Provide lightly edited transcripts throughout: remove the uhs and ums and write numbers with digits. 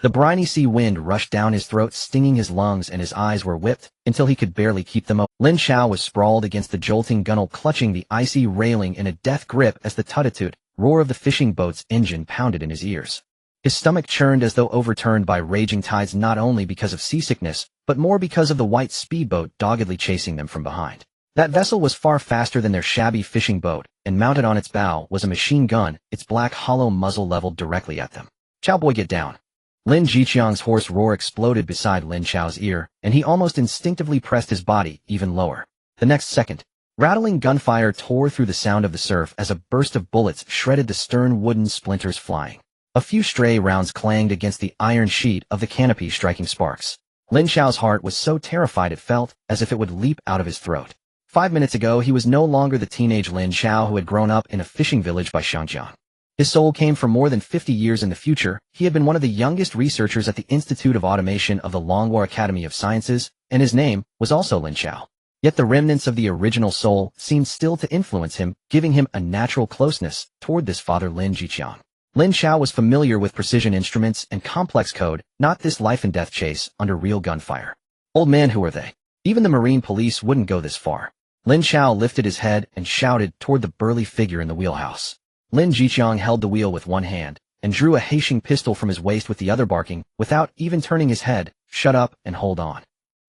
The briny sea wind rushed down his throat, stinging his lungs, and his eyes were whipped until he could barely keep them open. Lin Chao was sprawled against the jolting gunwale, clutching the icy railing in a death grip as the tut-tut roar of the fishing boat's engine pounded in his ears. His stomach churned as though overturned by raging tides, not only because of seasickness, but more because of the white speedboat doggedly chasing them from behind. That vessel was far faster than their shabby fishing boat, and mounted on its bow was a machine gun, its black hollow muzzle leveled directly at them. "Chao boy, get down." Lin Jiqiang's hoarse roar exploded beside Lin Chao's ear, and he almost instinctively pressed his body even lower. The next second, rattling gunfire tore through the sound of the surf as a burst of bullets shredded the stern wooden splinters flying. A few stray rounds clanged against the iron sheet of the canopy, striking sparks. Lin Chao's heart was so terrified it felt as if it would leap out of his throat. 5 minutes ago, he was no longer the teenage Lin Chao who had grown up in a fishing village by Shangjiang. His soul came from more than 50 years in the future. He had been one of the youngest researchers at the Institute of Automation of the Longhua Academy of Sciences, and his name was also Lin Chao. Yet the remnants of the original soul seemed still to influence him, giving him a natural closeness toward this father Lin Jiqiang. Lin Chao was familiar with precision instruments and complex code, not this life-and-death chase under real gunfire. Old man, who are they? Even the Marine police wouldn't go this far. Lin Chao lifted his head and shouted toward the burly figure in the wheelhouse. Lin Jiqiang held the wheel with one hand and drew a Haitian pistol from his waist with the other, barking, without even turning his head, "Shut up and hold on."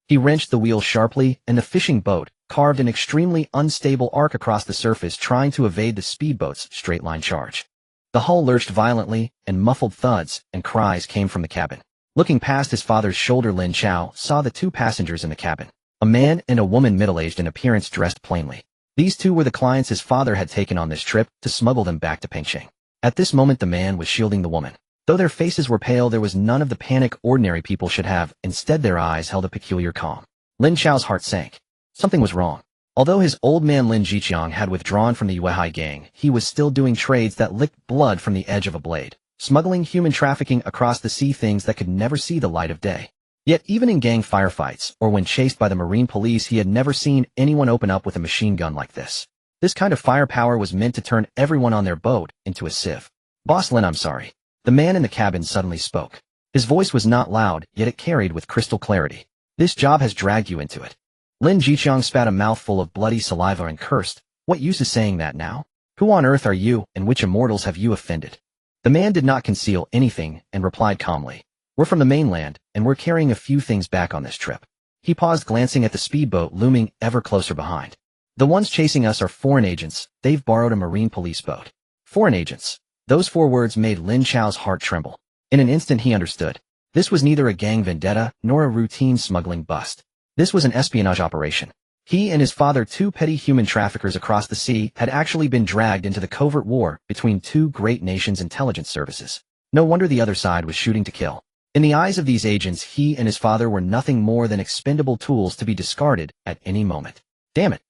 He wrenched the wheel sharply, and the fishing boat carved an extremely unstable arc across the surface, trying to evade the speedboat's straight-line charge. The hull lurched violently, and muffled thuds and cries came from the cabin. Looking past his father's shoulder, Lin Chao saw the two passengers in the cabin. A man and a woman, middle-aged in appearance, dressed plainly. These two were the clients his father had taken on this trip to smuggle them back to Pengcheng. At this moment, the man was shielding the woman. Though their faces were pale, there was none of the panic ordinary people should have. Instead, their eyes held a peculiar calm. Lin Chao's heart sank. Something was wrong. Although his old man Lin Jiqiang had withdrawn from the Yuehai gang, he was still doing trades that licked blood from the edge of a blade, smuggling, human trafficking across the sea, things that could never see the light of day. Yet even in gang firefights, or when chased by the Marine police, he had never seen anyone open up with a machine gun like this. This kind of firepower was meant to turn everyone on their boat into a sieve. "Boss Lin, I'm sorry." The man in the cabin suddenly spoke. His voice was not loud, yet it carried with crystal clarity. "This job has dragged you into it." Lin Jiqiang spat a mouthful of bloody saliva and cursed. "What use is saying that now? Who on earth are you, and which immortals have you offended?" The man did not conceal anything and replied calmly. "We're from the mainland, and we're carrying a few things back on this trip." He paused, glancing at the speedboat looming ever closer behind. "The ones chasing us are foreign agents. They've borrowed a Marine police boat." Foreign agents. Those 4 words made Lin Chao's heart tremble. In an instant he understood. This was neither a gang vendetta nor a routine smuggling bust. This was an espionage operation. He and his father, 2 petty human traffickers across the sea, had actually been dragged into the covert war between 2 great nations' intelligence services. No wonder the other side was shooting to kill. In the eyes of these agents, he and his father were nothing more than expendable tools to be discarded at any moment. Damn it.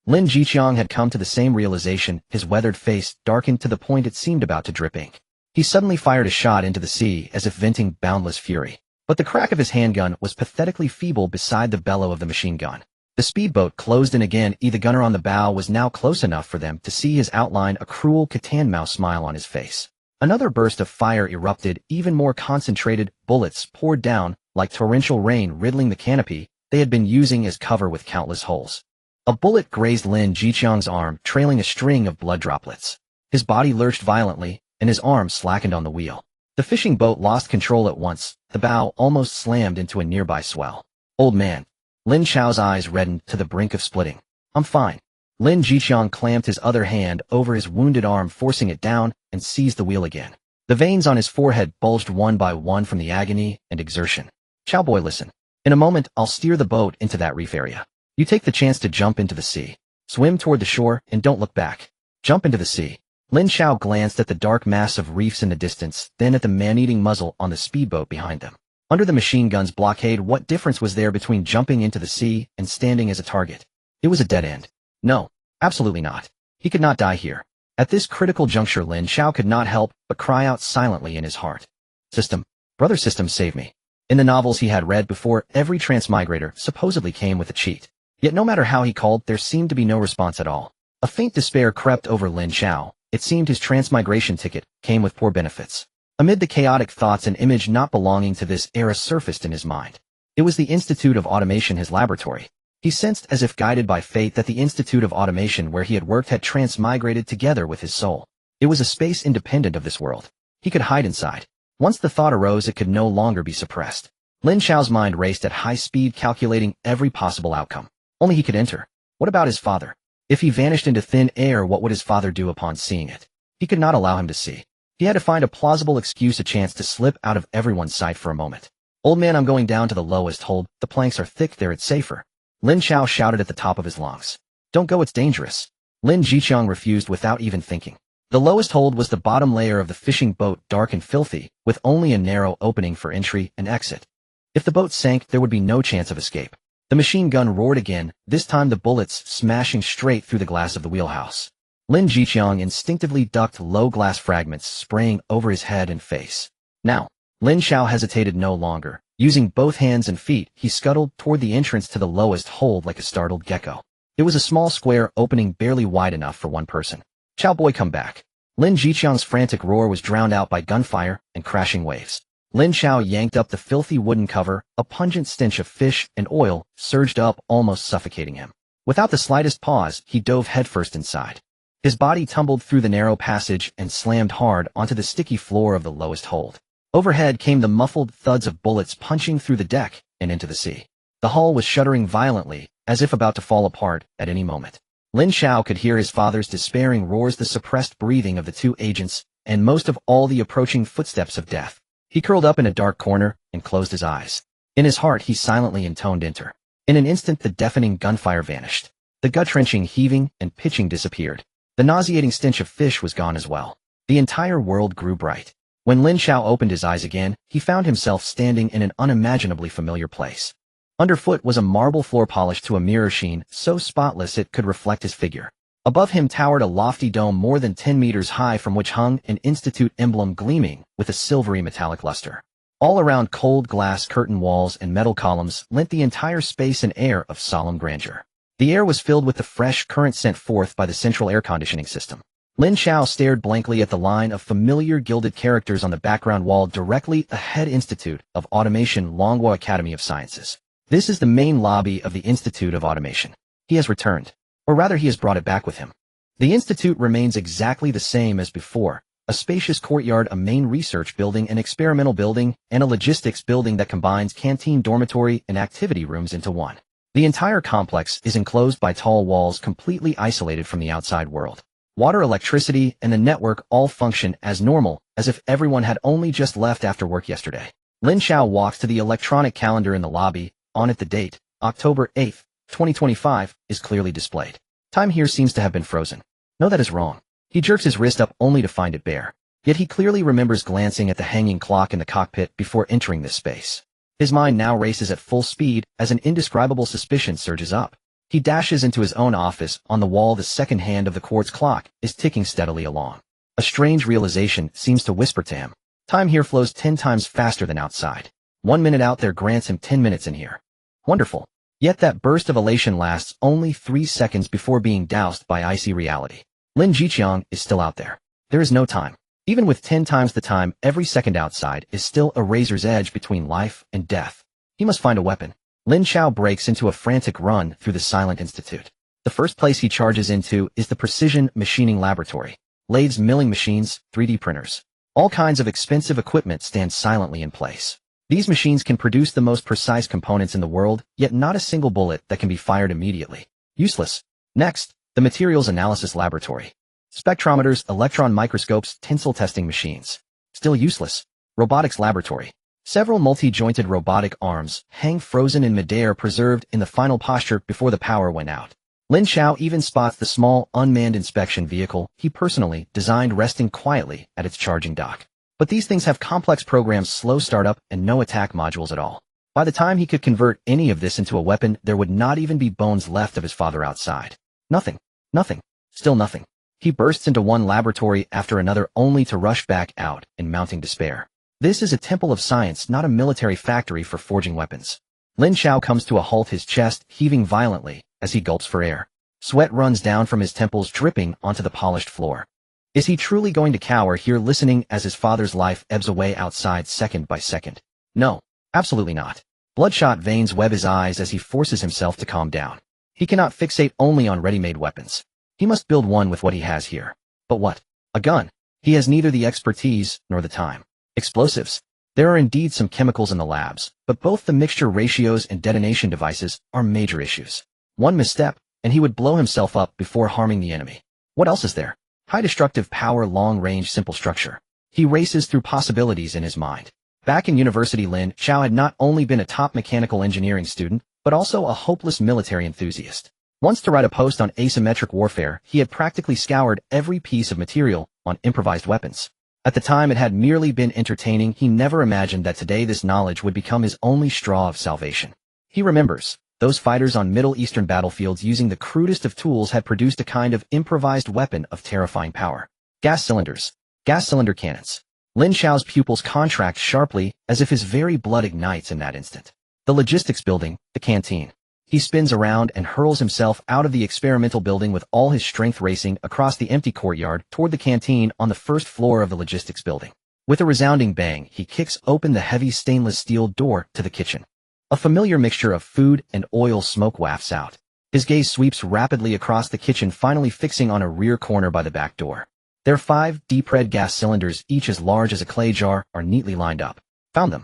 Lin Jiqiang had come to the same realization, his weathered face darkened to the point it seemed about to drip ink. He suddenly fired a shot into the sea as if venting boundless fury. But the crack of his handgun was pathetically feeble beside the bellow of the machine gun. The speedboat closed in again. The gunner on the bow was now close enough for them to see his outline, a cruel cat-and-mouse smile on his face. Another burst of fire erupted, even more concentrated. Bullets poured down like torrential rain, riddling the canopy they had been using as cover with countless holes. A bullet grazed Lin Jiqiang's arm, trailing a string of blood droplets. His body lurched violently, and his arm slackened on the wheel. The fishing boat lost control at once. The bow almost slammed into a nearby swell. "Old man." Lin Chao's eyes reddened to the brink of splitting. "I'm fine." Lin Jiqiang clamped his other hand over his wounded arm, forcing it down, and seized the wheel again. The veins on his forehead bulged one by one from the agony and exertion. "Chao boy, listen. In a moment, I'll steer the boat into that reef area. You take the chance to jump into the sea. Swim toward the shore, and don't look back. Jump into the sea." Lin Chao glanced at the dark mass of reefs in the distance, then at the man-eating muzzle on the speedboat behind them. Under the machine gun's blockade, what difference was there between jumping into the sea and standing as a target? It was a dead end. No, absolutely not. He could not die here. At this critical juncture, Lin Chao could not help but cry out silently in his heart. "System, brother system, save me." In the novels he had read before, every transmigrator supposedly came with a cheat. Yet no matter how he called, there seemed to be no response at all. A faint despair crept over Lin Chao. It seemed his transmigration ticket came with poor benefits. Amid the chaotic thoughts, an image not belonging to this era surfaced in his mind. It was the Institute of Automation, his laboratory. He sensed, as if guided by fate, that the Institute of Automation where he had worked had transmigrated together with his soul. It was a space independent of this world. He could hide inside. Once the thought arose, it could no longer be suppressed. Lin Chao's mind raced at high speed, calculating every possible outcome. Only he could enter. What about his father? If he vanished into thin air, what would his father do upon seeing it? He could not allow him to see. He had to find a plausible excuse, a chance to slip out of everyone's sight for a moment. Old man, I'm going down to the lowest hold. The planks are thick there, it's safer. Lin Chao shouted at the top of his lungs. Don't go, it's dangerous. Lin Jiqiang refused without even thinking. The lowest hold was the bottom layer of the fishing boat, dark and filthy, with only a narrow opening for entry and exit. If the boat sank, there would be no chance of escape. The machine gun roared again, this time the bullets smashing straight through the glass of the wheelhouse. Lin Jiqiang instinctively ducked, low glass fragments spraying over his head and face. Now, Lin Chao hesitated no longer. Using both hands and feet, he scuttled toward the entrance to the lowest hold like a startled gecko. It was a small square opening barely wide enough for one person. Chao boy, come back. Lin Jiqiang's frantic roar was drowned out by gunfire and crashing waves. Lin Chao yanked up the filthy wooden cover. A pungent stench of fish and oil surged up, almost suffocating him. Without the slightest pause, he dove headfirst inside. His body tumbled through the narrow passage and slammed hard onto the sticky floor of the lowest hold. Overhead came the muffled thuds of bullets punching through the deck and into the sea. The hull was shuddering violently, as if about to fall apart at any moment. Lin Chao could hear his father's despairing roars, the suppressed breathing of the two agents, and most of all the approaching footsteps of death. He curled up in a dark corner and closed his eyes. In his heart, he silently intoned enter. In an instant, the deafening gunfire vanished. The gut-wrenching heaving and pitching disappeared. The nauseating stench of fish was gone as well. The entire world grew bright. When Lin Chao opened his eyes again, he found himself standing in an unimaginably familiar place. Underfoot was a marble floor polished to a mirror sheen, so spotless it could reflect his figure. Above him towered a lofty dome more than 10 meters high, from which hung an institute emblem gleaming with a silvery metallic luster. All around, cold glass curtain walls and metal columns lent the entire space an air of solemn grandeur. The air was filled with the fresh current sent forth by the central air conditioning system. Lin Chao stared blankly at the line of familiar gilded characters on the background wall directly ahead. Institute of Automation, Longhua Academy of Sciences. This is the main lobby of the Institute of Automation. He has returned. Or rather, he has brought it back with him. The institute remains exactly the same as before. A spacious courtyard, a main research building, an experimental building, and a logistics building that combines canteen, dormitory, and activity rooms into one. The entire complex is enclosed by tall walls, completely isolated from the outside world. Water, electricity, and the network all function as normal, as if everyone had only just left after work yesterday. Lin Chao walks to the electronic calendar in the lobby. On it, the date, October 8th, 2025, is clearly displayed. Time here seems to have been frozen. No, that is wrong. He jerks his wrist up only to find it bare. Yet he clearly remembers glancing at the hanging clock in the cockpit before entering this space. His mind now races at full speed as an indescribable suspicion surges up. He dashes into his own office. On the wall, the second hand of the quartz clock is ticking steadily along. A strange realization seems to whisper to him. Time here flows 10 times faster than outside. 1 minute out there grants him 10 minutes in here. Wonderful. Yet that burst of elation lasts only 3 seconds before being doused by icy reality. Lin Jiqiang is still out there. There is no time. Even with 10 times the time, every second outside is still a razor's edge between life and death. He must find a weapon. Lin Chao breaks into a frantic run through the silent institute. The first place he charges into is the precision machining laboratory. Lathes, milling machines, 3D printers. All kinds of expensive equipment stand silently in place. These machines can produce the most precise components in the world, yet not a single bullet that can be fired immediately. Useless. Next, the materials analysis laboratory. Spectrometers, electron microscopes, tinsel testing machines. Still useless. Robotics laboratory. Several multi-jointed robotic arms hang frozen in midair, preserved in the final posture before the power went out. Lin Chao even spots the small, unmanned inspection vehicle he personally designed resting quietly at its charging dock. But these things have complex programs, slow startup, and no attack modules at all. By the time he could convert any of this into a weapon, there would not even be bones left of his father outside. Nothing. Nothing. Still nothing. He bursts into one laboratory after another, only to rush back out in mounting despair. This is a temple of science, not a military factory for forging weapons. Lin Chao comes to a halt, his chest heaving violently as he gulps for air. Sweat runs down from his temples, dripping onto the polished floor. Is he truly going to cower here listening as his father's life ebbs away outside second by second? No, absolutely not. Bloodshot veins web his eyes as he forces himself to calm down. He cannot fixate only on ready-made weapons. He must build one with what he has here. But what? A gun. He has neither the expertise nor the time. Explosives. There are indeed some chemicals in the labs, but both the mixture ratios and detonation devices are major issues. One misstep, and he would blow himself up before harming the enemy. What else is there? High destructive power, long-range, simple structure. He races through possibilities in his mind. Back in university, Lin Chao had not only been a top mechanical engineering student, but also a hopeless military enthusiast. Once to write a post on asymmetric warfare, he had practically scoured every piece of material on improvised weapons. At the time it had merely been entertaining. He never imagined that today this knowledge would become his only straw of salvation. He remembers, those fighters on Middle Eastern battlefields using the crudest of tools had produced a kind of improvised weapon of terrifying power. Gas cylinders. Gas cylinder cannons. Lin Chao's pupils contract sharply, as if his very blood ignites in that instant. The logistics building, the canteen. He spins around and hurls himself out of the experimental building with all his strength, racing across the empty courtyard toward the canteen on the first floor of the logistics building. With a resounding bang, he kicks open the heavy stainless steel door to the kitchen. A familiar mixture of food and oil smoke wafts out. His gaze sweeps rapidly across the kitchen, finally fixing on a rear corner by the back door. Their 5 deep-red gas cylinders, each as large as a clay jar, are neatly lined up. Found them.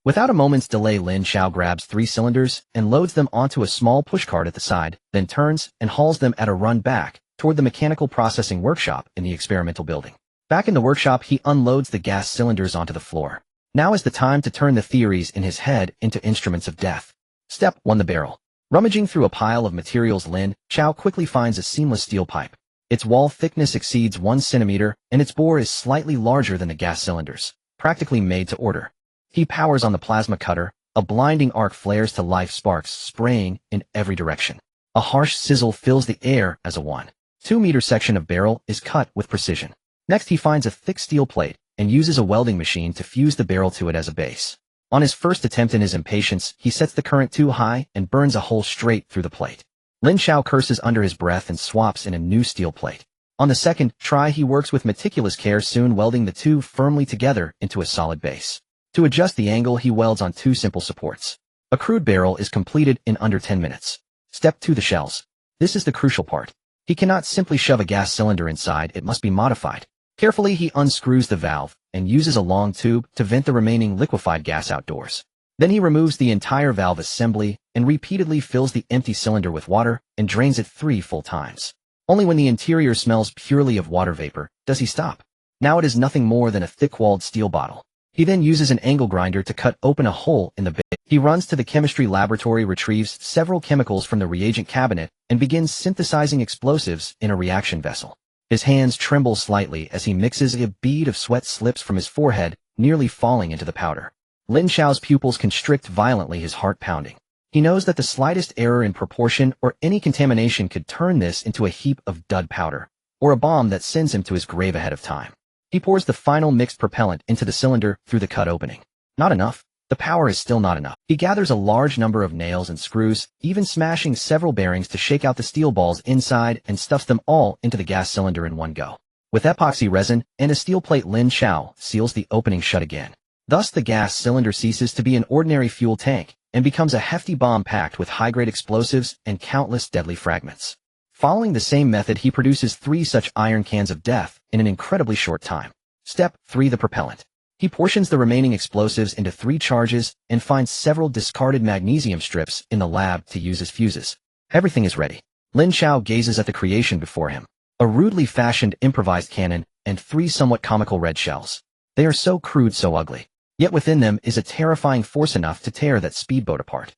Without a moment's delay, Lin Chao grabs 3 cylinders and loads them onto a small pushcart at the side, then turns and hauls them at a run back toward the mechanical processing workshop in the experimental building. Back in the workshop, he unloads the gas cylinders onto the floor. Now is the time to turn the theories in his head into instruments of death. Step 1. The barrel. Rummaging through a pile of materials, Lin Chao quickly finds a seamless steel pipe. Its wall thickness exceeds 1 centimeter, and its bore is slightly larger than the gas cylinders, practically made to order. He powers on the plasma cutter. A blinding arc flares to life, sparks spraying in every direction. A harsh sizzle fills the air as a 1.2-meter section of barrel is cut with precision. Next, he finds a thick steel plate and uses a welding machine to fuse the barrel to it as a base. On his first attempt, in his impatience, he sets the current too high and burns a hole straight through the plate. Lin Chao curses under his breath and swaps in a new steel plate. On the second try, he works with meticulous care, soon welding the two firmly together into a solid base. To adjust the angle, he welds on 2 simple supports. A crude barrel is completed in under 10 minutes. Step 2. The shells. This is the crucial part. He cannot simply shove a gas cylinder inside, it must be modified. Carefully, he unscrews the valve and uses a long tube to vent the remaining liquefied gas outdoors. Then he removes the entire valve assembly and repeatedly fills the empty cylinder with water and drains it 3 full times. Only when the interior smells purely of water vapor does he stop. Now it is nothing more than a thick-walled steel bottle. He then uses an angle grinder to cut open a hole in the base. He runs to the chemistry laboratory, retrieves several chemicals from the reagent cabinet, and begins synthesizing explosives in a reaction vessel. His hands tremble slightly as he mixes. A bead of sweat slips from his forehead, nearly falling into the powder. Lin Chao's pupils constrict violently, his heart pounding. He knows that the slightest error in proportion or any contamination could turn this into a heap of dud powder, or a bomb that sends him to his grave ahead of time. He pours the final mixed propellant into the cylinder through the cut opening. Not enough. The power is still not enough. He gathers a large number of nails and screws, even smashing several bearings to shake out the steel balls inside, and stuffs them all into the gas cylinder in one go. With epoxy resin and a steel plate, Lin Chao seals the opening shut again. Thus the gas cylinder ceases to be an ordinary fuel tank and becomes a hefty bomb packed with high-grade explosives and countless deadly fragments. Following the same method, he produces 3 such iron cans of death in an incredibly short time. Step 3. The propellant. He portions the remaining explosives into 3 charges and finds several discarded magnesium strips in the lab to use as fuses. Everything is ready. Lin Chao gazes at the creation before him. A rudely fashioned improvised cannon and 3 somewhat comical red shells. They are so crude, so ugly. Yet within them is a terrifying force enough to tear that speedboat apart.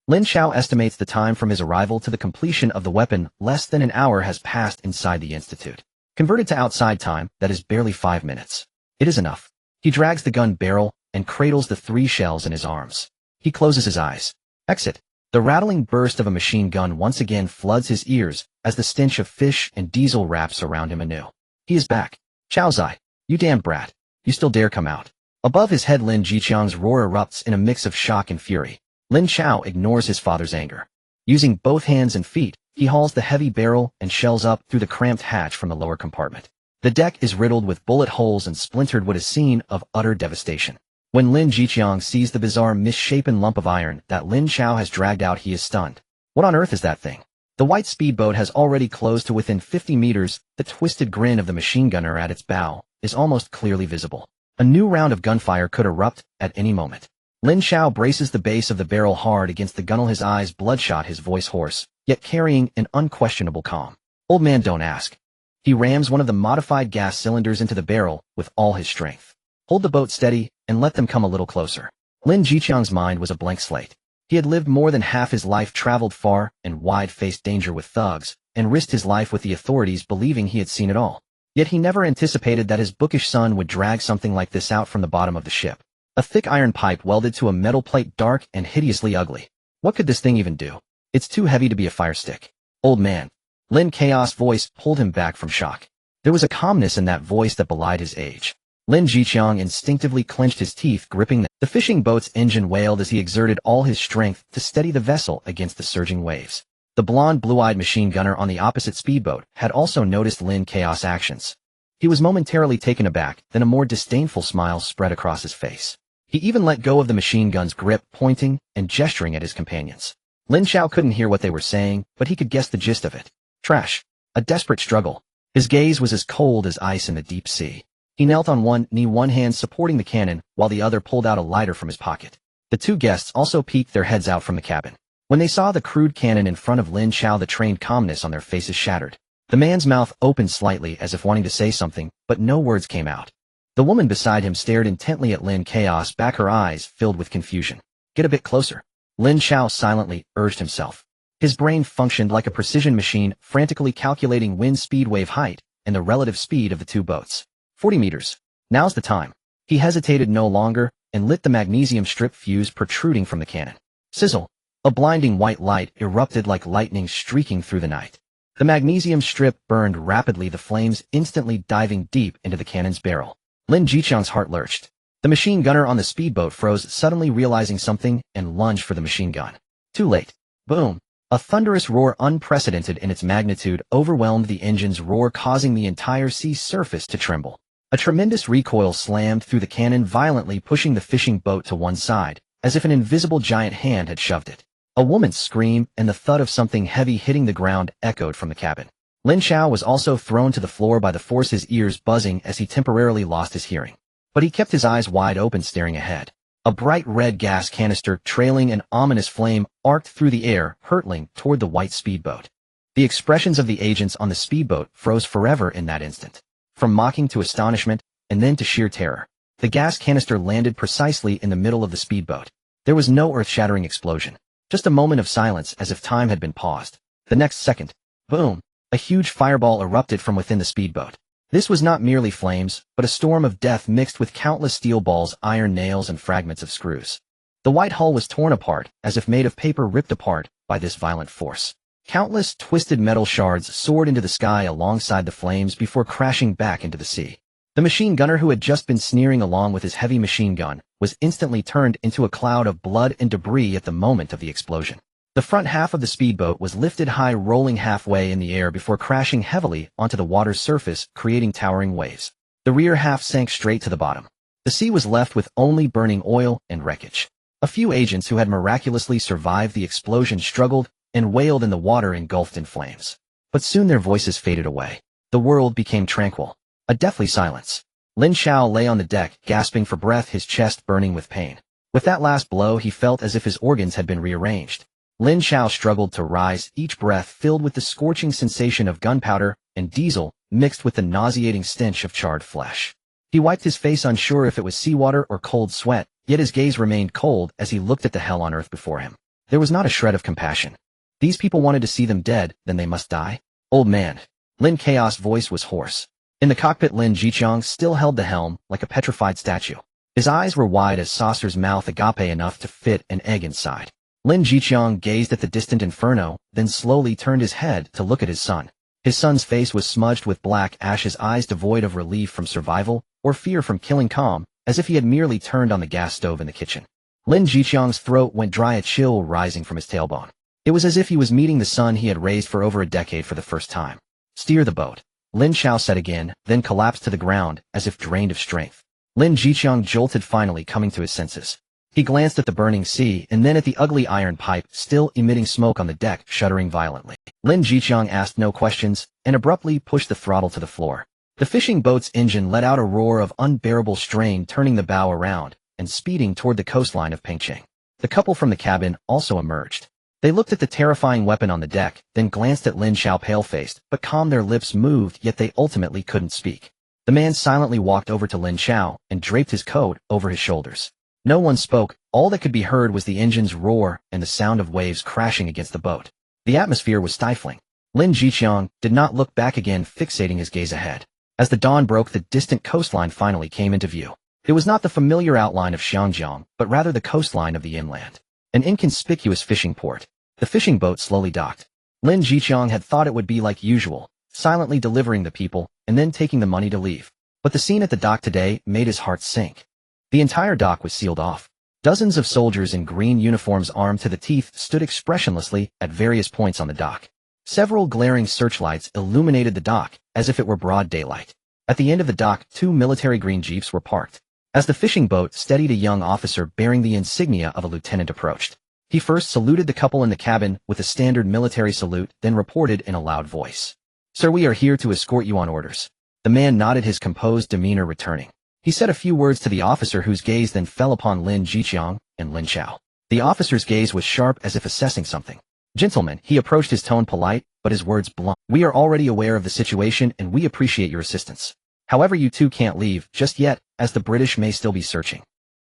Lin Chao estimates the time from his arrival to the completion of the weapon. Less than an hour has passed inside the institute. Converted to outside time, that is barely 5 minutes. It is enough. He drags the gun barrel and cradles the 3 shells in his arms. He closes his eyes. Exit. The rattling burst of a machine gun once again floods his ears as the stench of fish and diesel wraps around him anew. He is back. Chao Zai, you damned brat. You still dare come out. Above his head, Lin Jiqiang's roar erupts in a mix of shock and fury. Lin Chao ignores his father's anger. Using both hands and feet, he hauls the heavy barrel and shells up through the cramped hatch from the lower compartment. The deck is riddled with bullet holes and splintered what is seen of utter devastation. When Lin Chao sees the bizarre misshapen lump of iron that Lin Chao has dragged out, he is stunned. What on earth is that thing? The white speedboat has already closed to within 50 meters. The twisted grin of the machine gunner at its bow is almost clearly visible. A new round of gunfire could erupt at any moment. Lin Chao braces the base of the barrel hard against the gunwale, his eyes bloodshot, his voice hoarse, yet carrying an unquestionable calm. Old man, don't ask. He rams one of the modified gas cylinders into the barrel with all his strength. Hold the boat steady and let them come a little closer. Lin Chang's mind was a blank slate. He had lived more than half his life, traveled far and wide, faced danger with thugs, and risked his life with the authorities, believing he had seen it all. Yet he never anticipated that his bookish son would drag something like this out from the bottom of the ship. A thick iron pipe welded to a metal plate, dark and hideously ugly. What could this thing even do? It's too heavy to be a fire stick. Old man. Lin Chaos' voice pulled him back from shock. There was a calmness in that voice that belied his age. Lin Chao instinctively clenched his teeth, gripping the fishing boat's engine wailed as he exerted all his strength to steady the vessel against the surging waves. The blonde, blue-eyed machine gunner on the opposite speedboat had also noticed Lin Chaos' actions. He was momentarily taken aback, then a more disdainful smile spread across his face. He even let go of the machine gun's grip, pointing and gesturing at his companions. Lin Chao couldn't hear what they were saying, but he could guess the gist of it. Trash. A desperate struggle. His gaze was as cold as ice in the deep sea. He knelt on one knee, one hand supporting the cannon, while the other pulled out a lighter from his pocket. The two guests also peeked their heads out from the cabin. When they saw the crude cannon in front of Lin Chao, the trained calmness on their faces shattered. The man's mouth opened slightly as if wanting to say something, but no words came out. The woman beside him stared intently at Lin Chaos, back her eyes filled with confusion. Get a bit closer. Lin Chao silently urged himself. His brain functioned like a precision machine, frantically calculating wind speed, wave height, and the relative speed of the two boats. 40 meters. Now's the time. He hesitated no longer and lit the magnesium strip fuse protruding from the cannon. Sizzle. A blinding white light erupted like lightning streaking through the night. The magnesium strip burned rapidly, the flames instantly diving deep into the cannon's barrel. Lin Chang's heart lurched. The machine gunner on the speedboat froze, suddenly realizing something, and lunged for the machine gun. Too late. Boom. A thunderous roar, unprecedented in its magnitude, overwhelmed the engine's roar, causing the entire sea surface to tremble. A tremendous recoil slammed through the cannon, violently pushing the fishing boat to one side, as if an invisible giant hand had shoved it. A woman's scream and the thud of something heavy hitting the ground echoed from the cabin. Lin Chao was also thrown to the floor by the force, his ears buzzing as he temporarily lost his hearing. But he kept his eyes wide open, staring ahead. A bright red gas canister, trailing an ominous flame, arced through the air, hurtling toward the white speedboat. The expressions of the agents on the speedboat froze forever in that instant. From mocking to astonishment, and then to sheer terror. The gas canister landed precisely in the middle of the speedboat. There was no earth-shattering explosion. Just a moment of silence, as if time had been paused. The next second, boom, a huge fireball erupted from within the speedboat. This was not merely flames, but a storm of death mixed with countless steel balls, iron nails, and fragments of screws. The white hull was torn apart, as if made of paper ripped apart by this violent force. Countless twisted metal shards soared into the sky alongside the flames before crashing back into the sea. The machine gunner, who had just been sneering along with his heavy machine gun, was instantly turned into a cloud of blood and debris at the moment of the explosion. The front half of the speedboat was lifted high, rolling halfway in the air before crashing heavily onto the water's surface, creating towering waves. The rear half sank straight to the bottom. The sea was left with only burning oil and wreckage. A few agents who had miraculously survived the explosion struggled and wailed in the water engulfed in flames. But soon their voices faded away. The world became tranquil. A deathly silence. Lin Chao lay on the deck, gasping for breath, his chest burning with pain. With that last blow, he felt as if his organs had been rearranged. Lin Chao struggled to rise, each breath filled with the scorching sensation of gunpowder and diesel, mixed with the nauseating stench of charred flesh. He wiped his face, unsure if it was seawater or cold sweat, yet his gaze remained cold as he looked at the hell on earth before him. There was not a shred of compassion. These people wanted to see them dead, then they must die? Old man. Lin Chaos' voice was hoarse. In the cockpit, Lin Chao still held the helm like a petrified statue. His eyes were wide as saucer's mouth, agape enough to fit an egg inside. Lin Chao gazed at the distant inferno, then slowly turned his head to look at his son. His son's face was smudged with black ash, his eyes devoid of relief from survival or fear from killing, calm, as if he had merely turned on the gas stove in the kitchen. Lin Chao's throat went dry, a chill rising from his tailbone. It was as if he was meeting the son he had raised for over a decade for the first time. Steer the boat. Lin Chao said again, then collapsed to the ground, as if drained of strength. Lin Jiqiang jolted, finally coming to his senses. He glanced at the burning sea and then at the ugly iron pipe still emitting smoke on the deck, shuddering violently. Lin Jiqiang asked no questions and abruptly pushed the throttle to the floor. The fishing boat's engine let out a roar of unbearable strain, turning the bow around and speeding toward the coastline of Pengcheng. The couple from the cabin also emerged. They looked at the terrifying weapon on the deck, then glanced at Lin Chao, pale-faced but calm. Their lips moved, yet they ultimately couldn't speak. The man silently walked over to Lin Chao and draped his coat over his shoulders. No one spoke. All that could be heard was the engine's roar and the sound of waves crashing against the boat. The atmosphere was stifling. Lin Jiqiang did not look back again, fixating his gaze ahead. As the dawn broke, the distant coastline finally came into view. It was not the familiar outline of Xiangjiang, but rather the coastline of the inland. An inconspicuous fishing port. The fishing boat slowly docked. Lin Jiqiang had thought it would be like usual, silently delivering the people and then taking the money to leave. But the scene at the dock today made his heart sink. The entire dock was sealed off. Dozens of soldiers in green uniforms, armed to the teeth, stood expressionlessly at various points on the dock. Several glaring searchlights illuminated the dock as if it were broad daylight. At the end of the dock, 2 military green jeeps were parked. As the fishing boat steadied, a young officer bearing the insignia of a lieutenant approached. He first saluted the couple in the cabin with a standard military salute, then reported in a loud voice, "Sir, we are here to escort you on orders." The man nodded, his composed demeanor returning. He said a few words to the officer, whose gaze then fell upon Lin Jiqiang and Lin Chao. The officer's gaze was sharp, as if assessing something. "Gentlemen," he approached, his tone polite, but his words blunt. "We are already aware of the situation and we appreciate your assistance. However, you two can't leave just yet, as the British may still be searching.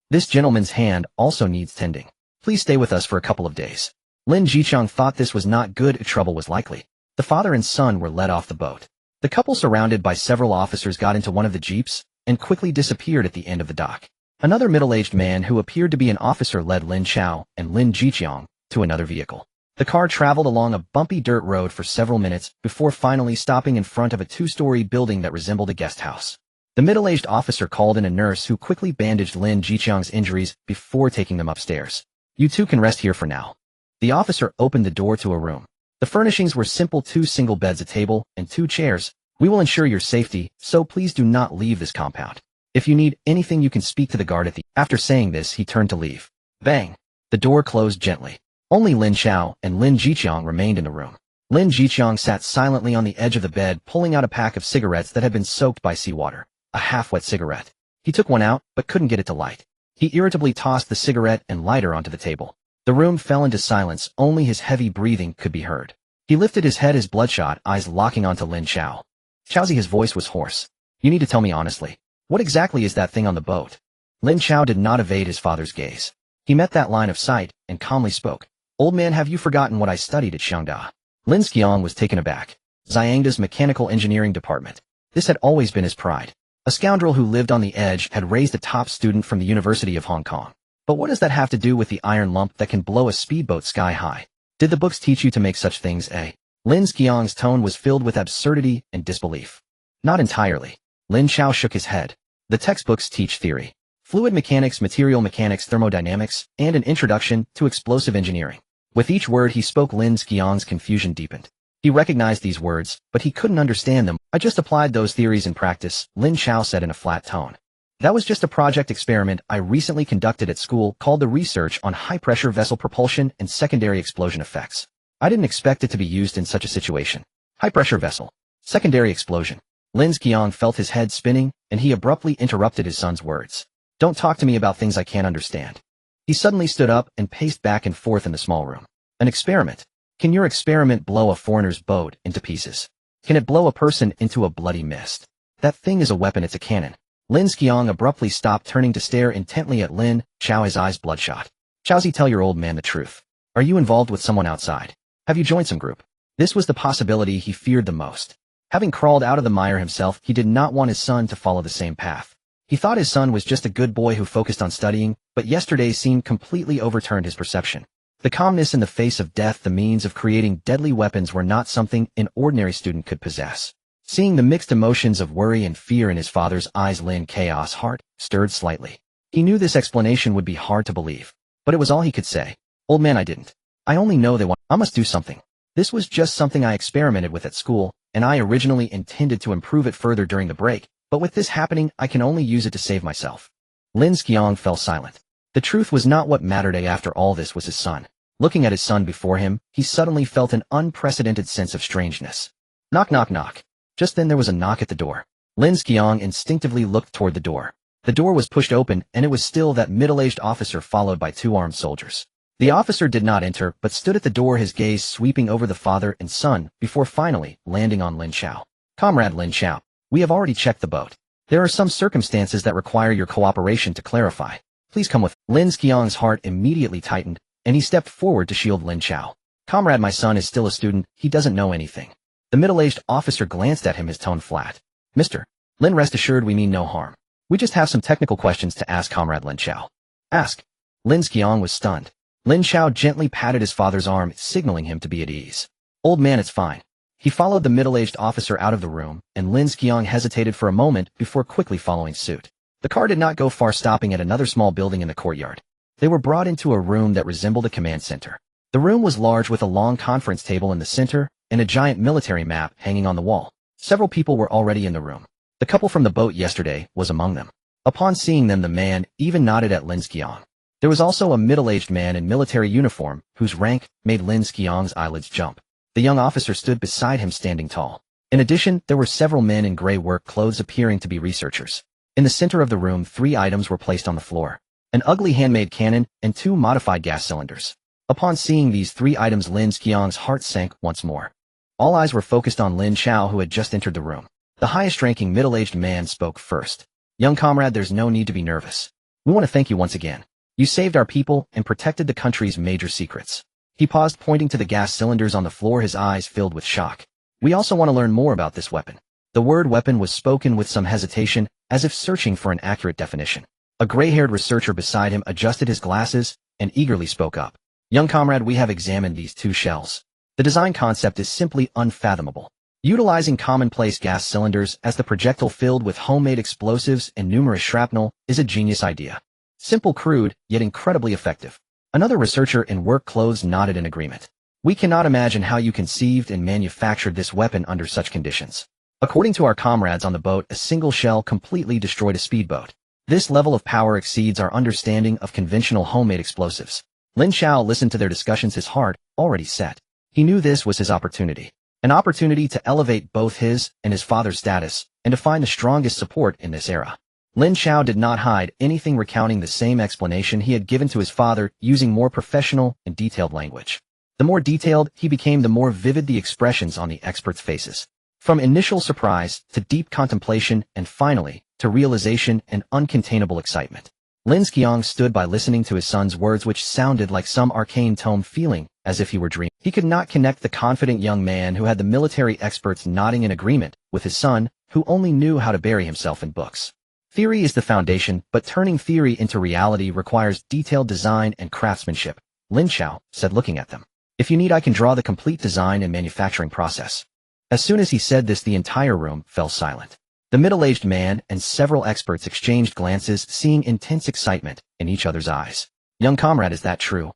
This gentleman's hand also needs tending. Please stay with us for a couple of days." Lin Jiqiang thought this was not good. Trouble was likely. The father and son were led off the boat. The couple, surrounded by several officers, got into one of the jeeps and quickly disappeared at the end of the dock. Another middle-aged man who appeared to be an officer led Lin Chao and Lin Jiqiang to another vehicle. The car traveled along a bumpy dirt road for several minutes before finally stopping in front of a 2-story building that resembled a guest house. The middle-aged officer called in a nurse who quickly bandaged Lin Jiqiang's injuries before taking them upstairs. "You two can rest here for now." The officer opened the door to a room. The furnishings were simple: 2 single beds, a table, and 2 chairs. "We will ensure your safety, so please do not leave this compound. If you need anything, you can speak to the guard at the—" After saying this, he turned to leave. Bang! The door closed gently. Only Lin Chao and Lin Jiqiang remained in the room. Lin Jiqiang sat silently on the edge of the bed, pulling out a pack of cigarettes that had been soaked by seawater. A half-wet cigarette. He took one out, but couldn't get it to light. He irritably tossed the cigarette and lighter onto the table. The room fell into silence. Only his heavy breathing could be heard. He lifted his head, his bloodshot eyes locking onto Lin Chao. "Chaozi," his voice was hoarse. "You need to tell me honestly. What exactly is that thing on the boat?" Lin Chao did not evade his father's gaze. He met that line of sight and calmly spoke. "Old man, have you forgotten what I studied at Xiangda?" Lin Xiang was taken aback. Xiangda's mechanical engineering department. This had always been his pride. A scoundrel who lived on the edge had raised a top student from the University of Hong Kong. But what does that have to do with the iron lump that can blow a speedboat sky high? Did the books teach you to make such things, eh? Lin Xiang's tone was filled with absurdity and disbelief. "Not entirely." Lin Chao shook his head. "The textbooks teach theory. Fluid mechanics, material mechanics, thermodynamics, and an introduction to explosive engineering." With each word he spoke, Lin Xiang's confusion deepened. He recognized these words, but he couldn't understand them. "I just applied those theories in practice," Lin Chao said in a flat tone. "That was just a project experiment I recently conducted at school called the Research on High-Pressure Vessel Propulsion and Secondary Explosion Effects. I didn't expect it to be used in such a situation. High-pressure vessel. Secondary explosion." Lin Xiang felt his head spinning, and he abruptly interrupted his son's words. "Don't talk to me about things I can't understand." He suddenly stood up and paced back and forth in the small room. "An experiment? Can your experiment blow a foreigner's boat into pieces? Can it blow a person into a bloody mist? That thing is a weapon, it's a cannon." Lin Xiang abruptly stopped, turning to stare intently at Lin Chao, his eyes bloodshot. "Chaozi, tell your old man the truth. Are you involved with someone outside? Have you joined some group?" This was the possibility he feared the most. Having crawled out of the mire himself, he did not want his son to follow the same path. He thought his son was just a good boy who focused on studying, but yesterday's scene completely overturned his perception. The calmness in the face of death, the means of creating deadly weapons, were not something an ordinary student could possess. Seeing the mixed emotions of worry and fear in his father's eyes, Lin Chaos' heart stirred slightly. He knew this explanation would be hard to believe, but it was all he could say. "Old man, I didn't. I only know they want. I must do something. This was just something I experimented with at school. and I originally intended to improve it further during the break, but with this happening, I can only use it to save myself. Lin Chao fell silent. The truth was not what mattered after all this was his son. Looking at his son before him, he suddenly felt an unprecedented sense of strangeness. Knock knock knock. Just then there was a knock at the door. Lin Chao instinctively looked toward the door. The door was pushed open, and it was still that middle-aged officer followed by two armed soldiers. The officer did not enter, but stood at the door, his gaze sweeping over the father and son, before finally landing on Lin Chao. Comrade Lin Chao, we have already checked the boat. There are some circumstances that require your cooperation to clarify. Please come with. Lin Chao's heart immediately tightened, and he stepped forward to shield Lin Chao. Comrade, my son is still a student, he doesn't know anything. The middle-aged officer glanced at him, his tone flat. Mr. Lin, rest assured we mean no harm. We just have some technical questions to ask Comrade Lin Chao. Ask. Lin Chao was stunned. Lin Chao gently patted his father's arm, signaling him to be at ease. Old man, it's fine. He followed the middle-aged officer out of the room, and Lin Chao hesitated for a moment before quickly following suit. The car did not go far, stopping at another small building in the courtyard. They were brought into a room that resembled a command center. The room was large, with a long conference table in the center and a giant military map hanging on the wall. Several people were already in the room. The couple from the boat yesterday was among them. Upon seeing them, the man even nodded at Lin Chao. There was also a middle-aged man in military uniform, whose rank made Lin Chao's eyelids jump. The young officer stood beside him, standing tall. In addition, there were several men in gray work clothes appearing to be researchers. In the center of the room, 3 items were placed on the floor. An ugly handmade cannon and 2 modified gas cylinders. Upon seeing these 3 items, Lin Chao's heart sank once more. All eyes were focused on Lin Chao, who had just entered the room. The highest-ranking middle-aged man spoke first. Young comrade, there's no need to be nervous. We want to thank you once again. You saved our people and protected the country's major secrets. He paused, pointing to the gas cylinders on the floor, his eyes filled with shock. We also want to learn more about this weapon. The word weapon was spoken with some hesitation, as if searching for an accurate definition. A gray-haired researcher beside him adjusted his glasses and eagerly spoke up. Young comrade, we have examined these 2 shells. The design concept is simply unfathomable. Utilizing commonplace gas cylinders as the projectile filled with homemade explosives and numerous shrapnel is a genius idea. Simple, crude, yet incredibly effective. Another researcher in work clothes nodded in agreement. We cannot imagine how you conceived and manufactured this weapon under such conditions. According to our comrades on the boat, a single shell completely destroyed a speedboat. This level of power exceeds our understanding of conventional homemade explosives. Lin Chao listened to their discussions, his heart already set. He knew this was his opportunity. An opportunity to elevate both his and his father's status, and to find the strongest support in this era. Lin Chao did not hide anything, recounting the same explanation he had given to his father, using more professional and detailed language. The more detailed he became, the more vivid the expressions on the experts' faces. From initial surprise to deep contemplation, and finally, to realization and uncontainable excitement. Lin Chao stood by, listening to his son's words, which sounded like some arcane tone, feeling as if he were dreaming. He could not connect the confident young man who had the military experts nodding in agreement with his son, who only knew how to bury himself in books. Theory is the foundation, but turning theory into reality requires detailed design and craftsmanship, Lin Chao said, looking at them. If you need, I can draw the complete design and manufacturing process. As soon as he said this, the entire room fell silent. The middle-aged man and several experts exchanged glances, seeing intense excitement in each other's eyes. Young comrade, is that true?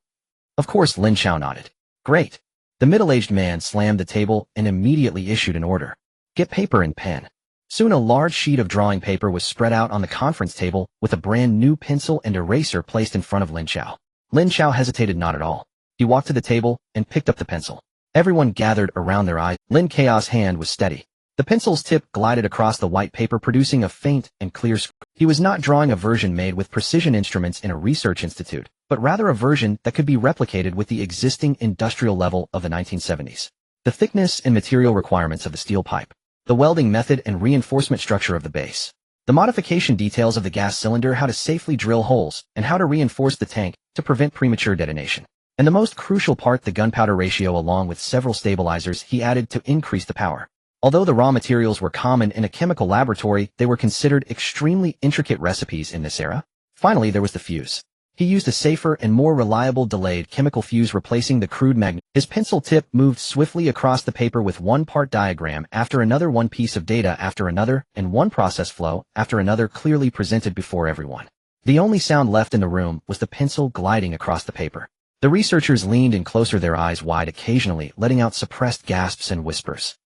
Of course, Lin Chao nodded. Great. The middle-aged man slammed the table and immediately issued an order. Get paper and pen. Soon a large sheet of drawing paper was spread out on the conference table, with a brand new pencil and eraser placed in front of Lin Chao. Lin Chao hesitated not at all. He walked to the table and picked up the pencil. Everyone gathered around, their eyes. Lin Chao's hand was steady. The pencil's tip glided across the white paper, producing a faint and clear script. He was not drawing a version made with precision instruments in a research institute, but rather a version that could be replicated with the existing industrial level of the 1970s. The thickness and material requirements of the steel pipe, the welding method and reinforcement structure of the base, the modification details of the gas cylinder, how to safely drill holes, and how to reinforce the tank to prevent premature detonation. And the most crucial part, the gunpowder ratio, along with several stabilizers he added to increase the power. Although the raw materials were common in a chemical laboratory, they were considered extremely intricate recipes in this era. Finally, there was the fuse. He used a safer and more reliable delayed chemical fuse, replacing the crude magnet. His pencil tip moved swiftly across the paper with one part diagram after another, one piece of data after another, and one process flow after another clearly presented before everyone. The only sound left in the room was the pencil gliding across the paper. The researchers leaned in closer, their eyes wide, occasionally letting out suppressed gasps and whispers.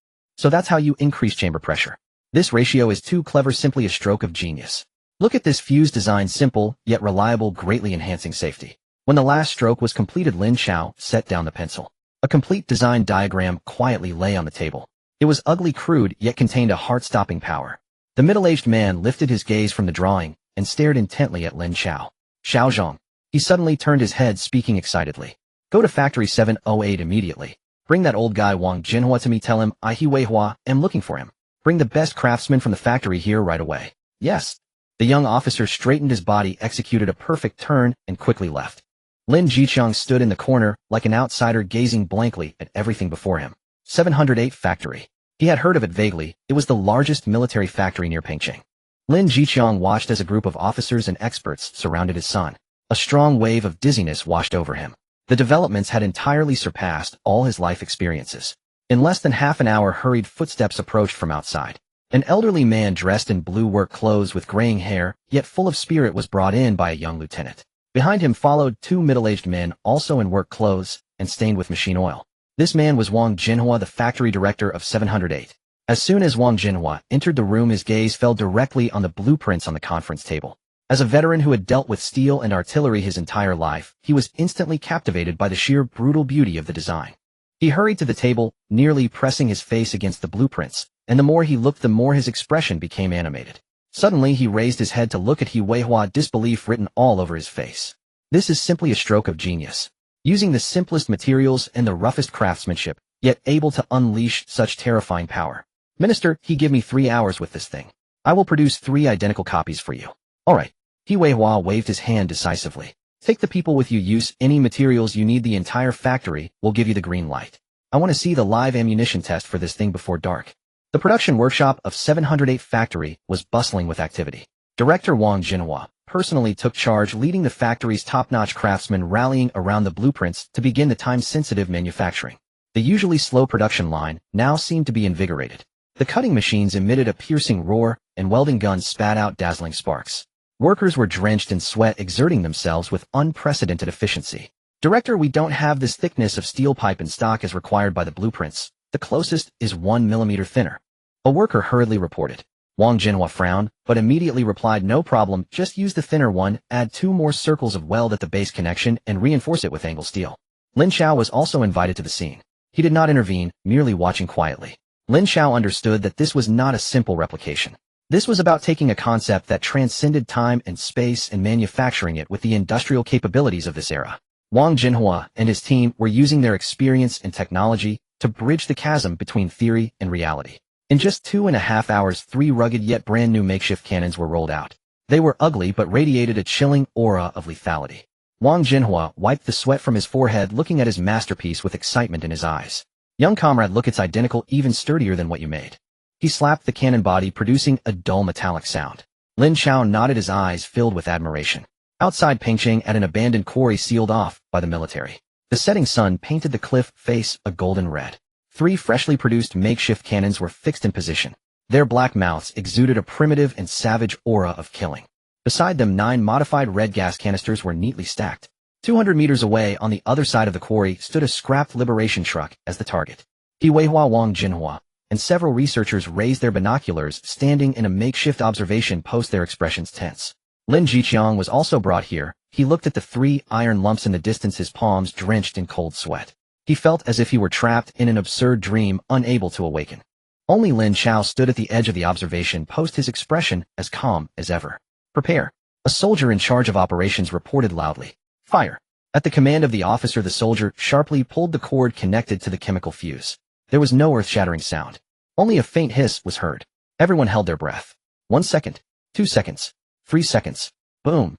So that's how you increase chamber pressure. This ratio is too clever, simply a stroke of genius. Look at this fuse design, simple, yet reliable, greatly enhancing safety. When the last stroke was completed, Lin Chao set down the pencil. A complete design diagram quietly lay on the table. It was ugly, crude, yet contained a heart-stopping power. The middle-aged man lifted his gaze from the drawing and stared intently at Lin Chao. Xiaozhong. He suddenly turned his head, speaking excitedly. Go to Factory 708 immediately. Bring that old guy Wang Jinhua to me. Tell him I, He Weihua, am looking for him. Bring the best craftsman from the factory here right away. Yes. The young officer straightened his body, executed a perfect turn, and quickly left. Lin Jiqiang stood in the corner, like an outsider, gazing blankly at everything before him. 708 Factory. He had heard of it vaguely. It was the largest military factory near Pengcheng. Lin Jiqiang watched as a group of officers and experts surrounded his son. A strong wave of dizziness washed over him. The developments had entirely surpassed all his life experiences. In less than half an hour, hurried footsteps approached from outside. An elderly man dressed in blue work clothes with graying hair, yet full of spirit, was brought in by a young lieutenant. Behind him followed two middle-aged men, also in work clothes and stained with machine oil. This man was Wang Jinhua, the factory director of 708. As soon as Wang Jinhua entered the room, his gaze fell directly on the blueprints on the conference table. As a veteran who had dealt with steel and artillery his entire life, he was instantly captivated by the sheer brutal beauty of the design. He hurried to the table, nearly pressing his face against the blueprints, and the more he looked, the more his expression became animated. Suddenly he raised his head to look at He Weihua, disbelief written all over his face. This is simply a stroke of genius. Using the simplest materials and the roughest craftsmanship, yet able to unleash such terrifying power. Minister, he give me 3 hours with this thing. I will produce 3 identical copies for you. All right. He Weihua waved his hand decisively. Take the people with you, use any materials you need, the entire factory will give you the green light. I want to see the live ammunition test for this thing before dark. The production workshop of 708 Factory was bustling with activity. Director Wang Jinhua personally took charge, leading the factory's top-notch craftsmen rallying around the blueprints to begin the time-sensitive manufacturing. The usually slow production line now seemed to be invigorated. The cutting machines emitted a piercing roar, and welding guns spat out dazzling sparks. Workers were drenched in sweat, exerting themselves with unprecedented efficiency. Director, we don't have this thickness of steel pipe in stock as required by the blueprints. The closest is 1 millimeter thinner. A worker hurriedly reported. Wang Jinhua frowned, but immediately replied, no problem, just use the thinner one, add 2 more circles of weld at the base connection and reinforce it with angle steel. Lin Chao was also invited to the scene. He did not intervene, merely watching quietly. Lin Chao understood that this was not a simple replication. This was about taking a concept that transcended time and space and manufacturing it with the industrial capabilities of this era. Wang Jinhua and his team were using their experience and technology to bridge the chasm between theory and reality. In just 2.5 hours, 3 rugged yet brand new makeshift cannons were rolled out. They were ugly but radiated a chilling aura of lethality. Wang Jinhua wiped the sweat from his forehead, looking at his masterpiece with excitement in his eyes. Young comrade, look, it's identical, even sturdier than what you made. He slapped the cannon body, producing a dull metallic sound. Lin Chao nodded, his eyes filled with admiration. Outside Pengcheng, at an abandoned quarry sealed off by the military, the setting sun painted the cliff face a golden red. 3 freshly produced makeshift cannons were fixed in position. Their black mouths exuded a primitive and savage aura of killing. Beside them, 9 modified red gas canisters were neatly stacked. 200 meters away, on the other side of the quarry, stood a scrapped liberation truck as the target. He Weihua, Wang Jinhua and several researchers raised their binoculars, standing in a makeshift observation post, their expressions tense. Lin Jiqiang was also brought here. He looked at the 3 iron lumps in the distance, his palms drenched in cold sweat. He felt as if he were trapped in an absurd dream, unable to awaken. Only Lin Chao stood at the edge of the observation post, his expression as calm as ever. Prepare. A soldier in charge of operations reported loudly. Fire. At the command of the officer, the soldier sharply pulled the cord connected to the chemical fuse. There was no earth-shattering sound. Only a faint hiss was heard. Everyone held their breath. 1 second. 2 seconds. 3 seconds. Boom.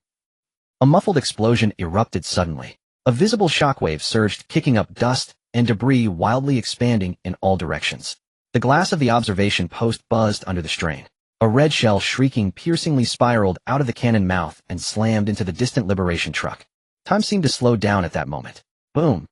A muffled explosion erupted suddenly. A visible shockwave surged, kicking up dust and debris, wildly expanding in all directions. The glass of the observation post buzzed under the strain. A red shell, shrieking piercingly, spiraled out of the cannon mouth and slammed into the distant liberation truck. Time seemed to slow down at that moment. Boom.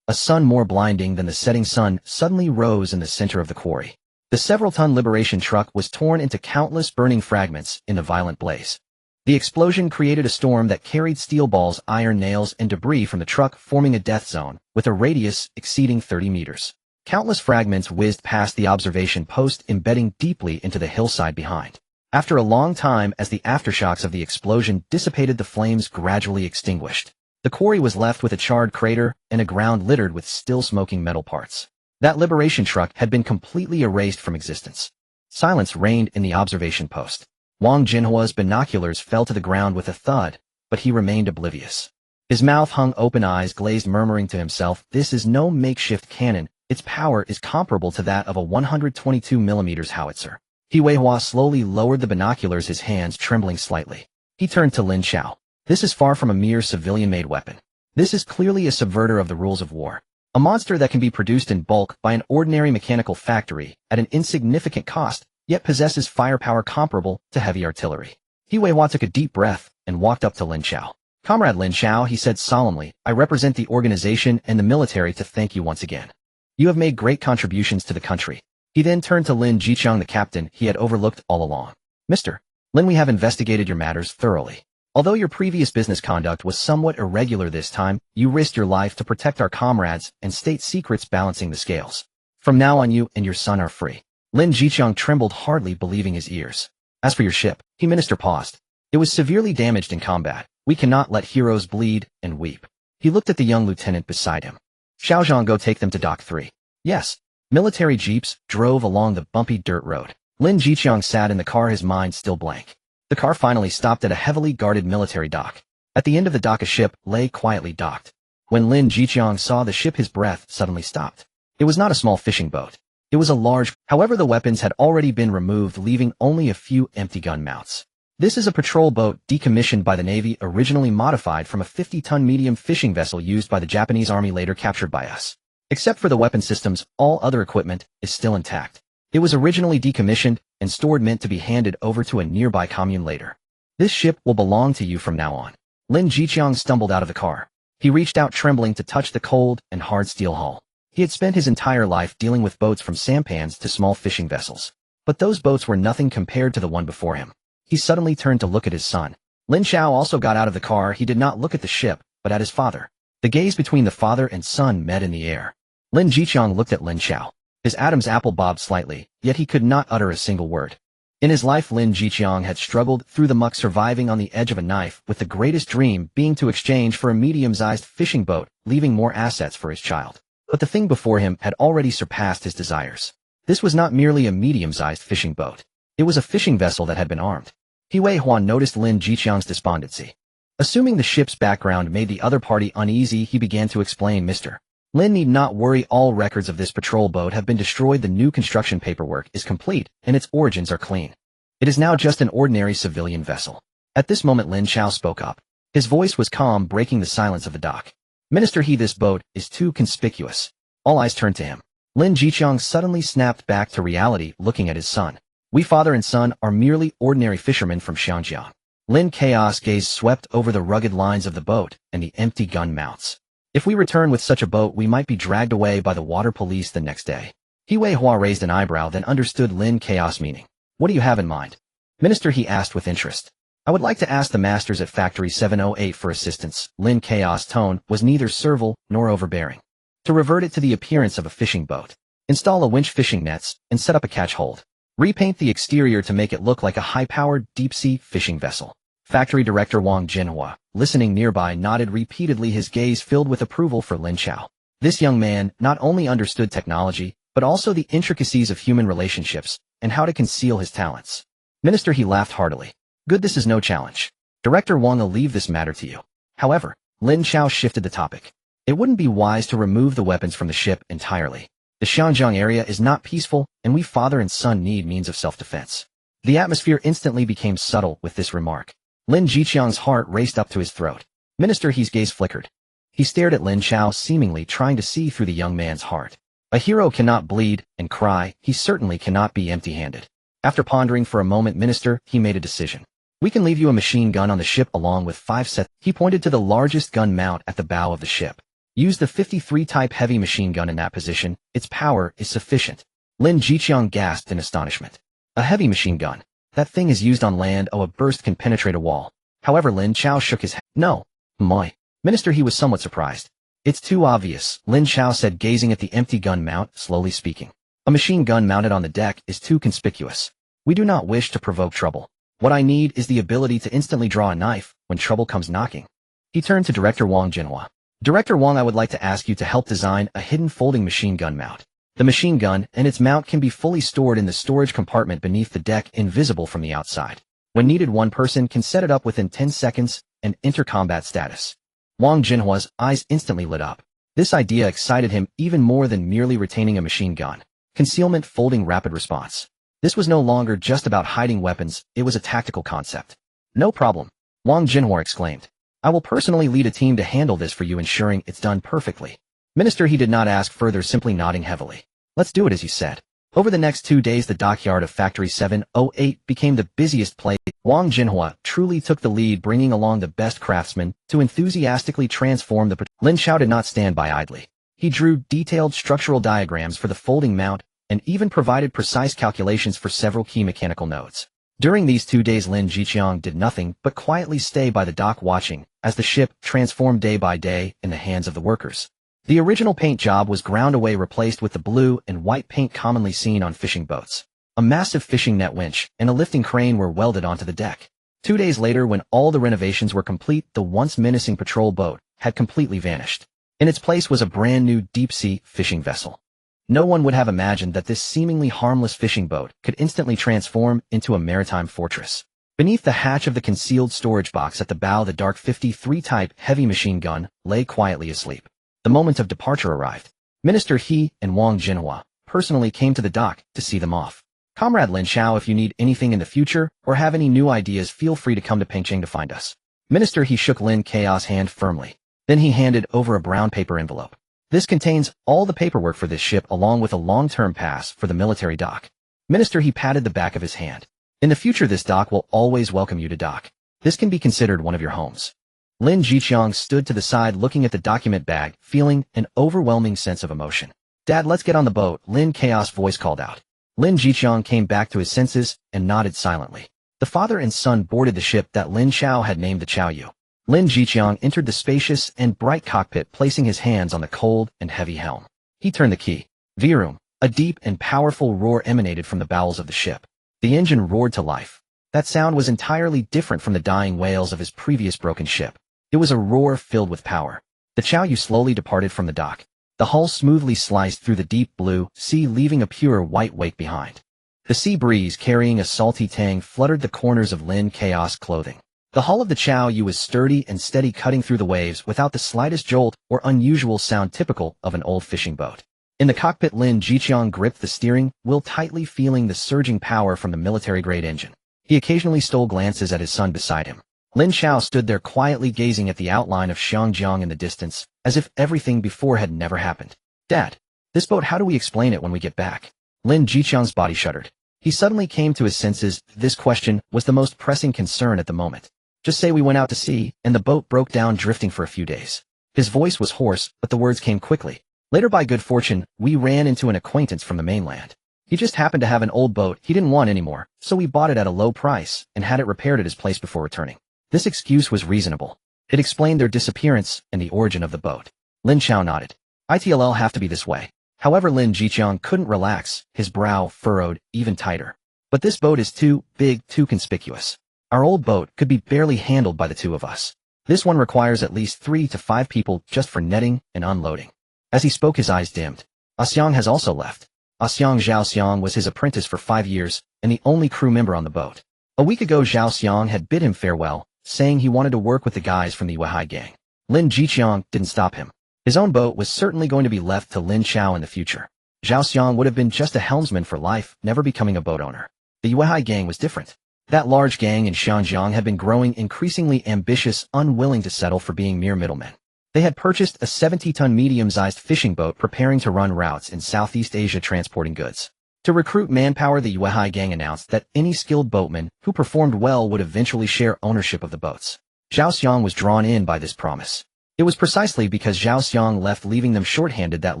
A sun more blinding than the setting sun suddenly rose in the center of the quarry. The several-ton liberation truck was torn into countless burning fragments in the violent blaze. The explosion created a storm that carried steel balls, iron nails, and debris from the truck, forming a death zone with a radius exceeding 30 meters. Countless fragments whizzed past the observation post, embedding deeply into the hillside behind. After a long time, as the aftershocks of the explosion dissipated, the flames gradually extinguished. The quarry was left with a charred crater and a ground littered with still smoking metal parts. That liberation truck had been completely erased from existence. Silence reigned in the observation post. Wang Jinhua's binoculars fell to the ground with a thud, but he remained oblivious. His mouth hung open, eyes glazed, murmuring to himself, "This is no makeshift cannon. Its power is comparable to that of a 122 mm howitzer." He Weihua slowly lowered the binoculars, his hands trembling slightly. He turned to Lin Chao. "This is far from a mere civilian-made weapon. This is clearly a subverter of the rules of war. A monster that can be produced in bulk by an ordinary mechanical factory at an insignificant cost, yet possesses firepower comparable to heavy artillery." He Weihua took a deep breath and walked up to Lin Chao. "Comrade Lin Chao," he said solemnly, "I represent the organization and the military to thank you once again. You have made great contributions to the country." He then turned to Lin Jiqiang, the captain he had overlooked all along. "Mr. Lin, we have investigated your matters thoroughly. Although your previous business conduct was somewhat irregular this time, you risked your life to protect our comrades and state secrets, balancing the scales. From now on, you and your son are free." Lin Jiqiang trembled, hardly believing his ears. "As for your ship," the minister paused. "It was severely damaged in combat. We cannot let heroes bleed and weep." He looked at the young lieutenant beside him. "Xiaozhang, go take them to Dock 3. "Yes." Military jeeps drove along the bumpy dirt road. Lin Jiqiang sat in the car, his mind still blank. The car finally stopped at a heavily guarded military dock. At the end of the dock, a ship lay quietly docked. When Lin Jiqiang saw the ship, his breath suddenly stopped. It was not a small fishing boat. It was a large, however, the weapons had already been removed, leaving only a few empty gun mounts. "This is a patrol boat decommissioned by the Navy, originally modified from a 50-ton medium fishing vessel used by the Japanese Army, later captured by us. Except for the weapon systems, all other equipment is still intact. It was originally decommissioned and stored, meant to be handed over to a nearby commune later. This ship will belong to you from now on." Lin Jiqiang stumbled out of the car. He reached out, trembling, to touch the cold and hard steel hull. He had spent his entire life dealing with boats, from sampans to small fishing vessels. But those boats were nothing compared to the one before him. He suddenly turned to look at his son. Lin Chao also got out of the car. He did not look at the ship, but at his father. The gaze between the father and son met in the air. Lin Jiqiang looked at Lin Chao. His Adam's apple bobbed slightly, yet he could not utter a single word. In his life, Lin Jiqiang had struggled through the muck, surviving on the edge of a knife, with the greatest dream being to exchange for a medium-sized fishing boat, leaving more assets for his child. But the thing before him had already surpassed his desires. This was not merely a medium-sized fishing boat. It was a fishing vessel that had been armed. He Weihua noticed Lin Jiqiang's despondency. Assuming the ship's background made the other party uneasy, he began to explain, "Mr. Lin need not worry. All records of this patrol boat have been destroyed. The new construction paperwork is complete, and its origins are clean. It is now just an ordinary civilian vessel." At this moment, Lin Chao spoke up. His voice was calm, breaking the silence of the dock. "Minister, this boat is too conspicuous." All eyes turned to him. Lin Jiqiang suddenly snapped back to reality, looking at his son. "We, father and son, are merely ordinary fishermen from Xianjiang." Lin Chaos gaze swept over the rugged lines of the boat and the empty gun mounts. "If we return with such a boat, we might be dragged away by the water police the next day." He Weihua raised an eyebrow, then understood Lin Chaos' meaning. "What do you have in mind?" "Minister," he asked with interest. "I would like to ask the masters at Factory 708 for assistance." Lin Chaos' tone was neither servile nor overbearing. "To revert it to the appearance of a fishing boat. Install a winch, fishing nets, and set up a catch hold. Repaint the exterior to make it look like a high-powered, deep-sea fishing vessel." Factory Director Wang Jinhua, listening nearby, nodded repeatedly, his gaze filled with approval for Lin Chao. This young man not only understood technology, but also the intricacies of human relationships and how to conceal his talents. "Minister," he laughed heartily. "Good, this is no challenge. Director Wang will leave this matter to you." However, Lin Chao shifted the topic. "It wouldn't be wise to remove the weapons from the ship entirely. The Xianjiang area is not peaceful, and we, father and son, need means of self-defense." The atmosphere instantly became subtle with this remark. Lin Jiqiang's heart raced up to his throat. "Minister," his gaze flickered. He stared at Lin Chao, seemingly trying to see through the young man's heart. A hero cannot bleed and cry. He certainly cannot be empty-handed. After pondering for a moment, "Minister," he made a decision. "We can leave you a machine gun on the ship along with 5 sets." He pointed to the largest gun mount at the bow of the ship. "Use the 53 type heavy machine gun in that position. Its power is sufficient." Lin Jiqiang gasped in astonishment. "A heavy machine gun? That thing is used on land. Oh, a burst can penetrate a wall." However, Lin Chao shook his head. "No. Moi." Minister, he was somewhat surprised. It's too obvious, Lin Chao said, gazing at the empty gun mount, slowly speaking. A machine gun mounted on the deck is too conspicuous. We do not wish to provoke trouble. What I need is the ability to instantly draw a knife when trouble comes knocking. He turned to Director Wang Jinhua. Director Wang, I would like to ask you to help design a hidden folding machine gun mount. The machine gun and its mount can be fully stored in the storage compartment beneath the deck, invisible from the outside. When needed, one person can set it up within 10 seconds and enter combat status. Wang Jinhua's eyes instantly lit up. This idea excited him even more than merely retaining a machine gun. Concealment, folding, rapid response. This was no longer just about hiding weapons, it was a tactical concept. No problem, Wang Jinhua exclaimed. I will personally lead a team to handle this for you, ensuring it's done perfectly. Minister, he did not ask further, simply nodding heavily. Let's do it as you said. Over the next 2 days, the dockyard of Factory 708 became the busiest place. Wang Jinhua truly took the lead, bringing along the best craftsmen to enthusiastically transform the... Lin Chao did not stand by idly. He drew detailed structural diagrams for the folding mount and even provided precise calculations for several key mechanical nodes. During these 2 days, Lin Jiqiang did nothing but quietly stay by the dock, watching as the ship transformed day by day in the hands of the workers. The original paint job was ground away, replaced with the blue and white paint commonly seen on fishing boats. A massive fishing net winch and a lifting crane were welded onto the deck. 2 days later, when all the renovations were complete, the once menacing patrol boat had completely vanished. In its place was a brand new deep-sea fishing vessel. No one would have imagined that this seemingly harmless fishing boat could instantly transform into a maritime fortress. Beneath the hatch of the concealed storage box at the bow, the Dark 53 type heavy machine gun lay quietly asleep. The moment of departure arrived. Minister He and Wang Jinhua personally came to the dock to see them off. Comrade Lin Chao, if you need anything in the future or have any new ideas, feel free to come to Pengcheng to find us. Minister He shook Lin Chao's hand firmly. Then he handed over a brown paper envelope. This contains all the paperwork for this ship, along with a long-term pass for the military dock. Minister He patted the back of his hand. In the future, this dock will always welcome you to dock. This can be considered one of your homes. Lin Jiqiang stood to the side, looking at the document bag, feeling an overwhelming sense of emotion. Dad, let's get on the boat, Lin Chaos' voice called out. Lin Jiqiang came back to his senses and nodded silently. The father and son boarded the ship that Lin Chao had named the Chaoyu. Lin Jiqiang entered the spacious and bright cockpit, placing his hands on the cold and heavy helm. He turned the key. Vroom! A deep and powerful roar emanated from the bowels of the ship. The engine roared to life. That sound was entirely different from the dying wails of his previous broken ship. It was a roar filled with power. The Chaoyu slowly departed from the dock. The hull smoothly sliced through the deep blue sea, leaving a pure white wake behind. The sea breeze, carrying a salty tang, fluttered the corners of Lin Chaos' clothing. The hull of the Chaoyu was sturdy and steady, cutting through the waves without the slightest jolt or unusual sound typical of an old fishing boat. In the cockpit, Lin Jiqiang gripped the steering wheel tightly, feeling the surging power from the military-grade engine. He occasionally stole glances at his son beside him. Lin Chao stood there quietly, gazing at the outline of Xiangjiang in the distance, as if everything before had never happened. Dad, this boat, how do we explain it when we get back? Lin Jiqiang's body shuddered. He suddenly came to his senses. This question was the most pressing concern at the moment. Just say we went out to sea, and the boat broke down, drifting for a few days. His voice was hoarse, but the words came quickly. Later, by good fortune, we ran into an acquaintance from the mainland. He just happened to have an old boat he didn't want anymore, so we bought it at a low price and had it repaired at his place before returning. This excuse was reasonable. It explained their disappearance and the origin of the boat. Lin Chao nodded. It'll have to be this way. However, Lin Jiqiang couldn't relax, his brow furrowed even tighter. But this boat is too big, too conspicuous. Our old boat could be barely handled by the two of us. This one requires at least 3 to 5 people just for netting and unloading. As he spoke, his eyes dimmed. Xiang has also left. Zhao Xiang was his apprentice for 5 years and the only crew member on the boat. A week ago, Zhao Xiang had bid him farewell, saying he wanted to work with the guys from the Weihai gang. Lin Jiqiang didn't stop him. His own boat was certainly going to be left to Lin Chao in the future. Zhao Xiang would have been just a helmsman for life, never becoming a boat owner. The Weihai gang was different. That large gang in Xiangjiang had been growing increasingly ambitious, unwilling to settle for being mere middlemen. They had purchased a 70-ton medium-sized fishing boat, preparing to run routes in Southeast Asia transporting goods. To recruit manpower, the Weihai gang announced that any skilled boatman who performed well would eventually share ownership of the boats. Zhao Xiang was drawn in by this promise. It was precisely because Zhao Xiang left, leaving them short-handed, that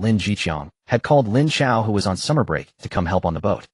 Lin Jiqiang had called Lin Chao, who was on summer break, to come help on the boat.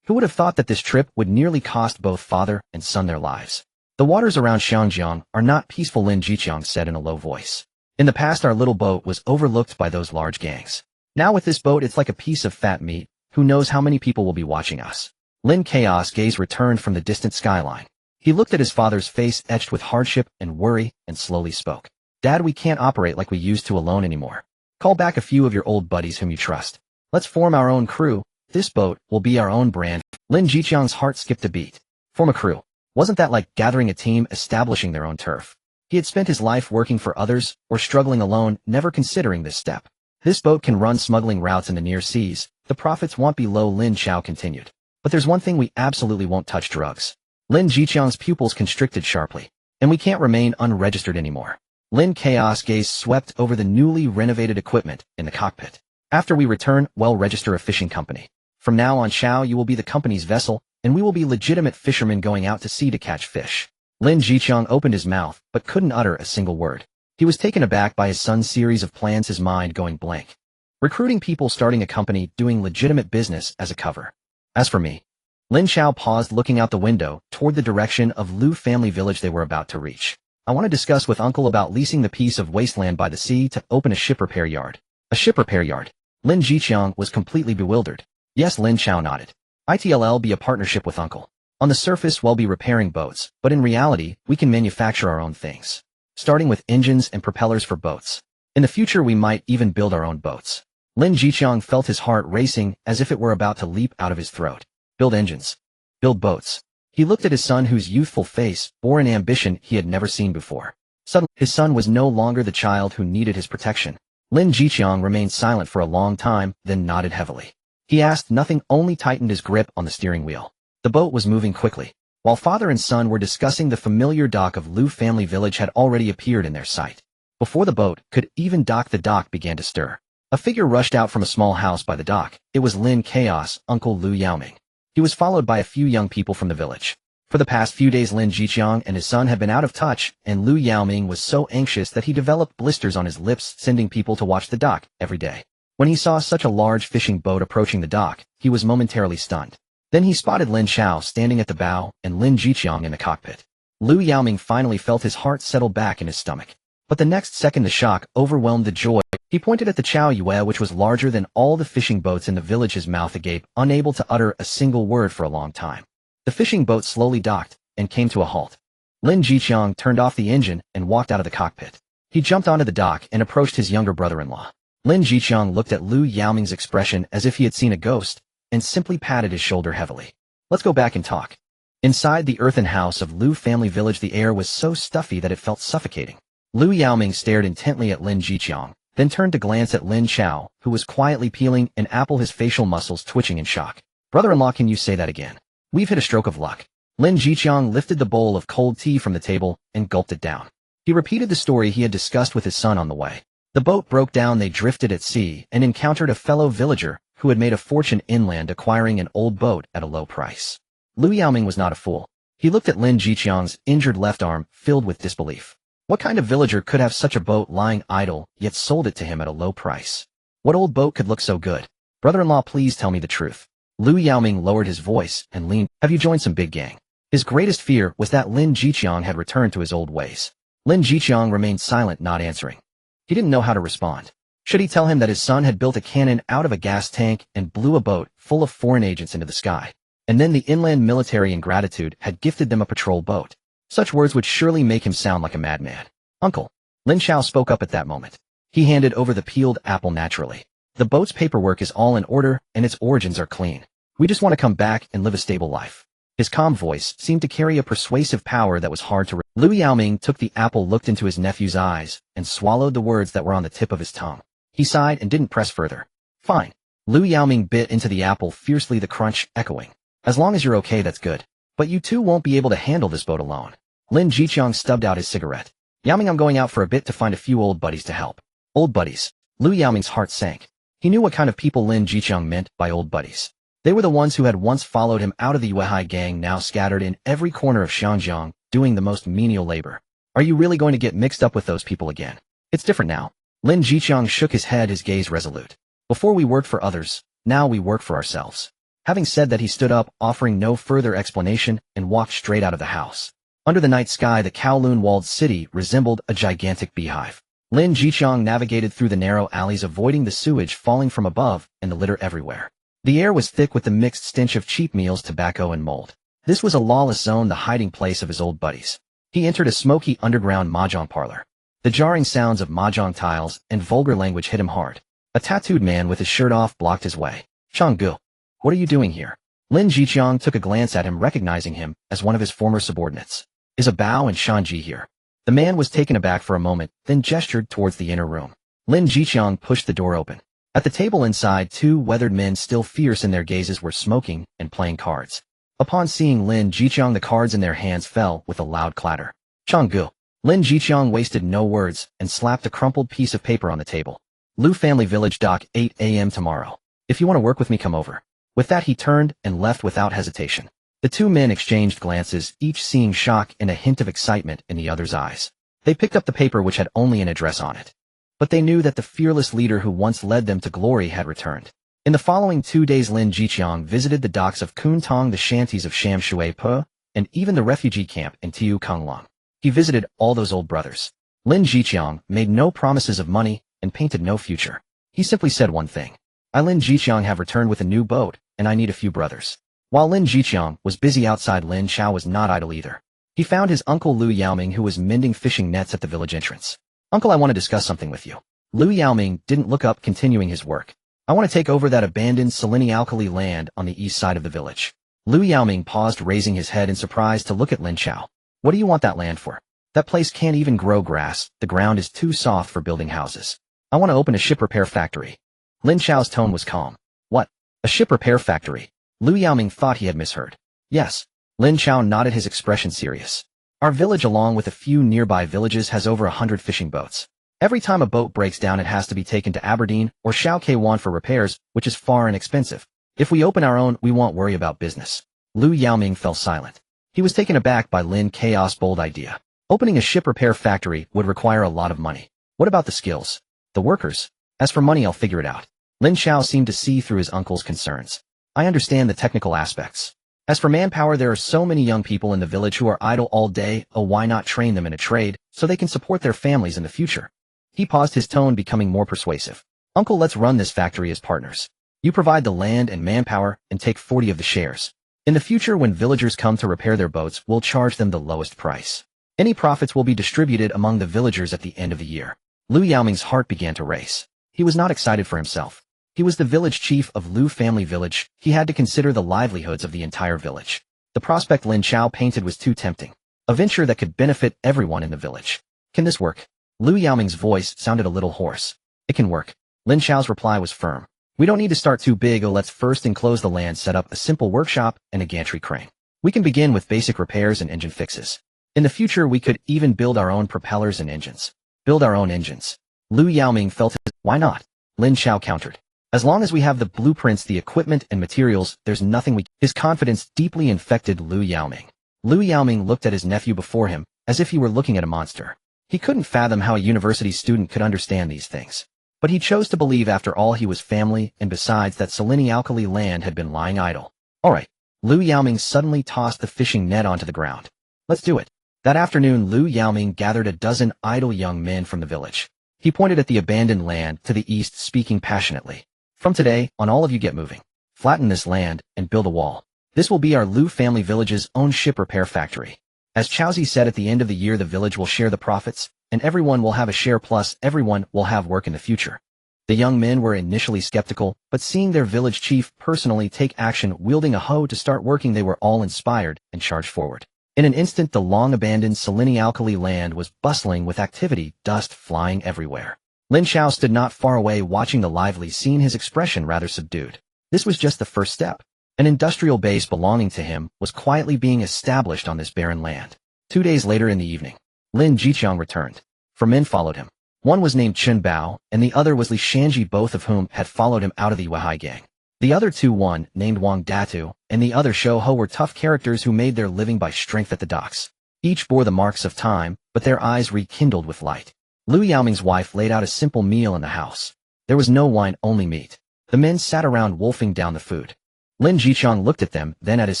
Who would have thought that this trip would nearly cost both father and son their lives? The waters around Xiangjiang are not peaceful, Lin Jiqiang said in a low voice. In the past our little boat was overlooked by those large gangs. Now with this boat it's like a piece of fat meat. Who knows how many people will be watching us. Lin Chao's gaze returned from the distant skyline. He looked at his father's face etched with hardship and worry and slowly spoke. Dad, we can't operate like we used to alone anymore. Call back a few of your old buddies whom you trust. Let's form our own crew. This boat will be our own brand. Lin Jiqiang's heart skipped a beat. Form a crew. Wasn't that like gathering a team, establishing their own turf? He had spent his life working for others or struggling alone, never considering this step. This boat can run smuggling routes in the near seas. The profits won't be low, Lin Chao continued. But there's one thing we absolutely won't touch: drugs. Lin Jiqiang's pupils constricted sharply. And we can't remain unregistered anymore. Lin Chaos gaze swept over the newly renovated equipment in the cockpit. After we return, we'll register a fishing company. From now on, Chao, you will be the company's vessel, and we will be legitimate fishermen going out to sea to catch fish. Lin Jiqiang opened his mouth, but couldn't utter a single word. He was taken aback by his son's series of plans, his mind going blank. Recruiting people, starting a company, doing legitimate business as a cover. As for me, Lin Chao paused, looking out the window toward the direction of Lu family village they were about to reach. I want to discuss with Uncle about leasing the piece of wasteland by the sea to open a ship repair yard. A ship repair yard? Lin Jiqiang was completely bewildered. Yes, Lin Chao nodded. It'll be a partnership with Uncle. On the surface we'll be repairing boats, but in reality, we can manufacture our own things. Starting with engines and propellers for boats. In the future we might even build our own boats. Lin Jiqiang felt his heart racing as if it were about to leap out of his throat. Build engines. Build boats. He looked at his son, whose youthful face bore an ambition he had never seen before. Suddenly, his son was no longer the child who needed his protection. Lin Jiqiang remained silent for a long time, then nodded heavily. He asked nothing, only tightened his grip on the steering wheel. The boat was moving quickly. While father and son were discussing, the familiar dock of Lu family village had already appeared in their sight. Before the boat could even dock, the dock began to stir. A figure rushed out from a small house by the dock. It was Lin Chaos, Uncle Lu Yaoming. He was followed by a few young people from the village. For the past few days Lin Jiqiang and his son had been out of touch, and Lu Yaoming was so anxious that he developed blisters on his lips, sending people to watch the dock every day. When he saw such a large fishing boat approaching the dock, he was momentarily stunned. Then he spotted Lin Chao standing at the bow and Lin Jiqiang in the cockpit. Lu Yaoming finally felt his heart settle back in his stomach. But the next second the shock overwhelmed the joy. He pointed at the Chao Yue, which was larger than all the fishing boats in the village, his mouth agape, unable to utter a single word for a long time. The fishing boat slowly docked and came to a halt. Lin Jiqiang turned off the engine and walked out of the cockpit. He jumped onto the dock and approached his younger brother-in-law. Lin Jiqiang looked at Lu Yaoming's expression as if he had seen a ghost, and simply patted his shoulder heavily. Let's go back and talk. Inside the earthen house of Lu family village, the air was so stuffy that it felt suffocating. Lu Yaoming stared intently at Lin Jiqiang, then turned to glance at Lin Chao, who was quietly peeling an apple, his facial muscles twitching in shock. Brother-in-law, can you say that again? We've hit a stroke of luck. Lin Jiqiang lifted the bowl of cold tea from the table and gulped it down. He repeated the story he had discussed with his son on the way. The boat broke down, they drifted at sea, and encountered a fellow villager who had made a fortune inland, acquiring an old boat at a low price. Lu Yaoming was not a fool. He looked at Lin Jiqiang's injured left arm, filled with disbelief. What kind of villager could have such a boat lying idle, yet sold it to him at a low price? What old boat could look so good? Brother-in-law, please tell me the truth. Lu Yaoming lowered his voice and leaned. Have you joined some big gang? His greatest fear was that Lin Jiqiang had returned to his old ways. Lin Jiqiang remained silent, not answering. He didn't know how to respond. Should he tell him that his son had built a cannon out of a gas tank and blew a boat full of foreign agents into the sky, and then the inland military in gratitude had gifted them a patrol boat? Such words would surely make him sound like a madman. Uncle. Lin Chao spoke up at that moment. He handed over the peeled apple naturally. The boat's paperwork is all in order, and its origins are clean. We just want to come back and live a stable life. His calm voice seemed to carry a persuasive power that was hard to read. Lu Yaoming took the apple, looked into his nephew's eyes, and swallowed the words that were on the tip of his tongue. He sighed and didn't press further. Fine. Lu Yaoming bit into the apple fiercely, the crunch echoing. As long as you're okay, that's good. But you two won't be able to handle this boat alone. Lin Jiqiang stubbed out his cigarette. Yaoming, I'm going out for a bit to find a few old buddies to help. Old buddies. Lu Yaoming's heart sank. He knew what kind of people Lin Jiqiang meant by old buddies. They were the ones who had once followed him out of the Yuehai gang, now scattered in every corner of Xinjiang, doing the most menial labor. Are you really going to get mixed up with those people again? It's different now. Lin Jiqiang shook his head, his gaze resolute. Before we worked for others, now we work for ourselves. Having said that, he stood up, offering no further explanation, and walked straight out of the house. Under the night sky, the Kowloon walled city resembled a gigantic beehive. Lin Jiqiang navigated through the narrow alleys, avoiding the sewage falling from above and the litter everywhere. The air was thick with the mixed stench of cheap meals, tobacco, and mold. This was a lawless zone, the hiding place of his old buddies. He entered a smoky underground mahjong parlor. The jarring sounds of mahjong tiles and vulgar language hit him hard. A tattooed man with his shirt off blocked his way. "Changgu, what are you doing here?" Lin Jiqiang took a glance at him, recognizing him as one of his former subordinates. "Is a Bao and Shanji here?" The man was taken aback for a moment, then gestured towards the inner room. Lin Jiqiang pushed the door open. At the table inside, two weathered men, still fierce in their gazes, were smoking and playing cards. Upon seeing Lin Jiqiang, the cards in their hands fell with a loud clatter. "Changgu." Lin Jiqiang wasted no words and slapped a crumpled piece of paper on the table. "Lu Family Village, dock, 8 a.m. tomorrow. If you want to work with me, come over." With that, he turned and left without hesitation. The two men exchanged glances, each seeing shock and a hint of excitement in the other's eyes. They picked up the paper, which had only an address on it. But they knew that the fearless leader who once led them to glory had returned. In the following 2 days, Lin Jiqiang visited the docks of Kuntong, the shanties of Sham Shui Po, and even the refugee camp in Tiu Konglong. He visited all those old brothers. Lin Jiqiang made no promises of money and painted no future. He simply said one thing. "I, Lin Jiqiang, have returned with a new boat, and I need a few brothers." While Lin Jiqiang was busy outside, Lin Chao was not idle either. He found his uncle Lu Yaoming, who was mending fishing nets at the village entrance. "Uncle, I want to discuss something with you." Lu Yaoming didn't look up, continuing his work. "I want to take over that abandoned selenialkali land on the east side of the village." Lu Yaoming paused, raising his head in surprise to look at Lin Chao. "What do you want that land for?" "That place can't even grow grass. The ground is too soft for building houses. I want to open a ship repair factory." Lin Chao's tone was calm. "What? A ship repair factory?" Lu Yaoming thought he had misheard. "Yes." Lin Chao nodded, his expression serious. "Our village, along with a few nearby villages, has over 100 fishing boats. Every time a boat breaks down, it has to be taken to Aberdeen or Shaoquan for repairs, which is far and expensive. If we open our own, we won't worry about business." Lu Yaoming fell silent. He was taken aback by Lin Chao's bold idea. Opening a ship repair factory would require a lot of money. What about the skills? The workers? As for money, I'll figure it out. Lin Chao seemed to see through his uncle's concerns. "I understand the technical aspects. As for manpower, there are so many young people in the village who are idle all day. Oh, why not train them in a trade so they can support their families in the future?" He paused, his tone becoming more persuasive. "Uncle, let's run this factory as partners. You provide the land and manpower and take 40 of the shares. In the future, when villagers come to repair their boats, we'll charge them the lowest price. Any profits will be distributed among the villagers at the end of the year." Lu Yaoming's heart began to race. He was not excited for himself. He was the village chief of Lu Family Village. He had to consider the livelihoods of the entire village. The prospect Lin Chao painted was too tempting. A venture that could benefit everyone in the village. "Can this work?" Lu Yaoming's voice sounded a little hoarse. "It can work." Lin Chao's reply was firm. "We don't need to start too big. Let's first enclose the land, set up a simple workshop and a gantry crane. We can begin with basic repairs and engine fixes. In the future, we could even build our own propellers and engines." "Build our own engines?" Lu Yaoming felt his. "Why not?" Lin Chao countered. "As long as we have the blueprints, the equipment, and materials, there's nothing we—" His confidence deeply infected Lu Yaoming. Lu Yaoming looked at his nephew before him, as if he were looking at a monster. He couldn't fathom how a university student could understand these things. But he chose to believe. After all, he was family, and besides, that selenialkali land had been lying idle. "All right." Lu Yaoming suddenly tossed the fishing net onto the ground. "Let's do it." That afternoon, Lu Yaoming gathered a dozen idle young men from the village. He pointed at the abandoned land to the east, speaking passionately. "From today on, all of you get moving. Flatten this land and build a wall. This will be our Lu Family Village's own ship repair factory. As Chaozi said, at the end of the year, the village will share the profits, and everyone will have a share, plus everyone will have work in the future." The young men were initially skeptical, but seeing their village chief personally take action, wielding a hoe to start working, they were all inspired and charged forward. In an instant, the long-abandoned selenialkali land was bustling with activity, dust flying everywhere. Lin Chao stood not far away, watching the lively scene, his expression rather subdued. This was just the first step. An industrial base belonging to him was quietly being established on this barren land. 2 days later in the evening, Lin Jiqiang returned. 4 men followed him. One was named Chen Bao, and the other was Li Shanji, both of whom had followed him out of the Weihai gang. The other two, one named Wang Datu, and the other Shou Ho, were tough characters who made their living by strength at the docks. Each bore the marks of time, but their eyes rekindled with light. Lu Yaoming's wife laid out a simple meal in the house. There was no wine, only meat. The men sat around wolfing down the food. Lin Jiqiang looked at them, then at his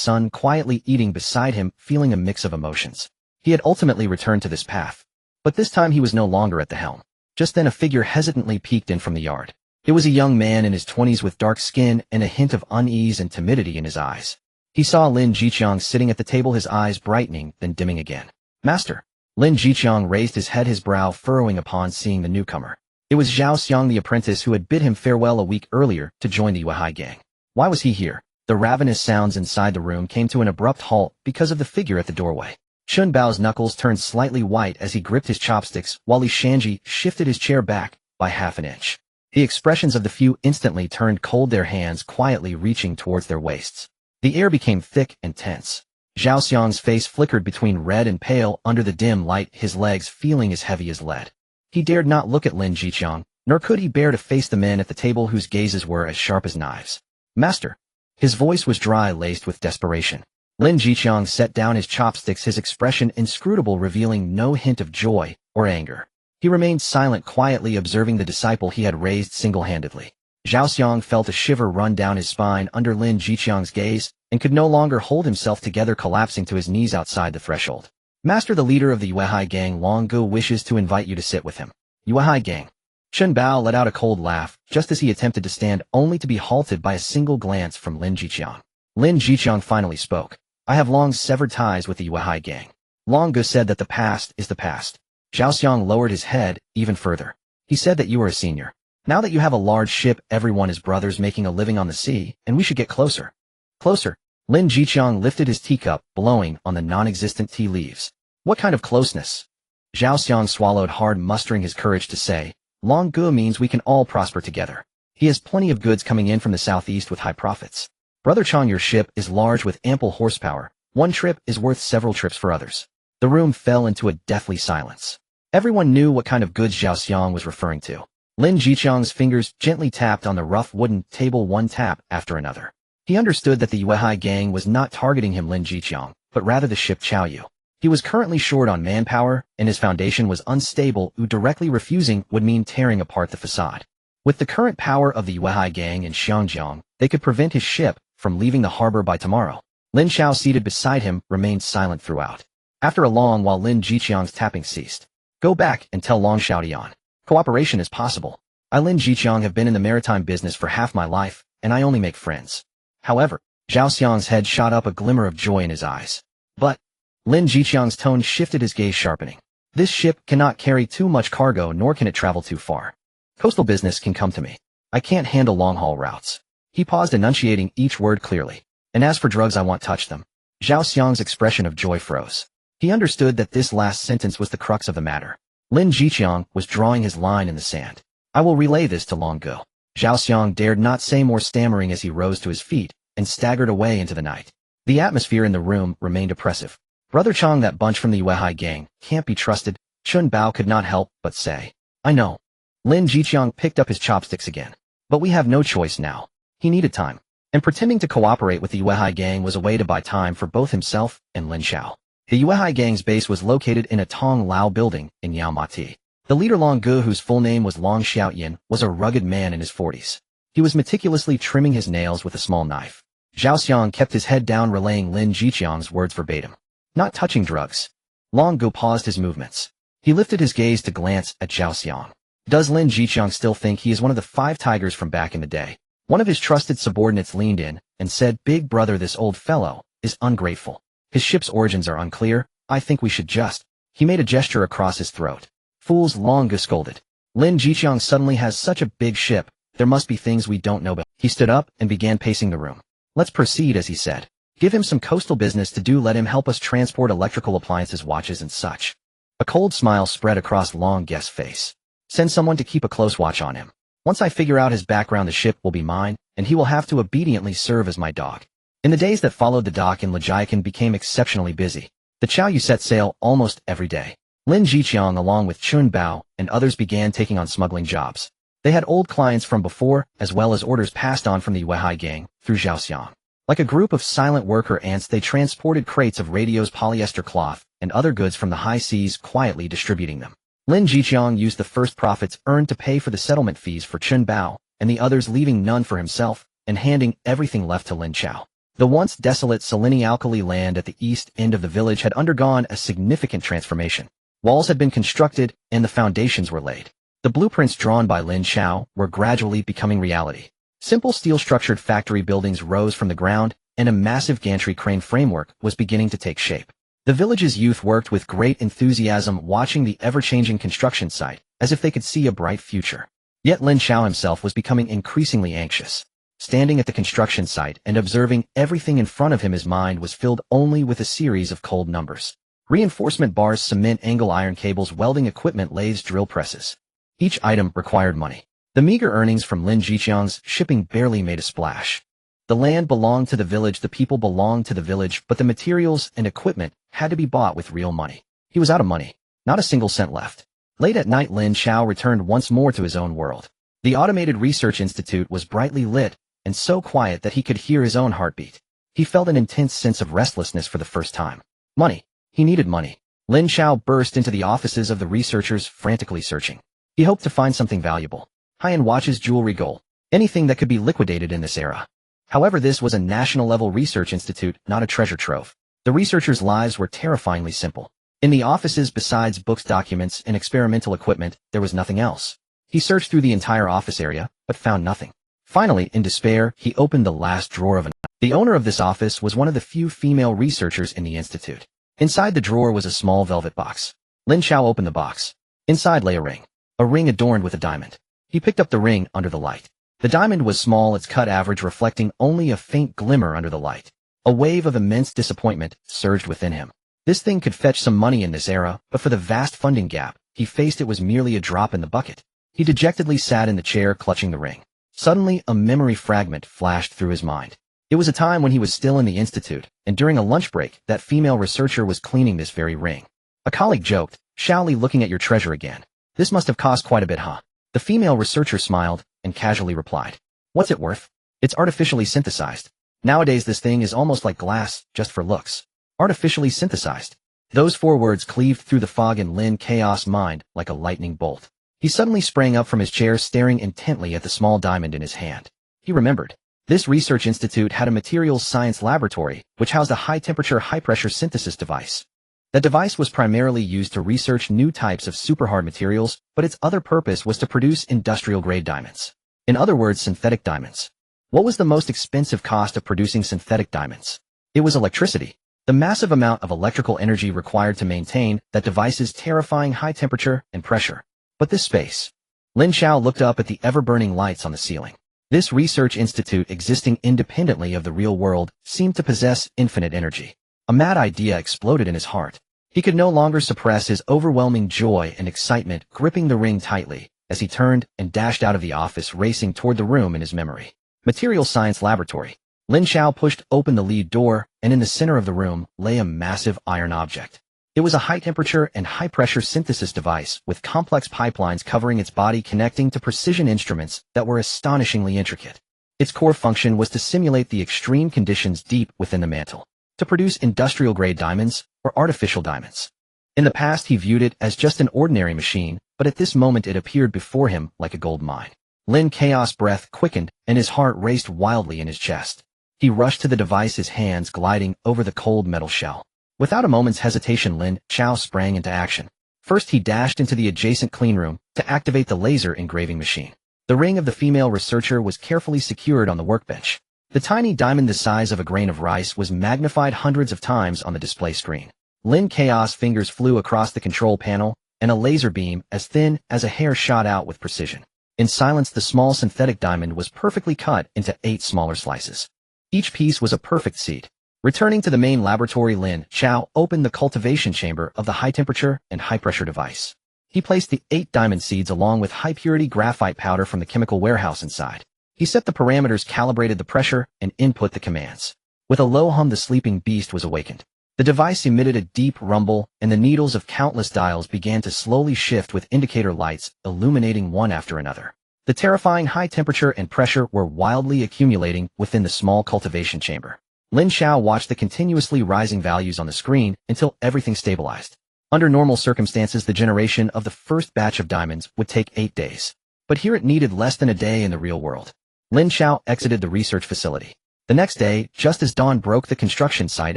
son quietly eating beside him, feeling a mix of emotions. He had ultimately returned to this path. But this time he was no longer at the helm. Just then a figure hesitantly peeked in from the yard. It was a young man in his 20s with dark skin and a hint of unease and timidity in his eyes. He saw Lin Jiqiang sitting at the table, his eyes brightening, then dimming again. "Master." Lin Jiqiang raised his head, his brow furrowing upon seeing the newcomer. It was Zhao Xiang, the apprentice who had bid him farewell a week earlier to join the Yuehai gang. Why was he here? The ravenous sounds inside the room came to an abrupt halt because of the figure at the doorway. Chun Bao's knuckles turned slightly white as he gripped his chopsticks, while Li Shanji shifted his chair back by half an inch. The expressions of the few instantly turned cold, their hands quietly reaching towards their waists. The air became thick and tense. Zhao Xiang's face flickered between red and pale under the dim light, his legs feeling as heavy as lead. He dared not look at Lin Jiqiang, nor could he bear to face the men at the table whose gazes were as sharp as knives. "Master." His voice was dry, laced with desperation. Lin Jiqiang set down his chopsticks, his expression inscrutable, revealing no hint of joy or anger. He remained silent, quietly observing the disciple he had raised single-handedly. Zhao Xiang felt a shiver run down his spine under Lin Jiqiang's gaze, and could no longer hold himself together, collapsing to his knees outside the threshold. "Master, the leader of the Yuehai gang, Long Gu, wishes to invite you to sit with him." "Yuehai gang?" Chun Bao let out a cold laugh, just as he attempted to stand, only to be halted by a single glance from Lin Jiqiang. Lin Jiqiang finally spoke. "I have long severed ties with the Yuehai gang." Long Gu said that the past is the past. Zhao Xiang lowered his head even further. "He said that you are a senior. Now that you have a large ship, everyone is brothers making a living on the sea, and we should get closer." "Closer?" Lin Jiqiang lifted his teacup, blowing on the non-existent tea leaves. "What kind of closeness?" Zhao Xiang swallowed hard, mustering his courage to say, "Long Gu means we can all prosper together. He has plenty of goods coming in from the southeast with high profits. Brother Chang, your ship is large with ample horsepower. One trip is worth several trips for others." The room fell into a deathly silence. Everyone knew what kind of goods Zhao Xiang was referring to. Lin Jiqiang's fingers gently tapped on the rough wooden table, one tap after another. He understood that the Yuehai gang was not targeting him, Lin Jiqiang, but rather the ship Chaoyu. He was currently short on manpower, and his foundation was unstable. Directly refusing would mean tearing apart the facade. With the current power of the Yuehai gang in Xiangjiang, they could prevent his ship from leaving the harbor by tomorrow. Lin Chao, seated beside him, remained silent throughout. After a long while, Lin Jiqiang's tapping ceased. "Go back and tell Long Xiaodian. Cooperation is possible. I, Lin Jiqiang, have been in the maritime business for half my life, and I only make friends." However, Zhao Xiang's head shot up, a glimmer of joy in his eyes. "But..." Lin Jiqiang's tone shifted, his gaze sharpening. "This ship cannot carry too much cargo, nor can it travel too far. Coastal business can come to me. I can't handle long-haul routes." He paused, enunciating each word clearly. "And as for drugs, I won't touch them." Zhao Xiang's expression of joy froze. He understood that this last sentence was the crux of the matter. Lin Jiqiang was drawing his line in the sand. "I will relay this to Long Gu." Zhao Xiang dared not say more, stammering as he rose to his feet and staggered away into the night. The atmosphere in the room remained oppressive. "Brother Chang, that bunch from the Yuehai gang can't be trusted," Chun Bao could not help but say. "I know." Lin Jiqiang picked up his chopsticks again. "But we have no choice now." He needed time, and pretending to cooperate with the Yuehai gang was a way to buy time for both himself and Lin Chao. The Yuehai gang's base was located in a Tong Lao building in Yaomati. The leader, Long Gu, whose full name was Long Xiaoyan, was a rugged man in his 40s. He was meticulously trimming his nails with a small knife. Zhao Xiang kept his head down, relaying Lin Jiqiang's words verbatim. "Not touching drugs." Long Gu paused his movements. He lifted his gaze to glance at Zhao Xiang. Does Lin Jiqiang still think he is one of the 5 tigers from back in the day? One of his trusted subordinates leaned in and said, "Big brother, this old fellow is ungrateful. His ship's origins are unclear. I think we should just..." He made a gesture across his throat. "Fools," Long Gu scolded. "Lin Jiqiang suddenly has such a big ship. There must be things we don't know about." He stood up and began pacing the room. "Let's proceed," as he said. "Give him some coastal business to do. Let him help us transport electrical appliances, watches, and such." A cold smile spread across Long Gu's face. "Send someone to keep a close watch on him. Once I figure out his background, the ship will be mine, and he will have to obediently serve as my dog." In the days that followed, the dock in Lejiakan became exceptionally busy. The Chaoyu set sail almost every day. Lin Jiqiang, along with Chun Bao and others, began taking on smuggling jobs. They had old clients from before, as well as orders passed on from the Yuehai gang through Zhao Xiang. Like a group of silent worker ants, they transported crates of radios, polyester cloth, and other goods from the high seas, quietly distributing them. Lin Jiqiang used the first profits earned to pay for the settlement fees for Chun Bao and the others, leaving none for himself, and handing everything left to Lin Chao. The once desolate Seleni-alkali land at the east end of the village had undergone a significant transformation. Walls had been constructed, and the foundations were laid. The blueprints drawn by Lin Chao were gradually becoming reality. Simple steel-structured factory buildings rose from the ground, and a massive gantry crane framework was beginning to take shape. The village's youth worked with great enthusiasm, watching the ever-changing construction site, as if they could see a bright future. Yet Lin Chao himself was becoming increasingly anxious. Standing at the construction site and observing everything in front of him, his mind was filled only with a series of cold numbers. Reinforcement bars, cement, angle iron cables, welding equipment, lathes, drill presses. Each item required money. The meager earnings from Lin Jiqiang's shipping barely made a splash. The land belonged to the village, the people belonged to the village, but the materials and equipment had to be bought with real money. He was out of money. Not a single cent left. Late at night, Lin Chao returned once more to his own world. The automated research institute was brightly lit and so quiet that he could hear his own heartbeat. He felt an intense sense of restlessness for the first time. Money. He needed money. Lin Chao burst into the offices of the researchers, frantically searching. He hoped to find something valuable. High-end watches, jewelry, gold. Anything that could be liquidated in this era. However, this was a national-level research institute, not a treasure trove. The researchers' lives were terrifyingly simple. In the offices, besides books, documents, and experimental equipment, there was nothing else. He searched through the entire office area, but found nothing. Finally, in despair, he opened the last drawer of The owner of this office was one of the few female researchers in the institute. Inside the drawer was a small velvet box. Lin Chao opened the box. Inside lay a ring adorned with a diamond. He picked up the ring under the light. The diamond was small, its cut average reflecting only a faint glimmer under the light. A wave of immense disappointment surged within him. This thing could fetch some money in this era, but for the vast funding gap he faced, it was merely a drop in the bucket. He dejectedly sat in the chair, clutching the ring. Suddenly, a memory fragment flashed through his mind. It was a time when he was still in the institute, and during a lunch break, that female researcher was cleaning this very ring. A colleague joked, "Shaoli, looking at your treasure again. This must have cost quite a bit, huh?" The female researcher smiled and casually replied, "What's it worth? It's artificially synthesized. Nowadays this thing is almost like glass, just for looks." Artificially synthesized. Those 4 words cleaved through the fog in Lin Chaos' mind like a lightning bolt. He suddenly sprang up from his chair, staring intently at the small diamond in his hand. He remembered. This research institute had a materials science laboratory, which housed a high-temperature, high-pressure synthesis device. The device was primarily used to research new types of superhard materials, but its other purpose was to produce industrial-grade diamonds. In other words, synthetic diamonds. What was the most expensive cost of producing synthetic diamonds? It was electricity. The massive amount of electrical energy required to maintain that device's terrifying high temperature and pressure. But this space. Lin Chao looked up at the ever-burning lights on the ceiling. This research institute, existing independently of the real world, seemed to possess infinite energy. A mad idea exploded in his heart. He could no longer suppress his overwhelming joy and excitement, gripping the ring tightly, as he turned and dashed out of the office, racing toward the room in his memory. Material Science Laboratory. Lin Chao pushed open the lead door, and in the center of the room lay a massive iron object. It was a high-temperature and high-pressure synthesis device with complex pipelines covering its body, connecting to precision instruments that were astonishingly intricate. Its core function was to simulate the extreme conditions deep within the mantle, to produce industrial-grade diamonds or artificial diamonds. In the past, he viewed it as just an ordinary machine, but at this moment it appeared before him like a gold mine. Lin Chaos' breath quickened, and his heart raced wildly in his chest. He rushed to the device, his hands gliding over the cold metal shell. Without a moment's hesitation, Lin Chao sprang into action. First, he dashed into the adjacent cleanroom to activate the laser engraving machine. The ring of the female researcher was carefully secured on the workbench. The tiny diamond the size of a grain of rice was magnified hundreds of times on the display screen. Lin Chaos' fingers flew across the control panel, and a laser beam as thin as a hair shot out with precision. In silence, the small synthetic diamond was perfectly cut into 8 smaller slices. Each piece was a perfect seed. Returning to the main laboratory, Lin Chao opened the cultivation chamber of the high-temperature and high-pressure device. He placed the 8 diamond seeds along with high-purity graphite powder from the chemical warehouse inside. He set the parameters, calibrated the pressure, and input the commands. With a low hum, the sleeping beast was awakened. The device emitted a deep rumble, and the needles of countless dials began to slowly shift with indicator lights illuminating one after another. The terrifying high temperature and pressure were wildly accumulating within the small cultivation chamber. Lin Chao watched the continuously rising values on the screen until everything stabilized. Under normal circumstances, the generation of the first batch of diamonds would take 8 days. But here it needed less than a day in the real world. Lin Chao exited the research facility. The next day, just as dawn broke, the construction site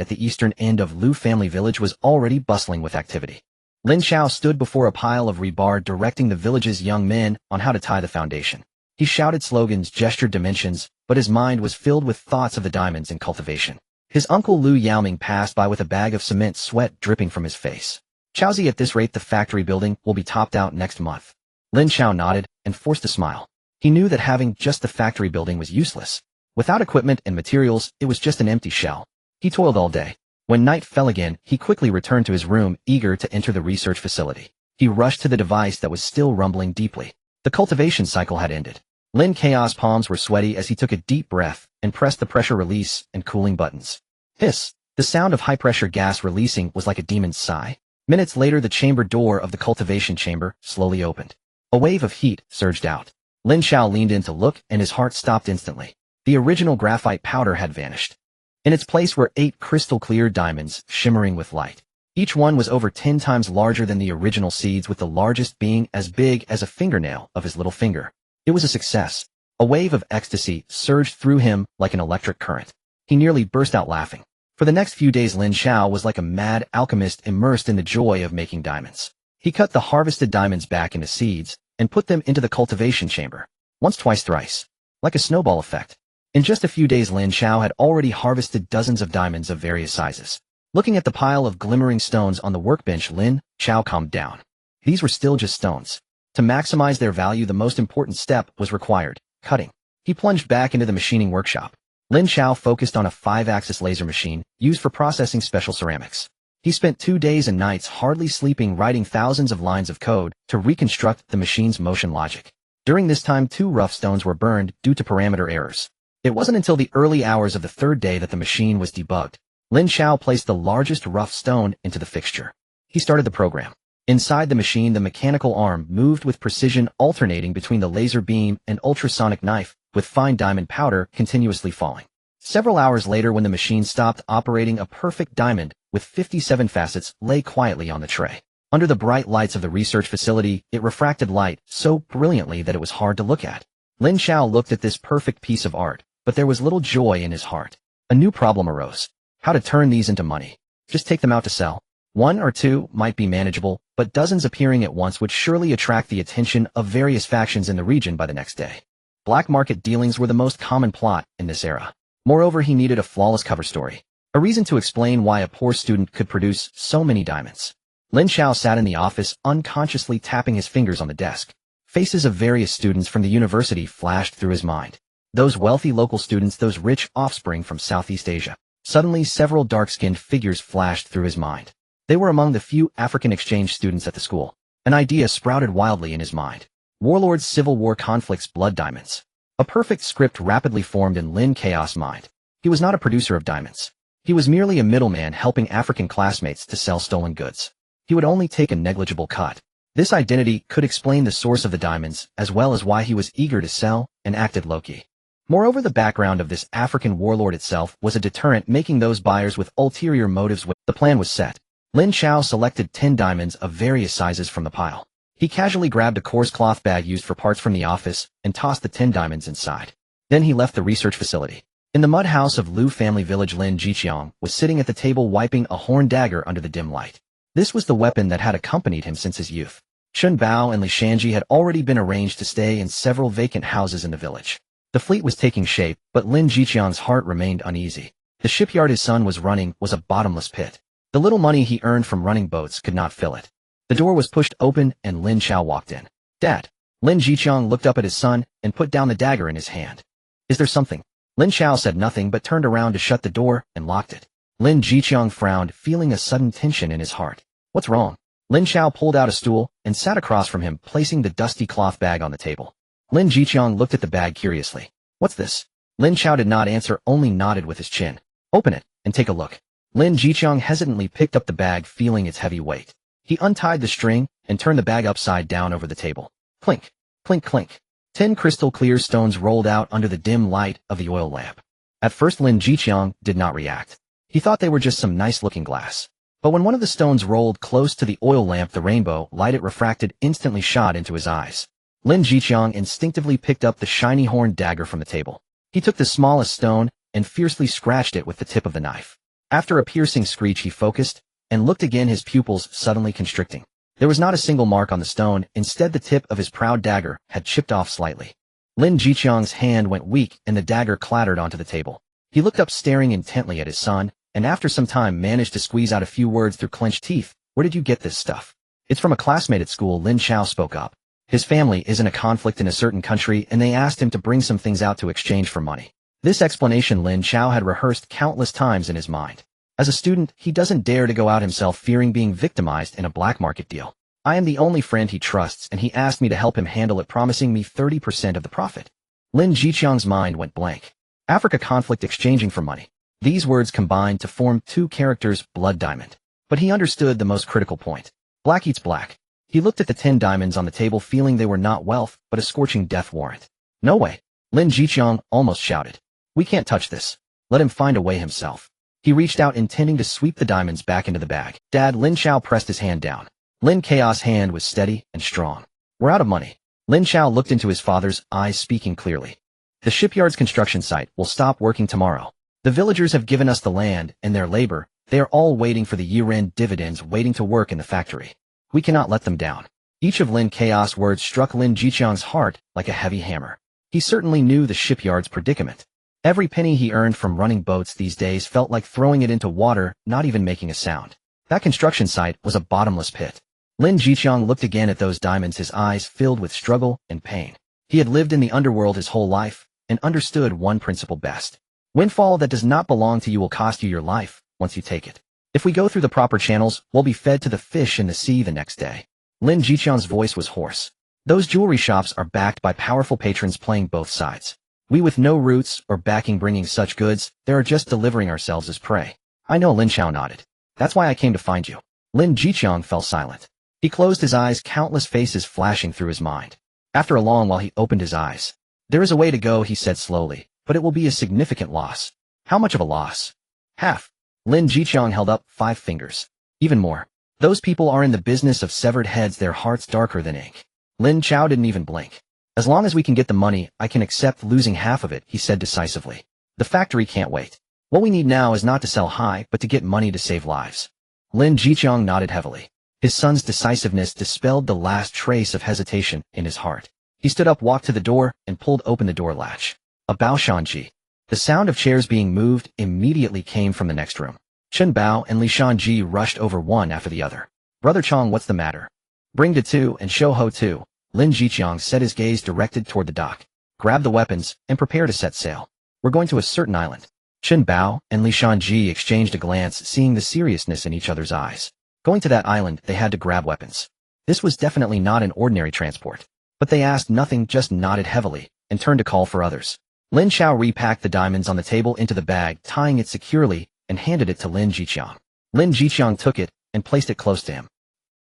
at the eastern end of Lu family village was already bustling with activity. Lin Chao stood before a pile of rebar directing the village's young men on how to tie the foundation. He shouted slogans, gestured dimensions, but his mind was filled with thoughts of the diamonds in cultivation. His uncle Lu Yaoming passed by with a bag of cement, sweat dripping from his face. "Chaozi, at this rate the factory building will be topped out next month." Lin Chao nodded and forced a smile. He knew that having just the factory building was useless. Without equipment and materials, it was just an empty shell. He toiled all day. When night fell again, he quickly returned to his room, eager to enter the research facility. He rushed to the device that was still rumbling deeply. The cultivation cycle had ended. Lin Chao's palms were sweaty as he took a deep breath and pressed the pressure release and cooling buttons. Hiss! The sound of high-pressure gas releasing was like a demon's sigh. Minutes later, the chamber door of the cultivation chamber slowly opened. A wave of heat surged out. Lin Chao leaned in to look, and his heart stopped instantly. The original graphite powder had vanished. In its place were 8 crystal-clear diamonds, shimmering with light. Each one was over 10 times larger than the original seeds, with the largest being as big as a fingernail of his little finger. It was a success. A wave of ecstasy surged through him like an electric current. He nearly burst out laughing. For the next few days, Lin Chao was like a mad alchemist immersed in the joy of making diamonds. He cut the harvested diamonds back into seeds and put them into the cultivation chamber. Once, twice, thrice. Like a snowball effect. In just a few days, Lin Chao had already harvested dozens of diamonds of various sizes. Looking at the pile of glimmering stones on the workbench, Lin Chao calmed down. These were still just stones. To maximize their value, the most important step was required: cutting. He plunged back into the machining workshop. Lin Chao focused on a 5-axis laser machine used for processing special ceramics. He spent 2 days and nights hardly sleeping, writing thousands of lines of code to reconstruct the machine's motion logic. During this time, 2 rough stones were burned due to parameter errors. It wasn't until the early hours of the 3rd day that the machine was debugged. Lin Chao placed the largest rough stone into the fixture. He started the program. Inside the machine, the mechanical arm moved with precision, alternating between the laser beam and ultrasonic knife, with fine diamond powder continuously falling. Several hours later, when the machine stopped operating, a perfect diamond with 57 facets lay quietly on the tray. Under the bright lights of the research facility, it refracted light so brilliantly that it was hard to look at. Lin Chao looked at this perfect piece of art, but there was little joy in his heart. A new problem arose: how to turn these into money. Just take them out to sell. 1 or 2 might be manageable, but dozens appearing at once would surely attract the attention of various factions in the region by the next day. Black market dealings were the most common plot in this era. Moreover, he needed a flawless cover story, a reason to explain why a poor student could produce so many diamonds. Lin Chao sat in the office, unconsciously tapping his fingers on the desk. Faces of various students from the university flashed through his mind. Those wealthy local students, those rich offspring from Southeast Asia. Suddenly, several dark-skinned figures flashed through his mind. They were among the few African exchange students at the school. An idea sprouted wildly in his mind. Warlords, civil war conflicts, blood diamonds. A perfect script rapidly formed in Lin Chao's mind. He was not a producer of diamonds. He was merely a middleman helping African classmates to sell stolen goods. He would only take a negligible cut. This identity could explain the source of the diamonds, as well as why he was eager to sell and acted low-key. Moreover, the background of this African warlord itself was a deterrent, making those buyers with ulterior motives. The plan was set. Lin Chao selected 10 diamonds of various sizes from the pile. He casually grabbed a coarse cloth bag used for parts from the office and tossed the 10 diamonds inside. Then he left the research facility. In the mud house of Lu family village, Lin Jiqiang was sitting at the table wiping a horn dagger under the dim light. This was the weapon that had accompanied him since his youth. Chun Bao and Li Shanji had already been arranged to stay in several vacant houses in the village. The fleet was taking shape, but Lin Jiqiang's heart remained uneasy. The shipyard his son was running was a bottomless pit. The little money he earned from running boats could not fill it. The door was pushed open and Lin Chao walked in. "Dad." Lin Jiqiang looked up at his son and put down the dagger in his hand. "Is there something?" Lin Chao said nothing but turned around to shut the door and locked it. Lin Jiqiang frowned, feeling a sudden tension in his heart. "What's wrong?" Lin Chao pulled out a stool and sat across from him, placing the dusty cloth bag on the table. Lin Jiqiang looked at the bag curiously. "What's this?" Lin Chao did not answer, only nodded with his chin. "Open it and take a look." Lin Jiqiang hesitantly picked up the bag, feeling its heavy weight. He untied the string and turned the bag upside down over the table. Clink, clink, clink. 10 crystal-clear stones rolled out under the dim light of the oil lamp. At first, Lin Jiqiang did not react. He thought they were just some nice-looking glass. But when one of the stones rolled close to the oil lamp, the rainbow light it refracted instantly shot into his eyes. Lin Jiqiang instinctively picked up the shiny horn dagger from the table. He took the smallest stone and fiercely scratched it with the tip of the knife. After a piercing screech, he focused and looked again, his pupils suddenly constricting. There was not a single mark on the stone, instead the tip of his proud dagger had chipped off slightly. Lin Jiqiang's hand went weak and the dagger clattered onto the table. He looked up staring intently at his son, and after some time managed to squeeze out a few words through clenched teeth. Where did you get this stuff? It's from a classmate at school. Lin Chao spoke up. His family is in a conflict in a certain country and they asked him to bring some things out to exchange for money. This explanation Lin Chao had rehearsed countless times in his mind. As a student, he doesn't dare to go out himself fearing being victimized in a black market deal. I am the only friend he trusts and he asked me to help him handle it, promising me 30% of the profit. Lin Jiqiang's mind went blank. Africa conflict exchanging for money. These words combined to form two characters, blood diamond. But he understood the most critical point. Black eats black. He looked at the 10 diamonds on the table feeling they were not wealth, but a scorching death warrant. No way. Lin Jiqiang almost shouted. We can't touch this. Let him find a way himself. He reached out intending to sweep the diamonds back into the bag. Dad, Lin Chao pressed his hand down. Lin Chao's hand was steady and strong. We're out of money. Lin Chao looked into his father's eyes, speaking clearly. The shipyard's construction site will stop working tomorrow. The villagers have given us the land and their labor. They are all waiting for the year-end dividends, waiting to work in the factory. We cannot let them down. Each of Lin Chaos' words struck Lin Jiqiang's heart like a heavy hammer. He certainly knew the shipyard's predicament. Every penny he earned from running boats these days felt like throwing it into water, not even making a sound. That construction site was a bottomless pit. Lin Jiqiang looked again at those diamonds, his eyes filled with struggle and pain. He had lived in the underworld his whole life and understood one principle best. Windfall that does not belong to you will cost you your life once you take it. If we go through the proper channels, we'll be fed to the fish in the sea the next day. Lin Jiqiang's voice was hoarse. Those jewelry shops are backed by powerful patrons playing both sides. We with no roots or backing bringing such goods, they are just delivering ourselves as prey. I know. Lin Chao nodded. That's why I came to find you. Lin Jiqiang fell silent. He closed his eyes, countless faces flashing through his mind. After a long while he opened his eyes. There is a way to go, he said slowly, but it will be a significant loss. How much of a loss? Half. Lin Jiqiang held up 5 fingers. Even more. Those people are in the business of severed heads, their hearts darker than ink. Lin Chao didn't even blink. As long as we can get the money, I can accept losing half of it, he said decisively. The factory can't wait. What we need now is not to sell high, but to get money to save lives. Lin Jiqiang nodded heavily. His son's decisiveness dispelled the last trace of hesitation in his heart. He stood up, walked to the door, and pulled open the door latch. A Bao Shanji. The sound of chairs being moved immediately came from the next room. Chen Bao and Li Shanji rushed over one after the other. Brother Chong, what's the matter? Bring De Tu and Shou Ho too. Lin Jiqiang set his gaze directed toward the dock. Grab the weapons and prepare to set sail. We're going to a certain island. Chen Bao and Li Shanji exchanged a glance, seeing the seriousness in each other's eyes. Going to that island, they had to grab weapons. This was definitely not an ordinary transport. But they asked nothing, just nodded heavily, and turned to call for others. Lin Chao repacked the diamonds on the table into the bag, tying it securely, and handed it to Lin Jiqiang. Lin Jiqiang took it and placed it close to him.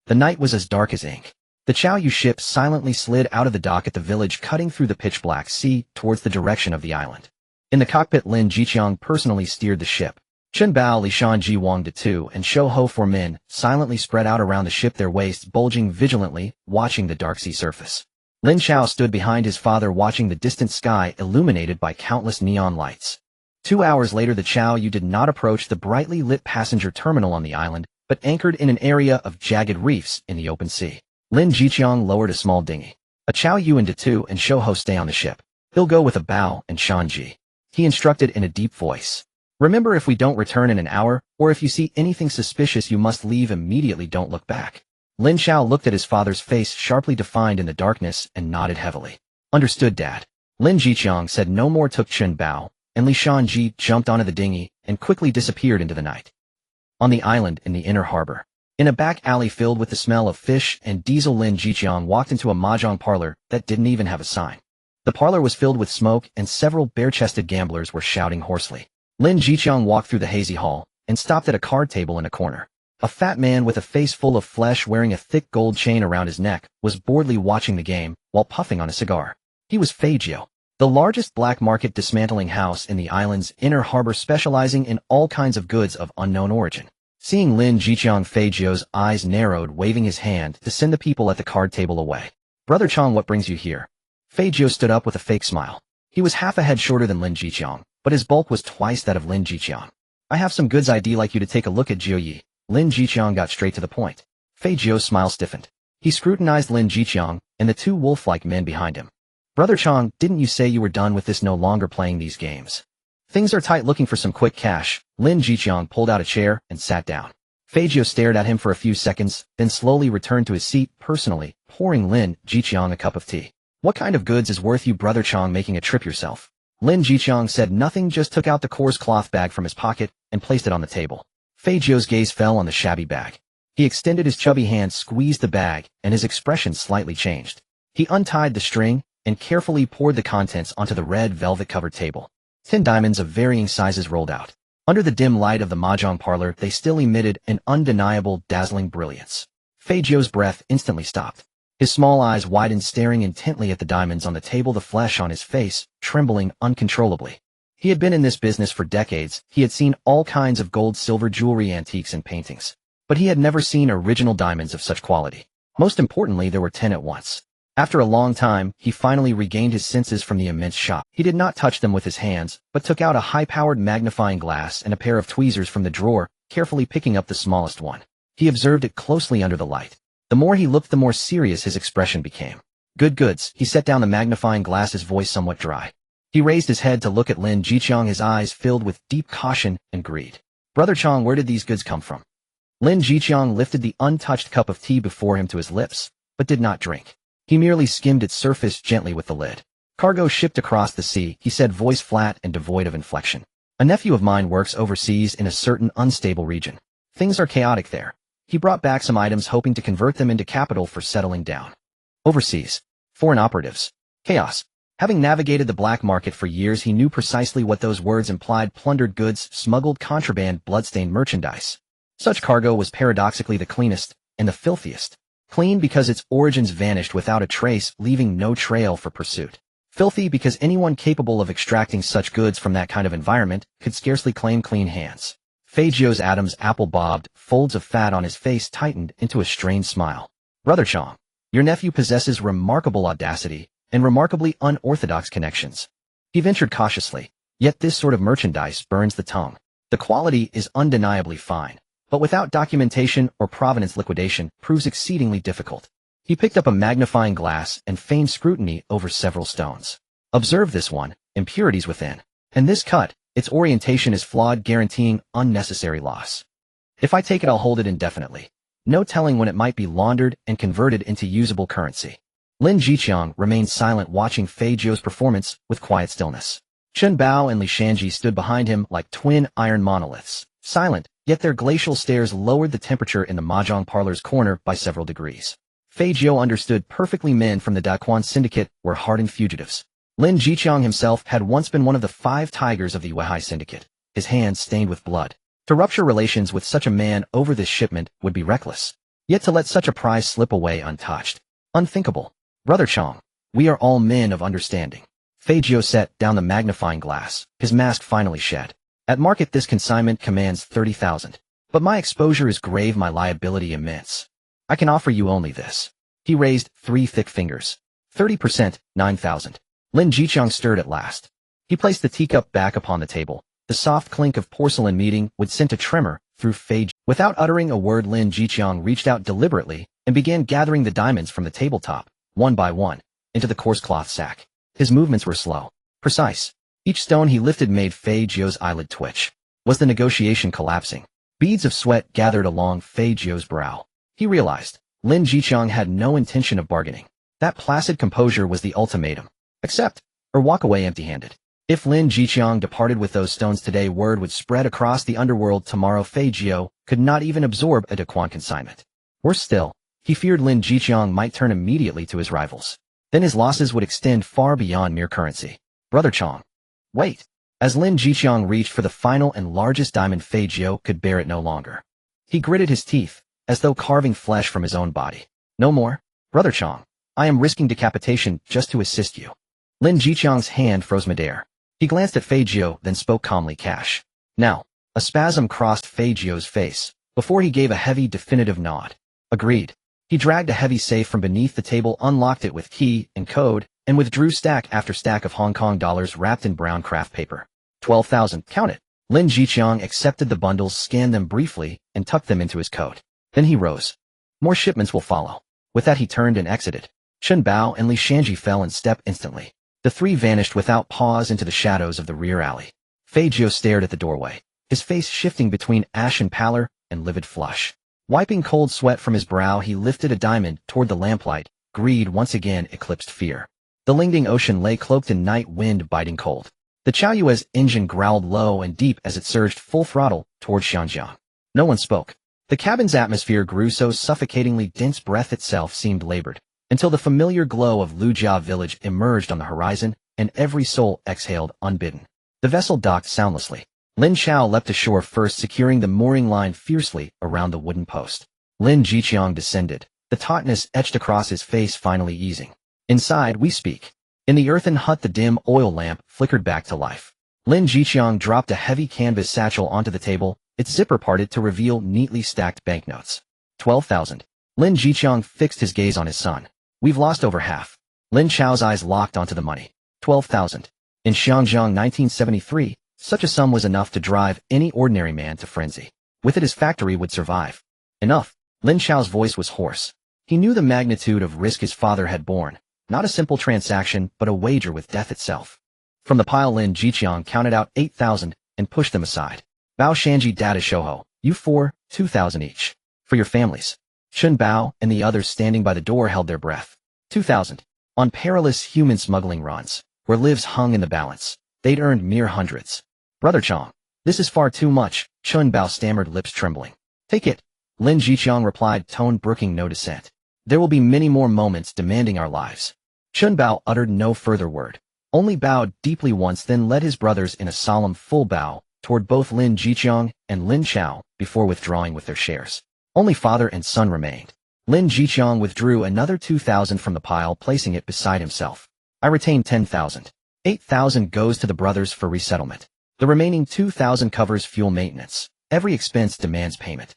The night was as dark as ink. The Chaoyu ship silently slid out of the dock at the village, cutting through the pitch-black sea towards the direction of the island. In the cockpit, Lin Jiqiang personally steered the ship. Chen Bao, Li Shanji, Wang De Tu, and Shou Ho, 4 men, silently spread out around the ship, their waists bulging vigilantly, watching the dark sea surface. Lin Chao stood behind his father, watching the distant sky illuminated by countless neon lights. 2 hours later, the Chaoyu did not approach the brightly lit passenger terminal on the island, but anchored in an area of jagged reefs in the open sea. Lin Jiqiang lowered a small dinghy. A Chaoyu and De Tu and Shou Ho stay on the ship. He'll go with a Bao and Shanji. He instructed in a deep voice. Remember, if we don't return in an hour, or if you see anything suspicious, you must leave immediately, don't look back. Lin Chao looked at his father's face, sharply defined in the darkness, and nodded heavily. Understood, Dad. Lin Jiqiang said no more, took Chen Bao, and Li Shanji jumped onto the dinghy and quickly disappeared into the night. On the island in the inner harbor, in a back alley filled with the smell of fish and diesel, Lin Jiqiang walked into a mahjong parlor that didn't even have a sign. The parlor was filled with smoke and several bare-chested gamblers were shouting hoarsely. Lin Jiqiang walked through the hazy hall and stopped at a card table in a corner. A fat man with a face full of flesh, wearing a thick gold chain around his neck, was boredly watching the game while puffing on a cigar. He was Feijio, the largest black market dismantling house in the island's inner harbor, specializing in all kinds of goods of unknown origin. Seeing Lin Jiqiang, Feijio's eyes narrowed, waving his hand to send the people at the card table away. Brother Chong, what brings you here? Feijio stood up with a fake smile. He was half a head shorter than Lin Jiqiang, but his bulk was twice that of Lin Jiqiang. I have some goods I'd like you to take a look at, Jioyi. Lin Jiqiang got straight to the point. Fei Jiao's smile stiffened. He scrutinized Lin Jiqiang and the two wolf-like men behind him. Brother Chang, didn't you say you were done with this, no longer playing these games? Things are tight, looking for some quick cash. Lin Jiqiang pulled out a chair and sat down. Fei Jiao stared at him for a few seconds, then slowly returned to his seat, personally pouring Lin Jiqiang a cup of tea. What kind of goods is worth you, Brother Chang, making a trip yourself? Lin Jiqiang said nothing, just took out the coarse cloth bag from his pocket and placed it on the table. Fei Jiao's gaze fell on the shabby bag. He extended his chubby hand, squeezed the bag, and his expression slightly changed. He untied the string and carefully poured the contents onto the red velvet-covered table. 10 diamonds of varying sizes rolled out. Under the dim light of the mahjong parlor, they still emitted an undeniable, dazzling brilliance. Fei Jiao's breath instantly stopped. His small eyes widened, staring intently at the diamonds on the table, the flesh on his face trembling uncontrollably. He had been in this business for decades. He had seen all kinds of gold, silver, jewelry, antiques, and paintings. But he had never seen original diamonds of such quality. Most importantly, there were 10 at once. After a long time, he finally regained his senses from the immense shock. He did not touch them with his hands, but took out a high-powered magnifying glass and a pair of tweezers from the drawer, carefully picking up the smallest one. He observed it closely under the light. The more he looked, the more serious his expression became. Good goods. He set down the magnifying glass, his voice somewhat dry. He raised his head to look at Lin Jiqiang, his eyes filled with deep caution and greed. Brother Chang, where did these goods come from? Lin Jiqiang lifted the untouched cup of tea before him to his lips, but did not drink. He merely skimmed its surface gently with the lid. Cargo shipped across the sea, he said, voice flat and devoid of inflection. A nephew of mine works overseas in a certain unstable region. Things are chaotic there. He brought back some items, hoping to convert them into capital for settling down. Overseas. Foreign operatives. Chaos. Having navigated the black market for years, he knew precisely what those words implied: plundered goods, smuggled contraband, bloodstained merchandise. Such cargo was paradoxically the cleanest and the filthiest. Clean because its origins vanished without a trace, leaving no trail for pursuit. Filthy because anyone capable of extracting such goods from that kind of environment could scarcely claim clean hands. Fei Jiao's Adam's apple bobbed, folds of fat on his face tightened into a strained smile. Brother Chang, your nephew possesses remarkable audacity and remarkably unorthodox connections. He ventured cautiously, yet this sort of merchandise burns the tongue. The quality is undeniably fine, but without documentation or provenance, liquidation proves exceedingly difficult. He picked up a magnifying glass and feigned scrutiny over several stones. Observe this one, impurities within. And this cut, its orientation is flawed, guaranteeing unnecessary loss. If I take it, I'll hold it indefinitely. No telling when it might be laundered and converted into usable currency. Lin Jiqiang remained silent, watching Fei Jiao's performance with quiet stillness. Chen Bao and Li Shanji stood behind him like twin iron monoliths, silent, yet their glacial stares lowered the temperature in the mahjong parlor's corner by several degrees. Fei Jiao understood perfectly. Men from the Daquan syndicate were hardened fugitives. Lin Jiqiang himself had once been one of the 5 tigers of the Weihai syndicate, his hands stained with blood. To rupture relations with such a man over this shipment would be reckless. Yet to let such a prize slip away untouched. Unthinkable. Brother Chang, we are all men of understanding. Fei Jiao set down the magnifying glass, his mask finally shed. At market, this consignment commands 30,000. But my exposure is grave, my liability immense. I can offer you only this. He raised 3 thick fingers. 30%, 9,000. Lin Jiqiang stirred at last. He placed the teacup back upon the table. The soft clink of porcelain meeting would send a tremor through Fei Jiao. Without uttering a word, Lin Jiqiang reached out deliberately and began gathering the diamonds from the tabletop, one by one, into the coarse cloth sack. His movements were slow, precise. Each stone he lifted made Fei Jiao's eyelid twitch. Was the negotiation collapsing? Beads of sweat gathered along Fei Jiao's brow. He realized Lin Jiqiang had no intention of bargaining. That placid composure was the ultimatum. Accept, or walk away empty-handed. If Lin Jiqiang departed with those stones today, word would spread across the underworld tomorrow. Fei Jiao could not even absorb a Daquan consignment. Worse still, he feared Lin Jiqiang might turn immediately to his rivals. Then his losses would extend far beyond mere currency. Brother Chang. Wait. As Lin Jiqiang reached for the final and largest diamond, Fei Jiao could bear it no longer. He gritted his teeth, as though carving flesh from his own body. No more. Brother Chang, I am risking decapitation just to assist you. Lin Jiqiang's hand froze midair. He glanced at Fei Jiao, then spoke calmly. Cash. Now. A spasm crossed Fei Jiao's face, before he gave a heavy, definitive nod. Agreed. He dragged a heavy safe from beneath the table, unlocked it with key and code, and withdrew stack after stack of Hong Kong dollars wrapped in brown craft paper. 12,000. Count it. Lin Jiqiang accepted the bundles, scanned them briefly, and tucked them into his coat. Then he rose. More shipments will follow. With that he turned and exited. Chen Bao and Li Shanji fell in step instantly. The three vanished without pause into the shadows of the rear alley. Fei Jiao stared at the doorway, his face shifting between ashen pallor and livid flush. Wiping cold sweat from his brow, he lifted a diamond toward the lamplight. Greed once again eclipsed fear. The Lingding Ocean lay cloaked in night wind biting cold. The Chaoyue's engine growled low and deep as it surged full throttle toward Xiangjiang. No one spoke. The cabin's atmosphere grew so suffocatingly dense breath itself seemed labored, until the familiar glow of Lujia village emerged on the horizon, and every soul exhaled unbidden. The vessel docked soundlessly. Lin Chao leapt ashore first, securing the mooring line fiercely around the wooden post. Lin Jiqiang descended, the tautness etched across his face finally easing. Inside we speak. In the earthen hut the dim oil lamp flickered back to life. Lin Jiqiang dropped a heavy canvas satchel onto the table, its zipper parted to reveal neatly stacked banknotes. 12,000. Lin Jiqiang fixed his gaze on his son. We've lost over half. Lin Chao's eyes locked onto the money. 12,000. In Xiangjiang 1973, such a sum was enough to drive any ordinary man to frenzy. With it his factory would survive. Enough. Lin Chao's voice was hoarse. He knew the magnitude of risk his father had borne. Not a simple transaction, but a wager with death itself. From the pile Lin Jiqiang counted out 8,000 and pushed them aside. Bao Shanji Dada Shouho, you four, 2,000 each. For your families. Chun Bao and the others standing by the door held their breath. 2,000. On perilous human smuggling runs, where lives hung in the balance, they'd earned mere hundreds. Brother Chong, this is far too much, Chun Bao stammered, lips trembling. Take it. Lin Jiqiang replied, tone brooking no dissent. There will be many more moments demanding our lives. Chun Bao uttered no further word, only bowed deeply once, then led his brothers in a solemn full bow toward both Lin Jiqiang and Lin Chao before withdrawing with their shares. Only father and son remained. Lin Jiqiang withdrew another 2,000 from the pile, placing it beside himself. I retain 10,000. 8,000 goes to the brothers for resettlement. The remaining 2,000 covers fuel maintenance. Every expense demands payment.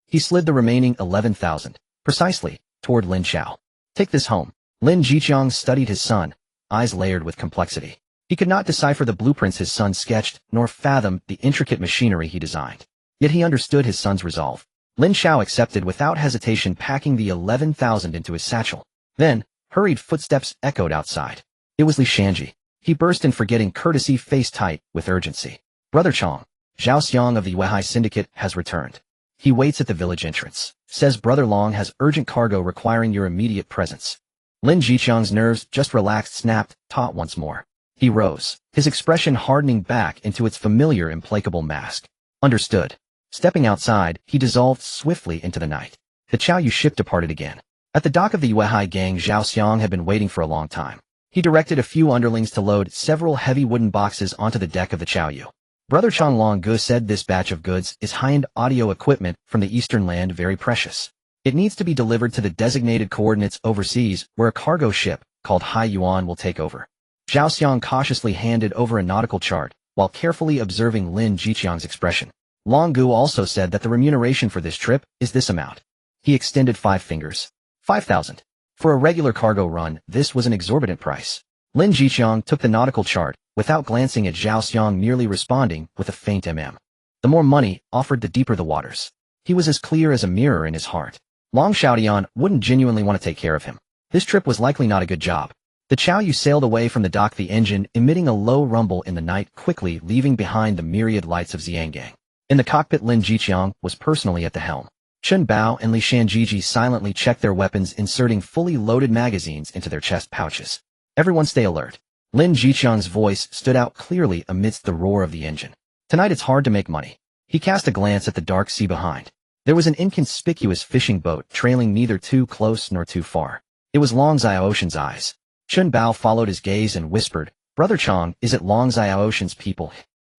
He slid the remaining 11,000, precisely, toward Lin Chao. Take this home. Lin Jiqiang studied his son, eyes layered with complexity. He could not decipher the blueprints his son sketched, nor fathom the intricate machinery he designed. Yet he understood his son's resolve. Lin Chao accepted without hesitation, packing the 11,000 into his satchel. Then, hurried footsteps echoed outside. It was Li Shanji. He burst in, forgetting courtesy, face tight with urgency. Brother Chong, Zhao Xiang of the Weihai Syndicate has returned. He waits at the village entrance. Says Brother Long has urgent cargo requiring your immediate presence. Lin Jiqiang's nerves just relaxed, snapped, taut once more. He rose, his expression hardening back into its familiar implacable mask. Understood. Stepping outside, he dissolved swiftly into the night. The Chaoyu ship departed again. At the dock of the Weihai gang, Zhao Xiang had been waiting for a long time. He directed a few underlings to load several heavy wooden boxes onto the deck of the Chaoyu. Brother Chong Long-gu said this batch of goods is high-end audio equipment from the eastern land, very precious. It needs to be delivered to the designated coordinates overseas, where a cargo ship, called Hai Yuan, will take over. Zhao Xiang cautiously handed over a nautical chart, while carefully observing Lin Jiqiang's expression. Long-gu also said that the remuneration for this trip is this amount. He extended 5 fingers. 5,000. For a regular cargo run, this was an exorbitant price. Lin Jiqiang took the nautical chart, without glancing at Zhao Xiang, merely responding with a faint The more money offered, the deeper the waters. He was as clear as a mirror in his heart. Long Xiaodian wouldn't genuinely want to take care of him. This trip was likely not a good job. The Chaoyu sailed away from the dock, the engine emitting a low rumble in the night, quickly leaving behind the myriad lights of Xiangang. In the cockpit, Lin Jiqiang was personally at the helm. Chun Bao and Li Shanjiji silently checked their weapons, inserting fully loaded magazines into their chest pouches. Everyone stay alert. Lin Jiqiang's voice stood out clearly amidst the roar of the engine. Tonight it's hard to make money. He cast a glance at the dark sea behind. There was an inconspicuous fishing boat trailing neither too close nor too far. It was Long Ocean's eyes. Chun Bao followed his gaze and whispered, Brother Chong, is it Long Ocean's people?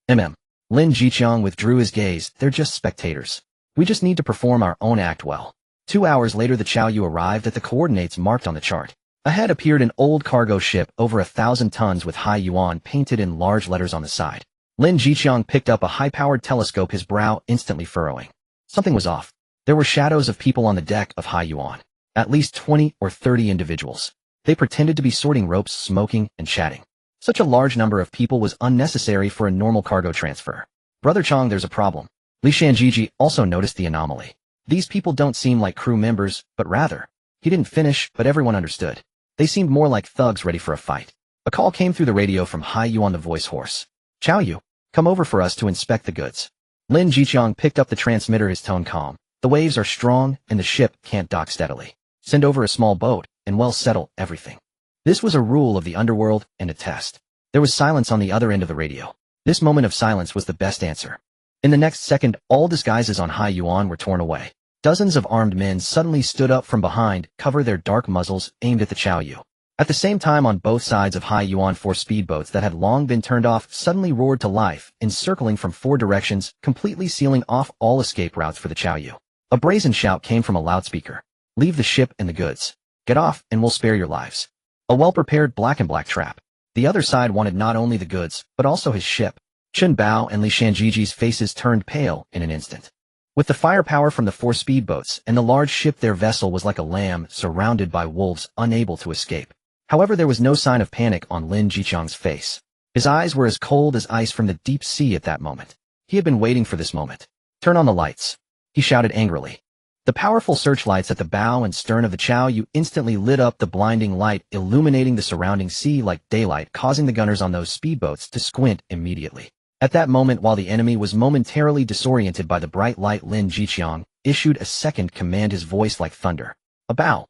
Lin Jiqiang withdrew his gaze. They're just spectators. We just need to perform our own act well. 2 hours later the Chaoyu arrived at the coordinates marked on the chart. Ahead appeared an old cargo ship over 1,000 tons with Hai Yuan painted in large letters on the side. Lin Jiqiang picked up a high-powered telescope, his brow instantly furrowing. Something was off. There were shadows of people on the deck of Hai Yuan. At least 20 or 30 individuals. They pretended to be sorting ropes, smoking, and chatting. Such a large number of people was unnecessary for a normal cargo transfer. Brother Chong, there's a problem. Li Shanjiji also noticed the anomaly. These people don't seem like crew members, but rather. He didn't finish, but everyone understood. They seemed more like thugs ready for a fight. A call came through the radio from Hai Yu on the voice horse. Chao Yu, come over for us to inspect the goods. Lin Jiqiang picked up the transmitter, his tone calm. The waves are strong, and the ship can't dock steadily. Send over a small boat, and we'll settle everything. This was a rule of the underworld, and a test. There was silence on the other end of the radio. This moment of silence was the best answer. In the next second, all disguises on Hai Yuan were torn away. Dozens of armed men suddenly stood up from behind, cover their dark muzzles, aimed at the Chao Yu. At the same time, on both sides of Hai Yuan, 4 speedboats that had long been turned off suddenly roared to life, encircling from 4 directions, completely sealing off all escape routes for the Chao Yu. A brazen shout came from a loudspeaker. Leave the ship and the goods. Get off, and we'll spare your lives. A well-prepared black trap. The other side wanted not only the goods, but also his ship. Chun Bao and Li Shanjiji's faces turned pale in an instant. With the firepower from the 4 speedboats and the large ship, their vessel was like a lamb surrounded by wolves, unable to escape. However, there was no sign of panic on Lin Jiqiang's face. His eyes were as cold as ice from the deep sea at that moment. He had been waiting for this moment. Turn on the lights, he shouted angrily. The powerful searchlights at the bow and stern of the Chao Yu instantly lit up the blinding light, illuminating the surrounding sea like daylight, causing the gunners on those speedboats to squint immediately. At that moment, while the enemy was momentarily disoriented by the bright light, Lin Jiqiang issued a second command, his voice like thunder. A bow.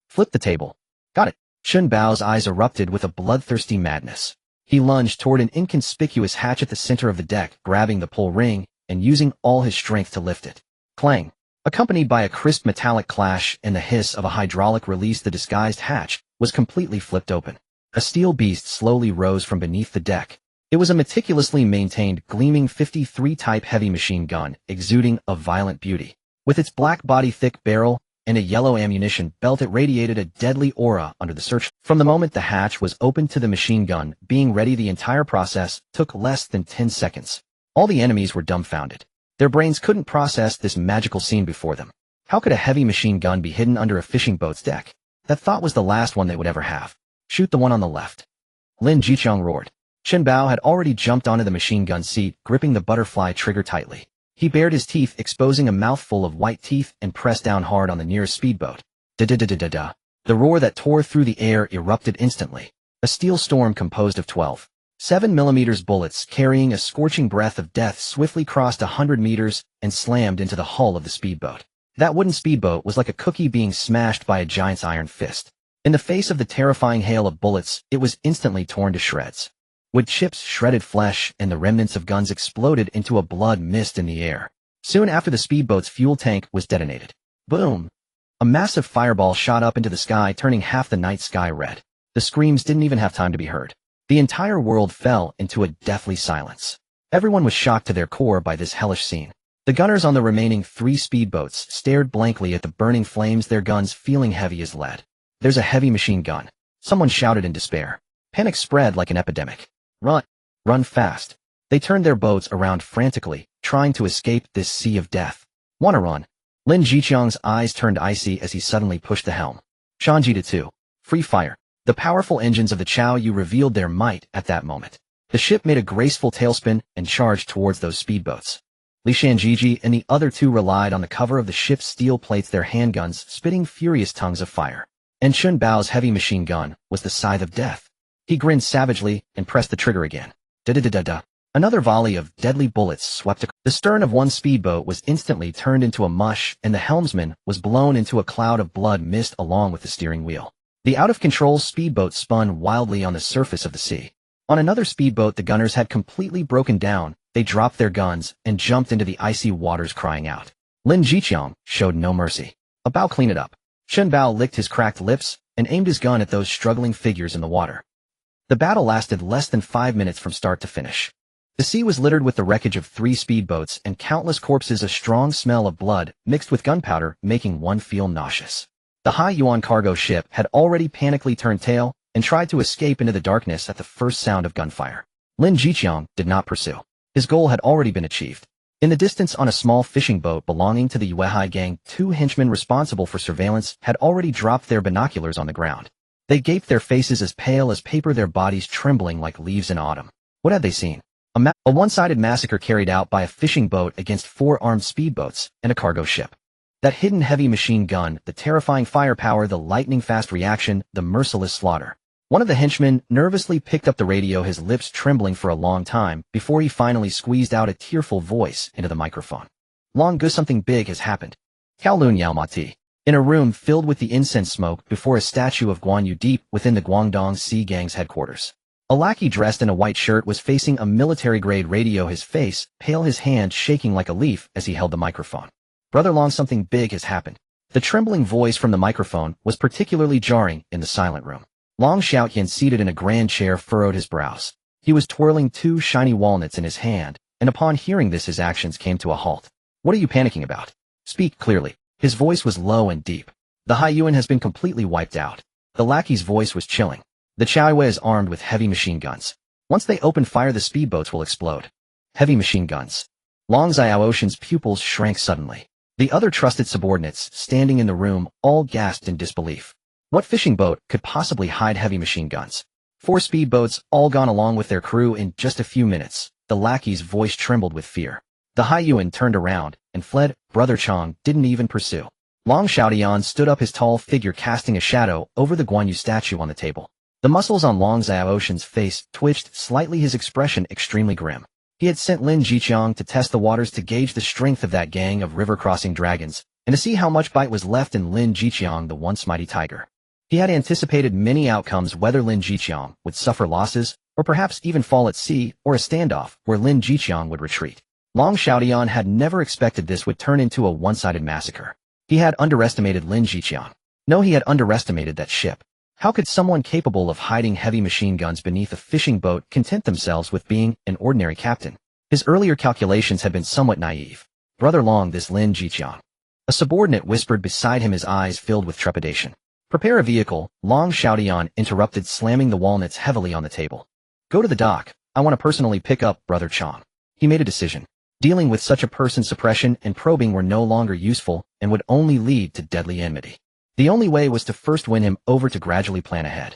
Flip the table. Got it. Chun Bao's eyes erupted with a bloodthirsty madness. He lunged toward an inconspicuous hatch at the center of the deck, grabbing the pull ring and using all his strength to lift it. Clang. Accompanied by a crisp metallic clash and the hiss of a hydraulic release, the disguised hatch was completely flipped open. A steel beast slowly rose from beneath the deck. It was a meticulously maintained, gleaming 53 type heavy machine gun, exuding a violent beauty. With its black body, thick barrel, and a yellow ammunition belt, it radiated a deadly aura under the search. From the moment the hatch was opened to the machine gun being ready, the entire process took less than 10 seconds. All the enemies were dumbfounded. Their brains couldn't process this magical scene before them. How could a heavy machine gun be hidden under a fishing boat's deck? That thought was the last one they would ever have. Shoot the one on the left. Lin Jiqiang roared. Chun Bao had already jumped onto the machine gun seat, gripping the butterfly trigger tightly. He bared his teeth, exposing a mouthful of white teeth, and pressed down hard on the nearest speedboat. Da-da-da-da-da-da. The roar that tore through the air erupted instantly. A steel storm composed of 12 7mm bullets carrying a scorching breath of death swiftly crossed 100 meters and slammed into the hull of the speedboat. That wooden speedboat was like a cookie being smashed by a giant's iron fist. In the face of the terrifying hail of bullets, it was instantly torn to shreds. Wood chips, shredded flesh, and the remnants of guns exploded into a blood mist in the air. Soon after, the speedboat's fuel tank was detonated. Boom! A massive fireball shot up into the sky, turning half the night sky red. The screams didn't even have time to be heard. The entire world fell into a deathly silence. Everyone was shocked to their core by this hellish scene. The gunners on the remaining 3 speedboats stared blankly at the burning flames, their guns feeling heavy as lead. There's a heavy machine gun. Someone shouted in despair. Panic spread like an epidemic. Run! Run fast! They turned their boats around frantically, trying to escape this sea of death. Wanna run? Lin Jiqiang's eyes turned icy as he suddenly pushed the helm. Shanji to 2. Free fire. The powerful engines of the Chao Yu revealed their might at that moment. The ship made a graceful tailspin and charged towards those speedboats. Li Shanjiji and the other 2 relied on the cover of the ship's steel plates, their handguns spitting furious tongues of fire. And Chun Bao's heavy machine gun was the scythe of death. He grinned savagely and pressed the trigger again. Da-da-da-da-da. Another volley of deadly bullets swept across. The stern of one speedboat was instantly turned into a mush, and the helmsman was blown into a cloud of blood mist along with the steering wheel. The out-of-control speedboat spun wildly on the surface of the sea. On another speedboat, the gunners had completely broken down. They dropped their guns and jumped into the icy waters, crying out. Lin Jiqiang showed no mercy. A bow, clean it up. Chun Bao licked his cracked lips and aimed his gun at those struggling figures in the water. The battle lasted less than 5 minutes from start to finish. The sea was littered with the wreckage of 3 speedboats and countless corpses, a strong smell of blood mixed with gunpowder making one feel nauseous. The Hai Yuan cargo ship had already panically turned tail and tried to escape into the darkness at the first sound of gunfire. Lin Jiqiang did not pursue. His goal had already been achieved. In the distance, on a small fishing boat belonging to the Yuehai gang, 2 henchmen responsible for surveillance had already dropped their binoculars on the ground. They gaped, their faces as pale as paper, their bodies trembling like leaves in autumn. What had they seen? A one-sided massacre carried out by a fishing boat against 4 armed speedboats and a cargo ship. That hidden heavy machine gun, the terrifying firepower, the lightning-fast reaction, the merciless slaughter. One of the henchmen nervously picked up the radio, his lips trembling for a long time, before he finally squeezed out a tearful voice into the microphone. Long Gu, something big has happened. Kowloon Yalmati. In a room filled with the incense smoke before a statue of Guan Yu deep within the Guangdong Sea Gang's headquarters. A lackey dressed in a white shirt was facing a military-grade radio, his face pale, his hand shaking like a leaf as he held the microphone. Brother Long, something big has happened. The trembling voice from the microphone was particularly jarring in the silent room. Long Xiaotian, seated in a grand chair, furrowed his brows. He was twirling 2 shiny walnuts in his hand, and upon hearing this his actions came to a halt. What are you panicking about? Speak clearly. His voice was low and deep. The Haiyuan has been completely wiped out. The lackey's voice was chilling. The Chaoyue is armed with heavy machine guns. Once they open fire, the speedboats will explode. Heavy machine guns. Long Xiaoshan's pupils shrank suddenly. The other trusted subordinates, standing in the room, all gasped in disbelief. What fishing boat could possibly hide heavy machine guns? 4 speedboats, all gone along with their crew in just a few minutes. The lackey's voice trembled with fear. The Haiyuan turned around and fled. Brother Chong didn't even pursue. Long Xiaotian stood up, his tall figure casting a shadow over the Guan Yu statue on the table. The muscles on Long Xiaoshan's face twitched slightly, his expression extremely grim. He had sent Lin Jiqiang to test the waters to gauge the strength of that gang of river-crossing dragons, and to see how much bite was left in Lin Jiqiang, the once mighty tiger. He had anticipated many outcomes, whether Lin Jiqiang would suffer losses, or perhaps even fall at sea, or a standoff where Lin Jiqiang would retreat. Long Xiaotian had never expected this would turn into a one-sided massacre. He had underestimated Lin Jiqiang. No, he had underestimated that ship. How could someone capable of hiding heavy machine guns beneath a fishing boat content themselves with being an ordinary captain? His earlier calculations had been somewhat naive. Brother Long, this Lin Jiqiang. A subordinate whispered beside him, his eyes filled with trepidation. Prepare a vehicle, Long Xiaotian interrupted, slamming the walnuts heavily on the table. Go to the dock. I want to personally pick up Brother Chong. He made a decision. Dealing with such a person, suppression and probing were no longer useful and would only lead to deadly enmity. The only way was to first win him over, to gradually plan ahead.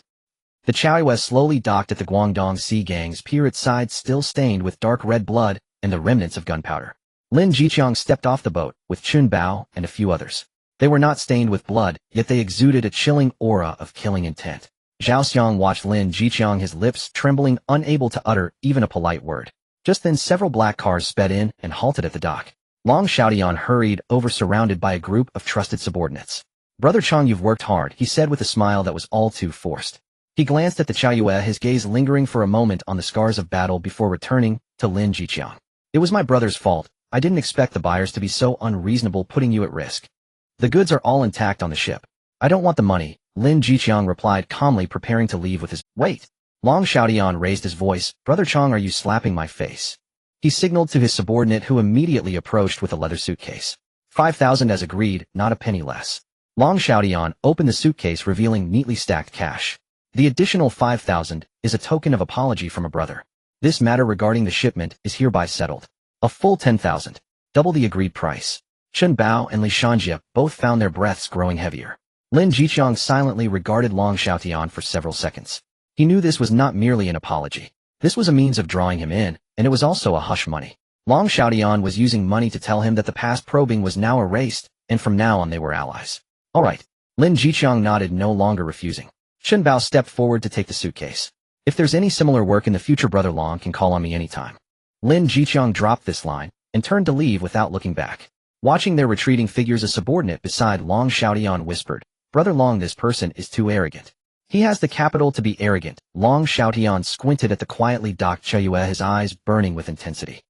The Chaoyue slowly docked at the Guangdong Sea Gang's pier, its sides still stained with dark red blood and the remnants of gunpowder. Lin Jiqiang stepped off the boat with Chun Bao and a few others. They were not stained with blood, yet they exuded a chilling aura of killing intent. Zhao Xiang watched Lin Jiqiang, his lips trembling, unable to utter even a polite word. Just then several black cars sped in and halted at the dock. Long Xiaotian hurried over, surrounded by a group of trusted subordinates. Brother Chong, you've worked hard, he said with a smile that was all too forced. He glanced at the Chaoyue, his gaze lingering for a moment on the scars of battle before returning to Lin Jiqiang. It was my brother's fault. I didn't expect the buyers to be so unreasonable, putting you at risk. The goods are all intact on the ship. I don't want the money, Lin Jiqiang replied calmly, preparing to leave with his— Wait! Long Xiaotian raised his voice. Brother Chong, are you slapping my face? He signaled to his subordinate, who immediately approached with a leather suitcase. 5,000 as agreed, not a penny less. Long Xiaotian opened the suitcase, revealing neatly stacked cash. The additional 5,000 is a token of apology from a brother. This matter regarding the shipment is hereby settled. A full 10,000. Double the agreed price. Chun Bao and Li Shanjie both found their breaths growing heavier. Lin Jiqiang silently regarded Long Xiaotian for several seconds. He knew this was not merely an apology. This was a means of drawing him in, and it was also a hush money. Long Xiaotian was using money to tell him that the past probing was now erased, and from now on they were allies. All right. Lin Jiqiang nodded, no longer refusing. Chun Bao stepped forward to take the suitcase. If there's any similar work in the future, Brother Long can call on me anytime. Lin Jiqiang dropped this line and turned to leave without looking back. Watching their retreating figures, a subordinate beside Long Xiaotian whispered, Brother Long, this person is too arrogant. He has the capital to be arrogant. Long Xiaotian squinted at the quietly docked Chaoyue, his eyes burning with intensity.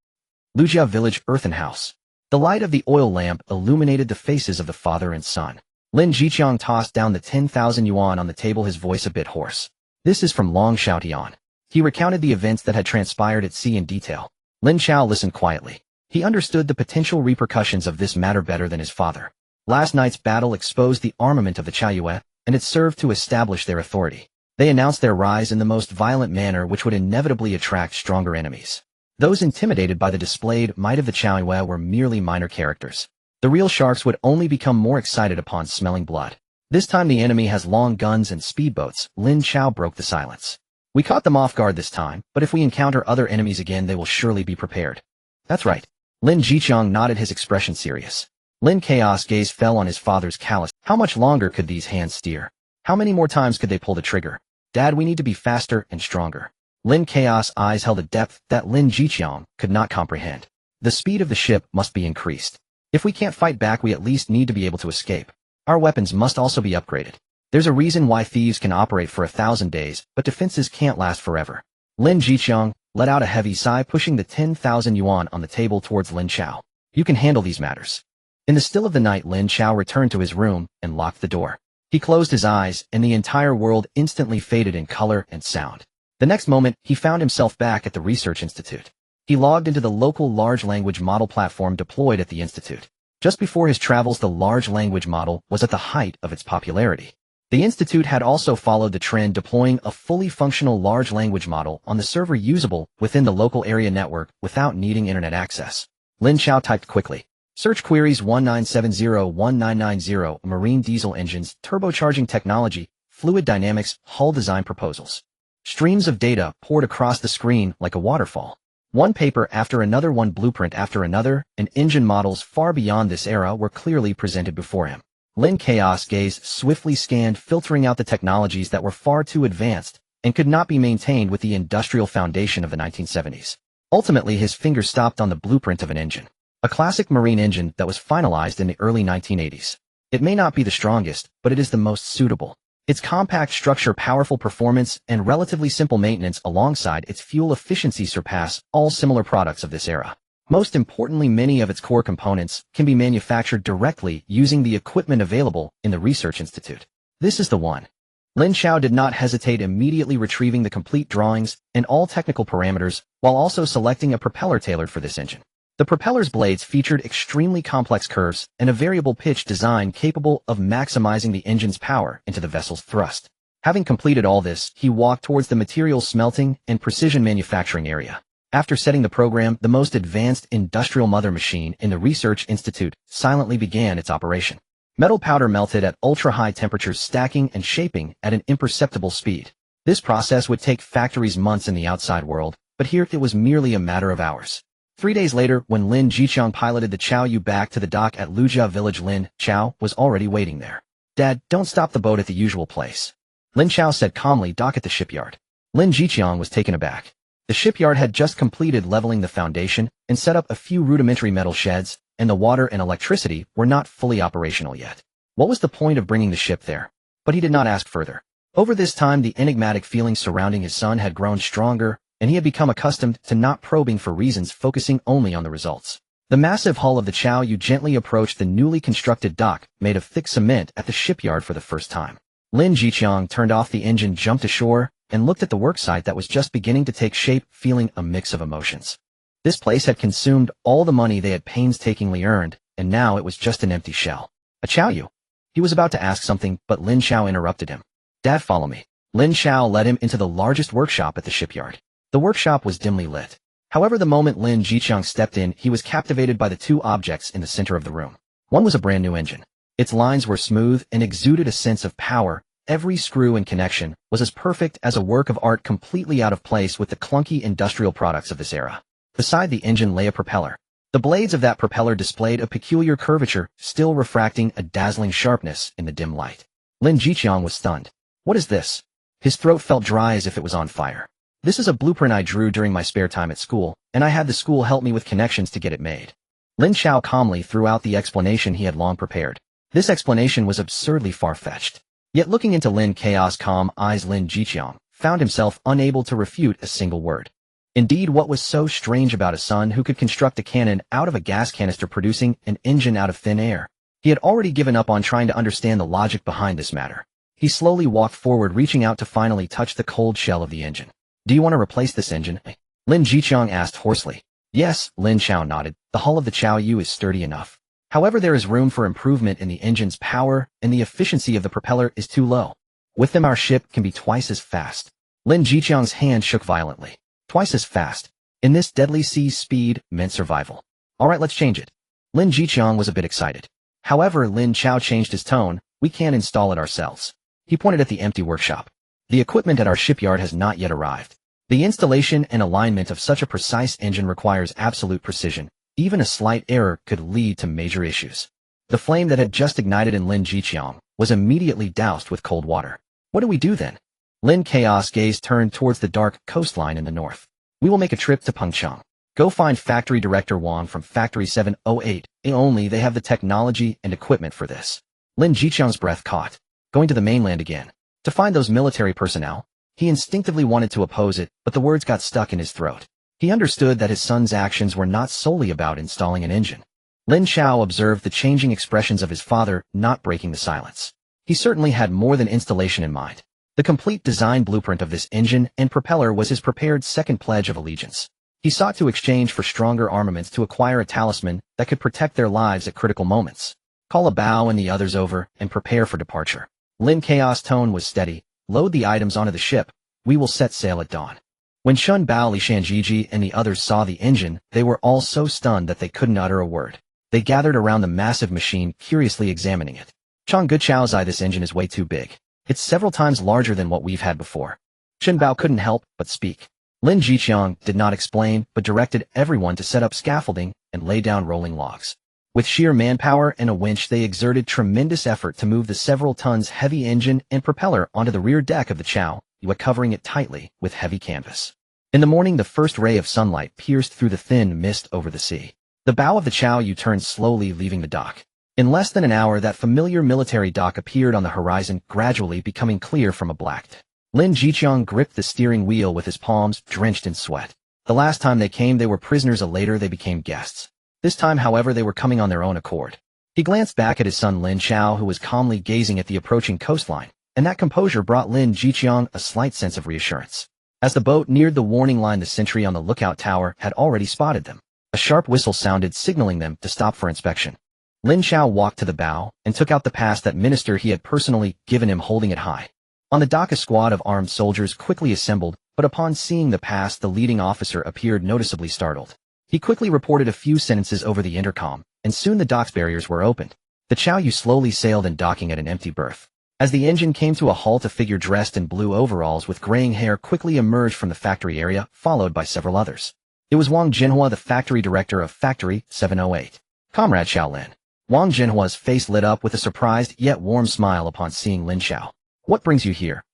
Lujia Village Earthen House. The light of the oil lamp illuminated the faces of the father and son. Lin Jiqiang tossed down the 10,000 yuan on the table, his voice a bit hoarse. This is from Long Xiaotian. He recounted the events that had transpired at sea in detail. Lin Chao listened quietly. He understood the potential repercussions of this matter better than his father. Last night's battle exposed the armament of the Chaoyue, and it served to establish their authority. They announced their rise in the most violent manner, which would inevitably attract stronger enemies. Those intimidated by the displayed might of the Chaoyue were merely minor characters. The real sharks would only become more excited upon smelling blood. This time the enemy has long guns and speedboats. Lin Chao broke the silence. We caught them off guard this time, but if we encounter other enemies again, they will surely be prepared. That's right. Lin Jiqiang nodded, his expression serious. Lin Chao's gaze fell on his father's callus. How much longer could these hands steer? How many more times could they pull the trigger? Dad, we need to be faster and stronger. Lin Chao's eyes held a depth that Lin Jiqiang could not comprehend. The speed of the ship must be increased. If we can't fight back, we at least need to be able to escape. Our weapons must also be upgraded. There's a reason why thieves can operate for 1,000 days, but defenses can't last forever. Lin Jiqiang let out a heavy sigh, pushing the 10,000 yuan on the table towards Lin Chao. You can handle these matters. In the still of the night, Lin Chao returned to his room and locked the door. He closed his eyes, and the entire world instantly faded in color and sound. The next moment, he found himself back at the research institute. He logged into the local large language model platform deployed at the institute. Just before his travels, the large language model was at the height of its popularity. The institute had also followed the trend, deploying a fully functional large language model on the server usable within the local area network without needing internet access. Lin Chao typed quickly. Search queries 1970-1990, marine diesel engines, turbocharging technology, fluid dynamics, hull design proposals. Streams of data poured across the screen like a waterfall. One paper after another, one blueprint after another, and engine models far beyond this era were clearly presented before him. Lin Chao's gaze swiftly scanned, filtering out the technologies that were far too advanced and could not be maintained with the industrial foundation of the 1970s. Ultimately, his finger stopped on the blueprint of an engine. A classic marine engine that was finalized in the early 1980s. It may not be the strongest, but it is the most suitable. Its compact structure, powerful performance, and relatively simple maintenance alongside its fuel efficiency surpass all similar products of this era. Most importantly, many of its core components can be manufactured directly using the equipment available in the Research Institute. This is the one. Lin Chao did not hesitate, immediately retrieving the complete drawings and all technical parameters while also selecting a propeller tailored for this engine. The propeller's blades featured extremely complex curves and a variable pitch design capable of maximizing the engine's power into the vessel's thrust. Having completed all this, he walked towards the material smelting and precision manufacturing area. After setting the program, the most advanced industrial mother machine in the Research Institute silently began its operation. Metal powder melted at ultra-high temperatures, stacking and shaping at an imperceptible speed. This process would take factories months in the outside world, but here it was merely a matter of hours. 3 days later, when Lin Jiqiang piloted the Chao Yu back to the dock at Lujia village, Lin Chao was already waiting there. Dad, don't stop the boat at the usual place. Lin Chao said calmly. Dock at the shipyard. Lin Jiqiang was taken aback. The shipyard had just completed leveling the foundation and set up a few rudimentary metal sheds, and the water and electricity were not fully operational yet. What was the point of bringing the ship there? But he did not ask further. Over this time, the enigmatic feelings surrounding his son had grown stronger, and he had become accustomed to not probing for reasons, focusing only on the results. The massive hull of the Chao Yu gently approached the newly constructed dock made of thick cement at the shipyard for the first time. Lin Jiqiang turned off the engine, jumped ashore, and looked at the worksite that was just beginning to take shape, feeling a mix of emotions. This place had consumed all the money they had painstakingly earned, and now it was just an empty shell. A Chao Yu. He was about to ask something, but Lin Chao interrupted him. Dad, follow me. Lin Chao led him into the largest workshop at the shipyard. The workshop was dimly lit. However, the moment Lin Jiqiang stepped in, he was captivated by the two objects in the center of the room. One was a brand new engine. Its lines were smooth and exuded a sense of power. Every screw and connection was as perfect as a work of art, completely out of place with the clunky industrial products of this era. Beside the engine lay a propeller. The blades of that propeller displayed a peculiar curvature, still refracting a dazzling sharpness in the dim light. Lin Jiqiang was stunned. What is this? His throat felt dry as if it was on fire. This is a blueprint I drew during my spare time at school, and I had the school help me with connections to get it made. Lin Chao calmly threw out the explanation he had long prepared. This explanation was absurdly far-fetched. Yet looking into Lin Chao's calm eyes, Lin Jiqiang found himself unable to refute a single word. Indeed, what was so strange about a son who could construct a cannon out of a gas canister, producing an engine out of thin air? He had already given up on trying to understand the logic behind this matter. He slowly walked forward, reaching out to finally touch the cold shell of the engine. Do you want to replace this engine? Lin Jiqiang asked hoarsely. Yes, Lin Chao nodded. The hull of the Chao Yu is sturdy enough. However, there is room for improvement in the engine's power, and the efficiency of the propeller is too low. With them, our ship can be twice as fast. Lin Jiqiang's hand shook violently. Twice as fast. In this deadly sea, speed meant survival. All right, let's change it. Lin Jiqiang was a bit excited. However, Lin Chao changed his tone. We can't install it ourselves. He pointed at the empty workshop. The equipment at our shipyard has not yet arrived. The installation and alignment of such a precise engine requires absolute precision. Even a slight error could lead to major issues. The flame that had just ignited in Lin Chao was immediately doused with cold water. What do we do then? Lin Chao's gaze turned towards the dark coastline in the north. We will make a trip to Pengcheng. Go find Factory Director Wang from Factory 708. Only they have the technology and equipment for this. Lin Jiqiang's breath caught. Going to the mainland again. To find those military personnel? He instinctively wanted to oppose it, but the words got stuck in his throat. He understood that his son's actions were not solely about installing an engine. Lin Chao observed the changing expressions of his father, not breaking the silence. He certainly had more than installation in mind. The complete design blueprint of this engine and propeller was his prepared second pledge of allegiance. He sought to exchange for stronger armaments to acquire a talisman that could protect their lives at critical moments. Call a bow and the others over, and prepare for departure. Lin Chaos' tone was steady. Load the items onto the ship. We will set sail at dawn. When Shun Bao, Li Shanjiji, and the others saw the engine, they were all so stunned that they couldn't utter a word. They gathered around the massive machine, curiously examining it. Chang Guchao's eye, this engine is way too big. It's several times larger than what we've had before. Shun Bao couldn't help but speak. Lin Jiqiang did not explain, but directed everyone to set up scaffolding and lay down rolling logs. With sheer manpower and a winch, they exerted tremendous effort to move the several tons heavy engine and propeller onto the rear deck of the Chao, covering it tightly with heavy canvas. In the morning, the first ray of sunlight pierced through the thin mist over the sea. The bow of the Chao turned slowly, leaving the dock. In less than an hour, that familiar military dock appeared on the horizon, gradually becoming clear from a black. Lin Jiqiang gripped the steering wheel with his palms, drenched in sweat. The last time they came, they were prisoners. Later, they became guests. This time, however, they were coming on their own accord. He glanced back at his son Lin Chao, who was calmly gazing at the approaching coastline, and that composure brought Lin Jiqiang a slight sense of reassurance. As the boat neared the warning line, the sentry on the lookout tower had already spotted them. A sharp whistle sounded, signaling them to stop for inspection. Lin Chao walked to the bow and took out the pass that minister he had personally given him, holding it high. On the dock, a squad of armed soldiers quickly assembled, but upon seeing the pass, the leading officer appeared noticeably startled. He quickly reported a few sentences over the intercom, and soon the dock's barriers were opened. The Chao slowly sailed in, docking at an empty berth. As the engine came to a halt, a figure dressed in blue overalls with graying hair quickly emerged from the factory area, followed by several others. It was Wang Jinhua, the factory director of Factory 708. Comrade Xiaolin. Wang Jinhua's face lit up with a surprised yet warm smile upon seeing Lin Chao. What brings you here?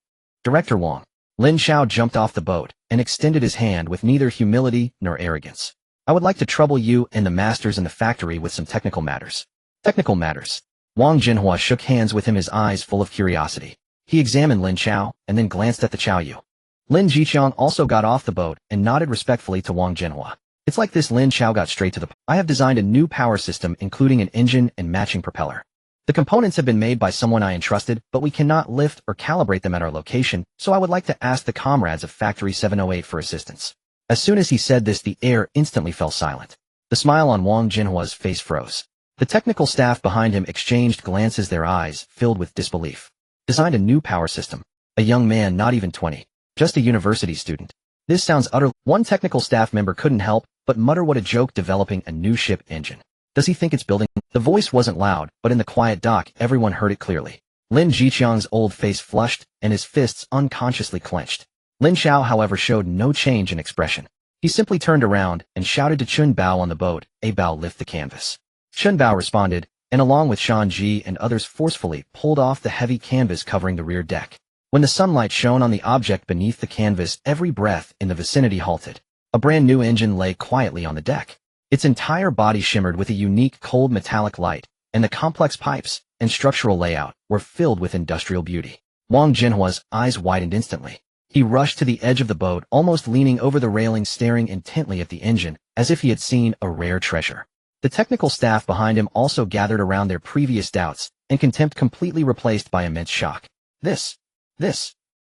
Director Wang. Lin Chao jumped off the boat and extended his hand with neither humility nor arrogance. I would like to trouble you and the masters in the factory with some technical matters. Technical matters. Wang Jinhua shook hands with him, his eyes full of curiosity. He examined Lin Chao and then glanced at the Chao Yu. Lin Jiqiang also got off the boat and nodded respectfully to Wang Jinhua. It's like this. Lin Chao got straight to the point. I have designed a new power system, including an engine and matching propeller. The components have been made by someone I entrusted, but we cannot lift or calibrate them at our location, so I would like to ask the comrades of Factory 708 for assistance. As soon as he said this, the air instantly fell silent. The smile on Wang Jinhua's face froze. The technical staff behind him exchanged glances, their eyes filled with disbelief. Designed a new power system. A young man, not even 20. Just a university student. This sounds utter. One technical staff member couldn't help but mutter, what a joke, developing a new ship engine. Does he think it's building? The voice wasn't loud, but in the quiet dock, everyone heard it clearly. Lin Jiqiang's old face flushed, and his fists unconsciously clenched. Lin Chao, however, showed no change in expression. He simply turned around and shouted to Chun Bao on the boat, "A Bao, lift the canvas." Chun Bao responded, and along with Shan Ji and others forcefully pulled off the heavy canvas covering the rear deck. When the sunlight shone on the object beneath the canvas, every breath in the vicinity halted. A brand new engine lay quietly on the deck. Its entire body shimmered with a unique cold metallic light, and the complex pipes and structural layout were filled with industrial beauty. Wang Jinhua's eyes widened instantly. He rushed to the edge of the boat, almost leaning over the railing, staring intently at the engine, as if he had seen a rare treasure. The technical staff behind him also gathered around, their previous doubts and contempt completely replaced by immense shock. This.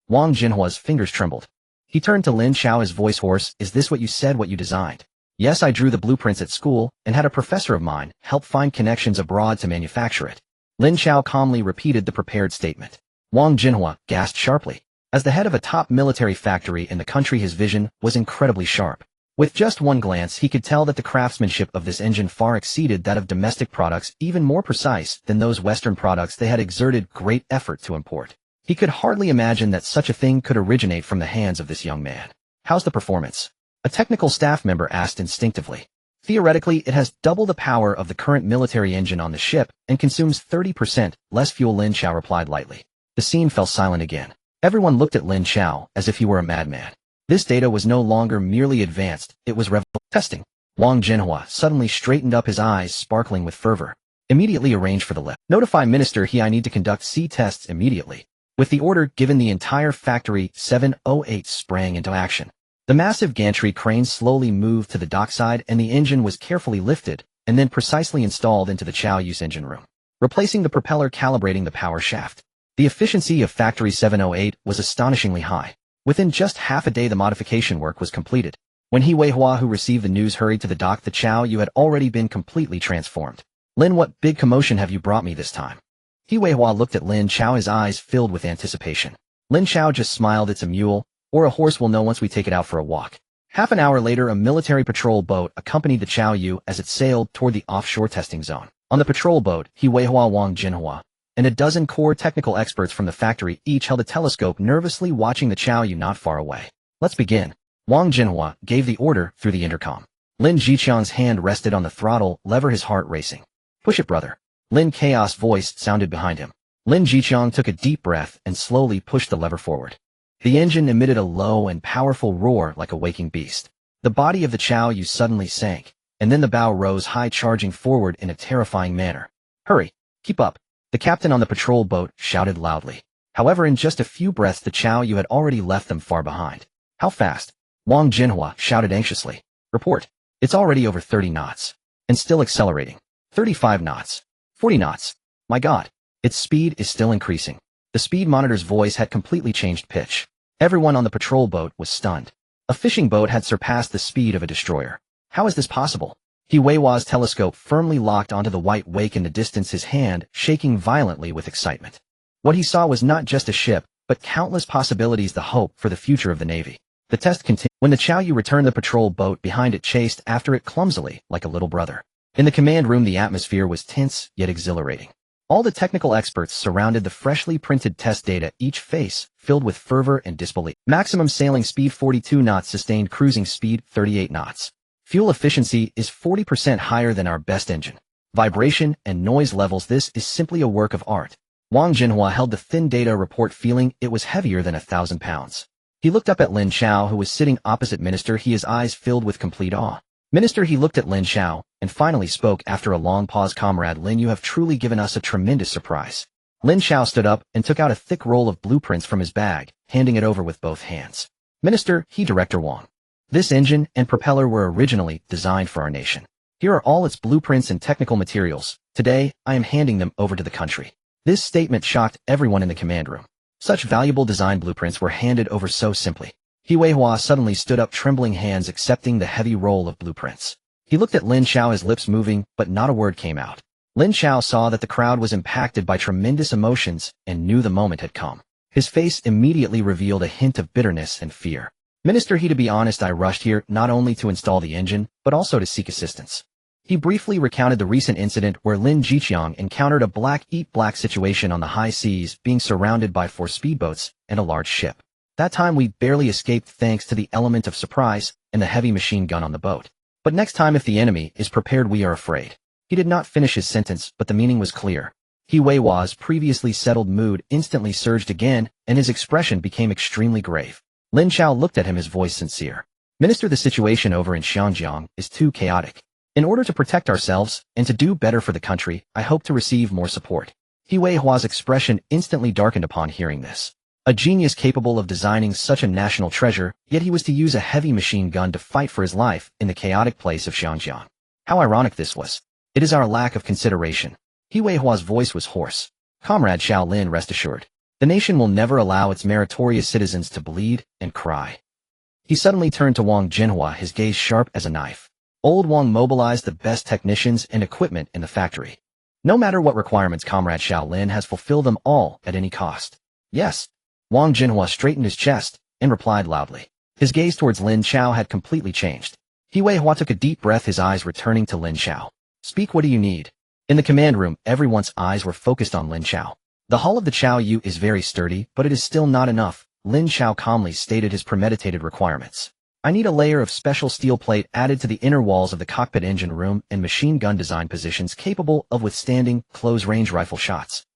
Wang Jinhua's fingers trembled. He turned to Lin Chao, his voice hoarse. Is this what you said, what you designed? Yes, I drew the blueprints at school and had a professor of mine help find connections abroad to manufacture it. Lin Chao calmly repeated the prepared statement. Wang Jinhua gasped sharply. As the head of a top military factory in the country, his vision was incredibly sharp. With just one glance, he could tell that the craftsmanship of this engine far exceeded that of domestic products, even more precise than those Western products they had exerted great effort to import. He could hardly imagine that such a thing could originate from the hands of this young man. How's the performance? A technical staff member asked instinctively. Theoretically, it has double the power of the current military engine on the ship and consumes 30% less fuel, Lin Chao replied lightly. The scene fell silent again. Everyone looked at Lin Chao as if he were a madman. This data was no longer merely advanced, it was testing. Wang Jinhua suddenly straightened up, his eyes sparkling with fervor. Immediately arrange for the lift. Notify Minister He I need to conduct C tests immediately. With the order given, the entire Factory 708 sprang into action. The massive gantry crane slowly moved to the dockside and the engine was carefully lifted and then precisely installed into the Chao Yu's engine room, replacing the propeller, calibrating the power shaft. The efficiency of Factory 708 was astonishingly high. Within just half a day the modification work was completed. When He Weihua, who received the news, hurried to the dock, the Chao Yu had already been completely transformed. Lin, what big commotion have you brought me this time? He Weihua looked at Lin Chao, his eyes filled with anticipation. Lin Chao just smiled. It's a mule, or a horse, we'll know once we take it out for a walk. Half an hour later, a military patrol boat accompanied the Chao Yu as it sailed toward the offshore testing zone. On the patrol boat, He Weihua, Wang Jinhua, and a dozen core technical experts from the factory each held a telescope, nervously watching the Chao Yu not far away. Let's begin. Wang Jinhua gave the order through the intercom. Lin Jiqiang's hand rested on the throttle lever, his heart racing. Push it, brother. Lin Chaos' voice sounded behind him. Lin Jiqiang took a deep breath and slowly pushed the lever forward. The engine emitted a low and powerful roar like a waking beast. The body of the Chao Yu suddenly sank, and then the bow rose high, charging forward in a terrifying manner. Hurry! Keep up! The captain on the patrol boat shouted loudly. However, in just a few breaths the Chao Yu had already left them far behind. How fast? Wang Jinhua shouted anxiously. Report. It's already over 30 knots. And still accelerating. 35 knots. 40 knots. My God. Its speed is still increasing. The speed monitor's voice had completely changed pitch. Everyone on the patrol boat was stunned. A fishing boat had surpassed the speed of a destroyer. How is this possible? He Weihua's telescope firmly locked onto the white wake in the distance, his hand shaking violently with excitement. What he saw was not just a ship, but countless possibilities, the hope for the future of the Navy. The test continued. When the Chao Yu returned, the patrol boat behind it chased after it clumsily, like a little brother. In the command room, the atmosphere was tense yet exhilarating. All the technical experts surrounded the freshly printed test data, each face filled with fervor and disbelief. Maximum sailing speed 42 knots, sustained cruising speed 38 knots. Fuel efficiency is 40% higher than our best engine. Vibration and noise levels, this is simply a work of art. Wang Jinhua held the thin data report, feeling it was heavier than 1,000 pounds. He looked up at Lin Chao, who was sitting opposite Minister He, his eyes filled with complete awe. Minister He looked at Lin Chao and finally spoke after a long pause. Comrade Lin, you have truly given us a tremendous surprise. Lin Chao stood up and took out a thick roll of blueprints from his bag, handing it over with both hands. Minister He, Director Wang. This engine and propeller were originally designed for our nation. Here are all its blueprints and technical materials. Today, I am handing them over to the country. This statement shocked everyone in the command room. Such valuable design blueprints were handed over so simply. He Weihua suddenly stood up, trembling hands accepting the heavy roll of blueprints. He looked at Lin Chao, his lips moving, but not a word came out. Lin Chao saw that the crowd was impacted by tremendous emotions and knew the moment had come. His face immediately revealed a hint of bitterness and fear. Minister He, to be honest, I rushed here not only to install the engine, but also to seek assistance. He briefly recounted the recent incident where Lin Jiqiang encountered a black-eat-black situation on the high seas, being surrounded by 4 speedboats and a large ship. That time we barely escaped thanks to the element of surprise and the heavy machine gun on the boat. But next time, if the enemy is prepared, we are afraid. He did not finish his sentence, but the meaning was clear. He Weihua's previously settled mood instantly surged again, and his expression became extremely grave. Lin Chao looked at him, his voice sincere. Minister, the situation over in Xinjiang is too chaotic. In order to protect ourselves and to do better for the country, I hope to receive more support. He Weihua's expression instantly darkened upon hearing this. A genius capable of designing such a national treasure, yet he was to use a heavy machine gun to fight for his life in the chaotic place of Xinjiang. How ironic this was. It is our lack of consideration. He Weihua's voice was hoarse. Comrade Shaolin, rest assured. The nation will never allow its meritorious citizens to bleed and cry. He suddenly turned to Wang Jinhua, his gaze sharp as a knife. Old Wang mobilized the best technicians and equipment in the factory. No matter what requirements, Comrade Shaolin has fulfilled them all at any cost. Yes. Wang Jinhua straightened his chest and replied loudly. His gaze towards Lin Chao had completely changed. He Weihua took a deep breath, his eyes returning to Lin Chao. Speak, what do you need? In the command room, everyone's eyes were focused on Lin Chao. The hull of the Chao Yu is very sturdy, but it is still not enough. Lin Chao calmly stated his premeditated requirements. I need a layer of special steel plate added to the inner walls of the cockpit engine room and machine gun design positions capable of withstanding close-range rifle shots.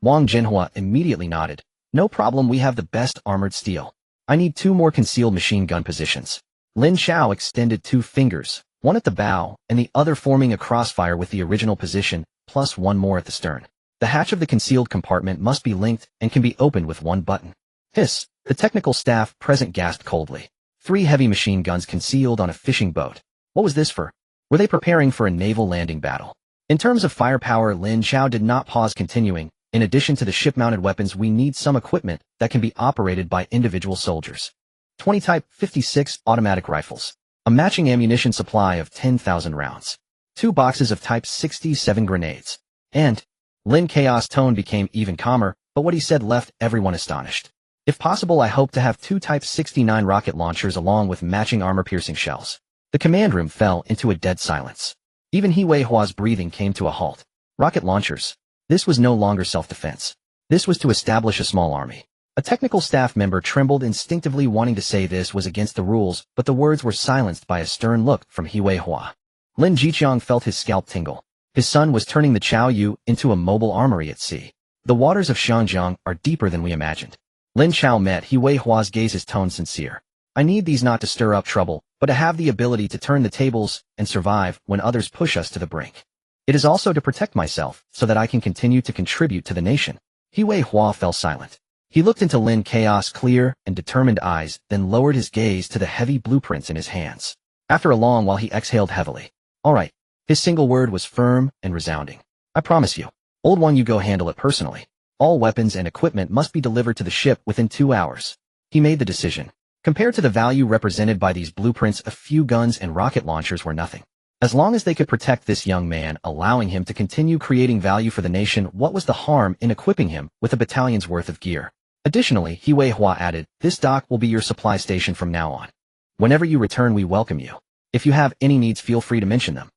Wang Jinhua immediately nodded. No problem, we have the best armored steel. I need 2 more concealed machine gun positions. Lin Chao extended 2 fingers, one at the bow and the other forming a crossfire with the original position, plus 1 more at the stern. The hatch of the concealed compartment must be linked and can be opened with 1 button. Hiss! The technical staff present gasped coldly. 3 heavy machine guns concealed on a fishing boat. What was this for? Were they preparing for a naval landing battle? In terms of firepower, Lin Chao did not pause, continuing. In addition to the ship-mounted weapons, we need some equipment that can be operated by individual soldiers. 20 Type 56 automatic rifles. A matching ammunition supply of 10,000 rounds. 2 boxes of Type 67 grenades. And Lin Chao's tone became even calmer, but what he said left everyone astonished. If possible, I hope to have 2 Type 69 rocket launchers along with matching armor-piercing shells. The command room fell into a dead silence. Even He Hua's breathing came to a halt. Rocket launchers. This was no longer self-defense. This was to establish a small army. A technical staff member trembled instinctively, wanting to say this was against the rules, but the words were silenced by a stern look from He Hua. Lin Jiqiang felt his scalp tingle. His son was turning the Chao Yu into a mobile armory at sea. The waters of Shangjiang are deeper than we imagined. Lin Chao met He Hua's gaze, his tone sincere. I need these not to stir up trouble, but to have the ability to turn the tables and survive when others push us to the brink. It is also to protect myself, so that I can continue to contribute to the nation. He Hua fell silent. He looked into Lin Chao's clear and determined eyes, then lowered his gaze to the heavy blueprints in his hands. After a long while he exhaled heavily. All right. His single word was firm and resounding. I promise you. Old one, you go handle it personally. All weapons and equipment must be delivered to the ship within 2 hours. He made the decision. Compared to the value represented by these blueprints, a few guns and rocket launchers were nothing. As long as they could protect this young man, allowing him to continue creating value for the nation, what was the harm in equipping him with a battalion's worth of gear? Additionally, He Hua added, this dock will be your supply station from now on. Whenever you return, we welcome you. If you have any needs, feel free to mention them.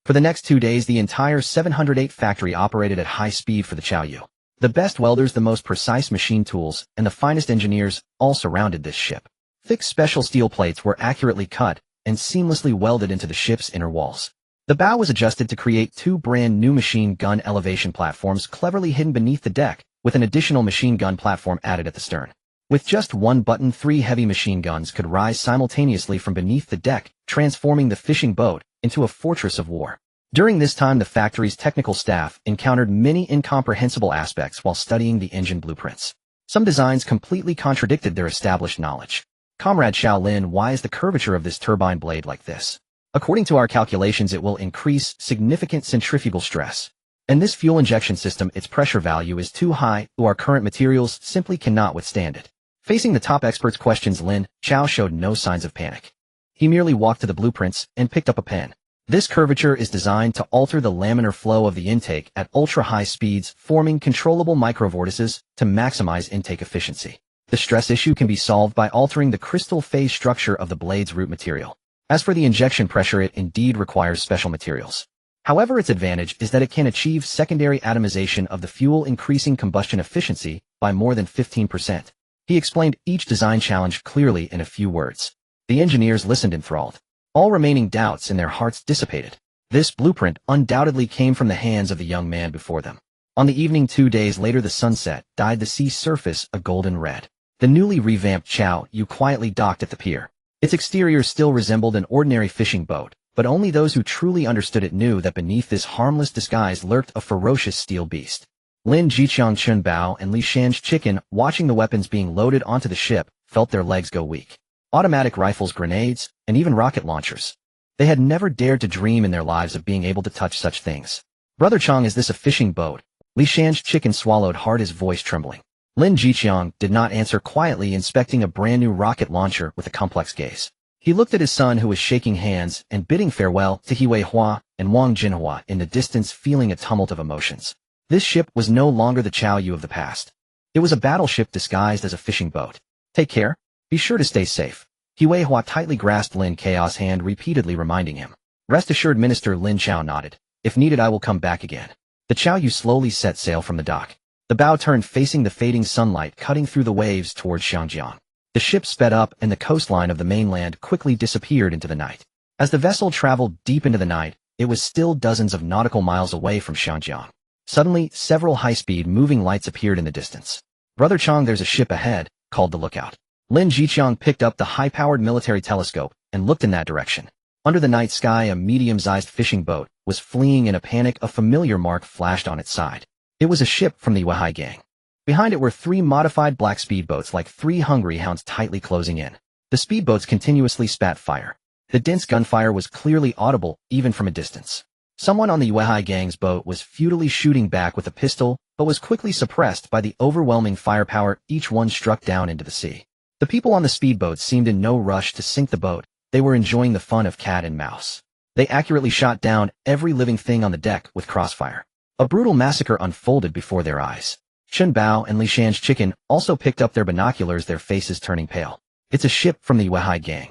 For the next 2 days, the entire 708 factory operated at high speed for the Chao Yu. The best welders, the most precise machine tools, and the finest engineers all surrounded this ship. Thick special steel plates were accurately cut and seamlessly welded into the ship's inner walls. The bow was adjusted to create 2 brand new machine gun elevation platforms cleverly hidden beneath the deck, with an additional machine gun platform added at the stern. With just 1 button, 3 heavy machine guns could rise simultaneously from beneath the deck, transforming the fishing boat into a fortress of war. During this time, the factory's technical staff encountered many incomprehensible aspects while studying the engine blueprints. Some designs completely contradicted their established knowledge. Comrade Shaolin, why is the curvature of this turbine blade like this? According to our calculations, it will increase significant centrifugal stress. And this fuel injection system, its pressure value is too high, or our current materials simply cannot withstand it. Facing the top experts' questions, Lin Chao showed no signs of panic. He merely walked to the blueprints and picked up a pen. This curvature is designed to alter the laminar flow of the intake at ultra-high speeds, forming controllable microvortices to maximize intake efficiency. The stress issue can be solved by altering the crystal phase structure of the blade's root material. As for the injection pressure, it indeed requires special materials. However, its advantage is that it can achieve secondary atomization of the fuel, increasing combustion efficiency by more than 15%. He explained each design challenge clearly in a few words. The engineers listened enthralled. All remaining doubts in their hearts dissipated. This blueprint undoubtedly came from the hands of the young man before them. On the evening 2 days later, the sunset dyed the sea surface a golden red. The newly revamped Chao Yu quietly docked at the pier. Its exterior still resembled an ordinary fishing boat, but only those who truly understood it knew that beneath this harmless disguise lurked a ferocious steel beast. Lin Jiqiang, Chun Bao, and Li Shan's chicken, watching the weapons being loaded onto the ship, felt their legs go weak. Automatic rifles, grenades, and even rocket launchers. They had never dared to dream in their lives of being able to touch such things. Brother Chang, is this a fishing boat? Li Shan's chicken swallowed hard, his voice trembling. Lin Jiqiang did not answer, quietly inspecting a brand new rocket launcher with a complex gaze. He looked at his son, who was shaking hands and bidding farewell to He Hua and Wang Jinhua in the distance, feeling a tumult of emotions. This ship was no longer the Chao Yu of the past. It was a battleship disguised as a fishing boat. Take care. Be sure to stay safe. He Hua tightly grasped Lin Chao's hand, repeatedly reminding him. Rest assured, Minister. Lin Chao nodded. If needed, I will come back again. The Chao Yu slowly set sail from the dock. The bow turned, facing the fading sunlight cutting through the waves towards Shangjiang. The ship sped up and the coastline of the mainland quickly disappeared into the night. As the vessel traveled deep into the night, it was still dozens of nautical miles away from Xiangjiang. Suddenly, several high-speed moving lights appeared in the distance. "Brother Chang, there's a ship ahead," called the lookout. Lin Chao picked up the high-powered military telescope and looked in that direction. Under the night sky, a medium-sized fishing boat was fleeing in a panic. A familiar mark flashed on its side. It was a ship from the Weihai gang. Behind it were 3 modified black speedboats like 3 hungry hounds tightly closing in. The speedboats continuously spat fire. The dense gunfire was clearly audible, even from a distance. Someone on the Weihai gang's boat was futilely shooting back with a pistol, but was quickly suppressed by the overwhelming firepower. Each one struck down into the sea. The people on the speedboats seemed in no rush to sink the boat. They were enjoying the fun of cat and mouse. They accurately shot down every living thing on the deck with crossfire. A brutal massacre unfolded before their eyes. Chen Bao and Li Shan's chicken also picked up their binoculars, their faces turning pale. "It's a ship from the Weihai gang.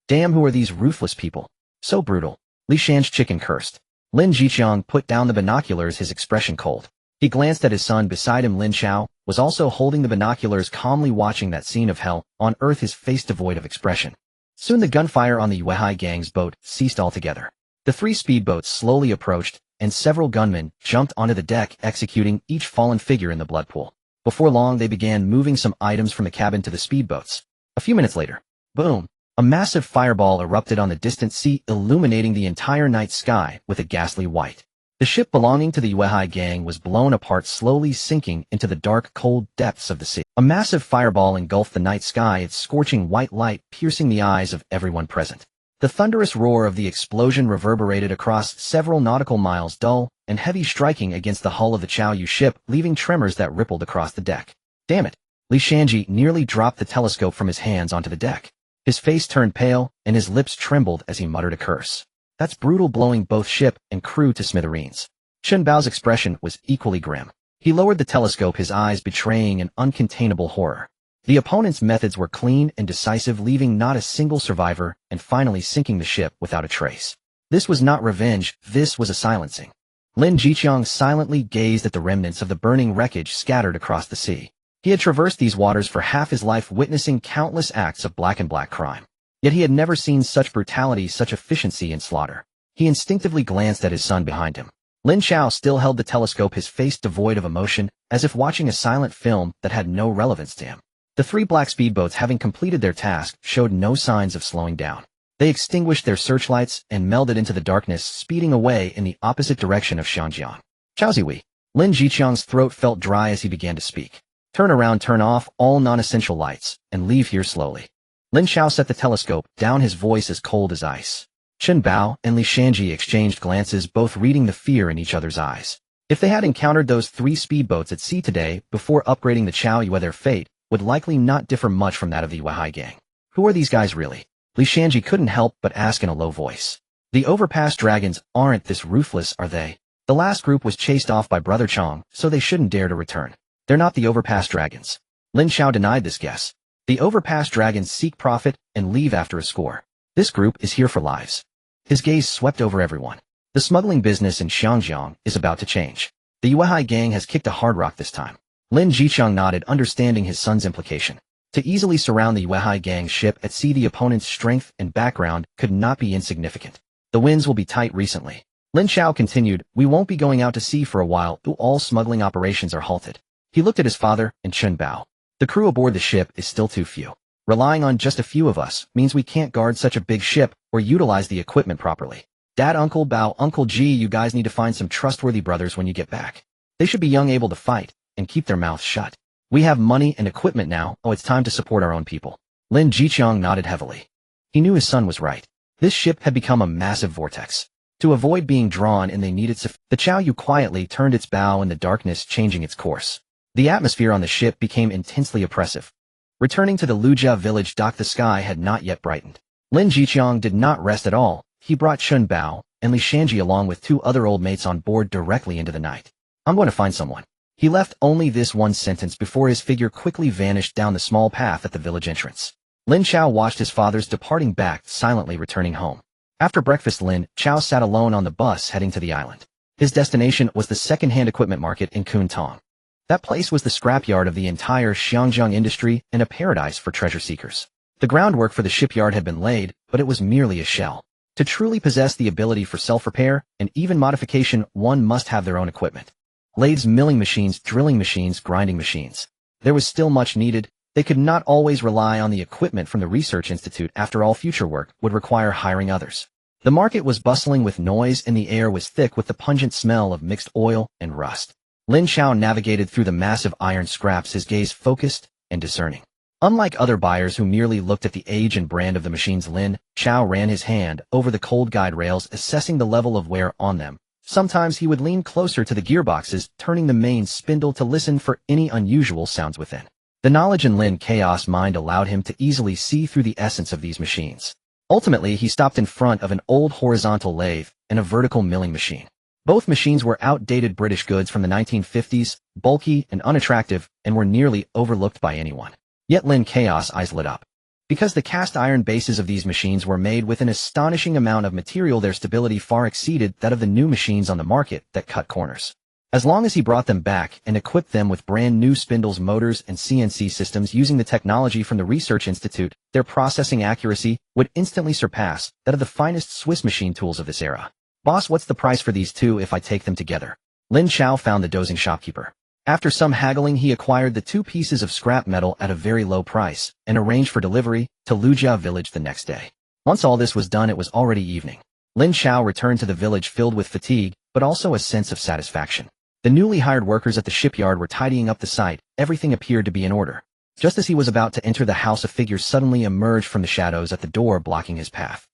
Damn, who are these ruthless people? So brutal." Li Shan's chicken cursed. Lin Chao put down the binoculars, his expression cold. He glanced at his son beside him. Lin Chao was also holding the binoculars, calmly watching that scene of hell on earth, his face devoid of expression. Soon the gunfire on the Weihai gang's boat ceased altogether. The 3 speedboats slowly approached, and several gunmen jumped onto the deck, executing each fallen figure in the blood pool. Before long, they began moving some items from the cabin to the speedboats. A few minutes later, boom! A massive fireball erupted on the distant sea, illuminating the entire night sky with a ghastly white. The ship belonging to the Weihai gang was blown apart, slowly sinking into the dark, cold depths of the sea. A massive fireball engulfed the night sky, its scorching white light piercing the eyes of everyone present. The thunderous roar of the explosion reverberated across several nautical miles, dull and heavy, striking against the hull of the Chao Yu ship, leaving tremors that rippled across the deck. "Damn it!" Li Shanji nearly dropped the telescope from his hands onto the deck. His face turned pale, and his lips trembled as he muttered a curse. "That's brutal," blowing both ship and crew to smithereens. Chen Bao's expression was equally grim. He lowered the telescope, his eyes betraying an uncontainable horror. The opponent's methods were clean and decisive, leaving not a single survivor and finally sinking the ship without a trace. This was not revenge, this was a silencing. Lin Chao silently gazed at the remnants of the burning wreckage scattered across the sea. He had traversed these waters for half his life, witnessing countless acts of black crime. Yet he had never seen such brutality, such efficiency in slaughter. He instinctively glanced at his son behind him. Lin Chao still held the telescope, his face devoid of emotion, as if watching a silent film that had no relevance to him. The 3 black speedboats, having completed their task, showed no signs of slowing down. They extinguished their searchlights and melded into the darkness, speeding away in the opposite direction of Xiangjiang. "Chaoziwi." Lin Jiqiang's throat felt dry as he began to speak. "Turn around, turn off all non-essential lights, and leave here slowly." Lin Chao set the telescope down, his voice as cold as ice. Chen Bao and Li Shanji exchanged glances, both reading the fear in each other's eyes. If they had encountered those 3 speedboats at sea today before upgrading the Chao Yu, their fate would likely not differ much from that of the Weihai gang. Who are these guys really? Li Shanji couldn't help but ask in a low voice. The overpass dragons aren't this ruthless, are they? The last group was chased off by Brother Chang, so they shouldn't dare to return. They're not the overpass dragons. Lin Chao denied this guess. The overpass dragons seek profit and leave after a score. This group is here for lives. His gaze swept over everyone. The smuggling business in Xiangjiang is about to change. The Weihai gang has kicked a hard rock this time. Lin Jiqiang nodded, understanding his son's implication. To easily surround the Weihai gang's ship at sea, the opponent's strength and background could not be insignificant. The winds will be tight recently. Lin Chao continued, "We won't be going out to sea for a while, though all smuggling operations are halted." He looked at his father and Chen Bao. "The crew aboard the ship is still too few. Relying on just a few of us means we can't guard such a big ship or utilize the equipment properly. Dad, Uncle Bao, Uncle G, you guys need to find some trustworthy brothers when you get back. They should be young, able to fight, and keep their mouths shut. We have money and equipment now, it's time to support our own people." Lin Jiqiang nodded heavily. He knew his son was right. This ship had become a massive vortex. To avoid being drawn in, they needed the Chao Yu quietly turned its bow in the darkness, changing its course. The atmosphere on the ship became intensely oppressive. Returning to the Lujia village dock, the sky had not yet brightened. Lin Jiqiang did not rest at all. He brought Chen Bao and Li Shanji along with 2 other old mates on board directly into the night. "I'm going to find someone." He left only this one sentence before his figure quickly vanished down the small path at the village entrance. Lin Chao watched his father's departing back, silently returning home. After breakfast, Lin Chao sat alone on the bus heading to the island. His destination was the second-hand equipment market in Kuntong. That place was the scrapyard of the entire Xiangjiang industry and a paradise for treasure seekers. The groundwork for the shipyard had been laid, but it was merely a shell. To truly possess the ability for self-repair and even modification, one must have their own equipment. Lathes, milling machines, drilling machines, grinding machines. There was still much needed. They could not always rely on the equipment from the research institute. After all, future work would require hiring others. The market was bustling with noise and the air was thick with the pungent smell of mixed oil and rust. Lin Chao navigated through the massive iron scraps, his gaze focused and discerning. Unlike other buyers who merely looked at the age and brand of the machines, Lin Chao ran his hand over the cold guide rails, assessing the level of wear on them. Sometimes he would lean closer to the gearboxes, turning the main spindle to listen for any unusual sounds within. The knowledge in Lin Chaos' mind allowed him to easily see through the essence of these machines. Ultimately, he stopped in front of an old horizontal lathe and a vertical milling machine. Both machines were outdated British goods from the 1950s, bulky and unattractive, and were nearly overlooked by anyone. Yet Lin Chaos' eyes lit up. Because the cast iron bases of these machines were made with an astonishing amount of material, their stability far exceeded that of the new machines on the market that cut corners. As long as he brought them back and equipped them with brand new spindles, motors, and CNC systems using the technology from the Research Institute, their processing accuracy would instantly surpass that of the finest Swiss machine tools of this era. Boss, what's the price for these two if I take them together? Lin Chao found the dozing shopkeeper. After some haggling, he acquired the 2 pieces of scrap metal at a very low price and arranged for delivery to Lujia village the next day. Once all this was done, it was already evening. Lin Chao returned to the village filled with fatigue, but also a sense of satisfaction. The newly hired workers at the shipyard were tidying up the site. Everything appeared to be in order. Just as he was about to enter the house, a figure suddenly emerged from the shadows at the door, blocking his path.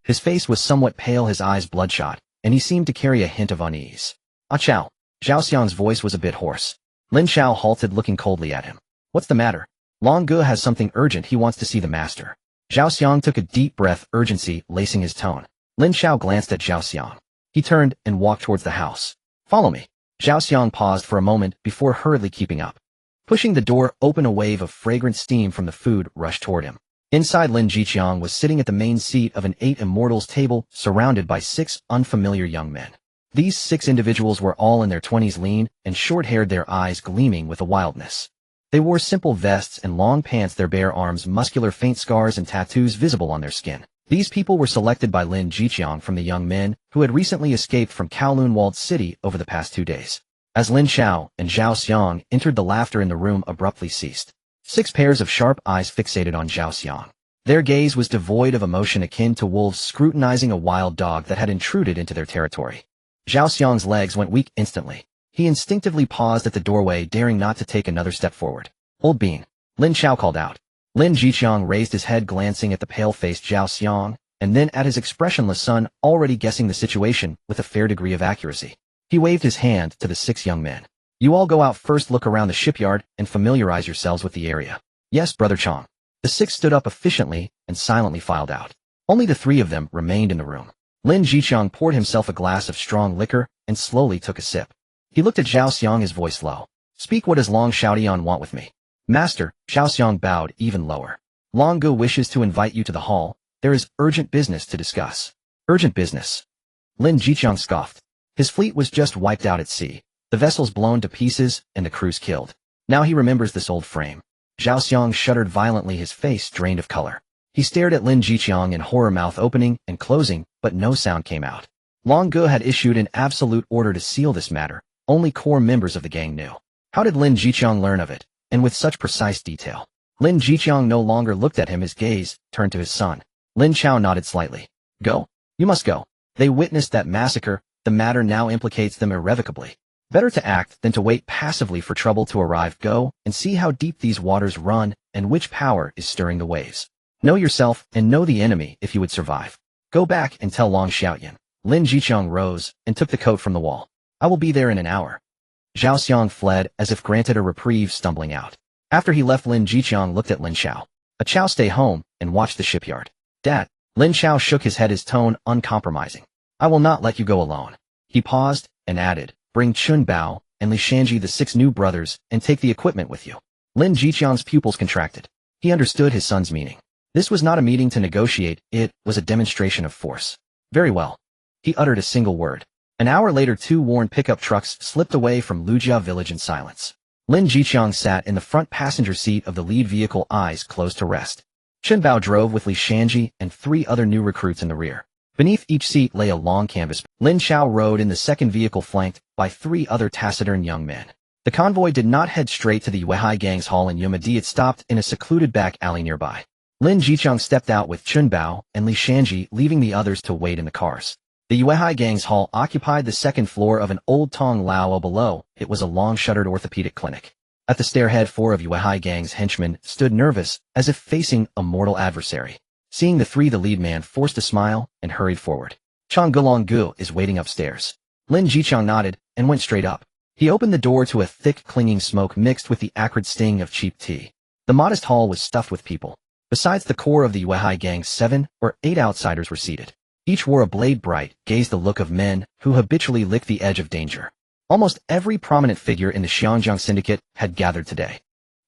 His face was somewhat pale, his eyes bloodshot, and he seemed to carry a hint of unease. Ah Chao. Zhao Xiang's voice was a bit hoarse. Lin Chao halted, looking coldly at him. What's the matter? Long Ge has something urgent. He wants to see the master. Zhao Xiang took a deep breath, urgency lacing his tone. Lin Chao glanced at Zhao Xiang. He turned and walked towards the house. Follow me. Zhao Xiang paused for a moment before hurriedly keeping up. Pushing the door open, a wave of fragrant steam from the food rushed toward him. Inside, Lin Jiqiang was sitting at the main seat of an 8 immortals table, surrounded by 6 unfamiliar young men. These 6 individuals were all in their 20s, lean and short-haired, their eyes gleaming with a wildness. They wore simple vests and long pants, their bare arms muscular, faint scars and tattoos visible on their skin. These people were selected by Lin Jiqiang from the young men who had recently escaped from Kowloon walled city over the past 2 days. As Lin Chao and Zhao Xiang entered, the laughter in the room abruptly ceased. 6 pairs of sharp eyes fixated on Zhao Xiang. Their gaze was devoid of emotion, akin to wolves scrutinizing a wild dog that had intruded into their territory. Zhao Xiang's legs went weak instantly. He instinctively paused at the doorway, daring not to take another step forward. Old bean. Lin Chao called out. Lin Jiqiang raised his head, glancing at the pale-faced Zhao Xiang, and then at his expressionless son, already guessing the situation with a fair degree of accuracy. He waved his hand to the 6 young men. You all go out first, look around the shipyard, and familiarize yourselves with the area. Yes, Brother Chong. The 6 stood up efficiently and silently filed out. Only the 3 of them remained in the room. Lin Jiqiang poured himself a glass of strong liquor and slowly took a sip. He looked at Zhao Xiang, his voice low. Speak, what does Long Xiaodian want with me? Master, Zhao Xiang bowed even lower. Long Ge wishes to invite you to the hall. There is urgent business to discuss. Urgent business? Lin Jiqiang scoffed. His fleet was just wiped out at sea. The vessels blown to pieces and the crews killed. Now he remembers this old frame. Zhao Xiang shuddered violently, his face drained of color. He stared at Lin Jiqiang in horror, mouth opening and closing, but no sound came out. Long Ge had issued an absolute order to seal this matter. Only core members of the gang knew. How did Lin Jiqiang learn of it, and with such precise detail? Lin Jiqiang no longer looked at him, his gaze turned to his son. Lin Chao nodded slightly. Go. You must go. They witnessed that massacre. The matter now implicates them irrevocably. Better to act than to wait passively for trouble to arrive. Go and see how deep these waters run and which power is stirring the waves. Know yourself and know the enemy if you would survive. Go back and tell Long Xiaoyan. Lin Jiqiang rose and took the coat from the wall. I will be there in an hour. Zhao Xiang fled as if granted a reprieve, stumbling out. After he left, Lin Jiqiang looked at Lin Chao. A Chao, stay home and watch the shipyard. Dad. Lin Chao shook his head, his tone uncompromising. I will not let you go alone. He paused and added, bring Chun Bao and Li Shanji, the 6 new brothers, and take the equipment with you. Lin Jiqiang's pupils contracted. He understood his son's meaning. This was not a meeting to negotiate, it was a demonstration of force. Very well. He uttered a single word. An hour later, 2 worn pickup trucks slipped away from Lujia village in silence. Lin Jiqiang sat in the front passenger seat of the lead vehicle, eyes closed to rest. Chen Bao drove with Li Shanji and 3 other new recruits in the rear. Beneath each seat lay a long canvas. Lin Chao rode in the second vehicle, flanked by 3 other taciturn young men. The convoy did not head straight to the Yuehai gang's hall in Yumadi. It stopped in a secluded back alley nearby. Lin Jiqiang stepped out with Chen Bao and Li Shanji, leaving the others to wait in the cars. The Yuehai gang's hall occupied the second floor of an old Tong Lao. Below it was a long-shuttered orthopedic clinic. At the stairhead, 4 of Yuehai gang's henchmen stood nervous, as if facing a mortal adversary. Seeing the 3, the lead man forced a smile and hurried forward. Chang Gulonggu is waiting upstairs. Lin Jiqiang nodded and went straight up. He opened the door to a thick, clinging smoke mixed with the acrid sting of cheap tea. The modest hall was stuffed with people. Besides the core of the Yuehai gang, 7 or 8 outsiders were seated. Each wore a blade-bright gaze, the look of men who habitually lick the edge of danger. Almost every prominent figure in the Xiangjiang syndicate had gathered today.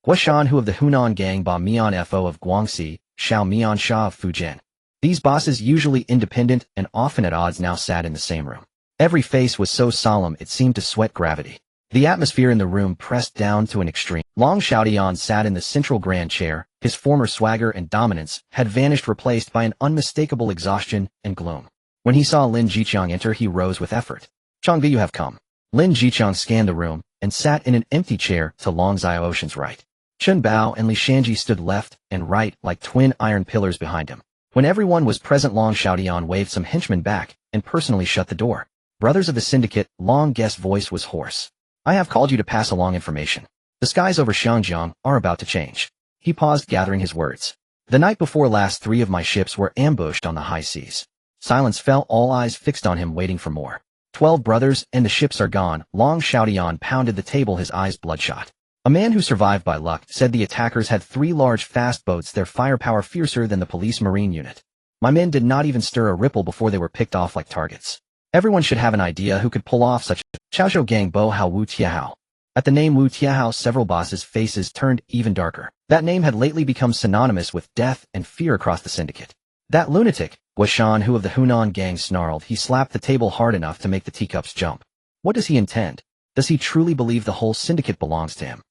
Guo Hu of the Hunan gang, Ba Mian Fo of Guangxi, Xiao Mian Sha of Fujian. These bosses, usually independent and often at odds, now sat in the same room. Every face was so solemn it seemed to sweat gravity. The atmosphere in the room pressed down to an extreme. Long Xiaodian sat in the central grand chair. His former swagger and dominance had vanished, replaced by an unmistakable exhaustion and gloom. When he saw Lin Jiqiang enter, he rose with effort. Changvi, you have come. Lin Jiqiang scanned the room and sat in an empty chair to Long Xiaoshan's right. Chen Bao and Li Shanji stood left and right like twin iron pillars behind him. When everyone was present, Long Xiaodian waved some henchmen back and personally shut the door. Brothers of the syndicate, Long Guest's voice was hoarse. I have called you to pass along information. The skies over Xiangjiang are about to change. He paused, gathering his words. The night before last, 3 of my ships were ambushed on the high seas. Silence fell, all eyes fixed on him, waiting for more. 12 brothers, and the ships are gone. Long Xiaodian pounded the table, his eyes bloodshot. A man who survived by luck said the attackers had 3 large fast boats, their firepower fiercer than the police marine unit. My men did not even stir a ripple before they were picked off like targets. Everyone should have an idea who could pull off such a Chaozhou gang Bo Hao Wu Tiahao. At the name Wu Tiahao, several bosses' faces turned even darker. That name had lately become synonymous with death and fear across the syndicate. That lunatic, Guo Hu of the Hunan gang, snarled. He slapped the table hard enough to make the teacups jump. What does he intend? Does he truly believe the whole syndicate belongs to him?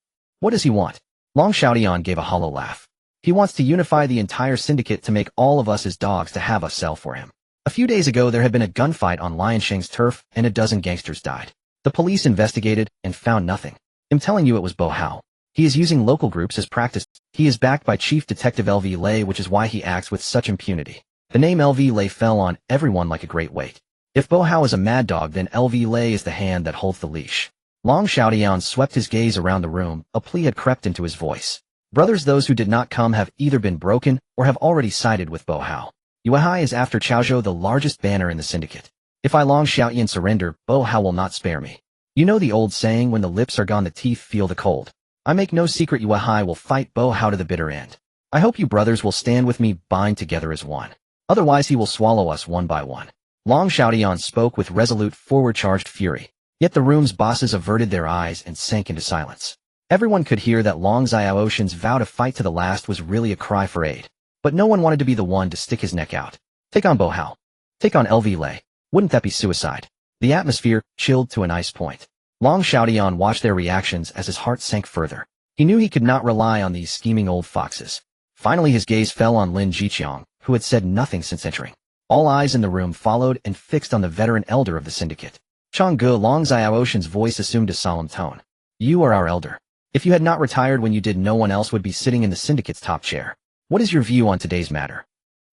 What does he want? Long Xiaodian gave a hollow laugh. He wants to unify the entire syndicate, to make all of us his dogs, to have us sell for him. A few days ago there had been a gunfight on Liansheng's turf and a dozen gangsters died. The police investigated and found nothing. I'm telling you, it was Bo Hao. He is using local groups as practice. He is backed by Chief Detective LV Lei, which is why he acts with such impunity. The name LV Lei fell on everyone like a great weight. If Bo Hao is a mad dog, then LV Lei is the hand that holds the leash. Long Xiaodian swept his gaze around the room. A plea had crept into his voice. Brothers, those who did not come have either been broken or have already sided with Bo Hao. Yuehai is after Chaozhou, the largest banner in the syndicate. If I, Long Xiaodian, surrender, Bo Hao will not spare me. You know the old saying, when the lips are gone the teeth feel the cold. I make no secret Yuehai will fight Bo Hao to the bitter end. I hope you brothers will stand with me, bind together as one. Otherwise he will swallow us one by one. Long Xiaodian spoke with resolute, forward-charged fury. Yet the room's bosses averted their eyes and sank into silence. Everyone could hear that Long Xiaoshan's vow to fight to the last was really a cry for aid. But no one wanted to be the one to stick his neck out. Take on Bo Hao. Take on LV Lei. Wouldn't that be suicide? The atmosphere chilled to an ice point. Long Xiaodian watched their reactions as his heart sank further. He knew he could not rely on these scheming old foxes. Finally his gaze fell on Lin Jiqiang, who had said nothing since entering. All eyes in the room followed and fixed on the veteran elder of the syndicate. Changge, Long Xiaoshan's voice assumed a solemn tone. You are our elder. If you had not retired when you did, no one else would be sitting in the syndicate's top chair. What is your view on today's matter?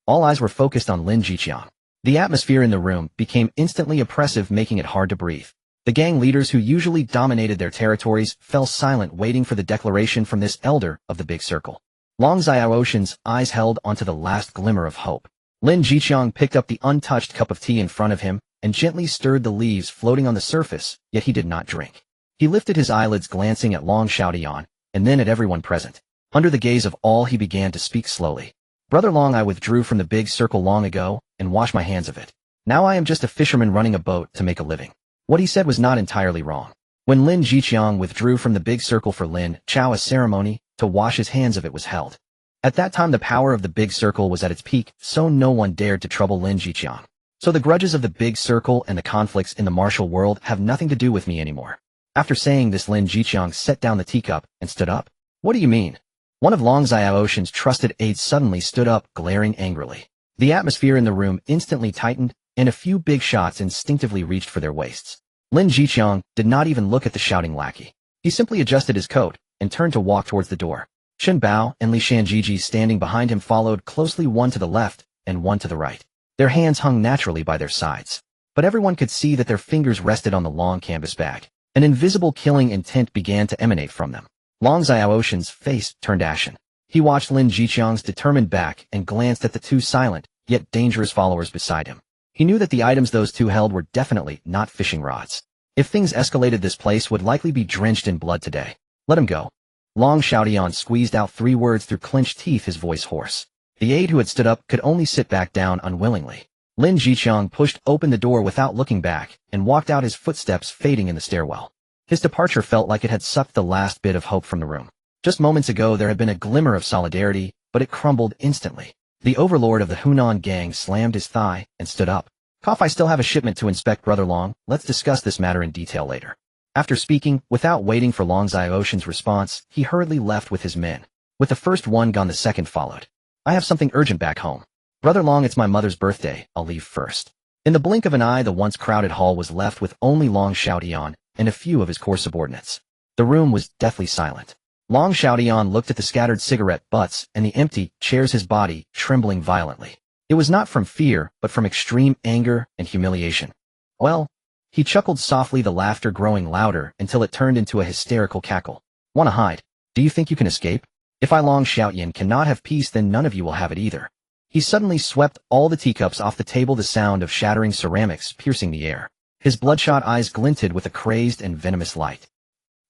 All eyes were focused on Lin Jiqiang. The atmosphere in the room became instantly oppressive, making it hard to breathe. The gang leaders, who usually dominated their territories, fell silent, waiting for the declaration from this elder of the big circle. Long Xiaoshan's eyes held onto the last glimmer of hope. Lin Jiqiang picked up the untouched cup of tea in front of him and gently stirred the leaves floating on the surface, yet he did not drink. He lifted his eyelids, glancing at Long Xiaodian, and then at everyone present. Under the gaze of all, he began to speak slowly. Brother Long, I withdrew from the big circle long ago and washed my hands of it. Now I am just a fisherman running a boat to make a living. What he said was not entirely wrong. When Lin Jiqiang withdrew from the big circle for Lin Chao, a ceremony to wash his hands of it was held. At that time the power of the big circle was at its peak, so no one dared to trouble Lin Jiqiang. So the grudges of the big circle and the conflicts in the martial world have nothing to do with me anymore. After saying this, Lin Jiqiang set down the teacup and stood up. What do you mean? One of Long Xiaoshan's trusted aides suddenly stood up, glaring angrily. The atmosphere in the room instantly tightened, and a few big shots instinctively reached for their waists. Lin Jiqiang did not even look at the shouting lackey. He simply adjusted his coat and turned to walk towards the door. Shen Bao and Li Shanjiji standing behind him followed closely, one to the left and one to the right. Their hands hung naturally by their sides, but everyone could see that their fingers rested on the long canvas bag. An invisible killing intent began to emanate from them. Long Xiaoshan's face turned ashen. He watched Lin Jiqiang's determined back and glanced at the two silent, yet dangerous followers beside him. He knew that the items those two held were definitely not fishing rods. If things escalated, this place would likely be drenched in blood today. Let him go. Long Xiaodian squeezed out 3 words through clenched teeth, his voice hoarse. The aide who had stood up could only sit back down unwillingly. Lin Jiqiang pushed open the door without looking back and walked out, his footsteps fading in the stairwell. His departure felt like it had sucked the last bit of hope from the room. Just moments ago there had been a glimmer of solidarity, but it crumbled instantly. The overlord of the Hunan gang slammed his thigh and stood up. Cough, I still have a shipment to inspect, Brother Long. Let's discuss this matter in detail later. After speaking, without waiting for Long Xiaoshan's response, he hurriedly left with his men. With the first one gone, the second followed. I have something urgent back home. Brother Long, it's my mother's birthday. I'll leave first. In the blink of an eye, the once crowded hall was left with only Long Xiaodian and a few of his core subordinates. The room was deathly silent. Long Xiaodian looked at the scattered cigarette butts and the empty chairs, his body trembling violently. It was not from fear, but from extreme anger and humiliation. Well, he chuckled softly, the laughter growing louder until it turned into a hysterical cackle. Wanna hide? Do you think you can escape? If I, Long Xiaoyan, cannot have peace, then none of you will have it either. He suddenly swept all the teacups off the table, the sound of shattering ceramics piercing the air. His bloodshot eyes glinted with a crazed and venomous light.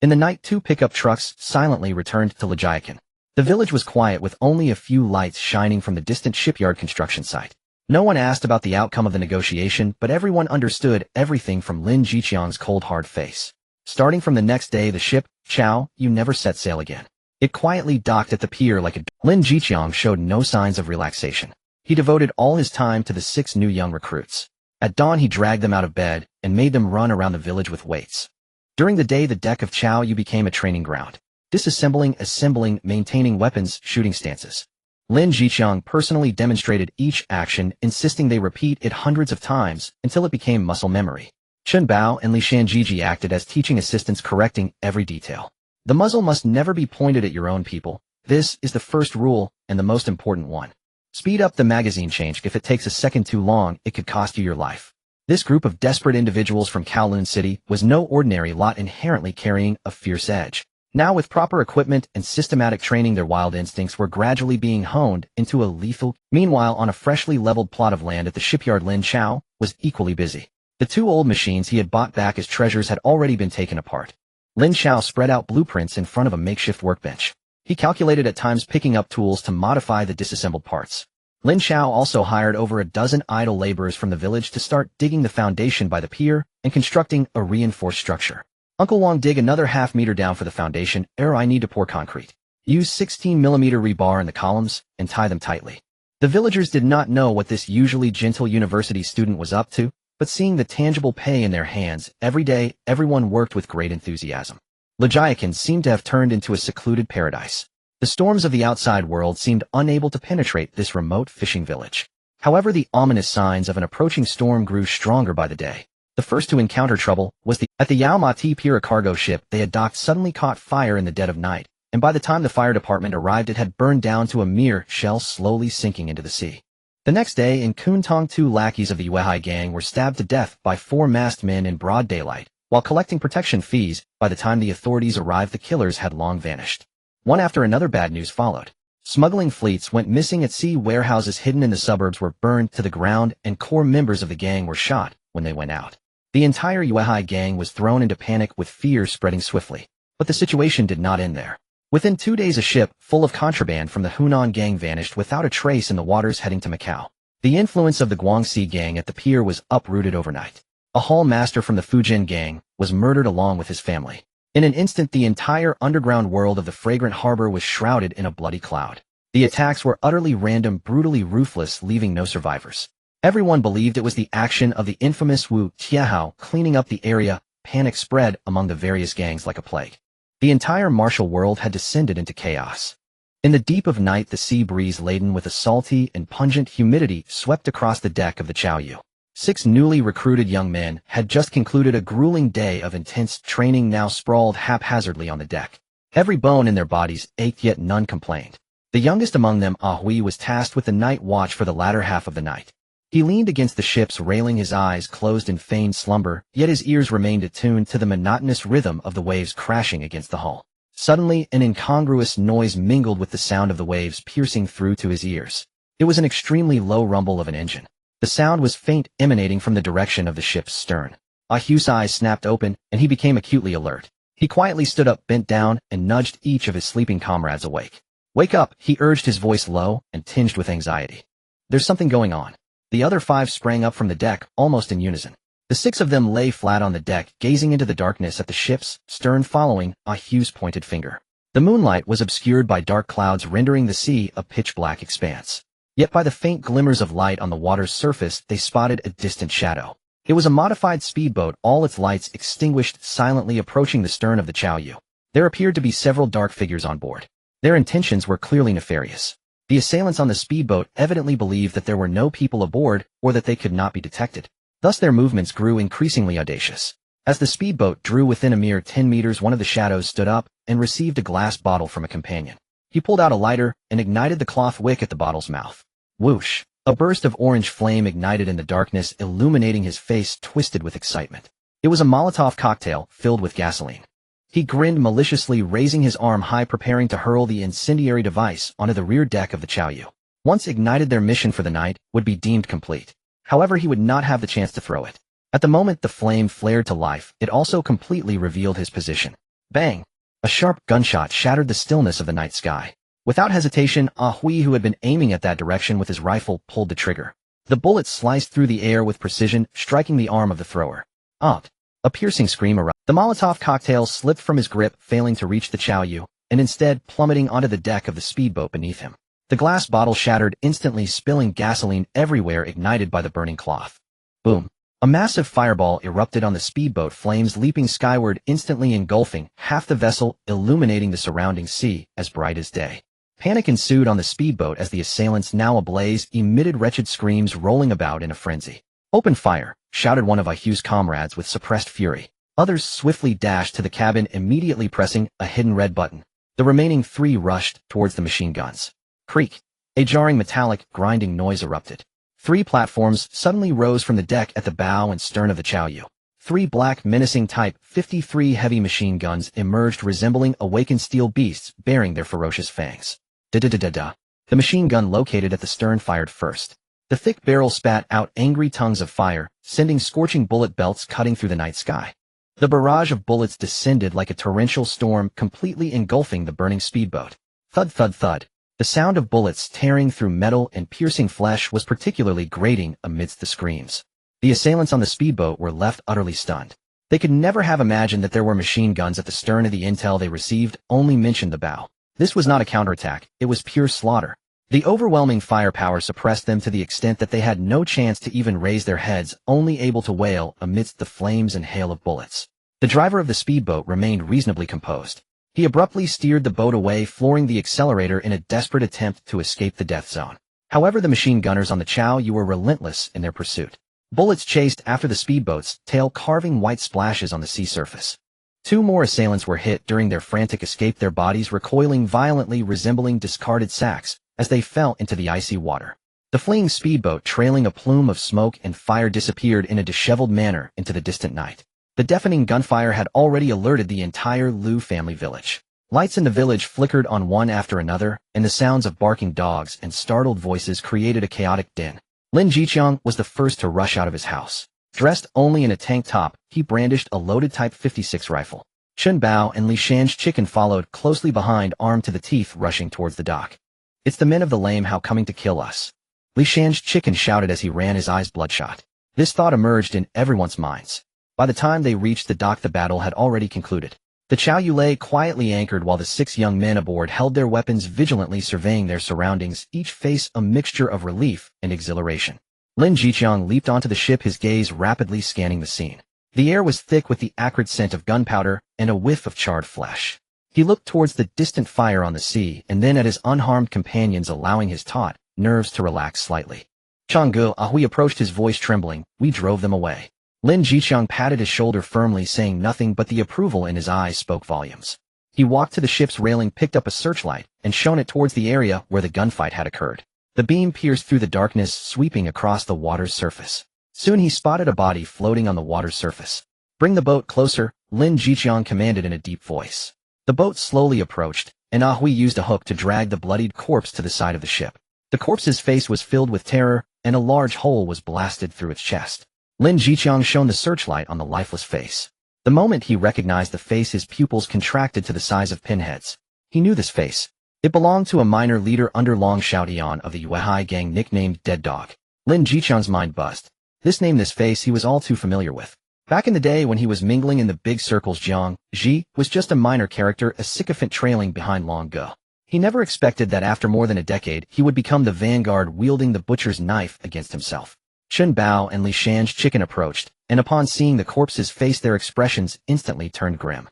In the night, 2 pickup trucks silently returned to Lajiakan. The village was quiet, with only a few lights shining from the distant shipyard construction site. No one asked about the outcome of the negotiation, but everyone understood everything from Lin Jiqiang's cold, hard face. Starting from the next day, the ship, Chao, you never set sail again. It quietly docked at the pier like a... Lin Jiqiang showed no signs of relaxation. He devoted all his time to the 6 new young recruits. At dawn, he dragged them out of bed and made them run around the village with weights. During the day, the deck of Chao Yu became a training ground. Disassembling, assembling, maintaining weapons, shooting stances. Lin Jiqiang personally demonstrated each action, insisting they repeat it hundreds of times until it became muscle memory. Chen Bao and Li Shanjiji acted as teaching assistants, correcting every detail. The muzzle must never be pointed at your own people. This is the first rule and the most important one. Speed up the magazine change. If it takes a second too long, it could cost you your life. This group of desperate individuals from Kowloon City was no ordinary lot, inherently carrying a fierce edge. Now, with proper equipment and systematic training, their wild instincts were gradually being honed into a lethal. Meanwhile, on a freshly leveled plot of land at the shipyard, Lin Chao was equally busy. The 2 old machines he had bought back as treasures had already been taken apart. Lin Chao spread out blueprints in front of a makeshift workbench. He calculated, at times picking up tools to modify the disassembled parts. Lin Chao also hired over a dozen idle laborers from the village to start digging the foundation by the pier and constructing a reinforced structure. Uncle Wong, dig another half-meter down for the foundation. I need to pour concrete. Use 16mm rebar in the columns and tie them tightly. The villagers did not know what this usually gentle university student was up to, but seeing the tangible pay in their hands every day, everyone worked with great enthusiasm. Lajiakan seemed to have turned into a secluded paradise. The storms of the outside world seemed unable to penetrate this remote fishing village. However, the ominous signs of an approaching storm grew stronger by the day. The first to encounter trouble was at the Yao Mati Pier. A cargo ship they had docked suddenly caught fire in the dead of night, and by the time the fire department arrived, it had burned down to a mere shell, slowly sinking into the sea. The next day, in Kuntong, 2 lackeys of the Yuehai gang were stabbed to death by 4 masked men in broad daylight. While collecting protection fees, by the time the authorities arrived, the killers had long vanished. One after another, bad news followed. Smuggling fleets went missing at sea, warehouses hidden in the suburbs were burned to the ground, and core members of the gang were shot when they went out. The entire Yuehai gang was thrown into panic, with fear spreading swiftly. But the situation did not end there. Within 2 days, a ship full of contraband from the Hunan gang vanished without a trace in the waters heading to Macau. The influence of the Guangxi gang at the pier was uprooted overnight. A hall master from the Fujian gang was murdered along with his family. In an instant, the entire underground world of the fragrant harbor was shrouded in a bloody cloud. The attacks were utterly random, brutally ruthless, leaving no survivors. Everyone believed it was the action of the infamous Wu Tiehao cleaning up the area, panic spread among the various gangs like a plague. The entire martial world had descended into chaos. In the deep of night, the sea breeze laden with a salty and pungent humidity swept across the deck of the Chaoyu. 6 newly recruited young men had just concluded a grueling day of intense training, now sprawled haphazardly on the deck. Every bone in their bodies ached, yet none complained. The youngest among them, Ahui, was tasked with the night watch for the latter half of the night. He leaned against the ship's railing, his eyes closed in feigned slumber, yet his ears remained attuned to the monotonous rhythm of the waves crashing against the hull. Suddenly, an incongruous noise mingled with the sound of the waves piercing through to his ears. It was an extremely low rumble of an engine. The sound was faint, emanating from the direction of the ship's stern. Ahu's eyes snapped open, and he became acutely alert. He quietly stood up, bent down, and nudged each of his sleeping comrades awake. "Wake up," he urged, his voice low and tinged with anxiety. "There's something going on." The other 5 sprang up from the deck, almost in unison. The 6 of them lay flat on the deck, gazing into the darkness at the ship's stern, following Ahu's pointed finger. The moonlight was obscured by dark clouds, rendering the sea a pitch-black expanse. Yet by the faint glimmers of light on the water's surface, they spotted a distant shadow. It was a modified speedboat, all its lights extinguished, silently approaching the stern of the Chaoyu. There appeared to be several dark figures on board. Their intentions were clearly nefarious. The assailants on the speedboat evidently believed that there were no people aboard, or that they could not be detected. Thus their movements grew increasingly audacious. As the speedboat drew within a mere 10 meters, one of the shadows stood up and received a glass bottle from a companion. He pulled out a lighter and ignited the cloth wick at the bottle's mouth. Whoosh! A burst of orange flame ignited in the darkness, illuminating his face twisted with excitement. It was a Molotov cocktail filled with gasoline. He grinned maliciously, raising his arm high, preparing to hurl the incendiary device onto the rear deck of the Chaoyu. Once ignited, their mission for the night would be deemed complete. However, he would not have the chance to throw it. At the moment the flame flared to life, it also completely revealed his position. Bang! A sharp gunshot shattered the stillness of the night sky. Without hesitation, Ahui, who had been aiming at that direction with his rifle, pulled the trigger. The bullet sliced through the air with precision, striking the arm of the thrower. Out! A piercing scream erupted. The Molotov cocktail slipped from his grip, failing to reach the Chaoyu, and instead plummeting onto the deck of the speedboat beneath him. The glass bottle shattered instantly, spilling gasoline everywhere, ignited by the burning cloth. Boom! A massive fireball erupted on the speedboat, flames leaping skyward, instantly engulfing half the vessel, illuminating the surrounding sea as bright as day. Panic ensued on the speedboat as the assailants, now ablaze, emitted wretched screams, rolling about in a frenzy. "Open fire!" shouted one of Ahu's comrades with suppressed fury. Others swiftly dashed to the cabin, immediately pressing a hidden red button. The remaining 3 rushed towards the machine guns. Creak! A jarring metallic, grinding noise erupted. 3 platforms suddenly rose from the deck at the bow and stern of the Chaoyu. 3 black, menacing Type 53 heavy machine guns emerged, resembling awakened steel beasts bearing their ferocious fangs. Da-da-da-da-da. The machine gun located at the stern fired first. The thick barrel spat out angry tongues of fire, sending scorching bullet belts cutting through the night sky. The barrage of bullets descended like a torrential storm, completely engulfing the burning speedboat. Thud, thud, thud. The sound of bullets tearing through metal and piercing flesh was particularly grating amidst the screams. The assailants on the speedboat were left utterly stunned. They could never have imagined that there were machine guns at the stern, of the intel they received only mentioned the bow. This was not a counterattack, it was pure slaughter. The overwhelming firepower suppressed them to the extent that they had no chance to even raise their heads, only able to wail amidst the flames and hail of bullets. The driver of the speedboat remained reasonably composed. He abruptly steered the boat away, flooring the accelerator in a desperate attempt to escape the death zone. However, the machine gunners on the Chaoyu were relentless in their pursuit. Bullets chased after the speedboat's tail, carving white splashes on the sea surface. 2 more assailants were hit during their frantic escape, their bodies recoiling violently, resembling discarded sacks, as they fell into the icy water. The fleeing speedboat, trailing a plume of smoke and fire, disappeared in a disheveled manner into the distant night. The deafening gunfire had already alerted the entire Liu family village. Lights in the village flickered on one after another, and the sounds of barking dogs and startled voices created a chaotic din. Lin Chao was the first to rush out of his house. Dressed only in a tank top, he brandished a loaded Type 56 rifle. Chun Bao and Li Chicken followed closely behind, armed to the teeth, rushing towards the dock. "It's the men of the Lame How coming to kill us," Li Chicken shouted as he ran, his eyes bloodshot. This thought emerged in everyone's minds. By the time they reached the dock, the battle had already concluded. The Chaoyu lay quietly anchored while the 6 young men aboard held their weapons, vigilantly surveying their surroundings, each face a mixture of relief and exhilaration. Lin Chao leaped onto the ship, his gaze rapidly scanning the scene. The air was thick with the acrid scent of gunpowder and a whiff of charred flesh. He looked towards the distant fire on the sea and then at his unharmed companions, allowing his taut nerves to relax slightly. Chang'e, Ahui approached, his voice trembling. We drove them away. Lin Jiqiang patted his shoulder firmly, saying nothing, but the approval in his eyes spoke volumes. He walked to the ship's railing, picked up a searchlight, and shone it towards the area where the gunfight had occurred. The beam pierced through the darkness, sweeping across the water's surface. Soon he spotted a body floating on the water's surface. Bring the boat closer, Lin Jiqiang commanded in a deep voice. The boat slowly approached, and Ahui used a hook to drag the bloodied corpse to the side of the ship. The corpse's face was filled with terror, and a large hole was blasted through its chest. Lin Jiqiang shone the searchlight on the lifeless face. The moment he recognized the face, his pupils contracted to the size of pinheads. He knew this face. It belonged to a minor leader under Long Xiaotian of the Yuehai gang, nicknamed Dead Dog. Lin Jiqiang's mind buzzed. This name, this face, he was all too familiar with. Back in the day when he was mingling in the big circles, Jiang Ji was just a minor character, a sycophant trailing behind Long Ge. He never expected that after more than a decade, he would become the vanguard wielding the butcher's knife against himself. Chun Bao and Li Shan's chicken approached, and upon seeing the corpse's face, their expressions instantly turned grim.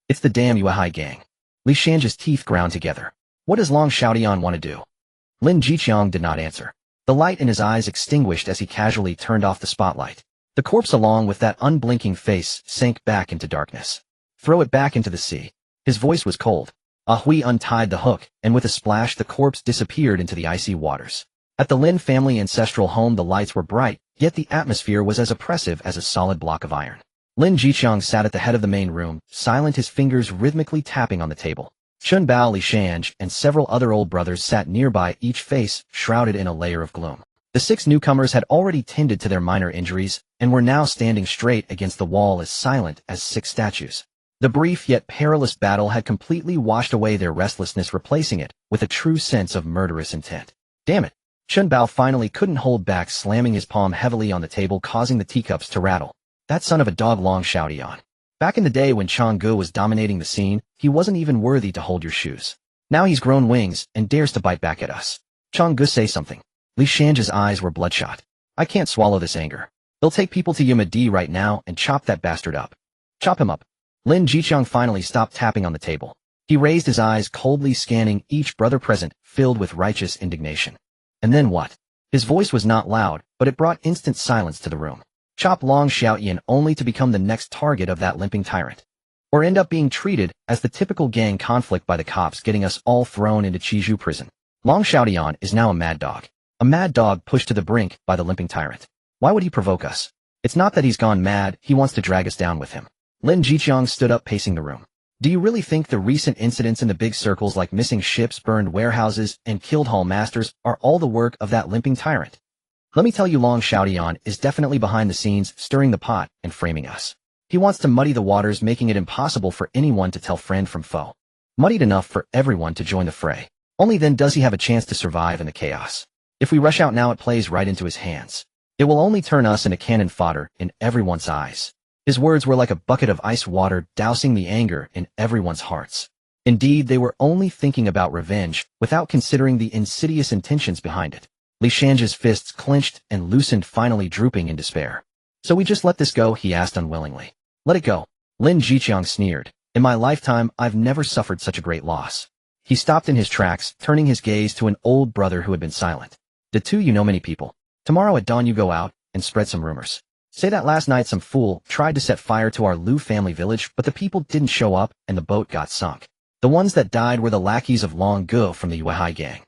It's the damn Yuehai gang. Li Shan's teeth ground together. What does Long Xiaotian want to do? Lin Jiqiang did not answer. The light in his eyes extinguished as he casually turned off the spotlight. The corpse, along with that unblinking face, sank back into darkness. Throw it back into the sea. His voice was cold. Ahui untied the hook, and with a splash the corpse disappeared into the icy waters. At the Lin family ancestral home, the lights were bright, yet the atmosphere was as oppressive as a solid block of iron. Lin Jiqiang sat at the head of the main room, silent, his fingers rhythmically tapping on the table. Chun Bao, Li Shanj, and several other old brothers sat nearby, each face shrouded in a layer of gloom. The 6 newcomers had already tended to their minor injuries, and were now standing straight against the wall, as silent as 6 statues. The brief yet perilous battle had completely washed away their restlessness, replacing it with a true sense of murderous intent. Damn it! Chun Bao finally couldn't hold back, slamming his palm heavily on the table, causing the teacups to rattle. That son of a dog Long Xiaotian. Back in the day when Chang'e was dominating the scene, he wasn't even worthy to hold your shoes. Now he's grown wings and dares to bite back at us. Chang'e, say something. Li Shan's eyes were bloodshot. I can't swallow this anger. They'll take people to Yuma D right now and chop that bastard up. Chop him up. Lin Jiqiang finally stopped tapping on the table. He raised his eyes, coldly scanning each brother present, filled with righteous indignation. And then what? His voice was not loud, but it brought instant silence to the room. Chop Long Xiaotian, only to become the next target of that limping tyrant. Or end up being treated as the typical gang conflict by the cops, getting us all thrown into Chizhu prison. Long Xiaotian is now a mad dog. A mad dog pushed to the brink by the limping tyrant. Why would he provoke us? It's not that he's gone mad, he wants to drag us down with him. Lin Jiqiang stood up, pacing the room. Do you really think the recent incidents in the big circles, like missing ships, burned warehouses, and killed hall masters, are all the work of that limping tyrant? Let me tell you, Long Xiaotian is definitely behind the scenes, stirring the pot and framing us. He wants to muddy the waters, making it impossible for anyone to tell friend from foe. Muddied enough for everyone to join the fray. Only then does he have a chance to survive in the chaos. If we rush out now, it plays right into his hands. It will only turn us into cannon fodder in everyone's eyes. His words were like a bucket of ice water, dousing the anger in everyone's hearts. Indeed, they were only thinking about revenge, without considering the insidious intentions behind it. Li Shan's fists clenched and loosened, finally drooping in despair. So we just let this go, he asked unwillingly. Let it go. Lin Jiqiang sneered. In my lifetime, I've never suffered such a great loss. He stopped in his tracks, turning his gaze to an old brother who had been silent. The two, you know many people. Tomorrow at dawn you go out and spread some rumors. Say that last night some fool tried to set fire to our Lu family village, but the people didn't show up and the boat got sunk. The ones that died were the lackeys of Long Ge from the Yuehai gang.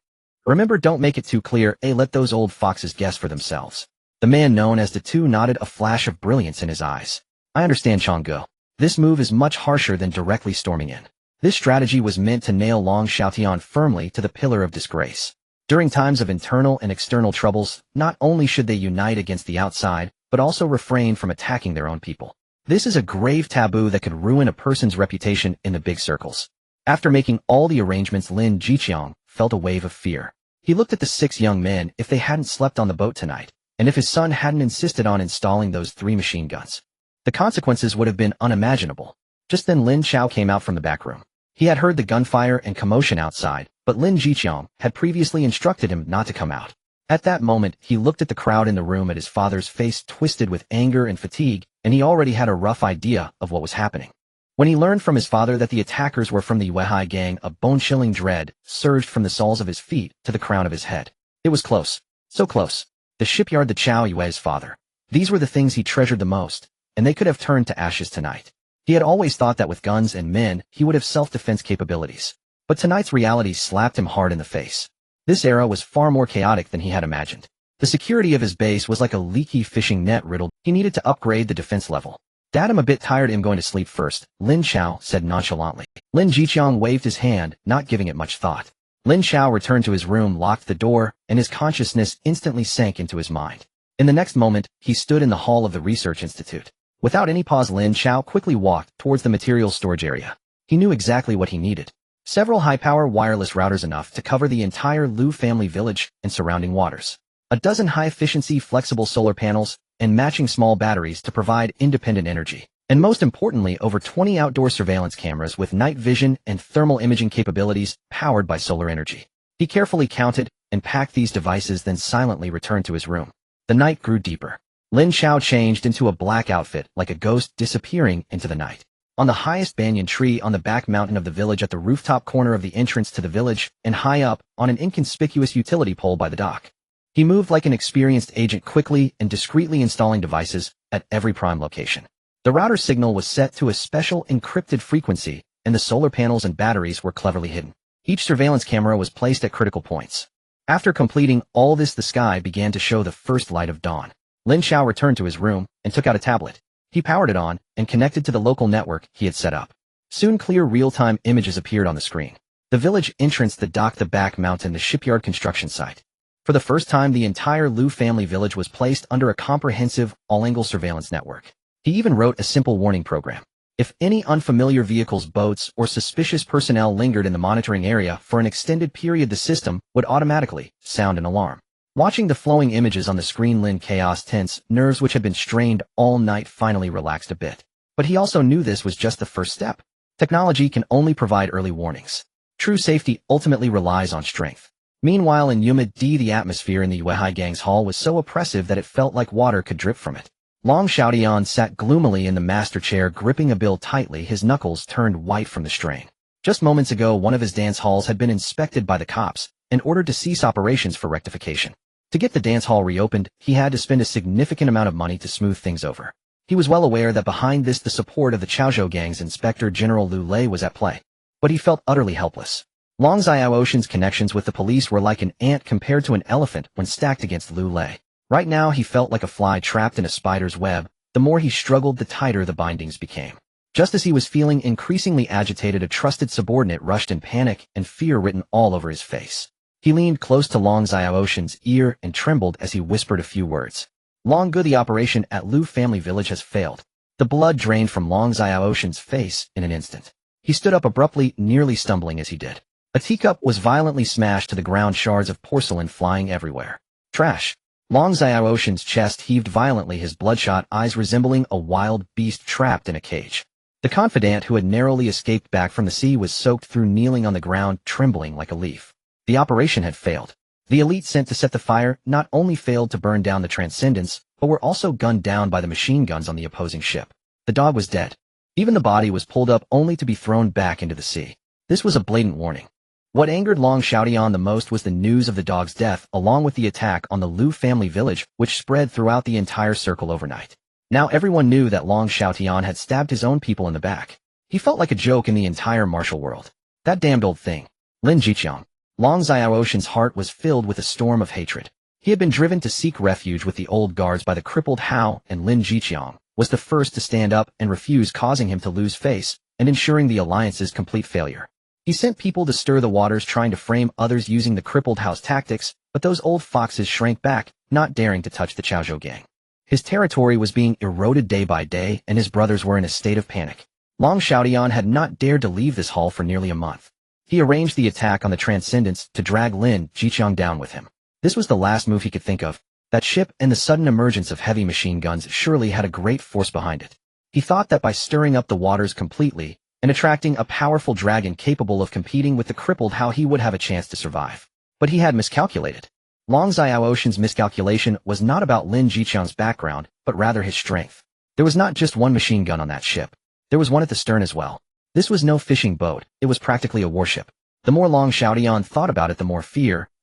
Remember, don't make it too clear, let those old foxes guess for themselves. The man known as the Two nodded, a flash of brilliance in his eyes. I understand, Chang'e. This move is much harsher than directly storming in. This strategy was meant to nail Long Xiaotian firmly to the pillar of disgrace. During times of internal and external troubles, not only should they unite against the outside, but also refrain from attacking their own people. This is a grave taboo that could ruin a person's reputation in the big circles. After making all the arrangements, Lin Jiqiang felt a wave of fear. He looked at the 6 young men. If they hadn't slept on the boat tonight, and if his son hadn't insisted on installing those 3 machine guns, the consequences would have been unimaginable. Just then Lin Chao came out from the back room. He had heard the gunfire and commotion outside, but Lin Jiqiang had previously instructed him not to come out. At that moment, he looked at the crowd in the room, at his father's face twisted with anger and fatigue, and he already had a rough idea of what was happening. When he learned from his father that the attackers were from the Weihai gang, a bone-chilling dread surged from the soles of his feet to the crown of his head. It was close. So close. The shipyard, the Chao Yue's father. These were the things he treasured the most, and they could have turned to ashes tonight. He had always thought that with guns and men, he would have self-defense capabilities. But tonight's reality slapped him hard in the face. This era was far more chaotic than he had imagined. The security of his base was like a leaky fishing net riddled. He needed to upgrade the defense level. Dad, I'm a bit tired. I'm going to sleep first, Lin Chao said nonchalantly. Lin Jiqiang waved his hand, not giving it much thought. Lin Chao returned to his room, locked the door, and his consciousness instantly sank into his mind. In the next moment, he stood in the hall of the research institute. Without any pause, Lin Chao quickly walked towards the materials storage area. He knew exactly what he needed. Several high-power wireless routers enough to cover the entire Liu family village and surrounding waters. A dozen high-efficiency flexible solar panels, and matching small batteries to provide independent energy. And most importantly, over 20 outdoor surveillance cameras with night vision and thermal imaging capabilities powered by solar energy. He carefully counted and packed these devices, then silently returned to his room. The night grew deeper. Lin Chao changed into a black outfit like a ghost, disappearing into the night. On the highest banyan tree on the back mountain of the village, at the rooftop corner of the entrance to the village, and high up on an inconspicuous utility pole by the dock. He moved like an experienced agent, quickly and discreetly installing devices at every prime location. The router signal was set to a special encrypted frequency, and the solar panels and batteries were cleverly hidden. Each surveillance camera was placed at critical points. After completing all this, the sky began to show the first light of dawn. Lin Chao returned to his room and took out a tablet. He powered it on and connected to the local network he had set up. Soon clear real-time images appeared on the screen. The village entrance, the dock, the back mountain, the shipyard construction site. For the first time, the entire Liu family village was placed under a comprehensive, all-angle surveillance network. He even wrote a simple warning program. If any unfamiliar vehicles, boats, or suspicious personnel lingered in the monitoring area for an extended period, the system would automatically sound an alarm. Watching the flowing images on the screen, Lin Chaos tense nerves which had been strained all night finally relaxed a bit. But he also knew this was just the first step. Technology can only provide early warnings. True safety ultimately relies on strength. Meanwhile, in Yuma D, the atmosphere in the Weihai gang's hall was so oppressive that it felt like water could drip from it. Long Xiaotian sat gloomily in the master chair, gripping a bill tightly, his knuckles turned white from the strain. Just moments ago, one of his dance halls had been inspected by the cops and ordered to cease operations for rectification. To get the dance hall reopened, he had to spend a significant amount of money to smooth things over. He was well aware that behind this the support of the Chaozhou gang's Inspector General Liu Lei was at play. But he felt utterly helpless. Long Xiaoshan's connections with the police were like an ant compared to an elephant when stacked against Liu Lei. Right now he felt like a fly trapped in a spider's web. The more he struggled, the tighter the bindings became. Just as he was feeling increasingly agitated, a trusted subordinate rushed in, panic and fear written all over his face. He leaned close to Long Xiaoshan's ear and trembled as he whispered a few words. Long Gu, the operation at Liu family village has failed. The blood drained from Long Xiaoshan's face in an instant. He stood up abruptly, nearly stumbling as he did. A teacup was violently smashed to the ground, shards of porcelain flying everywhere. Trash. Long Xiaoshan's chest heaved violently, his bloodshot eyes resembling a wild beast trapped in a cage. The confidant who had narrowly escaped back from the sea was soaked through, kneeling on the ground, trembling like a leaf. The operation had failed. The elite sent to set the fire not only failed to burn down the Transcendence, but were also gunned down by the machine guns on the opposing ship. The dog was dead. Even the body was pulled up only to be thrown back into the sea. This was a blatant warning. What angered Long Xiaotian the most was the news of the dog's death, along with the attack on the Liu family village, which spread throughout the entire circle overnight. Now everyone knew that Long Xiaotian had stabbed his own people in the back. He felt like a joke in the entire martial world. That damned old thing. Lin Jiqiang. Long Xiaoshan's heart was filled with a storm of hatred. He had been driven to seek refuge with the old guards by the crippled Hao, and Lin Jiqiang was the first to stand up and refuse, causing him to lose face and ensuring the alliance's complete failure. He sent people to stir the waters, trying to frame others using the crippled Hao's tactics, but those old foxes shrank back, not daring to touch the Chaozhou gang. His territory was being eroded day by day, and his brothers were in a state of panic. Long Xiaotian had not dared to leave this hall for nearly a month. He arranged the attack on the Transcendence to drag Lin Jiqiang down with him. This was the last move he could think of. That ship and the sudden emergence of heavy machine guns surely had a great force behind it. He thought that by stirring up the waters completely and attracting a powerful dragon capable of competing with the crippled Hao, he would have a chance to survive. But he had miscalculated. Long Xiaoshan's miscalculation was not about Lin Jiqiang's background, but rather his strength. There was not just one machine gun on that ship. There was one at the stern as well. This was no fishing boat, it was practically a warship. The more Long Xiaodian thought about it, the more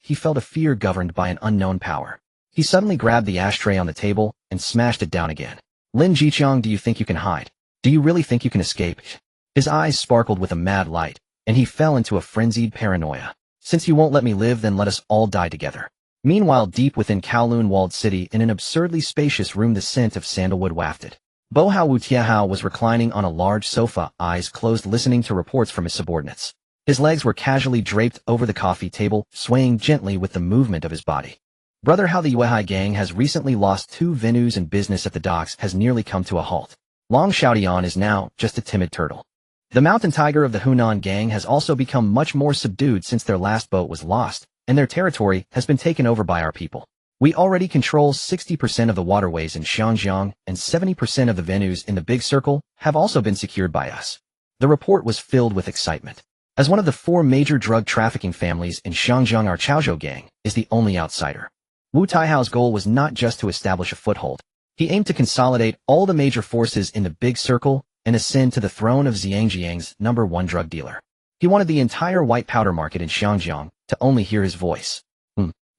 he felt a fear governed by an unknown power. He suddenly grabbed the ashtray on the table and smashed it down again. Lin Jiqiang, do you think you can hide? Do you really think you can escape? His eyes sparkled with a mad light, and he fell into a frenzied paranoia. Since you won't let me live, then let us all die together. Meanwhile, deep within Kowloon walled city, in an absurdly spacious room, the scent of sandalwood wafted. Bo Hao Wu Tiahao was reclining on a large sofa, eyes closed, listening to reports from his subordinates. His legs were casually draped over the coffee table, swaying gently with the movement of his body. Brother, how the Yuehai gang has recently lost 2 venues, and business at the docks has nearly come to a halt. Long Xiaodian is now just a timid turtle. The mountain tiger of the Hunan gang has also become much more subdued since their last boat was lost, and their territory has been taken over by our people. We already control 60% of the waterways in Xiangjiang, and 70% of the venues in the Big Circle have also been secured by us. The report was filled with excitement. As one of the 4 major drug trafficking families in Xiangjiang, our Chaozhou gang is the only outsider. Wu Taihao's goal was not just to establish a foothold. He aimed to consolidate all the major forces in the Big Circle and ascend to the throne of Xiangjiang's #1 drug dealer. He wanted the entire white powder market in Xiangjiang to only hear his voice.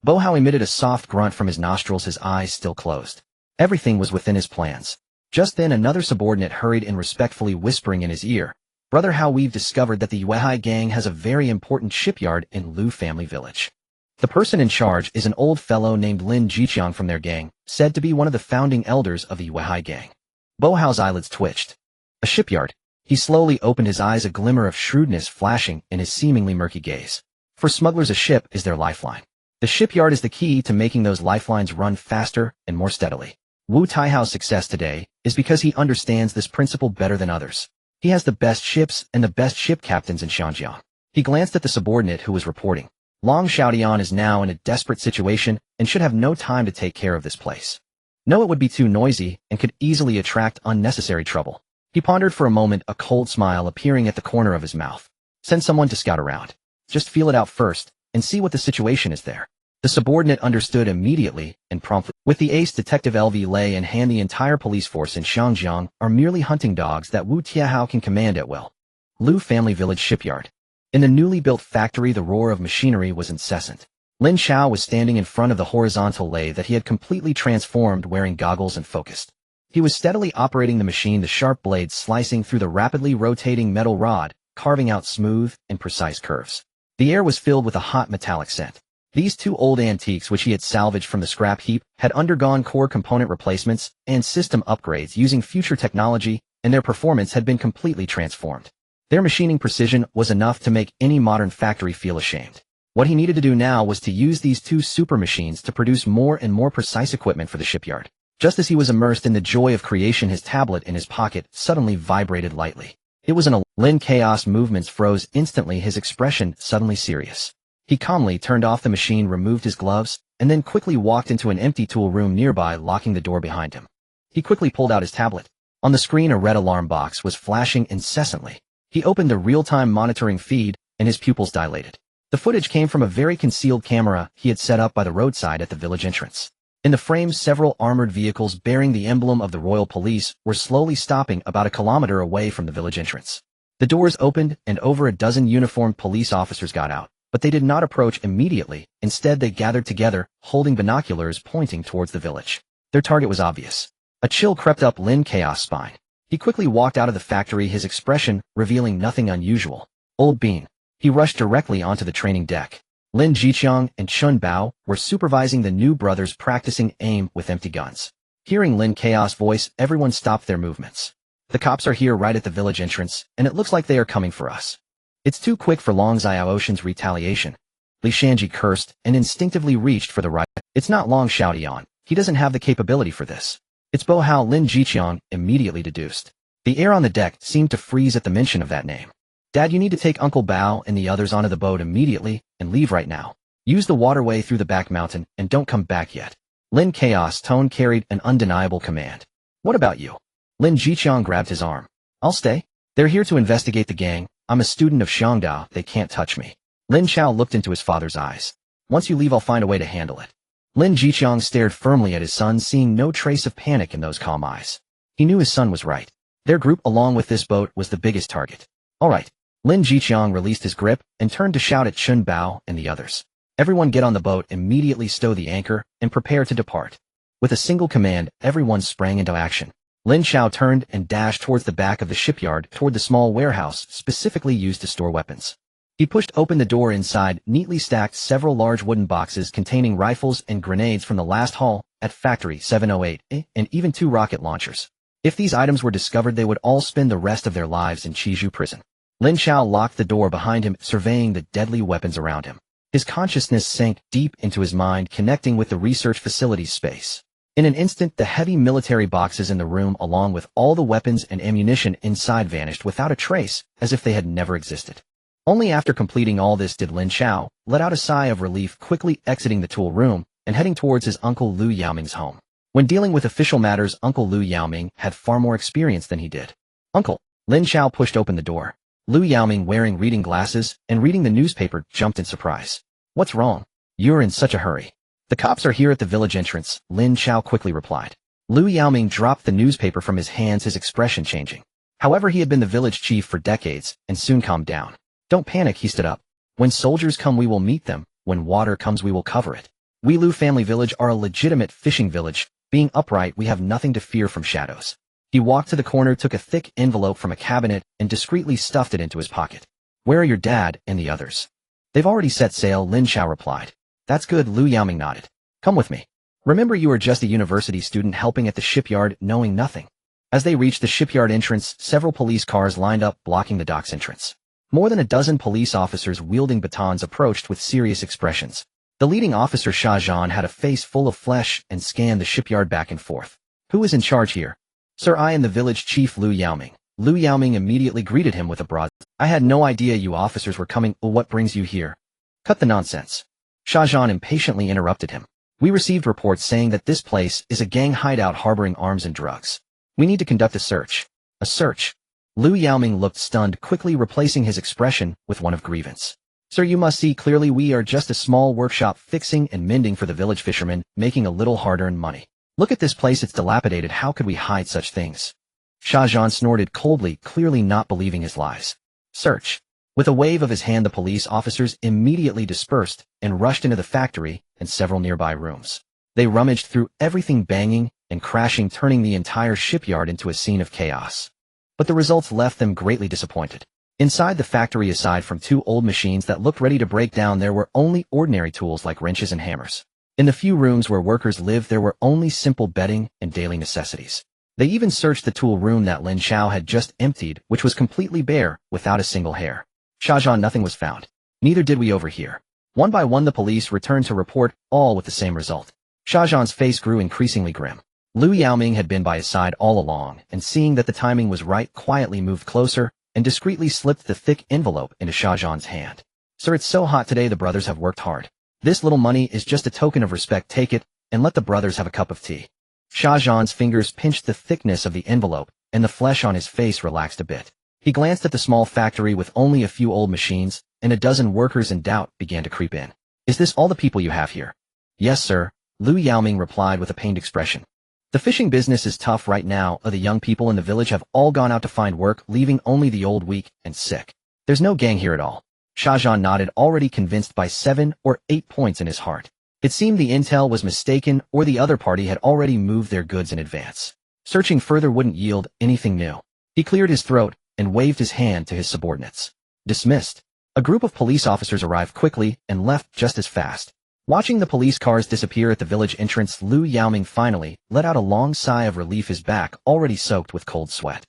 Bo Hao emitted a soft grunt from his nostrils, his eyes still closed. Everything was within his plans. Just then another subordinate hurried in, respectfully whispering in his ear, "Brother Hao, we've discovered that the Yuehai gang has a very important shipyard in Lu family village. The person in charge is an old fellow named Lin Jiqiang from their gang, said to be one of the founding elders of the Yuehai gang." Bo Hao's eyelids twitched. A shipyard. He slowly opened his eyes, a glimmer of shrewdness flashing in his seemingly murky gaze. For smugglers, a ship is their lifeline. The shipyard is the key to making those lifelines run faster and more steadily. Wu Taihao's success today is because he understands this principle better than others. He has the best ships and the best ship captains in Xiangjiang. He glanced at the subordinate who was reporting. Long Xiaodian is now in a desperate situation and should have no time to take care of this place. No, it would be too noisy and could easily attract unnecessary trouble. He pondered for a moment, a cold smile appearing at the corner of his mouth. Send someone to scout around. Just feel it out first and see what the situation is there. The subordinate understood immediately and promptly. With the ace detective LV Lei in hand, the entire police force in Xiangjiang are merely hunting dogs that Wu Tiahao can command at will. Lu Family Village Shipyard. In the newly built factory, the roar of machinery was incessant. Lin Chao was standing in front of the horizontal lathe that he had completely transformed, wearing goggles and focused. He was steadily operating the machine, the sharp blades slicing through the rapidly rotating metal rod, carving out smooth and precise curves. The air was filled with a hot metallic scent. These 2 old antiques, which he had salvaged from the scrap heap, had undergone core component replacements and system upgrades using future technology, and their performance had been completely transformed. Their machining precision was enough to make any modern factory feel ashamed. What he needed to do now was to use these 2 super machines to produce more and more precise equipment for the shipyard. Just as he was immersed in the joy of creation, his tablet in his pocket suddenly vibrated lightly. It was an Lin Chaos movements froze instantly, his expression suddenly serious. He calmly turned off the machine, removed his gloves, and then quickly walked into an empty tool room nearby, locking the door behind him. He quickly pulled out his tablet. On the screen, a red alarm box was flashing incessantly. He opened the real-time monitoring feed, and his pupils dilated. The footage came from a very concealed camera he had set up by the roadside at the village entrance. In the frame, several armored vehicles bearing the emblem of the Royal Police were slowly stopping about a kilometer away from the village entrance. The doors opened, and over a dozen uniformed police officers got out, but they did not approach immediately. Instead, they gathered together, holding binoculars pointing towards the village. Their target was obvious. A chill crept up Lin Chaos' spine. He quickly walked out of the factory, his expression revealing nothing unusual. Old Bean. He rushed directly onto the training deck. Lin Jiqiang and Chun Bao were supervising the new brothers practicing aim with empty guns. Hearing Lin Chaos' voice, everyone stopped their movements. The cops are here right at the village entrance, and it looks like they are coming for us. It's too quick for Long Xiaoshan's retaliation. Li Shanji cursed and instinctively reached for the right. It's not Long Xiaodian. He doesn't have the capability for this. It's Bo Hao, Lin Jiqiang immediately deduced. The air on the deck seemed to freeze at the mention of that name. Dad, you need to take Uncle Bao and the others onto the boat immediately and leave right now. Use the waterway through the back mountain and don't come back yet. Lin Chaos' tone carried an undeniable command. What about you? Lin Jiqiang grabbed his arm. I'll stay. They're here to investigate the gang. I'm a student of Xiangdao. They can't touch me. Lin Chao looked into his father's eyes. Once you leave, I'll find a way to handle it. Lin Jiqiang stared firmly at his son, seeing no trace of panic in those calm eyes. He knew his son was right. Their group along with this boat was the biggest target. Alright. Lin Jiqiang released his grip and turned to shout at Chun Bao and the others. Everyone get on the boat, immediately stow the anchor, and prepare to depart. With a single command, everyone sprang into action. Lin Chao turned and dashed towards the back of the shipyard toward the small warehouse specifically used to store weapons. He pushed open the door inside, neatly stacked several large wooden boxes containing rifles and grenades from the last haul at Factory 708, and even 2 rocket launchers. If these items were discovered, they would all spend the rest of their lives in Chiju prison. Lin Chao locked the door behind him, surveying the deadly weapons around him. His consciousness sank deep into his mind, connecting with the research facility's space. In an instant, the heavy military boxes in the room along with all the weapons and ammunition inside vanished without a trace, as if they had never existed. Only after completing all this did Lin Chao let out a sigh of relief, quickly exiting the tool room and heading towards his uncle Lu Yaoming's home. When dealing with official matters, Uncle Lu Yaoming had far more experience than he did. Uncle. Lin Chao pushed open the door. Lu Yaoming, wearing reading glasses and reading the newspaper, jumped in surprise. What's wrong? You're in such a hurry. The cops are here at the village entrance, Lin Chao quickly replied. Lu Yaoming dropped the newspaper from his hands, his expression changing. However, he had been the village chief for decades and soon calmed down. Don't panic, he stood up. When soldiers come, we will meet them. When water comes, we will cover it. We Lu family village are a legitimate fishing village. Being upright, we have nothing to fear from shadows. He walked to the corner, took a thick envelope from a cabinet, and discreetly stuffed it into his pocket. Where are your dad and the others? They've already set sail, Lin Chao replied. That's good, Lu Yaoming nodded. Come with me. Remember, you are just a university student helping at the shipyard, knowing nothing. As they reached the shipyard entrance, several police cars lined up, blocking the dock's entrance. More than a dozen police officers wielding batons approached with serious expressions. The leading officer, Sha Zhan, had a face full of flesh and scanned the shipyard back and forth. Who is in charge here? Sir, I am the village chief, Lu Yaoming. Lu Yaoming immediately greeted him with a broad, I had no idea you officers were coming. Well, what brings you here? Cut the nonsense. Sha Zhan impatiently interrupted him. We received reports saying that this place is a gang hideout harboring arms and drugs. We need to conduct a search. A search? Lu Yaoming looked stunned, quickly replacing his expression with one of grievance. Sir, you must see clearly, we are just a small workshop fixing and mending for the village fishermen, making a little hard-earned money. Look at this place, it's dilapidated. How could we hide such things? Sha Zhan snorted coldly, clearly not believing his lies. Search. With a wave of his hand, the police officers immediately dispersed and rushed into the factory and several nearby rooms. They rummaged through everything, banging and crashing, turning the entire shipyard into a scene of chaos. But the results left them greatly disappointed. Inside the factory, aside from 2 old machines that looked ready to break down, there were only ordinary tools like wrenches and hammers. In the few rooms where workers lived, there were only simple bedding and daily necessities. They even searched the tool room that Lin Chao had just emptied, which was completely bare, without a single hair. Sha Zhan, nothing was found. Neither did we over here. One by one the police returned to report, all with the same result. Sha Zhan's face grew increasingly grim. Lu Yaoming had been by his side all along, and seeing that the timing was right, quietly moved closer and discreetly slipped the thick envelope into Sha Zhan's hand. Sir, it's so hot today, the brothers have worked hard. This little money is just a token of respect. Take it, and let the brothers have a cup of tea. Sha Zhan's fingers pinched the thickness of the envelope, and the flesh on his face relaxed a bit. He glanced at the small factory with only a few old machines, and a dozen workers, and doubt began to creep in. Is this all the people you have here? Yes, sir, Lu Yaoming replied with a pained expression. The fishing business is tough right now. The young people in the village have all gone out to find work, leaving only the old, weak, and sick. There's no gang here at all. Sha Zhan nodded, already convinced by 7 or 8 points in his heart. It seemed the intel was mistaken, or the other party had already moved their goods in advance. Searching further wouldn't yield anything new. He cleared his throat and waved his hand to his subordinates. Dismissed. A group of police officers arrived quickly and left just as fast. Watching the police cars disappear at the village entrance, Lu Yaoming finally let out a long sigh of relief, his back already soaked with cold sweat.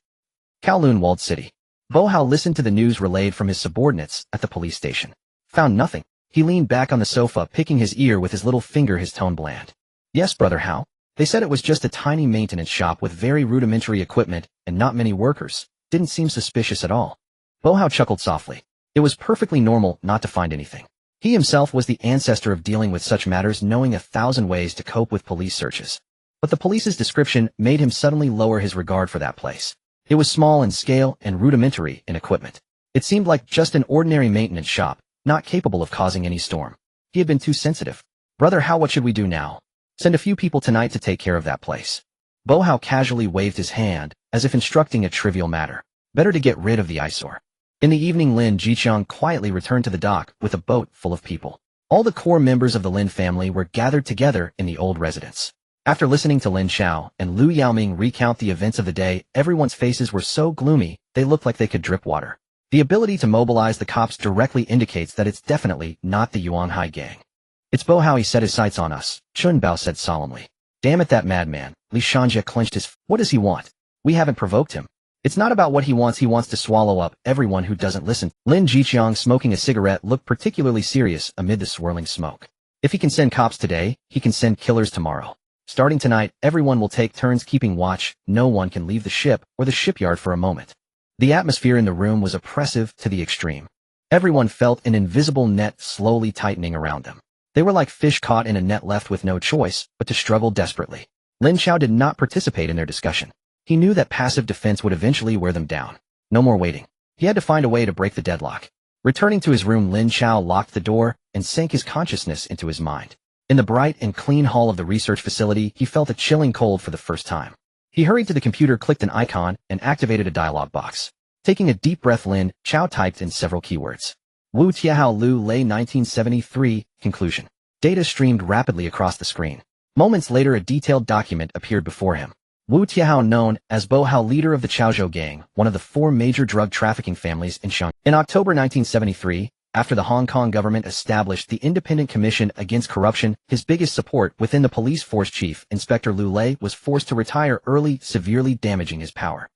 Kowloon walled city. Bo Hao listened to the news relayed from his subordinates at the police station. Found nothing. He leaned back on the sofa, picking his ear with his little finger, his tone bland. Yes, Brother Hao. They said it was just a tiny maintenance shop with very rudimentary equipment and not many workers. Didn't seem suspicious at all. Bo Hao chuckled softly. It was perfectly normal not to find anything. He himself was the ancestor of dealing with such matters, knowing 1,000 ways to cope with police searches. But the police's description made him suddenly lower his regard for that place. It was small in scale and rudimentary in equipment. It seemed like just an ordinary maintenance shop, not capable of causing any storm. He had been too sensitive. Brother Hao, what should we do now? Send a few people tonight to take care of that place. Bo Hao casually waved his hand, as if instructing a trivial matter. Better to get rid of the eyesore. In the evening, Lin Jiqiang quietly returned to the dock with a boat full of people. All the core members of the Lin family were gathered together in the old residence. After listening to Lin Chao and Lu Yaoming recount the events of the day, everyone's faces were so gloomy, they looked like they could drip water. The ability to mobilize the cops directly indicates that it's definitely not the Yuanhai gang. It's Bo Hao. He set his sights on us, Chun Bao said solemnly. Damn it, that madman. Li Shanjie clenched his. What does he want? We haven't provoked him. It's not about what he wants to swallow up everyone who doesn't listen. Lin Jiqiang, smoking a cigarette, looked particularly serious amid the swirling smoke. If he can send cops today, he can send killers tomorrow. Starting tonight, everyone will take turns keeping watch. No one can leave the ship or the shipyard for a moment. The atmosphere in the room was oppressive to the extreme. Everyone felt an invisible net slowly tightening around them. They were like fish caught in a net, left with no choice but to struggle desperately. Lin Chao did not participate in their discussion. He knew that passive defense would eventually wear them down. No more waiting. He had to find a way to break the deadlock. Returning to his room, Lin Chao locked the door and sank his consciousness into his mind. In the bright and clean hall of the research facility, he felt a chilling cold for the first time. He hurried to the computer, clicked an icon, and activated a dialog box. Taking a deep breath, Lin Chao typed in several keywords. Wu Tiahao Lu Lei 1973, conclusion. Data streamed rapidly across the screen. Moments later, a detailed document appeared before him. Wu Tiahao, known as Bo Hao, leader of the Chaozhou gang, one of the 4 major drug trafficking families in Shanghai. In October 1973, after the Hong Kong government established the Independent Commission Against Corruption, his biggest support within the police force, Chief Inspector Liu Lei, was forced to retire early, severely damaging his power.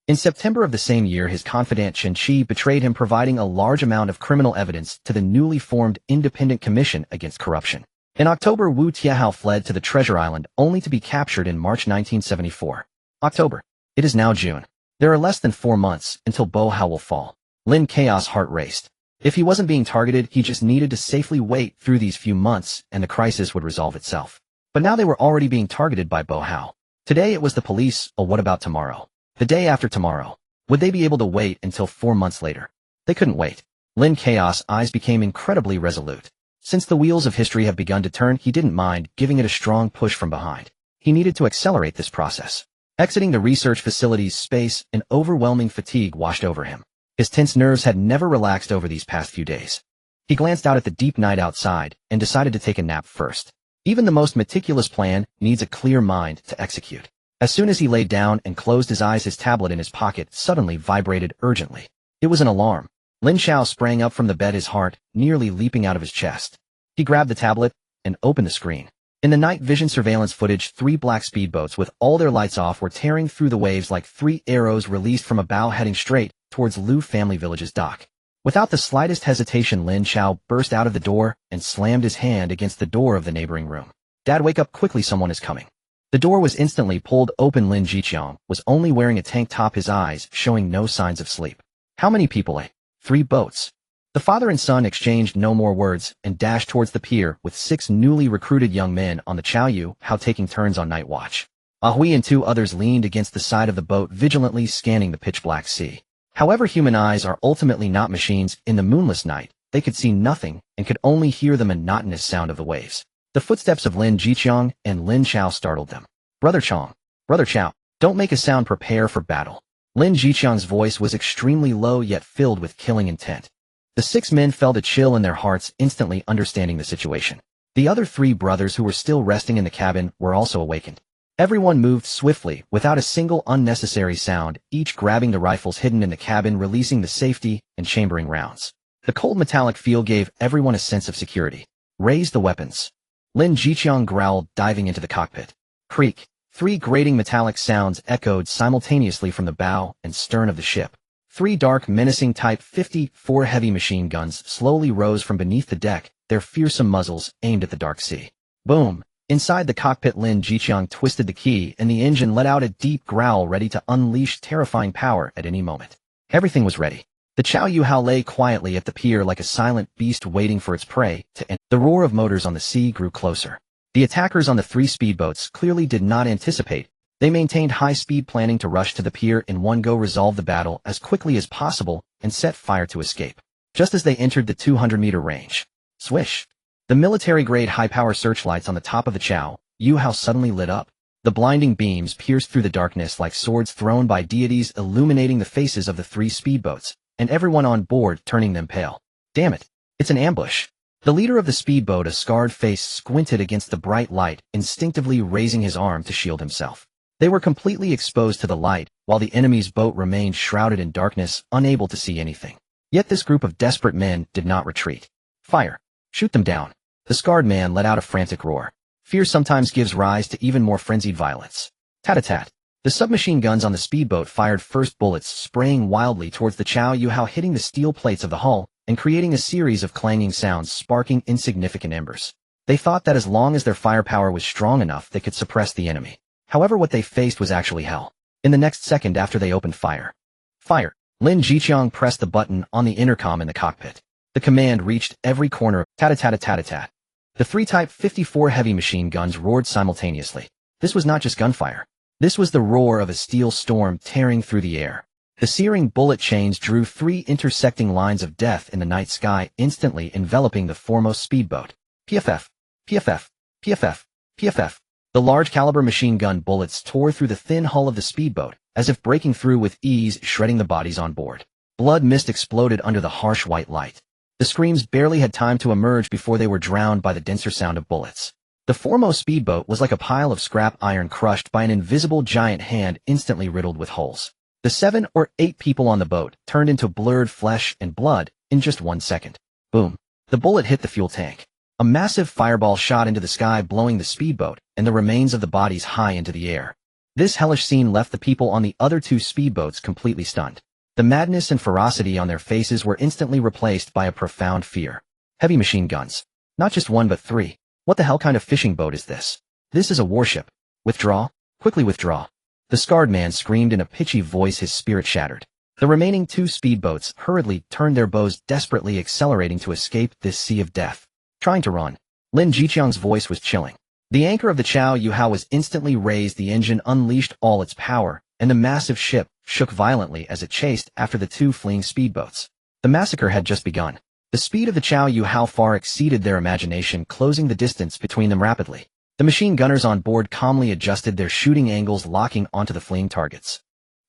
In September of the same year, his confidant Chen Qi betrayed him, providing a large amount of criminal evidence to the newly formed Independent Commission Against Corruption. In October, Wu Tiahao fled to the Treasure Island, only to be captured in March 1974. October. It is now June. There are less than 4 months until Bo Hao will fall. Lin Chaos' heart raced. If he wasn't being targeted, he just needed to safely wait through these few months and the crisis would resolve itself. But now they were already being targeted by Bo Hao. Today it was the police, or what about tomorrow? The day after tomorrow? Would they be able to wait until 4 months later? They couldn't wait. Lin Chaos' eyes became incredibly resolute. Since the wheels of history have begun to turn, he didn't mind giving it a strong push from behind. He needed to accelerate this process. Exiting the research facility's space, an overwhelming fatigue washed over him. His tense nerves had never relaxed over these past few days. He glanced out at the deep night outside and decided to take a nap first. Even the most meticulous plan needs a clear mind to execute. As soon as he laid down and closed his eyes, his tablet in his pocket suddenly vibrated urgently. It was an alarm. Lin Chao sprang up from the bed, his heart nearly leaping out of his chest. He grabbed the tablet and opened the screen. In the night vision surveillance footage, 3 black speedboats with all their lights off were tearing through the waves like 3 arrows released from a bow, heading straight towards Lu family village's dock. Without the slightest hesitation, Lin Chao burst out of the door and slammed his hand against the door of the neighboring room. Dad, wake up quickly, someone is coming. The door was instantly pulled open. Lin Jiqiang was only wearing a tank top, his eyes showing no signs of sleep. How many people? 3 boats. The father and son exchanged no more words and dashed towards the pier with 6 newly recruited young men on the Chao Hao taking turns on night watch. Ahui and 2 others leaned against the side of the boat, vigilantly scanning the pitch-black sea. However, human eyes are ultimately not machines. In the moonless night, they could see nothing and could only hear the monotonous sound of the waves. The footsteps of Lin Jiqiang and Lin Chao startled them. Brother Chong. Brother Chao. Don't make a sound, prepare for battle. Lin Jiqiang's voice was extremely low yet filled with killing intent. The 6 men felt a chill in their hearts, instantly understanding the situation. The other 3 brothers who were still resting in the cabin were also awakened. Everyone moved swiftly, without a single unnecessary sound, each grabbing the rifles hidden in the cabin, releasing the safety and chambering rounds. The cold metallic feel gave everyone a sense of security. Raise the weapons. Lin Jiqiang growled, diving into the cockpit. Creak. 3 grating metallic sounds echoed simultaneously from the bow and stern of the ship. 3 dark, menacing Type 54 heavy machine guns slowly rose from beneath the deck, their fearsome muzzles aimed at the dark sea. Boom! Inside the cockpit, Lin Jiqiang twisted the key and the engine let out a deep growl, ready to unleash terrifying power at any moment. Everything was ready. The Chao Hao lay quietly at the pier like a silent beast waiting for its prey to enter. The roar of motors on the sea grew closer. The attackers on the 3 speedboats clearly did not anticipate. They maintained high speed, planning to rush to the pier in one go, resolve the battle as quickly as possible, and set fire to escape. Just as they entered the 200-meter range, swish! The military-grade high-power searchlights on the top of the Chao Hao suddenly lit up. The blinding beams pierced through the darkness like swords thrown by deities, illuminating the faces of the 3 speedboats, and everyone on board turning them pale. Damn it! It's an ambush. The leader of the speedboat, a scarred face, squinted against the bright light, instinctively raising his arm to shield himself. They were completely exposed to the light, while the enemy's boat remained shrouded in darkness, unable to see anything. Yet this group of desperate men did not retreat. Fire! Shoot them down! The scarred man let out a frantic roar. Fear sometimes gives rise to even more frenzied violence. Tat-a-tat. The submachine guns on the speedboat fired first bullets, spraying wildly towards the Chao Yuhao, hitting the steel plates of the hull, and creating a series of clanging sounds, sparking insignificant embers. They thought that as long as their firepower was strong enough, they could suppress the enemy. However, what they faced was actually hell. In the next second after they opened fire. Fire! Lin Chao pressed the button on the intercom in the cockpit. The command reached every corner. Tat-a-tat-a-tat-a-tat. The 3 Type 54 heavy machine guns roared simultaneously. This was not just gunfire. This was the roar of a steel storm tearing through the air. The searing bullet chains drew 3 intersecting lines of death in the night sky, instantly enveloping the foremost speedboat. PFF, PFF, PFF, PFF. The large-caliber machine gun bullets tore through the thin hull of the speedboat, as if breaking through with ease, shredding the bodies on board. Blood mist exploded under the harsh white light. The screams barely had time to emerge before they were drowned by the denser sound of bullets. The foremost speedboat was like a pile of scrap iron crushed by an invisible giant hand, instantly riddled with holes. The 7 or 8 people on the boat turned into blurred flesh and blood in just 1 second. Boom. The bullet hit the fuel tank. A massive fireball shot into the sky, blowing the speedboat and the remains of the bodies high into the air. This hellish scene left the people on the other 2 speedboats completely stunned. The madness and ferocity on their faces were instantly replaced by a profound fear. Heavy machine guns. Not just 1 but 3. What the hell kind of fishing boat is this? This is a warship. Withdraw. Quickly withdraw. The scarred man screamed in a pitchy voice, his spirit shattered. The remaining 2 speedboats hurriedly turned their bows, desperately accelerating to escape this sea of death. Trying to run. Lin Chau's voice was chilling. The anchor of the Chao Yuhao was instantly raised, the engine unleashed all its power, and the massive ship shook violently as it chased after the 2 fleeing speedboats. The massacre had just begun. The speed of the Chao Yuhao far exceeded their imagination, closing the distance between them rapidly. The machine gunners on board calmly adjusted their shooting angles, locking onto the fleeing targets.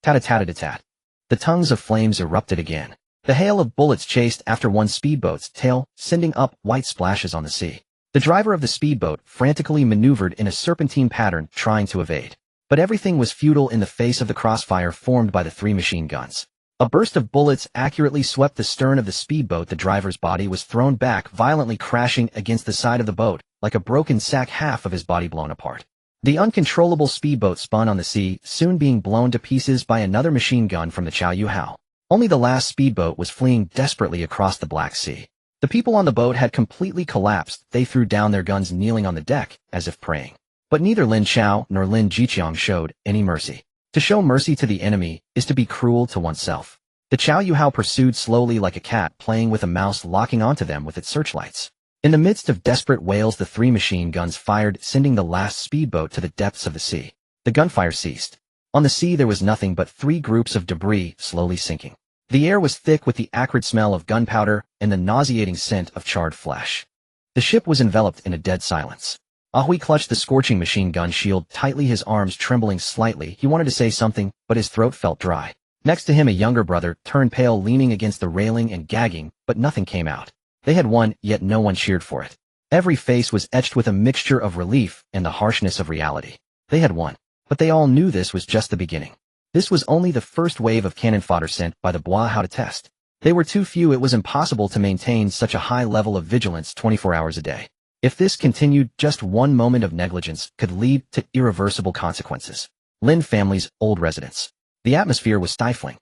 Tat-a-tat-a-tat. The tongues of flames erupted again. The hail of bullets chased after one speedboat's tail, sending up white splashes on the sea. The driver of the speedboat frantically maneuvered in a serpentine pattern, trying to evade. But everything was futile in the face of the crossfire formed by the 3 machine guns. A burst of bullets accurately swept the stern of the speedboat. The driver's body was thrown back, violently crashing against the side of the boat, like a broken sack, half of his body blown apart. The uncontrollable speedboat spun on the sea, soon being blown to pieces by another machine gun from the Chao Yuhao. Only the last speedboat was fleeing desperately across the Black Sea. The people on the boat had completely collapsed. They threw down their guns, kneeling on the deck, as if praying. But neither Lin Chao nor Lin Chao showed any mercy. To show mercy to the enemy is to be cruel to oneself. The Chao Yuhao pursued slowly like a cat playing with a mouse, locking onto them with its searchlights. In the midst of desperate wails, the 3 machine guns fired, sending the last speedboat to the depths of the sea. The gunfire ceased. On the sea there was nothing but 3 groups of debris slowly sinking. The air was thick with the acrid smell of gunpowder and the nauseating scent of charred flesh. The ship was enveloped in a dead silence. Ahui clutched the scorching machine gun shield tightly, his arms trembling slightly. He wanted to say something, but his throat felt dry. Next to him, a younger brother turned pale, leaning against the railing and gagging, but nothing came out. They had won, yet no one cheered for it. Every face was etched with a mixture of relief and the harshness of reality. They had won, but they all knew this was just the beginning. This was only the first wave of cannon fodder sent by the Bois How to test. They were too few. It was impossible to maintain such a high level of vigilance 24 hours a day. If this continued, just one moment of negligence could lead to irreversible consequences. Lin family's old residence. The atmosphere was stifling.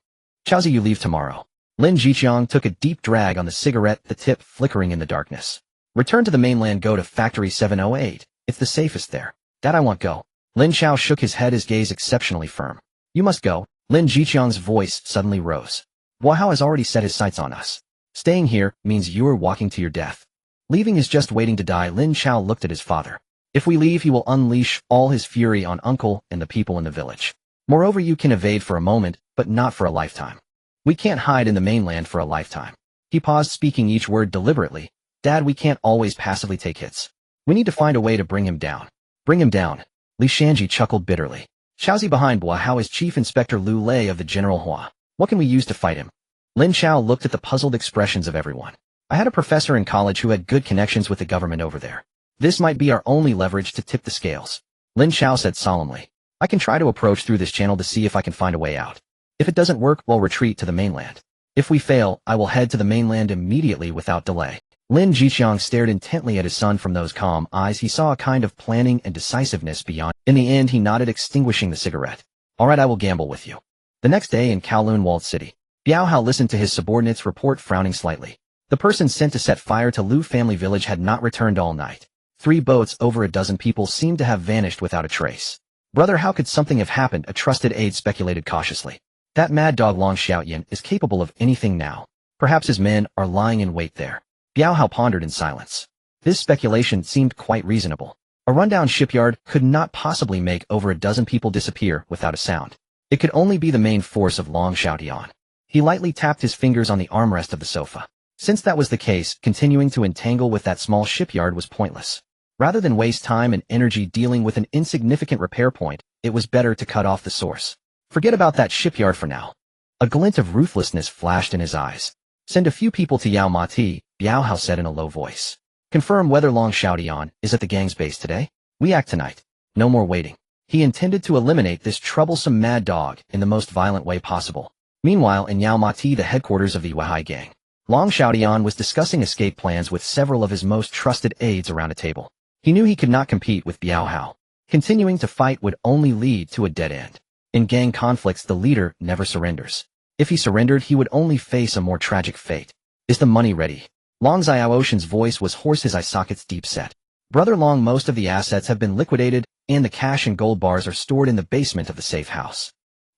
Chaozi, you leave tomorrow. Lin Chao took a deep drag on the cigarette, the tip flickering in the darkness. Return to the mainland, go to Factory 708. It's the safest there. Dad, I won't go. Lin Chao shook his head, his gaze exceptionally firm. You must go. Lin Jiqiang's voice suddenly rose. Bois How has already set his sights on us. Staying here means you're walking to your death. Leaving is just waiting to die. Lin Chao looked at his father. If we leave, he will unleash all his fury on Uncle and the people in the village. Moreover, you can evade for a moment, but not for a lifetime. We can't hide in the mainland for a lifetime. He paused, speaking each word deliberately. Dad, we can't always passively take hits. We need to find a way to bring him down. Bring him down. Li Shanji chuckled bitterly. Xiaozi behind Hua Hao is Chief Inspector Liu Lei of the General Hua. What can we use to fight him? Lin Chao looked at the puzzled expressions of everyone. I had a professor in college who had good connections with the government over there. This might be our only leverage to tip the scales. Lin Chao said solemnly. I can try to approach through this channel to see if I can find a way out. If it doesn't work, we'll retreat to the mainland. If we fail, I will head to the mainland immediately without delay. Lin Jiqiang stared intently at his son from those calm eyes. He saw a kind of planning and decisiveness beyond. In the end, he nodded, extinguishing the cigarette. All right, I will gamble with you. The next day in Kowloon Walled City, Biao Hao listened to his subordinate's report, frowning slightly. The person sent to set fire to Liu family village had not returned all night. 3 boats, over a dozen people seemed to have vanished without a trace. Brother, how could something have happened? A trusted aide speculated cautiously. That mad dog Long Xiaoyan is capable of anything now. Perhaps his men are lying in wait there. Biao Hao pondered in silence. This speculation seemed quite reasonable. A rundown shipyard could not possibly make over a dozen people disappear without a sound. It could only be the main force of Long Xiaoyan. He lightly tapped his fingers on the armrest of the sofa. Since that was the case, continuing to entangle with that small shipyard was pointless. Rather than waste time and energy dealing with an insignificant repair point, it was better to cut off the source. Forget about that shipyard for now. A glint of ruthlessness flashed in his eyes. Send a few people to Yao Mati, Biao Hao said in a low voice. Confirm whether Long Xiaoyan is at the gang's base today. We act tonight. No more waiting. He intended to eliminate this troublesome mad dog in the most violent way possible. Meanwhile, in Yao Mati, the headquarters of the Weihai gang, Long Xiaoyan was discussing escape plans with several of his most trusted aides around a table. He knew he could not compete with Biao Hao. Continuing to fight would only lead to a dead end. In gang conflicts, the leader never surrenders. If he surrendered, he would only face a more tragic fate. Is the money ready? Long Xiaoshan's voice was hoarse, his eye sockets deep set. Brother Long, most of the assets have been liquidated, and the cash and gold bars are stored in the basement of the safe house.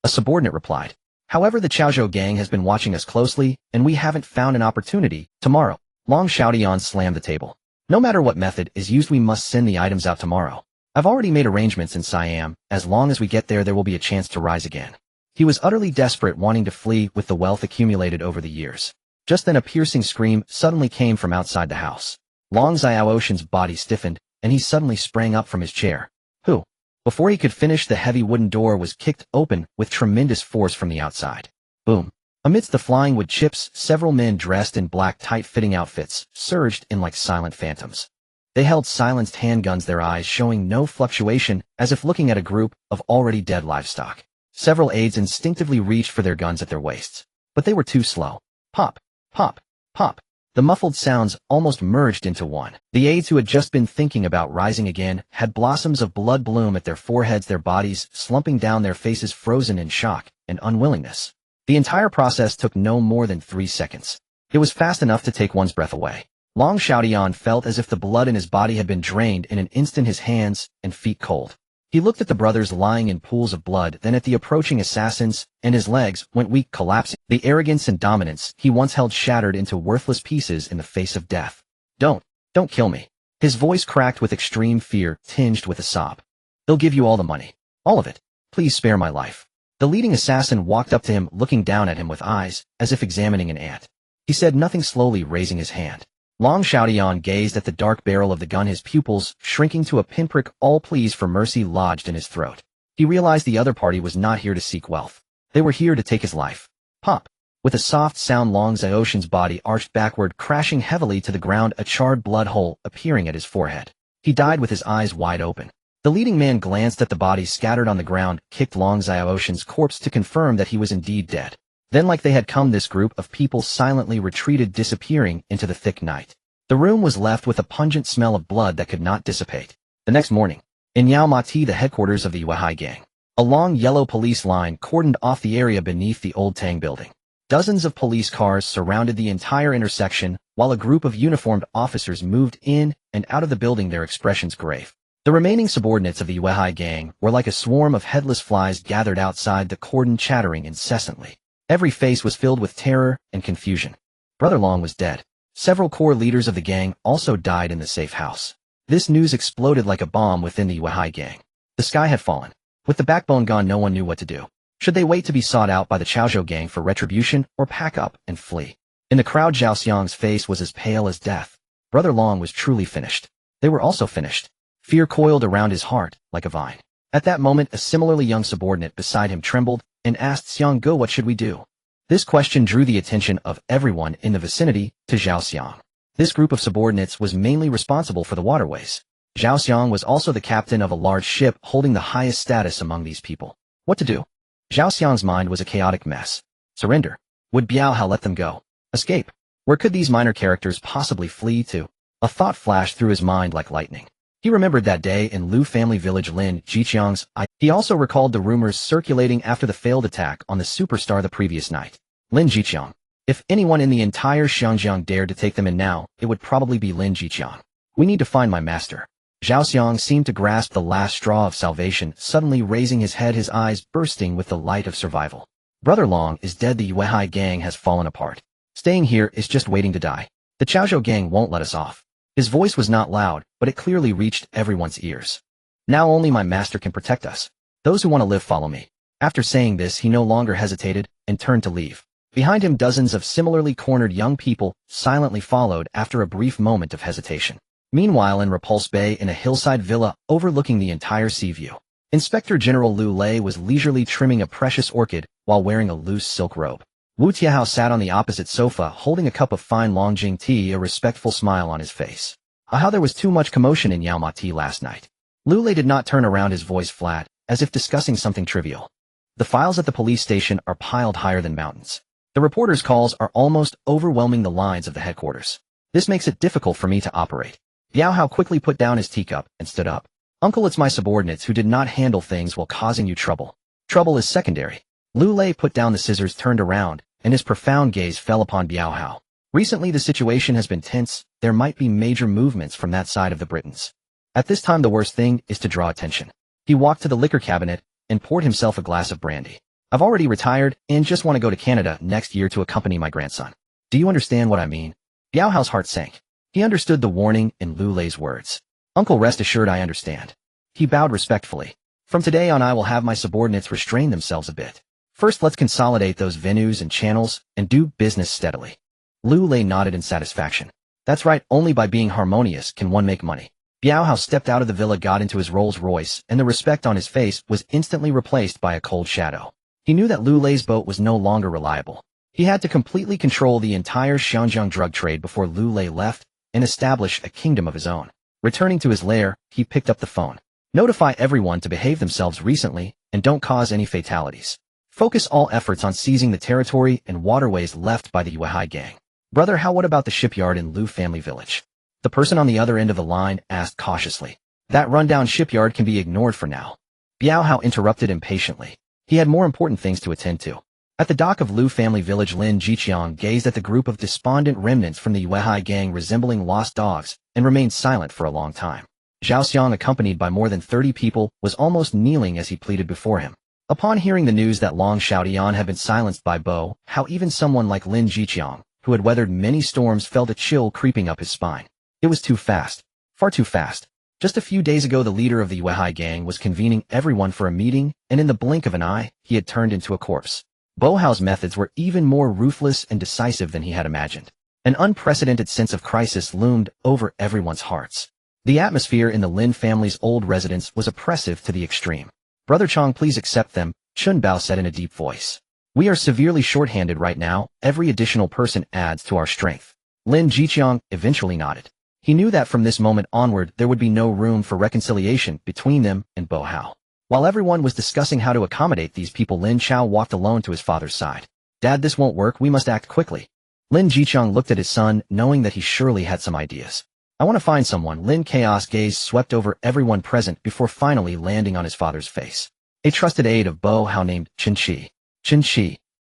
A subordinate replied. However, the Chaozhou gang has been watching us closely, and we haven't found an opportunity. Tomorrow. Long Xiaoyan slammed the table. No matter what method is used, we must send the items out tomorrow. I've already made arrangements in Siam. As long as we get there, there will be a chance to rise again. He was utterly desperate, wanting to flee with the wealth accumulated over the years. Just then a piercing scream suddenly came from outside the house. Long Xiaoshan's body stiffened, and he suddenly sprang up from his chair. Who? Before he could finish, the heavy wooden door was kicked open with tremendous force from the outside. Boom. Amidst the flying wood chips, several men dressed in black tight-fitting outfits surged in like silent phantoms. They held silenced handguns, their eyes showing no fluctuation, as if looking at a group of already dead livestock. Several aides instinctively reached for their guns at their waists. But they were too slow. Pop, pop, pop. The muffled sounds almost merged into one. The aides, who had just been thinking about rising again, had blossoms of blood bloom at their foreheads, their bodies slumping down, their faces frozen in shock and unwillingness. The entire process took no more than 3 seconds. It was fast enough to take one's breath away. Long Xiaoyan felt as if the blood in his body had been drained in an instant, his hands and feet cold. He looked at the brothers lying in pools of blood, then at the approaching assassins, and his legs went weak, collapsing. The arrogance and dominance he once held shattered into worthless pieces in the face of death. Don't kill me. His voice cracked with extreme fear, tinged with a sob. They'll give you all the money. All of it. Please spare my life. The leading assassin walked up to him, looking down at him with eyes as if examining an ant. He said nothing, slowly raising his hand. Long Xiaoyan gazed at the dark barrel of the gun, his pupils shrinking to a pinprick, all pleas for mercy lodged in his throat. He realized the other party was not here to seek wealth. They were here to take his life. Pop. With a soft sound, Long Xiaoshan's body arched backward, crashing heavily to the ground, a charred blood hole appearing at his forehead. He died with his eyes wide open. The leading man glanced at the body scattered on the ground, kicked Long Xiaoshan's corpse to confirm that he was indeed dead. Then, like they had come, this group of people silently retreated, disappearing into the thick night. The room was left with a pungent smell of blood that could not dissipate. The next morning, in Yao Mati, the headquarters of the Weihai gang, a long yellow police line cordoned off the area beneath the old Tang building. Dozens of police cars surrounded the entire intersection, while a group of uniformed officers moved in and out of the building, their expressions grave. The remaining subordinates of the Weihai gang were like a swarm of headless flies gathered outside the cordon, chattering incessantly. Every face was filled with terror and confusion. Brother Long was dead. Several core leaders of the gang also died in the safe house. This news exploded like a bomb within the Weihai gang. The sky had fallen. With the backbone gone, no one knew what to do. Should they wait to be sought out by the Chaozhou gang for retribution, or pack up and flee? In the crowd, Zhao Xiang's face was as pale as death. Brother Long was truly finished. They were also finished. Fear coiled around his heart like a vine. At that moment, a similarly young subordinate beside him trembled and asked Xiang Ge, what should we do? This question drew the attention of everyone in the vicinity to Zhao Xiang. This group of subordinates was mainly responsible for the waterways. Zhao Xiang was also the captain of a large ship holding the highest status among these people. What to do? Zhao Xiang's mind was a chaotic mess. Surrender. Would Biao Hao let them go? Escape. Where could these minor characters possibly flee to? A thought flashed through his mind like lightning. He remembered that day in Lu family village Lin Chao. He also recalled the rumors circulating after the failed attack on the superstar the previous night. Lin Chao. If anyone in the entire Xiangjiang dared to take them in now, it would probably be Lin Chao. We need to find my master. Zhao Xiang seemed to grasp the last straw of salvation, suddenly raising his head, his eyes bursting with the light of survival. Brother Long is dead. The Yuehai gang has fallen apart. Staying here is just waiting to die. The Chaozhou gang won't let us off. His voice was not loud, but it clearly reached everyone's ears. Now only my master can protect us. Those who want to live follow me. After saying this, he no longer hesitated and turned to leave. Behind him, dozens of similarly cornered young people silently followed after a brief moment of hesitation. Meanwhile, in Repulse Bay, in a hillside villa overlooking the entire sea view, Inspector General Liu Lei was leisurely trimming a precious orchid while wearing a loose silk robe. Wu Tiahao sat on the opposite sofa holding a cup of fine Longjing tea, a respectful smile on his face. How there was too much commotion in Yaoma tea last night. Liu Lei did not turn around, his voice flat, as if discussing something trivial. The files at the police station are piled higher than mountains. The reporters' calls are almost overwhelming the lines of the headquarters. This makes it difficult for me to operate. Biao Hao quickly put down his teacup and stood up. Uncle, it's my subordinates who did not handle things while causing you trouble. Trouble is secondary. Liu Lei put down the scissors, turned around, and his profound gaze fell upon Biao Hao. Recently the situation has been tense. There might be major movements from that side of the Britons. At this time the worst thing is to draw attention. He walked to the liquor cabinet and poured himself a glass of brandy. I've already retired and just want to go to Canada next year to accompany my grandson. Do you understand what I mean? Biao Hao's heart sank. He understood the warning in Liu Lei's words. Uncle, rest assured I understand. He bowed respectfully. From today on I will have my subordinates restrain themselves a bit. First let's consolidate those venues and channels and do business steadily. Liu Lei nodded in satisfaction. That's right, only by being harmonious can one make money. Biao Hao stepped out of the villa, got into his Rolls Royce, and the respect on his face was instantly replaced by a cold shadow. He knew that Liu Lei's boat was no longer reliable. He had to completely control the entire Xiangjiang drug trade before Liu Lei left and establish a kingdom of his own. Returning to his lair, he picked up the phone. Notify everyone to behave themselves recently and don't cause any fatalities. Focus all efforts on seizing the territory and waterways left by the Yuehai gang. Brother, how what about the shipyard in Lu family village? The person on the other end of the line asked cautiously. That rundown shipyard can be ignored for now. Biao Hao interrupted impatiently. He had more important things to attend to. At the dock of Lu family village, Lin Chao gazed at the group of despondent remnants from the Yuehai gang resembling lost dogs and remained silent for a long time. Zhao Xiang, accompanied by more than 30 people, was almost kneeling as he pleaded before him. Upon hearing the news that Long Xiaodian had been silenced by Bo, how even someone like Lin Chao, who had weathered many storms, felt a chill creeping up his spine. It was too fast. Far too fast. Just a few days ago the leader of the Yuehai gang was convening everyone for a meeting, and in the blink of an eye, he had turned into a corpse. Bo Hao's methods were even more ruthless and decisive than he had imagined. An unprecedented sense of crisis loomed over everyone's hearts. The atmosphere in the Lin family's old residence was oppressive to the extreme. Brother Chong, please accept them, Chun Bao said in a deep voice. We are severely short-handed right now. Every additional person adds to our strength. Lin Chao eventually nodded. He knew that from this moment onward there would be no room for reconciliation between them and Bo Hao. While everyone was discussing how to accommodate these people, Lin Chao walked alone to his father's side. Dad, this won't work, we must act quickly. Lin Chao looked at his son, knowing that he surely had some ideas. I want to find someone. Lin Chaos gaze swept over everyone present before finally landing on his father's face. A trusted aide of Bo Hao named Chen Qi.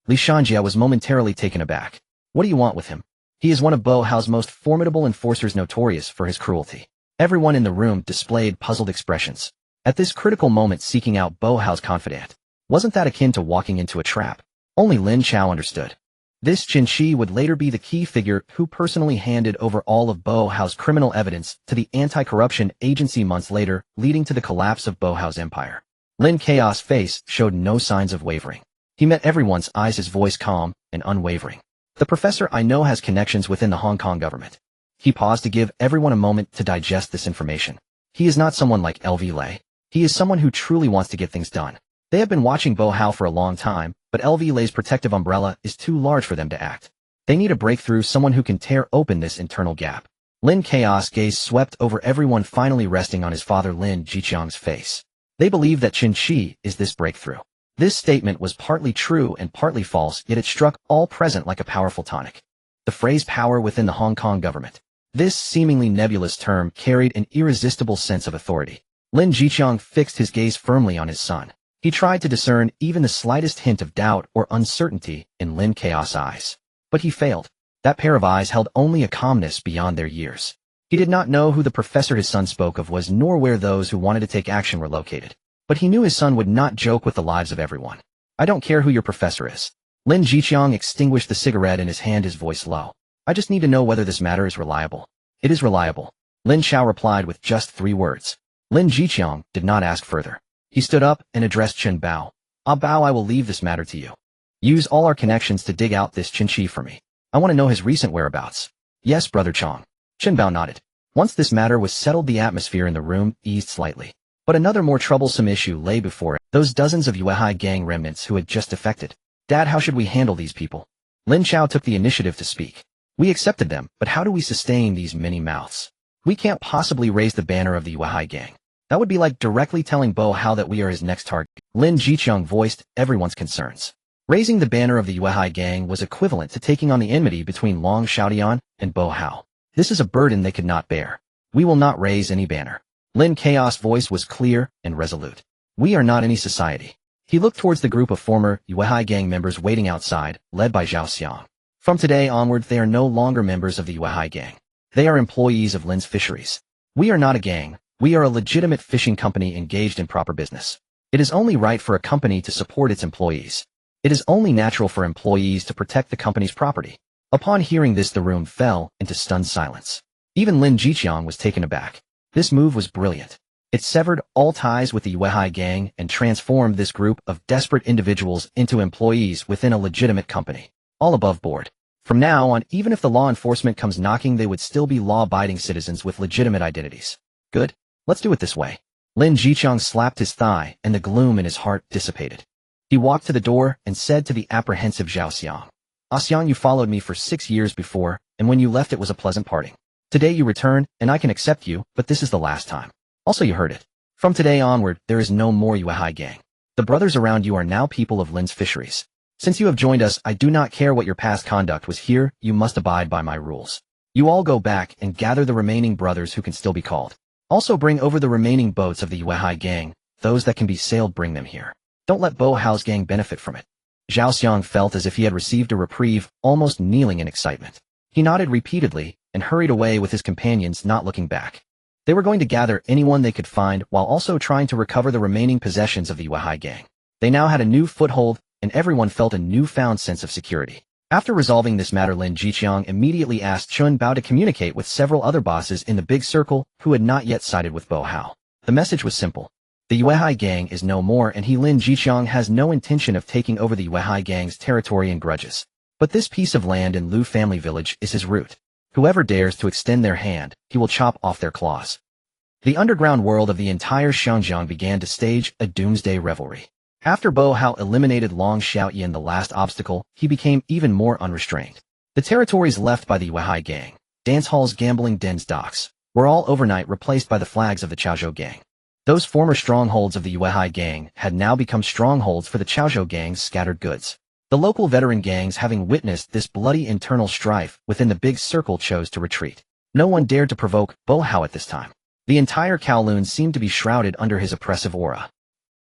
Li Shanjia was momentarily taken aback. What do you want with him? He is one of Bo Hao's most formidable enforcers, notorious for his cruelty. Everyone in the room displayed puzzled expressions. At this critical moment, seeking out Bo Hao's confidant. Wasn't that akin to walking into a trap? Only Lin Chao understood. This Chen Qi would later be the key figure who personally handed over all of Bo Hao's criminal evidence to the anti-corruption agency months later, leading to the collapse of Bo Hao's empire. Lin Chaos' face showed no signs of wavering. He met everyone's eyes, his voice calm and unwavering. The professor I know has connections within the Hong Kong government. He paused to give everyone a moment to digest this information. He is not someone like L.V. Lei. He is someone who truly wants to get things done. They have been watching Bo Hao for a long time, but LV protective umbrella is too large for them to act. They need a breakthrough, someone who can tear open this internal gap. Lin Chao's gaze swept over everyone, finally resting on his father Lin Jiqiang's face. They believe that Qin Shi is this breakthrough. This statement was partly true and partly false, yet it struck all present like a powerful tonic. The phrase power within the Hong Kong government. This seemingly nebulous term carried an irresistible sense of authority. Lin Jiqiang fixed his gaze firmly on his son. He tried to discern even the slightest hint of doubt or uncertainty in Lin Chao's eyes. But he failed. That pair of eyes held only a calmness beyond their years. He did not know who the professor his son spoke of was, nor where those who wanted to take action were located. But he knew his son would not joke with the lives of everyone. I don't care who your professor is. Lin Jiqiang extinguished the cigarette in his hand, his voice low. I just need to know whether this matter is reliable. It is reliable. Lin Chao replied with just 3 words. Lin Jiqiang did not ask further. He stood up and addressed Chen Bao. Ah Bao, I will leave this matter to you. Use all our connections to dig out this Qin Shi for me. I want to know his recent whereabouts. Yes, Brother Chong. Chen Bao nodded. Once this matter was settled, the atmosphere in the room eased slightly. But another more troublesome issue lay before it. Those dozens of Yuehai gang remnants who had just defected. Dad, how should we handle these people? Lin Chao took the initiative to speak. We accepted them, but how do we sustain these many mouths? We can't possibly raise the banner of the Yuehai gang. That would be like directly telling Bo Hao that we are his next target. Lin Jiqiang voiced everyone's concerns. Raising the banner of the Yuehai gang was equivalent to taking on the enmity between Long Xiaodian and Bo Hao. This is a burden they could not bear. We will not raise any banner. Lin Chaos' voice was clear and resolute. We are not any society. He looked towards the group of former Yuehai gang members waiting outside, led by Zhao Xiang. From today onward, they are no longer members of the Yuehai gang. They are employees of Lin's fisheries. We are not a gang. We are a legitimate fishing company engaged in proper business. It is only right for a company to support its employees. It is only natural for employees to protect the company's property. Upon hearing this, the room fell into stunned silence. Even Lin Jiqiang was taken aback. This move was brilliant. It severed all ties with the Yuehai gang and transformed this group of desperate individuals into employees within a legitimate company. All above board. From now on, even if the law enforcement comes knocking, they would still be law-abiding citizens with legitimate identities. Good. Let's do it this way. Lin Jiqiang slapped his thigh, and the gloom in his heart dissipated. He walked to the door and said to the apprehensive Zhao Xiang, Xiang, you followed me for 6 years before, and when you left it was a pleasant parting. Today you returned, and I can accept you, but this is the last time. Also, you heard it. From today onward, there is no more Yuehai gang. The brothers around you are now people of Lin's fisheries. Since you have joined us, I do not care what your past conduct was here, you must abide by my rules. You all go back and gather the remaining brothers who can still be called. Also bring over the remaining boats of the Yuehai gang. Those that can be sailed, bring them here. Don't let Bo Hao's gang benefit from it. Zhao Xiang felt as if he had received a reprieve, almost kneeling in excitement. He nodded repeatedly and hurried away with his companions, not looking back. They were going to gather anyone they could find while also trying to recover the remaining possessions of the Yuehai gang. They now had a new foothold, and everyone felt a newfound sense of security. After resolving this matter, Lin Jiqiang immediately asked Chun Bao to communicate with several other bosses in the big circle who had not yet sided with Bo Hao. The message was simple. The Yuehai gang is no more, and he, Lin Jiqiang, has no intention of taking over the Yuehai gang's territory and grudges. But this piece of land in Lu family village is his root. Whoever dares to extend their hand, he will chop off their claws. The underground world of the entire Xiangjiang began to stage a doomsday revelry. After Bo Hao eliminated Long Xiaoyan, the last obstacle, he became even more unrestrained. The territories left by the Yuehai gang, dance halls, gambling dens, docks, were all overnight replaced by the flags of the Chaozhou gang. Those former strongholds of the Yuehai gang had now become strongholds for the Chaozhou gang's scattered goods. The local veteran gangs, having witnessed this bloody internal strife within the big circle, chose to retreat. No one dared to provoke Bo Hao at this time. The entire Kowloon seemed to be shrouded under his oppressive aura.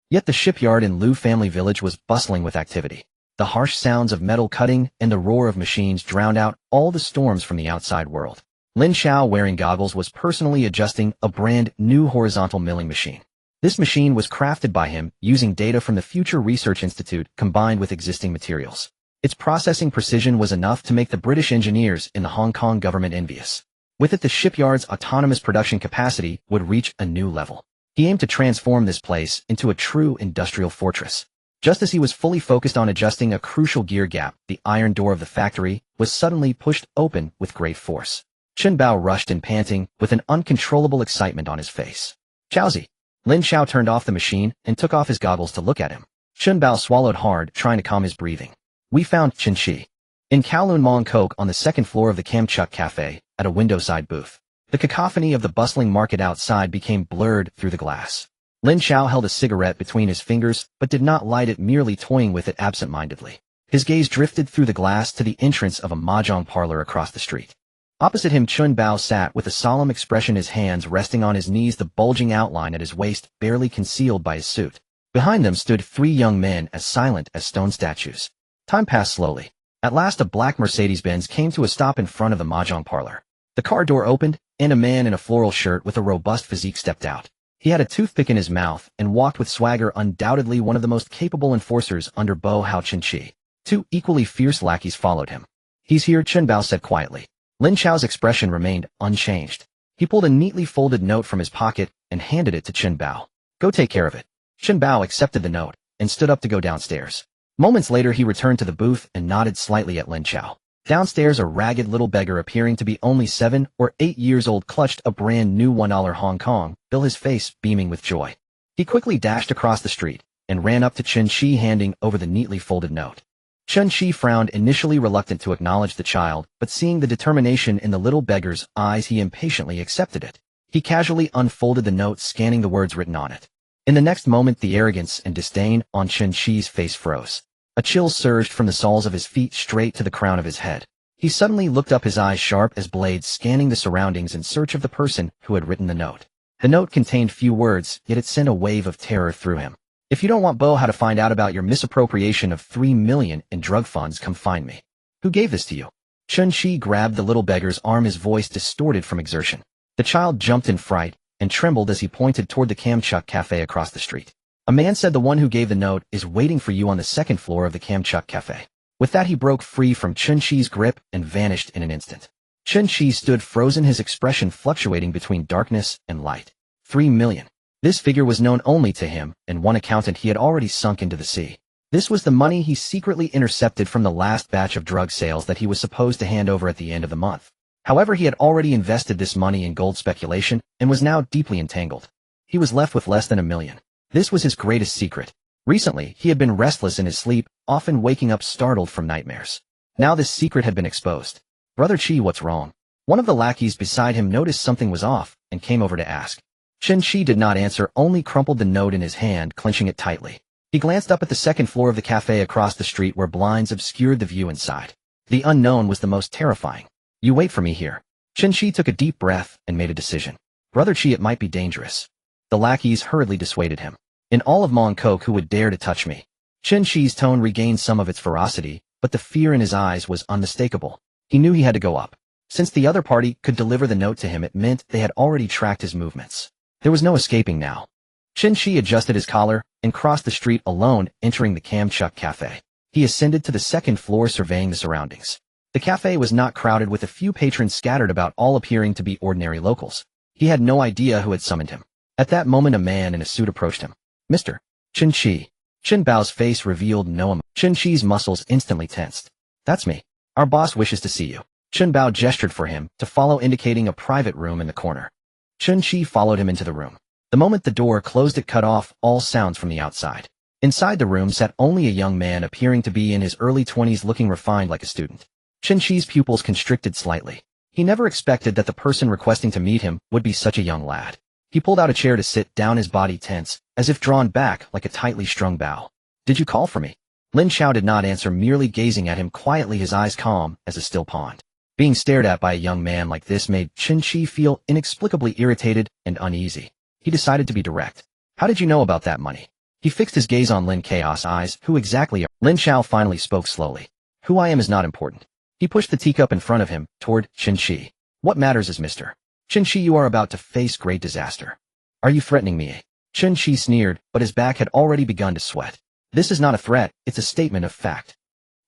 Yet the shipyard in Lu family village was bustling with activity. The harsh sounds of metal cutting and the roar of machines drowned out all the storms from the outside world. Lin Chao, wearing goggles, was personally adjusting a brand new horizontal milling machine. This machine was crafted by him using data from the Future Research Institute combined with existing materials. Its processing precision was enough to make the British engineers in the Hong Kong government envious. With it, the shipyard's autonomous production capacity would reach a new level. He aimed to transform this place into a true industrial fortress. Just as he was fully focused on adjusting a crucial gear gap, the iron door of the factory was suddenly pushed open with great force. Chen Bao rushed in, panting, with an uncontrollable excitement on his face. Chaozi! Lin Chao turned off the machine and took off his goggles to look at him. Chun Bao swallowed hard, trying to calm his breathing. We found Chen Shi in Kowloon Mong Kok on the second floor of the Kamchuk Cafe, at a window-side booth. The cacophony of the bustling market outside became blurred through the glass. Lin Chao held a cigarette between his fingers, but did not light it, merely toying with it absent-mindedly. His gaze drifted through the glass to the entrance of a mahjong parlor across the street. Opposite him, Chun Bao sat with a solemn expression, his hands resting on his knees, the bulging outline at his waist barely concealed by his suit. Behind them stood 3 young men, as silent as stone statues. Time passed slowly. At last, a black Mercedes-Benz came to a stop in front of the mahjong parlor. The car door opened, and a man in a floral shirt with a robust physique stepped out. He had a toothpick in his mouth and walked with swagger, undoubtedly one of the most capable enforcers under Bo Hao Chen Chi. 2 equally fierce lackeys followed him. He's here, Chun Bao said quietly. Lin Chao's expression remained unchanged. He pulled a neatly folded note from his pocket and handed it to Chun Bao. Go take care of it. Chun Bao accepted the note and stood up to go downstairs. Moments later, he returned to the booth and nodded slightly at Lin Chao. Downstairs, a ragged little beggar appearing to be only 7 or 8 years old clutched a brand new $1 Hong Kong bill, his face beaming with joy. He quickly dashed across the street and ran up to Chen Shi, handing over the neatly folded note. Chen Shi frowned, initially reluctant to acknowledge the child, but seeing the determination in the little beggar's eyes, he impatiently accepted it. He casually unfolded the note, scanning the words written on it. In the next moment, the arrogance and disdain on Chen Shi's face froze. A chill surged from the soles of his feet straight to the crown of his head. He suddenly looked up, his eyes sharp as blades, scanning the surroundings in search of the person who had written the note. The note contained few words, yet it sent a wave of terror through him. If you don't want Bo Hao to find out about your misappropriation of 3 million in drug funds, come find me. Who gave this to you? Chen Shi grabbed the little beggar's arm, his voice distorted from exertion. The child jumped in fright and trembled as he pointed toward the Kamchuk Cafe across the street. A man said, the one who gave the note is waiting for you on the second floor of the Kamchuk Cafe. With that, he broke free from Chen Shi's grip and vanished in an instant. Chen Shi stood frozen, his expression fluctuating between darkness and light. 3 million. This figure was known only to him and one accountant he had already sunk into the sea. This was the money he secretly intercepted from the last batch of drug sales that he was supposed to hand over at the end of the month. However, he had already invested this money in gold speculation and was now deeply entangled. He was left with less than $1 million. This was his greatest secret. Recently, he had been restless in his sleep, often waking up startled from nightmares. Now this secret had been exposed. Brother Chi, what's wrong? One of the lackeys beside him noticed something was off and came over to ask. Chen Shi did not answer, only crumpled the note in his hand, clenching it tightly. He glanced up at the second floor of the cafe across the street, where blinds obscured the view inside. The unknown was the most terrifying. You wait for me here. Chen Shi took a deep breath and made a decision. Brother Chi, it might be dangerous. The lackeys hurriedly dissuaded him. In all of Mong Kok, who would dare to touch me? Chen Shi's tone regained some of its ferocity, but the fear in his eyes was unmistakable. He knew he had to go up. Since the other party could deliver the note to him, it meant they had already tracked his movements. There was no escaping now. Chen Shi adjusted his collar and crossed the street alone, entering the Kamchuk Cafe. He ascended to the second floor, surveying the surroundings. The cafe was not crowded, with a few patrons scattered about, all appearing to be ordinary locals. He had no idea who had summoned him. At that moment, a man in a suit approached him. Mr. Chen Shi. Chen Bao's face revealed no emotion. Chen Shi's muscles instantly tensed. That's me. Our boss wishes to see you. Chen Bao gestured for him to follow, indicating a private room in the corner. Chen Shi followed him into the room. The moment the door closed, it cut off all sounds from the outside. Inside the room sat only a young man, appearing to be in his early 20s, looking refined like a student. Chen Shi's pupils constricted slightly. He never expected that the person requesting to meet him would be such a young lad. He pulled out a chair to sit down, his body tense, as if drawn back like a tightly strung bow. Did you call for me? Lin Chao did not answer, merely gazing at him quietly, his eyes calm as a still pond. Being stared at by a young man like this made Chen Shi feel inexplicably irritated and uneasy. He decided to be direct. How did you know about that money? He fixed his gaze on Lin Chao's eyes. Who exactly are? Lin Chao finally spoke slowly. Who I am is not important. He pushed the teacup in front of him toward Chen Shi. What matters is Mr. Chen Shi, you are about to face great disaster. Are you threatening me? Chen Shi sneered, but his back had already begun to sweat. This is not a threat, it's a statement of fact.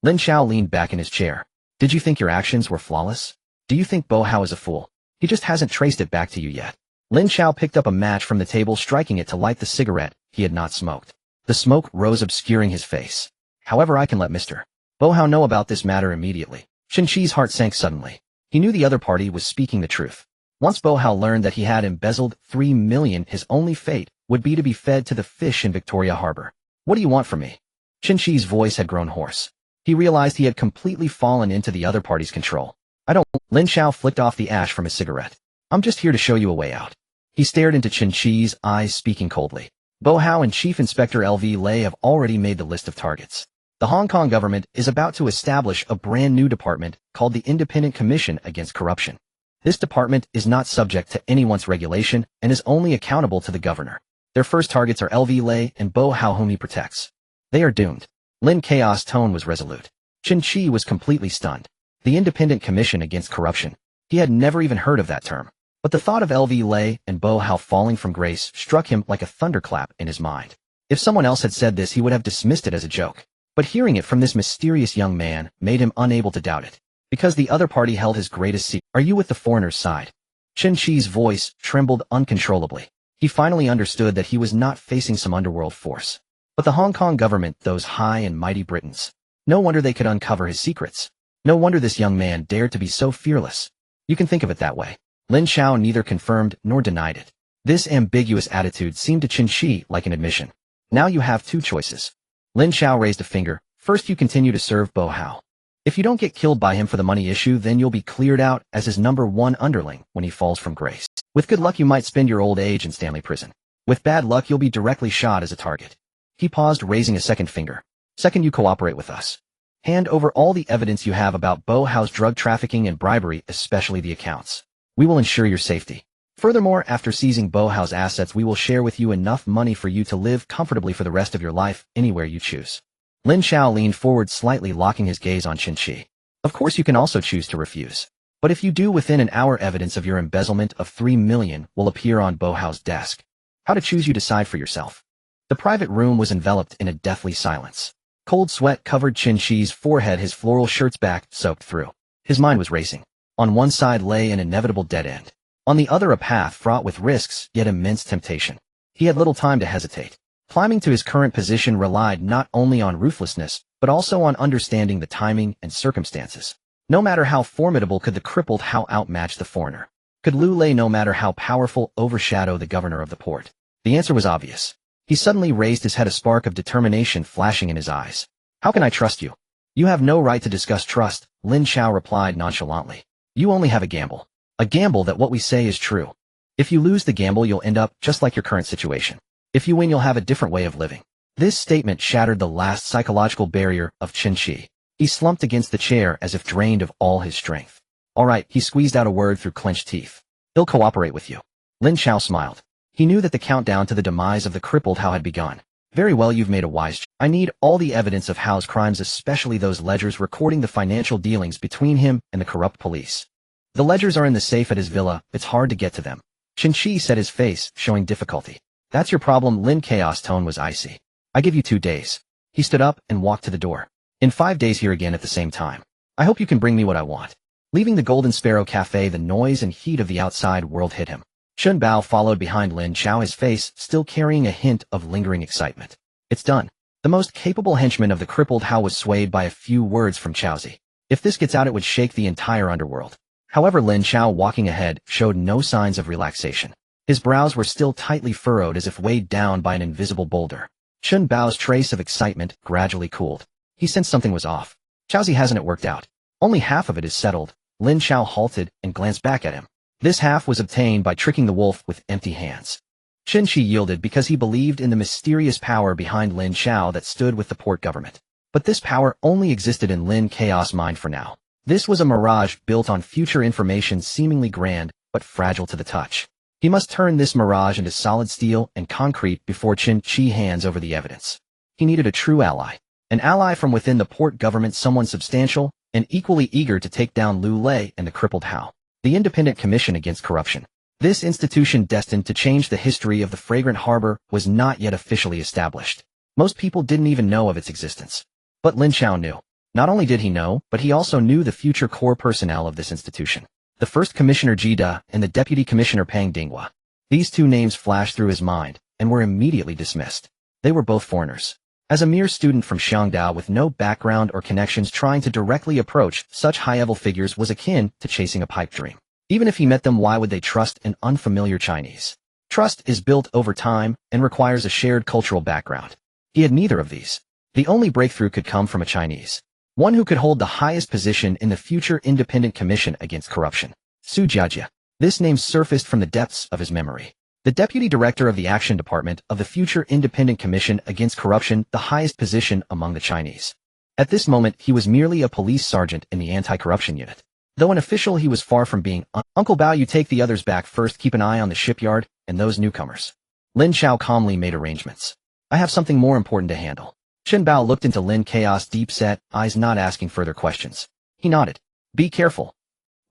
Lin Chao leaned back in his chair. Did you think your actions were flawless? Do you think Bo Hao is a fool? He just hasn't traced it back to you yet. Lin Chao picked up a match from the table, striking it to light the cigarette he had not smoked. The smoke rose, obscuring his face. However, I can let Mr. Bo Hao know about this matter immediately. Chen Shi's heart sank suddenly. He knew the other party was speaking the truth. Once Bo Hao learned that he had embezzled 3 million, his only fate would be to be fed to the fish in Victoria Harbor. What do you want from me? Qin-Shi's voice had grown hoarse. He realized he had completely fallen into the other party's control. I don't. Lin Chao flicked off the ash from his cigarette. I'm just here to show you a way out. He stared into Qin-Shi's eyes, speaking coldly. Bo Hao and Chief Inspector L.V. Lei have already made the list of targets. The Hong Kong government is about to establish a brand new department called the Independent Commission Against Corruption. This department is not subject to anyone's regulation and is only accountable to the governor. Their first targets are L.V. Lei and Bo Hao, whom he protects. They are doomed. Lin Chao's tone was resolute. Qin-Shi was completely stunned. The Independent Commission Against Corruption. He had never even heard of that term. But the thought of L.V. Lei and Bo Hao falling from grace struck him like a thunderclap in his mind. If someone else had said this, he would have dismissed it as a joke. But hearing it from this mysterious young man made him unable to doubt it. Because the other party held his greatest secret. Are you with the foreigner's side? Qin-Shi's voice trembled uncontrollably. He finally understood that he was not facing some underworld force, but the Hong Kong government, those high and mighty Britons. No wonder they could uncover his secrets. No wonder this young man dared to be so fearless. You can think of it that way. Lin Chao neither confirmed nor denied it. This ambiguous attitude seemed to Qin-Shi like an admission. Now you have two choices. Lin Chao raised a finger. First, you continue to serve Bo Hao. If you don't get killed by him for the money issue, then you'll be cleared out as his #1 underling when he falls from grace. With good luck, you might spend your old age in Stanley Prison. With bad luck, you'll be directly shot as a target. He paused, raising a second finger. Second, you cooperate with us. Hand over all the evidence you have about Bo Hao's drug trafficking and bribery, especially the accounts. We will ensure your safety. Furthermore, after seizing Bo Hao's assets, we will share with you enough money for you to live comfortably for the rest of your life, anywhere you choose. Lin Chao leaned forward slightly, locking his gaze on Qin-Shi. Of course, you can also choose to refuse. But if you do, within an hour, evidence of your embezzlement of 3 million will appear on Bo Hao's desk. How to choose, you decide for yourself. The private room was enveloped in a deathly silence. Cold sweat covered Qin-Shi's forehead, his floral shirt's back soaked through. His mind was racing. On one side lay an inevitable dead end. On the other, a path fraught with risks, yet immense temptation. He had little time to hesitate. Climbing to his current position relied not only on ruthlessness, but also on understanding the timing and circumstances. No matter how formidable, could the crippled Hao outmatch the foreigner? Could Lu Lei, no matter how powerful, overshadow the governor of the port? The answer was obvious. He suddenly raised his head, a spark of determination flashing in his eyes. How can I trust you? You have no right to discuss trust, Lin Chao replied nonchalantly. You only have a gamble. A gamble that what we say is true. If you lose the gamble, you'll end up just like your current situation. If you win, you'll have a different way of living. This statement shattered the last psychological barrier of Qin-Shi. He slumped against the chair as if drained of all his strength. All right, he squeezed out a word through clenched teeth. He'll cooperate with you. Lin Chao smiled. He knew that the countdown to the demise of the crippled Hao had begun. Very well, you've made a wise choice. I need all the evidence of Hao's crimes, especially those ledgers recording the financial dealings between him and the corrupt police. The ledgers are in the safe at his villa. It's hard to get to them. Qin-Shi set his face, showing difficulty. That's your problem. Lin Chao's tone was icy. I give you 2 days. He stood up and walked to the door. In 5 days, here again at the same time. I hope you can bring me what I want. Leaving the Golden Sparrow Cafe, the noise and heat of the outside world hit him. Chun Bao followed behind Lin Chao, his face still carrying a hint of lingering excitement. It's done. The most capable henchman of the crippled Hao was swayed by a few words from Chaozi. If this gets out, it would shake the entire underworld. However, Lin Chao, walking ahead, showed no signs of relaxation. His brows were still tightly furrowed as if weighed down by an invisible boulder. Chun Bao's trace of excitement gradually cooled. He sensed something was off. Chaozi, hasn't it worked out? Only half of it is settled. Lin Chao halted and glanced back at him. This half was obtained by tricking the wolf with empty hands. Qin-Shi yielded because he believed in the mysterious power behind Lin Chao that stood with the port government. But this power only existed in Lin Chao's mind for now. This was a mirage built on future information, seemingly grand, but fragile to the touch. He must turn this mirage into solid steel and concrete before Qin-Shi hands over the evidence. He needed a true ally. An ally from within the port government, someone substantial and equally eager to take down Lu Lei and the crippled Hao. The Independent Commission Against Corruption. This institution, destined to change the history of the fragrant harbor, was not yet officially established. Most people didn't even know of its existence. But Lin Chao knew. Not only did he know, but he also knew the future core personnel of this institution. The first Commissioner Ji Da and the Deputy Commissioner Pang Dinghua. These 2 names flashed through his mind and were immediately dismissed. They were both foreigners. As a mere student from Xiangdao with no background or connections, trying to directly approach such high-level figures was akin to chasing a pipe dream. Even if he met them, why would they trust an unfamiliar Chinese? Trust is built over time and requires a shared cultural background. He had neither of these. The only breakthrough could come from a Chinese. One who could hold the highest position in the future Independent Commission Against Corruption. Su Jiajie. This name surfaced from the depths of his memory. The Deputy Director of the Action Department of the future Independent Commission Against Corruption, the highest position among the Chinese. At this moment, he was merely a police sergeant in the anti-corruption unit. Though an official, he was far from being. Uncle Bao, you take the others back first, keep an eye on the shipyard and those newcomers. Lin Chao calmly made arrangements. I have something more important to handle. Chen Bao looked into Lin Chao's deep-set eyes, not asking further questions. He nodded. Be careful.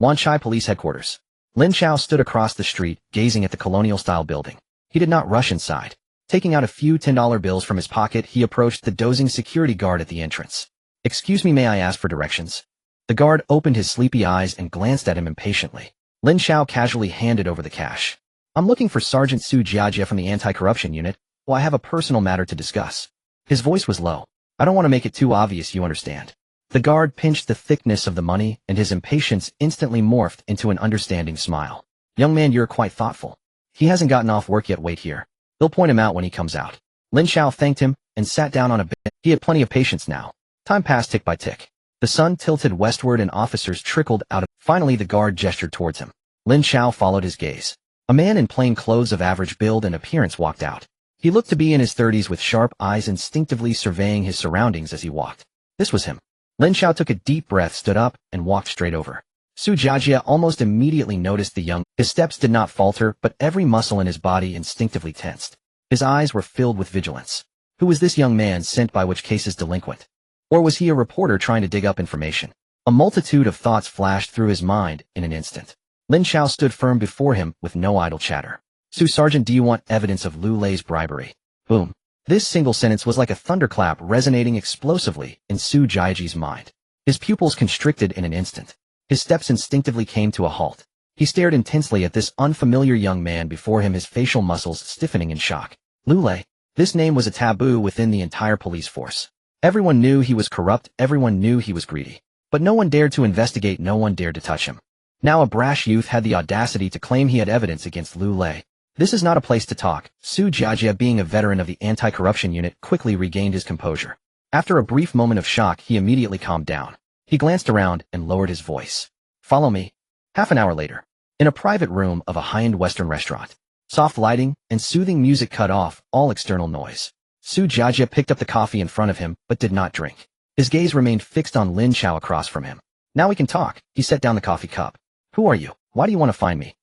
Wanchai Police Headquarters. Lin Chao stood across the street, gazing at the colonial-style building. He did not rush inside. Taking out a few $10 bills from his pocket, he approached the dozing security guard at the entrance. Excuse me, may I ask for directions? The guard opened his sleepy eyes and glanced at him impatiently. Lin Chao casually handed over the cash. I'm looking for Sergeant Su Jiajie from the anti-corruption unit. Well, I have a personal matter to discuss. His voice was low. I don't want to make it too obvious, you understand. The guard pinched the thickness of the money, and his impatience instantly morphed into an understanding smile. Young man, you're quite thoughtful. He hasn't gotten off work yet, wait here. They'll point him out when he comes out. Lin Chao thanked him and sat down on a bed. He had plenty of patience now. Time passed tick by tick. The sun tilted westward and officers trickled out of. Finally, the guard gestured towards him. Lin Chao followed his gaze. A man in plain clothes of average build and appearance walked out. He looked to be in his 30s with sharp eyes, instinctively surveying his surroundings as he walked. This was him. Lin Chao took a deep breath, stood up, and walked straight over. Su Jiajie almost immediately noticed the young. His steps did not falter, but every muscle in his body instinctively tensed. His eyes were filled with vigilance. Who was this young man sent by which case's delinquent? Or was he a reporter trying to dig up information? A multitude of thoughts flashed through his mind in an instant. Lin Chao stood firm before him with no idle chatter. Su Sergeant, do you want evidence of Lu Lei's bribery? Boom. This single sentence was like a thunderclap resonating explosively in Su Jiajie's mind. His pupils constricted in an instant. His steps instinctively came to a halt. He stared intensely at this unfamiliar young man before him, his facial muscles stiffening in shock. Lu Lei. This name was a taboo within the entire police force. Everyone knew he was corrupt, everyone knew he was greedy. But no one dared to investigate, no one dared to touch him. Now a brash youth had the audacity to claim he had evidence against Lu Lei. This is not a place to talk. Su Jiajie, being a veteran of the anti-corruption unit, quickly regained his composure. After a brief moment of shock, he immediately calmed down. He glanced around and lowered his voice. Follow me. Half an hour later, in a private room of a high-end Western restaurant, soft lighting and soothing music cut off all external noise. Su Jiajie picked up the coffee in front of him, but did not drink. His gaze remained fixed on Lin Chao across from him. Now we can talk. He set down the coffee cup. Who are you? Why do you want to find me?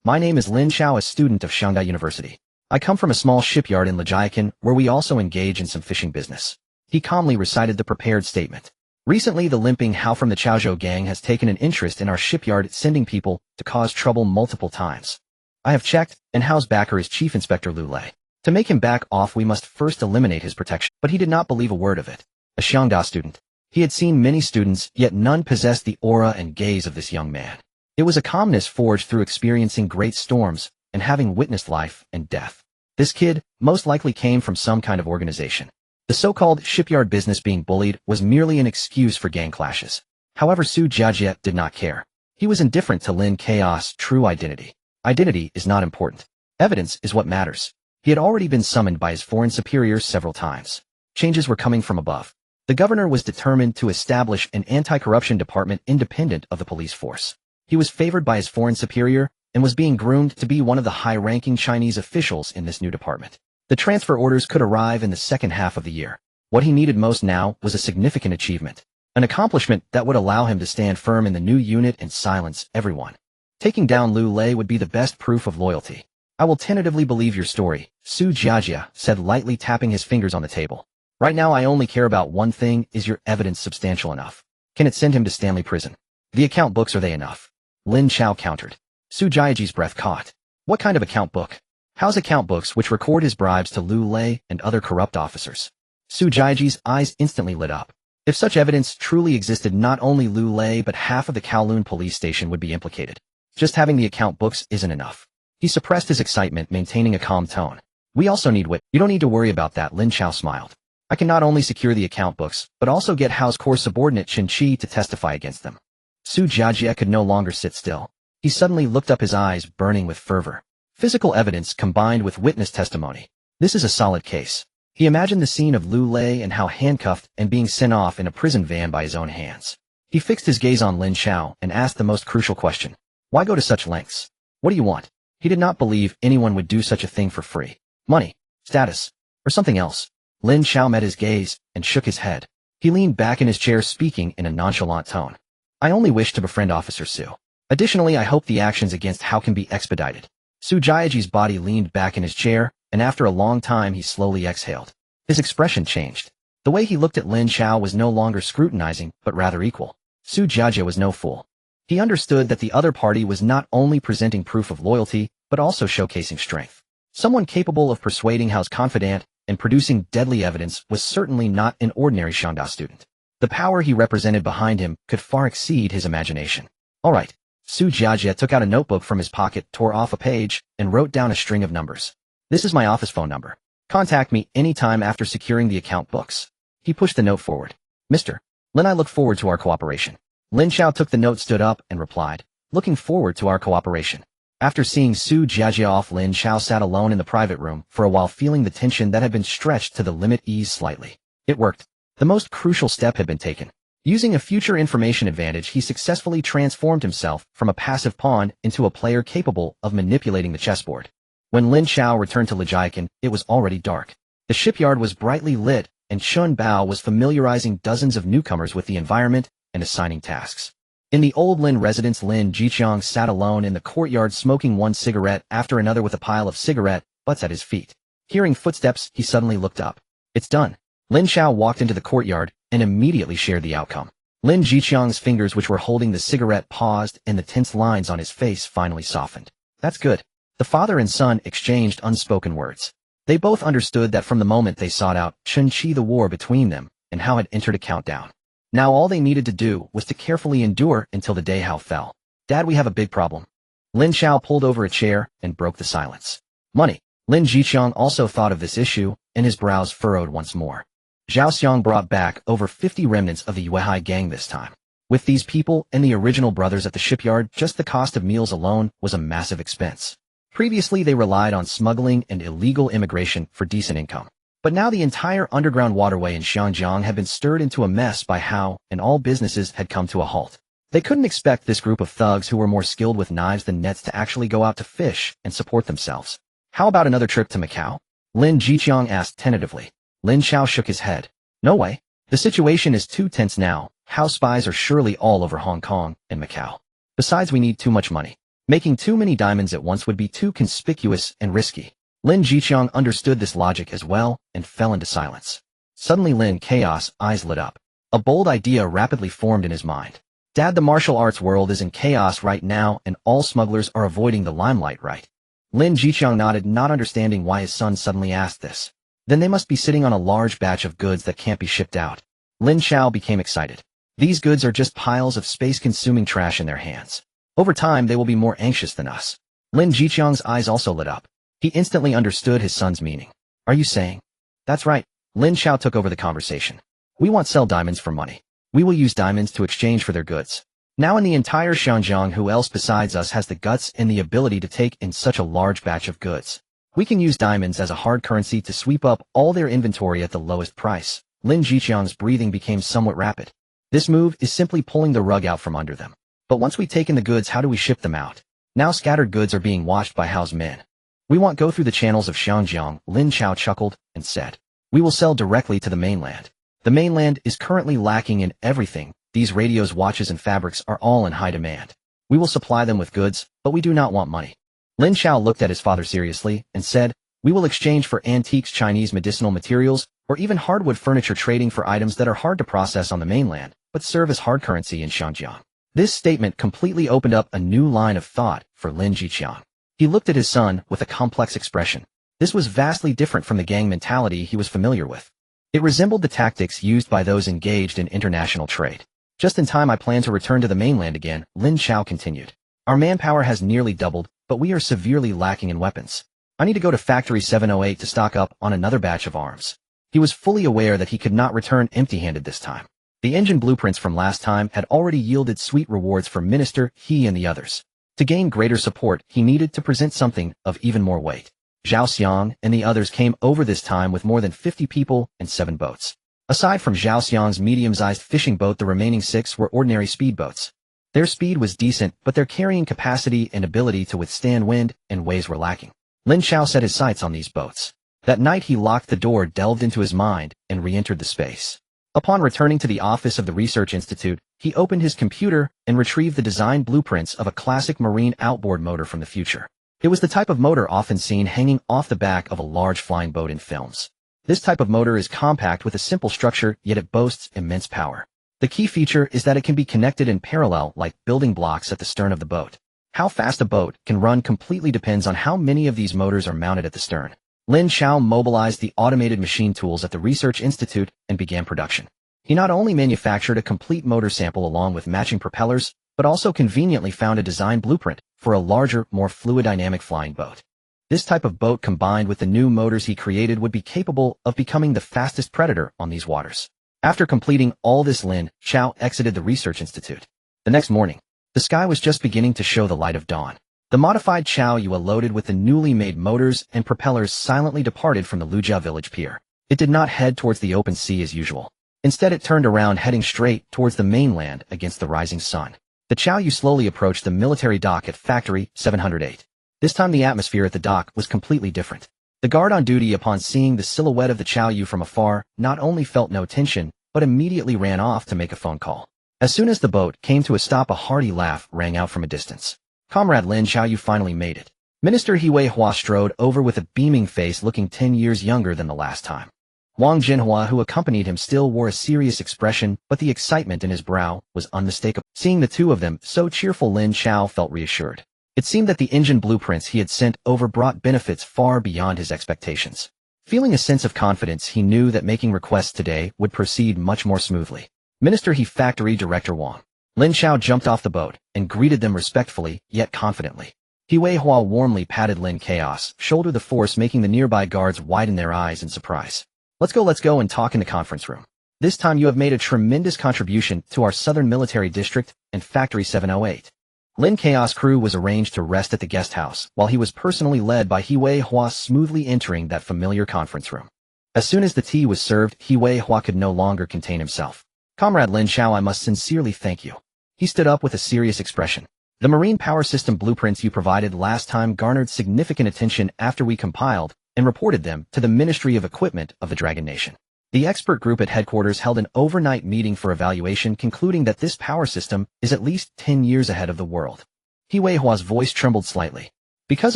My name is Lin Chao, a student of Shanghai University. I come from a small shipyard in Lijiakan, where we also engage in some fishing business. He calmly recited the prepared statement. Recently, the limping Hao from the Chaozhou gang has taken an interest in our shipyard, sending people to cause trouble multiple times. I have checked, and Hao's backer is Chief Inspector Lu Lei. To make him back off, we must first eliminate his protection. But he did not believe a word of it. A Shanghai student. He had seen many students, yet none possessed the aura and gaze of this young man. It was a calmness forged through experiencing great storms and having witnessed life and death. This kid most likely came from some kind of organization. The so-called shipyard business being bullied was merely an excuse for gang clashes. However, Su Jiajie did not care. He was indifferent to Lin Chao's true identity. Identity is not important. Evidence is what matters. He had already been summoned by his foreign superiors several times. Changes were coming from above. The governor was determined to establish an anti-corruption department independent of the police force. He was favored by his foreign superior and was being groomed to be one of the high-ranking Chinese officials in this new department. The transfer orders could arrive in the second half of the year. What he needed most now was a significant achievement, an accomplishment that would allow him to stand firm in the new unit and silence everyone. Taking down Lu Lei would be the best proof of loyalty. I will tentatively believe your story, Su Jiajie said, lightly tapping his fingers on the table. Right now I only care about one thing: is your evidence substantial enough? Can it send him to Stanley Prison? The account books, are they enough? Lin Chao countered. Su Jiajie's breath caught. What kind of account book? Hao's account books, which record his bribes to Lu Lei and other corrupt officers. Su Jiajie's eyes instantly lit up. If such evidence truly existed, not only Lu Lei but half of the Kowloon police station would be implicated. Just having the account books isn't enough. He suppressed his excitement, maintaining a calm tone. We also need wit. You don't need to worry about that, Lin Chao smiled. I can not only secure the account books, but also get Hao's core subordinate Chen Qi to testify against them. Su Jiajie could no longer sit still. He suddenly looked up, his eyes burning with fervor. Physical evidence combined with witness testimony. This is a solid case. He imagined the scene of Lu Lei and how handcuffed and being sent off in a prison van by his own hands. He fixed his gaze on Lin Chao and asked the most crucial question. Why go to such lengths? What do you want? He did not believe anyone would do such a thing for free. Money, status, or something else. Lin Chao met his gaze and shook his head. He leaned back in his chair speaking in a nonchalant tone. I only wish to befriend Officer Su. Additionally, I hope the actions against Hao can be expedited. Su Jiaji's body leaned back in his chair, and after a long time he slowly exhaled. His expression changed. The way he looked at Lin Chao was no longer scrutinizing, but rather equal. Su Jiaji was no fool. He understood that the other party was not only presenting proof of loyalty, but also showcasing strength. Someone capable of persuading Hao's confidant and producing deadly evidence was certainly not an ordinary Shangda student. The power he represented behind him could far exceed his imagination. All right. Su Jiajie took out a notebook from his pocket, tore off a page, and wrote down a string of numbers. This is my office phone number. Contact me anytime after securing the account books. He pushed the note forward. Mr. Lin, I look forward to our cooperation. Lin Chao took the note, stood up, and replied, looking forward to our cooperation. After seeing Su Jiajie off, Lin Chao sat alone in the private room for a while, feeling the tension that had been stretched to the limit ease slightly. It worked. The most crucial step had been taken. Using a future information advantage, he successfully transformed himself from a passive pawn into a player capable of manipulating the chessboard. When Lin Chao returned to Lijiakan, it was already dark. The shipyard was brightly lit, and Chun Bao was familiarizing dozens of newcomers with the environment and assigning tasks. In the old Lin residence, Lin Jiqiang sat alone in the courtyard, smoking one cigarette after another with a pile of cigarette butts at his feet. Hearing footsteps, he suddenly looked up. It's done. Lin Chao walked into the courtyard and immediately shared the outcome. Lin Jiqiang's fingers, which were holding the cigarette, paused, and the tense lines on his face finally softened. That's good. The father and son exchanged unspoken words. They both understood that from the moment they sought out Chun-Chi, the war between them and Hao had entered a countdown. Now all they needed to do was to carefully endure until the day Hao fell. Dad, we have a big problem. Lin Chao pulled over a chair and broke the silence. Money. Lin Jiqiang also thought of this issue, and his brows furrowed once more. Zhao Xiang brought back over 50 remnants of the Yuehai gang this time. With these people and the original brothers at the shipyard, just the cost of meals alone was a massive expense. Previously, they relied on smuggling and illegal immigration for decent income. But now the entire underground waterway in Xiangjiang had been stirred into a mess by Hao, and all businesses had come to a halt. They couldn't expect this group of thugs who were more skilled with knives than nets to actually go out to fish and support themselves. How about another trip to Macau? Lin Jiqiang asked tentatively. Lin Chao shook his head. No way. The situation is too tense now. Hao spies are surely all over Hong Kong and Macau. Besides, we need too much money. Making too many diamonds at once would be too conspicuous and risky. Lin Jiqiang understood this logic as well and fell into silence. Suddenly Lin Chaos' eyes lit up. A bold idea rapidly formed in his mind. Dad, the martial arts world is in chaos right now and all smugglers are avoiding the limelight, right? Lin Jiqiang nodded, not understanding why his son suddenly asked this. Then they must be sitting on a large batch of goods that can't be shipped out. Lin Chao became excited. These goods are just piles of space-consuming trash in their hands. Over time, they will be more anxious than us. Lin Jiqiang's eyes also lit up. He instantly understood his son's meaning. Are you saying? That's right. Lin Chao took over the conversation. We want to sell diamonds for money. We will use diamonds to exchange for their goods. Now in the entire Xiangjiang, who else besides us has the guts and the ability to take in such a large batch of goods? We can use diamonds as a hard currency to sweep up all their inventory at the lowest price. Lin Jiqiang's breathing became somewhat rapid. This move is simply pulling the rug out from under them. But once we take in the goods, how do we ship them out? Now scattered goods are being washed by Hao's men. We won't go through the channels of Xiangjiang. Lin Chao chuckled and said. We will sell directly to the mainland. The mainland is currently lacking in everything. These radios, watches, and fabrics are all in high demand. We will supply them with goods, but we do not want money. Lin Chao looked at his father seriously and said, we will exchange for antiques, Chinese medicinal materials, or even hardwood furniture, trading for items that are hard to process on the mainland, but serve as hard currency in Xiangjiang. This statement completely opened up a new line of thought for Lin Jiqiang. He looked at his son with a complex expression. This was vastly different from the gang mentality he was familiar with. It resembled the tactics used by those engaged in international trade. Just in time, I plan to return to the mainland again, Lin Chao continued. Our manpower has nearly doubled, but we are severely lacking in weapons. I need to go to Factory 708 to stock up on another batch of arms. He was fully aware that he could not return empty-handed this time. The engine blueprints from last time had already yielded sweet rewards for Minister, he and the others. To gain greater support, he needed to present something of even more weight. Zhao Xiang and the others came over this time with more than 50 people and 7 boats. Aside from Zhao Xiang's medium-sized fishing boat, the remaining 6 were ordinary speedboats. Their speed was decent, but their carrying capacity and ability to withstand wind and waves were lacking. Lin Chao set his sights on these boats. That night he locked the door, delved into his mind, and re-entered the space. Upon returning to the office of the Research Institute, he opened his computer and retrieved the design blueprints of a classic marine outboard motor from the future. It was the type of motor often seen hanging off the back of a large flying boat in films. This type of motor is compact with a simple structure, yet it boasts immense power. The key feature is that it can be connected in parallel like building blocks at the stern of the boat. How fast a boat can run completely depends on how many of these motors are mounted at the stern. Lin Chao mobilized the automated machine tools at the Research Institute and began production. He not only manufactured a complete motor sample along with matching propellers, but also conveniently found a design blueprint for a larger, more fluid-dynamic flying boat. This type of boat combined with the new motors he created would be capable of becoming the fastest predator on these waters. After completing all this, Lin Chao exited the Research Institute. The next morning, the sky was just beginning to show the light of dawn. The modified Chao Yue loaded with the newly made motors and propellers silently departed from the Lujia village pier. It did not head towards the open sea as usual. Instead it turned around, heading straight towards the mainland against the rising sun. The Chao Yue slowly approached the military dock at Factory 708. This time the atmosphere at the dock was completely different. The guard on duty, upon seeing the silhouette of the Chao Yue from afar, not only felt no tension, but immediately ran off to make a phone call. As soon as the boat came to a stop, a hearty laugh rang out from a distance. Comrade Lin Chao, you finally made it. Minister He Hua strode over with a beaming face, looking 10 years younger than the last time. Wang Jinhua, who accompanied him, still wore a serious expression, but the excitement in his brow was unmistakable. Seeing the two of them so cheerful, Lin Chao felt reassured. It seemed that the engine blueprints he had sent over brought benefits far beyond his expectations. Feeling a sense of confidence, he knew that making requests today would proceed much more smoothly. Minister He Factory Director Wang. Lin Chao jumped off the boat and greeted them respectfully, yet confidently. He Hua warmly patted Lin Chao's shoulder, the force making the nearby guards widen their eyes in surprise. Let's go and talk in the conference room. This time you have made a tremendous contribution to our Southern Military District and Factory 708. Lin Chaos crew was arranged to rest at the guest house, while he was personally led by He Hua, smoothly entering that familiar conference room. As soon as the tea was served, He Hua could no longer contain himself. Comrade Lin Chao, I must sincerely thank you. He stood up with a serious expression. The marine power system blueprints you provided last time garnered significant attention after we compiled and reported them to the Ministry of Equipment of the Dragon Nation. The expert group at headquarters held an overnight meeting for evaluation, concluding that this power system is at least 10 years ahead of the world. He Hua's voice trembled slightly. Because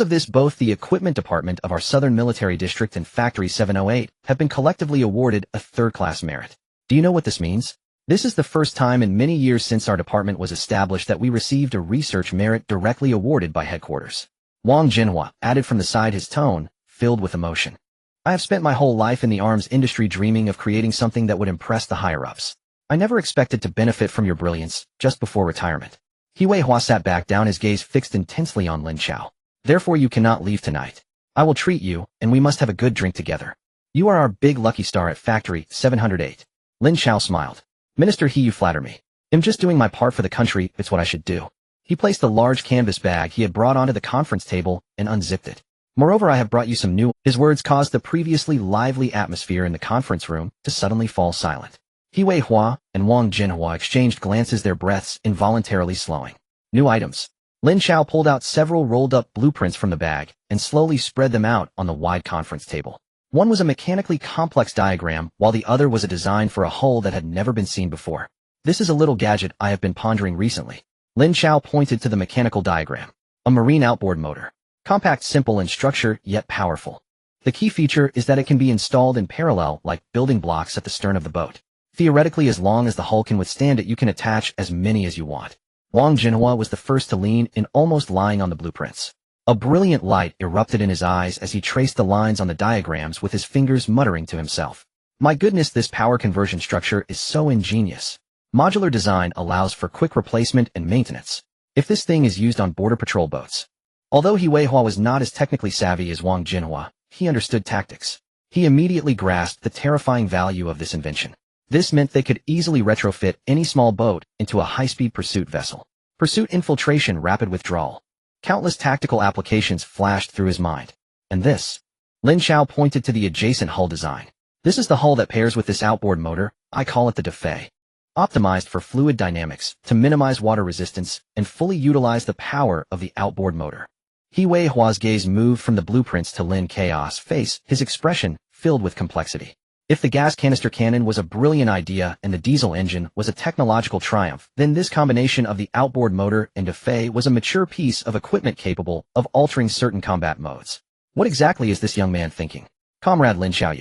of this, both the equipment department of our Southern Military District and Factory 708 have been collectively awarded a third-class merit. Do you know what this means? This is the first time in many years since our department was established that we received a research merit directly awarded by headquarters. Wang Jinhua added from the side, his tone filled with emotion. I have spent my whole life in the arms industry dreaming of creating something that would impress the higher-ups. I never expected to benefit from your brilliance just before retirement. He Hua sat back down, his gaze fixed intensely on Lin Chao. Therefore you cannot leave tonight. I will treat you, and we must have a good drink together. You are our big lucky star at Factory 708. Lin Chao smiled. Minister He, you flatter me. I'm just doing my part for the country, it's what I should do. He placed the large canvas bag he had brought onto the conference table and unzipped it. Moreover, I have brought you some new... His words caused the previously lively atmosphere in the conference room to suddenly fall silent. He Hua and Wang Jinhua exchanged glances, their breaths involuntarily slowing. New items. Lin Chao pulled out several rolled-up blueprints from the bag and slowly spread them out on the wide conference table. One was a mechanically complex diagram, while the other was a design for a hull that had never been seen before. This is a little gadget I have been pondering recently. Lin Chao pointed to the mechanical diagram. A marine outboard motor. Compact, simple in structure, yet powerful. The key feature is that it can be installed in parallel like building blocks at the stern of the boat. Theoretically, as long as the hull can withstand it, you can attach as many as you want. Wang Jinhua was the first to lean in, almost lying on the blueprints. A brilliant light erupted in his eyes as he traced the lines on the diagrams with his fingers, muttering to himself. My goodness, this power conversion structure is so ingenious. Modular design allows for quick replacement and maintenance. If this thing is used on border patrol boats. Although He Hua was not as technically savvy as Wang Jinhua, he understood tactics. He immediately grasped the terrifying value of this invention. This meant they could easily retrofit any small boat into a high-speed pursuit vessel. Pursuit infiltration, rapid withdrawal. Countless tactical applications flashed through his mind. And this? Lin Chao pointed to the adjacent hull design. This is the hull that pairs with this outboard motor. I call it the Defay. Optimized for fluid dynamics, to minimize water resistance, and fully utilize the power of the outboard motor. He Wei Hua's gaze moved from the blueprints to Lin Chao's face, his expression filled with complexity. If the gas canister cannon was a brilliant idea and the diesel engine was a technological triumph, then this combination of the outboard motor and Defay was a mature piece of equipment capable of altering certain combat modes. What exactly is this young man thinking? Comrade Lin Chao,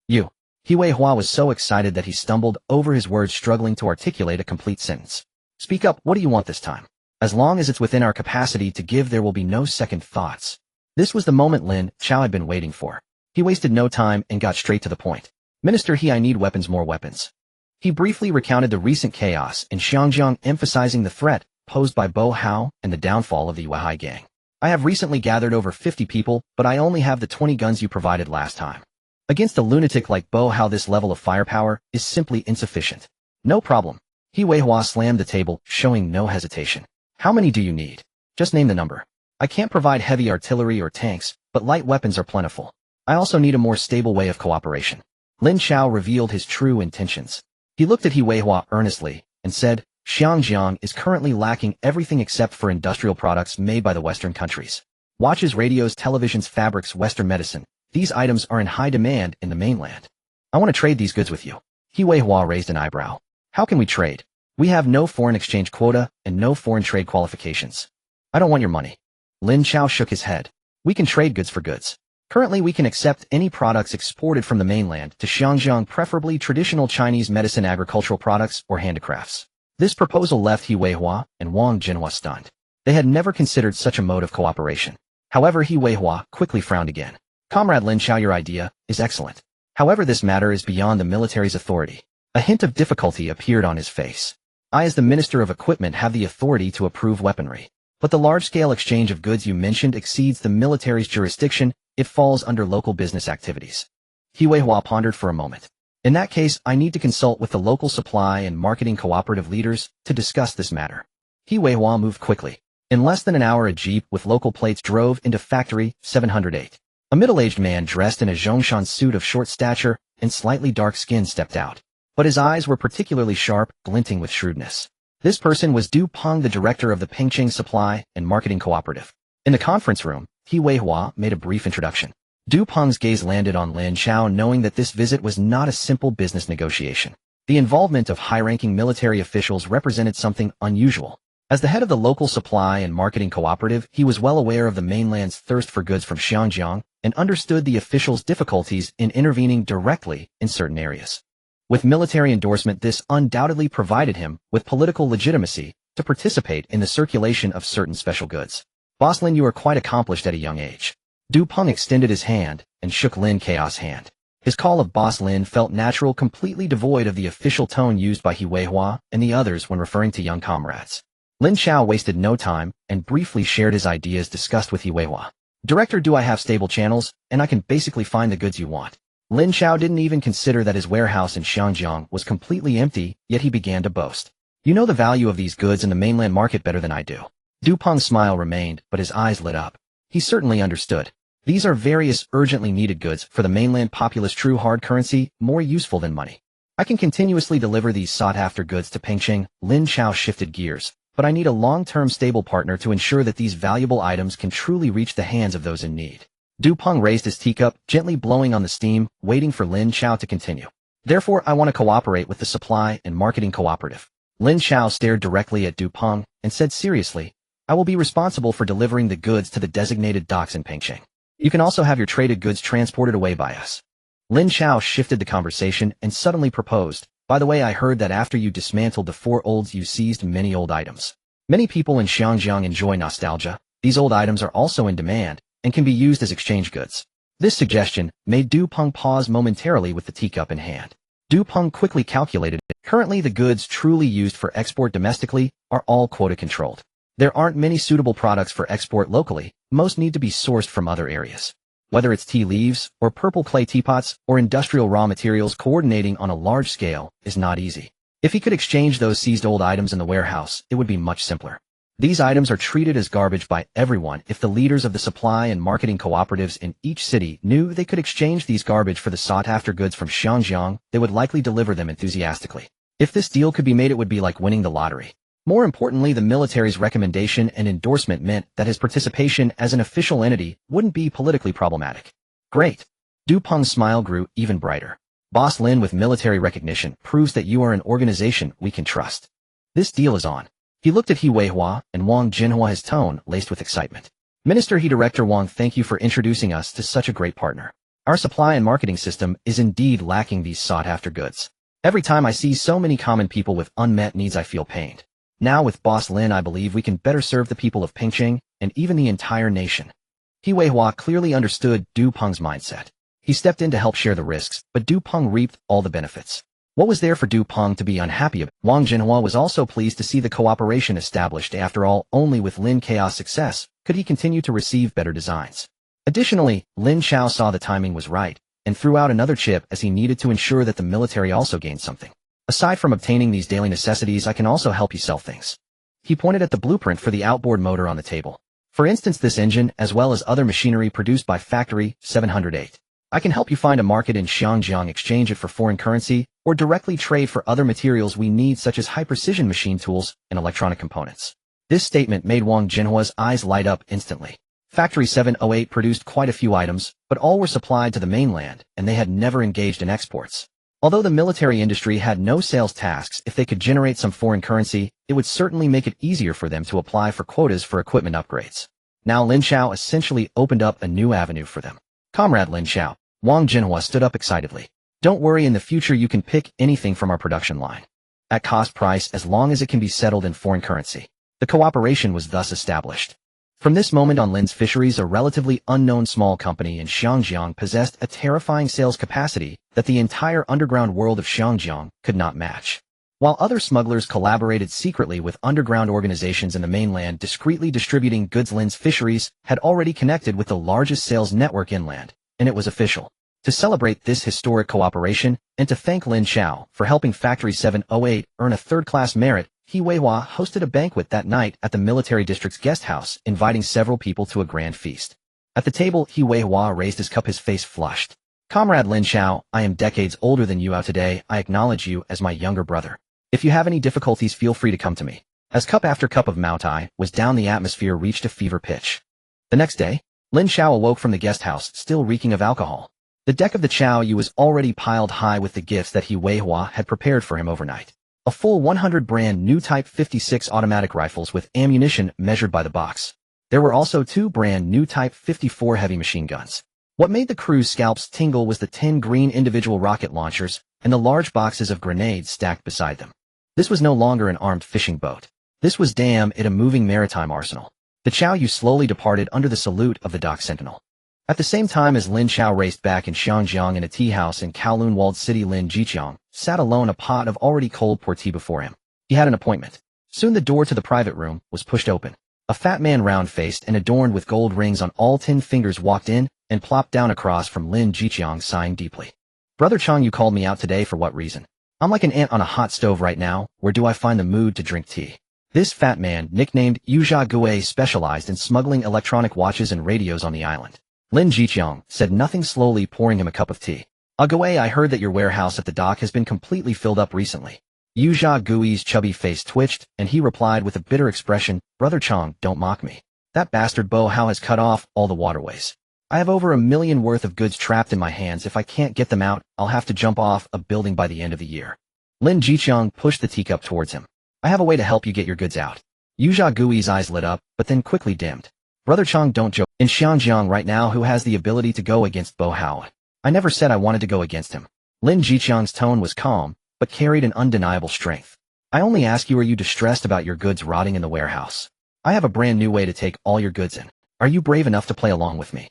you. He Wei Hua was so excited that he stumbled over his words, struggling to articulate a complete sentence. Speak up, what do you want this time? As long as it's within our capacity to give, there will be no second thoughts. This was the moment Lin Chao had been waiting for. He wasted no time and got straight to the point. Minister I need weapons, more weapons. He briefly recounted the recent chaos in Xiangjiang, emphasizing the threat posed by Bo Hao and the downfall of the Weihai gang. I have recently gathered over 50 people, but I only have the 20 guns you provided last time. Against a lunatic like Bo Hao, this level of firepower is simply insufficient. No problem. He Wei Hua slammed the table, showing no hesitation. How many do you need? Just name the number. I can't provide heavy artillery or tanks, but light weapons are plentiful. I also need a more stable way of cooperation. Lin Chao revealed his true intentions. He looked at He Wei Hua earnestly and said, Xiangjiang is currently lacking everything except for industrial products made by the Western countries. Watches, radios, televisions, fabrics, Western medicine. These items are in high demand in the mainland. I want to trade these goods with you. He Wei Hua raised an eyebrow. How can we trade? We have no foreign exchange quota and no foreign trade qualifications. I don't want your money. Lin Chao shook his head. We can trade goods for goods. Currently, we can accept any products exported from the mainland to Xiangjiang, preferably traditional Chinese medicine, agricultural products, or handicrafts. This proposal left He Wei Hua and Wang Jinhua stunned. They had never considered such a mode of cooperation. However, He Wei Hua quickly frowned again. Comrade Lin Chao, your idea is excellent. However, this matter is beyond the military's authority. A hint of difficulty appeared on his face. I, as the Minister of Equipment, have the authority to approve weaponry. But the large-scale exchange of goods you mentioned exceeds the military's jurisdiction. It falls under local business activities. He Wei Hua pondered for a moment. In that case, I need to consult with the local supply and marketing cooperative leaders to discuss this matter. He Wei Hua moved quickly. In less than an hour, a jeep with local plates drove into Factory 708. A middle-aged man dressed in a Zhongshan suit of short stature and slightly dark skin stepped out. But his eyes were particularly sharp, glinting with shrewdness. This person was Du Peng, the director of the Pingqing Supply and Marketing Cooperative. In the conference room, He Wei Hua made a brief introduction. Du Peng's gaze landed on Lin Chao, knowing that this visit was not a simple business negotiation. The involvement of high-ranking military officials represented something unusual. As the head of the local supply and marketing cooperative, he was well aware of the mainland's thirst for goods from Xiangjiang and understood the officials' difficulties in intervening directly in certain areas. With military endorsement, this undoubtedly provided him with political legitimacy to participate in the circulation of certain special goods. Boss Lin, you are quite accomplished at a young age. Du Peng extended his hand and shook Lin Chao's hand. His call of Boss Lin felt natural, completely devoid of the official tone used by He Wei Hua and the others when referring to young comrades. Lin Chao wasted no time and briefly shared his ideas discussed with He Wei Hua. Director, do I have stable channels, and I can basically find the goods you want? Lin Chao didn't even consider that his warehouse in Xiangjiang was completely empty, yet he began to boast. You know the value of these goods in the mainland market better than I do. Du Peng's smile remained, but his eyes lit up. He certainly understood. These are various urgently needed goods for the mainland populace, true hard currency, more useful than money. I can continuously deliver these sought-after goods to Pingqing. Lin Chao shifted gears, but I need a long-term stable partner to ensure that these valuable items can truly reach the hands of those in need. Du Peng raised his teacup, gently blowing on the steam, waiting for Lin Chao to continue. Therefore, I want to cooperate with the supply and marketing cooperative. Lin Chao stared directly at Du Peng and said seriously, I will be responsible for delivering the goods to the designated docks in Pingqing. You can also have your traded goods transported away by us. Lin Chao shifted the conversation and suddenly proposed, by the way, I heard that after you dismantled the 4 olds you seized many old items. Many people in Xiangjiang enjoy nostalgia. These old items are also in demand and can be used as exchange goods. This suggestion made Du Peng pause momentarily with the teacup in hand. Du Peng quickly calculated it. Currently, the goods truly used for export domestically are all quota controlled. There aren't many suitable products for export locally. Most need to be sourced from other areas. Whether it's tea leaves or purple clay teapots or industrial raw materials, coordinating on a large scale is not easy. If he could exchange those seized old items in the warehouse, it would be much simpler. These items are treated as garbage by everyone. If the leaders of the supply and marketing cooperatives in each city knew they could exchange these garbage for the sought-after goods from Xinjiang, they would likely deliver them enthusiastically. If this deal could be made, it would be like winning the lottery. More importantly, the military's recommendation and endorsement meant that his participation as an official entity wouldn't be politically problematic. Great. Du Peng's smile grew even brighter. Boss Lin, with military recognition, proves that you are an organization we can trust. This deal is on. He looked at He Weihua and Wang Jinhua, his tone laced with excitement. Minister He Director Wang, thank you for introducing us to such a great partner. Our supply and marketing system is indeed lacking these sought-after goods. Every time I see so many common people with unmet needs, I feel pained. Now with Boss Lin, I believe we can better serve the people of Pingqing and even the entire nation. He Weihua clearly understood Du Peng's mindset. He stepped in to help share the risks, but Du Peng reaped all the benefits. What was there for Du Peng to be unhappy about? Wang Jinhua was also pleased to see the cooperation established. After all, only with Lin Chao's success could he continue to receive better designs. Additionally, Lin Chao saw the timing was right and threw out another chip as he needed to ensure that the military also gained something. Aside from obtaining these daily necessities, I can also help you sell things. He pointed at the blueprint for the outboard motor on the table. For instance, this engine, as well as other machinery produced by Factory 708. I can help you find a market in Xinjiang, exchange it for foreign currency, or directly trade for other materials we need, such as high-precision machine tools and electronic components. This statement made Wang Jinhua's eyes light up instantly. Factory 708 produced quite a few items, but all were supplied to the mainland, and they had never engaged in exports. Although the military industry had no sales tasks, if they could generate some foreign currency, it would certainly make it easier for them to apply for quotas for equipment upgrades. Now Lin Chao essentially opened up a new avenue for them. Comrade Lin Chao. Wang Jinhua stood up excitedly. Don't worry, in the future you can pick anything from our production line. At cost price, as long as it can be settled in foreign currency. The cooperation was thus established. From this moment on, Lin's Fisheries, a relatively unknown small company in Xinjiang, possessed a terrifying sales capacity that the entire underground world of Xinjiang could not match. While other smugglers collaborated secretly with underground organizations in the mainland discreetly distributing goods, Lin's Fisheries had already connected with the largest sales network inland. And it was official. To celebrate this historic cooperation, and to thank Lin Chao for helping Factory 708 earn a third-class merit, He Weihua hosted a banquet that night at the military district's guest house, inviting several people to a grand feast. At the table, He Weihua raised his cup, his face flushed. Comrade Lin Chao, I am decades older than you. Today, I acknowledge you as my younger brother. If you have any difficulties, feel free to come to me. As cup after cup of Maotai was down, the atmosphere reached a fever pitch. The next day, Lin Chao awoke from the guest house, still reeking of alcohol. The deck of the Chao Yu was already piled high with the gifts that He Weihua had prepared for him overnight. A full 100 brand new Type 56 automatic rifles with ammunition measured by the box. There were also 2 brand new Type 54 heavy machine guns. What made the crew's scalps tingle was the 10 green individual rocket launchers and the large boxes of grenades stacked beside them. This was no longer an armed fishing boat. This was a moving maritime arsenal. The Chao Yu slowly departed under the salute of the dock sentinel. At the same time as Lin Chao raced back in Xinjiang, in a tea house in Kowloon walled city, Lin Jiqiang sat alone, a pot of already cold pour tea before him. He had an appointment. Soon the door to the private room was pushed open. A fat man, round-faced and adorned with gold rings on all 10 fingers, walked in and plopped down across from Lin Jiqiang, sighing deeply. Brother Chang, you called me out today for what reason? I'm like an ant on a hot stove right now. Where do I find the mood to drink tea? This fat man, nicknamed Yuzha Gui, specialized in smuggling electronic watches and radios on the island. Lin Jiqiang said nothing, slowly pouring him a cup of tea. Gui, I heard that your warehouse at the dock has been completely filled up recently. Yuzha Gui's chubby face twitched, and he replied with a bitter expression, Brother Chang, don't mock me. That bastard Bo Hao has cut off all the waterways. I have over $1 million worth of goods trapped in my hands. If I can't get them out, I'll have to jump off a building by the end of the year. Lin Jiqiang pushed the teacup towards him. I have a way to help you get your goods out. Yuzha Gui's eyes lit up, but then quickly dimmed. Brother Chang, don't joke. In Xinjiang right now, who has the ability to go against Bo Hao? I never said I wanted to go against him. Lin Jiqiang's tone was calm, but carried an undeniable strength. I only ask you, are you distressed about your goods rotting in the warehouse? I have a brand new way to take all your goods in. Are you brave enough to play along with me?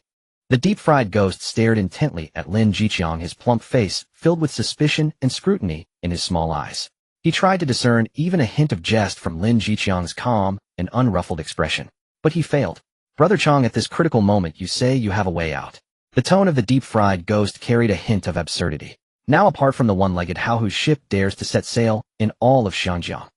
The deep-fried ghost stared intently at Lin Jiqiang, his plump face filled with suspicion and scrutiny in his small eyes. He tried to discern even a hint of jest from Lin Jiqiang's calm and unruffled expression, but he failed. Brother Chang, at this critical moment you say you have a way out. The tone of the deep-fried ghost carried a hint of absurdity. Now, apart from the one-legged Hao whose ship dares to set sail in all of Xinjiang.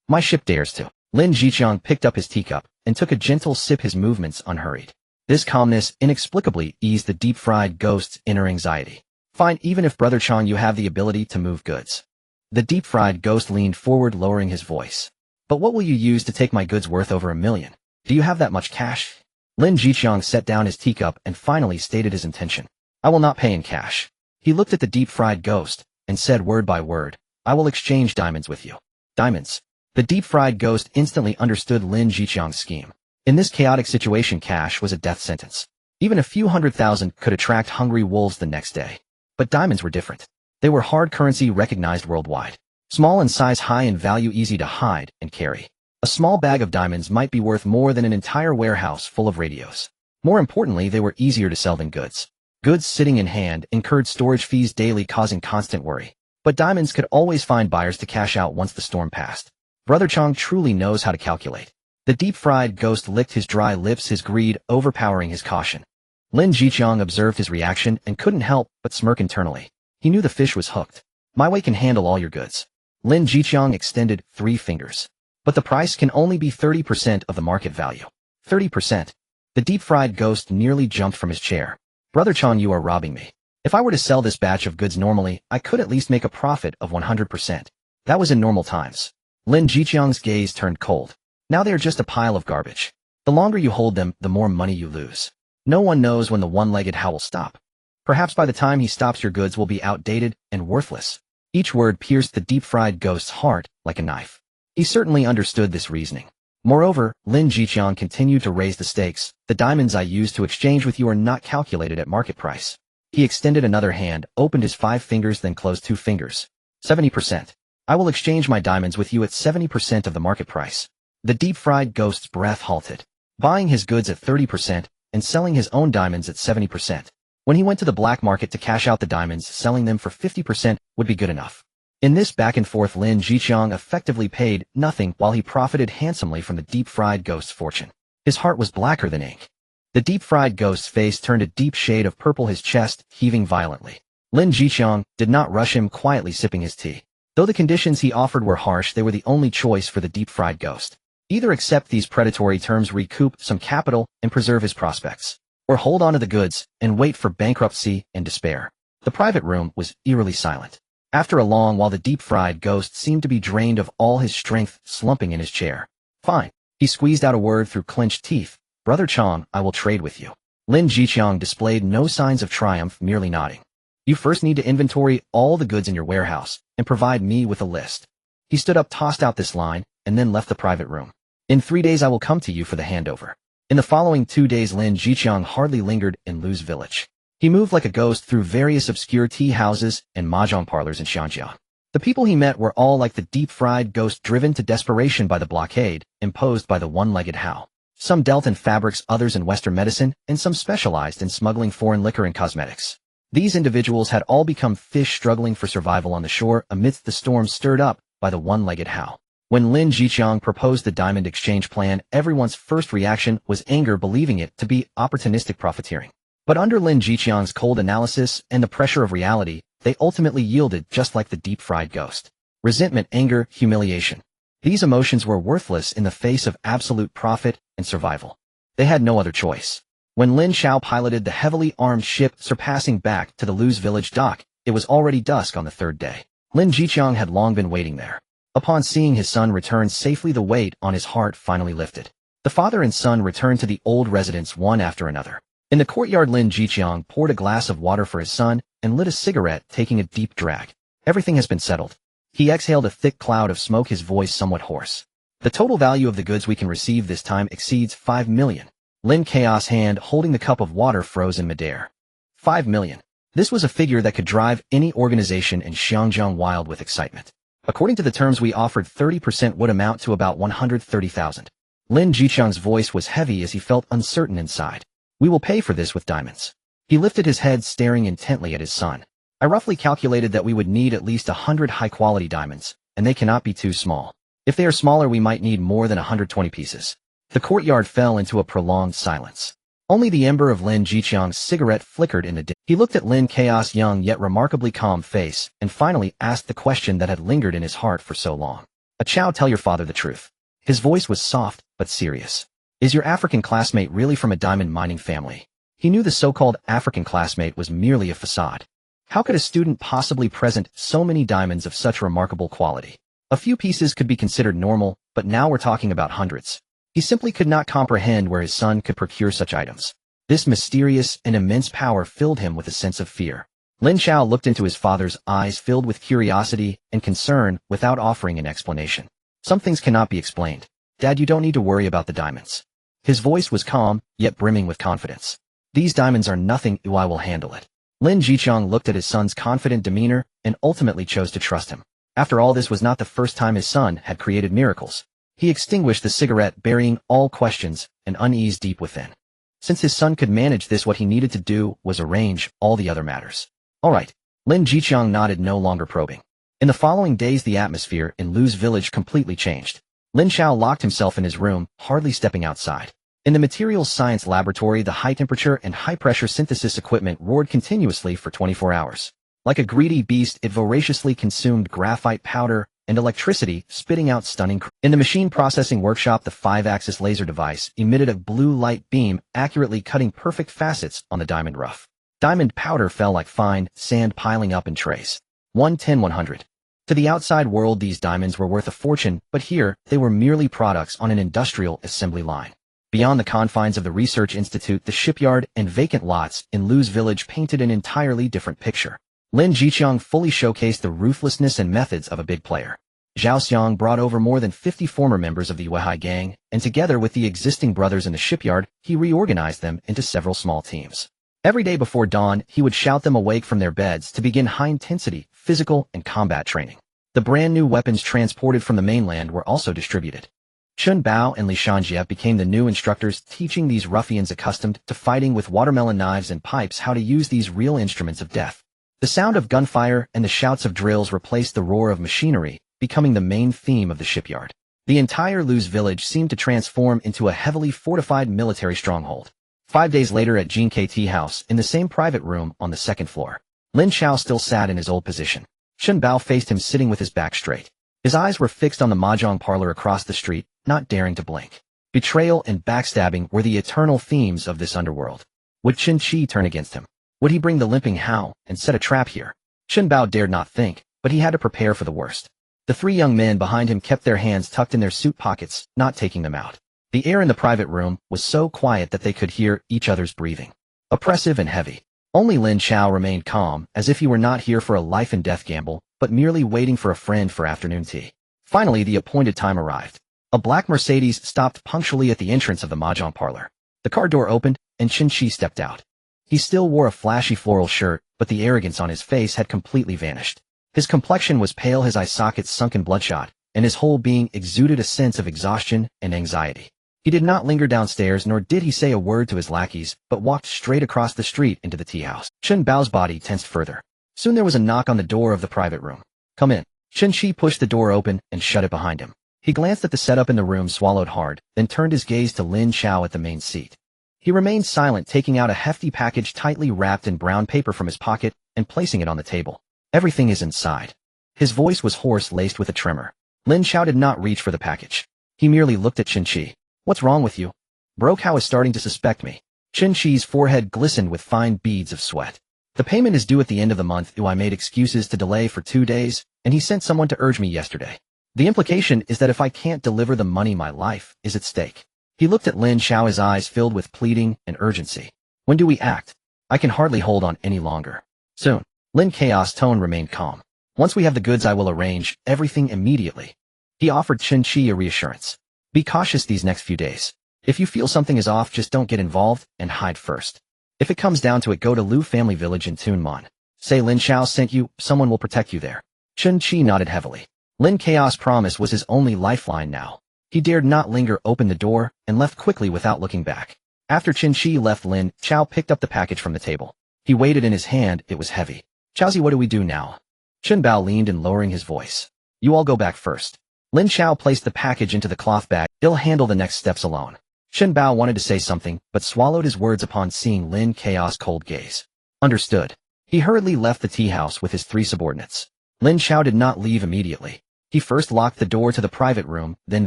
My ship dares to. Lin Jiqiang picked up his teacup and took a gentle sip, his movements unhurried. This calmness inexplicably eased the deep-fried ghost's inner anxiety. Fine, even if Brother Chang you have the ability to move goods. The deep-fried ghost leaned forward, lowering his voice. But what will you use to take my goods worth over 1 million? Do you have that much cash? Lin Jiqiang set down his teacup and finally stated his intention. I will not pay in cash. He looked at the deep-fried ghost and said word by word, I will exchange diamonds with you. Diamonds. The deep-fried ghost instantly understood Lin Jiqiang's scheme. In this chaotic situation, cash was a death sentence. Even a few 100,000 could attract hungry wolves the next day. But diamonds were different. They were hard currency recognized worldwide. Small in size, high in value, easy to hide and carry. A small bag of diamonds might be worth more than an entire warehouse full of radios. More importantly, they were easier to sell than goods. Goods sitting in hand incurred storage fees daily, causing constant worry. But diamonds could always find buyers to cash out once the storm passed. Brother Chang truly knows how to calculate. The deep-fried ghost licked his dry lips, his greed overpowering his caution. Lin Jiqiang observed his reaction and couldn't help but smirk internally. He knew the fish was hooked. My way can handle all your goods. Lin Jiqiang extended 3 fingers. But the price can only be 30% of the market value. 30%. The deep-fried ghost nearly jumped from his chair. Brother Chang, you are robbing me. If I were to sell this batch of goods normally, I could at least make a profit of 100%. That was in normal times. Lin Jiqiang's gaze turned cold. Now they are just a pile of garbage. The longer you hold them, the more money you lose. No one knows when the one-legged howl will stop. Perhaps by the time he stops, your goods will be outdated and worthless. Each word pierced the deep-fried ghost's heart like a knife. He certainly understood this reasoning. Moreover, Lin Jiqiang continued to raise the stakes. The diamonds I used to exchange with you are not calculated at market price. He extended another hand, opened his 5 fingers, then closed 2 fingers. 70%. I will exchange my diamonds with you at 70% of the market price. The deep-fried ghost's breath halted. Buying his goods at 30% and selling his own diamonds at 70%. When he went to the black market to cash out the diamonds, selling them for 50% would be good enough. In this back and forth, Lin Jiqiang effectively paid nothing while he profited handsomely from the deep-fried ghost's fortune. His heart was blacker than ink. The deep-fried ghost's face turned a deep shade of purple, his chest heaving violently. Lin Jiqiang did not rush him, quietly sipping his tea. Though the conditions he offered were harsh, they were the only choice for the deep-fried ghost. Either accept these predatory terms, recoup some capital, and preserve his prospects, or hold on to the goods and wait for bankruptcy and despair. The private room was eerily silent. After a long while, the deep-fried ghost seemed to be drained of all his strength, slumping in his chair. Fine. He squeezed out a word through clenched teeth. Brother Chang, I will trade with you. Lin Jiqiang displayed no signs of triumph, merely nodding. You first need to inventory all the goods in your warehouse and provide me with a list. He stood up, tossed out this line, and then left the private room. In 3 days I will come to you for the handover. In the following 2 days, Lin Jiqiang hardly lingered in Lu's village. He moved like a ghost through various obscure tea houses and mahjong parlors in Xianjiang. The people he met were all like the deep-fried ghost, driven to desperation by the blockade imposed by the one-legged Hao. Some dealt in fabrics, others in Western medicine, and some specialized in smuggling foreign liquor and cosmetics. These individuals had all become fish struggling for survival on the shore amidst the storms stirred up by the one-legged Hao. When Lin Jiqiang proposed the diamond exchange plan, everyone's first reaction was anger, believing it to be opportunistic profiteering. But under Lin Jiqiang's cold analysis and the pressure of reality, they ultimately yielded, just like the deep-fried ghost. Resentment, anger, humiliation. These emotions were worthless in the face of absolute profit and survival. They had no other choice. When Lin Chao piloted the heavily armed ship surpassing back to the Lu's village dock, it was already dusk on the 3rd day. Lin Jiqiang had long been waiting there. Upon seeing his son return safely, the weight on his heart finally lifted. The father and son returned to the old residence one after another. In the courtyard, Lin Jiqiang poured a glass of water for his son and lit a cigarette, taking a deep drag. Everything has been settled. He exhaled a thick cloud of smoke, his voice somewhat hoarse. The total value of the goods we can receive this time exceeds 5 million. Lin Chao's hand holding the cup of water froze in midair. 5 million. This was a figure that could drive any organization in Xianjiang wild with excitement. According to the terms we offered, 30% would amount to about 130,000. Lin Jiqiang's voice was heavy as he felt uncertain inside. We will pay for this with diamonds. He lifted his head, staring intently at his son. I roughly calculated that we would need at least 100 high-quality diamonds, and they cannot be too small. If they are smaller, we might need more than 120 pieces. The courtyard fell into a prolonged silence. Only the ember of Lin Jiqiang's cigarette flickered in the dim. He looked at Lin Chao's young yet remarkably calm face and finally asked the question that had lingered in his heart for so long. Chao, tell your father the truth. His voice was soft, but serious. Is your African classmate really from a diamond mining family? He knew the so-called African classmate was merely a facade. How could a student possibly present so many diamonds of such remarkable quality? A few pieces could be considered normal, but now we're talking about hundreds. He simply could not comprehend where his son could procure such items. This mysterious and immense power filled him with a sense of fear. Lin Chao looked into his father's eyes filled with curiosity and concern without offering an explanation. Some things cannot be explained. Dad, you don't need to worry about the diamonds. His voice was calm, yet brimming with confidence. These diamonds are nothing, I will handle it. Lin Jiqiang looked at his son's confident demeanor and ultimately chose to trust him. After all, this was not the first time his son had created miracles. He extinguished the cigarette, burying all questions and unease deep within. Since his son could manage this, what he needed to do was arrange all the other matters. All right. Lin Jiqiang nodded, no longer probing. In the following days, the atmosphere in Lu's village completely changed. Lin Chao locked himself in his room, hardly stepping outside. In the materials science laboratory, the high-temperature and high-pressure synthesis equipment roared continuously for 24 hours. Like a greedy beast, it voraciously consumed graphite powder and electricity, spitting out stunning. In the machine processing workshop, the 5-axis laser device emitted a blue light beam, accurately cutting perfect facets on the diamond rough. Diamond powder fell like fine sand piling up in trays. 110-100. To the outside world, these diamonds were worth a fortune, but here, they were merely products on an industrial assembly line. Beyond the confines of the research institute, the shipyard and vacant lots in Lu's village painted an entirely different picture. Lin Jiqiang fully showcased the ruthlessness and methods of a big player. Zhao Xiang brought over more than 50 former members of the Weihai gang, and together with the existing brothers in the shipyard, he reorganized them into several small teams. Every day before dawn, he would shout them awake from their beds to begin high-intensity physical and combat training. The brand-new weapons transported from the mainland were also distributed. Chun Bao and Li Shanjie became the new instructors, teaching these ruffians accustomed to fighting with watermelon knives and pipes how to use these real instruments of death. The sound of gunfire and the shouts of drills replaced the roar of machinery, becoming the main theme of the shipyard. The entire Lu's village seemed to transform into a heavily fortified military stronghold. 5 days later at Jin KT House, in the same private room on the second floor, Lin Chao still sat in his old position. Chun Bao faced him sitting with his back straight. His eyes were fixed on the mahjong parlor across the street, not daring to blink. Betrayal and backstabbing were the eternal themes of this underworld. Would Chen Qi turn against him? Would he bring the limping Hao and set a trap here? Chun Bao dared not think, but he had to prepare for the worst. The 3 young men behind him kept their hands tucked in their suit pockets, not taking them out. The air in the private room was so quiet that they could hear each other's breathing. Oppressive and heavy. Only Lin Chao remained calm, as if he were not here for a life-and-death gamble, but merely waiting for a friend for afternoon tea. Finally, the appointed time arrived. A black Mercedes stopped punctually at the entrance of the mahjong parlor. The car door opened, and Chen Qi stepped out. He still wore a flashy floral shirt, but the arrogance on his face had completely vanished. His complexion was pale, his eye sockets sunken bloodshot, and his whole being exuded a sense of exhaustion and anxiety. He did not linger downstairs, nor did he say a word to his lackeys, but walked straight across the street into the tea house. Chun Bao's body tensed further. Soon there was a knock on the door of the private room. Come in. Chen Qi pushed the door open and shut it behind him. He glanced at the setup in the room, swallowed hard, then turned his gaze to Lin Chao at the main seat. He remained silent, taking out a hefty package tightly wrapped in brown paper from his pocket and placing it on the table. Everything is inside. His voice was hoarse, laced with a tremor. Lin Chao did not reach for the package. He merely looked at Chen Qi. What's wrong with you? Broke Hao is starting to suspect me. Chen Qi's forehead glistened with fine beads of sweat. The payment is due at the end of the month. I made excuses to delay for 2 days, and he sent someone to urge me yesterday. The implication is that if I can't deliver the money, my life is at stake. He looked at Lin Chao, his eyes filled with pleading and urgency. When do we act? I can hardly hold on any longer. Soon. Lin Chaos' tone remained calm. Once we have the goods, I will arrange everything immediately. He offered Chen Qi a reassurance. Be cautious these next few days. If you feel something is off, just don't get involved and hide first. If it comes down to it, go to Lu family village in Tunman. Say Lin Chao sent you, someone will protect you there. Chen Qi nodded heavily. Lin Chaos' promise was his only lifeline now. He dared not linger, opened the door, and left quickly without looking back. After Chen Qi left, Lin Chao picked up the package from the table. He weighed it in his hand, it was heavy. Chaozi, what do we do now? Chun Bao leaned in, lowering his voice. You all go back first. Lin Chao placed the package into the cloth bag. He'll handle the next steps alone. Chun Bao wanted to say something, but swallowed his words upon seeing Lin Chaos' cold gaze. Understood. He hurriedly left the tea house with his 3 subordinates. Lin Chao did not leave immediately. He first locked the door to the private room, then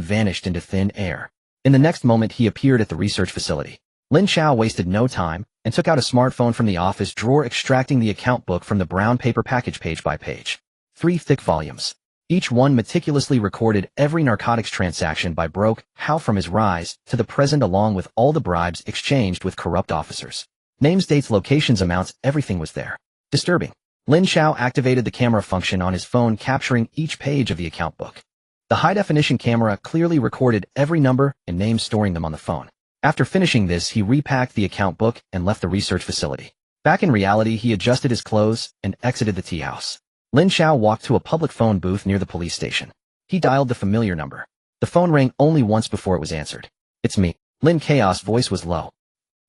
vanished into thin air. In the next moment he appeared at the research facility. Lin Chao wasted no time and took out a smartphone from the office drawer, extracting the account book from the brown paper package page by page. 3 thick volumes. Each one meticulously recorded every narcotics transaction by Broke How from his rise to the present, along with all the bribes exchanged with corrupt officers. Names, dates, locations, amounts, everything was there. Disturbing. Lin Chao activated the camera function on his phone, capturing each page of the account book. The high-definition camera clearly recorded every number and name, storing them on the phone. After finishing this, he repacked the account book and left the research facility. Back in reality, he adjusted his clothes and exited the tea house. Lin Chao walked to a public phone booth near the police station. He dialed the familiar number. The phone rang only once before it was answered. "It's me." Lin Chao's voice was low.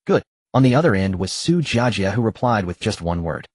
"Good." On the other end was Su Jiajia, who replied with just one word.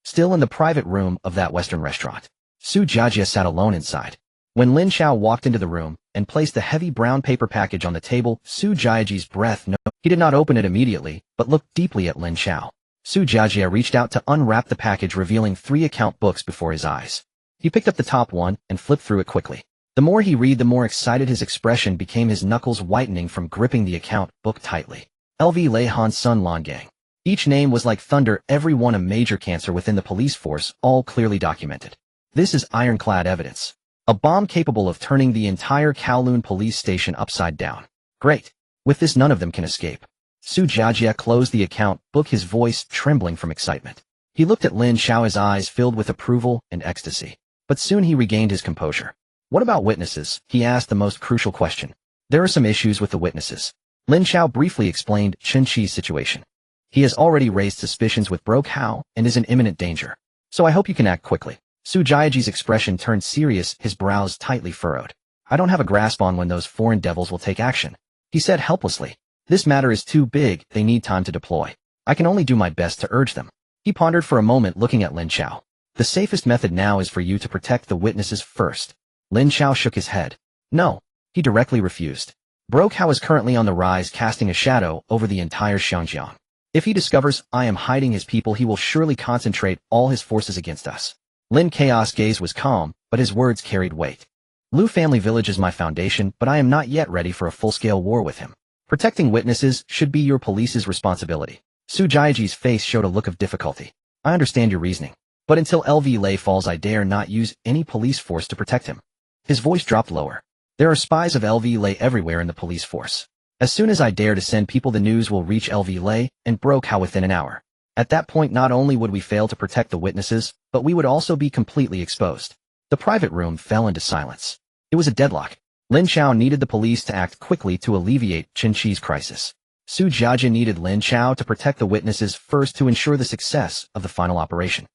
Still in the private room of that Western restaurant, Su Jiajia sat alone inside. When Lin Chao walked into the room and placed the heavy brown paper package on the table, Su Jiajia's breath He did not open it immediately, but looked deeply at Lin Chao. Su Jiajia reached out to unwrap the package, revealing 3 account books before his eyes. He picked up the top one and flipped through it quickly. The more he read, the more excited his expression became, his knuckles whitening from gripping the account book tightly. LV Lei Han Sun Lan Gang. Each name was like thunder, every one a major cancer within the police force, all clearly documented. This is ironclad evidence. A bomb capable of turning the entire Kowloon police station upside down. Great. With this, none of them can escape. Su Jiajia closed the account book, his voice trembling from excitement. He looked at Lin Chao, his eyes filled with approval and ecstasy. But soon he regained his composure. "What about witnesses?" he asked the most crucial question. "There are some issues with the witnesses." Lin Chao briefly explained Chen Chi's situation. "He has already raised suspicions with Broke How and is in imminent danger. So I hope you can act quickly." Su Jiaji's expression turned serious, his brows tightly furrowed. "I don't have a grasp on when those foreign devils will take action," he said helplessly. "This matter is too big, they need time to deploy. I can only do my best to urge them." He pondered for a moment, looking at Lin Chao. "The safest method now is for you to protect the witnesses first." Lin Chao shook his head. "No." He directly refused. "Broke How is currently on the rise, casting a shadow over the entire Xinjiang. If he discovers I am hiding his people, he will surely concentrate all his forces against us." Lin Chaos' gaze was calm, but his words carried weight. "Lu family village is my foundation, but I am not yet ready for a full-scale war with him. Protecting witnesses should be your police's responsibility." Su Jiaji's face showed a look of difficulty. "I understand your reasoning. But until LV Lei falls, I dare not use any police force to protect him." His voice dropped lower. "There are spies of LV Lei everywhere in the police force. As soon as I dare to send people, the news will reach LV Lei and Broke How within an hour. At that point, not only would we fail to protect the witnesses, but we would also be completely exposed." The private room fell into silence. It was a deadlock. Lin Chao needed the police to act quickly to alleviate Chen Chi's crisis. Su Jiajia needed Lin Chao to protect the witnesses first to ensure the success of the final operation.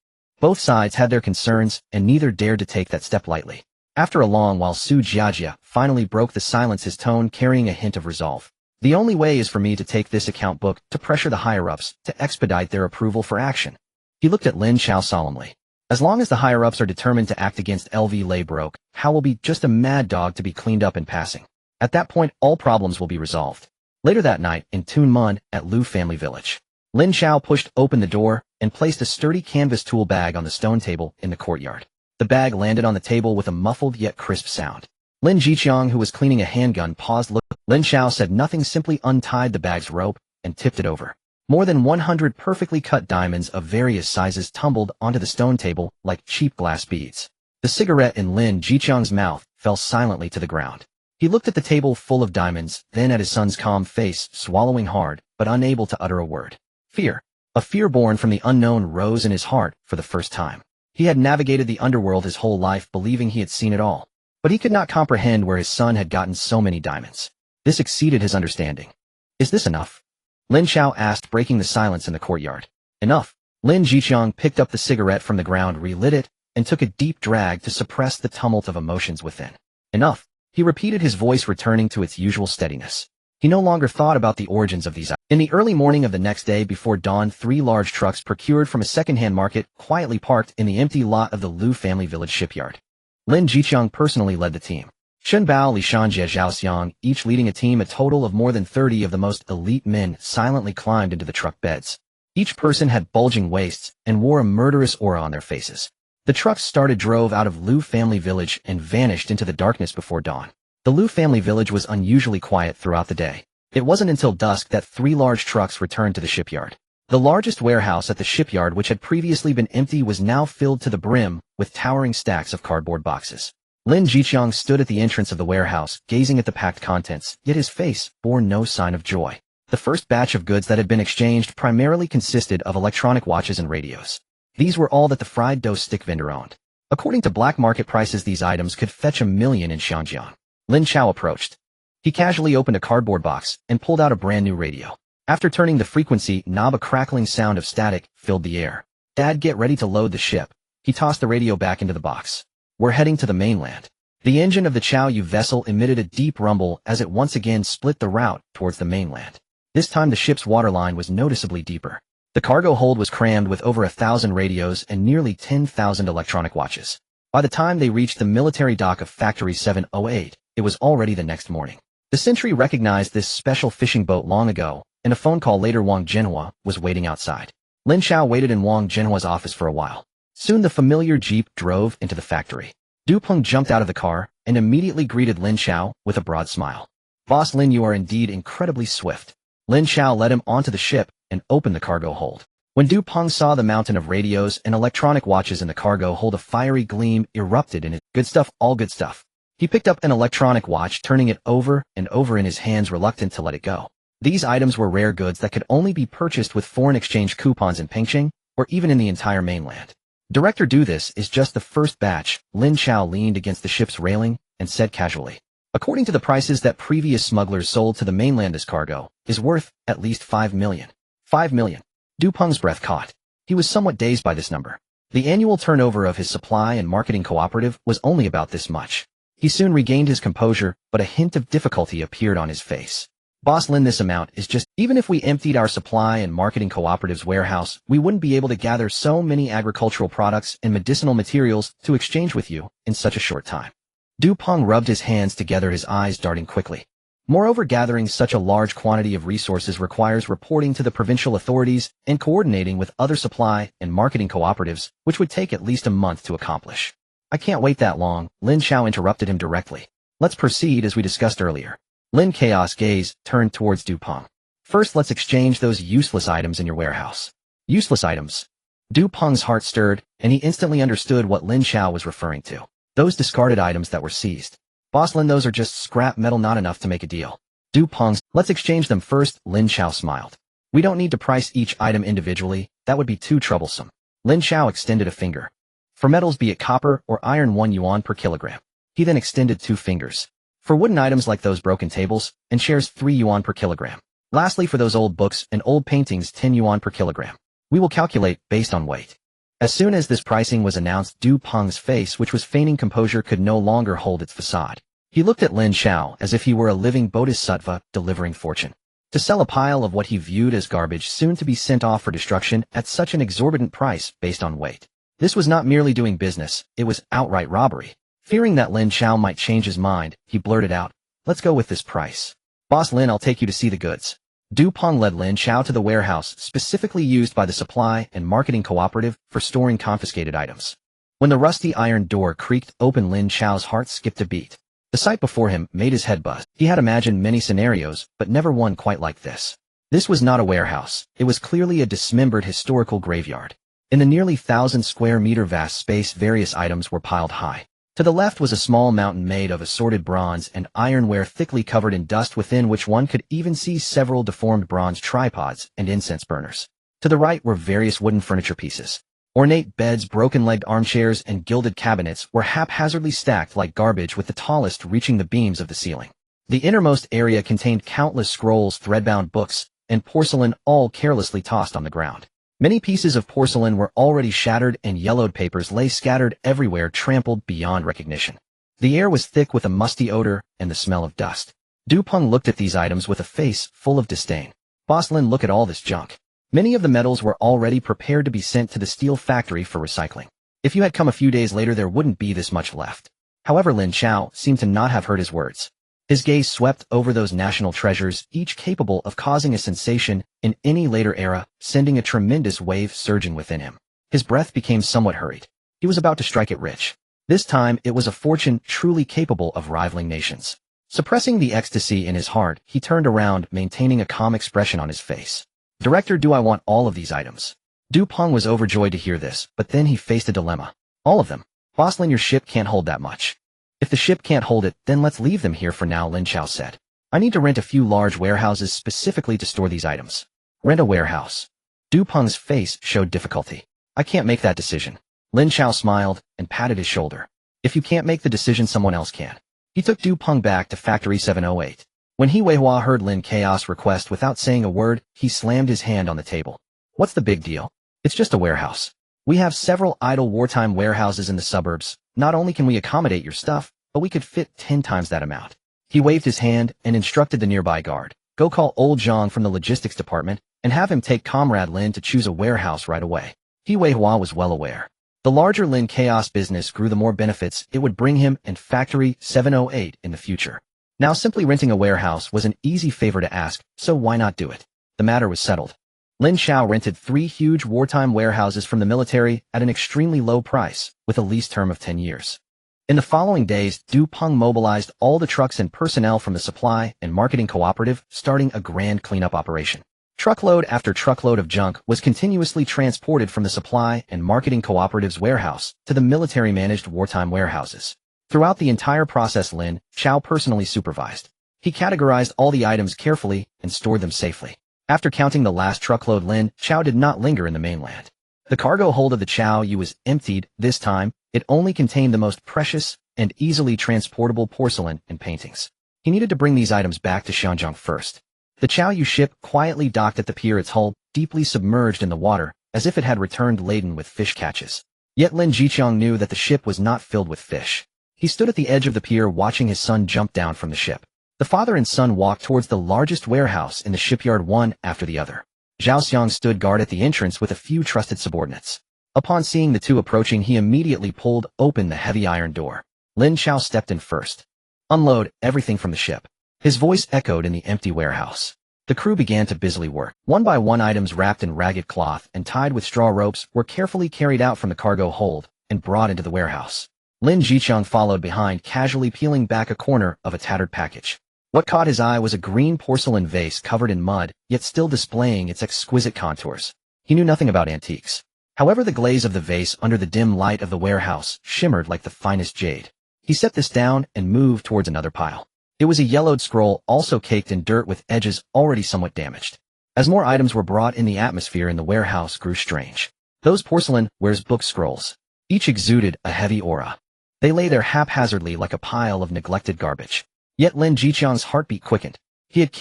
Both sides had their concerns, and neither dared to take that step lightly. After a long while, Su Jiajia finally broke the silence, his tone carrying a hint of resolve. "The only way is for me to take this account book to pressure the higher-ups to expedite their approval for action." He looked at Lin Chao solemnly. "As long as the higher-ups are determined to act against LV Lei, Broke How will be just a mad dog to be cleaned up in passing. At that point, all problems will be resolved." Later that night, in Tunmun, at Lu family village, Lin Chao pushed open the door and placed a sturdy canvas tool bag on the stone table in the courtyard. The bag landed on the table with a muffled yet crisp sound. Lin Jiqiang, who was cleaning a handgun, paused. Lin Chao said nothing, simply untied the bag's rope and tipped it over. More than 100 perfectly cut diamonds of various sizes tumbled onto the stone table like cheap glass beads. The cigarette in Lin Jiqiang's mouth fell silently to the ground. He looked at the table full of diamonds, then at his son's calm face, swallowing hard, but unable to utter a word. Fear. A fear born from the unknown rose in his heart for the first time. He had navigated the underworld his whole life, believing he had seen it all. But he could not comprehend where his son had gotten so many diamonds. This exceeded his understanding. "Is this enough?" Lin Chao asked, breaking the silence in the courtyard. "Enough." Lin Jiqiang picked up the cigarette from the ground, relit it, and took a deep drag to suppress the tumult of emotions within. "Enough," he repeated, his voice returning to its usual steadiness. He no longer thought about the origins of these. In the early morning of the next day, before dawn, 3 large trucks procured from a second-hand market quietly parked in the empty lot of the Lu family village shipyard. Lin Jiqiang personally led the team. Shen Bao, Li Shanjie, Zhao Xiang, each leading a team. A total of more than 30 of the most elite men silently climbed into the truck beds. Each person had bulging waists and wore a murderous aura on their faces. The trucks drove out of Liu family village and vanished into the darkness before dawn. The Liu family village was unusually quiet throughout the day. It wasn't until dusk that 3 large trucks returned to the shipyard. The largest warehouse at the shipyard, which had previously been empty, was now filled to the brim with towering stacks of cardboard boxes. Lin Chao stood at the entrance of the warehouse, gazing at the packed contents, yet his face bore no sign of joy. The first batch of goods that had been exchanged primarily consisted of electronic watches and radios. These were all that the fried dough stick vendor owned. According to black market prices, these items could fetch $1 million in Xiangjiang. Lin Chao approached. He casually opened a cardboard box and pulled out a brand new radio. After turning the frequency knob, a crackling sound of static filled the air. "Dad, get ready to load the ship." He tossed the radio back into the box. "We're heading to the mainland." The engine of the Chaoyu vessel emitted a deep rumble as it once again split the route towards the mainland. This time the ship's waterline was noticeably deeper. The cargo hold was crammed with over 1,000 radios and nearly 10,000 electronic watches. By the time they reached the military dock of Factory 708, it was already the next morning. The sentry recognized this special fishing boat long ago, and a phone call later. Wang Jinhua was waiting outside. Lin Chao waited in Wang Jinhua's office for a while. Soon the familiar jeep drove into the factory. Du Peng jumped out of the car and immediately greeted Lin Chao with a broad smile. "Boss Lin, you are indeed incredibly swift." Lin Chao led him onto the ship and opened the cargo hold. When Du Peng saw the mountain of radios and electronic watches in the cargo hold, a fiery gleam erupted in it. "Good stuff, all good stuff." He picked up an electronic watch, turning it over and over in his hands, reluctant to let it go. These items were rare goods that could only be purchased with foreign exchange coupons in Pengcheng, or even in the entire mainland. "Director, do this is just the first batch." Lin Chao leaned against the ship's railing and said casually. "According to the prices that previous smugglers sold to the mainland, this cargo is worth at least 5 million. 5 million. Du Peng's breath caught. He was somewhat dazed by this number. The annual turnover of his supply and marketing cooperative was only about this much. He soon regained his composure, but a hint of difficulty appeared on his face. "Boss Lin, this amount is just, even if we emptied our supply and marketing cooperative's warehouse, we wouldn't be able to gather so many agricultural products and medicinal materials to exchange with you in such a short time." Du Peng rubbed his hands together, his eyes darting quickly. "Moreover, gathering such a large quantity of resources requires reporting to the provincial authorities and coordinating with other supply and marketing cooperatives, which would take at least a month to accomplish." "I can't wait that long," Lin Chao interrupted him directly. "Let's proceed as we discussed earlier." Lin Chao's gaze turned towards Du Peng. "First, let's exchange those useless items in your warehouse." "Useless items?" Du Peng's heart stirred, and he instantly understood what Lin Chao was referring to. Those discarded items that were seized. "Boss Lin, those are just scrap metal, not enough to make a deal." Du Peng's, "Let's exchange them first." Lin Chao smiled. "We don't need to price each item individually, that would be too troublesome." Lin Chao extended a finger. "For metals, be it copper or iron, 1 yuan per kilogram." He then extended 2 fingers. "For wooden items like those broken tables and chairs, 3 yuan per kilogram. Lastly, for those old books and old paintings, 10 yuan per kilogram. We will calculate based on weight." As soon as this pricing was announced, Du Peng's face, which was feigning composure, could no longer hold its facade. He looked at Lin Chao as if he were a living bodhisattva delivering fortune. To sell a pile of what he viewed as garbage soon to be sent off for destruction at such an exorbitant price based on weight. This was not merely doing business, it was outright robbery. Fearing that Lin Chao might change his mind, he blurted out, "Let's go with this price. Boss Lin, I'll take you to see the goods." Du Peng led Lin Chao to the warehouse specifically used by the supply and marketing cooperative for storing confiscated items. When the rusty iron door creaked open, Lin Chao's heart skipped a beat. The sight before him made his head buzz. He had imagined many scenarios, but never one quite like this. This was not a warehouse, it was clearly a dismembered historical graveyard. In the nearly 1,000 square meter vast space, various items were piled high. To the left was a small mountain made of assorted bronze and ironware thickly covered in dust, within which one could even see several deformed bronze tripods and incense burners. To the right were various wooden furniture pieces. Ornate beds, broken-legged armchairs, and gilded cabinets were haphazardly stacked like garbage, with the tallest reaching the beams of the ceiling. The innermost area contained countless scrolls, thread-bound books, and porcelain, all carelessly tossed on the ground. Many pieces of porcelain were already shattered, and yellowed papers lay scattered everywhere, trampled beyond recognition. The air was thick with a musty odor and the smell of dust. Du Peng looked at these items with a face full of disdain. "Boss Lin, look at all this junk." Many of the metals were already prepared to be sent to the steel factory for recycling. If you had come a few days later, there wouldn't be this much left. However, Lin Chao seemed to not have heard his words. His gaze swept over those national treasures, each capable of causing a sensation in any later era, sending a tremendous wave surging within him. His breath became somewhat hurried. He was about to strike it rich. This time, it was a fortune truly capable of rivaling nations. Suppressing the ecstasy in his heart, he turned around, maintaining a calm expression on his face. Director, do I want all of these items? Du Peng was overjoyed to hear this, but then he faced a dilemma. All of them. Boss Lin, your ship can't hold that much. If the ship can't hold it, then let's leave them here for now, Lin Chao said. I need to rent a few large warehouses specifically to store these items. Rent a warehouse. Du Peng's face showed difficulty. I can't make that decision. Lin Chao smiled and patted his shoulder. If you can't make the decision, someone else can. He took Du Peng back to Factory 708. When He Weihua heard Lin Chao's request without saying a word, he slammed his hand on the table. What's the big deal? It's just a warehouse. We have several idle wartime warehouses in the suburbs. Not only can we accommodate your stuff, but we could fit 10 times that amount. He waved his hand and instructed the nearby guard. Go call old Zhang from the logistics department and have him take Comrade Lin to choose a warehouse right away. He Weihua was well aware. The larger Lin Chaos business grew, the more benefits it would bring him and Factory 708 in the future. Now simply renting a warehouse was an easy favor to ask, so why not do it? The matter was settled. Lin Chao rented 3 huge wartime warehouses from the military at an extremely low price, with a lease term of 10 years. In the following days, Du Peng mobilized all the trucks and personnel from the supply and marketing cooperative, starting a grand cleanup operation. Truckload after truckload of junk was continuously transported from the supply and marketing cooperative's warehouse to the military-managed wartime warehouses. Throughout the entire process, Lin Chao personally supervised. He categorized all the items carefully and stored them safely. After counting the last truckload, Lin Chao did not linger in the mainland. The cargo hold of the Chao Yu was emptied. This time, it only contained the most precious and easily transportable porcelain and paintings. He needed to bring these items back to Xianzhong first. The Chao Yu ship quietly docked at the pier, its hull deeply submerged in the water, as if it had returned laden with fish catches. Yet Lin Jiqiang knew that the ship was not filled with fish. He stood at the edge of the pier watching his son jump down from the ship. The father and son walked towards the largest warehouse in the shipyard, one after the other. Zhao Xiang stood guard at the entrance with a few trusted subordinates. Upon seeing the two approaching, he immediately pulled open the heavy iron door. Lin Chao stepped in first. Unload everything from the ship. His voice echoed in the empty warehouse. The crew began to busily work. One by one, items wrapped in ragged cloth and tied with straw ropes were carefully carried out from the cargo hold and brought into the warehouse. Lin Jiqiang followed behind, casually peeling back a corner of a tattered package. What caught his eye was a green porcelain vase covered in mud, yet still displaying its exquisite contours. He knew nothing about antiques. However, the glaze of the vase under the dim light of the warehouse shimmered like the finest jade. He set this down and moved towards another pile. It was a yellowed scroll, also caked in dirt with edges already somewhat damaged. As more items were brought in, the atmosphere in the warehouse grew strange. Those porcelain wares book scrolls. Each exuded a heavy aura. They lay there haphazardly like a pile of neglected garbage. Yet Lin Jiqiang's heartbeat quickened. He had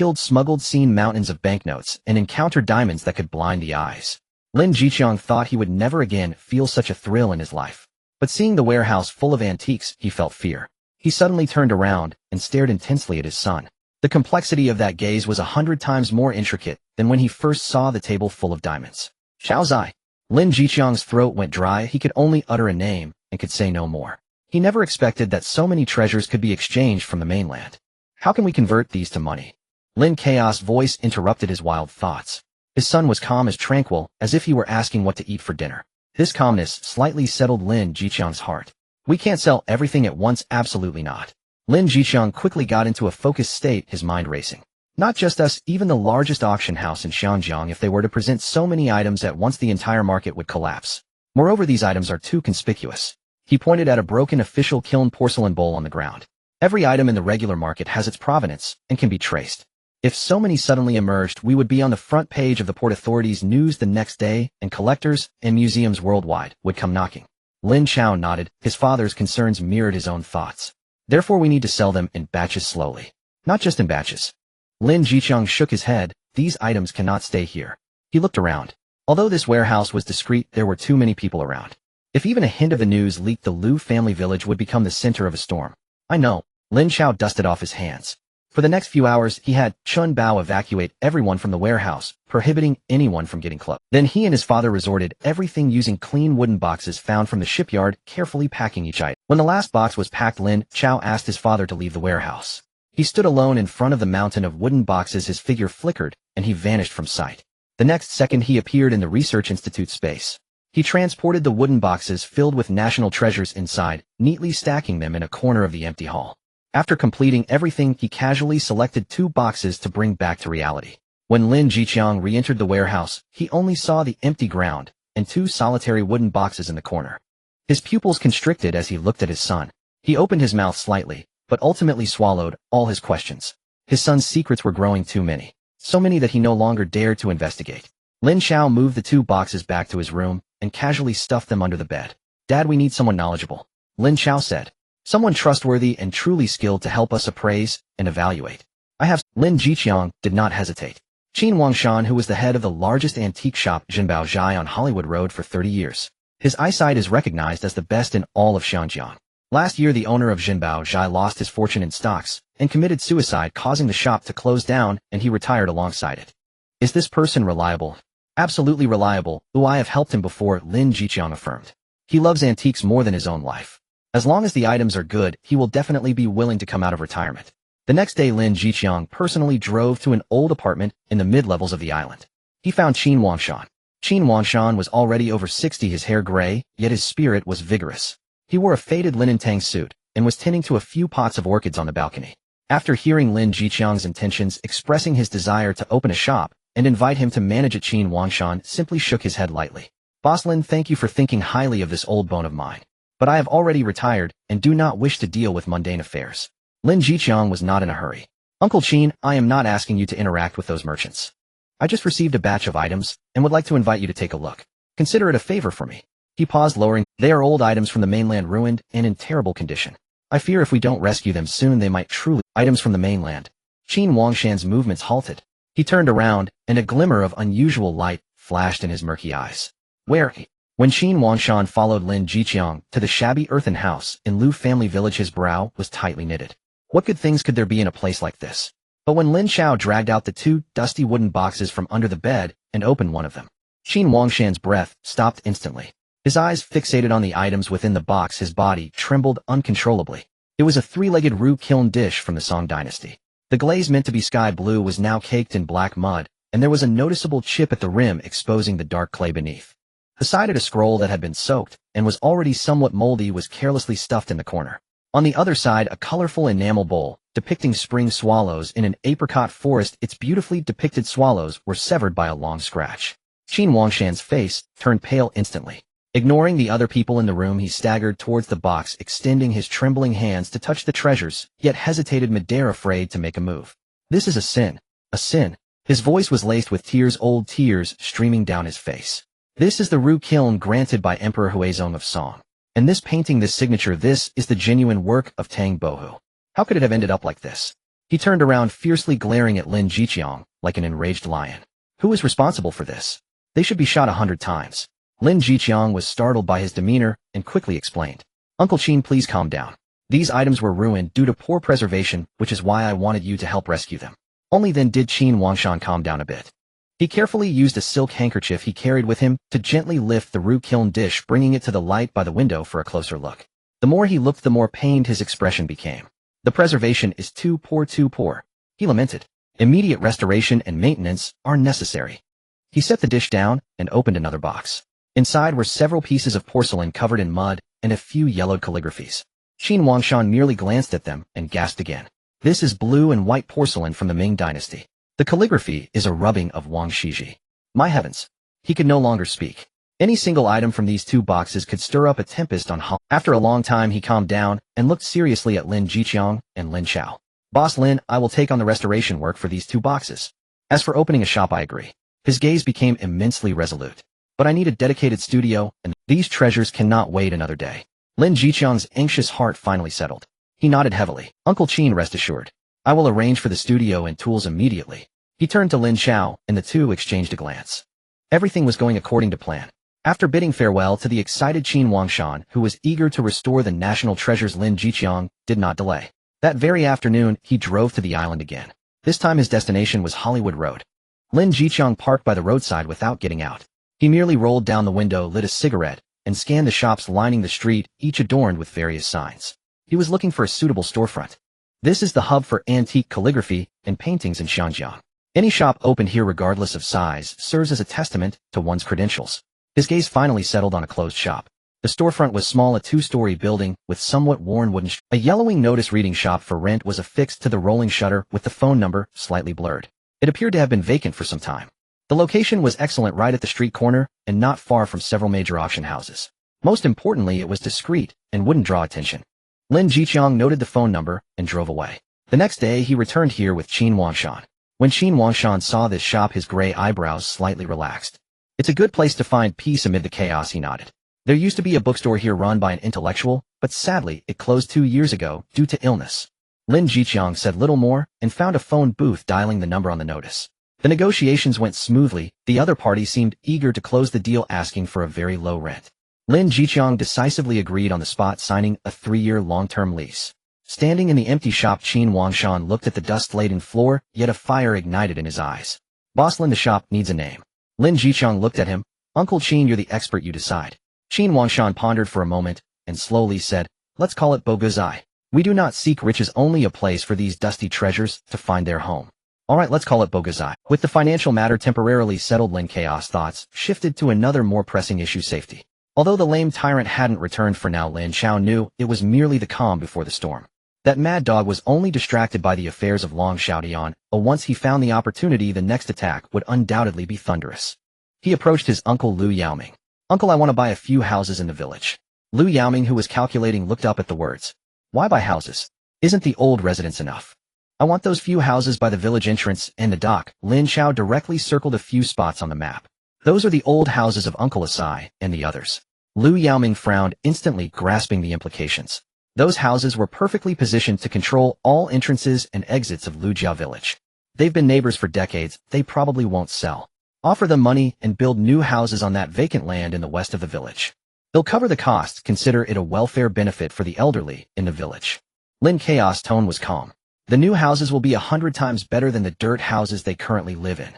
seen mountains of banknotes and encountered diamonds that could blind the eyes. Lin Jiqiang thought he would never again feel such a thrill in his life. But seeing the warehouse full of antiques, he felt fear. He suddenly turned around and stared intensely at his son. The complexity of that gaze was 100 times more intricate than when he first saw the table full of diamonds. Xiao Zai. Lin Jiqiang's throat went dry. He could only utter a name and could say no more. He never expected that so many treasures could be exchanged from the mainland. How can we convert these to money? Lin Chaos' voice interrupted his wild thoughts. His son was calm, as tranquil as if he were asking what to eat for dinner. This calmness slightly settled Lin Jiqiang's heart. We can't sell everything at once, absolutely not. Lin Jiqiang quickly got into a focused state, his mind racing. Not just us, even the largest auction house in Xianzhong, if they were to present so many items at once, the entire market would collapse. Moreover, these items are too conspicuous. He pointed at a broken official kiln porcelain bowl on the ground. Every item in the regular market has its provenance and can be traced. If so many suddenly emerged, we would be on the front page of the Port Authority's news the next day, and collectors and museums worldwide would come knocking. Lin Chao nodded. His father's concerns mirrored his own thoughts. Therefore, we need to sell them in batches slowly. Not just in batches. Lin Jiqiang shook his head. These items cannot stay here. He looked around. Although this warehouse was discreet, there were too many people around. If even a hint of the news leaked, the Liu family village would become the center of a storm. I know. Lin Chao dusted off his hands. For the next few hours, he had Chun Bao evacuate everyone from the warehouse, prohibiting anyone from getting close. Then he and his father resorted everything using clean wooden boxes found from the shipyard, carefully packing each item. When the last box was packed, Lin Chao asked his father to leave the warehouse. He stood alone in front of the mountain of wooden boxes. His figure flickered, and he vanished from sight. The next second, he appeared in the research institute space. He transported the wooden boxes filled with national treasures inside, neatly stacking them in a corner of the empty hall. After completing everything, he casually selected 2 boxes to bring back to reality. When Lin Chao re-entered the warehouse, he only saw the empty ground and 2 solitary wooden boxes in the corner. His pupils constricted as he looked at his son. He opened his mouth slightly, but ultimately swallowed all his questions. His son's secrets were growing too many. So many that he no longer dared to investigate. Lin Chao moved the 2 boxes back to his room and casually stuffed them under the bed. "Dad, we need someone knowledgeable," Lin Chao said. "Someone trustworthy and truly skilled to help us appraise and evaluate. I have." Lin Chao did not hesitate. Qin Wangshan, who was the head of the largest antique shop Jinbao Zhai on Hollywood Road for 30 years. His eyesight is recognized as the best in all of Xinjiang. Last year, the owner of Jinbao Zhai lost his fortune in stocks and committed suicide, causing the shop to close down, and he retired alongside it. "Is this person reliable?" "Absolutely reliable. I have helped him before," Lin Chao affirmed. "He loves antiques more than his own life. As long as the items are good, he will definitely be willing to come out of retirement." The next day, Lin Chao personally drove to an old apartment in the mid-levels of the island. He found Qin Wangshan. Qin Wangshan was already over 60, his hair gray, yet his spirit was vigorous. He wore a faded linen tang suit and was tending to a few pots of orchids on the balcony. After hearing Lin Chao's intentions, expressing his desire to open a shop and invite him to manage it, Qin Wangshan simply shook his head lightly. "Boss Lin, thank you for thinking highly of this old bone of mine. But I have already retired and do not wish to deal with mundane affairs." Lin Chao was not in a hurry. "Uncle Qin, I am not asking you to interact with those merchants. I just received a batch of items and would like to invite you to take a look. Consider it a favor for me." He paused, lowering. "They are old items from the mainland, ruined and in terrible condition. I fear if we don't rescue them soon, they might truly..." "Items from the mainland." Qin Wangshan's movements halted. He turned around, and a glimmer of unusual light flashed in his murky eyes. "Where?" When Qin Wangshan followed Lin Chao to the shabby earthen house in Lu family village, his brow was tightly knitted. What good things could there be in a place like this? But when Lin Chao dragged out the 2 dusty wooden boxes from under the bed and opened one of them, Qin Wangshan's breath stopped instantly. His eyes fixated on the items within the box, his body trembled uncontrollably. It was a 3-legged roux kiln dish from the Song dynasty. The glaze, meant to be sky blue, was now caked in black mud, and there was a noticeable chip at the rim exposing the dark clay beneath. Beside it, a scroll that had been soaked and was already somewhat moldy was carelessly stuffed in the corner. On the other side, a colorful enamel bowl depicting spring swallows in an apricot forest. Its beautifully depicted swallows were severed by a long scratch. Qin Wangshan's face turned pale instantly. Ignoring the other people in the room, he staggered towards the box, extending his trembling hands to touch the treasures, yet hesitated midair, afraid to make a move. "This is a sin. A sin." His voice was laced with tears, old tears streaming down his face. "This is the roux kiln granted by Emperor Huizong of Song. And this painting, this signature, this is the genuine work of Tang Bohu. How could it have ended up like this?" He turned around, fiercely glaring at Lin Chao like an enraged lion. "Who is responsible for this? They should be shot 100 times. Lin Chao was startled by his demeanor and quickly explained. "Uncle Qin, please calm down. These items were ruined due to poor preservation, which is why I wanted you to help rescue them." Only then did Qin Wangshan calm down a bit. He carefully used a silk handkerchief he carried with him to gently lift the roux kiln dish, bringing it to the light by the window for a closer look. The more he looked, the more pained his expression became. "The preservation is too poor," he lamented. "Immediate restoration and maintenance are necessary." He set the dish down and opened another box. Inside were several pieces of porcelain covered in mud and a few yellowed calligraphies. Qin Wangshan merely glanced at them and gasped again. "This is blue and white porcelain from the Ming dynasty. The calligraphy is a rubbing of Wang Shiji. My heavens!" He could no longer speak. Any single item from these 2 boxes could stir up a tempest on Hong. After a long time, he calmed down and looked seriously at Lin Chao and Lin Chao. "Boss Lin, I will take on the restoration work for these 2 boxes. As for opening a shop, I agree." His gaze became immensely resolute. "But I need a dedicated studio, and these treasures cannot wait another day." Lin Chao's anxious heart finally settled. He nodded heavily. "Uncle Qin, rest assured. I will arrange for the studio and tools immediately." He turned to Lin Chao, and the 2 exchanged a glance. Everything was going according to plan. After bidding farewell to the excited Qin Wangshan, who was eager to restore the national treasures, Lin Chao did not delay. That very afternoon, he drove to the island again. This time his destination was Hollywood Road. Lin Chao parked by the roadside without getting out. He merely rolled down the window, lit a cigarette, and scanned the shops lining the street, each adorned with various signs. He was looking for a suitable storefront. This is the hub for antique calligraphy and paintings in Xinjiang. Any shop opened here, regardless of size, serves as a testament to one's credentials. His gaze finally settled on a closed shop. The storefront was small, a two-story building with somewhat worn wooden A yellowing notice reading shop for rent was affixed to the rolling shutter with the phone number slightly blurred. It appeared to have been vacant for some time. The location was excellent, right at the street corner and not far from several major auction houses. Most importantly, it was discreet and wouldn't draw attention. Lin Chao noted the phone number and drove away. The next day, he returned here with Qin Wangshan. When Qin Wangshan saw this shop, his gray eyebrows slightly relaxed. It's a good place to find peace amid the chaos, he nodded. There used to be a bookstore here run by an intellectual, but sadly, it closed 2 years ago due to illness. Lin Chao said little more and found a phone booth, dialing the number on the notice. The negotiations went smoothly. The other party seemed eager to close the deal, asking for a very low rent. Lin Chao decisively agreed on the spot, signing a 3-year long-term lease. Standing in the empty shop, Qin Wangshan looked at the dust-laden floor, yet a fire ignited in his eyes. Boss Lin, the shop needs a name. Lin Chao looked at him. Uncle Qin, you're the expert, you decide. Qin Wangshan pondered for a moment and slowly said, let's call it Boguzai. We do not seek riches, only a place for these dusty treasures to find their home. Alright, let's call it Boguzai. With the financial matter temporarily settled, Lin Chao's thoughts shifted to another more pressing issue: safety. Although the lame tyrant hadn't returned for now, Lin Chao knew it was merely the calm before the storm. That mad dog was only distracted by the affairs of Long Xiaodian, but once he found the opportunity, the next attack would undoubtedly be thunderous. He approached his uncle Lu Yaoming. Uncle, I want to buy a few houses in the village. Lu Yaoming, who was calculating, looked up at the words. Why buy houses? Isn't the old residence enough? I want those few houses by the village entrance and the dock. Lin Chao directly circled a few spots on the map. Those are the old houses of Uncle Asai and the others. Lu Yaoming frowned, instantly grasping the implications. Those houses were perfectly positioned to control all entrances and exits of Lujia village. They've been neighbors for decades, they probably won't sell. Offer them money and build new houses on that vacant land in the west of the village. They'll cover the costs. Consider it a welfare benefit for the elderly in the village. Lin Chaos' tone was calm. The new houses will be 100 times better than the dirt houses they currently live in.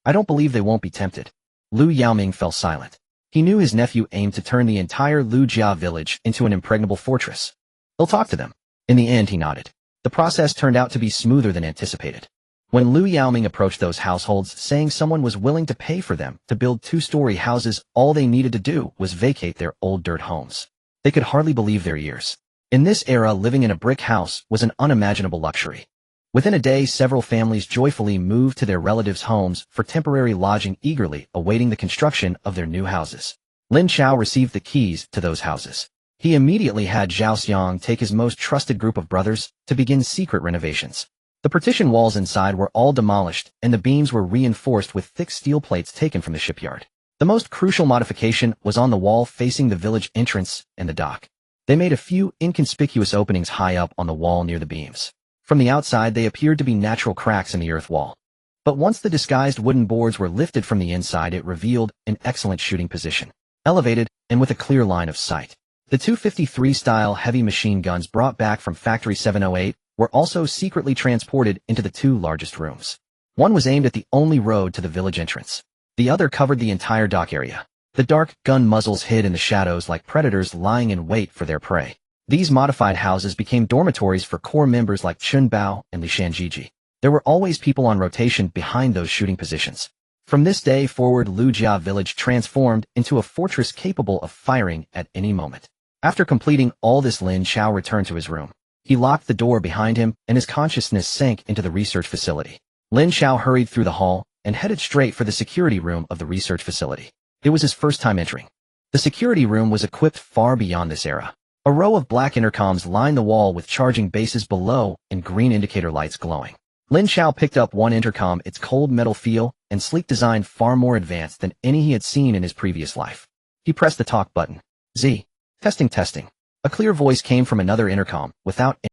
I don't believe they won't be tempted. Lu Yaoming fell silent. He knew his nephew aimed to turn the entire Lujia village into an impregnable fortress. He'll talk to them. In the end, he nodded. The process turned out to be smoother than anticipated. When Lu Yaoming approached those households, saying someone was willing to pay for them to build 2-story houses, all they needed to do was vacate their old dirt homes. They could hardly believe their ears. In this era, living in a brick house was an unimaginable luxury. Within a day, several families joyfully moved to their relatives' homes for temporary lodging, eagerly awaiting the construction of their new houses. Lin Chao received the keys to those houses. He immediately had Zhao Xiang take his most trusted group of brothers to begin secret renovations. The partition walls inside were all demolished, and the beams were reinforced with thick steel plates taken from the shipyard. The most crucial modification was on the wall facing the village entrance and the dock. They made a few inconspicuous openings high up on the wall near the beams. From the outside, they appeared to be natural cracks in the earth wall. But once the disguised wooden boards were lifted from the inside, it revealed an excellent shooting position. Elevated, and with a clear line of sight. The 253-style heavy machine guns brought back from Factory 708 were also secretly transported into the 2 largest rooms. One was aimed at the only road to the village entrance. The other covered the entire dock area. The dark gun muzzles hid in the shadows like predators lying in wait for their prey. These modified houses became dormitories for core members like Chun Bao and Li Shanjiji. There were always people on rotation behind those shooting positions. From this day forward, Lujia village transformed into a fortress capable of firing at any moment. After completing all this, Lin Chao returned to his room. He locked the door behind him, and his consciousness sank into the research facility. Lin Chao hurried through the hall and headed straight for the security room of the research facility. It was his first time entering. The security room was equipped far beyond this era. A row of black intercoms lined the wall with charging bases below and green indicator lights glowing. Lin Chao picked up one intercom, its cold metal feel and sleek design far more advanced than any he had seen in his previous life. He pressed the talk button. Z. Testing, testing. A clear voice came from another intercom.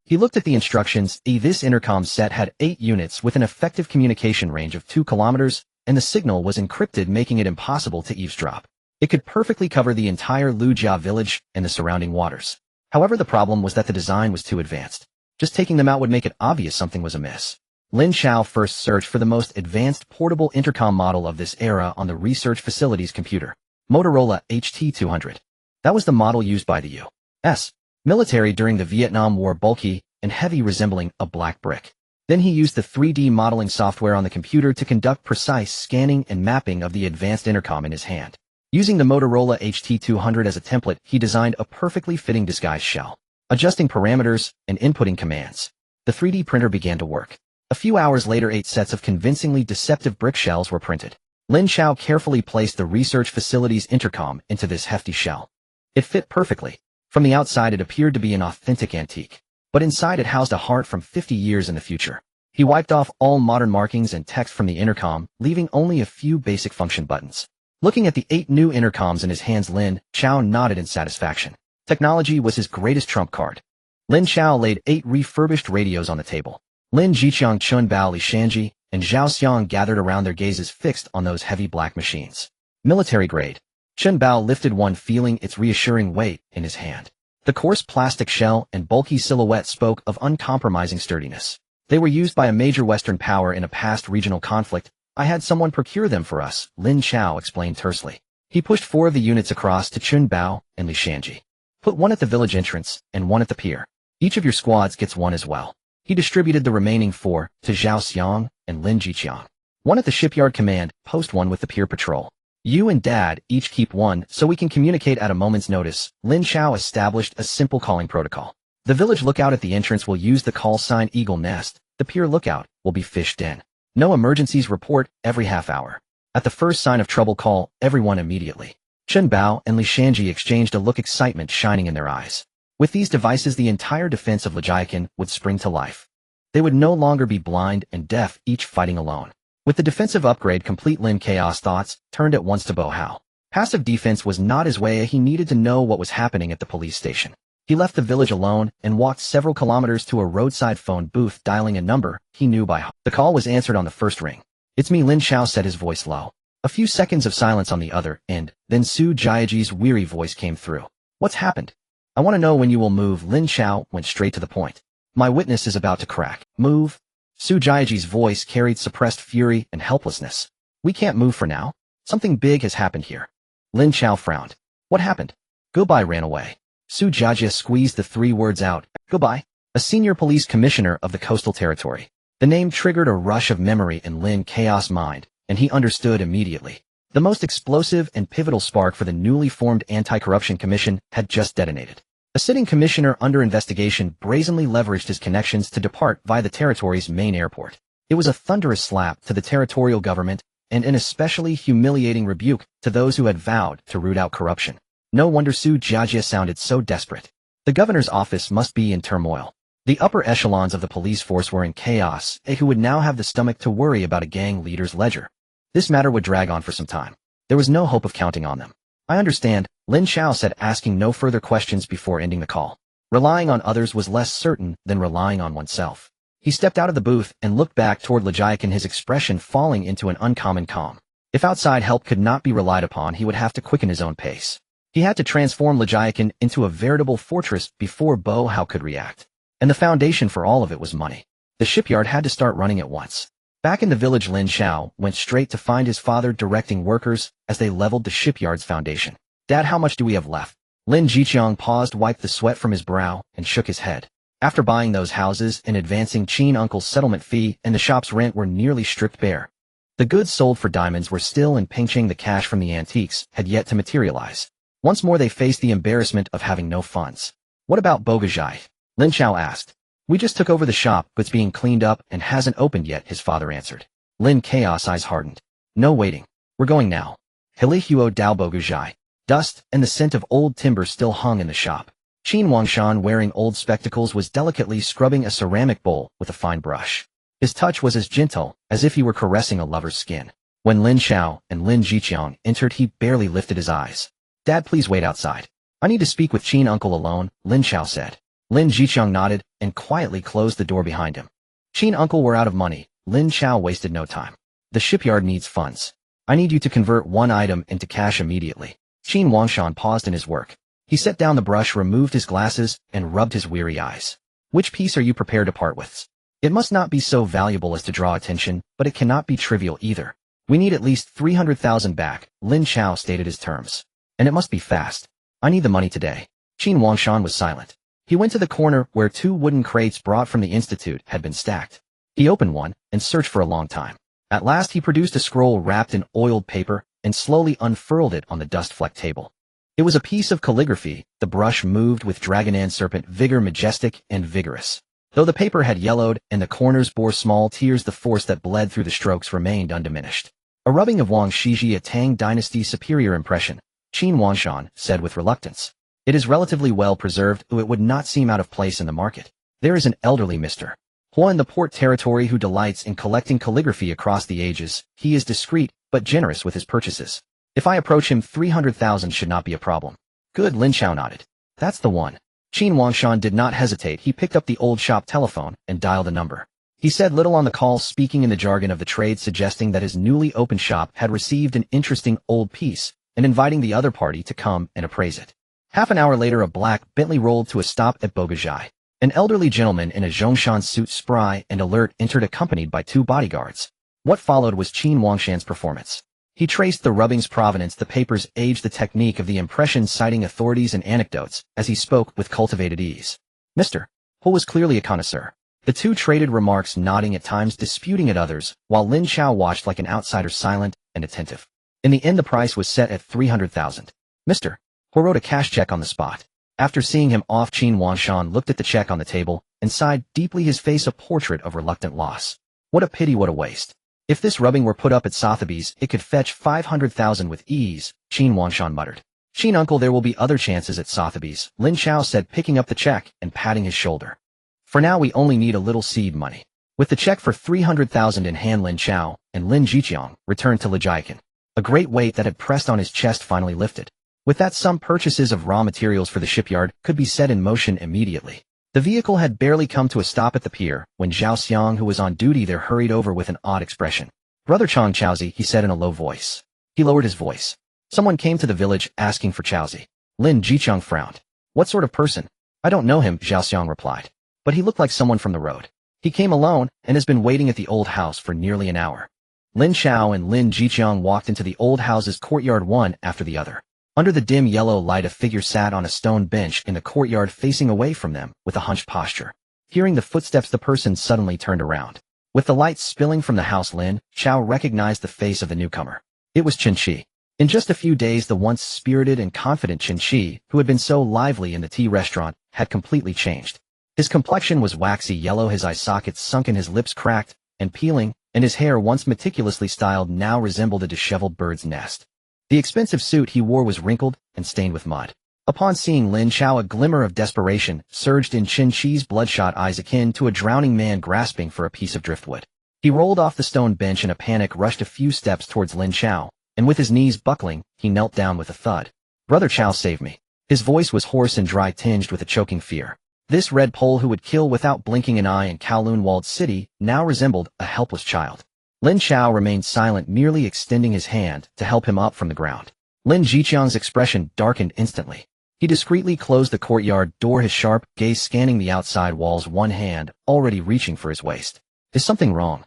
He looked at the instructions. This intercom set had 8 units with an effective communication range of 2 kilometers, and the signal was encrypted, making it impossible to eavesdrop. It could perfectly cover the entire Lujia village and the surrounding waters. However, the problem was that the design was too advanced. Just taking them out would make it obvious something was amiss. Lin Chao first searched for the most advanced portable intercom model of this era on the research facility's computer. Motorola HT200. That was the model used by the U.S. military during the Vietnam War, bulky and heavy, resembling a black brick. Then he used the 3D modeling software on the computer to conduct precise scanning and mapping of the advanced intercom in his hand. Using the Motorola HT200 as a template, he designed a perfectly fitting disguise shell. Adjusting parameters and inputting commands, the 3D printer began to work. A few hours later, 8 sets of convincingly deceptive brick shells were printed. Lin Chao carefully placed the research facility's intercom into this hefty shell. It fit perfectly. From the outside, it appeared to be an authentic antique, but inside it housed a heart from 50 years in the future. He wiped off all modern markings and text from the intercom, leaving only a few basic function buttons. Looking at the 8 new intercoms in his hands, Lin Chao nodded in satisfaction. Technology was his greatest trump card. Lin Chao laid 8 refurbished radios on the table. Lin Jiqiang, Chun Bao, Li Shanji, and Zhao Xiang gathered around, their gazes fixed on those heavy black machines. Military grade. Chun Bao lifted one, feeling its reassuring weight in his hand. The coarse plastic shell and bulky silhouette spoke of uncompromising sturdiness. They were used by a major Western power in a past regional conflict. I had someone procure them for us, Lin Chao explained tersely. He pushed 4 of the units across to Chun Bao and Li Shanji. Put one at the village entrance and one at the pier. Each of your squads gets one as well. He distributed the remaining 4 to Zhao Xiang and Lin Jiqiang. One at the shipyard command post, one with the pier patrol. You and Dad each keep one so we can communicate at a moment's notice. Lin Chao established a simple calling protocol. The village lookout at the entrance will use the call sign Eagle Nest. The pier lookout will be Fished In. No emergencies, report every half hour. At the first sign of trouble, call everyone immediately. Chun Bao and Li Shanji exchanged a look, excitement shining in their eyes. With these devices, the entire defense of Lijiakan would spring to life. They would no longer be blind and deaf, each fighting alone. With the defensive upgrade complete, Lin Chaos thoughts turned at once to Bo Hao. Passive defense was not his way. He needed to know what was happening at the police station. He left the village alone and walked several kilometers to a roadside phone booth, dialing a number he knew by heart. The call was answered on the first ring. It's me, Lin Chao said, his voice low. A few seconds of silence on the other end, then Su Jiaji's weary voice came through. What's happened? I want to know when you will move. Lin Chao went straight to the point. My witness is about to crack. Move? Su Jiaji's voice carried suppressed fury and helplessness. We can't move for now. Something big has happened here. Lin Chao frowned. What happened? Goodbye ran away. Su Jiaji squeezed the 3 words out. Goodbye. A senior police commissioner of the coastal territory. The name triggered a rush of memory in Lin Chaos' mind, and he understood immediately. The most explosive and pivotal spark for the newly formed Anti-Corruption Commission had just detonated. A sitting commissioner under investigation brazenly leveraged his connections to depart via the territory's main airport. It was a thunderous slap to the territorial government and an especially humiliating rebuke to those who had vowed to root out corruption. No wonder Su Jiajia sounded so desperate. The governor's office must be in turmoil. The upper echelons of the police force were in chaos, who would now have the stomach to worry about a gang leader's ledger. This matter would drag on for some time. There was no hope of counting on them. I understand, Lin Chao said, asking no further questions before ending the call. Relying on others was less certain than relying on oneself. He stepped out of the booth and looked back toward Lijiakan, his expression falling into an uncommon calm. If outside help could not be relied upon, he would have to quicken his own pace. He had to transform Lijiakan into a veritable fortress before Bo Hao could react. And the foundation for all of it was money. The shipyard had to start running at once. Back in the village, Lin Chao went straight to find his father directing workers as they leveled the shipyard's foundation. Dad, how much do we have left? Lin Jiqiang paused, wiped the sweat from his brow, and shook his head. After buying those houses and advancing Chin Uncle's settlement fee and the shop's rent were nearly stripped bare. The goods sold for diamonds were still in Pingching. The cash from the antiques had yet to materialize. Once more they faced the embarrassment of having no funds. What about Bogajai? Lin Chao asked. We just took over the shop, but it's being cleaned up and hasn't opened yet, his father answered. Lin Chaos' eyes hardened. No waiting. We're going now. Hilihuo Dao Bogujai. Dust and the scent of old timber still hung in the shop. Qin Wangshan, wearing old spectacles, was delicately scrubbing a ceramic bowl with a fine brush. His touch was as gentle as if he were caressing a lover's skin. When Lin Chao and Lin Jiqiang entered, he barely lifted his eyes. Dad, please wait outside. I need to speak with Qin Uncle alone, Lin Chao said. Lin Jiqiang nodded and quietly closed the door behind him. Qin Uncle, we're out of money. Lin Chao wasted no time. The shipyard needs funds. I need you to convert one item into cash immediately. Qin Wangshan paused in his work. He set down the brush, removed his glasses, and rubbed his weary eyes. Which piece are you prepared to part with? It must not be so valuable as to draw attention, but it cannot be trivial either. We need at least 300,000 back, Lin Chao stated his terms. And it must be fast. I need the money today. Qin Wangshan was silent. He went to the corner where 2 wooden crates brought from the institute had been stacked. He opened one and searched for a long time. At last he produced a scroll wrapped in oiled paper and slowly unfurled it on the dust-flecked table. It was a piece of calligraphy. The brush moved with dragon serpent vigor, majestic and vigorous. Though the paper had yellowed and the corners bore small tears, the force that bled through the strokes remained undiminished. A rubbing of Wang Shiji, a Tang dynasty superior impression, Qin Wangshan said with reluctance. It is relatively well preserved, though it would not seem out of place in the market. There is an elderly Mr. Hua in the port territory who delights in collecting calligraphy across the ages. He is discreet, but generous with his purchases. If I approach him, 300,000 should not be a problem. Good, Lin Chao nodded. That's the one. Qin Wangshan did not hesitate. He picked up the old shop telephone and dialed a number. He said little on the call, speaking in the jargon of the trade, suggesting that his newly opened shop had received an interesting old piece and inviting the other party to come and appraise it. Half an hour later, a black Bentley rolled to a stop at Bogajai. An elderly gentleman in a Zhongshan suit, spry and alert, entered accompanied by 2 bodyguards. What followed was Qin Wangshan's performance. He traced the rubbing's provenance, the paper's age, the technique of the impression, citing authorities and anecdotes as he spoke with cultivated ease. Mr. Ho was clearly a connoisseur. The two traded remarks, nodding at times, disputing at others, while Lin Chao watched like an outsider, silent and attentive. In the end, the price was set at 300,000. Mr. Ho wrote a cash check on the spot. After seeing him off, Qin Wangshan looked at the check on the table and sighed deeply, his face a portrait of reluctant loss. What a pity, what a waste. If this rubbing were put up at Sotheby's, it could fetch 500,000 with ease, Qin Wangshan muttered. Qin uncle, there will be other chances at Sotheby's, Lin Chao said, picking up the check and patting his shoulder. For now we only need a little seed money. With the check for 300,000 in hand, Lin Chao and Lin Jiqiang returned to Lijiakan. A great weight that had pressed on his chest finally lifted. With that sum, purchases of raw materials for the shipyard could be set in motion immediately. The vehicle had barely come to a stop at the pier when Zhao Xiang, who was on duty there, hurried over with an odd expression. Brother Chang Chaozi, he said in a low voice. He lowered his voice. Someone came to the village asking for Chaozi. Lin Jiqiang frowned. What sort of person? I don't know him, Zhao Xiang replied. But he looked like someone from the road. He came alone and has been waiting at the old house for nearly an hour. Lin Chao and Lin Jiqiang walked into the old house's courtyard one after the other. Under the dim yellow light, a figure sat on a stone bench in the courtyard facing away from them with a hunched posture. Hearing the footsteps, the person suddenly turned around. With the light spilling from the house, Lin Chao recognized the face of the newcomer. It was Chen Shi. In just a few days, the once spirited and confident Chen Shi, who had been so lively in the tea restaurant, had completely changed. His complexion was waxy yellow, his eye sockets sunken, his lips cracked and peeling, and his hair, once meticulously styled, now resembled a disheveled bird's nest. The expensive suit he wore was wrinkled and stained with mud. Upon seeing Lin Chao, a glimmer of desperation surged in Chen Shi's bloodshot eyes, akin to a drowning man grasping for a piece of driftwood. He rolled off the stone bench in a panic, rushed a few steps towards Lin Chao, and with his knees buckling, he knelt down with a thud. Brother Chao, save me. His voice was hoarse and dry, tinged with a choking fear. This red Pole, who would kill without blinking an eye in Kowloon-walled city, now resembled a helpless child. Lin Chao remained silent, merely extending his hand to help him up from the ground. Lin Jiqiang's expression darkened instantly. He discreetly closed the courtyard door, his sharp gaze scanning the outside walls, one hand already reaching for his waist. Is something wrong?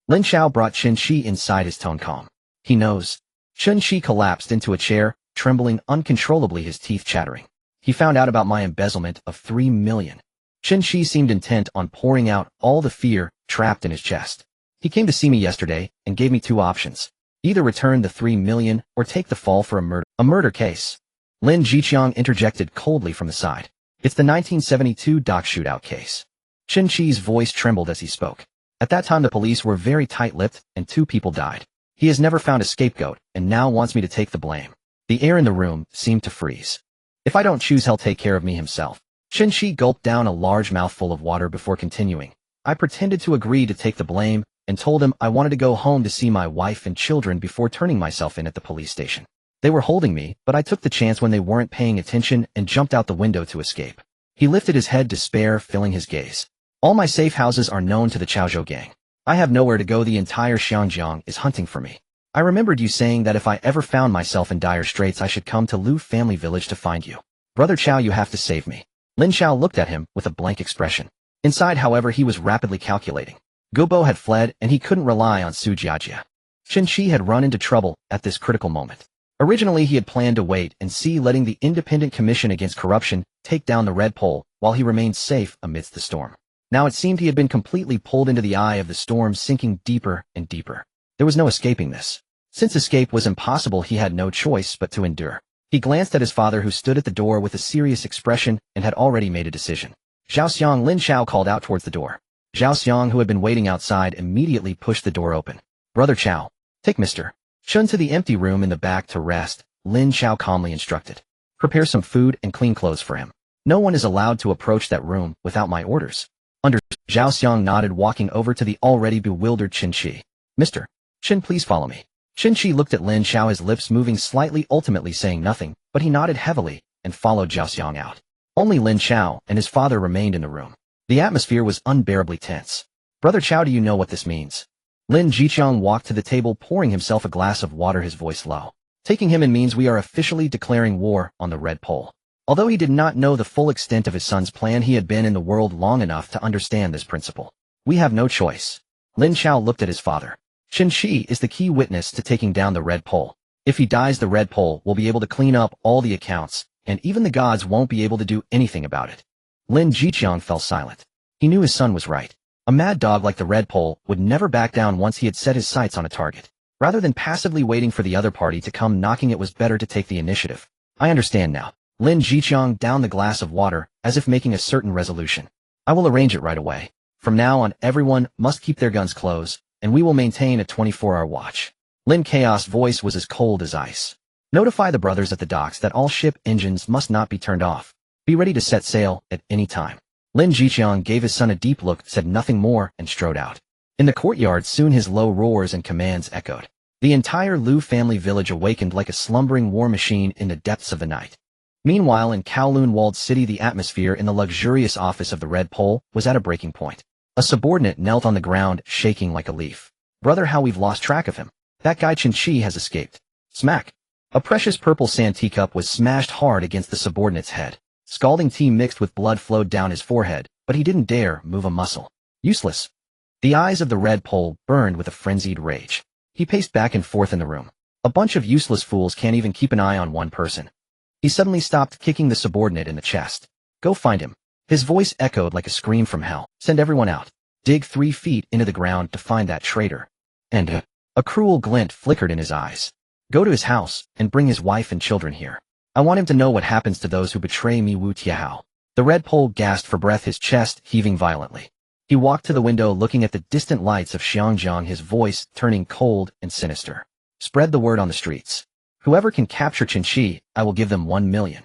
Lin Chao brought Chen Shi inside, his tone calm. He knows. Chen Shi collapsed into a chair, trembling uncontrollably, his teeth chattering. He found out about my embezzlement of 3 million. Chen Shi seemed intent on pouring out all the fear trapped in his chest. He came to see me yesterday and gave me 2 options. Either return the 3 million or take the fall for a murder case. Lin Jiqiang interjected coldly from the side. It's the 1972 dock shootout case. Chen Shi's voice trembled as he spoke. At that time the police were very tight-lipped and 2 people died. He has never found a scapegoat and now wants me to take the blame. The air in the room seemed to freeze. If I don't choose, he'll take care of me himself. Chen Shi gulped down a large mouthful of water before continuing. I pretended to agree to take the blame and told him I wanted to go home to see my wife and children before turning myself in at the police station. They were holding me, but I took the chance when they weren't paying attention and jumped out the window to escape. He lifted his head, despair filling his gaze. All my safe houses are known to the Chaozhou gang. I have nowhere to go. The entire Xiangjiang is hunting for me. I remembered you saying that if I ever found myself in dire straits, I should come to Lu family village to find you. Brother Chao, you have to save me. Lin Chao looked at him with a blank expression. Inside, however, he was rapidly calculating. Gubo had fled, and he couldn't rely on Su Jiajia. Chen Shi had run into trouble at this critical moment. Originally, he had planned to wait and see, letting the Independent Commission Against Corruption take down the Red Pole while he remained safe amidst the storm. Now it seemed he had been completely pulled into the eye of the storm, sinking deeper and deeper. There was no escaping this. Since escape was impossible, he had no choice but to endure. He glanced at his father, who stood at the door with a serious expression and had already made a decision. Zhao Xiang, Lin Chao called out towards the door. Zhao Xiang, who had been waiting outside, immediately pushed the door open. Brother Chao, take Mr. Chun to the empty room in the back to rest, Lin Chao calmly instructed. Prepare some food and clean clothes for him. No one is allowed to approach that room without my orders. Zhao Xiang nodded, walking over to the already bewildered Qin Shi. Mr. Qin, please follow me. Qin Shi looked at Lin Chao, his lips moving slightly, ultimately saying nothing, but he nodded heavily and followed Zhao Xiang out. Only Lin Chao and his father remained in the room. The atmosphere was unbearably tense. Brother Chao, do you know what this means? Lin Jiqiang walked to the table, pouring himself a glass of water, his voice low. Taking him in means we are officially declaring war on the Red Pole. Although he did not know the full extent of his son's plan, he had been in the world long enough to understand this principle. We have no choice. Lin Chao looked at his father. Qin Shi is the key witness to taking down the Red Pole. If he dies, the Red Pole will be able to clean up all the accounts, and even the gods won't be able to do anything about it. Lin Jiqiang fell silent. He knew his son was right. A mad dog like the Red Pole would never back down once he had set his sights on a target. Rather than passively waiting for the other party to come knocking, it was better to take the initiative. I understand now. Lin Jiqiang downed the glass of water, as if making a certain resolution. I will arrange it right away. From now on, everyone must keep their guns closed, and we will maintain a 24-hour watch. Lin Chaos' voice was as cold as ice. Notify the brothers at the docks that all ship engines must not be turned off. Be ready to set sail at any time. Lin Jiqiang gave his son a deep look, said nothing more, and strode out. In the courtyard, soon his low roars and commands echoed. The entire Lu family village awakened like a slumbering war machine in the depths of the night. Meanwhile, in Kowloon-walled city, the atmosphere in the luxurious office of the Red Pole was at a breaking point. A subordinate knelt on the ground, shaking like a leaf. Brother, how we've lost track of him. That guy Qin Shi has escaped. Smack. A precious purple sand teacup was smashed hard against the subordinate's head. Scalding tea mixed with blood flowed down his forehead, but he didn't dare move a muscle. Useless. The eyes of the Red Pole burned with a frenzied rage. He paced back and forth in the room. A bunch of useless fools can't even keep an eye on one person. He suddenly stopped, kicking the subordinate in the chest. Go find him. His voice echoed like a scream from hell. Send everyone out. Dig 3 feet into the ground to find that traitor. And a cruel glint flickered in his eyes. Go to his house and bring his wife and children here. I want him to know what happens to those who betray me. Wu Tiahao. The Red Pole gasped for breath, his chest heaving violently. He walked to the window, looking at the distant lights of Xiangjiang, his voice turning cold and sinister. Spread the word on the streets. Whoever can capture Qin Shi, I will give them 1 million.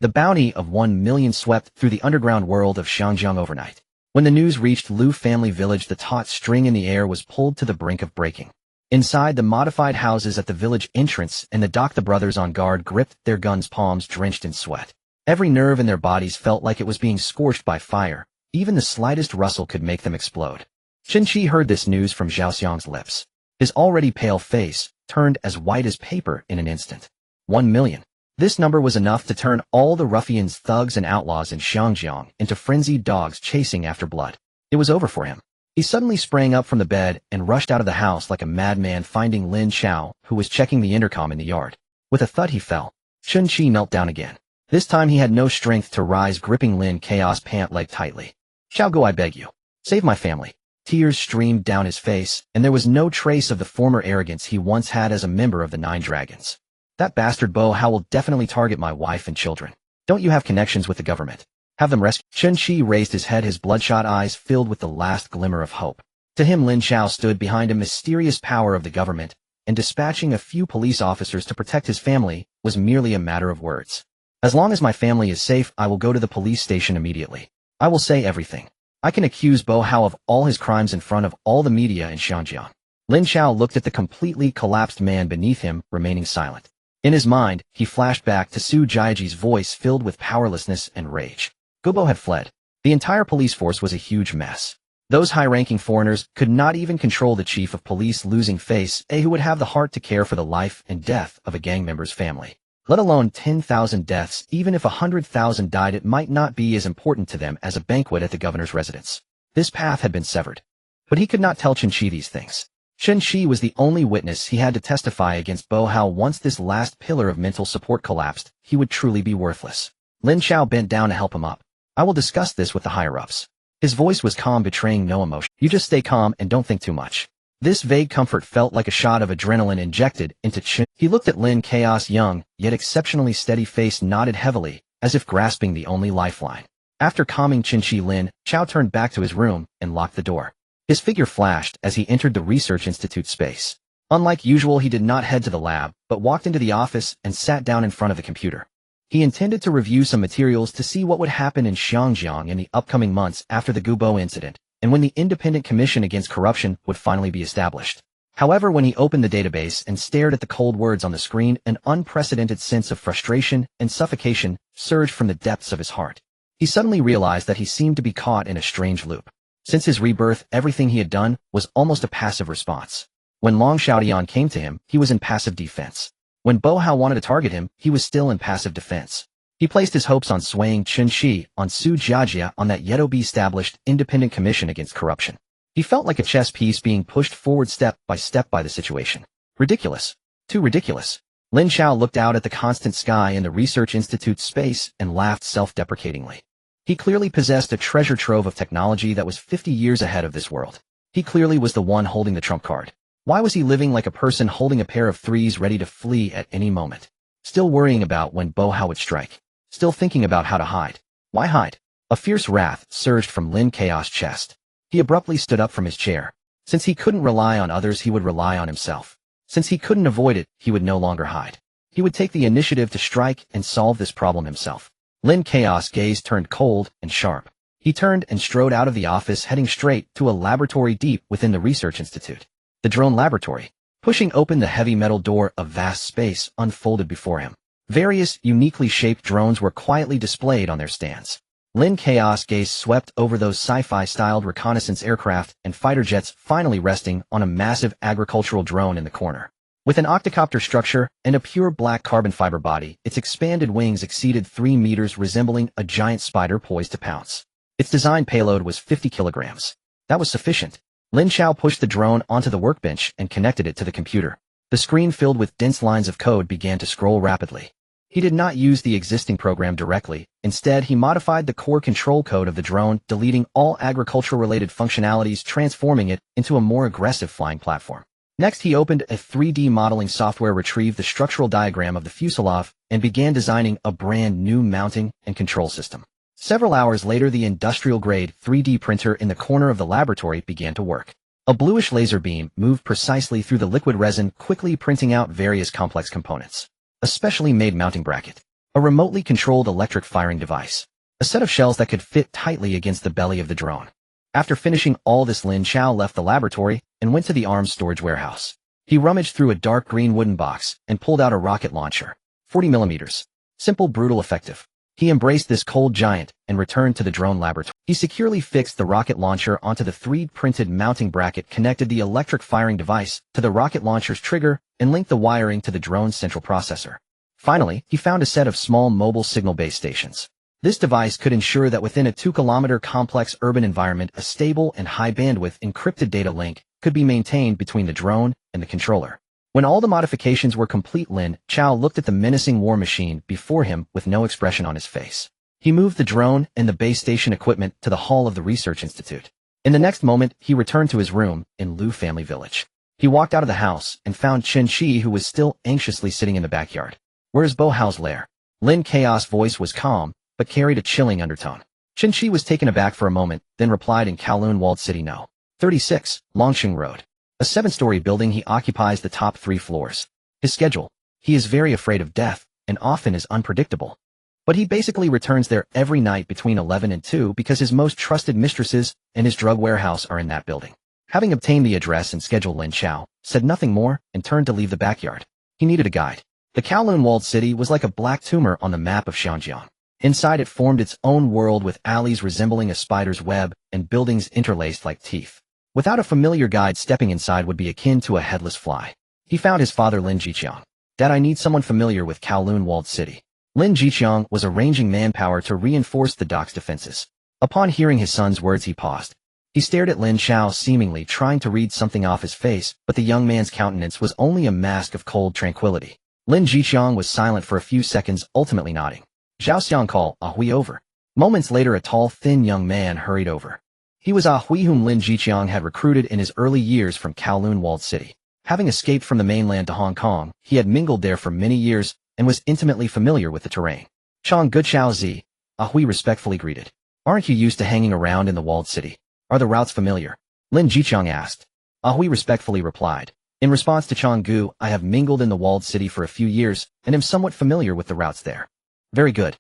The bounty of 1 million swept through the underground world of Xiangjiang overnight. When the news reached Lu family village, the taut string in the air was pulled to the brink of breaking. Inside the modified houses at the village entrance and the dock, the brothers on guard gripped their guns, palms drenched in sweat. Every nerve in their bodies felt like it was being scorched by fire. Even the slightest rustle could make them explode. Qin Shi heard this news from Zhao Xiang's lips. His already pale face turned as white as paper in an instant. 1 million. This number was enough to turn all the ruffians, thugs, and outlaws in Xiangjiang into frenzied dogs chasing after blood. It was over for him. He suddenly sprang up from the bed and rushed out of the house like a madman, finding Lin Chao, who was checking the intercom in the yard. With a thud, he fell. Qin Shi knelt down again. This time he had no strength to rise, gripping Lin Chaos' pant leg tightly. Chao, go, I beg you. Save my family. Tears streamed down his face, and there was no trace of the former arrogance he once had as a member of the 9 Dragons. That bastard Bo Hao will definitely target my wife and children. Don't you have connections with the government? Have them rescued. Qin Shi raised his head, his bloodshot eyes filled with the last glimmer of hope. To him, Lin Chao stood behind a mysterious power of the government, and dispatching a few police officers to protect his family was merely a matter of words. As long as my family is safe, I will go to the police station immediately. I will say everything. I can accuse Bo Hao of all his crimes in front of all the media in Xiangjiang. Lin Chao looked at the completely collapsed man beneath him, remaining silent. In his mind, he flashed back to Su Jiaji's voice filled with powerlessness and rage. Gubo had fled. The entire police force was a huge mess. Those high-ranking foreigners could not even control the chief of police, losing face, who would have the heart to care for the life and death of a gang member's family. Let alone 10,000 deaths. Even if 100,000 died, it might not be as important to them as a banquet at the governor's residence. This path had been severed. But he could not tell Qin Shi these things. Qin Shi was the only witness. He had to testify against Bo Hao. Once this last pillar of mental support collapsed, he would truly be worthless. Lin Chao bent down to help him up. I will discuss this with the higher-ups. His voice was calm, betraying no emotion. You just stay calm and don't think too much. This vague comfort felt like a shot of adrenaline injected into Chen. He looked at Lin Chao's young, yet exceptionally steady face nodded heavily, as if grasping the only lifeline. After calming Lin Chao turned back to his room and locked the door. His figure flashed as he entered the Research Institute space. Unlike usual, he did not head to the lab, but walked into the office and sat down in front of the computer. He intended to review some materials to see what would happen in Xiangjiang in the upcoming months after the Gubo incident, and when the Independent Commission Against Corruption would finally be established. However, when he opened the database and stared at the cold words on the screen, an unprecedented sense of frustration and suffocation surged from the depths of his heart. He suddenly realized that he seemed to be caught in a strange loop. Since his rebirth, everything he had done was almost a passive response. When Long Xiaodian came to him, he was in passive defense. When Bo Hao wanted to target him, he was still in passive defense. He placed his hopes on swaying Chen Shi, on Su Jiajia, on that yet-to-be-established Independent Commission Against Corruption. He felt like a chess piece being pushed forward step by the situation. Ridiculous. Too ridiculous. Lin Chao looked out at the constant sky in the Research Institute's space and laughed self-deprecatingly. He clearly possessed a treasure trove of technology that was 50 years ahead of this world. He clearly was the one holding the trump card. Why was he living like a person holding a pair of threes ready to flee at any moment? Still worrying about when Bo Hao would strike. Still thinking about how to hide. Why hide? A fierce wrath surged from Lin Chao's chest. He abruptly stood up from his chair. Since he couldn't rely on others, he would rely on himself. Since he couldn't avoid it, he would no longer hide. He would take the initiative to strike and solve this problem himself. Lin Chaos' gaze turned cold and sharp. He turned and strode out of the office, heading straight to a laboratory deep within the Research Institute. The drone laboratory. Pushing open the heavy metal door, a vast space unfolded before him. Various uniquely shaped drones were quietly displayed on their stands. Lin Chaos' gaze swept over those sci-fi styled reconnaissance aircraft and fighter jets, finally resting on a massive agricultural drone in the corner. With an octocopter structure and a pure black carbon fiber body, its expanded wings exceeded 3 meters, resembling a giant spider poised to pounce. Its design payload was 50 kilograms. That was sufficient. Lin Chao pushed the drone onto the workbench and connected it to the computer. The screen filled with dense lines of code began to scroll rapidly. He did not use the existing program directly. Instead, he modified the core control code of the drone, deleting all agriculture-related functionalities, transforming it into a more aggressive flying platform. Next, he opened a 3D modeling software, retrieved the structural diagram of the fuselage, and began designing a brand new mounting and control system. Several hours later, the industrial-grade 3D printer in the corner of the laboratory began to work. A bluish laser beam moved precisely through the liquid resin, quickly printing out various complex components. A specially made mounting bracket. A remotely controlled electric firing device. A set of shells that could fit tightly against the belly of the drone. After finishing all this, Lin Chao left the laboratory and went to the arms storage warehouse. He rummaged through a dark green wooden box and pulled out a rocket launcher. 40 millimeters. Simple, brutal, effective. He embraced this cold giant and returned to the drone laboratory. He securely fixed the rocket launcher onto the 3D-printed mounting bracket, connected the electric firing device to the rocket launcher's trigger, and linked the wiring to the drone's central processor. Finally, he found a set of small mobile signal base stations. This device could ensure that within a 2-kilometer complex urban environment, a stable and high-bandwidth encrypted data link could be maintained between the drone and the controller. When all the modifications were complete, Lin Chao looked at the menacing war machine before him with no expression on his face. He moved the drone and the base station equipment to the hall of the Research Institute. In the next moment, he returned to his room in Lu family village. He walked out of the house and found Chen Shi, who was still anxiously sitting in the backyard. "Where's Bo Hao's lair?" Lin Chaos' voice was calm, but carried a chilling undertone. Chen Shi was taken aback for a moment, then replied in Kowloon Walled City No. 36, Longsheng Road. A 7-story building. He occupies the top 3 floors. His schedule. He is very afraid of death, and often is unpredictable. But he basically returns there every night between 11 and 2 because his most trusted mistresses and his drug warehouse are in that building. Having obtained the address and schedule, Lin Chao said nothing more and turned to leave the backyard. He needed a guide. The Kowloon Walled City was like a black tumor on the map of Xiangjiang. Inside it formed its own world, with alleys resembling a spider's web and buildings interlaced like teeth. Without a familiar guide, stepping inside would be akin to a headless fly. He found his father, Lin Jiqiang. "Dad, I need someone familiar with Kowloon Walled City." Lin Jiqiang was arranging manpower to reinforce the dock's defenses. Upon hearing his son's words, he paused. He stared at Lin Chao, seemingly trying to read something off his face, but the young man's countenance was only a mask of cold tranquility. Lin Jiqiang was silent for a few seconds, ultimately nodding. "Zhao Xiang, call Ahui over." Moments later, a tall, thin young man hurried over. He was Hui whom Lin Chao had recruited in his early years from Kowloon Walled City. Having escaped from the mainland to Hong Kong, he had mingled there for many years and was intimately familiar with the terrain. Chong Good Chao Zi, Hui respectfully greeted. Aren't you used to hanging around in the walled city? Are the routes familiar? Lin Chao asked. Hui respectfully replied. In response to Chong Gu, I have mingled in the walled city for a few years and am somewhat familiar with the routes there. Very good.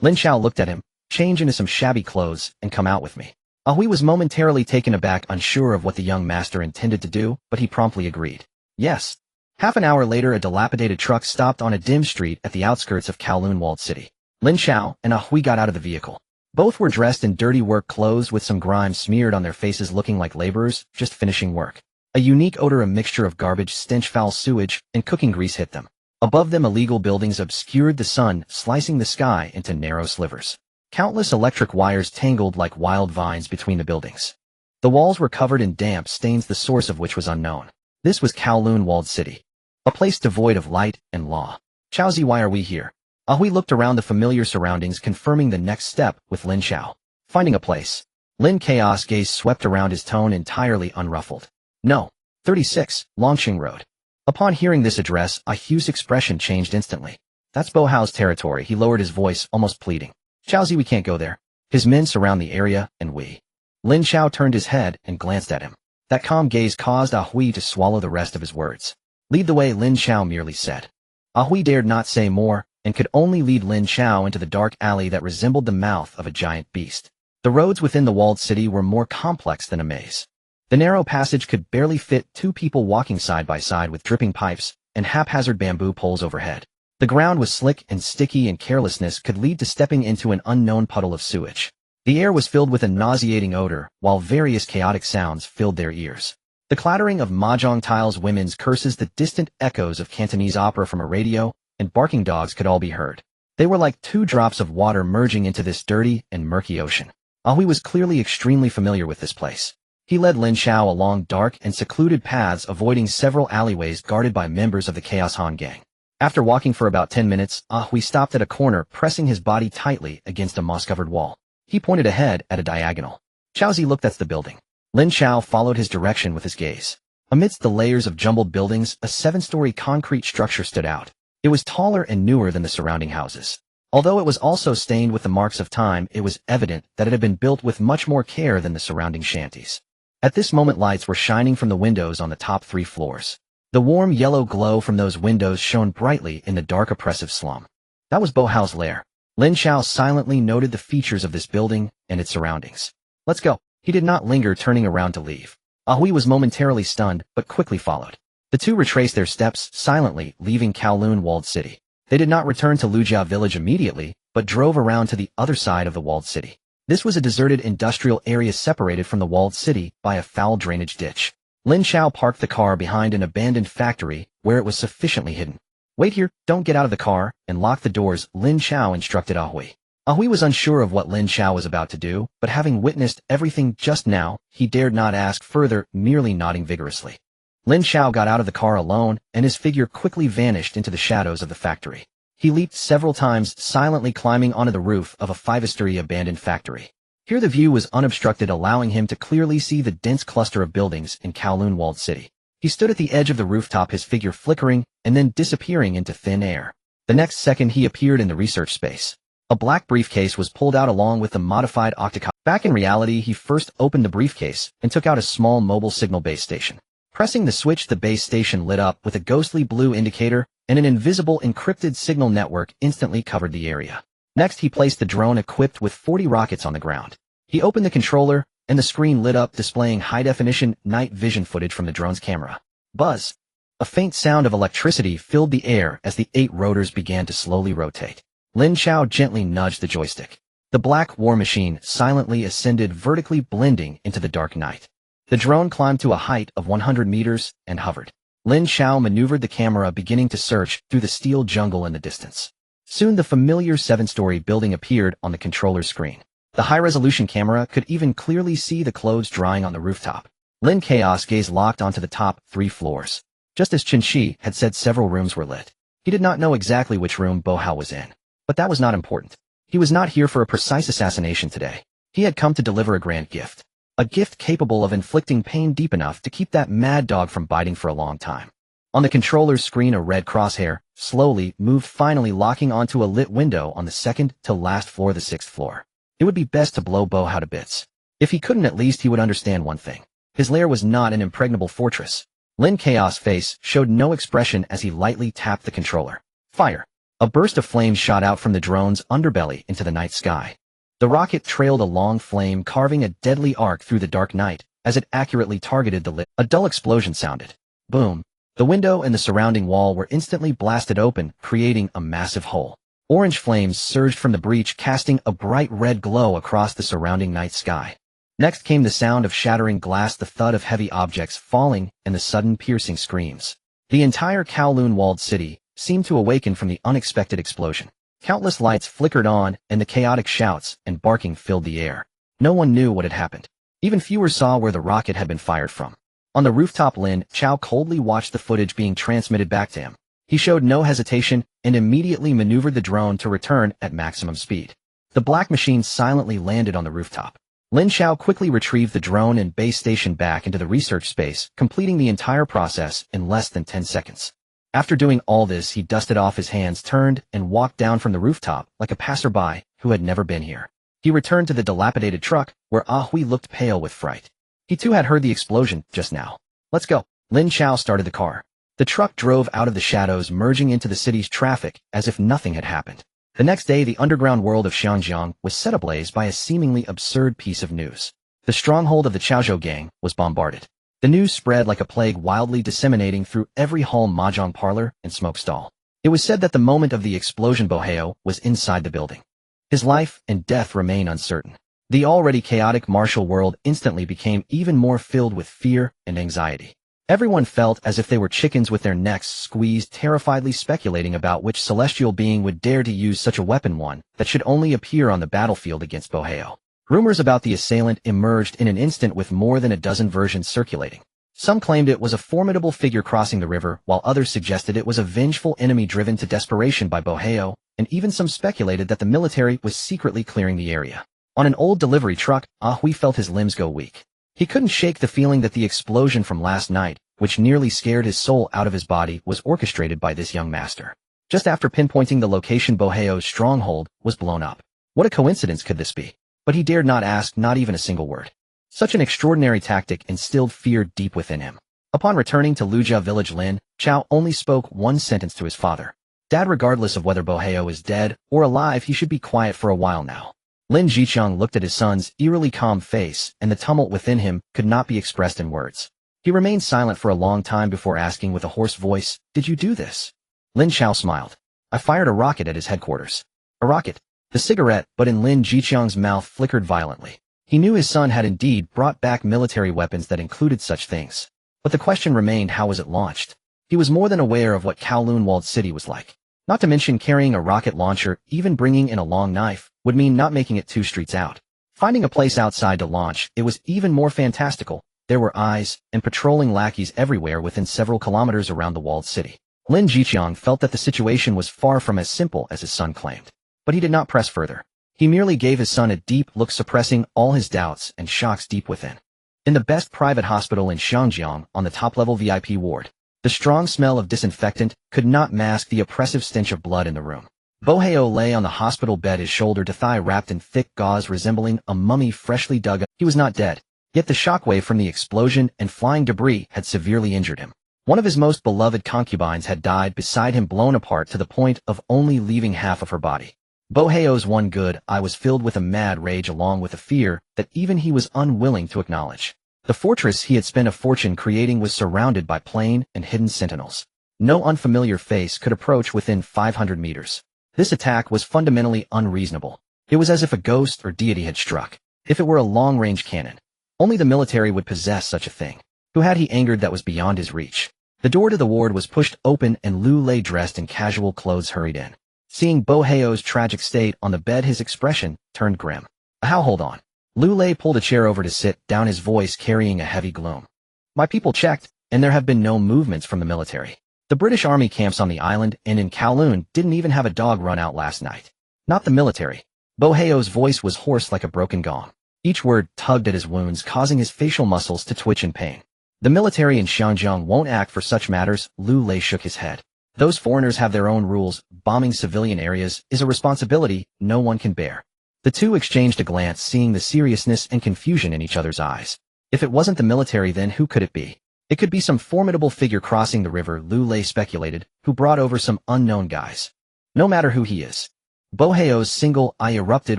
Lin Chao looked at him, change into some shabby clothes, and come out with me. Hui was momentarily taken aback, unsure of what the young master intended to do, but he promptly agreed. Yes. Half an hour later, a dilapidated truck stopped on a dim street at the outskirts of Kowloon Walled City. Lin Chao and Hui got out of the vehicle. Both were dressed in dirty work clothes with some grime smeared on their faces, looking like laborers just finishing work. A unique odor, a mixture of garbage, stench, foul sewage, and cooking grease hit them. Above them, illegal buildings obscured the sun, slicing the sky into narrow slivers. Countless electric wires tangled like wild vines between the buildings. The walls were covered in damp stains, the source of which was unknown. This was Kowloon Walled City, a place devoid of light and law. Chaozi, why are we here? Hui looked around the familiar surroundings, confirming the next step with Lin Chao. Finding a place. Lin Chaos gaze swept around, his tone entirely unruffled. No. 36, Longqing Road. Upon hearing this address, Hu's expression changed instantly. That's Bohao's territory. He lowered his voice, almost pleading. Chaozi, we can't go there. His men surround the area, and we. Lin Chao turned his head and glanced at him. That calm gaze caused Hui to swallow the rest of his words. Lead the way, Lin Chao merely said. Hui dared not say more, and could only lead Lin Chao into the dark alley that resembled the mouth of a giant beast. The roads within the walled city were more complex than a maze. The narrow passage could barely fit two people walking side by side, with dripping pipes and haphazard bamboo poles overhead. The ground was slick and sticky, and carelessness could lead to stepping into an unknown puddle of sewage. The air was filled with a nauseating odor, while various chaotic sounds filled their ears. The clattering of mahjong tiles, women's curses, the distant echoes of Cantonese opera from a radio, and barking dogs could all be heard. They were like two drops of water merging into this dirty and murky ocean. Hui was clearly extremely familiar with this place. He led Lin Chao along dark and secluded paths, avoiding several alleyways guarded by members of the Chaos Han gang. After walking for about 10 minutes, Hui stopped at a corner, pressing his body tightly against a moss-covered wall. He pointed ahead at a diagonal. Chaozi, look, that's the building. Lin Chao followed his direction with his gaze. Amidst the layers of jumbled buildings, a 7-story concrete structure stood out. It was taller and newer than the surrounding houses. Although it was also stained with the marks of time, it was evident that it had been built with much more care than the surrounding shanties. At this moment, lights were shining from the windows on the top 3 floors. The warm yellow glow from those windows shone brightly in the dark, oppressive slum. That was Bohao's lair. Lin Chao silently noted the features of this building and its surroundings. Let's go. He did not linger, turning around to leave. Hui was momentarily stunned, but quickly followed. The two retraced their steps, silently leaving Kowloon Walled City. They did not return to Lujia village immediately, but drove around to the other side of the walled city. This was a deserted industrial area separated from the walled city by a foul drainage ditch. Lin Chao parked the car behind an abandoned factory where it was sufficiently hidden. Wait here, don't get out of the car, and lock the doors, Lin Chao instructed Hui. Hui was unsure of what Lin Chao was about to do, but having witnessed everything just now, he dared not ask further, merely nodding vigorously. Lin Chao got out of the car alone, and his figure quickly vanished into the shadows of the factory. He leaped several times, silently climbing onto the roof of a 5-story abandoned factory. Here the view was unobstructed, allowing him to clearly see the dense cluster of buildings in Kowloon Walled City. He stood at the edge of the rooftop, his figure flickering and then disappearing into thin air. The next second he appeared in the research space. A black briefcase was pulled out along with the modified octocop. Back in reality, he first opened the briefcase and took out a small mobile signal base station. Pressing the switch, the base station lit up with a ghostly blue indicator, and an invisible encrypted signal network instantly covered the area. Next, he placed the drone equipped with 40 rockets on the ground. He opened the controller, and the screen lit up, displaying high-definition night vision footage from the drone's camera. Buzz! A faint sound of electricity filled the air as the 8 rotors began to slowly rotate. Lin Chao gently nudged the joystick. The black war machine silently ascended, vertically blending into the dark night. The drone climbed to a height of 100 meters and hovered. Lin Chao maneuvered the camera, beginning to search through the steel jungle in the distance. Soon the familiar 7-story building appeared on the controller's screen. The high-resolution camera could even clearly see the clothes drying on the rooftop. Lin Chaos gaze locked onto the top 3 floors. Just as Chen Shi had said, several rooms were lit. He did not know exactly which room Bohao was in, but that was not important. He was not here for a precise assassination today. He had come to deliver a grand gift. a gift capable of inflicting pain deep enough to keep that mad dog from biting for a long time. On the controller's screen, a red crosshair slowly moved, finally locking onto a lit window on the second to last floor, the 6th floor. It would be best to blow Bo Hao to bits. If he couldn't, at least he would understand one thing. His lair was not an impregnable fortress. Lin Chao's face showed no expression as he lightly tapped the controller. Fire! A burst of flames shot out from the drone's underbelly into the night sky. The rocket trailed a long flame, carving a deadly arc through the dark night as it accurately targeted the lit. A dull explosion sounded. Boom! The window and the surrounding wall were instantly blasted open, creating a massive hole. Orange flames surged from the breach, casting a bright red glow across the surrounding night sky. Next came the sound of shattering glass, the thud of heavy objects falling, and the sudden piercing screams. The entire Kowloon-walled city seemed to awaken from the unexpected explosion. Countless lights flickered on, and the chaotic shouts and barking filled the air. No one knew what had happened. Even fewer saw where the rocket had been fired from. On the rooftop, Lin Chao coldly watched the footage being transmitted back to him. He showed no hesitation and immediately maneuvered the drone to return at maximum speed. The black machine silently landed on the rooftop. Lin Chao quickly retrieved the drone and base station back into the research space, completing the entire process in less than 10 seconds. After doing all this, he dusted off his hands, turned, and walked down from the rooftop like a passerby who had never been here. He returned to the dilapidated truck, where Hui looked pale with fright. He too had heard the explosion just now. Let's go. Lin Chao started the car. The truck drove out of the shadows, merging into the city's traffic as if nothing had happened. The next day, the underground world of Xiangjiang was set ablaze by a seemingly absurd piece of news. The stronghold of the Chaozhou gang was bombarded. The news spread like a plague, wildly disseminating through every hall, mahjong parlor, and smoke stall. It was said that the moment of the explosion, Bo Hao was inside the building. His life and death remain uncertain. The already chaotic martial world instantly became even more filled with fear and anxiety. Everyone felt as if they were chickens with their necks squeezed, terrifiedly speculating about which celestial being would dare to use such a weapon, one that should only appear on the battlefield against Bo Hao. Rumors about the assailant emerged in an instant, with more than a dozen versions circulating. Some claimed it was a formidable figure crossing the river, while others suggested it was a vengeful enemy driven to desperation by Bo Hao, and even some speculated that the military was secretly clearing the area. On an old delivery truck, Hui felt his limbs go weak. He couldn't shake the feeling that the explosion from last night, which nearly scared his soul out of his body, was orchestrated by this young master. Just after pinpointing the location, Bo Hao's stronghold was blown up. What a coincidence could this be? But he dared not ask, not even a single word. Such an extraordinary tactic instilled fear deep within him. Upon returning to Lujia village, Lin Chao only spoke one sentence to his father. Dad, regardless of whether Bo Hao is dead or alive, he should be quiet for a while now. Lin Jiqiang looked at his son's eerily calm face, and the tumult within him could not be expressed in words. He remained silent for a long time before asking with a hoarse voice, "Did you do this?" Lin Chao smiled. "I fired a rocket at his headquarters." A rocket? The cigarette, but in Lin Jiqiang's mouth, flickered violently. He knew his son had indeed brought back military weapons that included such things. But the question remained, how was it launched? He was more than aware of what Kowloon-walled city was like. Not to mention carrying a rocket launcher, even bringing in a long knife, would mean not making it 2 streets out. Finding a place outside to launch, it was even more fantastical. There were eyes and patrolling lackeys everywhere within several kilometers around the walled city. Lin Jiqiang felt that the situation was far from as simple as his son claimed. But he did not press further. He merely gave his son a deep look, suppressing all his doubts and shocks deep within. In the best private hospital in Xiangjiang, on the top-level VIP ward, the strong smell of disinfectant could not mask the oppressive stench of blood in the room. Bo Hao lay on the hospital bed, his shoulder to thigh wrapped in thick gauze resembling a mummy freshly dug up. He was not dead, yet the shockwave from the explosion and flying debris had severely injured him. One of his most beloved concubines had died beside him, blown apart to the point of only leaving half of her body. Bo Hao's one good eye was filled with a mad rage, along with a fear that even he was unwilling to acknowledge. The fortress he had spent a fortune creating was surrounded by plain and hidden sentinels. No unfamiliar face could approach within 500 meters. This attack was fundamentally unreasonable. It was as if a ghost or deity had struck. If it were a long-range cannon, only the military would possess such a thing. Who had he angered that was beyond his reach? The door to the ward was pushed open and Lu Lei, dressed in casual clothes, hurried in. Seeing Bo Hao's tragic state on the bed, his expression turned grim. "How, hold on." Lu Lei pulled a chair over to sit down, his voice carrying a heavy gloom. "My people checked, and there have been no movements from the military. The British Army camps on the island and in Kowloon didn't even have a dog run out last night. Not the military." Bo Hao's voice was hoarse like a broken gong. Each word tugged at his wounds, causing his facial muscles to twitch in pain. The military in Xinjiang won't act for such matters. Lu Lei shook his head. Those foreigners have their own rules. Bombing civilian areas is a responsibility no one can bear. The two exchanged a glance, seeing the seriousness and confusion in each other's eyes. If it wasn't the military, then who could it be? It could be some formidable figure crossing the river, Lu Lei speculated, who brought over some unknown guys. No matter who he is. Boheo's single eye erupted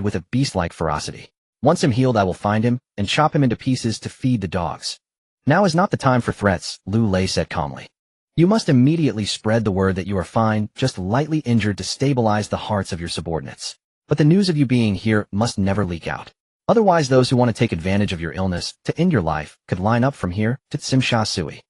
with a beast-like ferocity. Once I'm healed, I will find him and chop him into pieces to feed the dogs. Now is not the time for threats, Lu Lei said calmly. You must immediately spread the word that you are fine, just lightly injured, to stabilize the hearts of your subordinates. But the news of you being here must never leak out. Otherwise, those who want to take advantage of your illness to end your life could line up from here to Tsimsha Sui.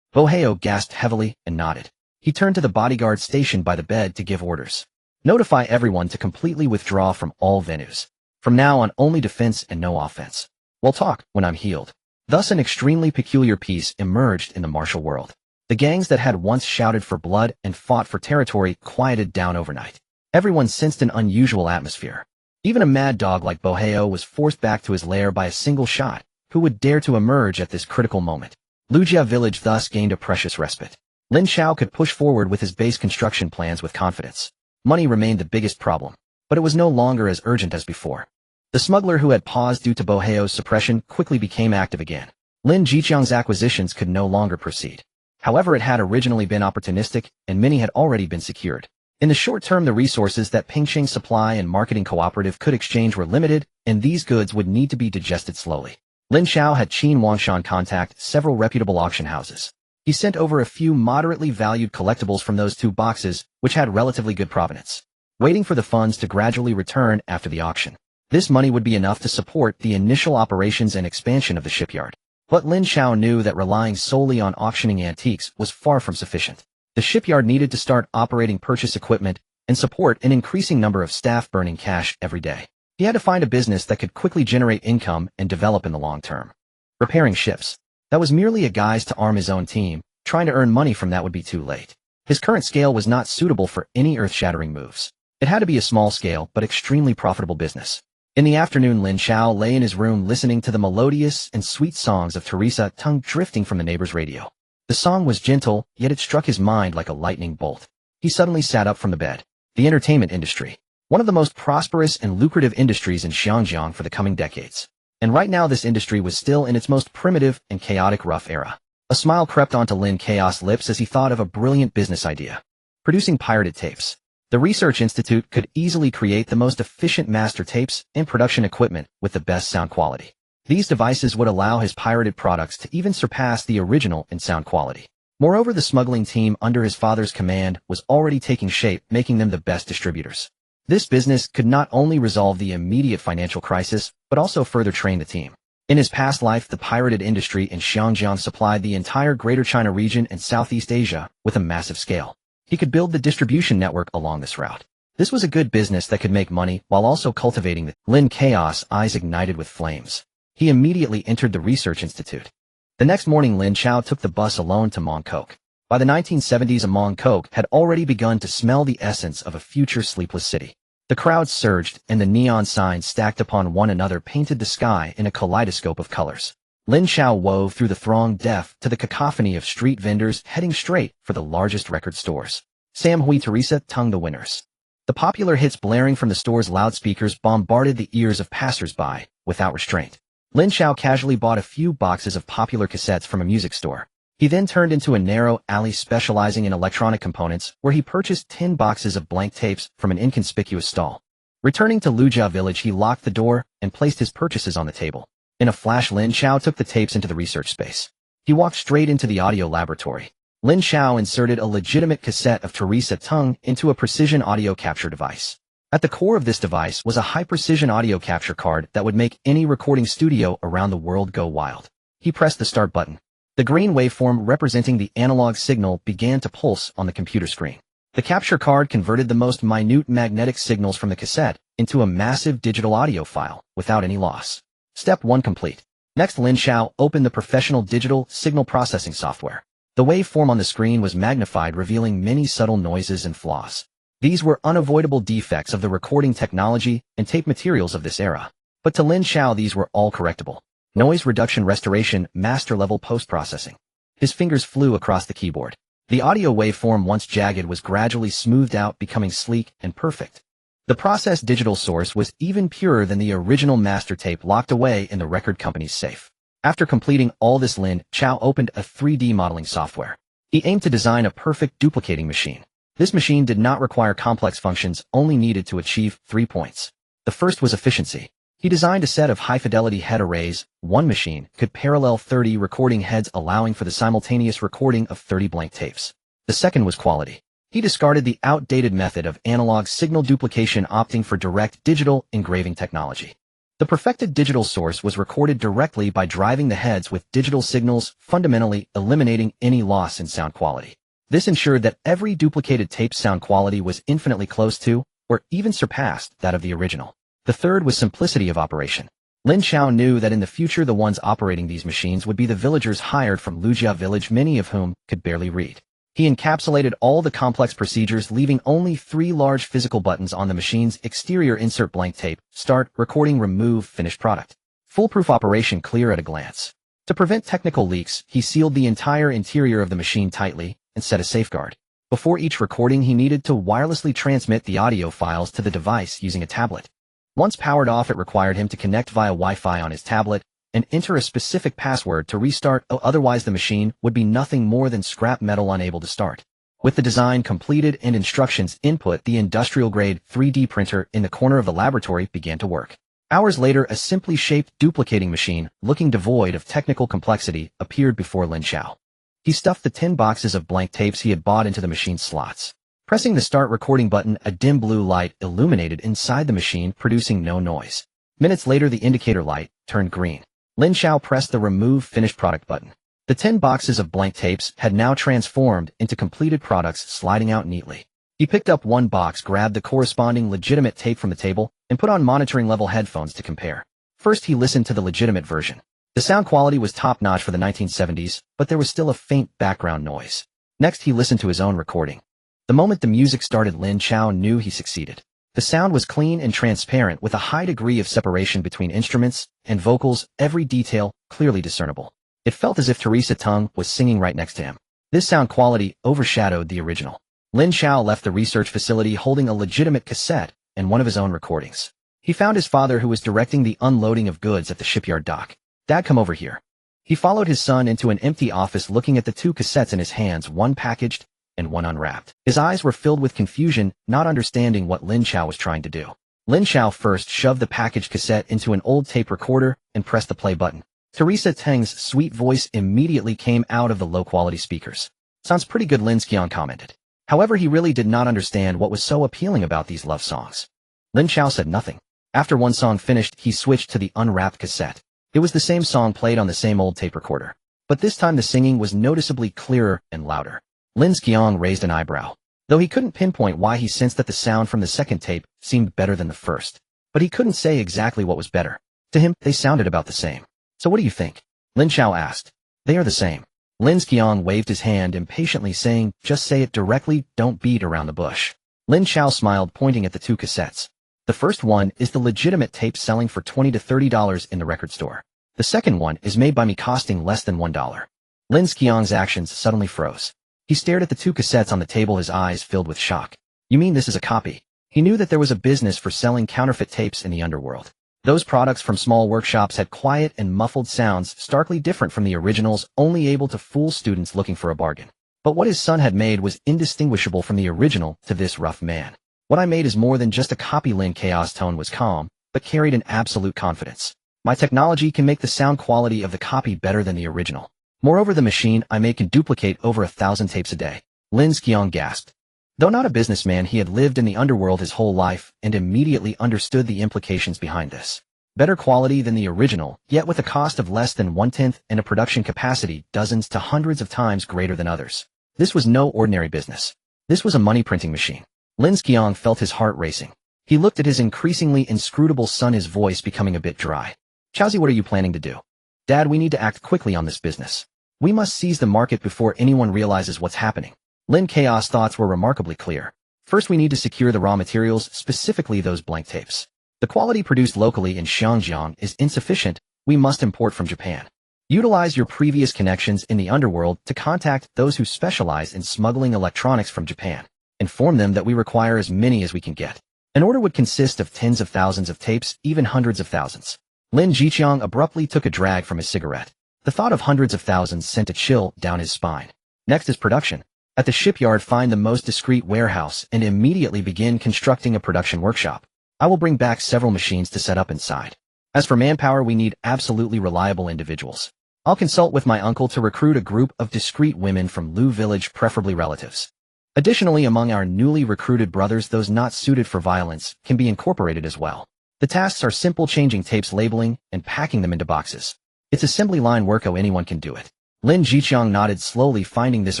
Boheo gasped heavily and nodded. He turned to the bodyguard stationed by the bed to give orders. Notify everyone to completely withdraw from all venues. From now on, only defense and no offense. We'll talk when I'm healed. Thus, an extremely peculiar peace emerged in the martial world. The gangs that had once shouted for blood and fought for territory quieted down overnight. Everyone sensed an unusual atmosphere. Even a mad dog like Boheo was forced back to his lair by a single shot. Who would dare to emerge at this critical moment? Lujia village thus gained a precious respite. Lin Chao could push forward with his base construction plans with confidence. Money remained the biggest problem, but it was no longer as urgent as before. The smuggler who had paused due to Boheo's suppression quickly became active again. Lin Jiqiang's acquisitions could no longer proceed. However, it had originally been opportunistic, and many had already been secured. In the short term, the resources that Pingxing Supply and Marketing Cooperative could exchange were limited, and these goods would need to be digested slowly. Lin Chao had Qin Wangshan contact several reputable auction houses. He sent over a few moderately valued collectibles from those two boxes, which had relatively good provenance, waiting for the funds to gradually return after the auction. This money would be enough to support the initial operations and expansion of the shipyard. But Lin Chao knew that relying solely on auctioning antiques was far from sufficient. The shipyard needed to start operating purchase equipment and support an increasing number of staff burning cash every day. He had to find a business that could quickly generate income and develop in the long term. Repairing ships. That was merely a guise to arm his own team. Trying to earn money from that would be too late. His current scale was not suitable for any earth-shattering moves. It had to be a small-scale but extremely profitable business. In the afternoon, Lin Chao lay in his room listening to the melodious and sweet songs of Teresa Tung drifting from the neighbor's radio. The song was gentle, yet it struck his mind like a lightning bolt. He suddenly sat up from the bed. The entertainment industry. One of the most prosperous and lucrative industries in Xinjiang for the coming decades. And right now this industry was still in its most primitive and chaotic rough era. A smile crept onto Lin Chao's lips as he thought of a brilliant business idea. Producing pirated tapes. The Research Institute could easily create the most efficient master tapes and production equipment with the best sound quality. These devices would allow his pirated products to even surpass the original in sound quality. Moreover, the smuggling team under his father's command was already taking shape, making them the best distributors. This business could not only resolve the immediate financial crisis, but also further train the team. In his past life, the pirated industry in Xinjiang supplied the entire Greater China region and Southeast Asia with a massive scale. He could build the distribution network along this route. This was a good business that could make money while also cultivating the Lin Chaos eyes ignited with flames. He immediately entered the Research Institute. The next morning, Lin Chao took the bus alone to Mongkok. By the 1970s, Mongkok had already begun to smell the essence of a future sleepless city. The crowds surged, and the neon signs stacked upon one another painted the sky in a kaleidoscope of colors. Lin Chao wove through the throng, deaf to the cacophony of street vendors heading straight for the largest record stores. Sam Hui Teresa Tung the winners. The popular hits blaring from the store's loudspeakers bombarded the ears of passers-by without restraint. Lin Chao casually bought a few boxes of popular cassettes from a music store. He then turned into a narrow alley specializing in electronic components where he purchased 10 boxes of blank tapes from an inconspicuous stall. Returning to Lujia village, he locked the door and placed his purchases on the table. In a flash, Lin Chao took the tapes into the research space. He walked straight into the audio laboratory. Lin Chao inserted a legitimate cassette of Teresa Tung into a precision audio capture device. At the core of this device was a high-precision audio capture card that would make any recording studio around the world go wild. He pressed the start button. The green waveform representing the analog signal began to pulse on the computer screen. The capture card converted the most minute magnetic signals from the cassette into a massive digital audio file without any loss. Step 1 complete. Next, Lin Chao opened the professional digital signal processing software. The waveform on the screen was magnified, revealing many subtle noises and flaws. These were unavoidable defects of the recording technology and tape materials of this era. But to Lin Chao these were all correctable. Noise reduction restoration, master-level post-processing. His fingers flew across the keyboard. The audio waveform once jagged was gradually smoothed out, becoming sleek and perfect. The processed digital source was even purer than the original master tape locked away in the record company's safe. After completing all this, Lin Chao opened a 3D modeling software. He aimed to design a perfect duplicating machine. This machine did not require complex functions, only needed to achieve 3 points. The first was efficiency. He designed a set of high-fidelity head arrays. One machine could parallel 30 recording heads, allowing for the simultaneous recording of 30 blank tapes. The second was quality. He discarded the outdated method of analog signal duplication, opting for direct digital engraving technology. The perfected digital source was recorded directly by driving the heads with digital signals, fundamentally eliminating any loss in sound quality. This ensured that every duplicated tape's sound quality was infinitely close to, or even surpassed, that of the original. The third was simplicity of operation. Lin Chao knew that in the future the ones operating these machines would be the villagers hired from Lujia village, many of whom could barely read. He encapsulated all the complex procedures, leaving only 3 large physical buttons on the machine's exterior: insert blank tape, start recording, remove finished product. Foolproof operation, clear at a glance. To prevent technical leaks, he sealed the entire interior of the machine tightly and set a safeguard. Before each recording, he needed to wirelessly transmit the audio files to the device using a tablet. Once powered off, it required him to connect via Wi-Fi on his tablet and enter a specific password to restart, otherwise the machine would be nothing more than scrap metal, unable to start. With the design completed and instructions input, the industrial-grade 3D printer in the corner of the laboratory began to work. Hours later, a simply shaped duplicating machine, looking devoid of technical complexity, appeared before Lin Chao. He stuffed the 10 boxes of blank tapes he had bought into the machine's slots. Pressing the start recording button, a dim blue light illuminated inside the machine, producing no noise. Minutes later, the indicator light turned green. Lin Chao pressed the remove finished product button. The 10 boxes of blank tapes had now transformed into completed products, sliding out neatly. He picked up one box, grabbed the corresponding legitimate tape from the table, and put on monitoring level headphones to compare. First, he listened to the legitimate version. The sound quality was top-notch for the 1970s, but there was still a faint background noise. Next, he listened to his own recording. The moment the music started, Lin Chao knew he succeeded. The sound was clean and transparent, with a high degree of separation between instruments and vocals, every detail clearly discernible. It felt as if Teresa Tung was singing right next to him. This sound quality overshadowed the original. Lin Chao left the research facility holding a legitimate cassette and one of his own recordings. He found his father, who was directing the unloading of goods at the shipyard dock. "Dad, come over here." He followed his son into an empty office, looking at the 2 cassettes in his hands, one packaged and one unwrapped. His eyes were filled with confusion, not understanding what Lin Chao was trying to do. Lin Chao first shoved the packaged cassette into an old tape recorder and pressed the play button. Teresa Teng's sweet voice immediately came out of the low-quality speakers. "Sounds pretty good," Lin Chao commented. However, he really did not understand what was so appealing about these love songs. Lin Chao said nothing. After one song finished, he switched to the unwrapped cassette. It was the same song played on the same old tape recorder, but this time the singing was noticeably clearer and louder. Lin Chao raised an eyebrow. Though he couldn't pinpoint why, he sensed that the sound from the second tape seemed better than the first. But he couldn't say exactly what was better. To him, they sounded about the same. "So what do you think?" Lin Chao asked. "They are the same." Lin Chao waved his hand impatiently, saying, "Just say it directly, don't beat around the bush." Lin Chao smiled, pointing at the 2 cassettes. "The first one is the legitimate tape selling for $20 to $30 in the record store. The second one is made by me, costing less than $1. Lin Chao's actions suddenly froze. He stared at the 2 cassettes on the table, his eyes filled with shock. "You mean this is a copy?" He knew that there was a business for selling counterfeit tapes in the underworld. Those products from small workshops had quiet and muffled sounds, starkly different from the originals, only able to fool students looking for a bargain. But what his son had made was indistinguishable from the original to this rough man. "What I made is more than just a copy." Lin Chao's tone was calm, but carried an absolute confidence. "My technology can make the sound quality of the copy better than the original. Moreover, the machine I make can duplicate over 1,000 tapes a day." Lin Chao gasped. Though not a businessman, he had lived in the underworld his whole life and immediately understood the implications behind this. Better quality than the original, yet with a cost of less than 1/10 and a production capacity dozens to hundreds of times greater than others. This was no ordinary business. This was a money-printing machine. Lin Chao felt his heart racing. He looked at his increasingly inscrutable son, his voice becoming a bit dry. "Chaozi, what are you planning to do?" "Dad, we need to act quickly on this business. We must seize the market before anyone realizes what's happening." Lin Chao's thoughts were remarkably clear. "First, we need to secure the raw materials, specifically those blank tapes. The quality produced locally in Xinjiang is insufficient. We must import from Japan. Utilize your previous connections in the underworld to contact those who specialize in smuggling electronics from Japan. Inform them that we require as many as we can get. An order would consist of tens of thousands of tapes, even hundreds of thousands. Lin Chao abruptly took a drag from his cigarette. The thought of hundreds of thousands sent a chill down his spine. Next is production. At the shipyard, find the most discreet warehouse and immediately begin constructing a production workshop. I will bring back several machines to set up inside. As for manpower, we need absolutely reliable individuals. I'll consult with my uncle to recruit a group of discreet women from Lu village, preferably relatives. Additionally, among our newly recruited brothers, those not suited for violence can be incorporated as well. The tasks are simple: changing tapes, labeling, and packing them into boxes. It's assembly line work, anyone can do it. Lin Chao nodded slowly, finding this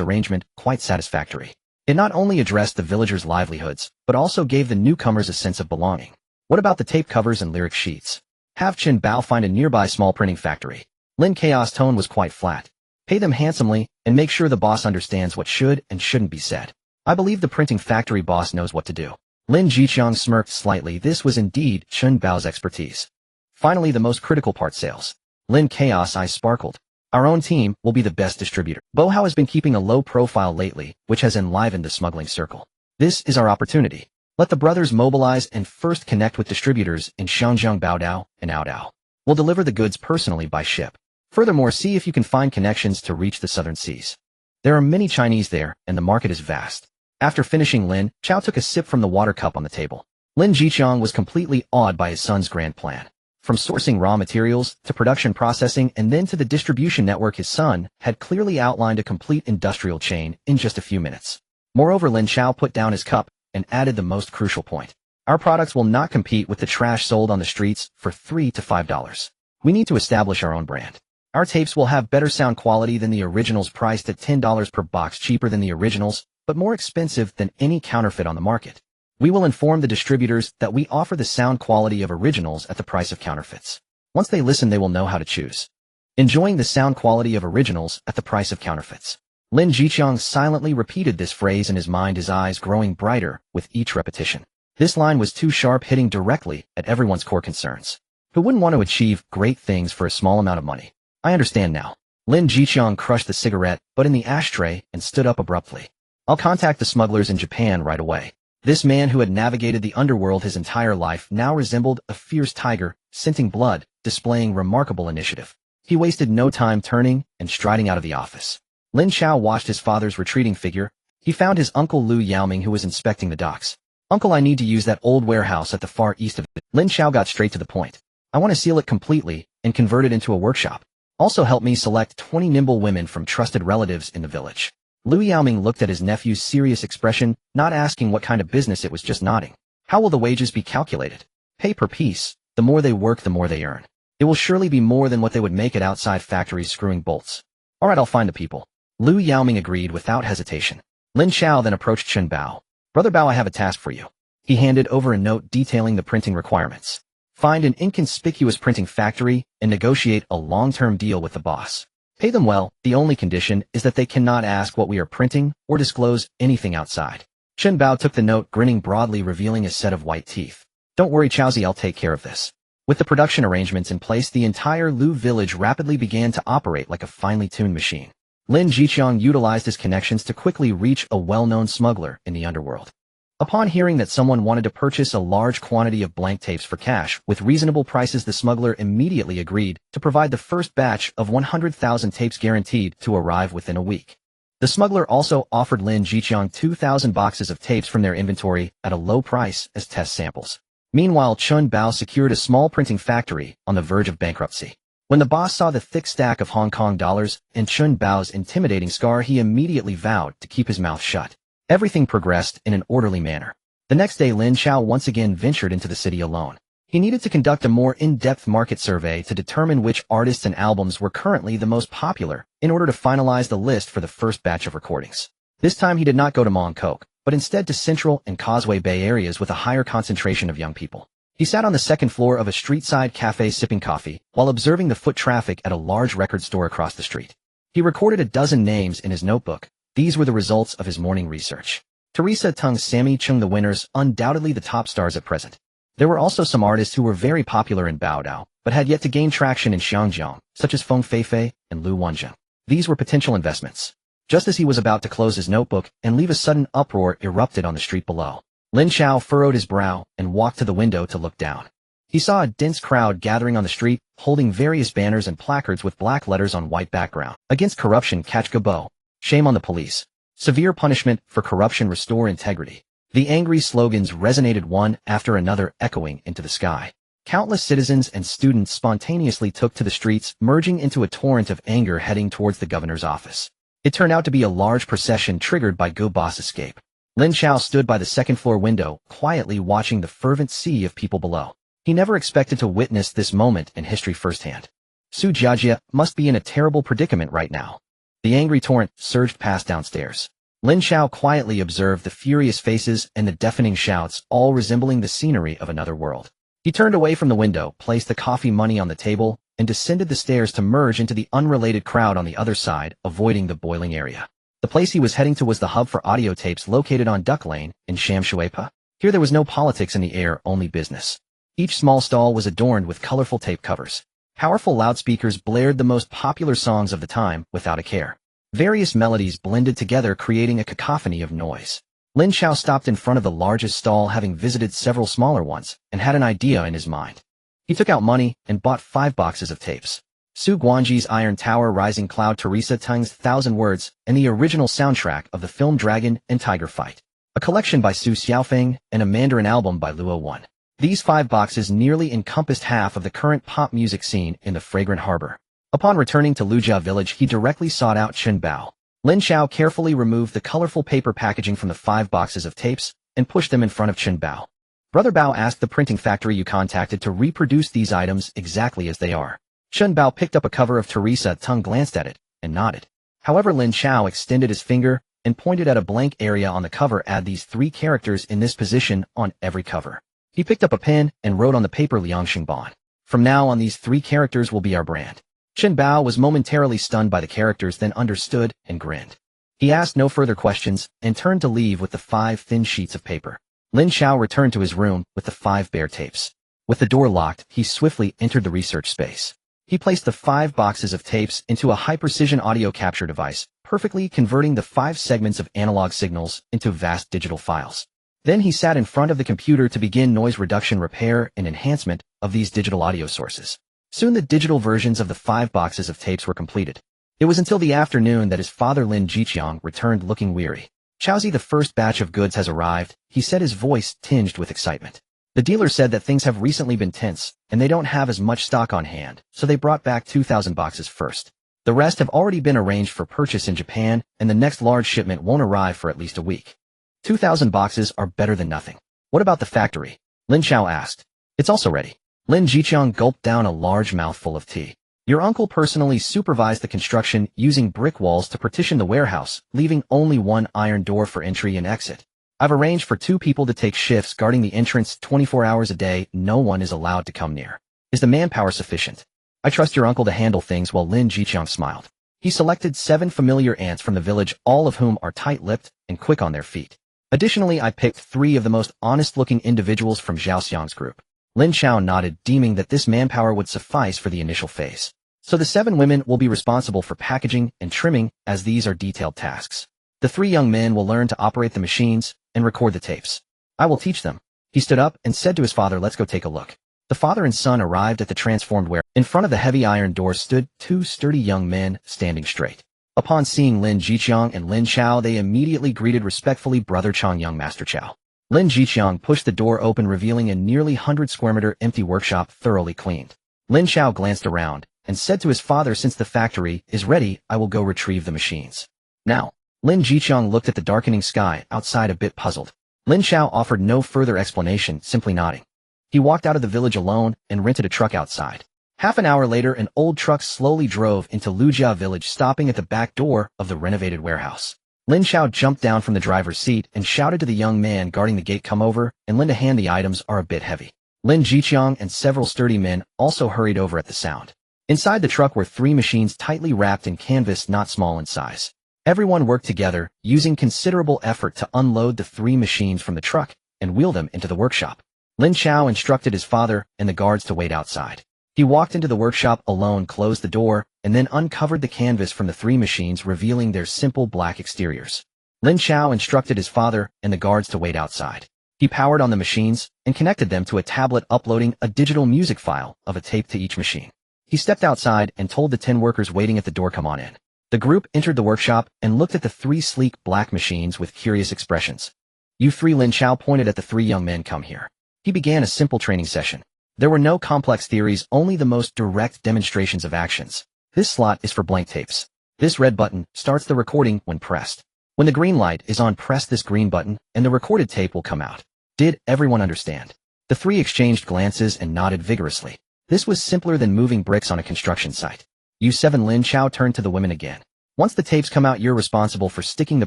arrangement quite satisfactory. It not only addressed the villagers' livelihoods, but also gave the newcomers a sense of belonging. What about the tape covers and lyric sheets? Have Chen Bao find a nearby small printing factory. Lin Chao's tone was quite flat. Pay them handsomely, and make sure the boss understands what should and shouldn't be said. I believe the printing factory boss knows what to do. Lin Chao smirked slightly. This was indeed Chen Bao's expertise. Finally, the most critical part: sales. Lin Chaos' eyes sparkled. Our own team will be the best distributor. Bohao has been keeping a low profile lately, which has enlivened the smuggling circle. This is our opportunity. Let the brothers mobilize and first connect with distributors in Xinjiang, Baodao, and Aodao. We'll deliver the goods personally by ship. Furthermore, see if you can find connections to reach the southern seas. There are many Chinese there, and the market is vast. After finishing, Lin Chao took a sip from the water cup on the table. Lin Chao was completely awed by his son's grand plan. From sourcing raw materials, to production processing, and then to the distribution network, his son had clearly outlined a complete industrial chain in just a few minutes. Moreover, Lin Chao put down his cup and added the most crucial point. Our products will not compete with the trash sold on the streets for $3 to $5. We need to establish our own brand. Our tapes will have better sound quality than the originals, priced at $10 per box, cheaper than the originals, but more expensive than any counterfeit on the market. We will inform the distributors that we offer the sound quality of originals at the price of counterfeits. Once they listen, they will know how to choose. Enjoying the sound quality of originals at the price of counterfeits. Lin Chao silently repeated this phrase in his mind, his eyes growing brighter with each repetition. This line was too sharp, hitting directly at everyone's core concerns. Who wouldn't want to achieve great things for a small amount of money? I understand now. Lin Chao crushed the cigarette, but in the ashtray, and stood up abruptly. I'll contact the smugglers in Japan right away. This man, who had navigated the underworld his entire life, now resembled a fierce tiger, scenting blood, displaying remarkable initiative. He wasted no time turning and striding out of the office. Lin Chao watched his father's retreating figure. He found his uncle Lu Yaoming, who was inspecting the docks. Uncle, I need to use that old warehouse at the far east of it. Lin Chao got straight to the point. I want to seal it completely and convert it into a workshop. Also help me select 20 nimble women from trusted relatives in the village. Lu Yaoming looked at his nephew's serious expression, not asking what kind of business it was, just nodding. How will the wages be calculated? Pay per piece. The more they work, the more they earn. It will surely be more than what they would make at outside factories screwing bolts. All right, I'll find the people. Lu Yaoming agreed without hesitation. Lin Chao then approached Chen Bao. Brother Bao, I have a task for you. He handed over a note detailing the printing requirements. Find an inconspicuous printing factory and negotiate a long-term deal with the boss. Pay them well. The only condition is that they cannot ask what we are printing or disclose anything outside. Chen Bao took the note, grinning broadly, revealing a set of white teeth. Don't worry, Chaozi, I'll take care of this. With the production arrangements in place, the entire Lu village rapidly began to operate like a finely tuned machine. Lin Chao utilized his connections to quickly reach a well-known smuggler in the underworld. Upon hearing that someone wanted to purchase a large quantity of blank tapes for cash with reasonable prices, the smuggler immediately agreed to provide the first batch of 100,000 tapes, guaranteed to arrive within a week. The smuggler also offered Lin Chao 2,000 boxes of tapes from their inventory at a low price as test samples. Meanwhile, Chen Bao secured a small printing factory on the verge of bankruptcy. When the boss saw the thick stack of Hong Kong dollars and Chen Bao's intimidating scar, he immediately vowed to keep his mouth shut. Everything progressed in an orderly manner. The next day, Lin Chao once again ventured into the city alone. He needed to conduct a more in-depth market survey to determine which artists and albums were currently the most popular in order to finalize the list for the first batch of recordings. This time he did not go to Mongkok, but instead to Central and Causeway Bay areas with a higher concentration of young people. He sat on the second floor of a street-side cafe sipping coffee while observing the foot traffic at a large record store across the street. He recorded a dozen names in his notebook. These were the results of his morning research. Teresa Tung, Sammy Chung, the winners, undoubtedly the top stars at present. There were also some artists who were very popular in Baodao, but had yet to gain traction in Xiangjiang, such as Feng Feifei and Lu Wanzheng. These were potential investments. Just as he was about to close his notebook and leave, a sudden uproar erupted on the street below. Lin Chao furrowed his brow and walked to the window to look down. He saw a dense crowd gathering on the street, holding various banners and placards with black letters on white background. Against corruption, catch Gabo. Shame on the police. Severe punishment for corruption, restore integrity. The angry slogans resonated one after another, echoing into the sky. Countless citizens and students spontaneously took to the streets, merging into a torrent of anger heading towards the governor's office. It turned out to be a large procession triggered by Go Boss' escape. Lin Chao stood by the second-floor window, quietly watching the fervent sea of people below. He never expected to witness this moment in history firsthand. Su Jiajia must be in a terrible predicament right now. The angry torrent surged past downstairs. Lin Chao quietly observed the furious faces and the deafening shouts, all resembling the scenery of another world. He turned away from the window, placed the coffee money on the table, and descended the stairs to merge into the unrelated crowd on the other side, avoiding the boiling area. The place he was heading to was the hub for audio tapes located on Duck Lane in Shamshuepa. Here there was no politics in the air, only business. Each small stall was adorned with colorful tape covers. Powerful loudspeakers blared the most popular songs of the time without a care. Various melodies blended together, creating a cacophony of noise. Lin Chao stopped in front of the largest stall, having visited several smaller ones, and had an idea in his mind. He took out money and bought 5 boxes of tapes. Su Guangji's Iron Tower, Rising Cloud, Teresa Teng's 1,000 Words, and the original soundtrack of the film Dragon and Tiger Fight. A collection by Su Xiaofeng and a Mandarin album by Luo Wan. These 5 boxes nearly encompassed half of the current pop music scene in the fragrant harbor. Upon returning to Lujia village, he directly sought out Chen Bao. Lin Chao carefully removed the colorful paper packaging from the 5 boxes of tapes and pushed them in front of Chen Bao. Brother Bao asked the printing factory you contacted to reproduce these items exactly as they are. Chen Bao picked up a cover of Teresa Tung, glanced at it, and nodded. However, Lin Chao extended his finger and pointed at a blank area on the cover. Add these 3 characters in this position on every cover. He picked up a pen and wrote on the paper Liang Xingban. From now on, these 3 characters will be our brand. Chen Bao was momentarily stunned by the characters, then understood and grinned. He asked no further questions and turned to leave with the 5 thin sheets of paper. Lin Chao returned to his room with the 5 bare tapes. With the door locked, he swiftly entered the research space. He placed the 5 boxes of tapes into a high-precision audio capture device, perfectly converting the 5 segments of analog signals into vast digital files. Then he sat in front of the computer to begin noise reduction, repair, and enhancement of these digital audio sources. Soon the digital versions of the 5 boxes of tapes were completed. It was until the afternoon that his father Lin Jiqiang returned looking weary. Chaozi, the first batch of goods has arrived, he said, his voice tinged with excitement. The dealer said that things have recently been tense, and they don't have as much stock on hand, so they brought back 2,000 boxes first. The rest have already been arranged for purchase in Japan, and the next large shipment won't arrive for at least a week. 2,000 boxes are better than nothing. What about the factory? Lin Chao asked. It's also ready. Lin Jiqiang gulped down a large mouthful of tea. Your uncle personally supervised the construction, using brick walls to partition the warehouse, leaving only 1 iron door for entry and exit. I've arranged for 2 people to take shifts guarding the entrance 24 hours a day. No one is allowed to come near. Is the manpower sufficient? I trust your uncle to handle things. While Lin Jiqiang smiled. He selected 7 familiar ants from the village, all of whom are tight-lipped and quick on their feet. Additionally, I picked 3 of the most honest-looking individuals from Zhao Xiang's group. Lin Chao nodded, deeming that this manpower would suffice for the initial phase. So the 7 women will be responsible for packaging and trimming, as these are detailed tasks. The 3 young men will learn to operate the machines and record the tapes. I will teach them. He stood up and said to his father, let's go take a look. The father and son arrived at the transformed warehouse. In front of the heavy iron door stood 2 sturdy young men, standing straight. Upon seeing Lin Jiqiang and Lin Chao, they immediately greeted respectfully, Brother Chang, young Master Chao. Lin Jiqiang pushed the door open, revealing a nearly 100-square-meter empty workshop, thoroughly cleaned. Lin Chao glanced around and said to his father, since the factory is ready, I will go retrieve the machines. Now. Lin Jiqiang looked at the darkening sky outside, a bit puzzled. Lin Chao offered no further explanation, simply nodding. He walked out of the village alone and rented a truck outside. Half an hour later, an old truck slowly drove into Lujia village, stopping at the back door of the renovated warehouse. Lin Chao jumped down from the driver's seat and shouted to the young man guarding the gate, come over and lend a hand, the items are a bit heavy. Lin Jiqiang and several sturdy men also hurried over at the sound. Inside the truck were 3 machines tightly wrapped in canvas, not small in size. Everyone worked together, using considerable effort to unload the 3 machines from the truck and wheel them into the workshop. Lin Chao instructed his father and the guards to wait outside. He walked into the workshop alone, closed the door, and then uncovered the canvas from the three machines, revealing their simple black exteriors. Lin Chao instructed his father and the guards to wait outside. He powered on the machines and connected them to a tablet, uploading a digital music file of a tape to each machine. He stepped outside and told the 10 workers waiting at the door, "Come on in." The group entered the workshop and looked at the three sleek black machines with curious expressions. "You three," Lin Chao pointed at the three young men, "come here." He began a simple training session. There were no complex theories, only the most direct demonstrations of actions. This slot is for blank tapes. This red button starts the recording when pressed. When the green light is on, press this green button and the recorded tape will come out. Did everyone understand? The three exchanged glances and nodded vigorously. This was simpler than moving bricks on a construction site. "You seven," Lin Chao turned to the women again. "Once the tapes come out, you're responsible for sticking the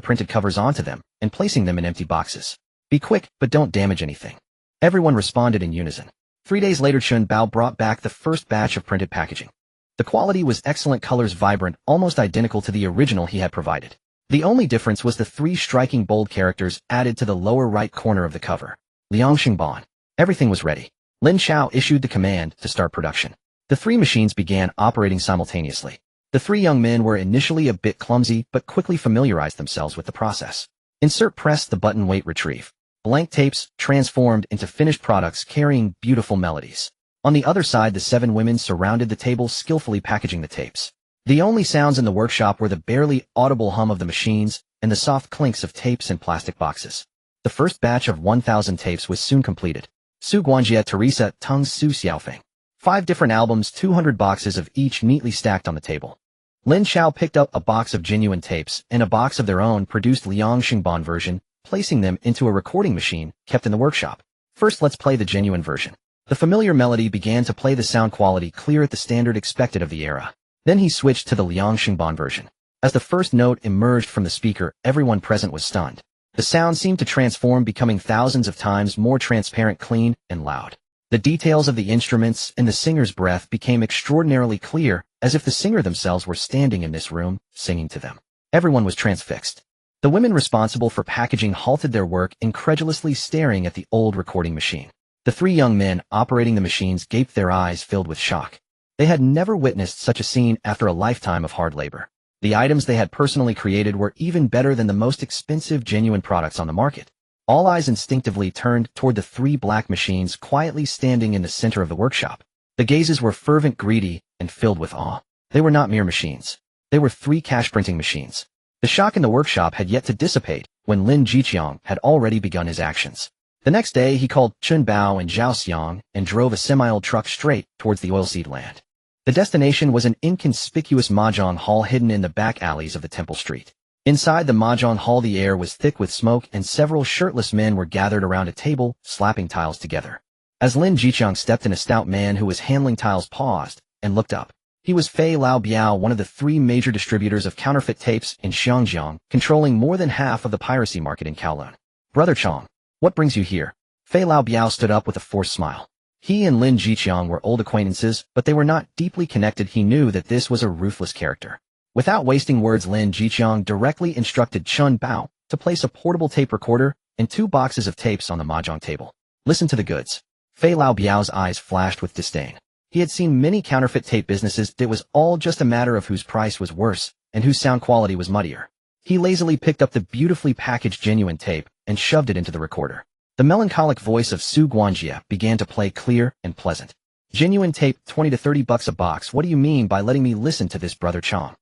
printed covers onto them and placing them in empty boxes. Be quick, but don't damage anything." Everyone responded in unison. 3 days later, Chun Bao brought back the first batch of printed packaging. The quality was excellent, colors vibrant, almost identical to the original he had provided. The only difference was the three striking bold characters added to the lower right corner of the cover. Liang Xingban. Everything was ready. Lin Chao issued the command to start production. The three machines began operating simultaneously. The three young men were initially a bit clumsy, but quickly familiarized themselves with the process. Insert, press the button, wait, retrieve. Blank tapes transformed into finished products carrying beautiful melodies. On the other side, the 7 women surrounded the table, skillfully packaging the tapes. The only sounds in the workshop were the barely audible hum of the machines and the soft clinks of tapes in plastic boxes. The first batch of 1,000 tapes was soon completed. Su Guanjie, Teresa, Tung Su Xiaofeng. 5 different albums, 200 boxes of each neatly stacked on the table. Lin Chao picked up a box of genuine tapes and a box of their own produced Liang Xingban version, placing them into a recording machine kept in the workshop. First, let's play the genuine version. The familiar melody began to play, the sound quality clear at the standard expected of the era. Then he switched to the Liang Xingban version. As the first note emerged from the speaker, everyone present was stunned. The sound seemed to transform, becoming thousands of times more transparent, clean, and loud. The details of the instruments and the singer's breath became extraordinarily clear, as if the singer themselves were standing in this room, singing to them. Everyone was transfixed. The women responsible for packaging halted their work, incredulously staring at the old recording machine. The 3 young men operating the machines gaped, their eyes filled with shock. They had never witnessed such a scene after a lifetime of hard labor. The items they had personally created were even better than the most expensive genuine products on the market. All eyes instinctively turned toward the 3 black machines quietly standing in the center of the workshop. The gazes were fervent, greedy, and filled with awe. They were not mere machines. They were 3 cash printing machines. The shock in the workshop had yet to dissipate when Lin Jiqiang had already begun his actions. The next day, he called Chun Bao and Zhao Xiang and drove a semi-oiled truck straight towards the oilseed land. The destination was an inconspicuous mahjong hall hidden in the back alleys of the Temple Street. Inside the mahjong hall, the air was thick with smoke, and several shirtless men were gathered around a table, slapping tiles together. As Lin Jiqiang stepped in, a stout man who was handling tiles paused and looked up. He was Fei Lao Biao, one of the 3 major distributors of counterfeit tapes in Xiangjiang, controlling more than half of the piracy market in Kowloon. "Brother Chong, what brings you here?" Fei Lao Biao stood up with a forced smile. He and Lin Jiqiang were old acquaintances, but they were not deeply connected. He knew that this was a ruthless character. Without wasting words, Lin Jiqiang directly instructed Chun Bao to place a portable tape recorder and 2 boxes of tapes on the mahjong table. "Listen to the goods." Fei Lao Biao's eyes flashed with disdain. He had seen many counterfeit tape businesses. It was all just a matter of whose price was worse and whose sound quality was muddier. He lazily picked up the beautifully packaged genuine tape and shoved it into the recorder. The melancholic voice of Su Guanjie began to play, clear and pleasant. "Genuine tape, $20 to $30 a box. What do you mean by letting me listen to this, Brother Chong?"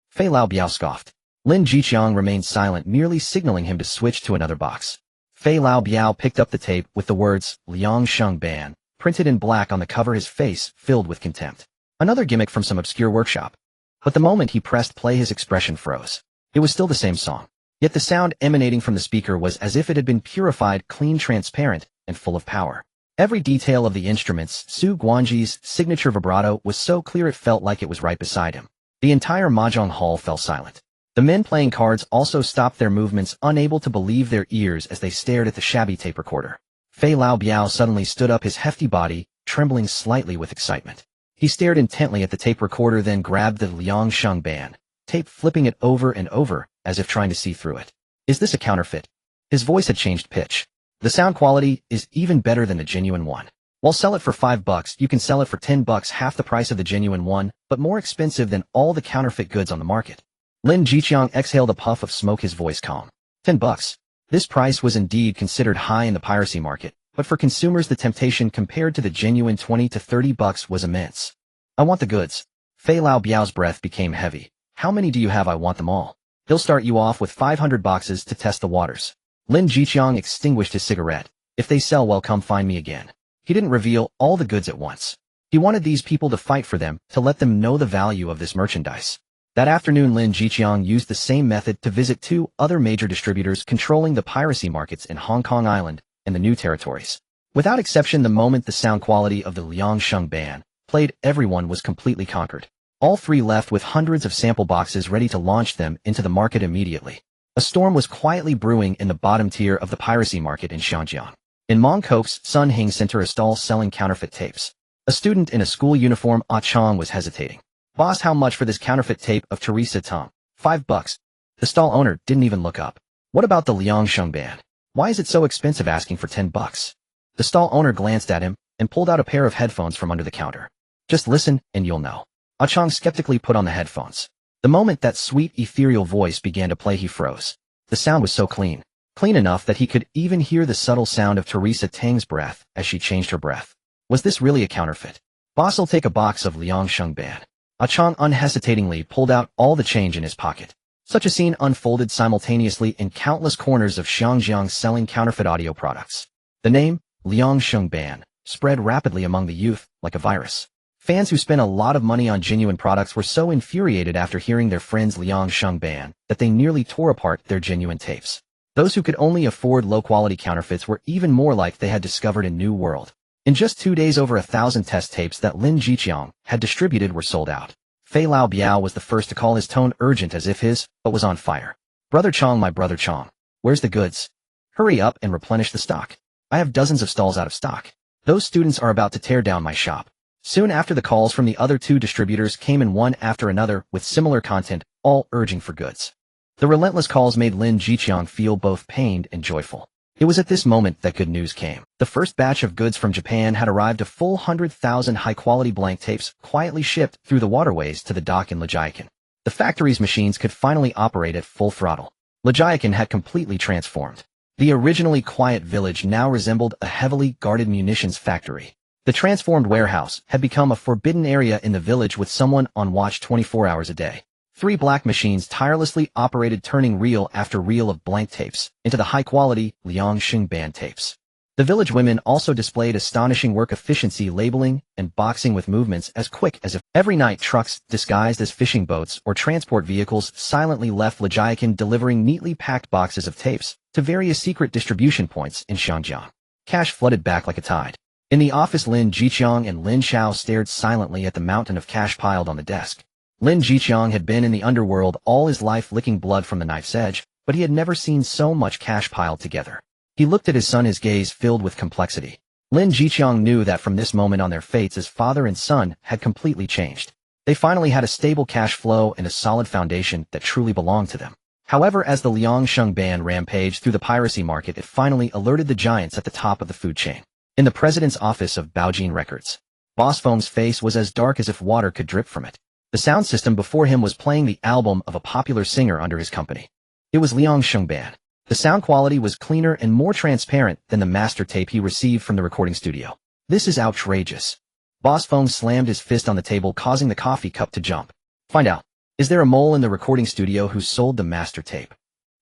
Fei Lao Biao scoffed. Lin Jiqiang remained silent, merely signaling him to switch to another box. Fei Lao Biao picked up the tape with the words Liang Xingban printed in black on the cover, his face filled with contempt. Another gimmick from some obscure workshop. But the moment he pressed play, his expression froze. It was still the same song. Yet the sound emanating from the speaker was as if it had been purified, clean, transparent, and full of power. Every detail of the instruments, Su Guanji's signature vibrato, was so clear it felt like it was right beside him. The entire mahjong hall fell silent. The men playing cards also stopped their movements, unable to believe their ears as they stared at the shabby tape recorder. Fei Lao Biao suddenly stood up, his hefty body trembling slightly with excitement. He stared intently at the tape recorder, then grabbed the Liang Xingban tape, flipping it over and over, as if trying to see through it. "Is this a counterfeit?" His voice had changed pitch. The sound quality is even better than the genuine one. While sell it for $5, you can sell it for $10, half the price of the genuine one, but more expensive than all the counterfeit goods on the market. Lin Chao exhaled a puff of smoke, his voice calm. $10. This price was indeed considered high in the piracy market, but for consumers the temptation compared to the genuine $20 to $30 was immense. I want the goods. Fei Lao Biao's breath became heavy. How many do you have? I want them all. He'll start you off with 500 boxes to test the waters. Lin Chao extinguished his cigarette. If they sell well, come find me again. He didn't reveal all the goods at once. He wanted these people to fight for them, to let them know the value of this merchandise. That afternoon Lin Chao used the same method to visit 2 other major distributors controlling the piracy markets in Hong Kong Island and the New Territories. Without exception, the moment the sound quality of the Liangsheng band played, everyone was completely conquered. All 3 left with hundreds of sample boxes ready to launch them into the market immediately. A storm was quietly brewing in the bottom tier of the piracy market in Xiangjiang. In Mong Kok's Sun Hing Center, a stall selling counterfeit tapes. A student in a school uniform, Ah Chong, was hesitating. Boss, how much for this counterfeit tape of Teresa Tom? $5. The stall owner didn't even look up. What about the Liangsheng band? Why is it so expensive, asking for $10? The stall owner glanced at him and pulled out a pair of headphones from under the counter. Just listen and you'll know. Ah Chong skeptically put on the headphones. The moment that sweet ethereal voice began to play, he froze. The sound was so clean. Clean enough that he could even hear the subtle sound of Teresa Tang's breath as she changed her breath. Was this really a counterfeit? Boss'll take a box of Liangsheng band. Ah Chong unhesitatingly pulled out all the change in his pocket. Such a scene unfolded simultaneously in countless corners of Xiangjiang selling counterfeit audio products. The name, Liangsheng band, spread rapidly among the youth like a virus. Fans who spent a lot of money on genuine products were so infuriated after hearing their friends' Liangsheng band that they nearly tore apart their genuine tapes. Those who could only afford low-quality counterfeits were even more like they had discovered a new world. In just 2 days, over 1,000 test tapes that Lin Chao had distributed were sold out. Fei Lao Biao was the first to call, his tone urgent as if his butt was on fire. Brother Chong, my brother Chong. Where's the goods? Hurry up and replenish the stock. I have dozens of stalls out of stock. Those students are about to tear down my shop. Soon after, the calls from the other 2 distributors came in one after another with similar content, all urging for goods. The relentless calls made Lin Chao feel both pained and joyful. It was at this moment that good news came. The first batch of goods from Japan had arrived, a full 100,000 high-quality blank tapes quietly shipped through the waterways to the dock in Lijiakan. The factory's machines could finally operate at full throttle. Lijiakan had completely transformed. The originally quiet village now resembled a heavily guarded munitions factory. The transformed warehouse had become a forbidden area in the village with someone on watch 24 hours a day. 3 black machines tirelessly operated, turning reel after reel of blank tapes into the high-quality Liangsheng band tapes. The village women also displayed astonishing work efficiency, labeling and boxing with movements as quick as if. Every night, trucks disguised as fishing boats or transport vehicles silently left Lijiakan, delivering neatly packed boxes of tapes to various secret distribution points in Xiangjiang. Cash flooded back like a tide. In the office, Lin Chao and Lin Chao stared silently at the mountain of cash piled on the desk. Lin Chao had been in the underworld all his life, licking blood from the knife's edge, but he had never seen so much cash piled together. He looked at his son, his gaze filled with complexity. Lin Chao knew that from this moment on, their fates as father and son had completely changed. They finally had a stable cash flow and a solid foundation that truly belonged to them. However, as the Liangsheng band rampaged through the piracy market, it finally alerted the giants at the top of the food chain. In the president's office of Baojin Records, Boss Feng's face was as dark as if water could drip from it. The sound system before him was playing the album of a popular singer under his company. It was Liangsheng band. The sound quality was cleaner and more transparent than the master tape he received from the recording studio. This is outrageous. Boss Feng slammed his fist on the table, causing the coffee cup to jump. Find out. Is there a mole in the recording studio who sold the master tape?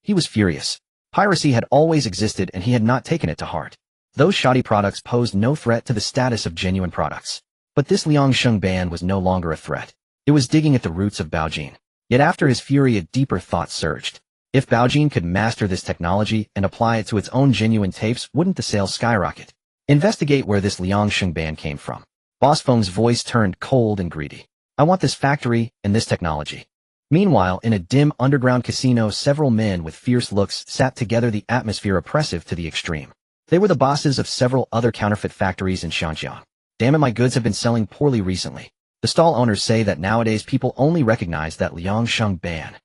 He was furious. Piracy had always existed and he had not taken it to heart. Those shoddy products posed no threat to the status of genuine products. But this Liangsheng band was no longer a threat. It was digging at the roots of Baojin. Yet after his fury, a deeper thought surged. If Baojin could master this technology and apply it to its own genuine tapes, wouldn't the sales skyrocket? Investigate where this Liangsheng band came from. Boss Feng's voice turned cold and greedy. I want this factory and this technology. Meanwhile, in a dim underground casino, several men with fierce looks sat together, the atmosphere oppressive to the extreme. They were the bosses of several other counterfeit factories in Xiangjiang. Damn it, my goods have been selling poorly recently. The stall owners say that nowadays people only recognize that Liangsheng band.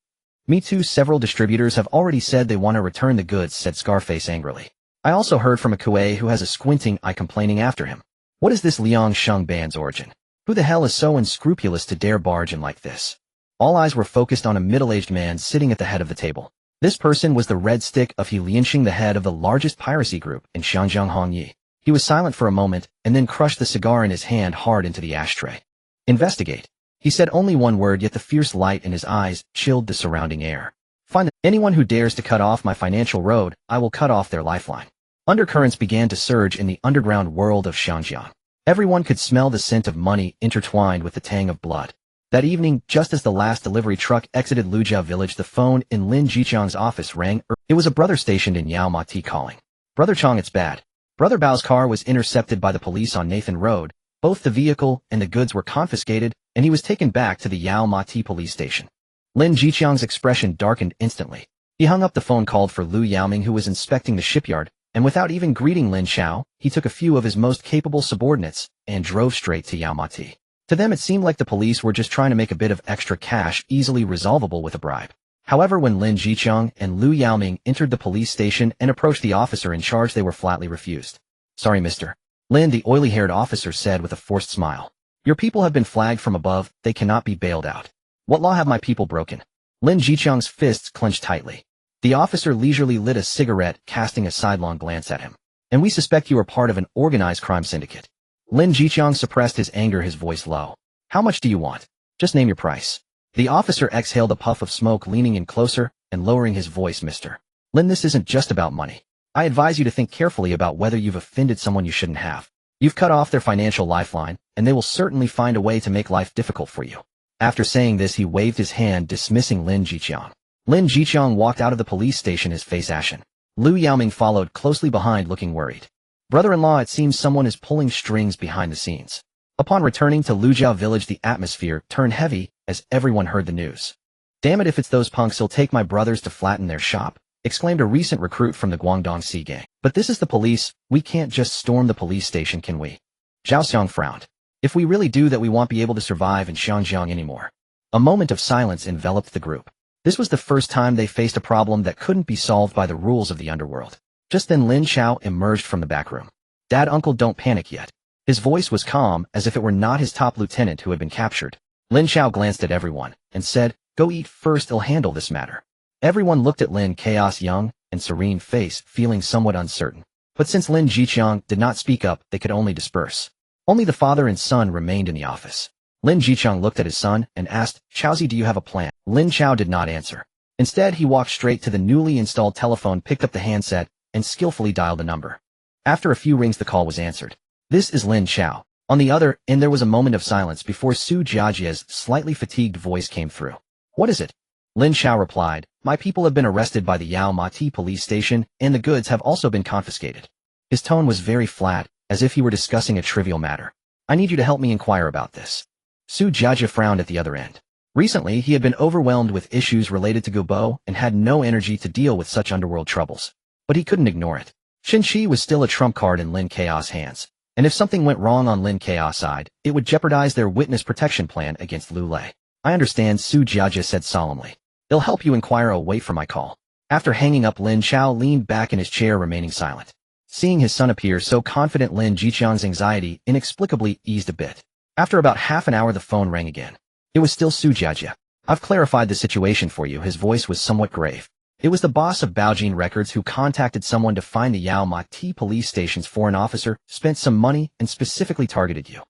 Me too, several distributors have already said they want to return the goods, said Scarface angrily. I also heard from a Kuei who has a squinting eye complaining after him. What is this Liang Sheng band's origin? Who the hell is so unscrupulous to dare barge in like this? All eyes were focused on a middle-aged man sitting at the head of the table. This person was the Red Stick of He Lianxing, the head of the largest piracy group in Xianjiang Hongyi. He was silent for a moment and then crushed the cigar in his hand hard into the ashtray. Investigate. He said only one word, yet the fierce light in his eyes chilled the surrounding air. Find anyone who dares to cut off my financial road, I will cut off their lifeline. Undercurrents began to surge in the underground world of Xianjiang. Everyone could smell the scent of money intertwined with the tang of blood. That evening, just as the last delivery truck exited Luzhou village, the phone in Lin Jiqiang's office rang. It was a brother stationed in Yao Ma Ti calling. Brother Chong, it's bad. Brother Bao's car was intercepted by the police on Nathan Road. Both the vehicle and the goods were confiscated, and he was taken back to the Yao Ma Ti police station. Lin Jiqiang's expression darkened instantly. He hung up the phone, called for Lu Yaoming, who was inspecting the shipyard, and without even greeting Lin Chao, he took a few of his most capable subordinates and drove straight to Yao Ma Ti. To them, it seemed like the police were just trying to make a bit of extra cash easily resolvable with a bribe. However, when Lin Jiqiang and Lu Yaoming entered the police station and approached the officer in charge, they were flatly refused. Sorry, mister. Lin, the oily-haired officer, said with a forced smile. Your people have been flagged from above. They cannot be bailed out. What law have my people broken? Lin Jiqiang's fists clenched tightly. The officer leisurely lit a cigarette, casting a sidelong glance at him. And we suspect you are part of an organized crime syndicate. Lin Jiqiang suppressed his anger, his voice low. How much do you want? Just name your price. The officer exhaled a puff of smoke, leaning in closer and lowering his voice. Mister Lin, this isn't just about money. I advise you to think carefully about whether you've offended someone you shouldn't have. You've cut off their financial lifeline, and they will certainly find a way to make life difficult for you. After saying this, he waved his hand, dismissing Lin Jiqiang. Lin Jiqiang walked out of the police station, his face ashen. Lu Yaoming followed closely behind, looking worried. Brother-in-law, it seems someone is pulling strings behind the scenes. Upon returning to Luzhou village, the atmosphere turned heavy as everyone heard the news. Damn it, if it's those punks, he'll take my brothers to flatten their shop, exclaimed a recent recruit from the Guangdong Sea gang. But this is the police. We can't just storm the police station, can we? Zhao Xiang frowned. If we really do that, we won't be able to survive in Xianjiang anymore. A moment of silence enveloped the group. This was the first time they faced a problem that couldn't be solved by the rules of the underworld. Just then Lin Chao emerged from the back room. Dad, uncle, don't panic yet. His voice was calm, as if it were not his top lieutenant who had been captured. Lin Chao glanced at everyone and said, go eat first, I'll handle this matter. Everyone looked at Lin Chaos' young and serene face, feeling somewhat uncertain. But since Lin Jiqiang did not speak up, they could only disperse. Only the father and son remained in the office. Lin Jiqiang looked at his son and asked, Chaozi, do you have a plan? Lin Chao did not answer. Instead, he walked straight to the newly installed telephone, picked up the handset, and skillfully dialed a number. After a few rings, the call was answered. This is Lin Chao. On the other end, there was a moment of silence before Su Jiajie's slightly fatigued voice came through. What is it? Lin Chao replied, my people have been arrested by the Yao Ma Ti police station, and the goods have also been confiscated. His tone was very flat, as if he were discussing a trivial matter. I need you to help me inquire about this. Su Jiajie frowned at the other end. Recently, he had been overwhelmed with issues related to Gubo and had no energy to deal with such underworld troubles. But he couldn't ignore it. Shin Shi was still a trump card in Lin Chaos' hands, and if something went wrong on Lin Chaos' side, it would jeopardize their witness protection plan against Lu Lei. I understand, Su Jiajie said solemnly. They'll help you inquire. I'll wait for my call. After hanging up, Lin Chao leaned back in his chair, remaining silent. Seeing his son appear so confident, Lin Jiqiang's anxiety inexplicably eased a bit. After about half an hour, the phone rang again. It was still Su Jiajie. I've clarified the situation for you. His voice was somewhat grave. It was the boss of Baojin Records who contacted someone to find the Yao Ma Ti police station's foreign officer, spent some money, and specifically targeted you.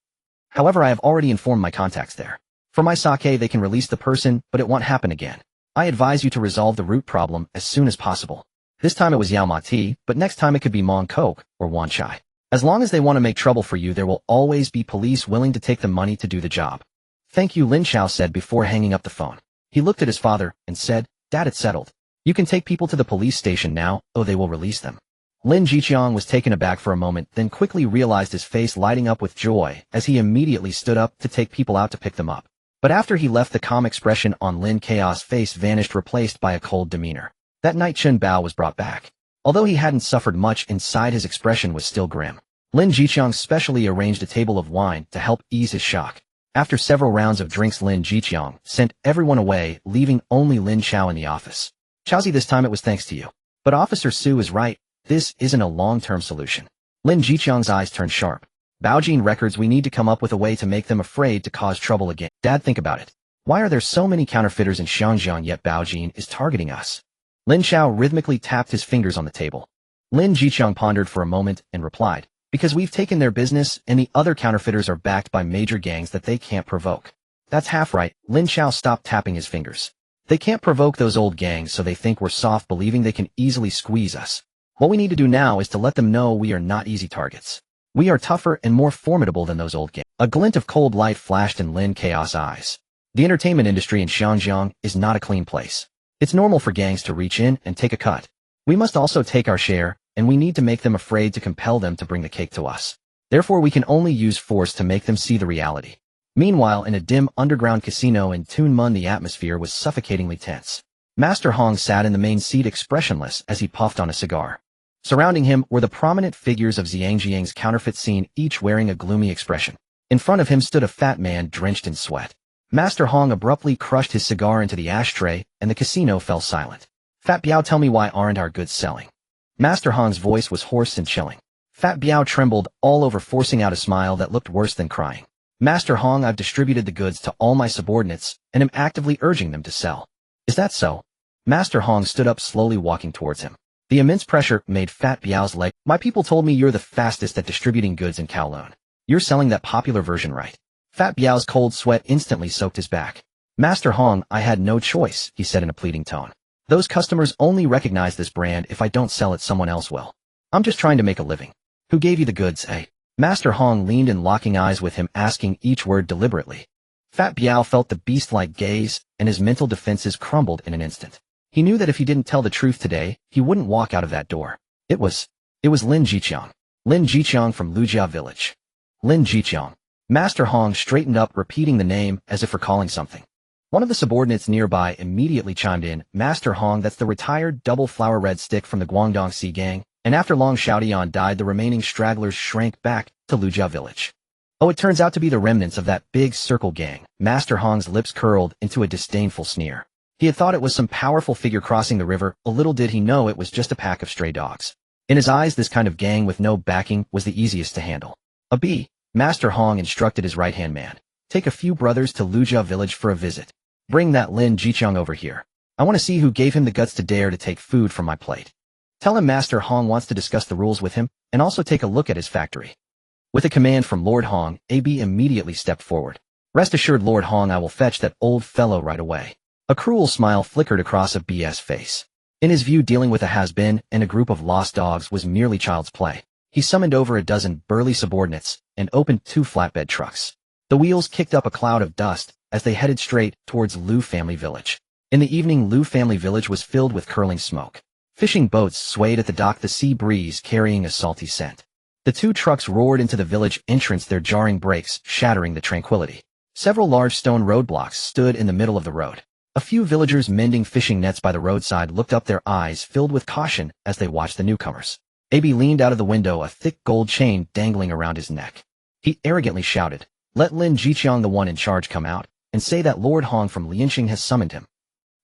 However, I have already informed my contacts there. For my sake, they can release the person, but it won't happen again. I advise you to resolve the root problem as soon as possible. This time it was Yao Ma Ti, but next time it could be Mong Kok or Wan Chai. As long as they want to make trouble for you, there will always be police willing to take the money to do the job. Thank you, Lin Chao said before hanging up the phone. He looked at his father and said, Dad, it's settled. You can take people to the police station now. Oh, they will release them. Lin Jiqiang was taken aback for a moment, then quickly realized, his face lighting up with joy as he immediately stood up to take people out to pick them up. But after he left, the calm expression on Lin Chaos' face vanished, replaced by a cold demeanor. That night, Chen Bao was brought back. Although he hadn't suffered much inside, his expression was still grim. Lin Jiqiang specially arranged a table of wine to help ease his shock. After several rounds of drinks, Lin Jiqiang sent everyone away, leaving only Lin Chao in the office. Chaozi, this time it was thanks to you. But Officer Su is right. This isn't a long-term solution. Lin Jiqiang's eyes turned sharp. Baojin records, we need to come up with a way to make them afraid to cause trouble again. Dad, think about it. Why are there so many counterfeiters in Xiangjiang yet Baojin is targeting us? Lin Chao rhythmically tapped his fingers on the table. Lin Jiqiang pondered for a moment and replied, because we've taken their business and the other counterfeiters are backed by major gangs that they can't provoke. That's half right. Lin Chao stopped tapping his fingers. They can't provoke those old gangs, so they think we're soft, believing they can easily squeeze us. What we need to do now is to let them know we are not easy targets. We are tougher and more formidable than those old gangs. A glint of cold light flashed in Lin Chao's eyes. The entertainment industry in Xiangjiang is not a clean place. It's normal for gangs to reach in and take a cut. We must also take our share, and we need to make them afraid to compel them to bring the cake to us. Therefore, we can only use force to make them see the reality. Meanwhile, in a dim underground casino in Tunmun, the atmosphere was suffocatingly tense. Master Hong sat in the main seat expressionless as he puffed on a cigar. Surrounding him were the prominent figures of Xiangjiang's counterfeit scene, each wearing a gloomy expression. In front of him stood a fat man drenched in sweat. Master Hong abruptly crushed his cigar into the ashtray, and the casino fell silent. Fat Biao, tell me, why aren't our goods selling? Master Hong's voice was hoarse and chilling. Fat Biao trembled all over, forcing out a smile that looked worse than crying. Master Hong, I've distributed the goods to all my subordinates and am actively urging them to sell. Is that so? Master Hong stood up, slowly walking towards him. The immense pressure made Fat Biao's leg. My people told me you're the fastest at distributing goods in Kowloon. You're selling that popular version, right? Fat Biao's cold sweat instantly soaked his back. Master Hong, I had no choice, he said in a pleading tone. Those customers only recognize this brand. If I don't sell it, someone else will. I'm just trying to make a living. Who gave you the goods, eh? Master Hong leaned in, locking eyes with him, asking each word deliberately. Fat Biao felt the beast-like gaze, and his mental defenses crumbled in an instant. He knew that if he didn't tell the truth today, he wouldn't walk out of that door. It was Lin Jiqiang. Lin Jiqiang from Lujia village. Lin Jiqiang. Master Hong straightened up, repeating the name as if recalling something. One of the subordinates nearby immediately chimed in, Master Hong, that's the retired double flower red stick from the Guangdong Sea gang, and after Long Xiaodian died, the remaining stragglers shrank back to Lujia village. Oh, it turns out to be the remnants of that big circle gang. Master Hong's lips curled into a disdainful sneer. He had thought it was some powerful figure crossing the river, a little did he know it was just a pack of stray dogs. In his eyes, this kind of gang with no backing was the easiest to handle. A B. Master Hong instructed his right-hand man. Take a few brothers to Lujia village for a visit. Bring that Lin Jiqiang over here. I want to see who gave him the guts to dare to take food from my plate. Tell him Master Hong wants to discuss the rules with him, and also take a look at his factory. With a command from Lord Hong, AB immediately stepped forward. Rest assured, Lord Hong, I will fetch that old fellow right away. A cruel smile flickered across a BS face. In his view, dealing with a has-been and a group of lost dogs was merely child's play. He summoned over a dozen burly subordinates and opened 2 flatbed trucks. The wheels kicked up a cloud of dust as they headed straight towards Liu family village. In the evening, Liu family village was filled with curling smoke. Fishing boats swayed at the dock, the sea breeze carrying a salty scent. The 2 trucks roared into the village entrance, their jarring brakes shattering the tranquility. Several large stone roadblocks stood in the middle of the road. A few villagers mending fishing nets by the roadside looked up, their eyes filled with caution as they watched the newcomers. AB leaned out of the window, a thick gold chain dangling around his neck. He arrogantly shouted, "Let Lin Jiqiang, the one in charge, come out, and say that Lord Hong from Lianxing has summoned him."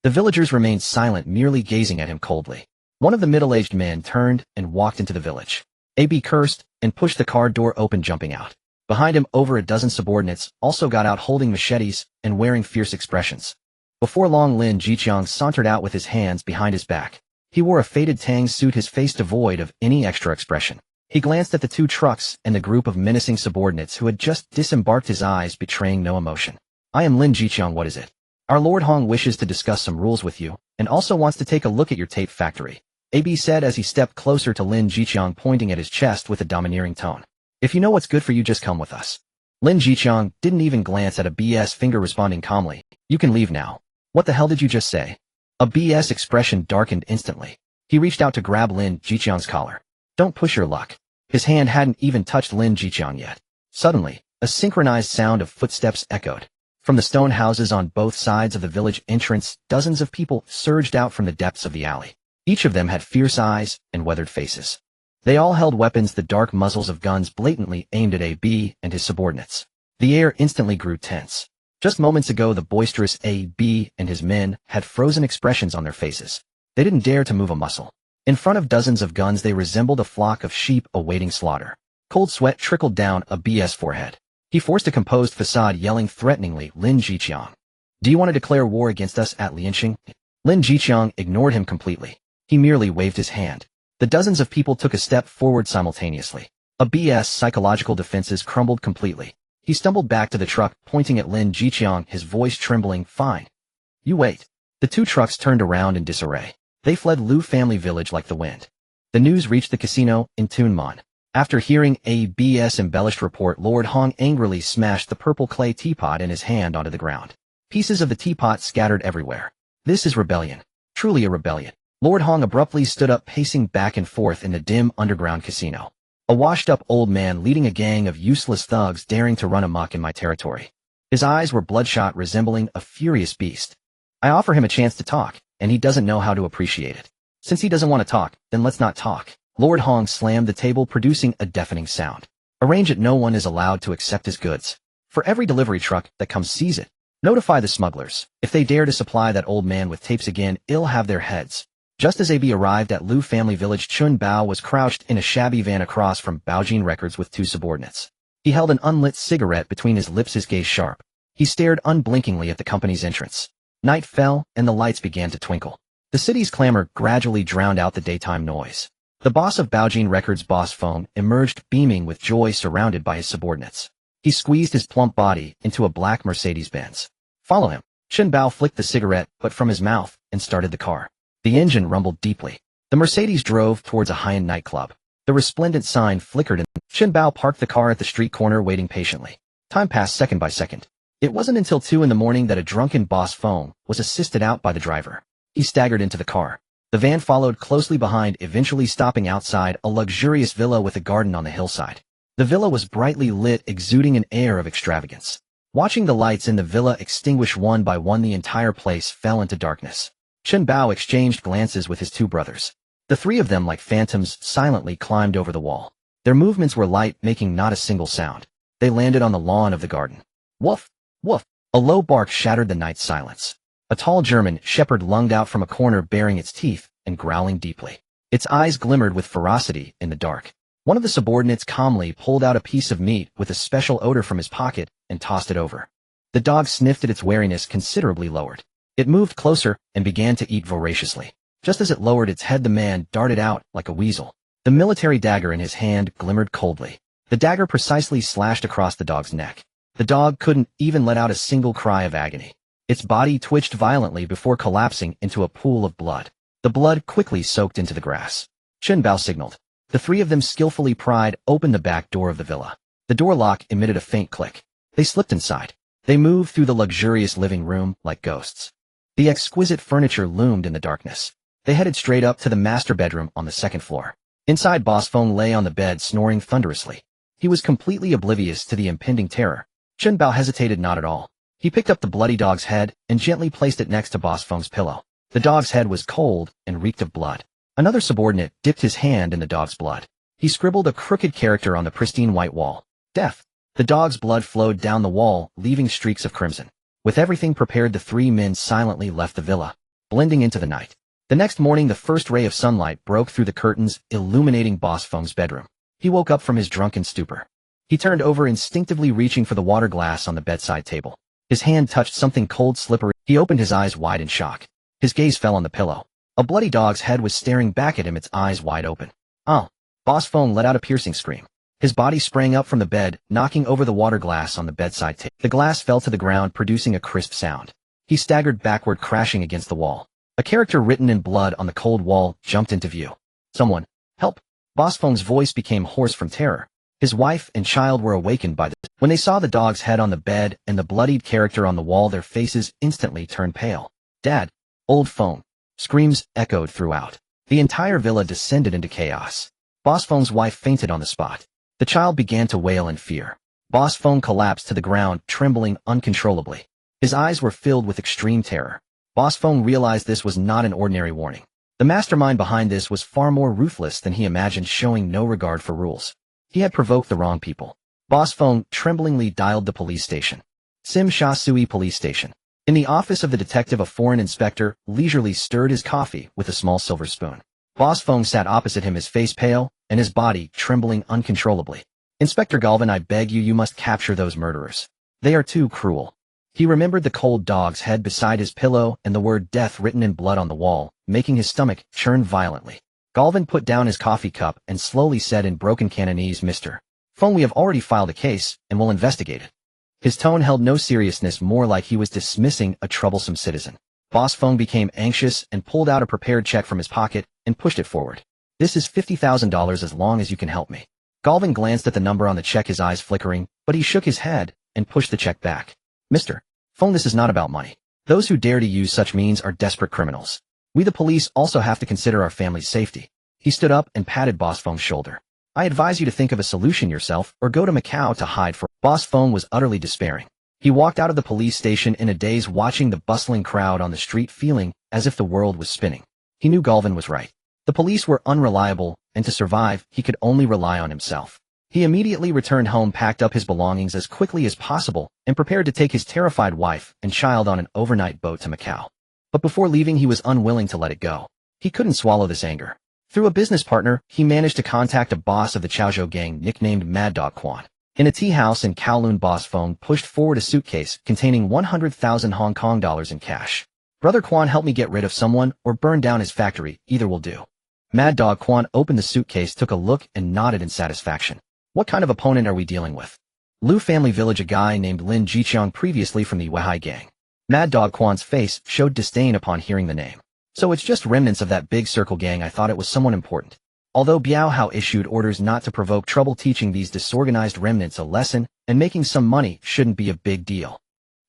The villagers remained silent, merely gazing at him coldly. One of the middle-aged men turned and walked into the village. AB cursed and pushed the car door open, jumping out. Behind him, over a dozen subordinates also got out, holding machetes and wearing fierce expressions. Before long, Lin Jiqiang sauntered out with his hands behind his back. He wore a faded tang suit, his face devoid of any extra expression. He glanced at the 2 trucks and the group of menacing subordinates who had just disembarked, his eyes betraying no emotion. I am Lin Jiqiang, what is it? Our Lord Hong wishes to discuss some rules with you, and also wants to take a look at your tape factory, AB said as he stepped closer to Lin Jiqiang, pointing at his chest with a domineering tone. If you know what's good for you, just come with us. Lin Jiqiang didn't even glance at a BS finger, responding calmly, you can leave now. What the hell did you just say? A BS expression darkened instantly. He reached out to grab Lin Jiqiang's collar. Don't push your luck. His hand hadn't even touched Lin Jiqiang yet. Suddenly, a synchronized sound of footsteps echoed. From the stone houses on both sides of the village entrance, dozens of people surged out from the depths of the alley. Each of them had fierce eyes and weathered faces. They all held weapons, the dark muzzles of guns blatantly aimed at AB and his subordinates. The air instantly grew tense. Just moments ago, the boisterous AB and his men had frozen expressions on their faces. They didn't dare to move a muscle. In front of dozens of guns they resembled a flock of sheep awaiting slaughter. Cold sweat trickled down A's forehead. He forced a composed facade, yelling threateningly, "Lin Chao. Do you want to declare war against us at Lianqing?" Lin Chao ignored him completely. He merely waved his hand. The dozens of people took a step forward simultaneously. A's psychological defenses crumbled completely. He stumbled back to the truck, pointing at Lin Chao, his voice trembling. "Fine. You wait." The two trucks turned around in disarray. They fled Liu family village like the wind. The news reached the casino in Tunman. After hearing A's embellished report, Lord Hong angrily smashed the purple clay teapot in his hand onto the ground. Pieces of the teapot scattered everywhere. This is rebellion. Truly a rebellion. Lord Hong abruptly stood up, pacing back and forth in the dim underground casino. A washed-up old man leading a gang of useless thugs daring to run amok in my territory. His eyes were bloodshot, resembling a furious beast. I offer him a chance to talk, and he doesn't know how to appreciate it. Since he doesn't want to talk, then let's not talk. Lord Hong slammed the table, producing a deafening sound. Arrange it. No one is allowed to accept his goods. For every delivery truck that comes, seize it. Notify the smugglers. If they dare to supply that old man with tapes again, it'll have their heads. Just as AB arrived at Liu family village, Chun Bao was crouched in a shabby van across from Baojin Records with two subordinates. He held an unlit cigarette between his lips, his gaze sharp. He stared unblinkingly at the company's entrance. Night fell, and the lights began to twinkle. The city's clamor gradually drowned out the daytime noise. The boss of Baojin Records, Boss Feng, emerged beaming with joy, surrounded by his subordinates. He squeezed his plump body into a black Mercedes-Benz. "Follow him." Chun Bao flicked the cigarette butt from his mouth and started the car. The engine rumbled deeply. The Mercedes drove towards a high-end nightclub. The resplendent sign flickered and Chun Bao parked the car at the street corner, waiting patiently. Time passed second by second. It wasn't until 2 a.m. that a drunken Boss Feng was assisted out by the driver. He staggered into the car. The van followed closely behind, eventually stopping outside a luxurious villa with a garden on the hillside. The villa was brightly lit, exuding an air of extravagance. Watching the lights in the villa extinguish one by one, the entire place fell into darkness. Chun Bao exchanged glances with his two brothers. The three of them, like phantoms, silently climbed over the wall. Their movements were light, making not a single sound. They landed on the lawn of the garden. Woof! Woof! A low bark shattered the night's silence. A tall German shepherd lunged out from a corner, baring its teeth and growling deeply. Its eyes glimmered with ferocity in the dark. One of the subordinates calmly pulled out a piece of meat with a special odor from his pocket and tossed it over. The dog sniffed at its wariness, considerably lowered. It moved closer and began to eat voraciously. Just as it lowered its head, the man darted out like a weasel. The military dagger in his hand glimmered coldly. The dagger precisely slashed across the dog's neck. The dog couldn't even let out a single cry of agony. Its body twitched violently before collapsing into a pool of blood. The blood quickly soaked into the grass. Chun Bao signaled. The three of them skillfully pried open the back door of the villa. The door lock emitted a faint click. They slipped inside. They moved through the luxurious living room like ghosts. The exquisite furniture loomed in the darkness. They headed straight up to the master bedroom on the second floor. Inside, Boss Feng lay on the bed, snoring thunderously. He was completely oblivious to the impending terror. Chun Bao hesitated not at all. He picked up the bloody dog's head and gently placed it next to Boss Feng's pillow. The dog's head was cold and reeked of blood. Another subordinate dipped his hand in the dog's blood. He scribbled a crooked character on the pristine white wall. "Death." The dog's blood flowed down the wall, leaving streaks of crimson. With everything prepared, the three men silently left the villa, blending into the night. The next morning, the first ray of sunlight broke through the curtains, illuminating Boss Feng's bedroom. He woke up from his drunken stupor. He turned over, instinctively reaching for the water glass on the bedside table. His hand touched something cold, slippery. He opened his eyes wide in shock. His gaze fell on the pillow. A bloody dog's head was staring back at him, its eyes wide open. "Oh!" Boss Feng let out a piercing scream. His body sprang up from the bed, knocking over the water glass on the bedside table. The glass fell to the ground, producing a crisp sound. He staggered backward, crashing against the wall. A character written in blood on the cold wall jumped into view. "Someone! Help!" Boss Feng's voice became hoarse from terror. His wife and child were awakened by this. When they saw the dog's head on the bed and the bloodied character on the wall, their faces instantly turned pale. "Dad! Old Feng!" Screams echoed throughout. The entire villa descended into chaos. Boss Feng's wife fainted on the spot. The child began to wail in fear. Boss Feng collapsed to the ground, trembling uncontrollably. His eyes were filled with extreme terror. Boss Feng realized this was not an ordinary warning. The mastermind behind this was far more ruthless than he imagined, showing no regard for rules. He had provoked the wrong people. Boss Feng tremblingly dialed the police station. Sim Sha Sui Police Station. In the office of the detective, a foreign inspector leisurely stirred his coffee with a small silver spoon. Boss Feng sat opposite him, his face pale, and his body trembling uncontrollably. Inspector Galvin, I beg you must capture those murderers. They are too cruel. He remembered the cold dog's head beside his pillow and the word death written in blood on the wall, making his stomach churn violently. Galvin put down his coffee cup and slowly said in broken Cantonese, Mr. Feng, we have already filed a case, and will investigate it. His tone held no seriousness, more like he was dismissing a troublesome citizen. Boss Feng became anxious and pulled out a prepared check from his pocket and pushed it forward. This is $50,000 as long as you can help me. Galvin glanced at the number on the check, his eyes flickering, but he shook his head and pushed the check back. Mr. Feng, this is not about money. Those who dare to use such means are desperate criminals. We the police also have to consider our family's safety. He stood up and patted Boss Feng's shoulder. I advise you to think of a solution yourself or go to Macau to hide for. Boss Feng was utterly despairing. He walked out of the police station in a daze, watching the bustling crowd on the street, feeling as if the world was spinning. He knew Galvin was right. The police were unreliable, and to survive, he could only rely on himself. He immediately returned home, packed up his belongings as quickly as possible, and prepared to take his terrified wife and child on an overnight boat to Macau. But before leaving, he was unwilling to let it go. He couldn't swallow this anger. Through a business partner, he managed to contact a boss of the Chaozhou gang nicknamed Mad Dog Quan. In a tea house in Kowloon, Boss Feng pushed forward a suitcase containing 100,000 Hong Kong dollars in cash. Brother Quan, help me get rid of someone or burn down his factory, either will do. Mad Dog Quan opened the suitcase, took a look, and nodded in satisfaction. What kind of opponent are we dealing with? Lu family village, a guy named Lin Chao, previously from the Weihai gang. Mad Dog Quan's face showed disdain upon hearing the name. So it's just remnants of that big circle gang. I thought it was someone important. Although Biao Hao issued orders not to provoke trouble, teaching these disorganized remnants a lesson and making some money shouldn't be a big deal.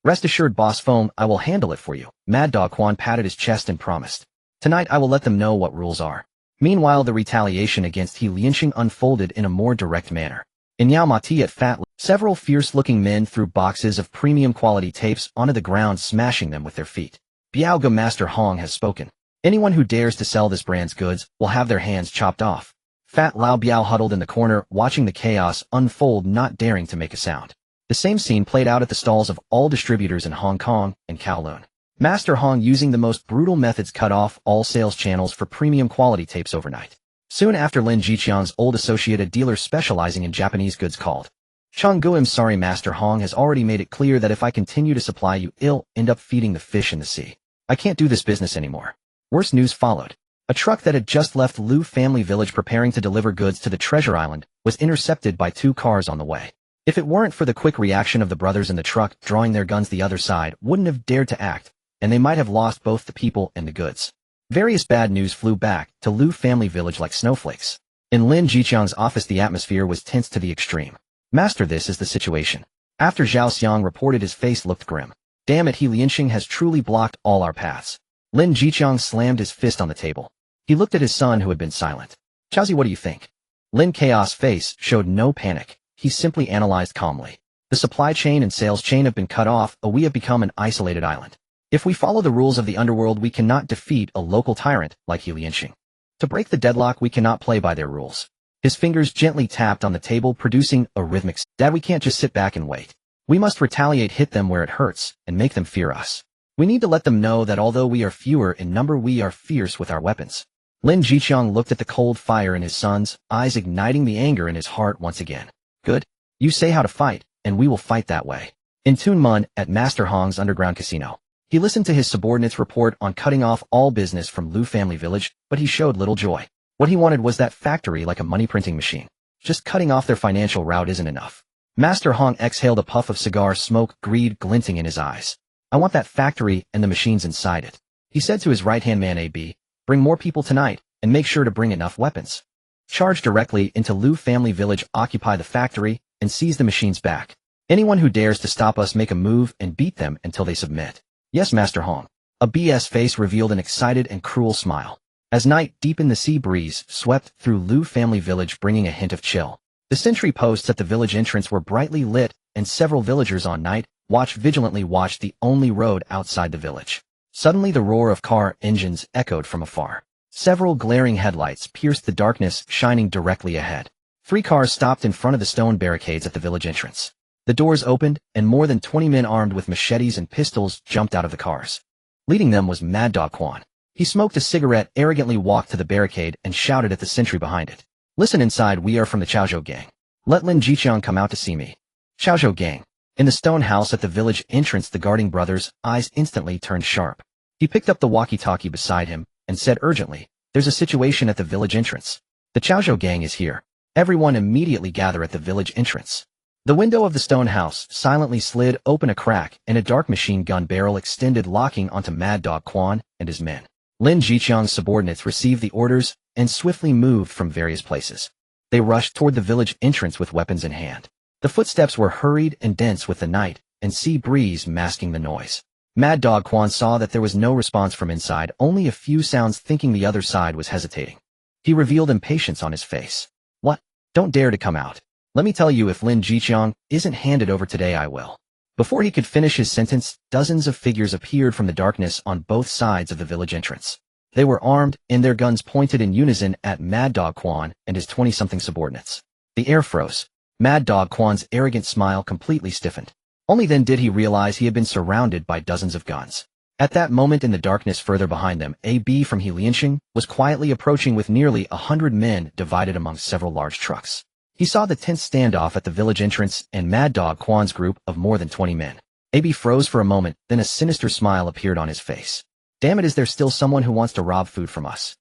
Rest assured, Boss Feng, I will handle it for you. Mad Dog Quan patted his chest and promised. Tonight I will let them know what rules are. Meanwhile, the retaliation against He Lianxing unfolded in a more direct manner. In Yao Mati at Fat Li, several fierce-looking men threw boxes of premium quality tapes onto the ground, smashing them with their feet. Biao Ge, Master Hong has spoken. Anyone who dares to sell this brand's goods will have their hands chopped off. Fat Lao Biao huddled in the corner, watching the chaos unfold, not daring to make a sound. The same scene played out at the stalls of all distributors in Hong Kong and Kowloon. Master Hong, using the most brutal methods, cut off all sales channels for premium quality tapes overnight. Soon after, Lin Jiqian's old associate, a dealer specializing in Japanese goods, called. Changgu, I'm sorry, Master Hong has already made it clear that if I continue to supply you, I'll end up feeding the fish in the sea. I can't do this business anymore. Worse news followed. A truck that had just left Lu family village preparing to deliver goods to the Treasure Island was intercepted by two cars on the way. If it weren't for the quick reaction of the brothers in the truck, drawing their guns, the other side wouldn't have dared to act, and they might have lost both the people and the goods. Various bad news flew back to Lu family village like snowflakes. In Lin Jiqian's office, the atmosphere was tense to the extreme. Master, this is the situation. After Zhao Xiang reported, his face looked grim. Damn it, He Lianxing has truly blocked all our paths. Lin Jiqiang slammed his fist on the table. He looked at his son, who had been silent. Chaozi, what do you think? Lin Chaos' face showed no panic. He simply analyzed calmly. The supply chain and sales chain have been cut off, or we have become an isolated island. If we follow the rules of the underworld, we cannot defeat a local tyrant like He Lianxing. To break the deadlock, we cannot play by their rules. His fingers gently tapped on the table, producing a rhythmic sound. Dad, we can't just sit back and wait. We must retaliate, hit them where it hurts, and make them fear us. We need to let them know that although we are fewer in number, we are fierce with our weapons. Lin Jiqiang looked at the cold fire in his son's eyes, igniting the anger in his heart once again. Good. You say how to fight, and we will fight that way. In Tunmun, at Master Hong's underground casino. He listened to his subordinates' report on cutting off all business from Lu family village, but he showed little joy. What he wanted was that factory like a money-printing machine. Just cutting off their financial route isn't enough. Master Hong exhaled a puff of cigar smoke, greed glinting in his eyes. I want that factory and the machines inside it. He said to his right-hand man, AB, bring more people tonight, and make sure to bring enough weapons. Charge directly into Lu family village, occupy the factory, and seize the machines back. Anyone who dares to stop us, make a move and beat them until they submit. Yes, Master Hong. A BS face revealed an excited and cruel smile. As night deepened, the sea breeze swept through Lu family village, bringing a hint of chill. The sentry posts at the village entrance were brightly lit, and several villagers on night watch vigilantly watched the only road outside the village. Suddenly, the roar of car engines echoed from afar. Several glaring headlights pierced the darkness, shining directly ahead. 3 cars stopped in front of the stone barricades at the village entrance. The doors opened, and more than 20 men armed with machetes and pistols jumped out of the cars. Leading them was Mad Dog Quan. He smoked a cigarette, arrogantly walked to the barricade, and shouted at the sentry behind it. "Listen inside, we are from the Chaozhou gang. Let Lin Chao come out to see me." Chaozhou gang. In the stone house at the village entrance, the guarding brother's eyes instantly turned sharp. He picked up the walkie-talkie beside him and said urgently, "There's a situation at the village entrance. The Chaozhou gang is here. Everyone immediately gather at the village entrance." The window of the stone house silently slid open a crack, and a dark machine gun barrel extended, locking onto Mad Dog Quan and his men. Lin Chang's subordinates received the orders and swiftly moved from various places. They rushed toward the village entrance with weapons in hand. The footsteps were hurried and dense with the night and sea breeze masking the noise. Mad Dog Quan saw that there was no response from inside, only a few sounds, thinking the other side was hesitating. He revealed impatience on his face. "What? Don't dare to come out. Let me tell you, if Lin Chao isn't handed over today, I will." Before he could finish his sentence, dozens of figures appeared from the darkness on both sides of the village entrance. They were armed, and their guns pointed in unison at Mad Dog Quan and his 20-something subordinates. The air froze. Mad Dog Quan's arrogant smile completely stiffened. Only then did he realize he had been surrounded by dozens of guns. At that moment, in the darkness further behind them, A.B. from Lianxing was quietly approaching with nearly 100 men divided among several large trucks. He saw the tense standoff at the village entrance and Mad Dog Quan's group of more than 20 men. A.B. froze for a moment, then a sinister smile appeared on his face. "Damn it, is there still someone who wants to rob food from us?"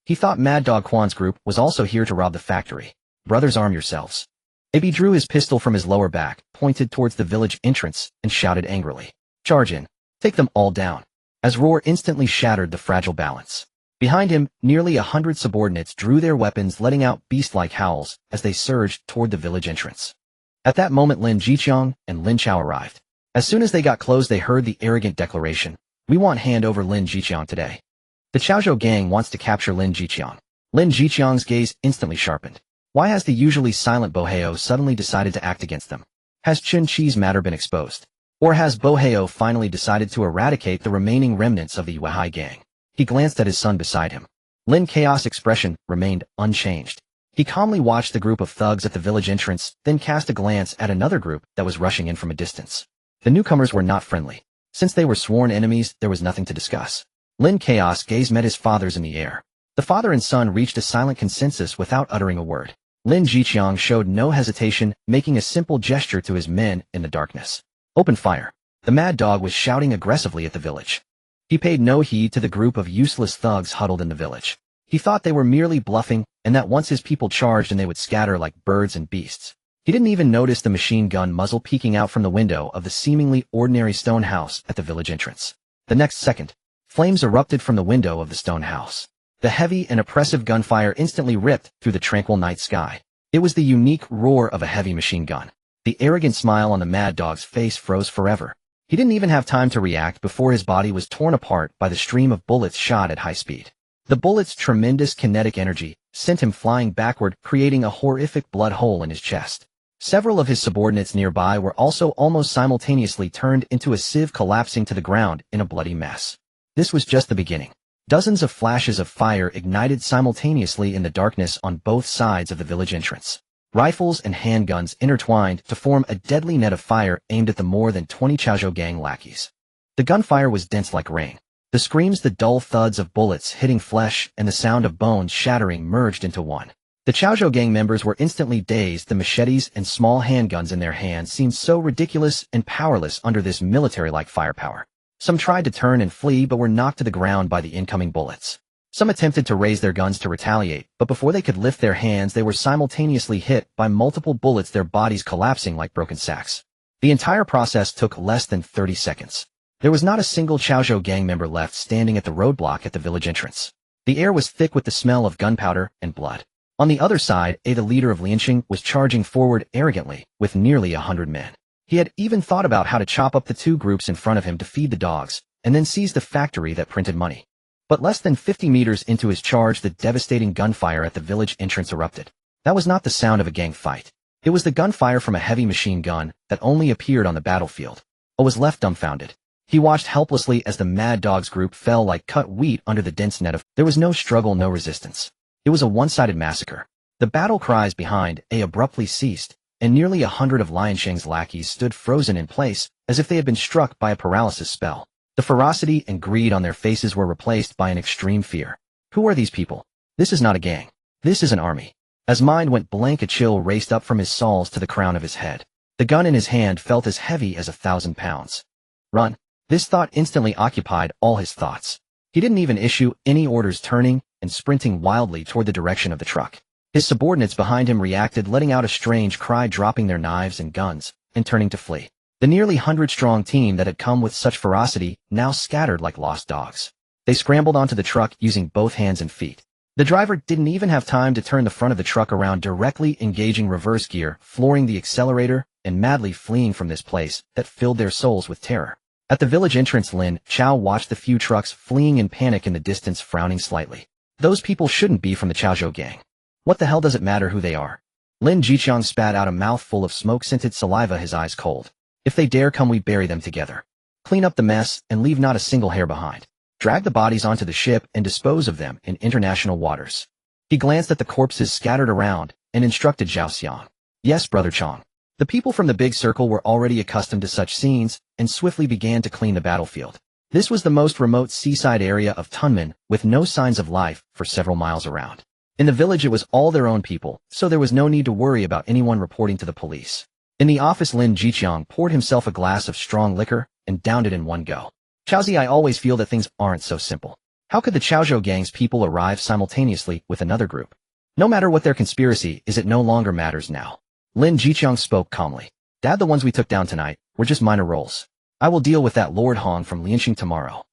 He thought Mad Dog Quan's group was also here to rob the factory. "Brothers, arm yourselves." A.B. drew his pistol from his lower back, pointed towards the village entrance, and shouted angrily, "Charge in. Take them all down." As roar instantly shattered the fragile balance. Behind him, nearly 100 subordinates drew their weapons, letting out beast-like howls as they surged toward the village entrance. At that moment, Lin Chao and Lin Chao arrived. As soon as they got close, they heard the arrogant declaration, "We want hand over Lin Chao today." The Chaozhou gang wants to capture Lin Chao. Lin Chao's gaze instantly sharpened. Why has the usually silent Boheo suddenly decided to act against them? Has Chun Chi's matter been exposed? Or has Boheo finally decided to eradicate the remaining remnants of the Yuehai gang? He glanced at his son beside him. Lin Chao's expression remained unchanged. He calmly watched the group of thugs at the village entrance, then cast a glance at another group that was rushing in from a distance. The newcomers were not friendly. Since they were sworn enemies, there was nothing to discuss. Lin Chao's gaze met his father's in the air. The father and son reached a silent consensus without uttering a word. Lin Chao showed no hesitation, making a simple gesture to his men in the darkness. "Open fire." The mad dog was shouting aggressively at the village. He paid no heed to the group of useless thugs huddled in the village. He thought they were merely bluffing, and that once his people charged and they would scatter like birds and beasts. He didn't even notice the machine gun muzzle peeking out from the window of the seemingly ordinary stone house at the village entrance. The next second, flames erupted from the window of the stone house. The heavy and oppressive gunfire instantly ripped through the tranquil night sky. It was the unique roar of a heavy machine gun. The arrogant smile on the mad dog's face froze forever. He didn't even have time to react before his body was torn apart by the stream of bullets shot at high speed. The bullet's tremendous kinetic energy sent him flying backward, creating a horrific blood hole in his chest. Several of his subordinates nearby were also almost simultaneously turned into a sieve, collapsing to the ground in a bloody mess. This was just the beginning. Dozens of flashes of fire ignited simultaneously in the darkness on both sides of the village entrance. Rifles and handguns intertwined to form a deadly net of fire aimed at the more than 20 Chaozhou gang lackeys. The gunfire was dense like rain. The screams, the dull thuds of bullets hitting flesh, and the sound of bones shattering merged into one. The Chaozhou gang members were instantly dazed. The machetes and small handguns in their hands seemed so ridiculous and powerless under this military-like firepower. Some tried to turn and flee but were knocked to the ground by the incoming bullets. Some attempted to raise their guns to retaliate, but before they could lift their hands, they were simultaneously hit by multiple bullets, their bodies collapsing like broken sacks. The entire process took less than 30 seconds. There was not a single Chaozhou gang member left standing at the roadblock at the village entrance. The air was thick with the smell of gunpowder and blood. On the other side, the leader of Lianxing was charging forward arrogantly with nearly 100 men. He had even thought about how to chop up the two groups in front of him to feed the dogs, and then seize the factory that printed money. But less than 50 meters into his charge, the devastating gunfire at the village entrance erupted. That was not the sound of a gang fight. It was the gunfire from a heavy machine gun that only appeared on the battlefield. O was left dumbfounded. He watched helplessly as the mad dog's group fell like cut wheat under the dense net of... There was no struggle, no resistance. It was a one-sided massacre. The battle cries behind abruptly ceased, and nearly 100 of Lianxing's lackeys stood frozen in place, as if they had been struck by a paralysis spell. The ferocity and greed on their faces were replaced by an extreme fear. Who are these people? This is not a gang. This is an army. As mind went blank, a chill raced up from his soles to the crown of his head. The gun in his hand felt as heavy as 1,000 pounds. Run. This thought instantly occupied all his thoughts. He didn't even issue any orders, turning and sprinting wildly toward the direction of the truck. His subordinates behind him reacted, letting out a strange cry, dropping their knives and guns, and turning to flee. The nearly 100-strong team that had come with such ferocity now scattered like lost dogs. They scrambled onto the truck using both hands and feet. The driver didn't even have time to turn the front of the truck around, directly engaging reverse gear, flooring the accelerator, and madly fleeing from this place that filled their souls with terror. At the village entrance, Lin Chao watched the few trucks fleeing in panic in the distance, frowning slightly. Those people shouldn't be from the Chaozhou gang. What the hell does it matter who they are? Lin Jiqiang spat out a mouthful of smoke-scented saliva, his eyes cold. If they dare come, we bury them together. Clean up the mess and leave not a single hair behind. Drag the bodies onto the ship and dispose of them in international waters. He glanced at the corpses scattered around and instructed Zhao Xiang. Yes, Brother Chong. The people from the big circle were already accustomed to such scenes and swiftly began to clean the battlefield. This was the most remote seaside area of Tunmen, with no signs of life for several miles around. In the village, it was all their own people, so there was no need to worry about anyone reporting to the police. In the office, Lin Jiqiang poured himself a glass of strong liquor and downed it in one go. Chaozi, I always feel that things aren't so simple. How could the Chaozhou gang's people arrive simultaneously with another group? No matter what their conspiracy is, it no longer matters now. Lin Jiqiang spoke calmly. Dad, the ones we took down tonight were just minor roles. I will deal with that Lord Hong from Lianxing tomorrow.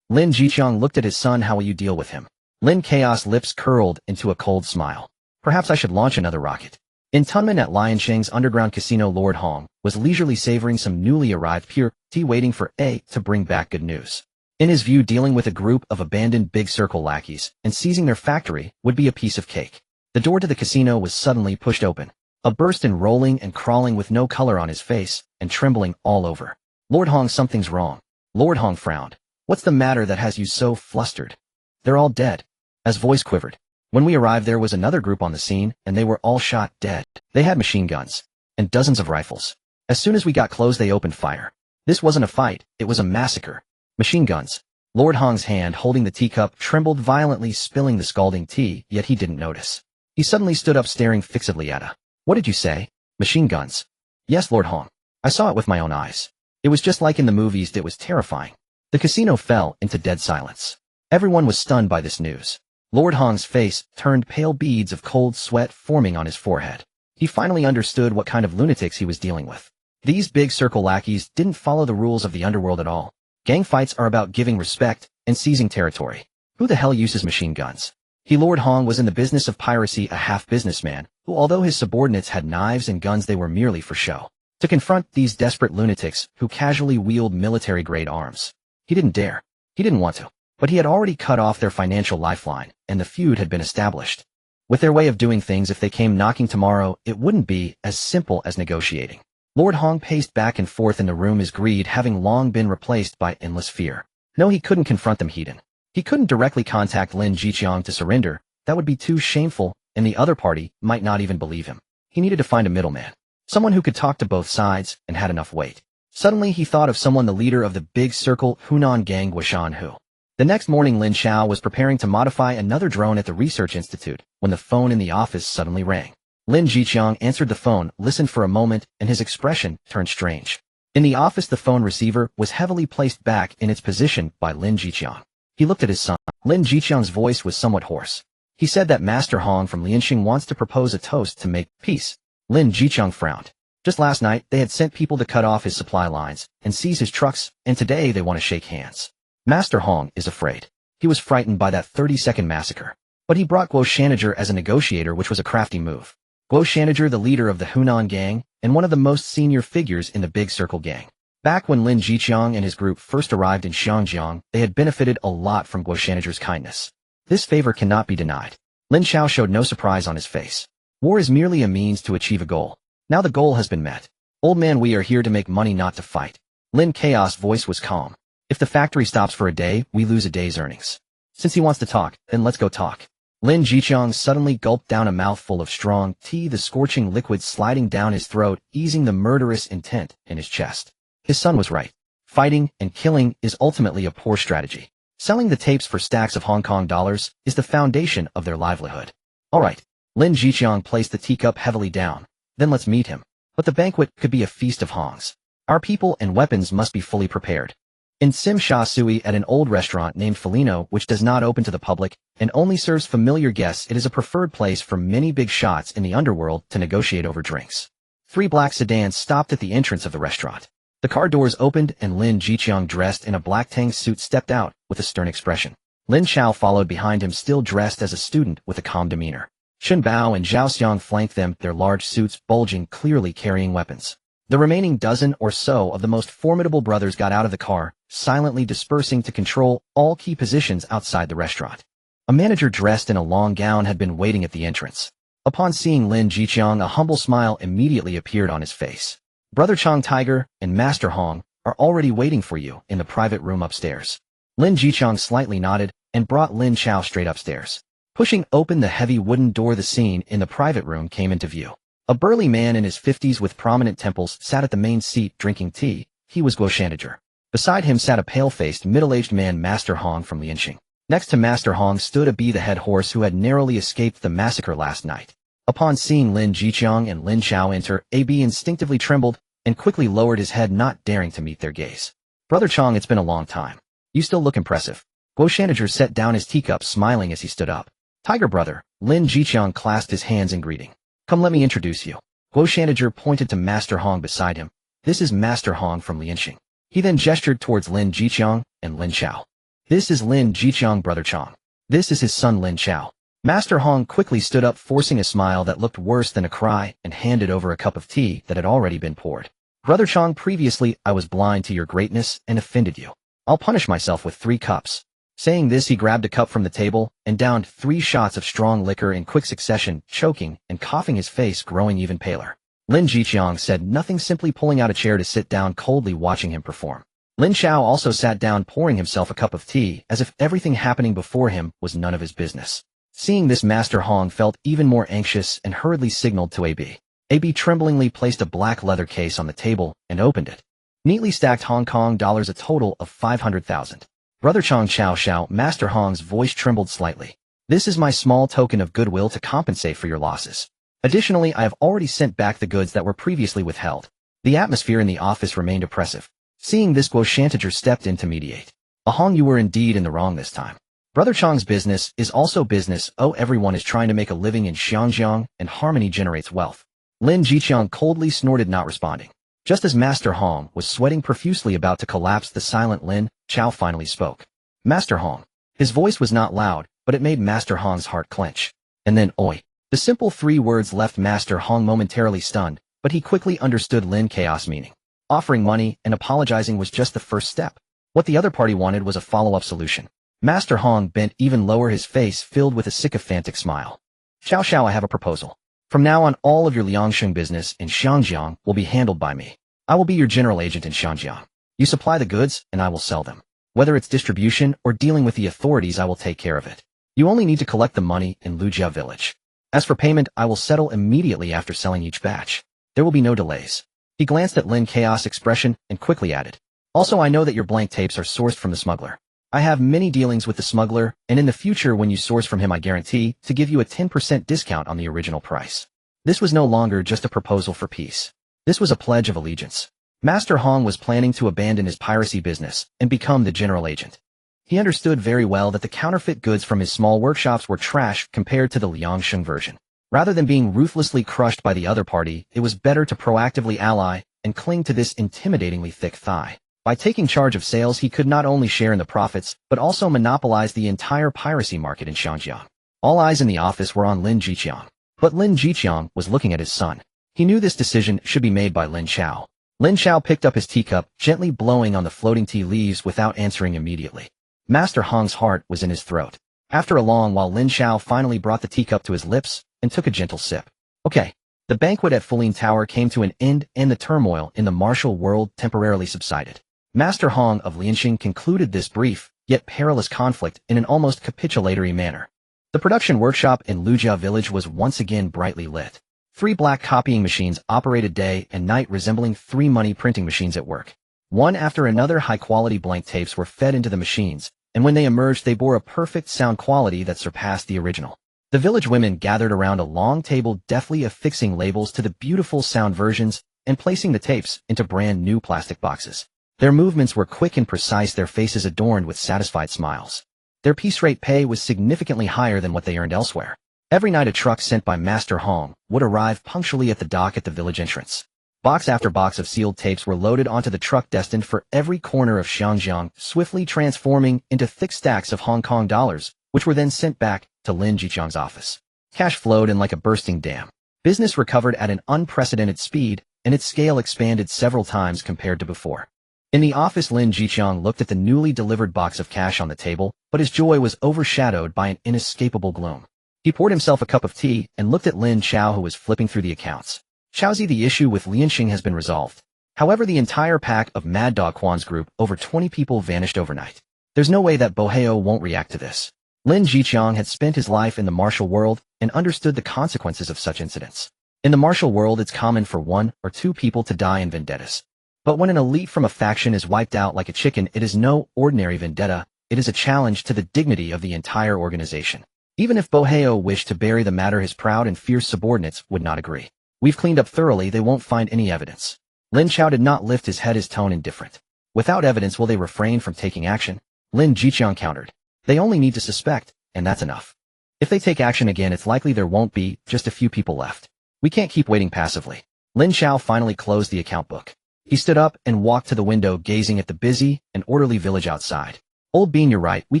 Lin Jiqiang looked at his son. How will you deal with him? Lin Chaos lips curled into a cold smile. Perhaps I should launch another rocket. In Tunmen at Lianxing's underground casino, Lord Hong was leisurely savoring some newly arrived pure tea, waiting for A to bring back good news. In his view, dealing with a group of abandoned big circle lackeys and seizing their factory would be a piece of cake. The door to the casino was suddenly pushed open. A burst in rolling and crawling with no color on his face and trembling all over. Lord Hong, something's wrong. Lord Hong frowned. What's the matter that has you so flustered? They're all dead. As voice quivered. When we arrived, there was another group on the scene, and they were all shot dead. They had machine guns and dozens of rifles. As soon as we got close, they opened fire. This wasn't a fight, it was a massacre. Machine guns. Lord Hong's hand holding the teacup trembled violently, spilling the scalding tea, yet he didn't notice. He suddenly stood up, staring fixedly at her. What did you say? Machine guns. Yes, Lord Hong. I saw it with my own eyes. It was just like in the movies. It was terrifying. The casino fell into dead silence. Everyone was stunned by this news. Lord Hong's face turned pale, beads of cold sweat forming on his forehead. He finally understood what kind of lunatics he was dealing with. These big circle lackeys didn't follow the rules of the underworld at all. Gang fights are about giving respect and seizing territory. Who the hell uses machine guns? Lord Hong was in the business of piracy, a half businessman, who, although his subordinates had knives and guns, they were merely for show. To confront these desperate lunatics who casually wield military-grade arms, he didn't dare. He didn't want to. But he had already cut off their financial lifeline, and the feud had been established. With their way of doing things, if they came knocking tomorrow, it wouldn't be as simple as negotiating. Lord Hong paced back and forth in the room, his greed having long been replaced by endless fear. No, he couldn't confront them head-on. He couldn't directly contact Lin Jiqiang to surrender. That would be too shameful, and the other party might not even believe him. He needed to find a middleman. Someone who could talk to both sides and had enough weight. Suddenly he thought of someone, the leader of the big circle Hunan gang, Guishan Hu. The next morning, Lin Chao was preparing to modify another drone at the research institute when the phone in the office suddenly rang. Lin Jiqiang answered the phone, listened for a moment, and his expression turned strange. In the office, the phone receiver was heavily placed back in its position by Lin Jiqiang. He looked at his son. Lin Jiqiang's voice was somewhat hoarse. He said that Master Hong from Lianxing wants to propose a toast to make peace. Lin Jiqiang frowned. Just last night, they had sent people to cut off his supply lines and seize his trucks, and today they want to shake hands. Master Hong is afraid. He was frightened by that 30-second massacre. But he brought Guo Shanager as a negotiator, which was a crafty move. Guo Shanager, the leader of the Hunan gang, and one of the most senior figures in the Big Circle gang. Back when Lin Jiqiang and his group first arrived in Xiangjiang, they had benefited a lot from Guo Shanager's kindness. This favor cannot be denied. Lin Chao showed no surprise on his face. War is merely a means to achieve a goal. Now the goal has been met. Old man, we are here to make money, not to fight. Lin Chaos' voice was calm. If the factory stops for a day, we lose a day's earnings. Since he wants to talk, then let's go talk. Lin Jiqiang suddenly gulped down a mouthful of strong tea, the scorching liquid sliding down his throat, easing the murderous intent in his chest. His son was right. fighting, and killing is ultimately a poor strategy. Selling the tapes for stacks of Hong Kong dollars is the foundation of their livelihood. Alright, Lin Chao placed the teacup heavily down. Then let's meet him. But the banquet could be a feast of hongs. Our people and weapons must be fully prepared. In Sim Sha Sui at an old restaurant named Felino which does not open to the public and only serves familiar guests, it is a preferred place for many big shots in the underworld to negotiate over drinks. 3 black sedans stopped at the entrance of the restaurant. The car doors opened and Lin Chao, dressed in a black tang suit, stepped out with a stern expression. Lin Chao followed behind him, still dressed as a student with a calm demeanor. Shun Bao and Zhao Xiang flanked them, their large suits bulging, clearly carrying weapons. The remaining dozen or so of the most formidable brothers got out of the car, silently dispersing to control all key positions outside the restaurant. A manager dressed in a long gown had been waiting at the entrance. Upon seeing Lin Chao, a humble smile immediately appeared on his face. Brother Chang Tiger and Master Hong are already waiting for you in the private room upstairs. Lin Chao slightly nodded and brought Lin Chao straight upstairs. Pushing open the heavy wooden door, the scene in the private room came into view. A burly man in his 50s with prominent temples sat at the main seat drinking tea. He was Guo Shantiger. Beside him sat a pale-faced, middle-aged man, Master Hong from Lianxing. Next to Master Hong stood a the head horse who had narrowly escaped the massacre last night. Upon seeing Lin Chao and Lin Chao enter, AB instinctively trembled and quickly lowered his head, not daring to meet their gaze. Brother Chang, it's been a long time. You still look impressive. Guo Shantiger set down his teacup, smiling as he stood up. Tiger brother, Lin Chao clasped his hands in greeting. Come, let me introduce you. Guo Shantiger pointed to Master Hong beside him. This is Master Hong from Lianxing. He then gestured towards Lin Chao and Lin Chao. This is Lin Chao, brother Chang. This is his son Lin Chao. Master Hong quickly stood up, forcing a smile that looked worse than a cry, and handed over a cup of tea that had already been poured. Brother Chang, previously I was blind to your greatness and offended you. I'll punish myself with 3 cups. Saying this, he grabbed a cup from the table and downed 3 shots of strong liquor in quick succession, choking and coughing, his face growing even paler. Lin Chao said nothing, simply pulling out a chair to sit down, coldly watching him perform. Lin Chao also sat down, pouring himself a cup of tea, as if everything happening before him was none of his business. Seeing this, Master Hong felt even more anxious and hurriedly signaled to AB. AB tremblingly placed a black leather case on the table and opened it. Neatly stacked Hong Kong dollars, a total of 500,000. Brother Chang Chao, Master Hong's voice trembled slightly. This is my small token of goodwill to compensate for your losses. Additionally, I have already sent back the goods that were previously withheld. The atmosphere in the office remained oppressive. Seeing this, Guo Shantiger stepped in to mediate. Hong, you were indeed in the wrong this time. Brother Chang's business is also business. Oh, everyone is trying to make a living in Xiangjiang, and harmony generates wealth. Lin Chao coldly snorted, not responding. Just as Master Hong was sweating profusely, about to collapse, the silent Lin Chao finally spoke. Master Hong. His voice was not loud, but it made Master Hong's heart clench. And then, oi. The simple 3 words left Master Hong momentarily stunned, but he quickly understood Lin Chaos' meaning. Offering money and apologizing was just the first step. What the other party wanted was a follow-up solution. Master Hong bent even lower, his face filled with a sycophantic smile. Chao, I have a proposal. From now on, all of your Liangsheng business in Xiangjiang will be handled by me. I will be your general agent in Xiangjiang. You supply the goods, and I will sell them. Whether it's distribution or dealing with the authorities, I will take care of it. You only need to collect the money in Lujia village. As for payment, I will settle immediately after selling each batch. There will be no delays. He glanced at Lin Chaos' expression and quickly added. Also, I know that your blank tapes are sourced from the smuggler. I have many dealings with the smuggler, and in the future when you source from him, I guarantee to give you a 10% discount on the original price. This was no longer just a proposal for peace. This was a pledge of allegiance. Master Hong was planning to abandon his piracy business and become the general agent. He understood very well that the counterfeit goods from his small workshops were trash compared to the Liangsheng version. Rather than being ruthlessly crushed by the other party, it was better to proactively ally and cling to this intimidatingly thick thigh. By taking charge of sales, he could not only share in the profits, but also monopolize the entire piracy market in Xiangjiang. All eyes in the office were on Lin Chao. But Lin Chao was looking at his son. He knew this decision should be made by Lin Chao. Lin Chao picked up his teacup, gently blowing on the floating tea leaves without answering immediately. Master Hong's heart was in his throat. After a long while, Lin Chao finally brought the teacup to his lips and took a gentle sip. Okay. The banquet at Fulin Tower came to an end, and the turmoil in the martial world temporarily subsided. Master Hong of Lianxing concluded this brief, yet perilous conflict in an almost capitulatory manner. The production workshop in Lujia village was once again brightly lit. 3 black copying machines operated day and night, resembling 3 money printing machines at work. One after another high-quality blank tapes were fed into the machines, and when they emerged they bore a perfect sound quality that surpassed the original. The village women gathered around a long table deftly affixing labels to the beautiful sound versions and placing the tapes into brand new plastic boxes. Their movements were quick and precise, their faces adorned with satisfied smiles. Their piece rate pay was significantly higher than what they earned elsewhere. Every night a truck sent by Master Hong would arrive punctually at the dock at the village entrance. Box after box of sealed tapes were loaded onto the truck destined for every corner of Xiangjiang, swiftly transforming into thick stacks of Hong Kong dollars, which were then sent back to Lin Chau's office. Cash flowed in like a bursting dam. Business recovered at an unprecedented speed, and its scale expanded several times compared to before. In the office, Lin Chao looked at the newly delivered box of cash on the table, but his joy was overshadowed by an inescapable gloom. He poured himself a cup of tea and looked at Lin Chao, who was flipping through the accounts. Chaozi, the issue with Lianxing has been resolved. However, the entire pack of Mad Dog Quan's group, over 20 people, vanished overnight. There's no way that Boheo won't react to this. Lin Chao had spent his life in the martial world and understood the consequences of such incidents. In the martial world, it's common for 1 or 2 people to die in vendettas. But when an elite from a faction is wiped out like a chicken, it is no ordinary vendetta, it is a challenge to the dignity of the entire organization. Even if Boheo wished to bury the matter, his proud and fierce subordinates would not agree. We've cleaned up thoroughly, they won't find any evidence. Lin Chao did not lift his head, his tone indifferent. Without evidence, will they refrain from taking action? Lin Chao countered. They only need to suspect, and that's enough. If they take action again, it's likely there won't be just a few people left. We can't keep waiting passively. Lin Chao finally closed the account book. He stood up and walked to the window, gazing at the busy and orderly village outside. Old Bean, you're right, we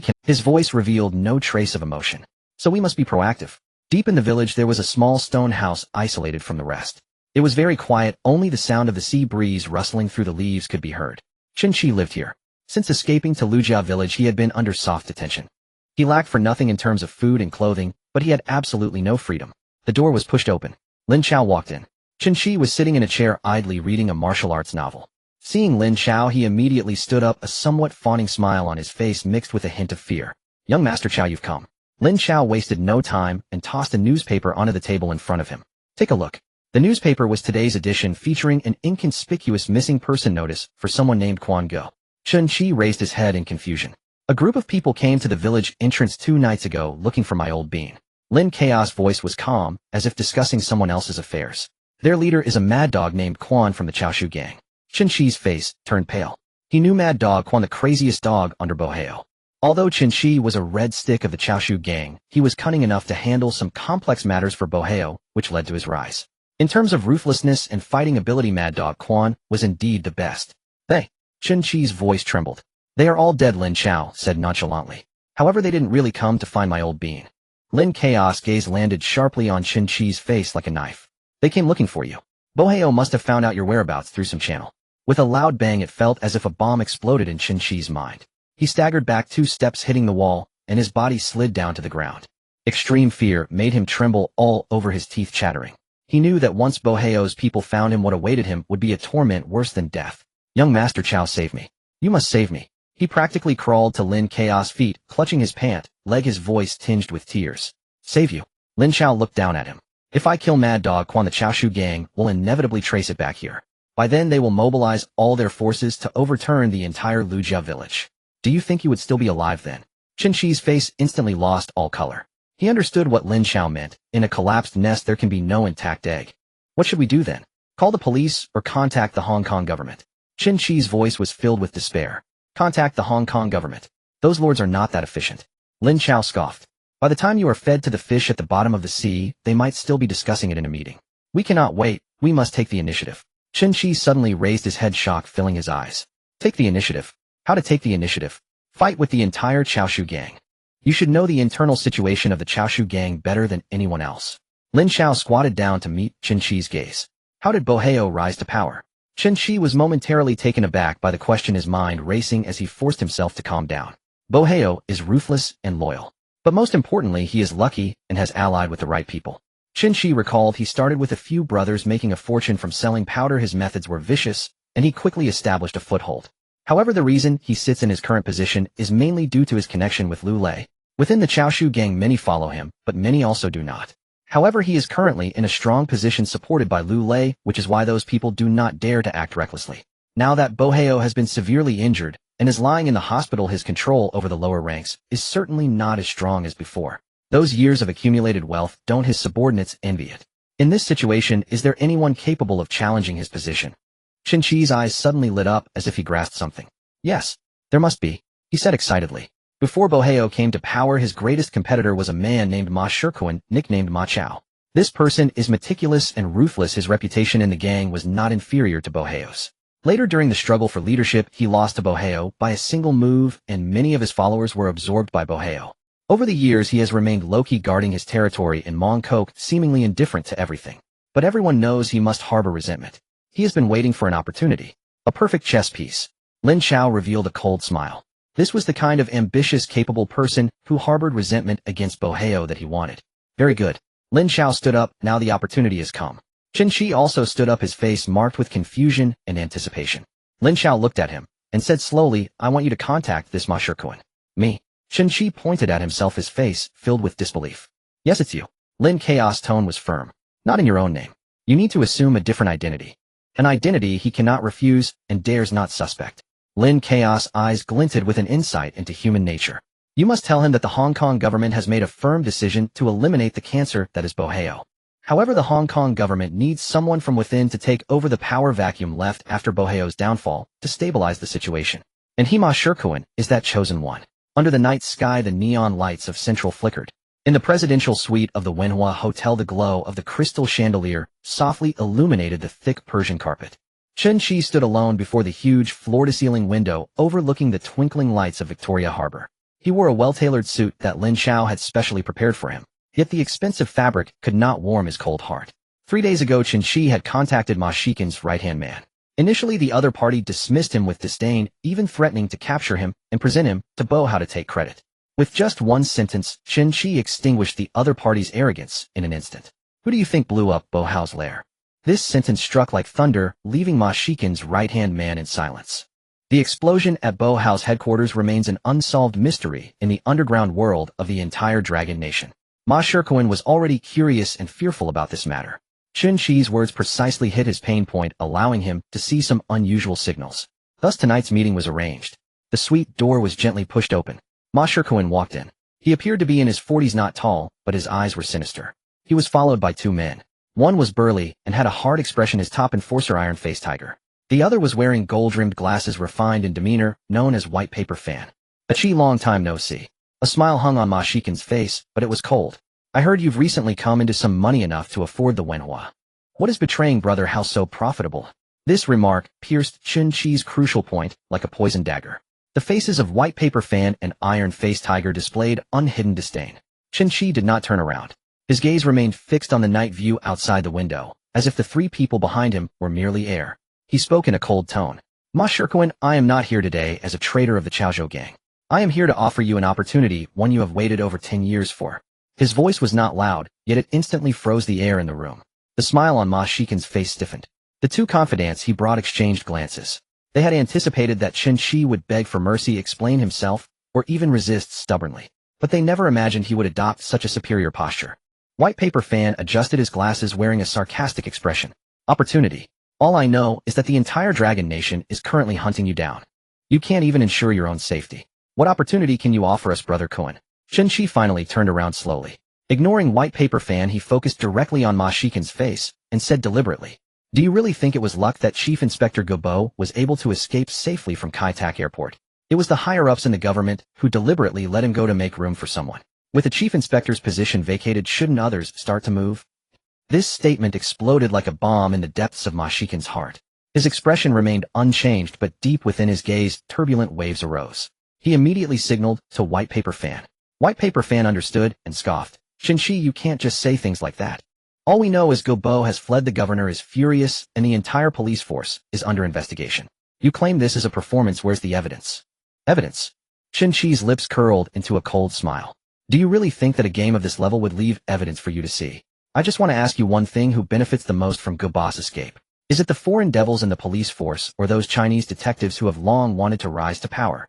can. His voice revealed no trace of emotion. So we must be proactive. Deep in the village there was a small stone house isolated from the rest. It was very quiet, only the sound of the sea breeze rustling through the leaves could be heard. Chen Qi lived here. Since escaping to Lujia village he had been under soft detention. He lacked for nothing in terms of food and clothing, but he had absolutely no freedom. The door was pushed open. Lin Chao walked in. Chen Qi was sitting in a chair idly reading a martial arts novel. Seeing Lin Chao, he immediately stood up, a somewhat fawning smile on his face mixed with a hint of fear. Young Master Chao, you've come. Lin Chao wasted no time and tossed a newspaper onto the table in front of him. Take a look. The newspaper was today's edition, featuring an inconspicuous missing person notice for someone named Quan Go. Chen Qi raised his head in confusion. A group of people came to the village entrance 2 nights ago looking for my old bean. Lin Chao's voice was calm, as if discussing someone else's affairs. Their leader is a mad dog named Quan from the Chaoshu gang. Chen Qi's face turned pale. He knew Mad Dog Quan, the craziest dog under Boheo. Although Chen Qi was a red stick of the Chaoshu gang, he was cunning enough to handle some complex matters for Boheo, which led to his rise. In terms of ruthlessness and fighting ability, Mad Dog Quan was indeed the best. They. Chen Qi's voice trembled. They are all dead, Lin Chao said nonchalantly. However, they didn't really come to find my old bean. Lin Chaos gaze landed sharply on Chen Qi's face like a knife. They came looking for you. Boheo must have found out your whereabouts through some channel. With a loud bang, it felt as if a bomb exploded in Chen Qi's mind. He staggered back 2 steps, hitting the wall, and his body slid down to the ground. Extreme fear made him tremble all over, his teeth chattering. He knew that once Boheo's people found him, what awaited him would be a torment worse than death. Young Master Chao, save me. You must save me. He practically crawled to Lin Chaos' feet, clutching his pant leg, his voice tinged with tears. Save you? Lin Chao looked down at him. If I kill Mad Dog Quan, the Chaoshu gang will inevitably trace it back here. By then they will mobilize all their forces to overturn the entire Lujia village. Do you think you would still be alive then? Chen Qi's face instantly lost all color. He understood what Lin Chao meant. In a collapsed nest there can be no intact egg. What should we do then? Call the police or contact the Hong Kong government? Chen Qi's voice was filled with despair. Contact the Hong Kong government. Those lords are not that efficient. Lin Chao scoffed. By the time you are fed to the fish at the bottom of the sea, they might still be discussing it in a meeting. We cannot wait, we must take the initiative. Chen Qi suddenly raised his head, shock filling his eyes. Take the initiative. How to take the initiative? Fight with the entire Chaoshu gang. You should know the internal situation of the Chaoshu gang better than anyone else. Lin Chao squatted down to meet Chen Qi's gaze. How did Boheo rise to power? Chen Qi was momentarily taken aback by the question, his mind racing as he forced himself to calm down. Boheo is ruthless and loyal. But most importantly, he is lucky and has allied with the right people. Chen Qi recalled he started with a few brothers making a fortune from selling powder. His methods were vicious, and he quickly established a foothold. However, the reason he sits in his current position is mainly due to his connection with Lu Lei. Within the Chaoshu gang many follow him, but many also do not. However, he is currently in a strong position supported by Lu Lei, which is why those people do not dare to act recklessly. Now that Boheo has been severely injured and is lying in the hospital, his control over the lower ranks is certainly not as strong as before. Those years of accumulated wealth don't his subordinates envy it. In this situation, is there anyone capable of challenging his position? Qin Shi's eyes suddenly lit up as if he grasped something. Yes, there must be, he said excitedly. Before Boheo came to power, his greatest competitor was a man named Ma Shirkuan, nicknamed Ma Chao. This person is meticulous and ruthless. His reputation in the gang was not inferior to Boheo's. Later during the struggle for leadership, he lost to Boheo by a single move, and many of his followers were absorbed by Boheo. Over the years, he has remained low-key, guarding his territory in Mongkok, seemingly indifferent to everything. But everyone knows he must harbor resentment. He has been waiting for an opportunity. A perfect chess piece. Lin Chao revealed a cold smile. This was the kind of ambitious, capable person who harbored resentment against Boheo that he wanted. Very good. Lin Chao stood up. Now the opportunity has come. Qin Shi also stood up, his face marked with confusion and anticipation. Lin Chao looked at him and said slowly, I want you to contact this Ma Shirkuan. Me? Qin Shi pointed at himself, his face filled with disbelief. Yes, it's you. Lin Chao's tone was firm. Not in your own name. You need to assume a different identity. An identity he cannot refuse and dares not suspect. Lin Chao's eyes glinted with an insight into human nature. You must tell him that the Hong Kong government has made a firm decision to eliminate the cancer that is Boheo. However, the Hong Kong government needs someone from within to take over the power vacuum left after Boheo's downfall to stabilize the situation. And he, Ma Shirkuan, is that chosen one. Under the night sky, the neon lights of Central flickered. In the presidential suite of the Wenhua Hotel, the glow of the crystal chandelier softly illuminated the thick Persian carpet. Qin Shi stood alone before the huge floor-to-ceiling window overlooking the twinkling lights of Victoria Harbor. He wore a well-tailored suit that Lin Chao had specially prepared for him, yet the expensive fabric could not warm his cold heart. 3 days ago, Qin Shi had contacted Ma Shikin's right-hand man. Initially, the other party dismissed him with disdain, even threatening to capture him and present him to Boheo to take credit. With just one sentence, Qin Shi extinguished the other party's arrogance in an instant. Who do you think blew up Boheo's lair? This sentence struck like thunder, leaving Ma Shikin's right-hand man in silence. The explosion at Boheo's headquarters remains an unsolved mystery in the underground world of the entire Dragon Nation. Ma Shirkuan was already curious and fearful about this matter. Qin Shi's words precisely hit his pain point, allowing him to see some unusual signals. Thus tonight's meeting was arranged. The suite door was gently pushed open. Ma Shirkuan walked in. He appeared to be in his 40s, not tall, but his eyes were sinister. He was followed by 2 men. One was burly and had a hard expression, his top enforcer iron-faced tiger. The other was wearing gold-rimmed glasses, refined in demeanor, known as White Paper Fan. A Chi, long time no see. A smile hung on Ma Shikin's face, but it was cold. I heard you've recently come into some money enough to afford the Wenhua. What is betraying brother? How so profitable? This remark pierced Qin Shi's crucial point like a poisoned dagger. The faces of White Paper Fan and Iron-Faced Tiger displayed unhidden disdain. Qin Shi did not turn around. His gaze remained fixed on the night view outside the window, as if the 3 people behind him were merely air. He spoke in a cold tone. Ma Shirkuan, I am not here today as a traitor of the Chaozhou gang. I am here to offer you an opportunity, one you have waited over 10 years for. His voice was not loud, yet it instantly froze the air in the room. The smile on Ma Shikin's face stiffened. The 2 confidants he brought exchanged glances. They had anticipated that Qin Shi would beg for mercy, explain himself, or even resist stubbornly. But they never imagined he would adopt such a superior posture. White Paper Fan adjusted his glasses, wearing a sarcastic expression. Opportunity. All I know is that the entire Dragon Nation is currently hunting you down. You can't even ensure your own safety. What opportunity can you offer us, Brother Cohen? Qin Shi finally turned around slowly. Ignoring White Paper Fan, he focused directly on Ma Shikin's face and said deliberately, do you really think it was luck that Chief Inspector Gobo was able to escape safely from Kai Tak Airport? It was the higher-ups in the government who deliberately let him go to make room for someone. With the Chief Inspector's position vacated, shouldn't others start to move? This statement exploded like a bomb in the depths of Ma Shikin's heart. His expression remained unchanged, but deep within his gaze, turbulent waves arose. He immediately signaled to White Paper Fan. White Paper Fan understood and scoffed. Qin Shi, you can't just say things like that. All we know is Gobo has fled, the governor is furious, and the entire police force is under investigation. You claim this is a performance, where's the evidence? Evidence? Qin Shi's lips curled into a cold smile. Do you really think that a game of this level would leave evidence for you to see? I just want to ask you one thing, who benefits the most from Gobo's escape? Is it the foreign devils in the police force, or those Chinese detectives who have long wanted to rise to power?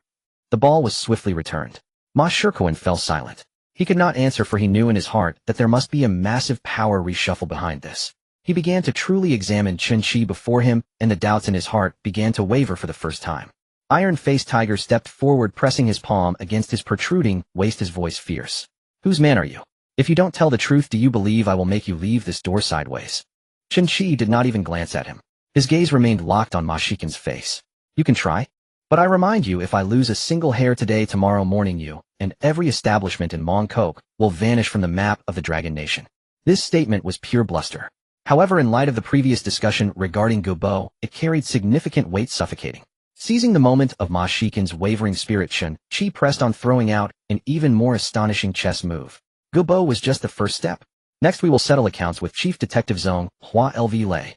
The ball was swiftly returned. Ma Shirkuan fell silent. He could not answer, for he knew in his heart that there must be a massive power reshuffle behind this. He began to truly examine Chun-Chi before him, and the doubts in his heart began to waver for the first time. Iron-faced Tiger stepped forward, pressing his palm against his protruding waist, his voice fierce. Whose man are you? If you don't tell the truth, do you believe I will make you leave this door sideways? Chun-Chi did not even glance at him. His gaze remained locked on Ma Shikin's face. You can try. But I remind you, if I lose a single hair today, tomorrow morning you, and every establishment in Mongkok, will vanish from the map of the Dragon Nation. This statement was pure bluster. However, in light of the previous discussion regarding Gubo, it carried significant weight, suffocating. Seizing the moment of Ma Shikin's wavering spirit, Chun-Chi pressed on, throwing out an even more astonishing chess move. Gubo was just the first step. Next we will settle accounts with Chief Detective Zhong Hua LV Lei.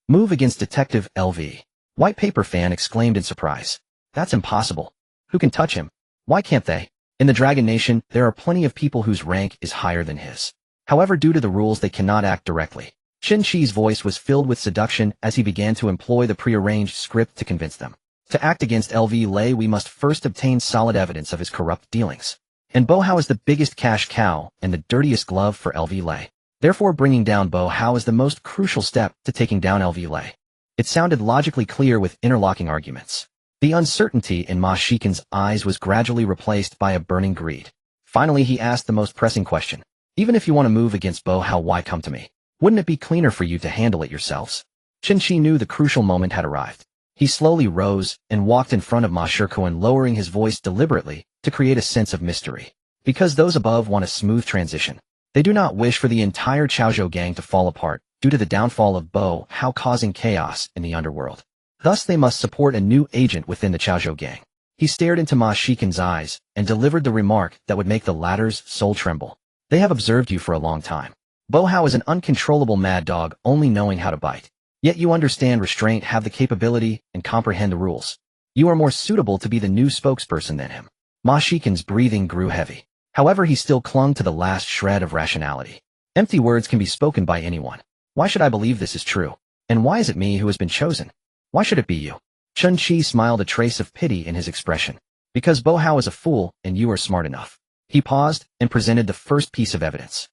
Move against Detective LV. White Paper Fan exclaimed in surprise. That's impossible. Who can touch him? Why can't they? In the Dragon Nation, there are plenty of people whose rank is higher than his. However, due to the rules, they cannot act directly. Chun-Chi's voice was filled with seduction as he began to employ the prearranged script to convince them. To act against LV Lei, we must first obtain solid evidence of his corrupt dealings. And Bo Hao is the biggest cash cow and the dirtiest glove for LV Lei. Therefore, bringing down Bo Hao is the most crucial step to taking down LV Lei. It sounded logically clear with interlocking arguments. The uncertainty in Ma Shikin's eyes was gradually replaced by a burning greed. Finally, he asked the most pressing question. Even if you want to move against Bo Hao, why come to me? Wouldn't it be cleaner for you to handle it yourselves? Chun-Chi knew the crucial moment had arrived. He slowly rose and walked in front of Ma Shikin, lowering his voice deliberately to create a sense of mystery. Because those above want a smooth transition. They do not wish for the entire Chaozhou gang to fall apart due to the downfall of Bo Hao causing chaos in the underworld. Thus they must support a new agent within the Chaozhou gang. He stared into Ma Shikin's eyes and delivered the remark that would make the latter's soul tremble. They have observed you for a long time. Bo Hao is an uncontrollable mad dog, only knowing how to bite. Yet you understand restraint, have the capability, and comprehend the rules. You are more suitable to be the new spokesperson than him. Ma Shikin's breathing grew heavy. However, he still clung to the last shred of rationality. Empty words can be spoken by anyone. Why should I believe this is true? And why is it me who has been chosen? Why should it be you? Chun-Chi smiled, a trace of pity in his expression. Because Bo Hao is a fool, and you are smart enough. He paused and presented the first piece of evidence.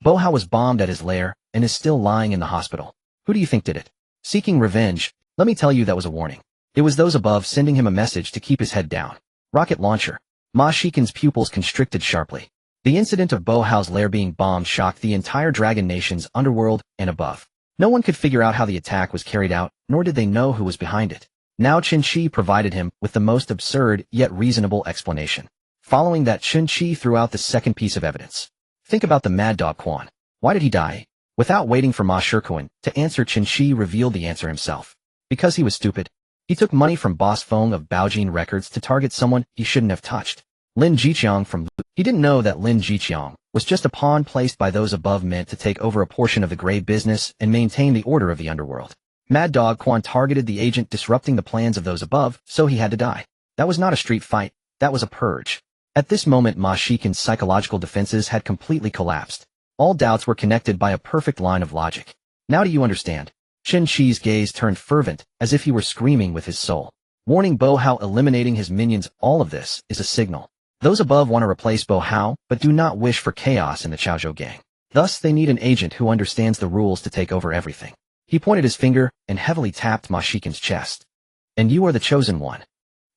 Bo Hao was bombed at his lair and is still lying in the hospital. Who do you think did it? Seeking revenge? Let me tell you, that was a warning. It was those above sending him a message to keep his head down. Rocket launcher. Ma Shikin's pupils constricted sharply. The incident of Bo Hao's lair being bombed shocked the entire Dragon Nation's underworld and above. No one could figure out how the attack was carried out, nor did they know who was behind it. Now Chun-Chi provided him with the most absurd yet reasonable explanation. Following that, Chun-Chi threw out the second piece of evidence. Think about the mad dog Quan. Why did he die? Without waiting for Ma Shikin to answer, Chun-Chi revealed the answer himself. Because he was stupid. He took money from Boss Feng of Baojin Records to target someone he shouldn't have touched. Lin Jiqiang from Lu. He didn't know that Lin Jiqiang was just a pawn placed by those above meant to take over a portion of the gray business and maintain the order of the underworld. Mad Dog Quan targeted the agent, disrupting the plans of those above, so he had to die. That was not a street fight, that was a purge. At this moment, Ma Shikin's psychological defenses had completely collapsed. All doubts were connected by a perfect line of logic. Now do you understand? Chun-Chi's gaze turned fervent, as if he were screaming with his soul. Warning Bo Hao, eliminating his minions, all of this is a signal. Those above want to replace Bo Hao, but do not wish for chaos in the Chaozhou gang. Thus, they need an agent who understands the rules to take over everything. He pointed his finger and heavily tapped Ma Shikin's chest. And you are the chosen one.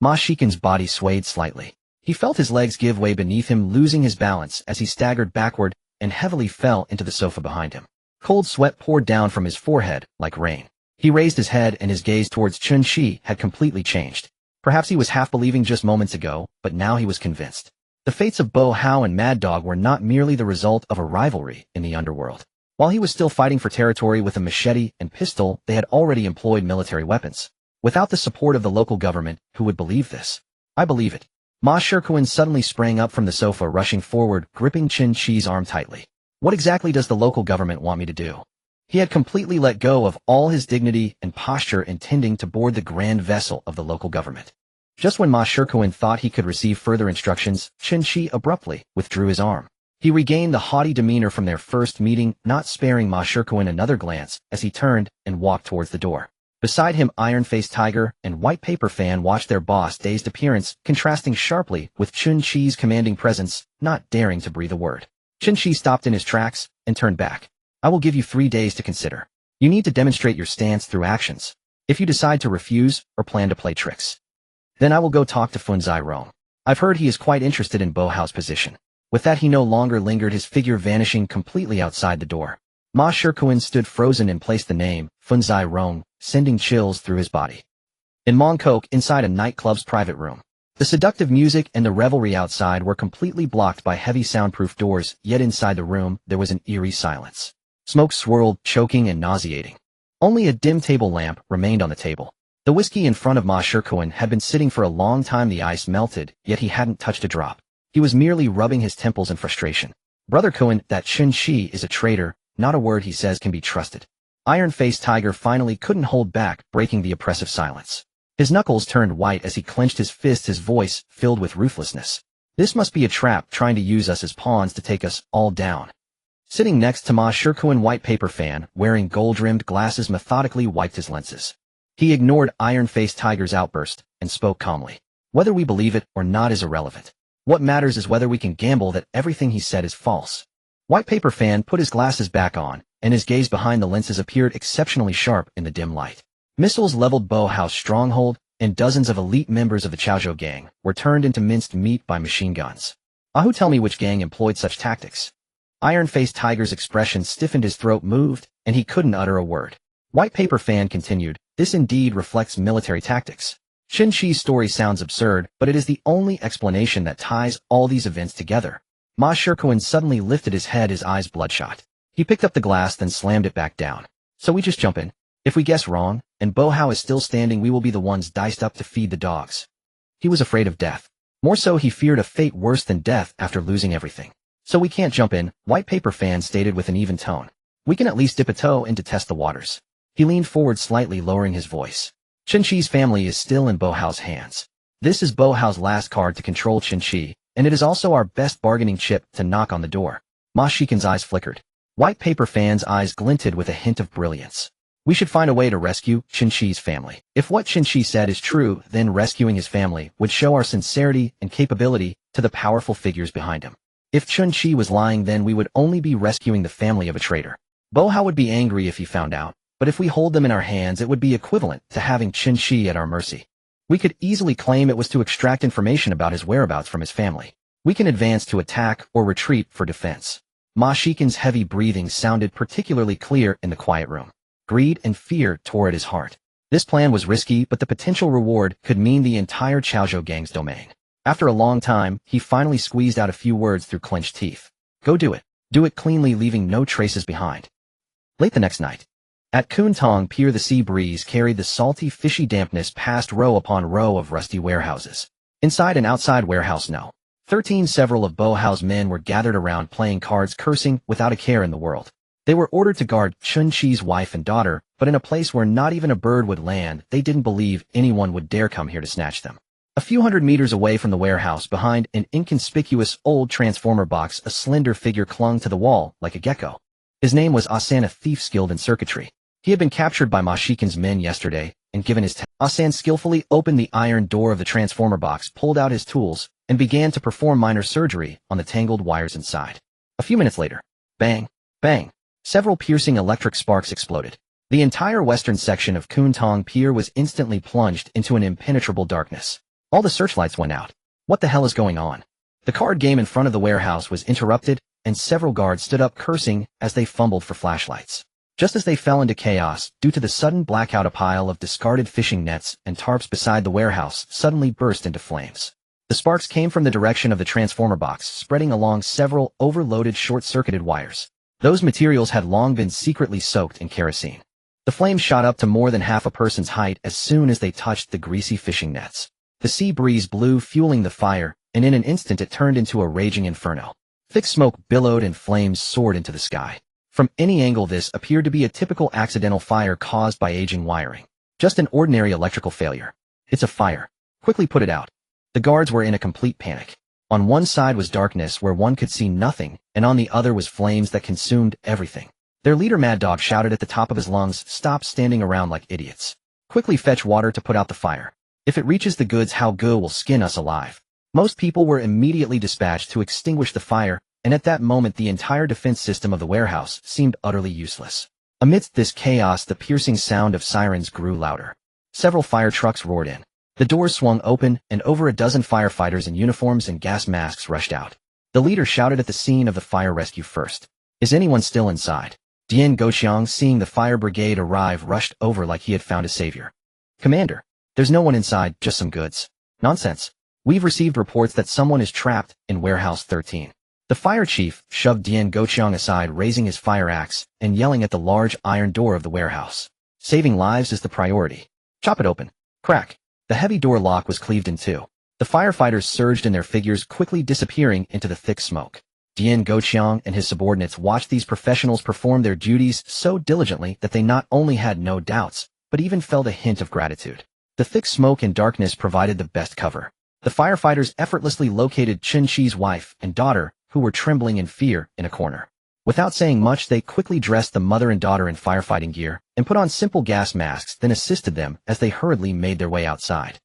Ma Shikin's body swayed slightly. He felt his legs give way beneath him, losing his balance as he staggered backward and heavily fell into the sofa behind him. Cold sweat poured down from his forehead like rain. He raised his head and his gaze towards Chun-Chi had completely changed. Perhaps he was half believing just moments ago, but now he was convinced. The fates of Bo Hao and Mad Dog were not merely the result of a rivalry in the underworld. While he was still fighting for territory with a machete and pistol, they had already employed military weapons. Without the support of the local government, who would believe this? I believe it. Ma Shikin suddenly sprang up from the sofa, rushing forward, gripping Chun-Chi's arm tightly. What exactly does the local government want me to do? He had completely let go of all his dignity and posture, intending to board the grand vessel of the local government. Just when Ma Shikin thought he could receive further instructions, Chun-Chi abruptly withdrew his arm. He regained the haughty demeanor from their first meeting, not sparing Ma Shikin another glance as he turned and walked towards the door. Beside him, Iron-Faced Tiger and White Paper Fan watched their boss' dazed appearance, contrasting sharply with Chun-Chi's commanding presence, not daring to breathe a word. Chun-Chi stopped in his tracks and turned back. I will give you 3 days to consider. You need to demonstrate your stance through actions. If you decide to refuse or plan to play tricks, then I will go talk to Funzai Rong. I've heard he is quite interested in Bohao's position. With that he no longer lingered, his figure vanishing completely outside the door. Ma Shikuan stood frozen and placed the name, Funzai Rong, sending chills through his body. In Mongkok, inside a nightclub's private room, the seductive music and the revelry outside were completely blocked by heavy soundproof doors, yet inside the room there was an eerie silence. Smoke swirled, choking and nauseating. Only a dim table lamp remained on the table. The whiskey in front of Ma Shikuan had been sitting for a long time. The ice melted, yet he hadn't touched a drop. He was merely rubbing his temples in frustration. Brother Kuan, that Chen Shi is a traitor, not a word he says can be trusted. Iron-faced Tiger finally couldn't hold back, breaking the oppressive silence. His knuckles turned white as he clenched his fists, his voice filled with ruthlessness. This must be a trap, trying to use us as pawns to take us all down. Sitting next to Ma Shikuan, white paper fan, wearing gold-rimmed glasses, methodically wiped his lenses. He ignored Iron-faced Tiger's outburst and spoke calmly. Whether we believe it or not is irrelevant. What matters is whether we can gamble that everything he said is false. White paper fan put his glasses back on, and his gaze behind the lenses appeared exceptionally sharp in the dim light. Missiles leveled Bohao's stronghold, and dozens of elite members of the Chaozhou gang were turned into minced meat by machine guns. Ahu, tell me which gang employed such tactics. Iron-faced Tiger's expression stiffened, his throat moved, and he couldn't utter a word. White paper fan continued, this indeed reflects military tactics. Chen Shi's story sounds absurd, but it is the only explanation that ties all these events together. Ma Shikuan suddenly lifted his head, his eyes bloodshot. He picked up the glass, then slammed it back down. So we just jump in. If we guess wrong, and Bohao is still standing, we will be the ones diced up to feed the dogs. He was afraid of death. More so, he feared a fate worse than death after losing everything. So we can't jump in, White Paper Fan stated with an even tone. We can at least dip a toe in to test the waters. He leaned forward slightly, lowering his voice. Chen Shi's family is still in Bohao's hands. This is Bohao's last card to control Chen Shi, and it is also our best bargaining chip to knock on the door. Ma Shikin's eyes flickered. White Paper Fan's eyes glinted with a hint of brilliance. We should find a way to rescue Chen Shi's family. If what Chen Shi said is true, then rescuing his family would show our sincerity and capability to the powerful figures behind him. If Chen Shi was lying, then we would only be rescuing the family of a traitor. Bohao would be angry if he found out, but if we hold them in our hands, it would be equivalent to having Chen Shi at our mercy. We could easily claim it was to extract information about his whereabouts from his family. We can advance to attack or retreat for defense. Ma Shikin's heavy breathing sounded particularly clear in the quiet room. Greed and fear tore at his heart. This plan was risky, but the potential reward could mean the entire Chaozhou gang's domain. After a long time, he finally squeezed out a few words through clenched teeth. Go do it. Do it cleanly, leaving no traces behind. Late the next night, at Kuntong Pier, the sea breeze carried the salty, fishy dampness past row upon row of rusty warehouses. Inside and outside warehouse No. 13, several of Bohao's men were gathered around playing cards, cursing without a care in the world. They were ordered to guard Chen Shi's wife and daughter, but in a place where not even a bird would land. They didn't believe anyone would dare come here to snatch them. A few hundred meters away from the warehouse, behind an inconspicuous old transformer box, a slender figure clung to the wall like a gecko. His name was Asan, a thief skilled in circuitry. He had been captured by Ma Shikin's men yesterday and given his Asan skillfully opened the iron door of the transformer box, pulled out his tools, and began to perform minor surgery on the tangled wires inside. A few minutes later, bang, bang, several piercing electric sparks exploded. The entire western section of Kuntong Pier was instantly plunged into an impenetrable darkness. All the searchlights went out. What the hell is going on? The card game in front of the warehouse was interrupted, and several guards stood up cursing as they fumbled for flashlights. Just as they fell into chaos due to the sudden blackout, a pile of discarded fishing nets and tarps beside the warehouse suddenly burst into flames. The sparks came from the direction of the transformer box, spreading along several overloaded short-circuited wires. Those materials had long been secretly soaked in kerosene. The flames shot up to more than half a person's height as soon as they touched the greasy fishing nets. The sea breeze blew, fueling the fire, and in an instant it turned into a raging inferno. Thick smoke billowed and flames soared into the sky. From any angle, this appeared to be a typical accidental fire caused by aging wiring. Just an ordinary electrical failure. It's a fire. Quickly put it out. The guards were in a complete panic. On one side was darkness where one could see nothing, and on the other was flames that consumed everything. Their leader, Mad Dog, shouted at the top of his lungs, "Stop standing around like idiots. Quickly fetch water to put out the fire. If it reaches the goods, how Gu will skin us alive." Most people were immediately dispatched to extinguish the fire, and at that moment the entire defense system of the warehouse seemed utterly useless. Amidst this chaos, the piercing sound of sirens grew louder. Several fire trucks roared in. The doors swung open, and over a dozen firefighters in uniforms and gas masks rushed out. The leader shouted at the scene of the fire rescue first. "Is anyone still inside?" Dian Goqiang, seeing the fire brigade arrive, rushed over like he had found a savior. "Commander, there's no one inside, just some goods." "Nonsense. We've received reports that someone is trapped in warehouse 13. The fire chief shoved Dian Goqiang aside, raising his fire axe and yelling at the large iron door of the warehouse. "Saving lives is the priority. Chop it open." Crack. The heavy door lock was cleaved in two. The firefighters surged in their figures, quickly disappearing into the thick smoke. Dian Goqiang and his subordinates watched these professionals perform their duties so diligently that they not only had no doubts, but even felt a hint of gratitude. The thick smoke and darkness provided the best cover. The firefighters effortlessly located Chen Shi's wife and daughter, who were trembling in fear, in a corner. Without saying much, they quickly dressed the mother and daughter in firefighting gear and put on simple gas masks, then assisted them as they hurriedly made their way outside.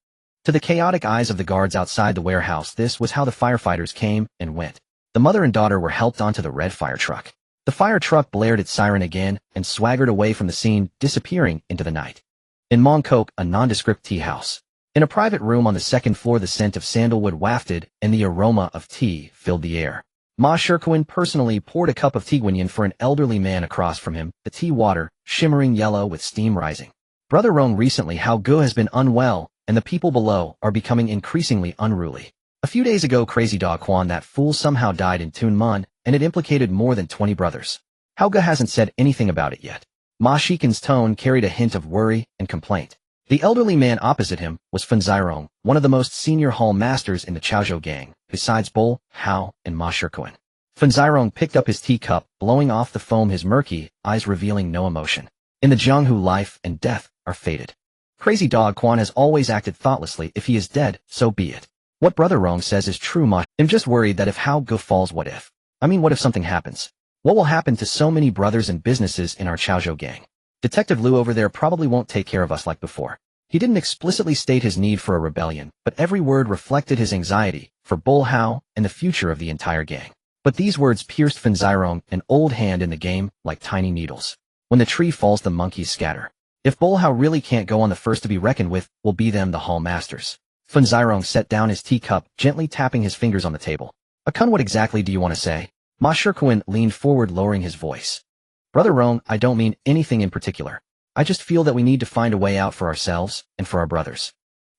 To the chaotic eyes of the guards outside the warehouse, this was how the firefighters came and went. The mother and daughter were helped onto the red fire truck. The fire truck blared its siren again and swaggered away from the scene, disappearing into the night. In Mongkok, a nondescript tea house. In a private room on the second floor, the scent of sandalwood wafted, and the aroma of tea filled the air. Ma Shirkuan personally poured a cup of tea guanyin for an elderly man across from him, the tea water shimmering yellow with steam rising. "Brother Rong, recently Hao Ge has been unwell, and the people below are becoming increasingly unruly. A few days ago, Crazy Dog Quan, that fool, somehow died in Tunman, and it implicated more than 20 brothers. Hao Ge hasn't said anything about it yet." Ma Shikin's tone carried a hint of worry and complaint. The elderly man opposite him was Fen Zirong, one of the most senior hall masters in the Chaozhou gang, besides Bull, Hao, and Ma Shirkuan. Fen Zirong picked up his teacup, blowing off the foam, his murky eyes revealing no emotion. "In the Jianghu, life and death are fated. Crazy Dog Quan has always acted thoughtlessly. If he is dead, so be it. What Brother Rong says is true, Ma. I'm just worried that if Hao Ge falls, what if something happens? What will happen to so many brothers and businesses in our Chaozhou gang? Detective Liu over there probably won't take care of us like before." He didn't explicitly state his need for a rebellion, but every word reflected his anxiety for Bull Hao and the future of the entire gang. But these words pierced Fen Zirong, an old hand in the game, like tiny needles. When the tree falls, the monkeys scatter. If Bull Hao really can't go on, the first to be reckoned with will be them, the hall masters. Fen Zirong set down his teacup, gently tapping his fingers on the table. "Akun, what exactly do you want to say?" Ma Shirkuan leaned forward, lowering his voice. "Brother Rong, I don't mean anything in particular. I just feel that we need to find a way out for ourselves and for our brothers."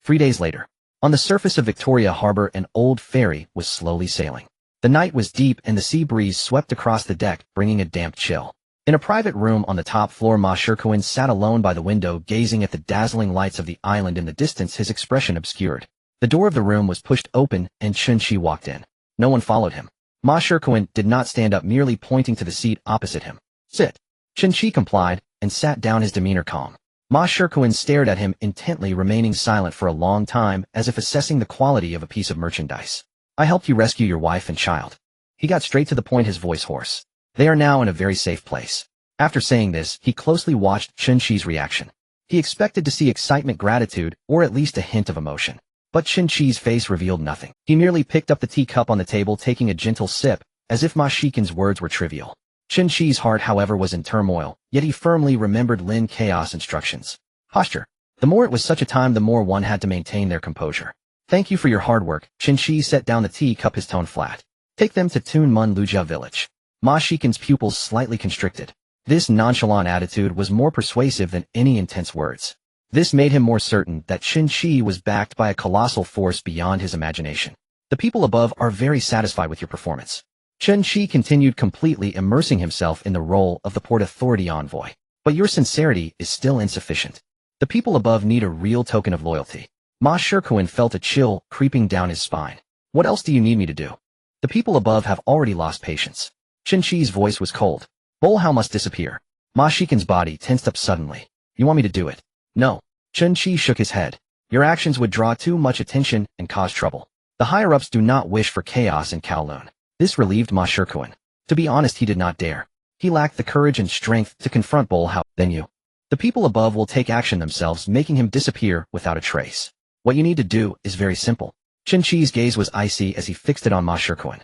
3 days later. On the surface of Victoria Harbor, an old ferry was slowly sailing. The night was deep, and the sea breeze swept across the deck, bringing a damp chill. In a private room on the top floor, Ma Shirkuan sat alone by the window, gazing at the dazzling lights of the island in the distance, his expression obscured. The door of the room was pushed open, and Chen Shi walked in. No one followed him. Ma Shirkuan did not stand up, merely pointing to the seat opposite him. "Sit." Chen Shi complied and sat down, his demeanor calm. Ma Shirkuan stared at him intently, remaining silent for a long time, as if assessing the quality of a piece of merchandise. "I helped you rescue your wife and child." He got straight to the point, his voice hoarse. "They are now in a very safe place." After saying this, he closely watched Chen Shi's reaction. He expected to see excitement, gratitude, or at least a hint of emotion. But Chen Shi's face revealed nothing. He merely picked up the teacup on the table, taking a gentle sip, as if Ma Shikin's words were trivial. Chen Shi's heart, however, was in turmoil, yet he firmly remembered Lin Chao's instructions. Posture. The more it was such a time, the more one had to maintain their composure. "Thank you for your hard work." Chen Shi set down the teacup, his tone flat. "Take them to Tunmun Lujia village." Ma Shikin's pupils slightly constricted. This nonchalant attitude was more persuasive than any intense words. This made him more certain that Chen Shi was backed by a colossal force beyond his imagination. "The people above are very satisfied with your performance." Chen Shi continued, completely immersing himself in the role of the Port Authority envoy. "But your sincerity is still insufficient. The people above need a real token of loyalty." Ma Shirkuan felt a chill creeping down his spine. "What else do you need me to do? The people above have already lost patience." Chen Shi's voice was cold. "Bull Hao must disappear." Ma Shikin's body tensed up suddenly. "You want me to do it?" "No." Chen Shi shook his head. "Your actions would draw too much attention and cause trouble. The higher-ups do not wish for chaos in Kowloon." This relieved Ma Shirkuan. To be honest, he did not dare. He lacked the courage and strength to confront Bull Hao. "Then you. The people above will take action themselves, making him disappear without a trace. What you need to do is very simple." Chen Shi's gaze was icy as he fixed it on Ma Shirkuan.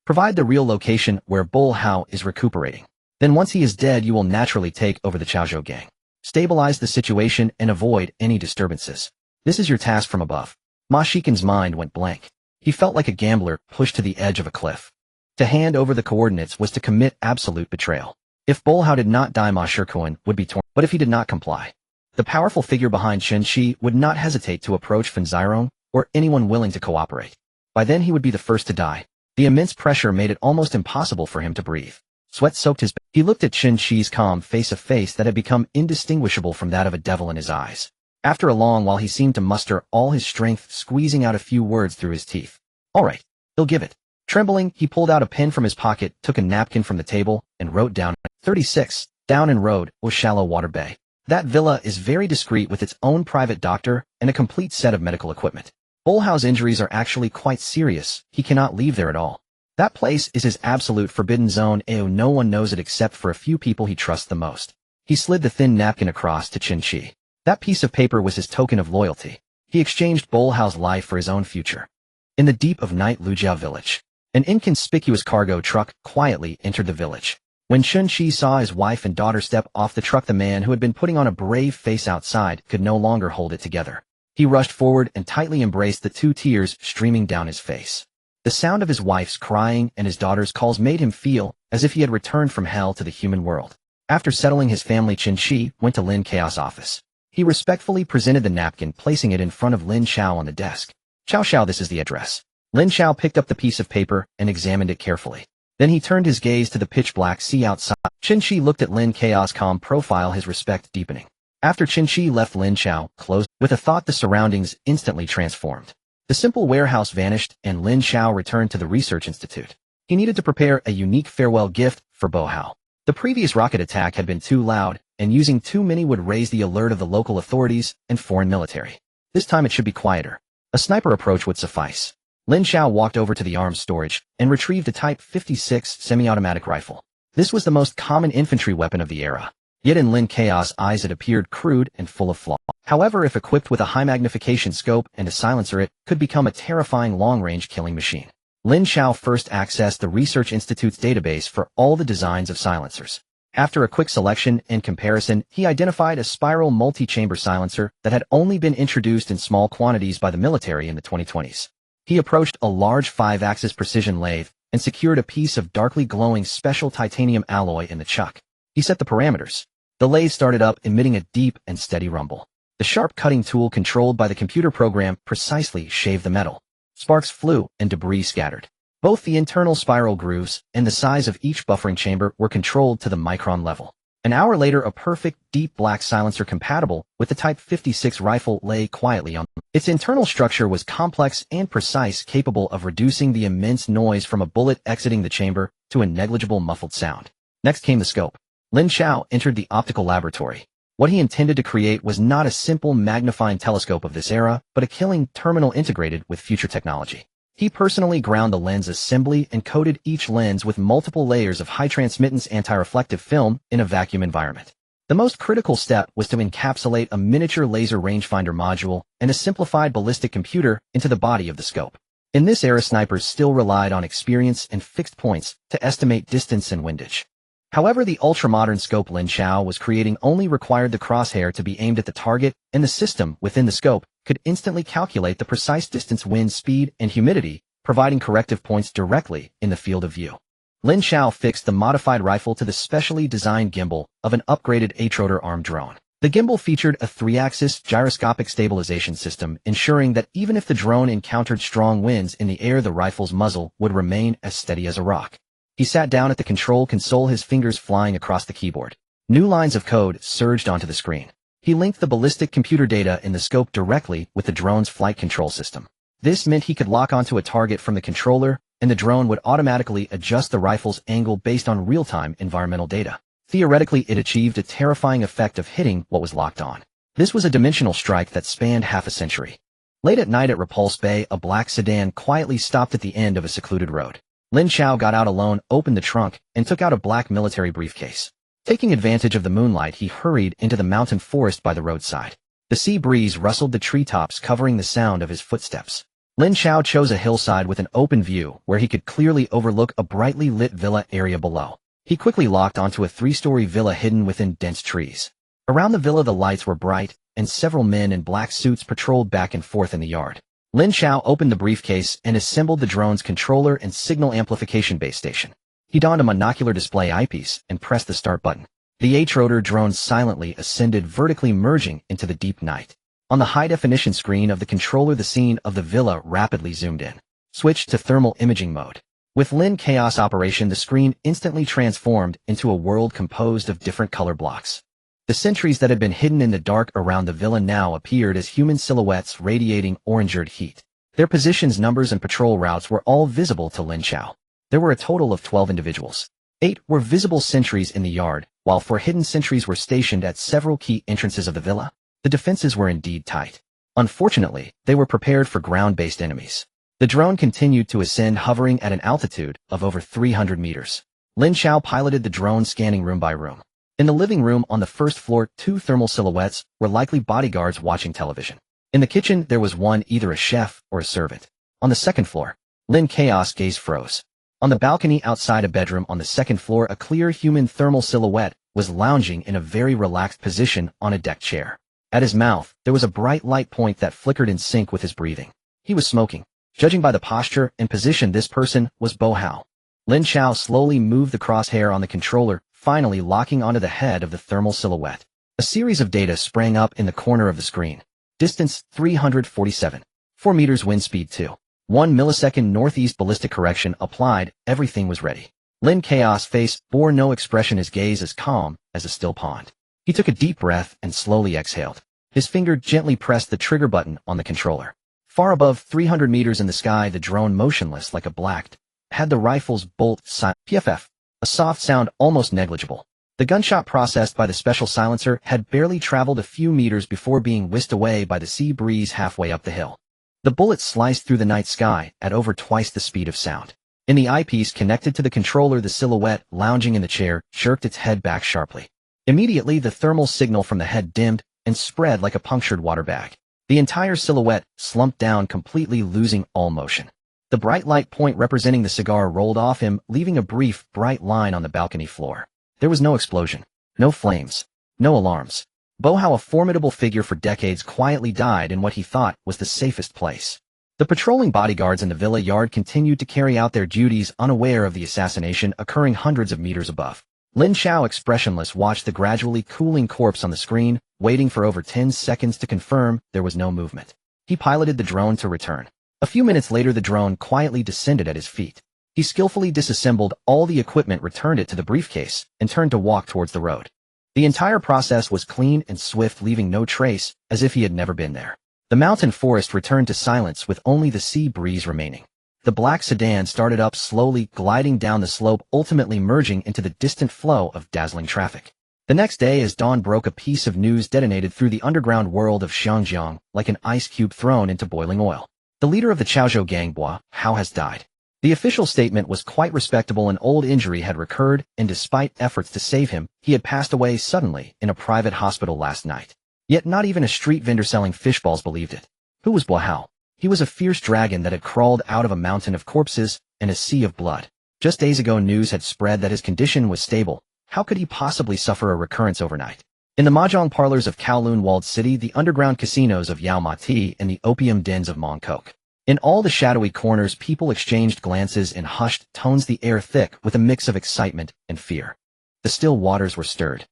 "Provide the real location where Bull Hao is recuperating. Then once he is dead, you will naturally take over the Chaozhou gang. Stabilize the situation and avoid any disturbances. This is your task from above. Ma Shikin's mind went blank. He felt like a gambler pushed to the edge of a cliff. To hand over the coordinates was to commit absolute betrayal. If Bolhao did not die, Ma Shikuan would be torn, but if he did not comply, the powerful figure behind Chen Shi would not hesitate to approach Fen Zirong or anyone willing to cooperate. By then he would be the first to die. The immense pressure made it almost impossible for him to breathe. Sweat soaked his back. He looked at Chen Shi's calm face, a face that had become indistinguishable from that of a devil in his eyes. After a long while he seemed to muster all his strength, squeezing out a few words through his teeth. All right, he'll give it. Trembling, he pulled out a pen from his pocket, took a napkin from the table, and wrote down 36, Down and Road, O Shallow Water Bay. That villa is very discreet with its own private doctor and a complete set of medical equipment. Bolhao's injuries are actually quite serious. He cannot leave there at all. That place is his absolute forbidden zone. No one knows it except for a few people he trusts the most. He slid the thin napkin across to Chen Shi. That piece of paper was his token of loyalty. He exchanged Bolhao's life for his own future. In the deep of night, Lujiao village. An inconspicuous cargo truck quietly entered the village. When Chen Shi saw his wife and daughter step off the truck, the man who had been putting on a brave face outside could no longer hold it together. He rushed forward and tightly embraced the two tears streaming down his face. The sound of his wife's crying and his daughter's calls made him feel as if he had returned from hell to the human world. After settling his family, Chen Shi went to Lin Chao's office. He respectfully presented the napkin, placing it in front of Lin Chao on the desk. Chao, this is the address. Lin Chao picked up the piece of paper and examined it carefully. Then he turned his gaze to the pitch-black sea outside. Chen Shi looked at Lin Chao's calm profile, his respect deepening. After Chen Shi left, Lin Chao closed. With a thought, the surroundings instantly transformed. The simple warehouse vanished, and Lin Chao returned to the research institute. He needed to prepare a unique farewell gift for Bolhao. The previous rocket attack had been too loud, and using too many would raise the alert of the local authorities and foreign military. This time it should be quieter. A sniper approach would suffice. Lin Chao walked over to the arms storage and retrieved a Type 56 semi-automatic rifle. This was the most common infantry weapon of the era. Yet in Lin Chao's eyes it appeared crude and full of flaws. However, if equipped with a high-magnification scope and a silencer, it could become a terrifying long-range killing machine. Lin Chao first accessed the Research Institute's database for all the designs of silencers. After a quick selection and comparison, he identified a spiral multi-chamber silencer that had only been introduced in small quantities by the military in the 2020s. He approached a large 5-axis precision lathe and secured a piece of darkly glowing special titanium alloy in the chuck. He set the parameters. The lathe started up, emitting a deep and steady rumble. The sharp cutting tool controlled by the computer program precisely shaved the metal. Sparks flew and debris scattered. Both the internal spiral grooves and the size of each buffering chamber were controlled to the micron level. An hour later, a perfect, deep black silencer compatible with the Type 56 rifle lay quietly on. Its internal structure was complex and precise, capable of reducing the immense noise from a bullet exiting the chamber to a negligible muffled sound. Next came the scope. Lin Chao entered the optical laboratory. What he intended to create was not a simple magnifying telescope of this era, but a killing terminal integrated with future technology. He personally ground the lens assembly and coated each lens with multiple layers of high-transmittance anti-reflective film in a vacuum environment. The most critical step was to encapsulate a miniature laser rangefinder module and a simplified ballistic computer into the body of the scope. In this era, snipers still relied on experience and fixed points to estimate distance and windage. However, the ultra-modern scope Lin Chao was creating only required the crosshair to be aimed at the target, and the system within the scope could instantly calculate the precise distance, wind speed, and humidity, providing corrective points directly in the field of view. Lin Chao fixed the modified rifle to the specially designed gimbal of an upgraded eight-rotor armed drone. The gimbal featured a 3-axis gyroscopic stabilization system, ensuring that even if the drone encountered strong winds in the air, the rifle's muzzle would remain as steady as a rock. He sat down at the control console, his fingers flying across the keyboard. New lines of code surged onto the screen. He linked the ballistic computer data in the scope directly with the drone's flight control system. This meant he could lock onto a target from the controller, and the drone would automatically adjust the rifle's angle based on real-time environmental data. Theoretically, it achieved a terrifying effect of hitting what was locked on. This was a dimensional strike that spanned half a century. Late at night at Repulse Bay, a black sedan quietly stopped at the end of a secluded road. Lin Chao got out alone, opened the trunk, and took out a black military briefcase. Taking advantage of the moonlight, he hurried into the mountain forest by the roadside. The sea breeze rustled the treetops, covering the sound of his footsteps. Lin Chao chose a hillside with an open view where he could clearly overlook a brightly lit villa area below. He quickly locked onto a 3-story villa hidden within dense trees. Around the villa the lights were bright, and several men in black suits patrolled back and forth in the yard. Lin Chao opened the briefcase and assembled the drone's controller and signal amplification base station. He donned a monocular display eyepiece and pressed the start button. The H-rotor drone silently ascended, vertically merging into the deep night. On the high-definition screen of the controller, the scene of the villa rapidly zoomed in. Switched to thermal imaging mode. With Lin Chaos operation, the screen instantly transformed into a world composed of different color blocks. The sentries that had been hidden in the dark around the villa now appeared as human silhouettes radiating orangered heat. Their positions, numbers, and patrol routes were all visible to Lin Chao. There were a total of 12 individuals. 8 were visible sentries in the yard, while 4 hidden sentries were stationed at several key entrances of the villa. The defenses were indeed tight. Unfortunately, they were prepared for ground-based enemies. The drone continued to ascend, hovering at an altitude of over 300 meters. Lin Chao piloted the drone, scanning room by room. In the living room on the first floor, 2 thermal silhouettes were likely bodyguards watching television. In the kitchen, there was one, either a chef or a servant. On the second floor, Lin Chaos gaze froze. On the balcony outside a bedroom on the second floor, a clear human thermal silhouette was lounging in a very relaxed position on a deck chair. At his mouth, there was a bright light point that flickered in sync with his breathing. He was smoking. Judging by the posture and position, this person was Bo Hao. Lin Chao slowly moved the crosshair on the controller, finally locking onto the head of the thermal silhouette. A series of data sprang up in the corner of the screen. Distance 347. 4 meters, wind speed 2. 1 millisecond, northeast, ballistic correction applied. Everything was ready. Lin Chaos' face bore no expression, his gaze as calm as a still pond. He took a deep breath and slowly exhaled. His finger gently pressed the trigger button on the controller. Far above 300 meters in the sky, the drone, motionless like a black, had the rifle's bolt PFF. A soft sound, almost negligible. The gunshot, processed by the special silencer, had barely traveled a few meters before being whisked away by the sea breeze halfway up the hill. The bullet sliced through the night sky at over twice the speed of sound. In the eyepiece connected to the controller, the silhouette, lounging in the chair, jerked its head back sharply. Immediately, the thermal signal from the head dimmed and spread like a punctured water bag. The entire silhouette slumped down, completely losing all motion. The bright light point representing the cigar rolled off him, leaving a brief, bright line on the balcony floor. There was no explosion, no flames, no alarms. Bo Hao, a formidable figure for decades, quietly died in what he thought was the safest place. The patrolling bodyguards in the villa yard continued to carry out their duties, unaware of the assassination occurring hundreds of meters above. Lin Chao, expressionless, watched the gradually cooling corpse on the screen, waiting for over 10 seconds to confirm there was no movement. He piloted the drone to return. A few minutes later, the drone quietly descended at his feet. He skillfully disassembled all the equipment, returned it to the briefcase, and turned to walk towards the road. The entire process was clean and swift, leaving no trace, as if he had never been there. The mountain forest returned to silence, with only the sea breeze remaining. The black sedan started up slowly, gliding down the slope, ultimately merging into the distant flow of dazzling traffic. The next day, as dawn broke, a piece of news detonated through the underground world of Xiangjiang like an ice cube thrown into boiling oil. The leader of the Chaozhou gang, Bo Hao, has died. The official statement was quite respectable. An old injury had recurred, and despite efforts to save him, he had passed away suddenly in a private hospital last night. Yet not even a street vendor selling fish balls believed it. Who was Bo Hao? He was a fierce dragon that had crawled out of a mountain of corpses and a sea of blood. Just days ago, news had spread that his condition was stable. How could he possibly suffer a recurrence overnight? In the mahjong parlors of Kowloon walled city, the underground casinos of Yao Ma Ti, and the opium dens of Mongkok. In all the shadowy corners, people exchanged glances in hushed tones, the air thick with a mix of excitement and fear. The still waters were stirred.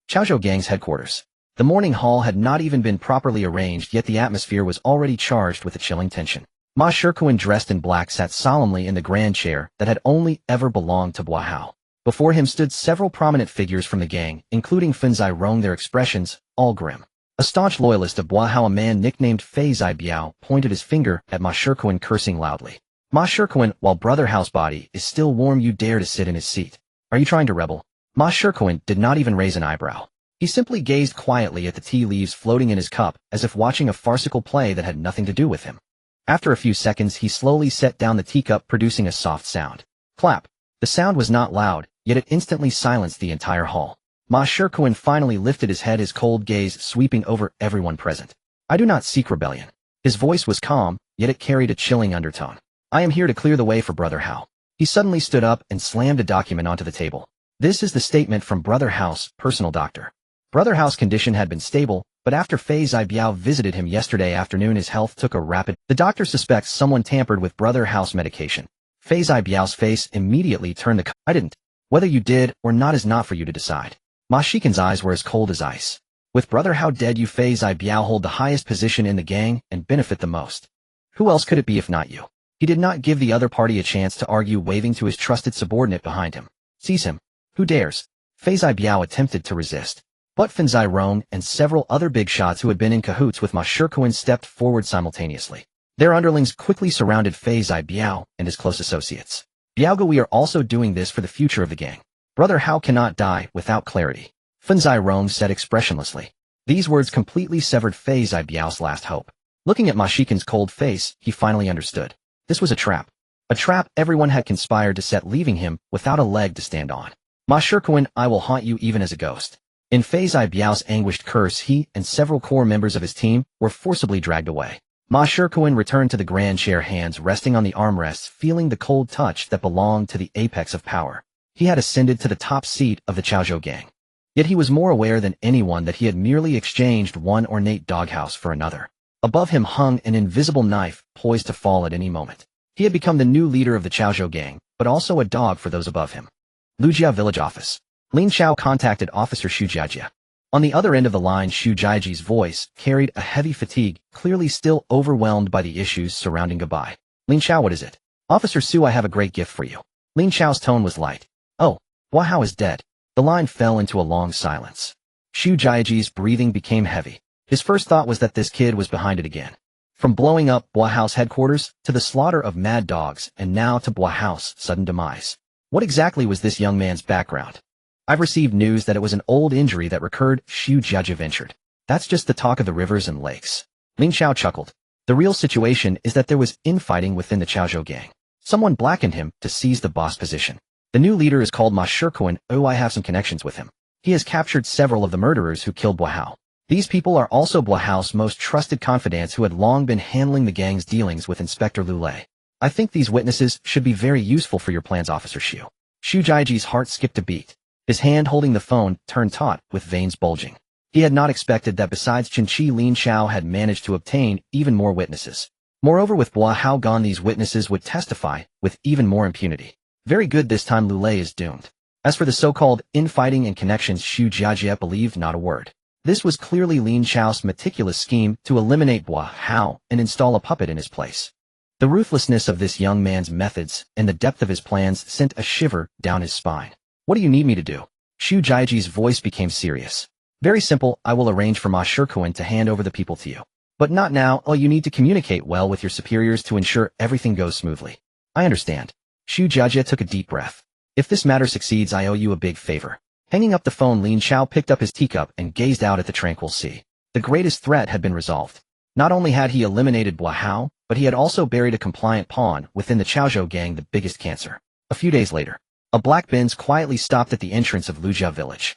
Chaozhou gang's headquarters. The morning hall had not even been properly arranged, yet the atmosphere was already charged with a chilling tension. Ma Shikuan, dressed in black, sat solemnly in the grand chair that had only ever belonged to Bo Hao. Before him stood several prominent figures from the gang, including Fen Zai Rong, their expressions all grim. A staunch loyalist of Bo Hao, a man nicknamed Fei Zai Biao, pointed his finger at Ma Shikuan, cursing loudly. Ma Shikuan, while Brother Hao's body is still warm, you dare to sit in his seat. Are you trying to rebel? Ma Shikuan did not even raise an eyebrow. He simply gazed quietly at the tea leaves floating in his cup, as if watching a farcical play that had nothing to do with him. After a few seconds, he slowly set down the teacup, producing a soft sound. Clap. The sound was not loud, yet it instantly silenced the entire hall. Ma Shikuan finally lifted his head, his cold gaze sweeping over everyone present. I do not seek rebellion. His voice was calm, yet it carried a chilling undertone. I am here to clear the way for Brother Hao. He suddenly stood up and slammed a document onto the table. This is the statement from Brother House, personal doctor. Brother House's condition had been stable, but after Fei Zibiao visited him yesterday afternoon his health took a rapid. The doctor suspects someone tampered with Brother House medication. Fei Zibiao's face immediately turned the I didn't. Whether you did or not is not for you to decide. Ma Shikan's eyes were as cold as ice. With Brother How dead you Fei Zibiao hold the highest position in the gang and benefit the most. Who else could it be if not you? He did not give the other party a chance to argue, waving to his trusted subordinate behind him. Seize him. Who dares? Fei Zibiao attempted to resist. But Fan Zirong and several other big shots who had been in cahoots with Ma Shikuan stepped forward simultaneously. Their underlings quickly surrounded Fei Zibiao and his close associates. Biaoga, we are also doing this for the future of the gang. Brother How cannot die without clarity. Fan Zirong said expressionlessly. These words completely severed Fei Zibiao's last hope. Looking at Ma Shikan's cold face, he finally understood. This was a trap. A trap everyone had conspired to set, leaving him without a leg to stand on. Ma Shikuan, I will haunt you even as a ghost. In Fei Zibiao's anguished curse, he and several core members of his team were forcibly dragged away. Ma Shikuan returned to the grand chair, hands resting on the armrests, feeling the cold touch that belonged to the apex of power. He had ascended to the top seat of the Chaozhou gang. Yet he was more aware than anyone that he had merely exchanged one ornate doghouse for another. Above him hung an invisible knife, poised to fall at any moment. He had become the new leader of the Chaozhou gang, but also a dog for those above him. Lujia Village Office. Lin Chao contacted Officer Xu Jiajie. On the other end of the line, Xu Jiajie's voice carried a heavy fatigue, clearly still overwhelmed by the issues surrounding Goodbye. Lin Chao, what is it? Officer Su, I have a great gift for you. Lin Chao's tone was light. Oh, Hua Hao is dead. The line fell into a long silence. Xu Jiajie's breathing became heavy. His first thought was that this kid was behind it again. From blowing up Hua Hao's headquarters, to the slaughter of mad dogs, and now to Hua Hao's sudden demise. What exactly was this young man's background? I've received news that it was an old injury that recurred, Xu Jiajie ventured. That's just the talk of the rivers and lakes. Lin Chao chuckled. The real situation is that there was infighting within the Chaozhou gang. Someone blackened him to seize the boss position. The new leader is called Ma Shikuan. Oh, I have some connections with him. He has captured several of the murderers who killed Hua Hao. These people are also Hua Hao's most trusted confidants who had long been handling the gang's dealings with Inspector Lu Lei. I think these witnesses should be very useful for your plans, Officer Xu. Xu Jiajie's heart skipped a beat. His hand holding the phone turned taut, with veins bulging. He had not expected that besides Qinchi, Lin Chao had managed to obtain even more witnesses. Moreover, with Hua Hao gone, these witnesses would testify with even more impunity. Very good, this time Lu Lei is doomed. As for the so-called infighting and connections, Xu Jiajie believed not a word. This was clearly Lin Chao's meticulous scheme to eliminate Hua Hao and install a puppet in his place. The ruthlessness of this young man's methods and the depth of his plans sent a shiver down his spine. What do you need me to do? Xu Jiajie's voice became serious. Very simple, I will arrange for Ma Shikuan to hand over the people to you. But not now. You need to communicate well with your superiors to ensure everything goes smoothly. I understand. Xu Jiajie took a deep breath. If this matter succeeds, I owe you a big favor. Hanging up the phone, Lin Chao picked up his teacup and gazed out at the tranquil sea. The greatest threat had been resolved. Not only had he eliminated Hua Hao, but he had also buried a compliant pawn within the Chaozhou gang, the biggest cancer. A few days later, a black Benz quietly stopped at the entrance of Lujia Village.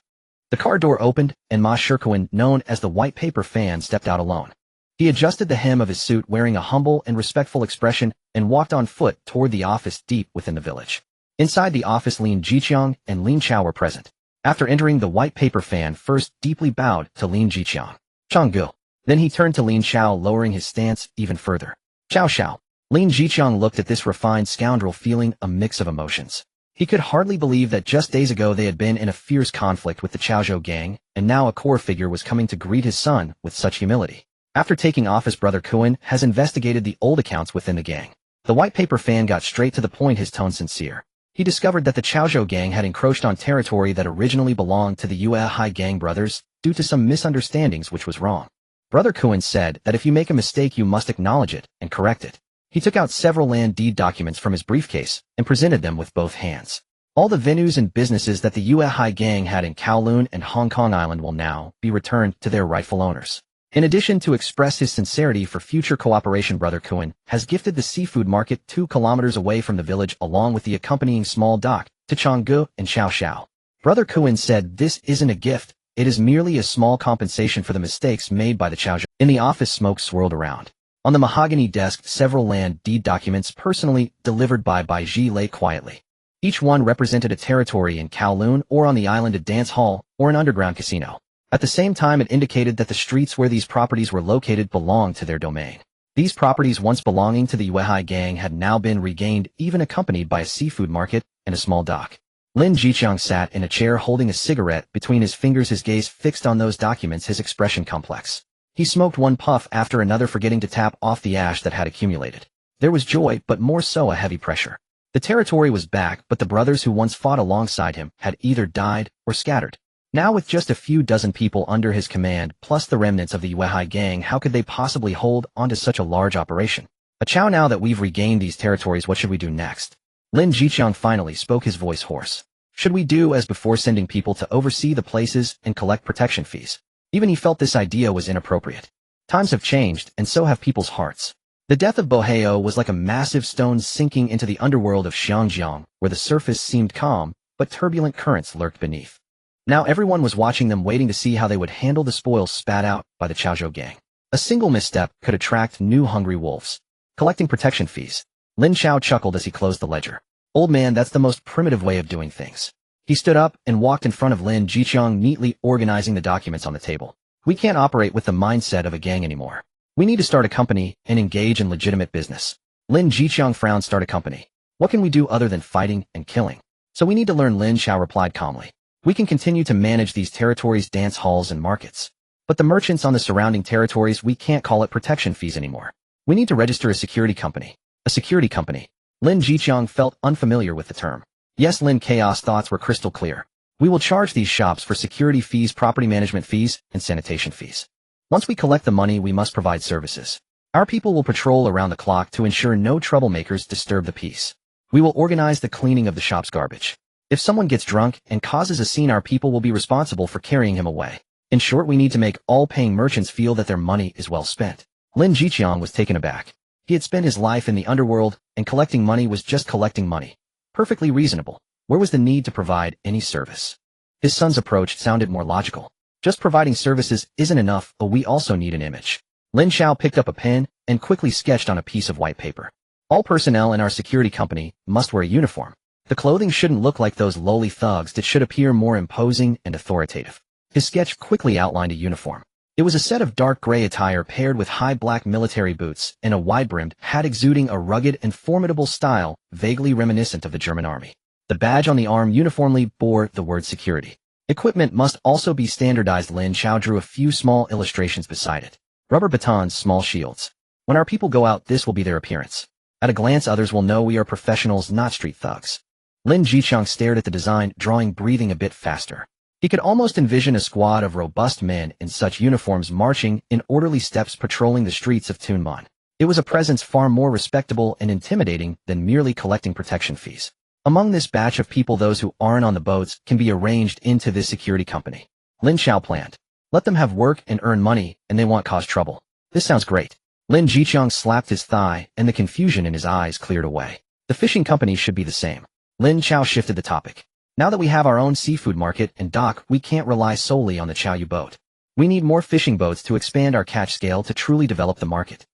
The car door opened, and Ma Shikuan, known as the White Paper Fan, stepped out alone. He adjusted the hem of his suit, wearing a humble and respectful expression, and walked on foot toward the office deep within the village. Inside the office, Lin Jiqiang and Lin Chao were present. After entering, the White Paper Fan first deeply bowed to Lin Jiqiang. Changgu. Then he turned to Lin Chao, lowering his stance even further. Chao Xiao. Lin Jiqiang looked at this refined scoundrel, feeling a mix of emotions. He could hardly believe that just days ago they had been in a fierce conflict with the Chaozhou gang, and now a core figure was coming to greet his son with such humility. After taking office, Brother Kuan has investigated the old accounts within the gang. The White Paper Fan got straight to the point, his tone sincere. He discovered that the Chaozhou gang had encroached on territory that originally belonged to the Yuehai gang brothers, due to some misunderstandings, which was wrong. Brother Kuan said that if you make a mistake you must acknowledge it and correct it. He took out several land deed documents from his briefcase and presented them with both hands. All the venues and businesses that the Yuehai gang had in Kowloon and Hong Kong Island will now be returned to their rightful owners. In addition, to express his sincerity for future cooperation, Brother Kuan has gifted the seafood market 2 kilometers away from the village along with the accompanying small dock to Changgu and Xiaoxiao. Brother Kuan said this isn't a gift, it is merely a small compensation for the mistakes made by the Chaozhou. In the office, smoke swirled around. On the mahogany desk, several land deed documents personally delivered by Bai Ji lay quietly. Each one represented a territory in Kowloon or on the island a dance hall or an underground casino. At the same time, it indicated that the streets where these properties were located belonged to their domain. These properties once belonging to the Yuehai gang had now been regained, even accompanied by a seafood market and a small dock. Lin Jiqiang sat in a chair holding a cigarette between his fingers, his gaze fixed on those documents, his expression complex. He smoked one puff after another, forgetting to tap off the ash that had accumulated. There was joy, but more so a heavy pressure. The territory was back, but the brothers who once fought alongside him had either died or scattered. Now with just a few dozen people under his command, plus the remnants of the Yuehai gang, how could they possibly hold onto such a large operation? Chao, now that we've regained these territories, what should we do next? Lin Jiqiang finally spoke, his voice hoarse. Should we do as before, sending people to oversee the places and collect protection fees? Even he felt this idea was inappropriate. Times have changed, and so have people's hearts. The death of Boheo was like a massive stone sinking into the underworld of Xiangjiang, where the surface seemed calm, but turbulent currents lurked beneath. Now everyone was watching them, waiting to see how they would handle the spoils spat out by the Chaozhou gang. A single misstep could attract new hungry wolves. Collecting protection fees. Lin Chao chuckled as he closed the ledger. Old man, that's the most primitive way of doing things. He stood up and walked in front of Lin Jiqiang, neatly organizing the documents on the table. We can't operate with the mindset of a gang anymore. We need to start a company and engage in legitimate business. Lin Jiqiang frowned. Start a company. What can we do other than fighting and killing? So we need to learn, Lin Chao replied calmly. We can continue to manage these territories, dance halls and markets. But the merchants on the surrounding territories, we can't call it protection fees anymore. We need to register a security company. A security company. Lin Jiqiang felt unfamiliar with the term. Yes, Lin Chaos' thoughts were crystal clear. We will charge these shops for security fees, property management fees, and sanitation fees. Once we collect the money, we must provide services. Our people will patrol around the clock to ensure no troublemakers disturb the peace. We will organize the cleaning of the shop's garbage. If someone gets drunk and causes a scene, our people will be responsible for carrying him away. In short, we need to make all paying merchants feel that their money is well spent. Lin Jiqiang was taken aback. He had spent his life in the underworld, and collecting money was just collecting money. Perfectly reasonable. Where was the need to provide any service? His son's approach sounded more logical. Just providing services isn't enough, but we also need an image. Lin Chao picked up a pen and quickly sketched on a piece of white paper. All personnel in our security company must wear a uniform. The clothing shouldn't look like those lowly thugs. It should appear more imposing and authoritative. His sketch quickly outlined a uniform. It was a set of dark gray attire paired with high black military boots and a wide-brimmed hat exuding a rugged and formidable style, vaguely reminiscent of the German army. The badge on the arm uniformly bore the word security. Equipment must also be standardized. Lin Chao drew a few small illustrations beside it. Rubber batons, small shields. When our people go out, this will be their appearance. At a glance, others will know we are professionals, not street thugs. Lin Jiqiang stared at the design, drawing, breathing a bit faster. He could almost envision a squad of robust men in such uniforms marching in orderly steps, patrolling the streets of Tunman. It was a presence far more respectable and intimidating than merely collecting protection fees. Among this batch of people, those who aren't on the boats can be arranged into this security company. Lin Chao planned. Let them have work and earn money, and they won't cause trouble. This sounds great. Lin Jiqiang slapped his thigh, and the confusion in his eyes cleared away. The fishing company should be the same. Lin Chao shifted the topic. Now that we have our own seafood market and dock, we can't rely solely on the Chaoyu boat. We need more fishing boats to expand our catch scale to truly develop the market.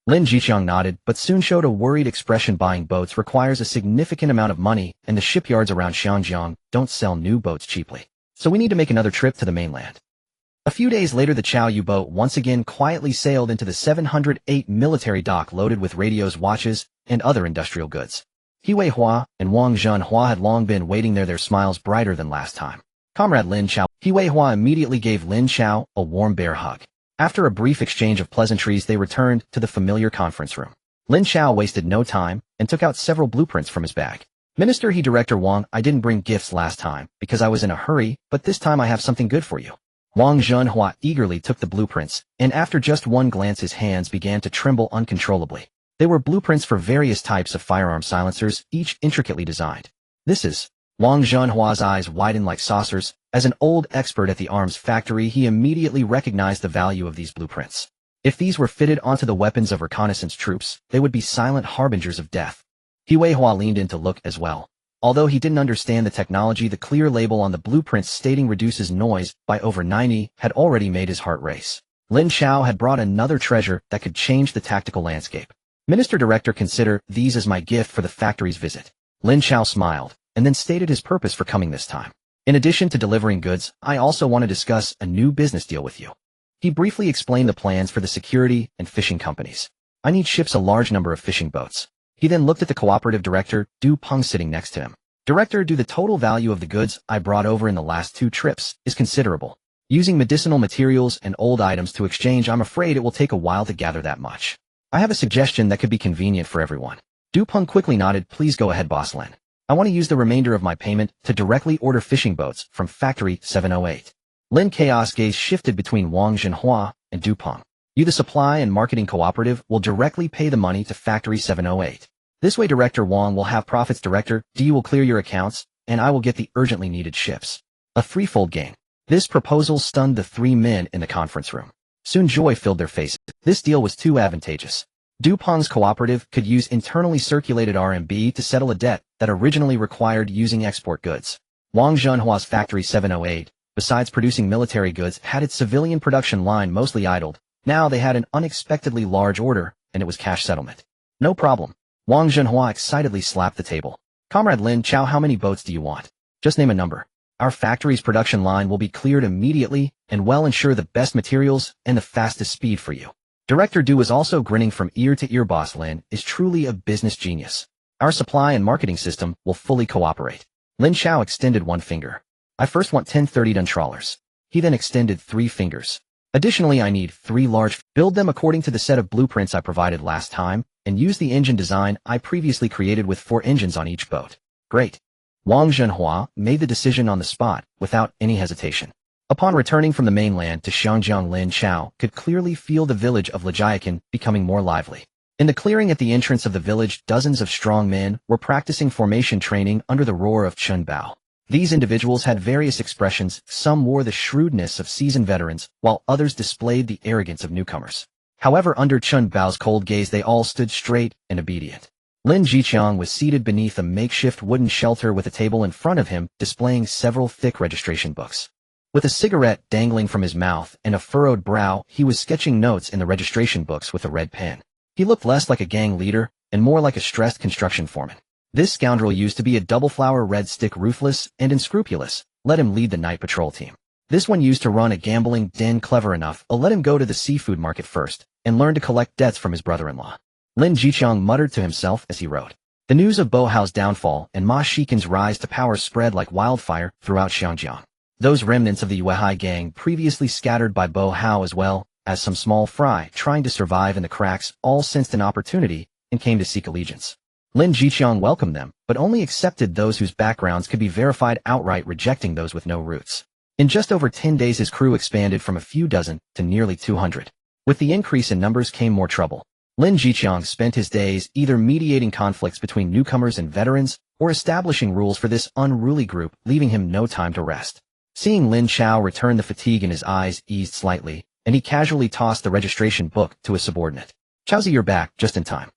Lin Jiqiang nodded, but soon showed a worried expression. Buying boats requires a significant amount of money, and the shipyards around Xiangjiang don't sell new boats cheaply. So we need to make another trip to the mainland. A few days later, the Chaoyu boat once again quietly sailed into the 708 military dock loaded with radios, watches, and other industrial goods. He Weihua and Wang Zhenhua had long been waiting there, their smiles brighter than last time. Comrade Lin Chao. He Weihua immediately gave Lin Chao a warm bear hug. After a brief exchange of pleasantries, they returned to the familiar conference room. Lin Chao wasted no time and took out several blueprints from his bag. Minister, he Director Wang, I didn't bring gifts last time because I was in a hurry, but this time I have something good for you. Wang Zhenhua eagerly took the blueprints, and after just one glance his hands began to tremble uncontrollably. They were blueprints for various types of firearm silencers, each intricately designed. This is... Wang Zhenhua's eyes widened like saucers. As an old expert at the arms factory, he immediately recognized the value of these blueprints. If these were fitted onto the weapons of reconnaissance troops, they would be silent harbingers of death. He Weihua leaned in to look as well. Although he didn't understand the technology, the clear label on the blueprints stating reduces noise by over 90 had already made his heart race. Lin Chao had brought another treasure that could change the tactical landscape. Minister Director, consider these as my gift for the factory's visit. Lin Chao smiled. and then stated his purpose for coming this time. In addition to delivering goods, I also want to discuss a new business deal with you. He briefly explained the plans for the security and fishing companies. I need ships a large number of fishing boats. He then looked at the cooperative director, Du Peng, sitting next to him. Director Du, the total value of the goods I brought over in the last 2 trips is considerable. Using medicinal materials and old items to exchange, I'm afraid it will take a while to gather that much. I have a suggestion that could be convenient for everyone. Du Peng quickly nodded. Please go ahead, Boss Lin. I want to use the remainder of my payment to directly order fishing boats from Factory 708. Lin Chao's gaze shifted between Wang Zhenhua and Du Peng. You, the supply and marketing cooperative, will directly pay the money to Factory 708. This way Director Wang will have profits. Director D will clear your accounts, and I will get the urgently needed ships. A threefold gain. This proposal stunned the 3 men in the conference room. Soon joy filled their faces. This deal was too advantageous. Du Peng's cooperative could use internally circulated RMB to settle a debt that originally required using export goods. Wang Zhenhua's Factory 708, besides producing military goods, had its civilian production line mostly idled. Now they had an unexpectedly large order, and it was cash settlement. No problem. Wang Zhenhua excitedly slapped the table. Comrade Lin Chao, how many boats do you want? Just name a number. Our factory's production line will be cleared immediately and will ensure the best materials and the fastest speed for you. Director Du was also grinning from ear to ear. Boss Lin is truly a business genius. Our supply and marketing system will fully cooperate. Lin Chao extended 1 finger. I first want 10 30-ton trawlers. He then extended 3 fingers. Additionally, I need 3 large. Build them according to the set of blueprints I provided last time, and use the engine design I previously created with 4 engines on each boat. Great. Wang Zhenhua made the decision on the spot, without any hesitation. Upon returning from the mainland to Xiangjiang, Lin Chao could clearly feel the village of Lijiakan becoming more lively. In the clearing at the entrance of the village, dozens of strong men were practicing formation training under the roar of Chun Bao. These individuals had various expressions. Some wore the shrewdness of seasoned veterans, while others displayed the arrogance of newcomers. However, under Chun Bao's cold gaze, they all stood straight and obedient. Lin Jiqiang was seated beneath a makeshift wooden shelter with a table in front of him, displaying several thick registration books. With a cigarette dangling from his mouth and a furrowed brow, he was sketching notes in the registration books with a red pen. He looked less like a gang leader and more like a stressed construction foreman. This scoundrel used to be a double-flower red stick, ruthless and unscrupulous. Let him lead the night patrol team. This one used to run a gambling den. Clever enough. Let him go to the seafood market first and learn to collect debts from his brother-in-law. Lin Jiqiang muttered to himself as he wrote. The news of Bo Hao's downfall and Ma Shikin's rise to power spread like wildfire throughout Xiangjiang. Those remnants of the Yuehai gang, previously scattered by Bo Hao, as well as some small fry trying to survive in the cracks, all sensed an opportunity and came to seek allegiance. Lin Jiqiang welcomed them, but only accepted those whose backgrounds could be verified, outright rejecting those with no roots. In just over 10 days his crew expanded from a few dozen to nearly 200. With the increase in numbers came more trouble. Lin Jiqiang spent his days either mediating conflicts between newcomers and veterans or establishing rules for this unruly group, leaving him no time to rest. Seeing Lin Chao return, the fatigue in his eyes eased slightly, and he casually tossed the registration book to a subordinate. Chaozi, you're back just in time.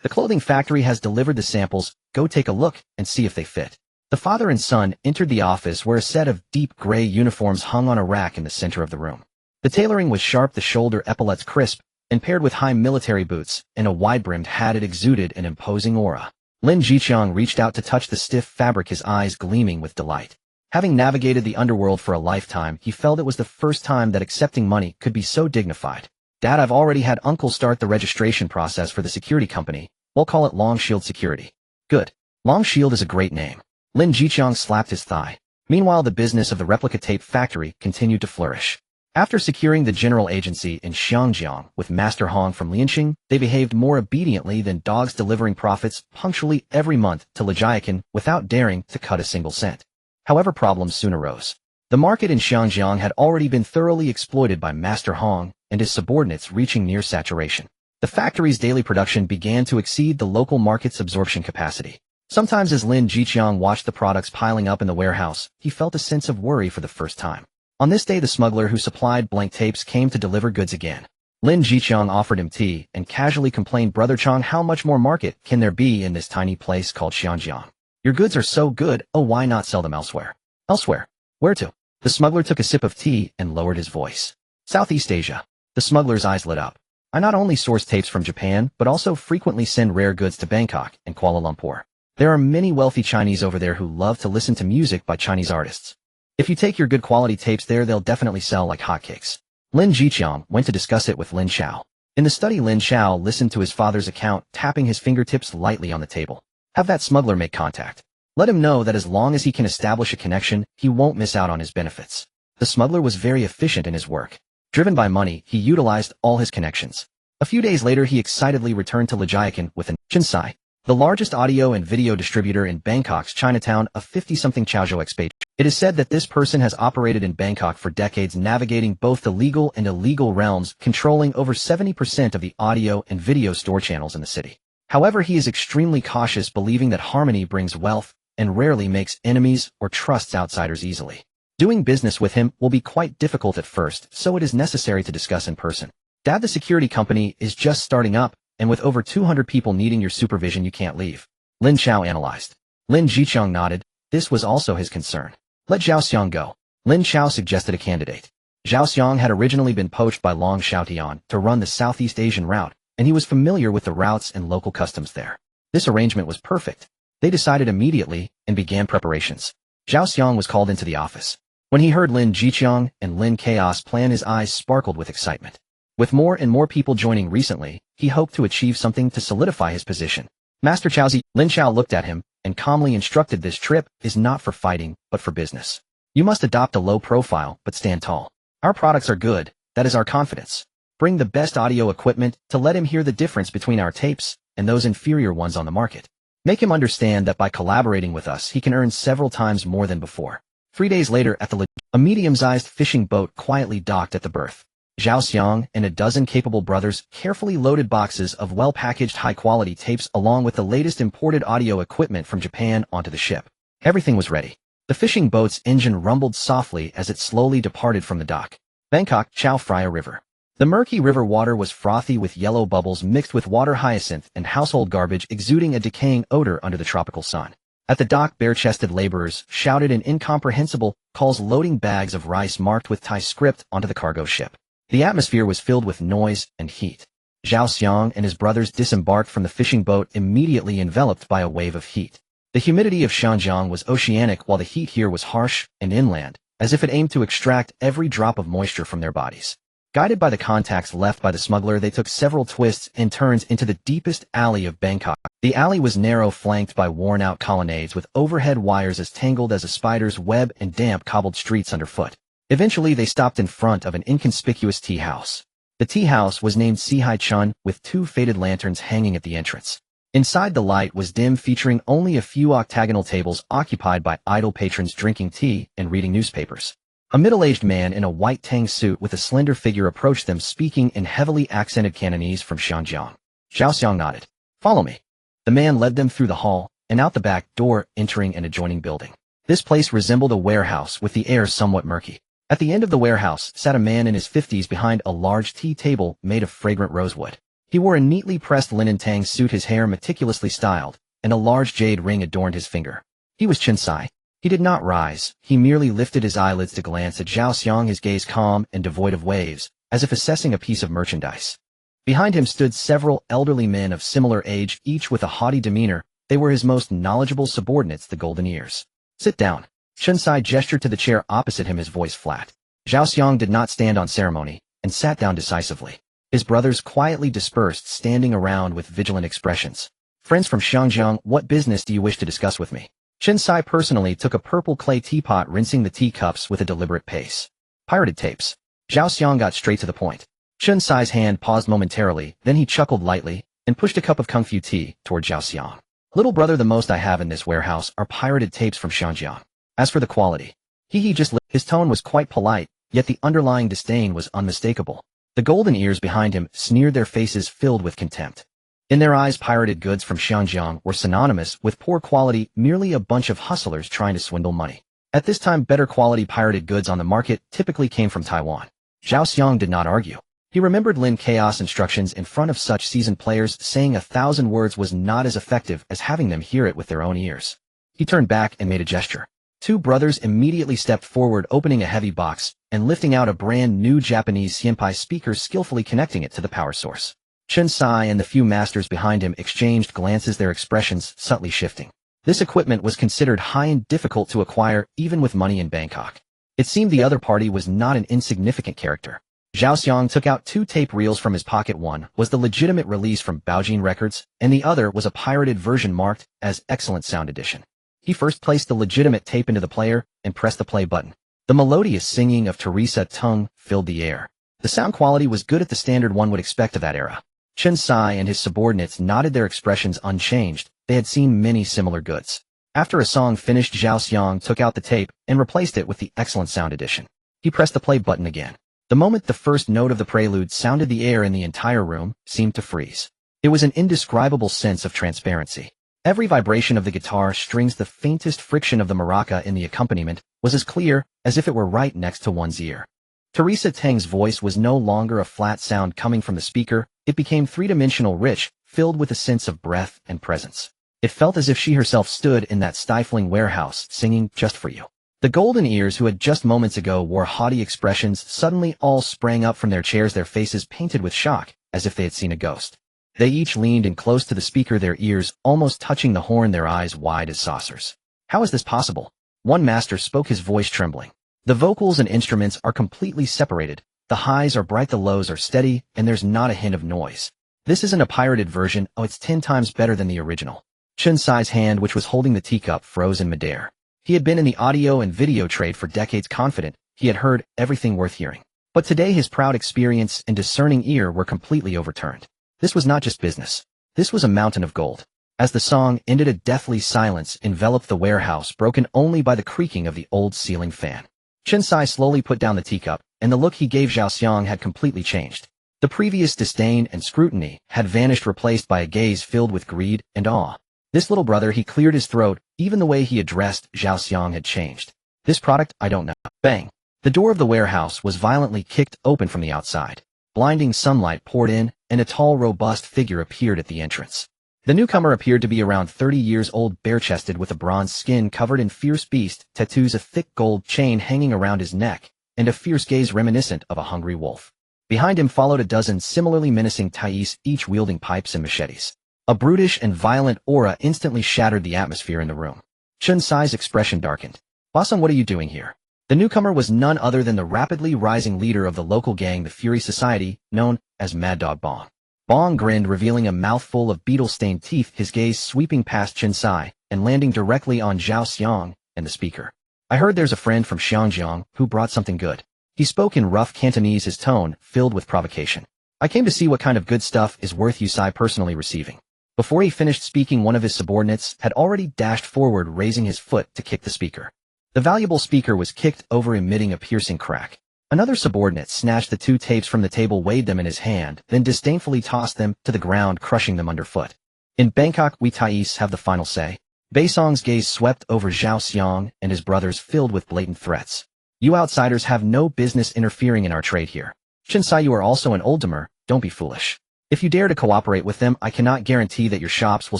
The clothing factory has delivered the samples. Go take a look and see if they fit. The father and son entered the office where a set of deep gray uniforms hung on a rack in the center of the room. The tailoring was sharp, the shoulder epaulets crisp, and paired with high military boots and a wide-brimmed hat, it exuded an imposing aura. Lin Jiqiang reached out to touch the stiff fabric, his eyes gleaming with delight. Having navigated the underworld for a lifetime, he felt it was the first time that accepting money could be so dignified. Dad, I've already had Uncle start the registration process for the security company. We'll call it Long Shield Security. Good. Long Shield is a great name. Lin Jiqiang slapped his thigh. Meanwhile, the business of the replica tape factory continued to flourish. After securing the general agency in Xiangjiang with Master Hong from Lianqing, they behaved more obediently than dogs, delivering profits punctually every month to Lijiakan without daring to cut a single cent. However, problems soon arose. The market in Xiangjiang had already been thoroughly exploited by Master Hong and his subordinates, reaching near saturation. The factory's daily production began to exceed the local market's absorption capacity. Sometimes as Lin Jiqiang watched the products piling up in the warehouse, he felt a sense of worry for the first time. On this day, the smuggler who supplied blank tapes came to deliver goods again. Lin Jiqiang offered him tea and casually complained, Brother Chang, how much more market can there be in this tiny place called Xiangjiang? Your goods are so good, oh, why not sell them elsewhere? Elsewhere? Where to? The smuggler took a sip of tea and lowered his voice. Southeast Asia. The smuggler's eyes lit up. I not only source tapes from Japan, but also frequently send rare goods to Bangkok and Kuala Lumpur. There are many wealthy Chinese over there who love to listen to music by Chinese artists. If you take your good quality tapes there, they'll definitely sell like hotcakes. Lin Chao went to discuss it with Lin Chao. In the study, Lin Chao listened to his father's account, tapping his fingertips lightly on the table. Have that smuggler make contact. Let him know that as long as he can establish a connection, he won't miss out on his benefits. The smuggler was very efficient in his work. Driven by money, he utilized all his connections. A few days later, he excitedly returned to Lijiakan with an Shinsai, the largest audio and video distributor in Bangkok's Chinatown, a 50-something Chaozhou expat. It is said that this person has operated in Bangkok for decades, navigating both the legal and illegal realms, controlling over 70% of the audio and video store channels in the city. However, he is extremely cautious, believing that harmony brings wealth and rarely makes enemies or trusts outsiders easily. Doing business with him will be quite difficult at first, so it is necessary to discuss in person. Dad, the security company is just starting up, and with over 200 people needing your supervision, you can't leave. Lin Chao analyzed. Lin Chao nodded. This was also his concern. Let Zhao Xiang go. Lin Chao suggested a candidate. Zhao Xiang had originally been poached by Long Xiaotian to run the Southeast Asian route, and he was familiar with the routes and local customs there. This arrangement was perfect. They decided immediately and began preparations. Zhao Xiang was called into the office. When he heard Lin Chao and Lin Chao's plan, his eyes sparkled with excitement. With more and more people joining recently, he hoped to achieve something to solidify his position. Master Chaozi, Lin Chao looked at him and calmly instructed, this trip is not for fighting, but for business. You must adopt a low profile, but stand tall. Our products are good, that is our confidence. Bring the best audio equipment to let him hear the difference between our tapes and those inferior ones on the market. Make him understand that by collaborating with us, he can earn several times more than before. 3 days later at a medium-sized fishing boat quietly docked at the berth. Zhao Xiang and a dozen capable brothers carefully loaded boxes of well-packaged high-quality tapes along with the latest imported audio equipment from Japan onto the ship. Everything was ready. The fishing boat's engine rumbled softly as it slowly departed from the dock. Bangkok, Chao Phraya River. The murky river water was frothy with yellow bubbles mixed with water hyacinth and household garbage, exuding a decaying odor under the tropical sun. At the dock, bare-chested laborers shouted in incomprehensible calls, loading bags of rice marked with Thai script onto the cargo ship. The atmosphere was filled with noise and heat. Zhao Xiang and his brothers disembarked from the fishing boat, immediately enveloped by a wave of heat. The humidity of Shanjiang was oceanic, while the heat here was harsh and inland, as if it aimed to extract every drop of moisture from their bodies. Guided by the contacts left by the smuggler, they took several twists and turns into the deepest alley of Bangkok. The alley was narrow, flanked by worn-out colonnades with overhead wires as tangled as a spider's web and damp cobbled streets underfoot. Eventually, they stopped in front of an inconspicuous tea house. The tea house was named Sihai Chun, with 2 faded lanterns hanging at the entrance. Inside, the light was dim, featuring only a few octagonal tables occupied by idle patrons drinking tea and reading newspapers. A middle-aged man in a white tang suit with a slender figure approached them, speaking in heavily accented Cantonese from Shanjiang. Zhao Xiang nodded. Follow me. The man led them through the hall and out the back door, entering an adjoining building. This place resembled a warehouse, with the air somewhat murky. At the end of the warehouse sat a man in his 50s behind a large tea table made of fragrant rosewood. He wore a neatly pressed linen tang suit, his hair meticulously styled, and a large jade ring adorned his finger. He was Chinsai. He did not rise. He merely lifted his eyelids to glance at Zhao Xiang, his gaze calm and devoid of waves, as if assessing a piece of merchandise. Behind him stood several elderly men of similar age, each with a haughty demeanor. They were his most knowledgeable subordinates, the Golden Ears. Sit down. Chinsai gestured to the chair opposite him, his voice flat. Zhao Xiang did not stand on ceremony, and sat down decisively. His brothers quietly dispersed, standing around with vigilant expressions. Friends from Shanjiang, what business do you wish to discuss with me? Chinsai personally took a purple clay teapot, rinsing the teacups with a deliberate pace. Pirated tapes. Zhao Xiang got straight to the point. Chinsai's hand paused momentarily, then he chuckled lightly, and pushed a cup of kung fu tea toward Zhao Xiang. Little brother, the most I have in this warehouse are pirated tapes from Shanjiang. As for the quality, he just his tone was quite polite, yet the underlying disdain was unmistakable. The Golden Ears behind him sneered, their faces filled with contempt. In their eyes, pirated goods from Shanjiang were synonymous with poor quality, merely a bunch of hustlers trying to swindle money. At this time, better quality pirated goods on the market typically came from Taiwan. Zhao Xiang did not argue. He remembered Lin Chao's instructions in front of such seasoned players, saying 1,000 words was not as effective as having them hear it with their own ears. He turned back and made a gesture. 2 brothers immediately stepped forward, opening a heavy box and lifting out a brand new Japanese senpai speaker, skillfully connecting it to the power source. Chinsai and the few masters behind him exchanged glances, their expressions subtly shifting. This equipment was considered high and difficult to acquire even with money in Bangkok. It seemed the other party was not an insignificant character. Zhao Xiang took out 2 tape reels from his pocket. One was the legitimate release from Baojin Records, and the other was a pirated version marked as Excellent Sound Edition. He first placed the legitimate tape into the player and pressed the play button. The melodious singing of Teresa Tung filled the air. The sound quality was good at the standard one would expect of that era. Chen Sai and his subordinates nodded, their expressions unchanged. They had seen many similar goods. After a song finished, Zhao Xiang took out the tape and replaced it with the Excellent Sound Edition. He pressed the play button again. The moment the first note of the prelude sounded, the air in the entire room seemed to freeze. It was an indescribable sense of transparency. Every vibration of the guitar strings, the faintest friction of the maraca in the accompaniment, was as clear as if it were right next to one's ear. Teresa Teng's voice was no longer a flat sound coming from the speaker. It became three-dimensional, rich, filled with a sense of breath and presence. It felt as if she herself stood in that stifling warehouse, singing just for you. The golden ears, who had just moments ago wore haughty expressions, suddenly all sprang up from their chairs, their faces painted with shock, as if they had seen a ghost. They each leaned in close to the speaker, their ears almost touching the horn, their eyes wide as saucers. How is this possible? One master spoke, his voice trembling. The vocals and instruments are completely separated. The highs are bright, the lows are steady, and there's not a hint of noise. This isn't a pirated version. Oh, it's 10 times better than the original. Chen Sai's hand, which was holding the teacup, froze in midair. He had been in the audio and video trade for decades, confident he had heard everything worth hearing. But today his proud experience and discerning ear were completely overturned. This was not just business. This was a mountain of gold. As the song ended, a deathly silence enveloped the warehouse, broken only by the creaking of the old ceiling fan. Chen Sai slowly put down the teacup, and the look he gave Zhao Xiang had completely changed. The previous disdain and scrutiny had vanished, replaced by a gaze filled with greed and awe. This little brother, he cleared his throat. Even the way he addressed Zhao Xiang had changed. This product, I don't know. Bang! The door of the warehouse was violently kicked open from the outside. Blinding sunlight poured in, and a tall, robust figure appeared at the entrance. The newcomer appeared to be around 30 years old, bare-chested, with a bronze skin covered in fierce beast tattoos, a thick gold chain hanging around his neck, and a fierce gaze reminiscent of a hungry wolf. Behind him followed a dozen similarly menacing Thais, each wielding pipes and machetes. A brutish and violent aura instantly shattered the atmosphere in the room. Chen Sai's expression darkened. "Bossum, what are you doing here?" The newcomer was none other than the rapidly rising leader of the local gang, the Fury Society, known as Mad Dog Bong. Bong grinned, revealing a mouthful of beetle-stained teeth, his gaze sweeping past Chen Sai and landing directly on Zhao Xiang and the speaker. "I heard there's a friend from Xiangjiang who brought something good." He spoke in rough Cantonese, his tone filled with provocation. "I came to see what kind of good stuff is worth you Sai personally receiving." Before he finished speaking, one of his subordinates had already dashed forward, raising his foot to kick the speaker. The valuable speaker was kicked over, emitting a piercing crack. Another subordinate snatched the 2 tapes from the table, weighed them in his hand, then disdainfully tossed them to the ground, crushing them underfoot. "In Bangkok, we Thais have the final say." Baisong's gaze swept over Zhao Xiang and his brothers, filled with blatant threats. "You outsiders have no business interfering in our trade here. Chen Sai, you are also an old-timer. Don't be foolish. If you dare to cooperate with them, I cannot guarantee that your shops will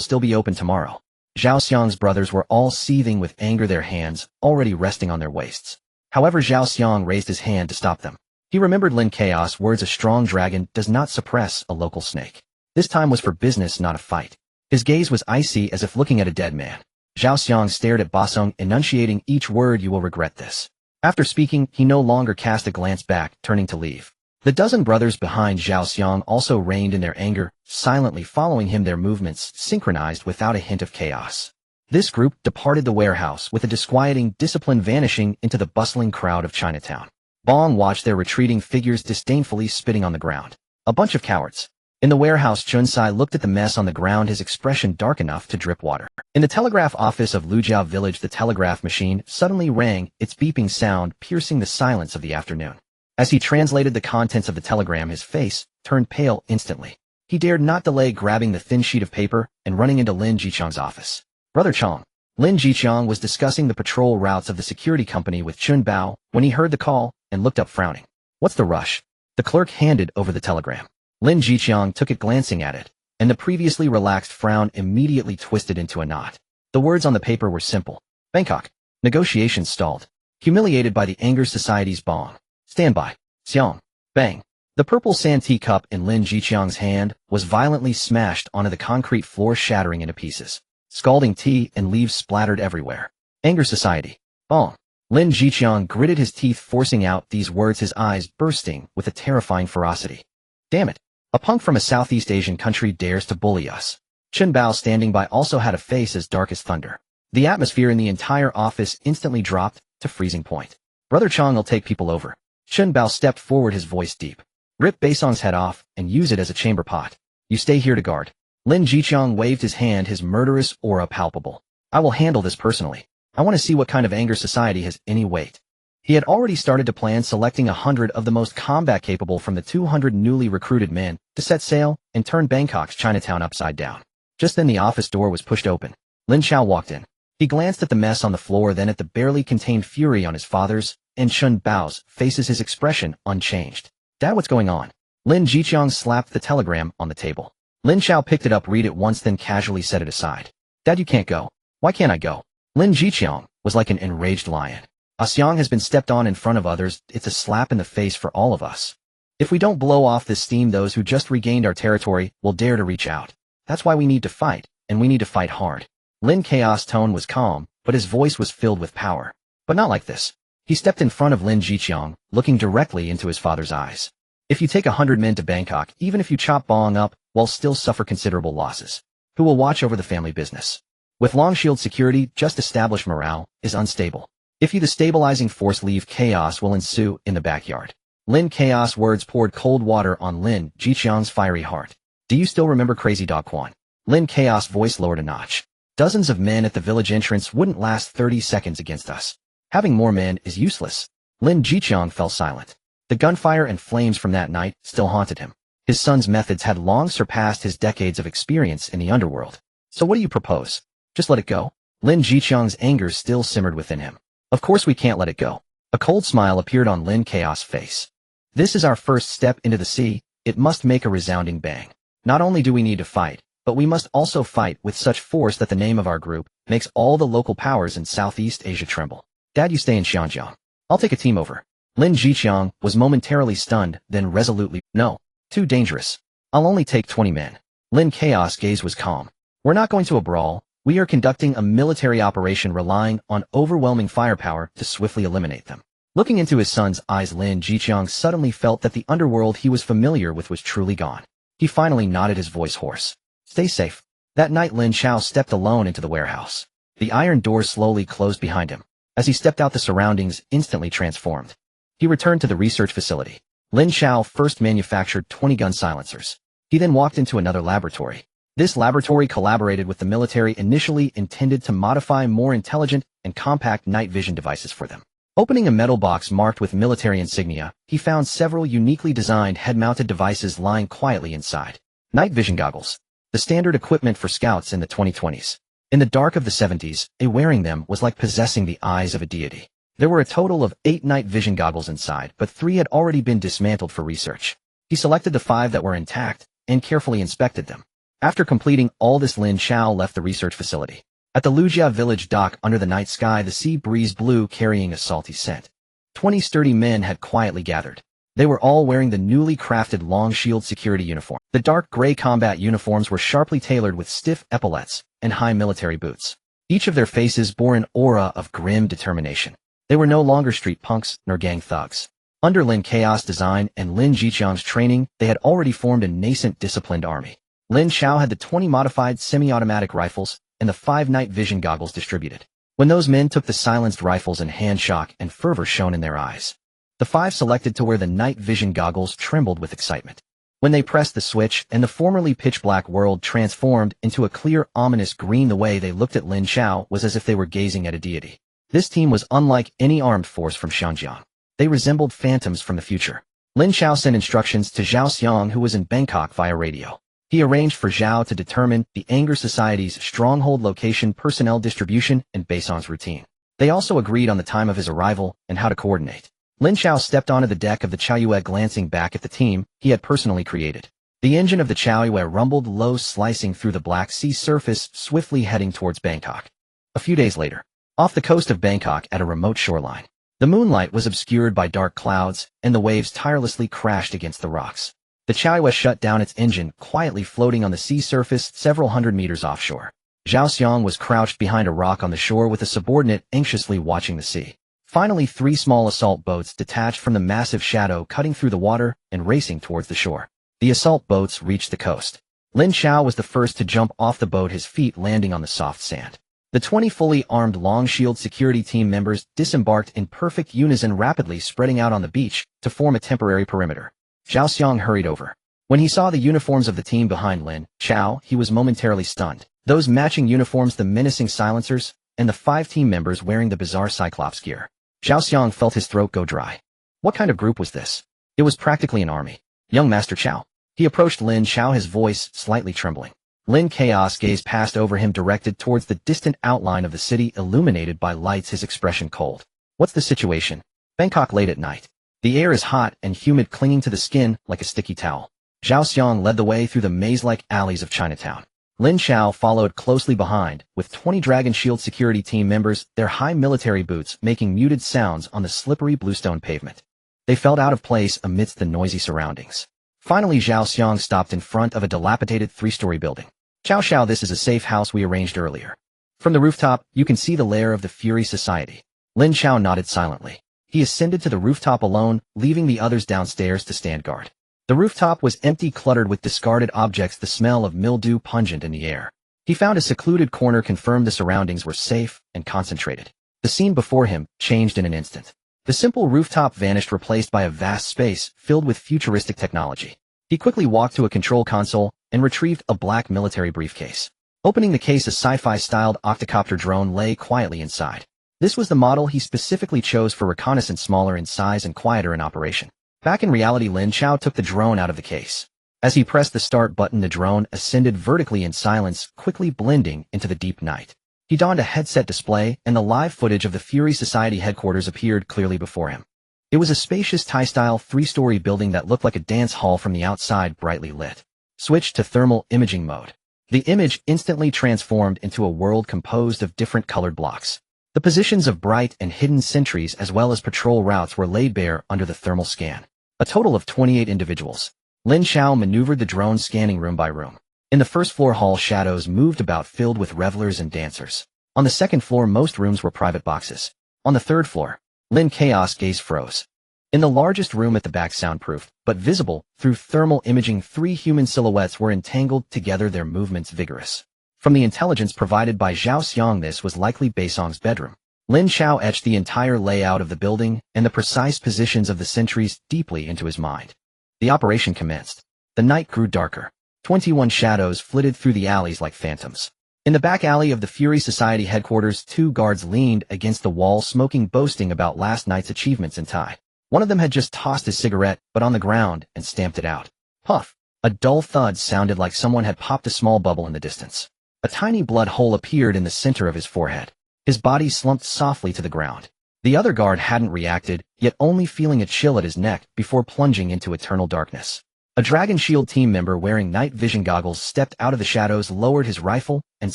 still be open tomorrow." Zhao Xiang's brothers were all seething with anger, their hands already resting on their waists. However, Zhao Xiang raised his hand to stop them. He remembered Lin Chao's words, "A strong dragon does not suppress a local snake." This time was for business, not a fight. His gaze was icy, as if looking at a dead man. Zhao Xiang stared at Basong, enunciating each word, "You will regret this." After speaking, he no longer cast a glance back, turning to leave. The dozen brothers behind Zhao Xiang also reined in their anger, silently following him, their movements synchronized without a hint of chaos. This group departed the warehouse with a disquieting discipline, vanishing into the bustling crowd of Chinatown. Bong watched their retreating figures, disdainfully spitting on the ground. "A bunch of cowards." In the warehouse, Chun Sai looked at the mess on the ground, his expression dark enough to drip water. In the telegraph office of Lujiao village, the telegraph machine suddenly rang, its beeping sound piercing the silence of the afternoon. As he translated the contents of the telegram, his face turned pale instantly. He dared not delay, grabbing the thin sheet of paper and running into Lin Jichang's office. "Brother Chong." Lin Jichang was discussing the patrol routes of the security company with Chun Bao when he heard the call and looked up, frowning. "What's the rush?" The clerk handed over the telegram. Lin Jichang took it, glancing at it, and the previously relaxed frown immediately twisted into a knot. The words on the paper were simple. "Bangkok. Negotiations stalled. Humiliated by the Anger Society's Bong. Stand by. Xiang." Bang. The purple sand teacup in Lin Jichang's hand was violently smashed onto the concrete floor, shattering into pieces. scalding tea and leaves splattered everywhere. Anger society. Bong. Lin Jiqiang gritted his teeth, forcing out these words, his eyes bursting with a terrifying ferocity. Damn it. A punk from a Southeast Asian country dares to bully us. Chen Bao, standing by, also had a face as dark as thunder. The atmosphere in the entire office instantly dropped to freezing point. Brother Chang'll take people over. Chen Bao stepped forward, his voice deep. Rip Baisong's head off and use it as a chamber pot. You stay here to guard. Lin Jiqiang waved his hand, his murderous aura palpable. I will handle this personally. I want to see what kind of anger society has any weight. He had already started to plan, selecting 100 of the most combat capable from the 200 newly recruited men to set sail and turn Bangkok's Chinatown upside down. Just then the office door was pushed open. Lin Chao walked in. He glanced at the mess on the floor, then at the barely contained fury on his father's and Chen Bao's faces, his expression unchanged. Dad, what's going on? Lin Jiqiang slapped the telegram on the table. Lin Chao picked it up, read it once, then casually set it aside. Dad, you can't go. Why can't I go? Lin Jiqiang was like an enraged lion. Asyang has been stepped on in front of others. It's a slap in the face for all of us. If we don't blow off this steam, those who just regained our territory will dare to reach out. That's why we need to fight, and we need to fight hard. Lin Chaos' tone was calm, but his voice was filled with power. But not like this. He stepped in front of Lin Jiqiang, looking directly into his father's eyes. If you take 100 men to Bangkok, even if you chop Bong up, will still suffer considerable losses. Who will watch over the family business? With long shield security, just established morale is unstable. If you the stabilizing force leave, chaos will ensue in the backyard. Lin Chaos' words poured cold water on Lin Jiqiang's fiery heart. Do you still remember Crazy Dog Quan? Lin Chaos' voice lowered a notch. Dozens of men at the village entrance wouldn't last 30 seconds against us. Having more men is useless. Lin Jiqiang fell silent. The gunfire and flames from that night still haunted him. His son's methods had long surpassed his decades of experience in the underworld. So what do you propose? Just let it go? Lin Jiqiang's anger still simmered within him. Of course we can't let it go. A cold smile appeared on Lin Chaos' face. This is our first step into the sea. It must make a resounding bang. Not only do we need to fight, but we must also fight with such force that the name of our group makes all the local powers in Southeast Asia tremble. Dad, you stay in Xinjiang. I'll take a team over. Lin Jiqiang was momentarily stunned, then resolutely, no. Too dangerous. I'll only take 20 men. Lin Chaos' gaze was calm. We're not going to a brawl. We are conducting a military operation relying on overwhelming firepower to swiftly eliminate them. Looking into his son's eyes, Lin Jiqiang suddenly felt that the underworld he was familiar with was truly gone. He finally nodded, his voice hoarse. Stay safe. That night Lin Chao stepped alone into the warehouse. The iron doors slowly closed behind him. As he stepped out, the surroundings instantly transformed. He returned to the research facility. Lin Chao first manufactured 20 gun silencers. He then walked into another laboratory. This laboratory collaborated with the military, initially intended to modify more intelligent and compact night vision devices for them. Opening a metal box marked with military insignia, he found several uniquely designed head-mounted devices lying quietly inside. Night vision goggles. The standard equipment for scouts in the 2020s. In the dark of the 70s, wearing them was like possessing the eyes of a deity. There were a total of 8 night vision goggles inside, but 3 had already been dismantled for research. He selected the 5 that were intact and carefully inspected them. After completing all this, Lin Chao left the research facility. At the Lujia village dock, under the night sky, the sea breeze blew, carrying a salty scent. 20 sturdy men had quietly gathered. They were all wearing the newly crafted long shield security uniform. The dark gray combat uniforms were sharply tailored with stiff epaulets and high military boots. Each of their faces bore an aura of grim determination. They were no longer street punks nor gang thugs. Under Lin Chaos' design and Lin Jiqiang's training, they had already formed a nascent disciplined army. Lin Chao had the 20 modified semi-automatic rifles and the 5 night vision goggles distributed. When those men took the silenced rifles in hand, shock and fervor shone in their eyes. The 5 selected to wear the night vision goggles trembled with excitement. When they pressed the switch and the formerly pitch-black world transformed into a clear, ominous green, the way they looked at Lin Chao was as if they were gazing at a deity. This team was unlike any armed force from Xinjiang. They resembled phantoms from the future. Lin Chao sent instructions to Zhao Xiang, who was in Bangkok, via radio. He arranged for Zhao to determine the Anger Society's stronghold location, personnel distribution, and Baisong's routine. They also agreed on the time of his arrival and how to coordinate. Lin Chao stepped onto the deck of the Chaoyue, glancing back at the team he had personally created. The engine of the Chaoyue rumbled low, slicing through the Black Sea surface, swiftly heading towards Bangkok. A few days later, off the coast of Bangkok at a remote shoreline, the moonlight was obscured by dark clouds, and the waves tirelessly crashed against the rocks. The Chaoyue shut down its engine, quietly floating on the sea surface several hundred meters offshore. Zhao Xiang was crouched behind a rock on the shore with a subordinate anxiously watching the sea. Finally, 3 small assault boats detached from the massive shadow cutting through the water and racing towards the shore. The assault boats reached the coast. Lin Chao was the first to jump off the boat, his feet landing on the soft sand. The 20 fully armed Long Shield security team members disembarked in perfect unison, rapidly spreading out on the beach to form a temporary perimeter. Zhao Xiang hurried over. When he saw the uniforms of the team behind Lin Chao, he was momentarily stunned. Those matching uniforms, the menacing silencers, and the 5 team members wearing the bizarre Cyclops gear. Zhao Xiang felt his throat go dry. What kind of group was this? It was practically an army. Young Master Chao. He approached Lin Chao, his voice slightly trembling. Lin Chaos gaze passed over him, directed towards the distant outline of the city illuminated by lights, his expression cold. What's the situation? Bangkok late at night. The air is hot and humid, clinging to the skin like a sticky towel. Zhao Xiang led the way through the maze-like alleys of Chinatown. Lin Chao followed closely behind, with 20 Dragon Shield security team members, their high military boots making muted sounds on the slippery bluestone pavement. They felt out of place amidst the noisy surroundings. Finally, Zhao Xiang stopped in front of a dilapidated 3-story building. Chao, this is a safe house we arranged earlier. From the rooftop, you can see the lair of the Fury Society. Lin Chao nodded silently. He ascended to the rooftop alone, leaving the others downstairs to stand guard. The rooftop was empty, cluttered with discarded objects, the smell of mildew pungent in the air. He found a secluded corner, confirmed the surroundings were safe and concentrated. The scene before him changed in an instant. The simple rooftop vanished, replaced by a vast space filled with futuristic technology. He quickly walked to a control console and retrieved a black military briefcase. Opening the case, a sci-fi-styled octocopter drone lay quietly inside. This was the model he specifically chose for reconnaissance, smaller in size and quieter in operation. Back in reality, Lin Chao took the drone out of the case. As he pressed the start button, the drone ascended vertically in silence, quickly blending into the deep night. He donned a headset display, and the live footage of the Fury Society headquarters appeared clearly before him. It was a spacious Thai-style 3-story building that looked like a dance hall from the outside, brightly lit. Switch to thermal imaging mode. The image instantly transformed into a world composed of different colored blocks. The positions of bright and hidden sentries as well as patrol routes were laid bare under the thermal scan. A total of 28 individuals. Lin Chao maneuvered the drone, scanning room by room. In the first floor hall, shadows moved about, filled with revelers and dancers. On the second floor, most rooms were private boxes. On the third floor, Lin Chaos gaze froze. In the largest room at the back, soundproofed, but visible through thermal imaging, 3 human silhouettes were entangled together, their movements vigorous. From the intelligence provided by Zhao Xiang, this was likely Baisong's bedroom. Lin Chao etched the entire layout of the building and the precise positions of the sentries deeply into his mind. The operation commenced. The night grew darker. 21 shadows flitted through the alleys like phantoms. In the back alley of the Fury Society headquarters, 2 guards leaned against the wall, smoking, boasting about last night's achievements in Thai. One of them had just tossed his cigarette, but on the ground, and stamped it out. Puff! A dull thud sounded like someone had popped a small bubble in the distance. A tiny blood hole appeared in the center of his forehead. His body slumped softly to the ground. The other guard hadn't reacted, yet only feeling a chill at his neck before plunging into eternal darkness. A Dragon Shield team member wearing night vision goggles stepped out of the shadows, lowered his rifle, and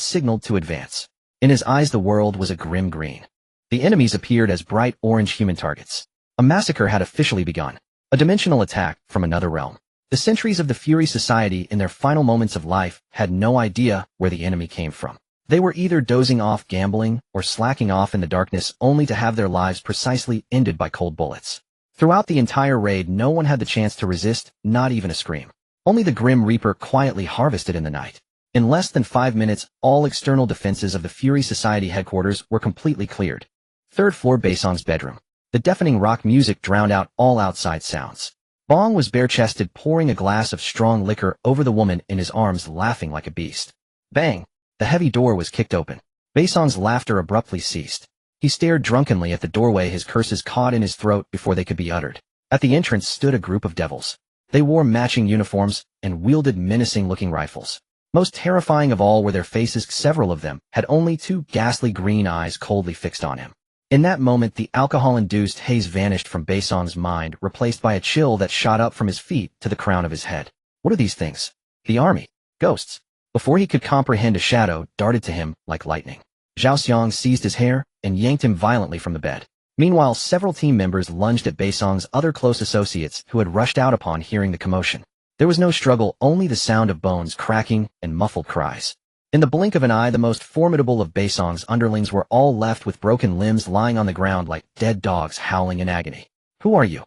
signaled to advance. In his eyes, the world was a grim green. The enemies appeared as bright orange human targets. A massacre had officially begun. A dimensional attack from another realm. The sentries of the Fury Society, in their final moments of life, had no idea where the enemy came from. They were either dozing off, gambling, or slacking off in the darkness, only to have their lives precisely ended by cold bullets. Throughout the entire raid, no one had the chance to resist, not even a scream. Only the Grim Reaper quietly harvested in the night. In less than 5 minutes, all external defenses of the Fury Society headquarters were completely cleared. Third floor, Baisong's bedroom. The deafening rock music drowned out all outside sounds. Bong was bare-chested, pouring a glass of strong liquor over the woman in his arms, laughing like a beast. Bang! The heavy door was kicked open. Baisong's laughter abruptly ceased. He stared drunkenly at the doorway, his curses caught in his throat before they could be uttered. At the entrance stood a group of devils. They wore matching uniforms and wielded menacing-looking rifles. Most terrifying of all were their faces. Several of them had only 2 ghastly green eyes coldly fixed on him. In that moment, the alcohol-induced haze vanished from Baisong's mind, replaced by a chill that shot up from his feet to the crown of his head. What are these things? The army. Ghosts. Before he could comprehend, a shadow darted to him like lightning. Zhao Xiang seized his hair and yanked him violently from the bed. Meanwhile, several team members lunged at Baisong's other close associates who had rushed out upon hearing the commotion. There was no struggle, only the sound of bones cracking and muffled cries. In the blink of an eye, the most formidable of Baisong's underlings were all left with broken limbs lying on the ground like dead dogs howling in agony. Who are you?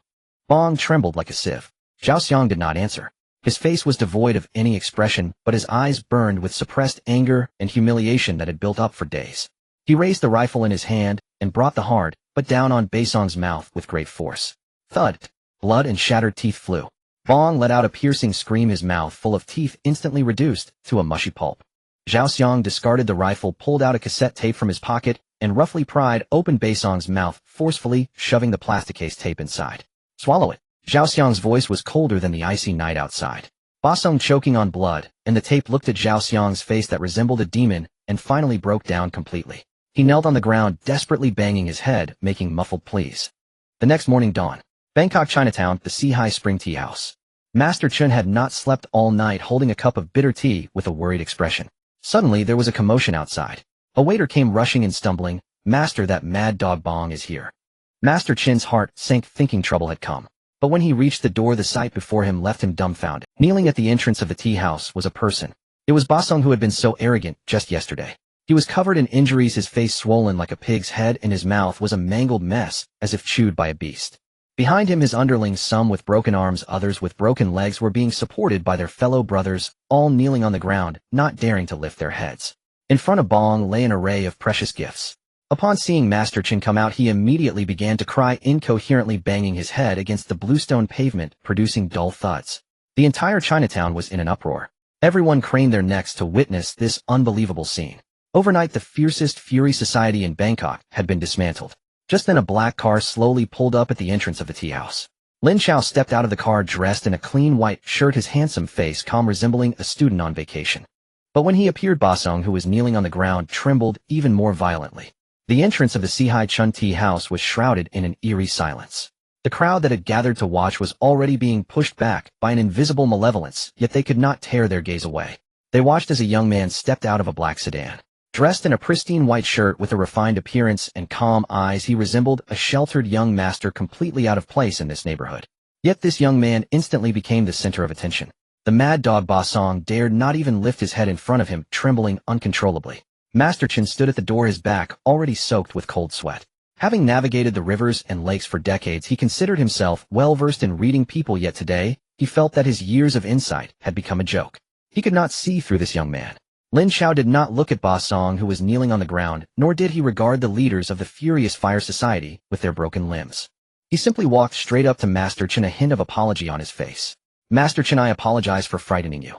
Bong trembled like a sieve. Zhao Xiang did not answer. His face was devoid of any expression, but his eyes burned with suppressed anger and humiliation that had built up for days. He raised the rifle in his hand and brought the hard, but down on Baisong's mouth with great force. Thud! Blood and shattered teeth flew. Bong let out a piercing scream, his mouth full of teeth instantly reduced to a mushy pulp. Zhao Xiang discarded the rifle, pulled out a cassette tape from his pocket, and roughly pried open Baisong's mouth, forcefully shoving the plastic case tape inside. Swallow it. Zhao Xiang's voice was colder than the icy night outside. Baisong choking on blood, and the tape looked at Zhao Xiang's face that resembled a demon, and finally broke down completely. He knelt on the ground, desperately banging his head, making muffled pleas. The next morning dawned. Bangkok Chinatown, the Sea Spring Tea House. Master Chun had not slept all night, holding a cup of bitter tea with a worried expression. Suddenly there was a commotion outside. A waiter came rushing and stumbling. Master, that mad dog Bong is here. Master Chin's heart sank, thinking trouble had come. But when he reached the door, the sight before him left him dumbfounded. Kneeling at the entrance of the tea house was a person. It was Baisong, who had been so arrogant just yesterday. He was covered in injuries, his face swollen like a pig's head, and his mouth was a mangled mess, as if chewed by a beast. Behind him, his underlings, some with broken arms, others with broken legs, were being supported by their fellow brothers, all kneeling on the ground, not daring to lift their heads. In front of Bong lay an array of precious gifts. Upon seeing Master Chin come out, he immediately began to cry, incoherently banging his head against the bluestone pavement, producing dull thuds. The entire Chinatown was in an uproar. Everyone craned their necks to witness this unbelievable scene. Overnight, the fiercest fury society in Bangkok had been dismantled. Just then a black car slowly pulled up at the entrance of the tea house. Lin Chao stepped out of the car dressed in a clean white shirt, his handsome face calm, resembling a student on vacation. But when he appeared, Baisong, who was kneeling on the ground, trembled even more violently. The entrance of the Sea Chun Tea House was shrouded in an eerie silence. The crowd that had gathered to watch was already being pushed back by an invisible malevolence, yet they could not tear their gaze away. They watched as a young man stepped out of a black sedan. Dressed in a pristine white shirt with a refined appearance and calm eyes, he resembled a sheltered young master, completely out of place in this neighborhood. Yet this young man instantly became the center of attention. The mad dog Baisong dared not even lift his head in front of him, trembling uncontrollably. Master Chin stood at the door, his back already soaked with cold sweat. Having navigated the rivers and lakes for decades, he considered himself well-versed in reading people, yet today, he felt that his years of insight had become a joke. He could not see through this young man. Lin Chao did not look at Baisong, who was kneeling on the ground, nor did he regard the leaders of the furious fire society with their broken limbs. He simply walked straight up to Master Chin, a hint of apology on his face. Master Chin, I apologize for frightening you.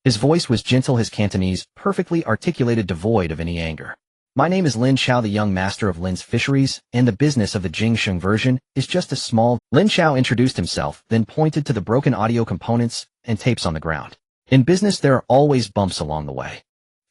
His voice was gentle, his Cantonese perfectly articulated, devoid of any anger. My name is Lin Chao, the young master of Lin's Fisheries, and the business of the Jingsheng version is just a small... Lin Chao introduced himself, then pointed to the broken audio components and tapes on the ground. In business, there are always bumps along the way.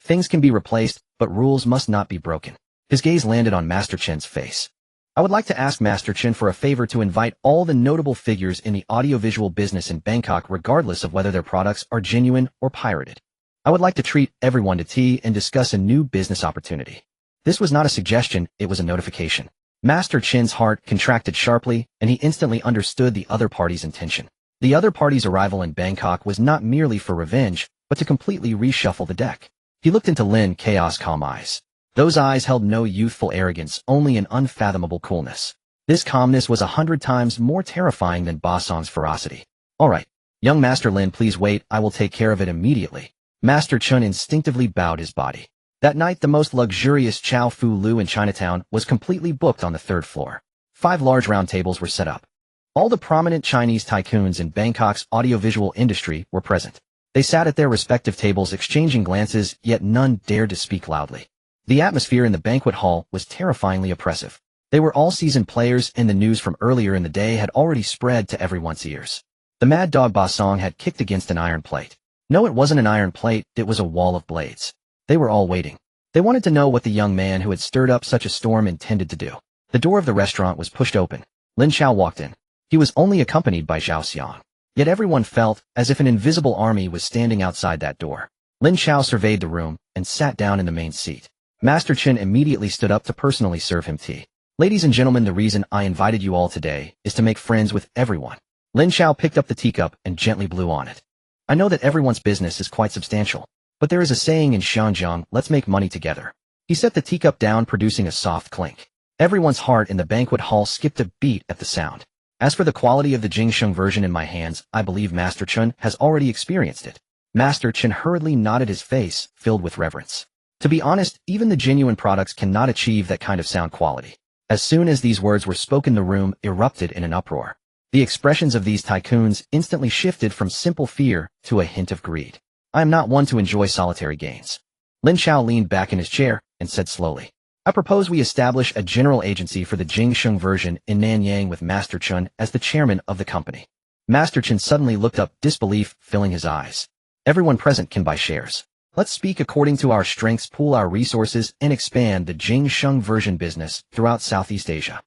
Things can be replaced, but rules must not be broken. His gaze landed on Master Chin's face. I would like to ask Master Chin for a favor to invite all the notable figures in the audiovisual business in Bangkok, regardless of whether their products are genuine or pirated. I would like to treat everyone to tea and discuss a new business opportunity. This was not a suggestion, it was a notification. Master Chin's heart contracted sharply, and he instantly understood the other party's intention. The other party's arrival in Bangkok was not merely for revenge, but to completely reshuffle the deck. He looked into Lin Chao's calm eyes. Those eyes held no youthful arrogance, only an unfathomable coolness. This calmness was 100 times more terrifying than Baisong's ferocity. All right, young Master Lin, please wait, I will take care of it immediately. Master Chun instinctively bowed his body. That night, the most luxurious Chow Fu Lu in Chinatown was completely booked on the 3rd floor. 5 large round tables were set up. All the prominent Chinese tycoons in Bangkok's audiovisual industry were present. They sat at their respective tables exchanging glances, yet none dared to speak loudly. The atmosphere in the banquet hall was terrifyingly oppressive. They were all seasoned players, and the news from earlier in the day had already spread to everyone's ears. The mad dog Baisong had kicked against an iron plate. No, it wasn't an iron plate, it was a wall of blades. They were all waiting. They wanted to know what the young man who had stirred up such a storm intended to do. The door of the restaurant was pushed open. Lin Chao walked in. He was only accompanied by Zhao Xiang. Yet everyone felt as if an invisible army was standing outside that door. Lin Chao surveyed the room and sat down in the main seat. Master Chin immediately stood up to personally serve him tea. Ladies and gentlemen, the reason I invited you all today is to make friends with everyone. Lin Chao picked up the teacup and gently blew on it. I know that everyone's business is quite substantial. But there is a saying in Xianjiang, let's make money together. He set the teacup down, producing a soft clink. Everyone's heart in the banquet hall skipped a beat at the sound. As for the quality of the Jingsheng version in my hands, I believe Master Chun has already experienced it. Master Chun hurriedly nodded, his face filled with reverence. To be honest, even the genuine products cannot achieve that kind of sound quality. As soon as these words were spoken, the room erupted in an uproar. The expressions of these tycoons instantly shifted from simple fear to a hint of greed. I am not one to enjoy solitary gains. Lin Chao leaned back in his chair and said slowly, I propose we establish a general agency for the Jingsheng version in Nanyang with Master Chun as the chairman of the company. Master Chun suddenly looked up, disbelief filling his eyes. Everyone present can buy shares. Let's speak according to our strengths, pool our resources, and expand the Jingsheng version business throughout Southeast Asia.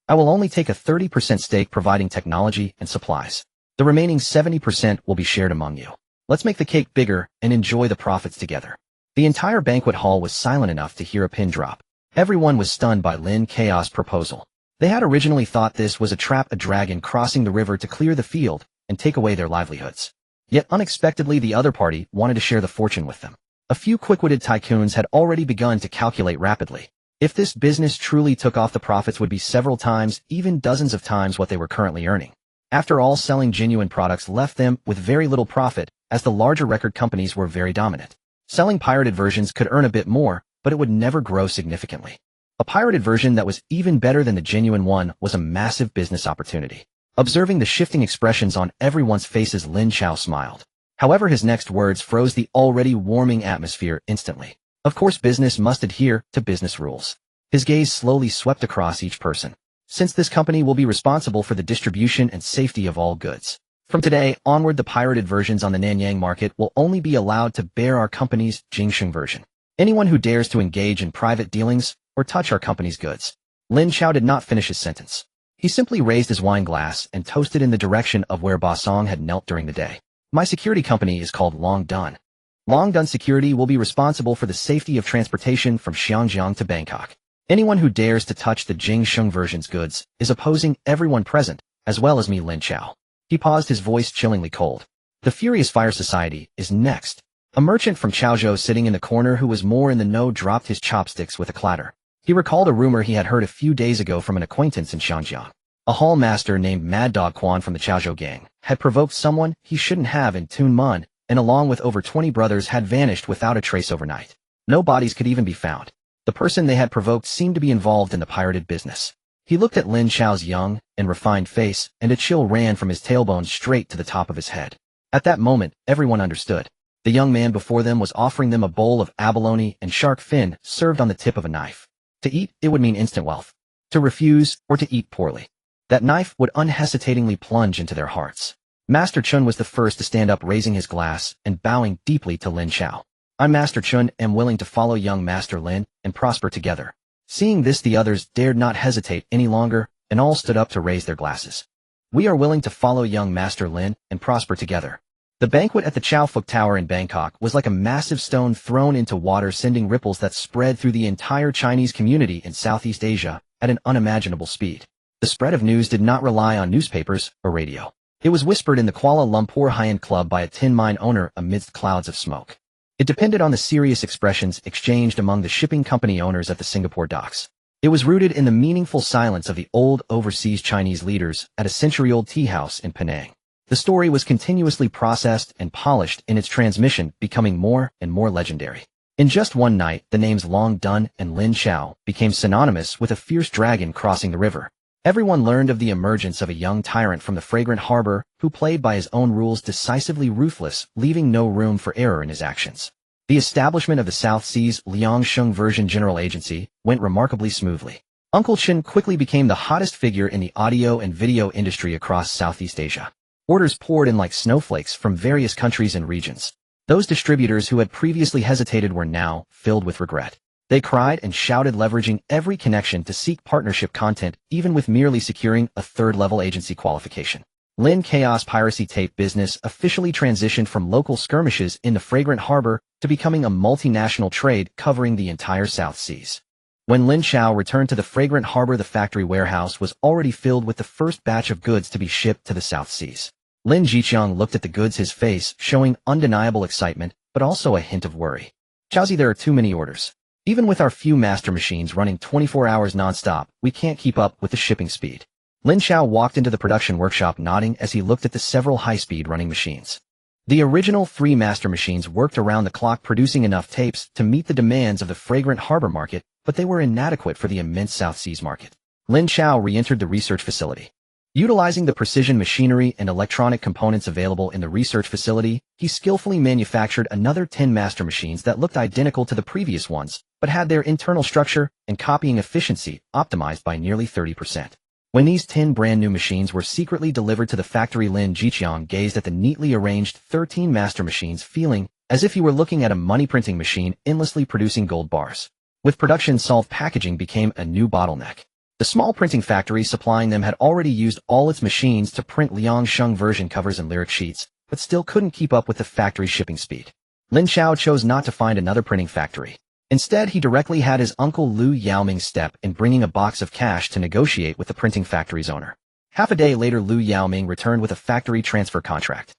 I will only take a 30% stake providing technology and supplies. The remaining 70% will be shared among you. Let's make the cake bigger and enjoy the profits together. The entire banquet hall was silent enough to hear a pin drop. Everyone was stunned by Lin Chao's proposal. They had originally thought this was a trap, a dragon crossing the river to clear the field and take away their livelihoods. Yet unexpectedly the other party wanted to share the fortune with them. A few quick-witted tycoons had already begun to calculate rapidly. If this business truly took off, the profits would be several times, even dozens of times what they were currently earning. After all, selling genuine products left them with very little profit, as the larger record companies were very dominant. Selling pirated versions could earn a bit more, but it would never grow significantly. A pirated version that was even better than the genuine one was a massive business opportunity. Observing the shifting expressions on everyone's faces, Lin Chao smiled. However, his next words froze the already warming atmosphere instantly. Of course, business must adhere to business rules. His gaze slowly swept across each person. Since this company will be responsible for the distribution and safety of all goods, from today onward the pirated versions on the Nanyang market will only be allowed to bear our company's Jingsheng version. Anyone who dares to engage in private dealings or touch our company's goods. Lin Chao did not finish his sentence. He simply raised his wine glass and toasted in the direction of where Ba Song had knelt during the day. My security company is called Long Dun. Long Dun Security will be responsible for the safety of transportation from Xianjiang to Bangkok. Anyone who dares to touch the Jingsheng version's goods is opposing everyone present, as well as me, Lin Chao. He paused, his voice chillingly cold. The Furious Fire Society is next. A merchant from Chaozhou sitting in the corner who was more in the know dropped his chopsticks with a clatter. He recalled a rumor he had heard a few days ago from an acquaintance in Xianjiang. A hall master named Mad Dog Quan from the Chaozhou gang had provoked someone he shouldn't have in Tun Mun, and along with over 20 brothers had vanished without a trace overnight. No bodies could even be found. The person they had provoked seemed to be involved in the pirated business. He looked at Lin Chao's young and refined face, and a chill ran from his tailbone straight to the top of his head. At that moment, everyone understood. The young man before them was offering them a bowl of abalone and shark fin served on the tip of a knife. To eat, it would mean instant wealth. To refuse, or to eat poorly, that knife would unhesitatingly plunge into their hearts. Master Chun was the first to stand up, raising his glass and bowing deeply to Lin Chao. I, Master Chun, am willing to follow young Master Lin and prosper together. Seeing this, the others dared not hesitate any longer, and all stood up to raise their glasses. We are willing to follow young Master Lin and prosper together. The banquet at the Chow Phuk Tower in Bangkok was like a massive stone thrown into water, sending ripples that spread through the entire Chinese community in Southeast Asia at an unimaginable speed. The spread of news did not rely on newspapers or radio. It was whispered in the Kuala Lumpur high-end club by a tin mine owner amidst clouds of smoke. It depended on the serious expressions exchanged among the shipping company owners at the Singapore docks. It was rooted in the meaningful silence of the old overseas Chinese leaders at a century-old tea house in Penang. The story was continuously processed and polished in its transmission, becoming more and more legendary. In just one night, the names Long Dun and Lin Chao became synonymous with a fierce dragon crossing the river. Everyone learned of the emergence of a young tyrant from the fragrant harbor who played by his own rules, decisively ruthless, leaving no room for error in his actions. The establishment of the South Seas Liangsheng Version General Agency went remarkably smoothly. Uncle Chin quickly became the hottest figure in the audio and video industry across Southeast Asia. Orders poured in like snowflakes from various countries and regions. Those distributors who had previously hesitated were now filled with regret. They cried and shouted, leveraging every connection to seek partnership content, even with merely securing a third-level agency qualification. Lin Chaos piracy tape business officially transitioned from local skirmishes in the fragrant harbor to becoming a multinational trade covering the entire South Seas. When Lin Chao returned to the fragrant harbor, the factory warehouse was already filled with the first batch of goods to be shipped to the South Seas. Lin Jiqiang looked at the goods, his face showing undeniable excitement, but also a hint of worry. Chaozi, there are too many orders. Even with our few master machines running 24 hours non-stop, we can't keep up with the shipping speed. Lin Chao walked into the production workshop nodding as he looked at the several high-speed running machines. The original 3 master machines worked around the clock producing enough tapes to meet the demands of the fragrant harbor market, but they were inadequate for the immense South Seas market. Lin Chao re-entered the research facility. Utilizing the precision machinery and electronic components available in the research facility, he skillfully manufactured another 10 master machines that looked identical to the previous ones, but had their internal structure and copying efficiency optimized by nearly 30%. When these 10 brand-new machines were secretly delivered to the factory, Lin Chao gazed at the neatly arranged 13 master machines, feeling as if he were looking at a money-printing machine endlessly producing gold bars. With production solved, packaging became a new bottleneck. The small printing factory supplying them had already used all its machines to print Liangsheng version covers and lyric sheets, but still couldn't keep up with the factory's shipping speed. Lin Chao chose not to find another printing factory. Instead, he directly had his uncle Lu Yaoming step in, bringing a box of cash to negotiate with the printing factory's owner. Half a day later, Lu Yaoming returned with a factory transfer contract.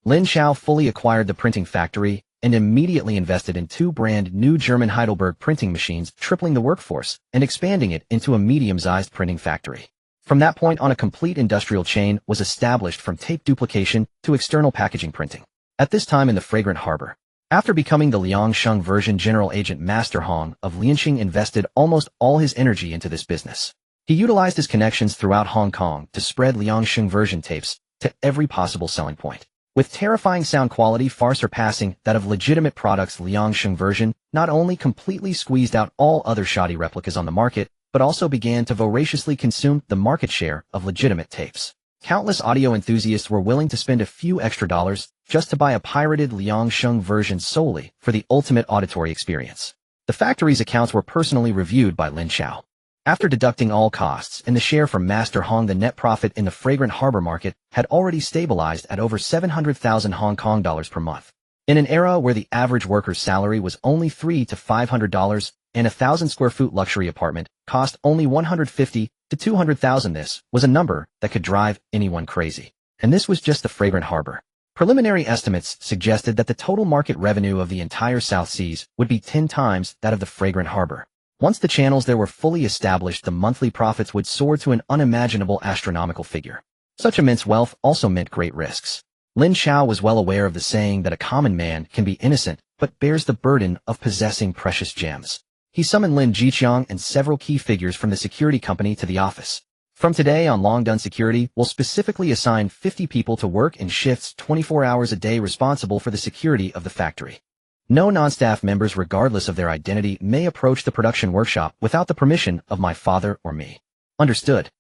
Lin Chao fully acquired the printing factory and immediately invested in 2 brand-new German Heidelberg printing machines, tripling the workforce and expanding it into a medium-sized printing factory. From that point on, a complete industrial chain was established, from tape duplication to external packaging printing. At this time in the fragrant harbor, after becoming the Liangsheng version general agent, Master Hong of Lianqing invested almost all his energy into this business. He utilized his connections throughout Hong Kong to spread Liangsheng version tapes to every possible selling point. With terrifying sound quality far surpassing that of legitimate products, Liangsheng version not only completely squeezed out all other shoddy replicas on the market, but also began to voraciously consume the market share of legitimate tapes. Countless audio enthusiasts were willing to spend a few extra dollars just to buy a pirated Liangsheng version solely for the ultimate auditory experience. The factory's accounts were personally reviewed by Lin Chao. After deducting all costs and the share from Master Hong, the net profit in the fragrant harbor market had already stabilized at over 700,000 Hong Kong dollars per month. In an era where the average worker's salary was only $300 to $500 and a 1,000-square-foot luxury apartment cost only $150,000 to $200,000, this was a number that could drive anyone crazy. And this was just the fragrant harbor. Preliminary estimates suggested that the total market revenue of the entire South Seas would be 10 times that of the fragrant harbor. Once the channels there were fully established, the monthly profits would soar to an unimaginable astronomical figure. Such immense wealth also meant great risks. Lin Chao was well aware of the saying that a common man can be innocent but bears the burden of possessing precious gems. He summoned Lin Chao and several key figures from the security company to the office. From today on, Longdun Security will specifically assign 50 people to work in shifts 24 hours a day responsible for the security of the factory. No non-staff members, regardless of their identity, may approach the production workshop without the permission of my father or me. Understood.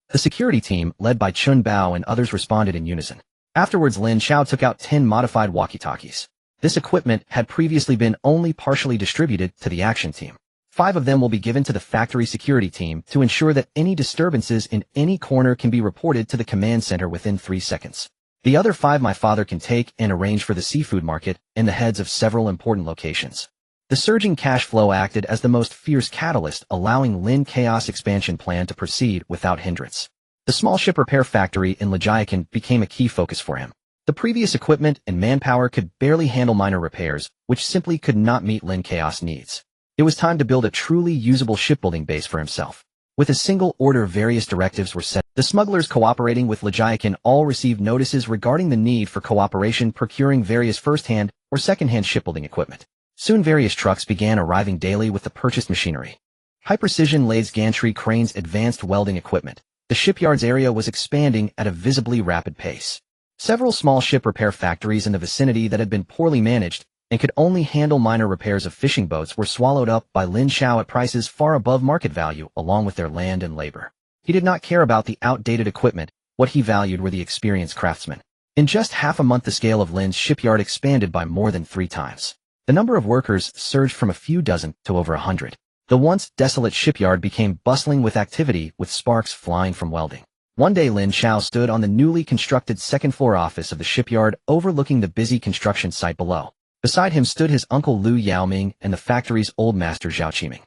The security team, led by Chun Bao and others, responded in unison. Afterwards, Lin Chao took out 10 modified walkie-talkies. This equipment had previously been only partially distributed to the action team. 5 of them will be given to the factory security team to ensure that any disturbances in any corner can be reported to the command center within 3 seconds. The other 5 my father can take and arrange for the seafood market and the heads of several important locations. The surging cash flow acted as the most fierce catalyst, allowing Lin Chaos' expansion plan to proceed without hindrance. The small ship repair factory in Lijiakan became a key focus for him. The previous equipment and manpower could barely handle minor repairs, which simply could not meet Lin Chaos' needs. It was time to build a truly usable shipbuilding base for himself. With a single order, various directives were set. The smugglers cooperating with Lijiakan all received notices regarding the need for cooperation procuring various first-hand or second-hand shipbuilding equipment. Soon various trucks began arriving daily with the purchased machinery. High-precision lathes, gantry cranes, advanced welding equipment. The shipyard's area was expanding at a visibly rapid pace. Several small ship repair factories in the vicinity that had been poorly managed and could only handle minor repairs of fishing boats were swallowed up by Lin Chao at prices far above market value, along with their land and labor. He did not care about the outdated equipment. What he valued were the experienced craftsmen. In just half a month, the scale of Lin's shipyard expanded by more than 3 times. The number of workers surged from a few dozen to over 100. The once desolate shipyard became bustling with activity, with sparks flying from welding. One day, Lin Chao stood on the newly constructed second-floor office of the shipyard, overlooking the busy construction site below. Beside him stood his uncle Lu Yaoming and the factory's old master Zhao Qiming.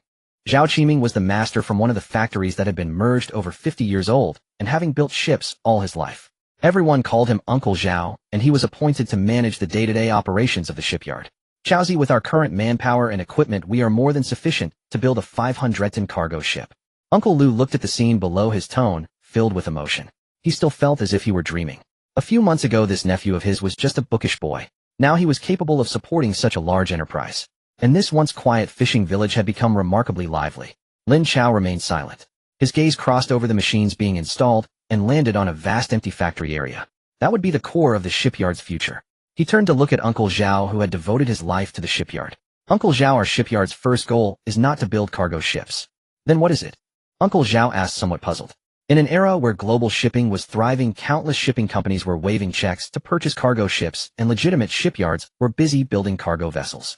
Zhao Qiming was the master from one of the factories that had been merged, over 50 years old, and having built ships all his life. Everyone called him Uncle Zhao, and he was appointed to manage the day-to-day operations of the shipyard. Chaozi, with our current manpower and equipment, we are more than sufficient to build a 500-ton cargo ship. Uncle Lu looked at the scene below, his tone filled with emotion. He still felt as if he were dreaming. A few months ago, this nephew of his was just a bookish boy. Now he was capable of supporting such a large enterprise. And this once quiet fishing village had become remarkably lively. Lin Chao remained silent. His gaze crossed over the machines being installed and landed on a vast empty factory area. That would be the core of the shipyard's future. He turned to look at Uncle Zhao, who had devoted his life to the shipyard. Uncle Zhao, our shipyard's first goal is not to build cargo ships. Then what is it? Uncle Zhao asked, somewhat puzzled. In an era where global shipping was thriving, countless shipping companies were waving checks to purchase cargo ships, and legitimate shipyards were busy building cargo vessels.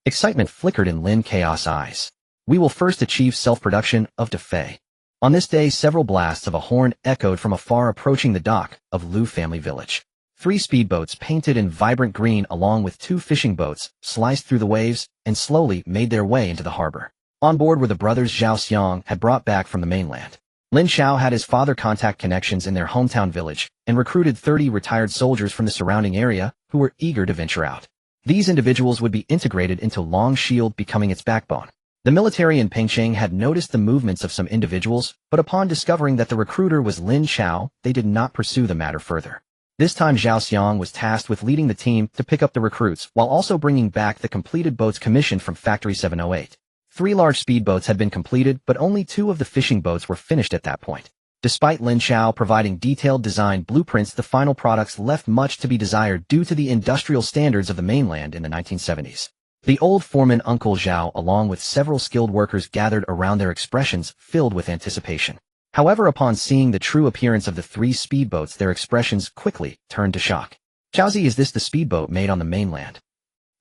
Excitement flickered in Lin Chao's eyes. We will first achieve self-production of Defei. On this day, several blasts of a horn echoed from afar, approaching the dock of Lu family village. 3 speedboats painted in vibrant green along with 2 fishing boats sliced through the waves and slowly made their way into the harbor. On board were the brothers Zhao Xiang had brought back from the mainland. Lin Chao had his father contact connections in their hometown village and recruited 30 retired soldiers from the surrounding area who were eager to venture out. These individuals would be integrated into Long Shield, becoming its backbone. The military in Pengcheng had noticed the movements of some individuals, but upon discovering that the recruiter was Lin Chao, they did not pursue the matter further. This time Zhao Xiang was tasked with leading the team to pick up the recruits while also bringing back the completed boats commissioned from Factory 708. 3 large speedboats had been completed, but only 2 of the fishing boats were finished at that point. Despite Lin Chao providing detailed design blueprints, the final products left much to be desired due to the industrial standards of the mainland in the 1970s. The old foreman Uncle Zhao, along with several skilled workers, gathered around, their expressions filled with anticipation. However, upon seeing the true appearance of the 3 speedboats, their expressions quickly turned to shock. Chaozi, is this the speedboat made on the mainland?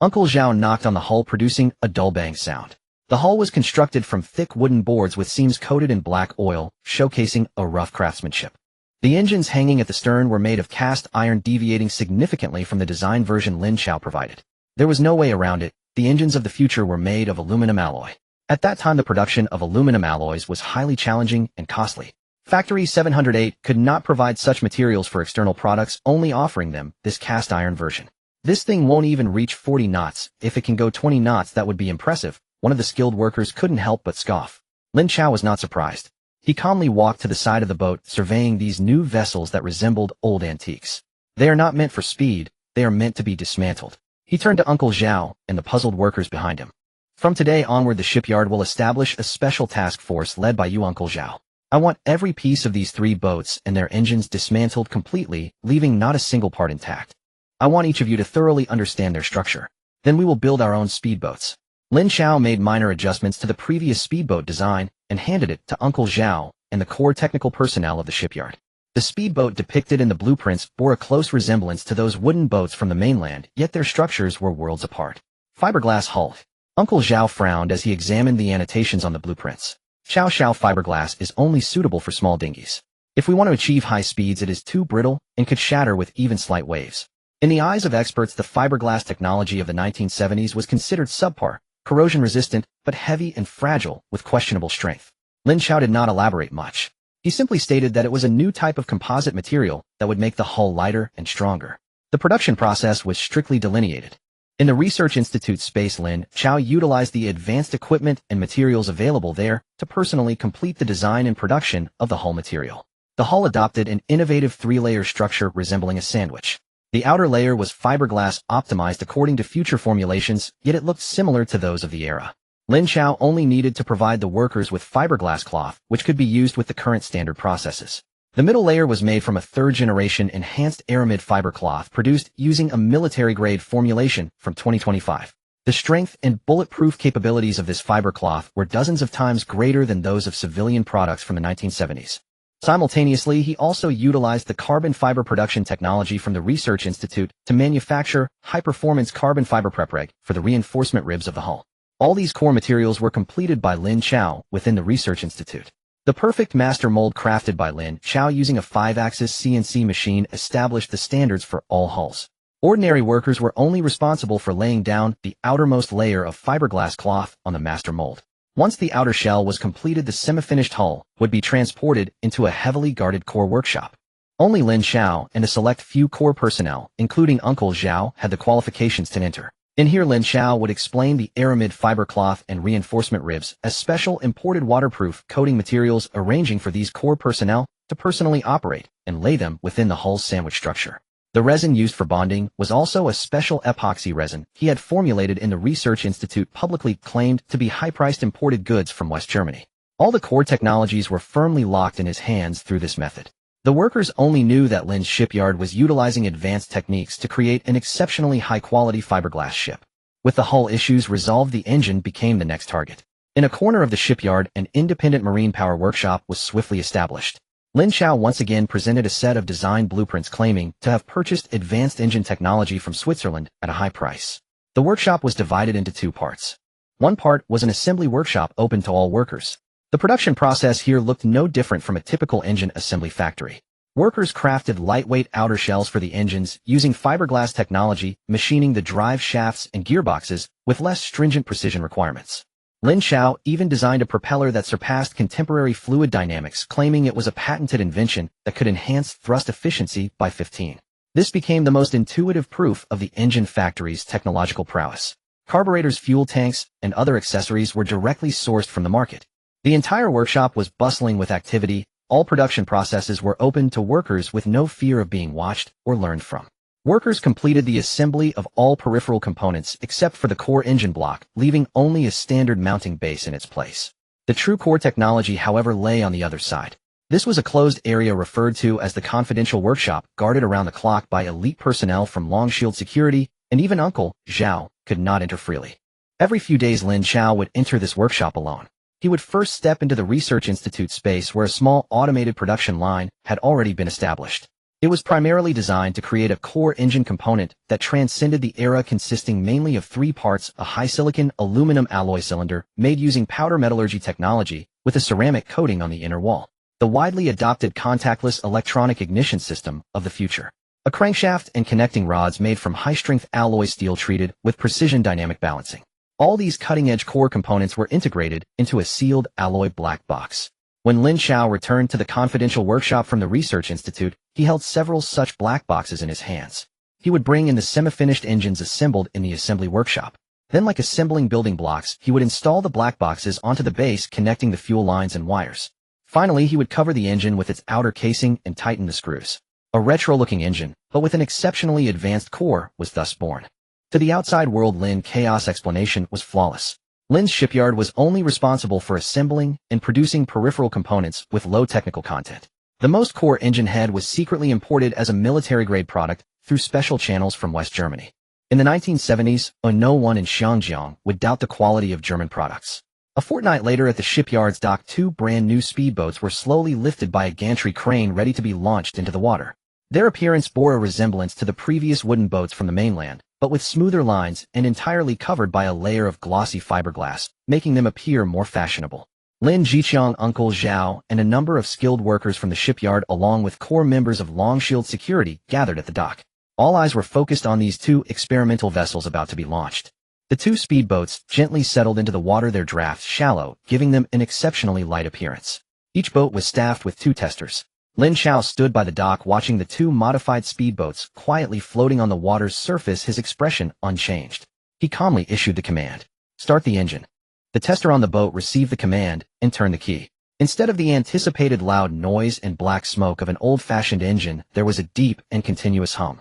Uncle Zhao knocked on the hull, producing a dull bang sound. The hull was constructed from thick wooden boards with seams coated in black oil, showcasing a rough craftsmanship. The engines hanging at the stern were made of cast iron, deviating significantly from the design version Lin Chao provided. There was no way around it. The engines of the future were made of aluminum alloy. At that time, the production of aluminum alloys was highly challenging and costly. Factory 708 could not provide such materials for external products, only offering them this cast iron version. This thing won't even reach 40 knots. If it can go 20 knots, that would be impressive. One of the skilled workers couldn't help but scoff. Lin Chao was not surprised. He calmly walked to the side of the boat, surveying these new vessels that resembled old antiques. They are not meant for speed, they are meant to be dismantled. He turned to Uncle Zhao and the puzzled workers behind him. From today onward, the shipyard will establish a special task force led by you, Uncle Zhao. I want every piece of these 3 boats and their engines dismantled completely, leaving not a single part intact. I want each of you to thoroughly understand their structure. Then we will build our own speedboats. Lin Chao made minor adjustments to the previous speedboat design and handed it to Uncle Zhao and the core technical personnel of the shipyard. The speedboat depicted in the blueprints bore a close resemblance to those wooden boats from the mainland, yet their structures were worlds apart. Fiberglass hull. Uncle Zhao frowned as he examined the annotations on the blueprints. Chao fiberglass is only suitable for small dinghies. If we want to achieve high speeds, it is too brittle and could shatter with even slight waves. In the eyes of experts, the fiberglass technology of the 1970s was considered subpar, corrosion-resistant, but heavy and fragile with questionable strength. Lin Chao did not elaborate much. He simply stated that it was a new type of composite material that would make the hull lighter and stronger. The production process was strictly delineated. In the Research Institute space, Lin Chao utilized the advanced equipment and materials available there to personally complete the design and production of the hull material. The hull adopted an innovative 3-layer structure resembling a sandwich. The outer layer was fiberglass optimized according to future formulations, yet it looked similar to those of the era. Lin Chao only needed to provide the workers with fiberglass cloth, which could be used with the current standard processes. The middle layer was made from a 3rd-generation enhanced aramid fiber cloth produced using a military-grade formulation from 2025. The strength and bulletproof capabilities of this fiber cloth were dozens of times greater than those of civilian products from the 1970s. Simultaneously, he also utilized the carbon fiber production technology from the Research Institute to manufacture high-performance carbon fiber prepreg for the reinforcement ribs of the hull. All these core materials were completed by Lin Chao within the Research Institute. The perfect master mold crafted by Lin Chao using a 5-axis CNC machine established the standards for all hulls. Ordinary workers were only responsible for laying down the outermost layer of fiberglass cloth on the master mold. Once the outer shell was completed, the semi-finished hull would be transported into a heavily guarded core workshop. Only Lin Chao and a select few core personnel, including Uncle Zhao, had the qualifications to enter. In here Lin Chao would explain the aramid fiber cloth and reinforcement ribs as special imported waterproof coating materials arranging for these core personnel to personally operate and lay them within the hull's sandwich structure. The resin used for bonding was also a special epoxy resin he had formulated in the research institute publicly claimed to be high-priced imported goods from West Germany. All the core technologies were firmly locked in his hands through this method. The workers only knew that Lin's shipyard was utilizing advanced techniques to create an exceptionally high-quality fiberglass ship. With the hull issues resolved, the engine became the next target. In a corner of the shipyard, an independent marine power workshop was swiftly established. Lin Chao once again presented a set of design blueprints claiming to have purchased advanced engine technology from Switzerland at a high price. The workshop was divided into two parts. One part was an assembly workshop open to all workers. The production process here looked no different from a typical engine assembly factory. Workers crafted lightweight outer shells for the engines using fiberglass technology, machining the drive shafts and gearboxes with less stringent precision requirements. Lin Chao even designed a propeller that surpassed contemporary fluid dynamics, claiming it was a patented invention that could enhance thrust efficiency by 15. This became the most intuitive proof of the engine factory's technological prowess. Carburetors, fuel tanks, and other accessories were directly sourced from the market. The entire workshop was bustling with activity. All production processes were open to workers with no fear of being watched or learned from. Workers completed the assembly of all peripheral components except for the core engine block, leaving only a standard mounting base in its place. The true core technology, however, lay on the other side. This was a closed area referred to as the confidential workshop, guarded around the clock by elite personnel from Longshield Security, and even Uncle Zhao could not enter freely. Every few days Lin Chao would enter this workshop alone. He would first step into the research institute space where a small automated production line had already been established. It was primarily designed to create a core engine component that transcended the era, consisting mainly of three parts: a high-silicon aluminum alloy cylinder made using powder metallurgy technology with a ceramic coating on the inner wall, the widely adopted contactless electronic ignition system of the future, a crankshaft and connecting rods made from high-strength alloy steel treated with precision dynamic balancing. All these cutting-edge core components were integrated into a sealed alloy black box. When Lin Chao returned to the confidential workshop from the Research Institute, he held several such black boxes in his hands. He would bring in the semi-finished engines assembled in the assembly workshop. Then, like assembling building blocks, he would install the black boxes onto the base, connecting the fuel lines and wires. Finally, he would cover the engine with its outer casing and tighten the screws. A retro-looking engine, but with an exceptionally advanced core, was thus born. To the outside world, Lin Chaos' explanation was flawless. Lin's shipyard was only responsible for assembling and producing peripheral components with low technical content. The most core engine head was secretly imported as a military-grade product through special channels from West Germany. In the 1970s, no one in Xinjiang would doubt the quality of German products. A fortnight later at the shipyard's dock, two brand-new speedboats were slowly lifted by a gantry crane ready to be launched into the water. Their appearance bore a resemblance to the previous wooden boats from the mainland, but with smoother lines and entirely covered by a layer of glossy fiberglass, making them appear more fashionable. Lin Jiqiang, Uncle Zhao, and a number of skilled workers from the shipyard along with core members of Longshield Security gathered at the dock. All eyes were focused on these two experimental vessels about to be launched. The two speedboats gently settled into the water, their draft shallow, giving them an exceptionally light appearance. Each boat was staffed with two testers. Lin Chao stood by the dock watching the two modified speedboats quietly floating on the water's surface, his expression unchanged. He calmly issued the command, "Start the engine." The tester on the boat received the command and turned the key. Instead of the anticipated loud noise and black smoke of an old-fashioned engine, there was a deep and continuous hum.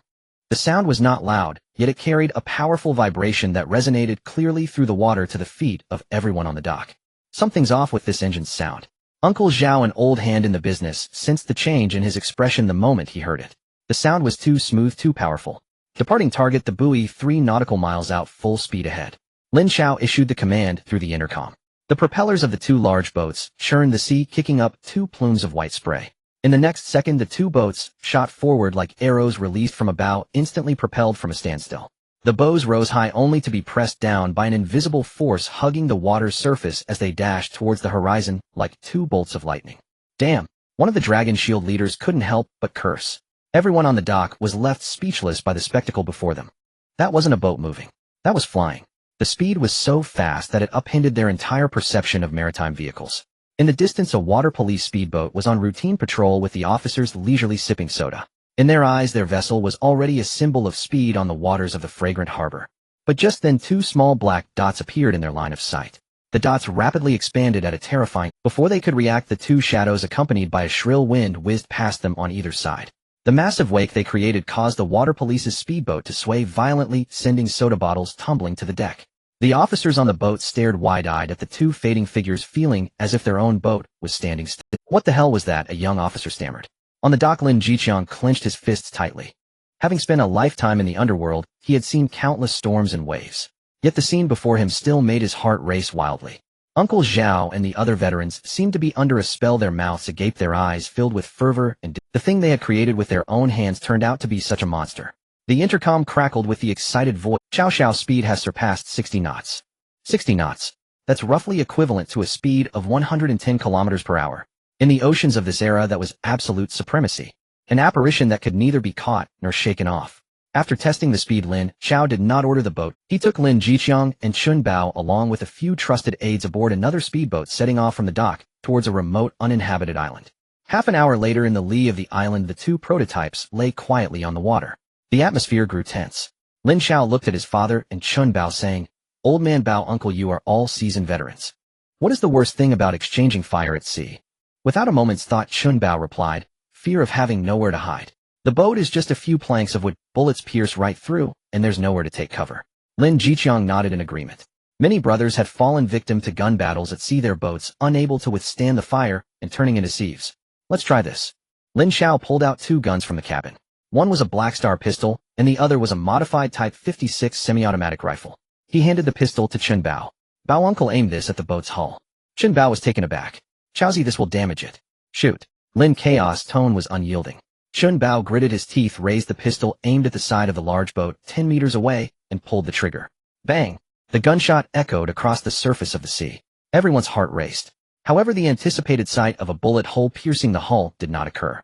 The sound was not loud, yet it carried a powerful vibration that resonated clearly through the water to the feet of everyone on the dock. Something's off with this engine's sound. Uncle Zhao, an old hand in the business, sensed the change in his expression the moment he heard it. The sound was too smooth, too powerful. Departing target, the buoy 3 nautical miles out, full speed ahead. Lin Chao issued the command through the intercom. The propellers of the two large boats churned the sea, kicking up 2 plumes of white spray. In the next second, the two boats shot forward like arrows released from a bow, instantly propelled from a standstill. The bows rose high only to be pressed down by an invisible force hugging the water's surface as they dashed towards the horizon like 2 bolts of lightning. Damn! One of the Dragon Shield leaders couldn't help but curse. Everyone on the dock was left speechless by the spectacle before them. That wasn't a boat moving. That was flying. The speed was so fast that it upended their entire perception of maritime vehicles. In the distance, a water police speedboat was on routine patrol with the officers leisurely sipping soda. In their eyes, their vessel was already a symbol of speed on the waters of the fragrant harbor. But just then 2 small black dots appeared in their line of sight. The dots rapidly expanded at a terrifying. Before they could react, the 2 shadows accompanied by a shrill wind whizzed past them on either side. The massive wake they created caused the water police's speedboat to sway violently, sending soda bottles tumbling to the deck. The officers on the boat stared wide-eyed at the 2 fading figures, feeling as if their own boat was standing still. What the hell was that? A young officer stammered. On the dock, Lin Chao clenched his fists tightly. Having spent a lifetime in the underworld, he had seen countless storms and waves. Yet the scene before him still made his heart race wildly. Uncle Zhao and the other veterans seemed to be under a spell, their mouths agape, their eyes filled with fervor, and the thing they had created with their own hands turned out to be such a monster. The intercom crackled with the excited voice. Xiao's speed has surpassed 60 knots. 60 knots. That's roughly equivalent to a speed of 110 kilometers per hour. In the oceans of this era, that was absolute supremacy. An apparition that could neither be caught nor shaken off. After testing the speed, Lin Chao did not order the boat. He took Lin Chao and Chun Bao along with a few trusted aides aboard another speedboat, setting off from the dock towards a remote, uninhabited island. Half an hour later, in the lee of the island, the 2 prototypes lay quietly on the water. The atmosphere grew tense. Lin Chao looked at his father and Chun Bao, saying, "Old man Bao, uncle, you are all seasoned veterans. What is the worst thing about exchanging fire at sea?" Without a moment's thought, Chun Bao replied, "Fear of having nowhere to hide. The boat is just a few planks of wood, bullets pierce right through, and there's nowhere to take cover." Lin Chao nodded in agreement. Many brothers had fallen victim to gun battles at sea, their boats unable to withstand the fire and turning into sieves. "Let's try this." Lin Chao pulled out 2 guns from the cabin. One was a Black Star pistol, and the other was a modified Type 56 semi-automatic rifle. He handed the pistol to Chun Bao. "Bao, uncle, aimed this at the boat's hull." Chun Bao was taken aback. "Chaozi, this will damage it." "Shoot." Lin Chao's tone was unyielding. Chun Bao gritted his teeth, raised the pistol aimed at the side of the large boat 10 meters away, and pulled the trigger. Bang! The gunshot echoed across the surface of the sea. Everyone's heart raced. However, the anticipated sight of a bullet hole piercing the hull did not occur.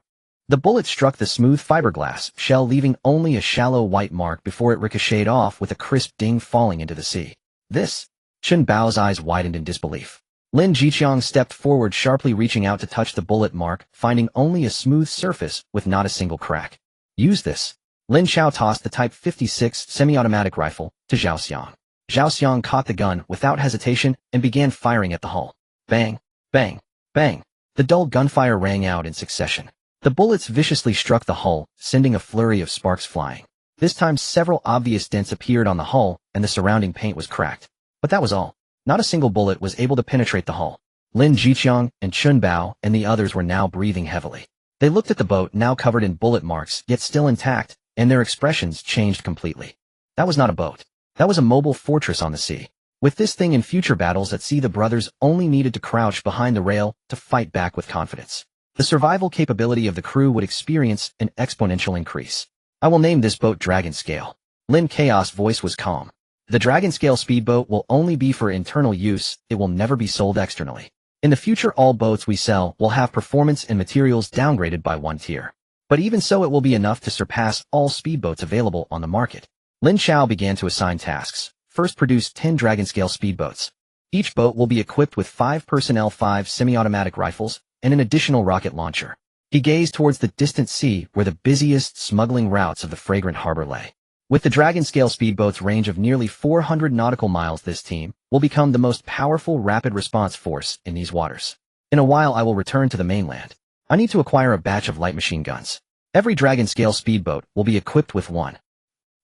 The bullet struck the smooth fiberglass shell, leaving only a shallow white mark before it ricocheted off with a crisp ding, falling into the sea. "This?" Chun Bao's eyes widened in disbelief. Lin Chao stepped forward, sharply reaching out to touch the bullet mark, finding only a smooth surface with not a single crack. "Use this." Lin Chao tossed the Type 56 semi-automatic rifle to Zhao Xiang. Zhao Xiang caught the gun without hesitation and began firing at the hull. Bang! Bang! Bang! The dull gunfire rang out in succession. The bullets viciously struck the hull, sending a flurry of sparks flying. This time several obvious dents appeared on the hull, and the surrounding paint was cracked. But that was all. Not a single bullet was able to penetrate the hull. Lin Chao and Chun Bao and the others were now breathing heavily. They looked at the boat, now covered in bullet marks, yet still intact, and their expressions changed completely. That was not a boat. That was a mobile fortress on the sea. With this thing in future battles at sea, the brothers only needed to crouch behind the rail to fight back with confidence. The survival capability of the crew would experience an exponential increase. "I will name this boat Dragon Scale." Lin Chaos' voice was calm. "The Dragon Scale speedboat will only be for internal use, it will never be sold externally. In the future, all boats we sell will have performance and materials downgraded by 1 tier. But even so, it will be enough to surpass all speedboats available on the market." Lin Chao began to assign tasks. First, produce 10 Dragon Scale speedboats. Each boat will be equipped with 5 personnel, 5 semi-automatic rifles, and an additional rocket launcher. He gazed towards the distant sea where the busiest smuggling routes of the fragrant harbor lay. With the Dragon Scale speedboat's range of nearly 400 nautical miles, this team will become the most powerful rapid response force in these waters. In a while, I will return to the mainland. I need to acquire a batch of light machine guns. Every Dragon Scale speedboat will be equipped with one.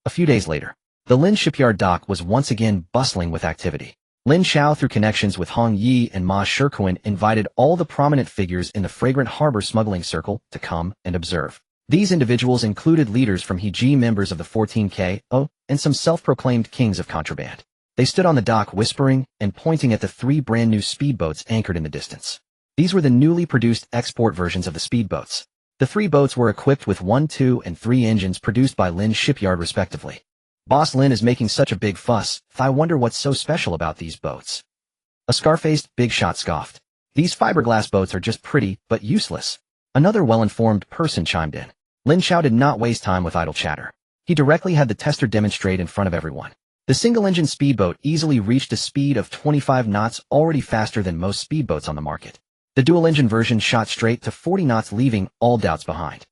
A few days later, the Lin shipyard dock was once again bustling with activity. Lin Chao, through connections with Hong Yi and Ma Shikuan, invited all the prominent figures in the fragrant harbor smuggling circle to come and observe. These individuals included leaders from Heiji, members of the 14K, and some self-proclaimed kings of contraband. They stood on the dock whispering and pointing at the 3 brand-new speedboats anchored in the distance. These were the newly produced export versions of the speedboats. The 3 boats were equipped with 1, 2, and 3 engines produced by Lin's shipyard respectively. "Boss, Lin is making such a big fuss. I wonder what's so special about these boats." A scar-faced big shot scoffed. "These fiberglass boats are just pretty, but useless." Another well-informed person chimed in. Lin Chao did not waste time with idle chatter. He directly had the tester demonstrate in front of everyone. The single-engine speedboat easily reached a speed of 25 knots, already faster than most speedboats on the market. The dual-engine version shot straight to 40 knots, leaving all doubts behind.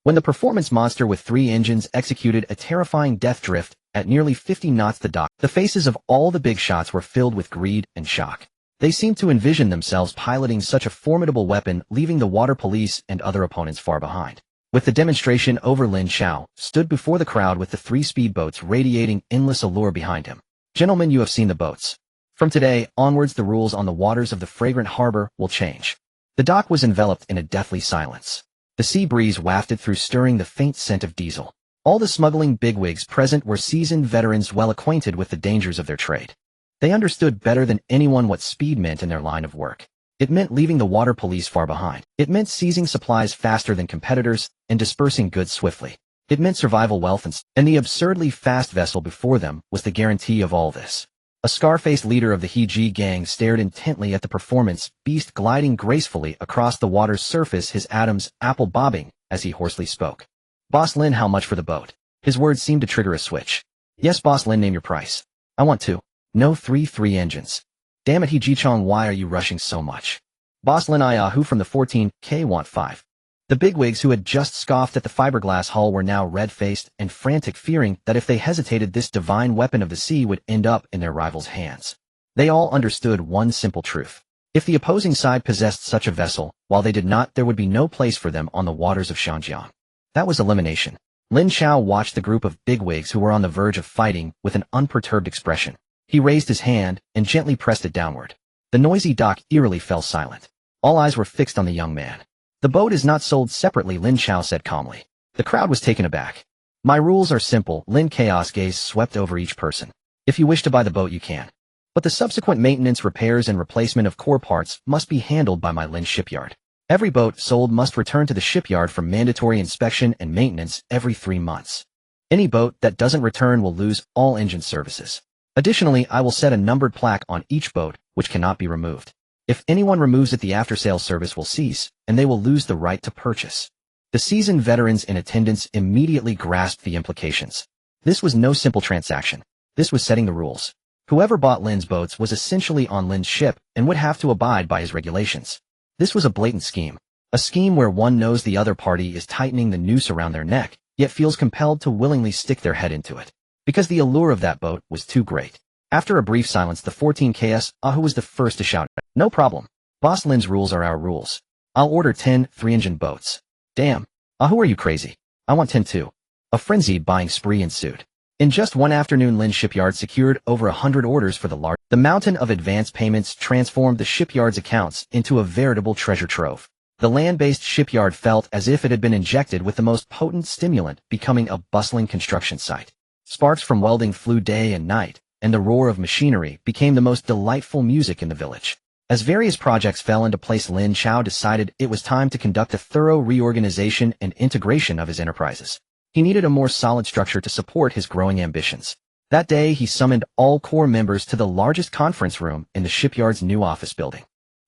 When the performance monster with 3 engines executed a terrifying death drift At nearly 50 knots the faces of all the big shots were filled with greed and shock. They seemed to envision themselves piloting such a formidable weapon, leaving the water police and other opponents far behind. With the demonstration over, Lin Chao stood before the crowd with the 3 speedboats radiating endless allure behind him. Gentlemen, you have seen the boats. From today onwards, the rules on the waters of the fragrant harbor will change. The dock was enveloped in a deathly silence. The sea breeze wafted through, stirring the faint scent of diesel. All the smuggling bigwigs present were seasoned veterans well acquainted with the dangers of their trade. They understood better than anyone what speed meant in their line of work. It meant leaving the water police far behind. It meant seizing supplies faster than competitors and dispersing goods swiftly. It meant survival wealth, and the absurdly fast vessel before them was the guarantee of all this. A scar-faced leader of the Heiji gang stared intently at the performance beast gliding gracefully across the water's surface, his Adam's apple bobbing as he hoarsely spoke. Boss Lin, how much for the boat? His words seemed to trigger a switch. Yes, Boss Lin, name your price. I want 2. No, 3 engines. Damn it, Heiji-chong, why are you rushing so much? Boss Lin, who from the 14K want 5. The bigwigs who had just scoffed at the fiberglass hull were now red-faced and frantic, fearing that if they hesitated, this divine weapon of the sea would end up in their rivals' hands. They all understood one simple truth. If the opposing side possessed such a vessel, while they did not, there would be no place for them on the waters of Shanjiang. That was elimination. Lin Chao watched the group of bigwigs who were on the verge of fighting with an unperturbed expression. He raised his hand and gently pressed it downward. The noisy dock eerily fell silent. All eyes were fixed on the young man. The boat is not sold separately, Lin Chao said calmly. The crowd was taken aback. My rules are simple. Lin Chao's gaze swept over each person. If you wish to buy the boat, you can. But the subsequent maintenance, repairs, and replacement of core parts must be handled by my Lin shipyard. Every boat sold must return to the shipyard for mandatory inspection and maintenance every 3 months. Any boat that doesn't return will lose all engine services. Additionally, I will set a numbered plaque on each boat, which cannot be removed. If anyone removes it, the after-sales service will cease, and they will lose the right to purchase. The seasoned veterans in attendance immediately grasped the implications. This was no simple transaction. This was setting the rules. Whoever bought Lin's boats was essentially on Lin's ship and would have to abide by his regulations. This was a blatant scheme. A scheme where one knows the other party is tightening the noose around their neck, yet feels compelled to willingly stick their head into it. Because the allure of that boat was too great. After a brief silence, the 14KS Ahu was the first to shout, "No problem. Boss Lin's rules are our rules. I'll order 10 3-engine boats." Damn. Ahu, are you crazy? I want 10 too. A frenzied buying spree ensued. In just one afternoon, Lin's shipyard secured over 100 orders for the large. The mountain of advance payments transformed the shipyard's accounts into a veritable treasure trove. The land-based shipyard felt as if it had been injected with the most potent stimulant, becoming a bustling construction site. Sparks from welding flew day and night, and the roar of machinery became the most delightful music in the village. As various projects fell into place, Lin Chao decided it was time to conduct a thorough reorganization and integration of his enterprises. He needed a more solid structure to support his growing ambitions. That day, he summoned all core members to the largest conference room in the shipyard's new office building.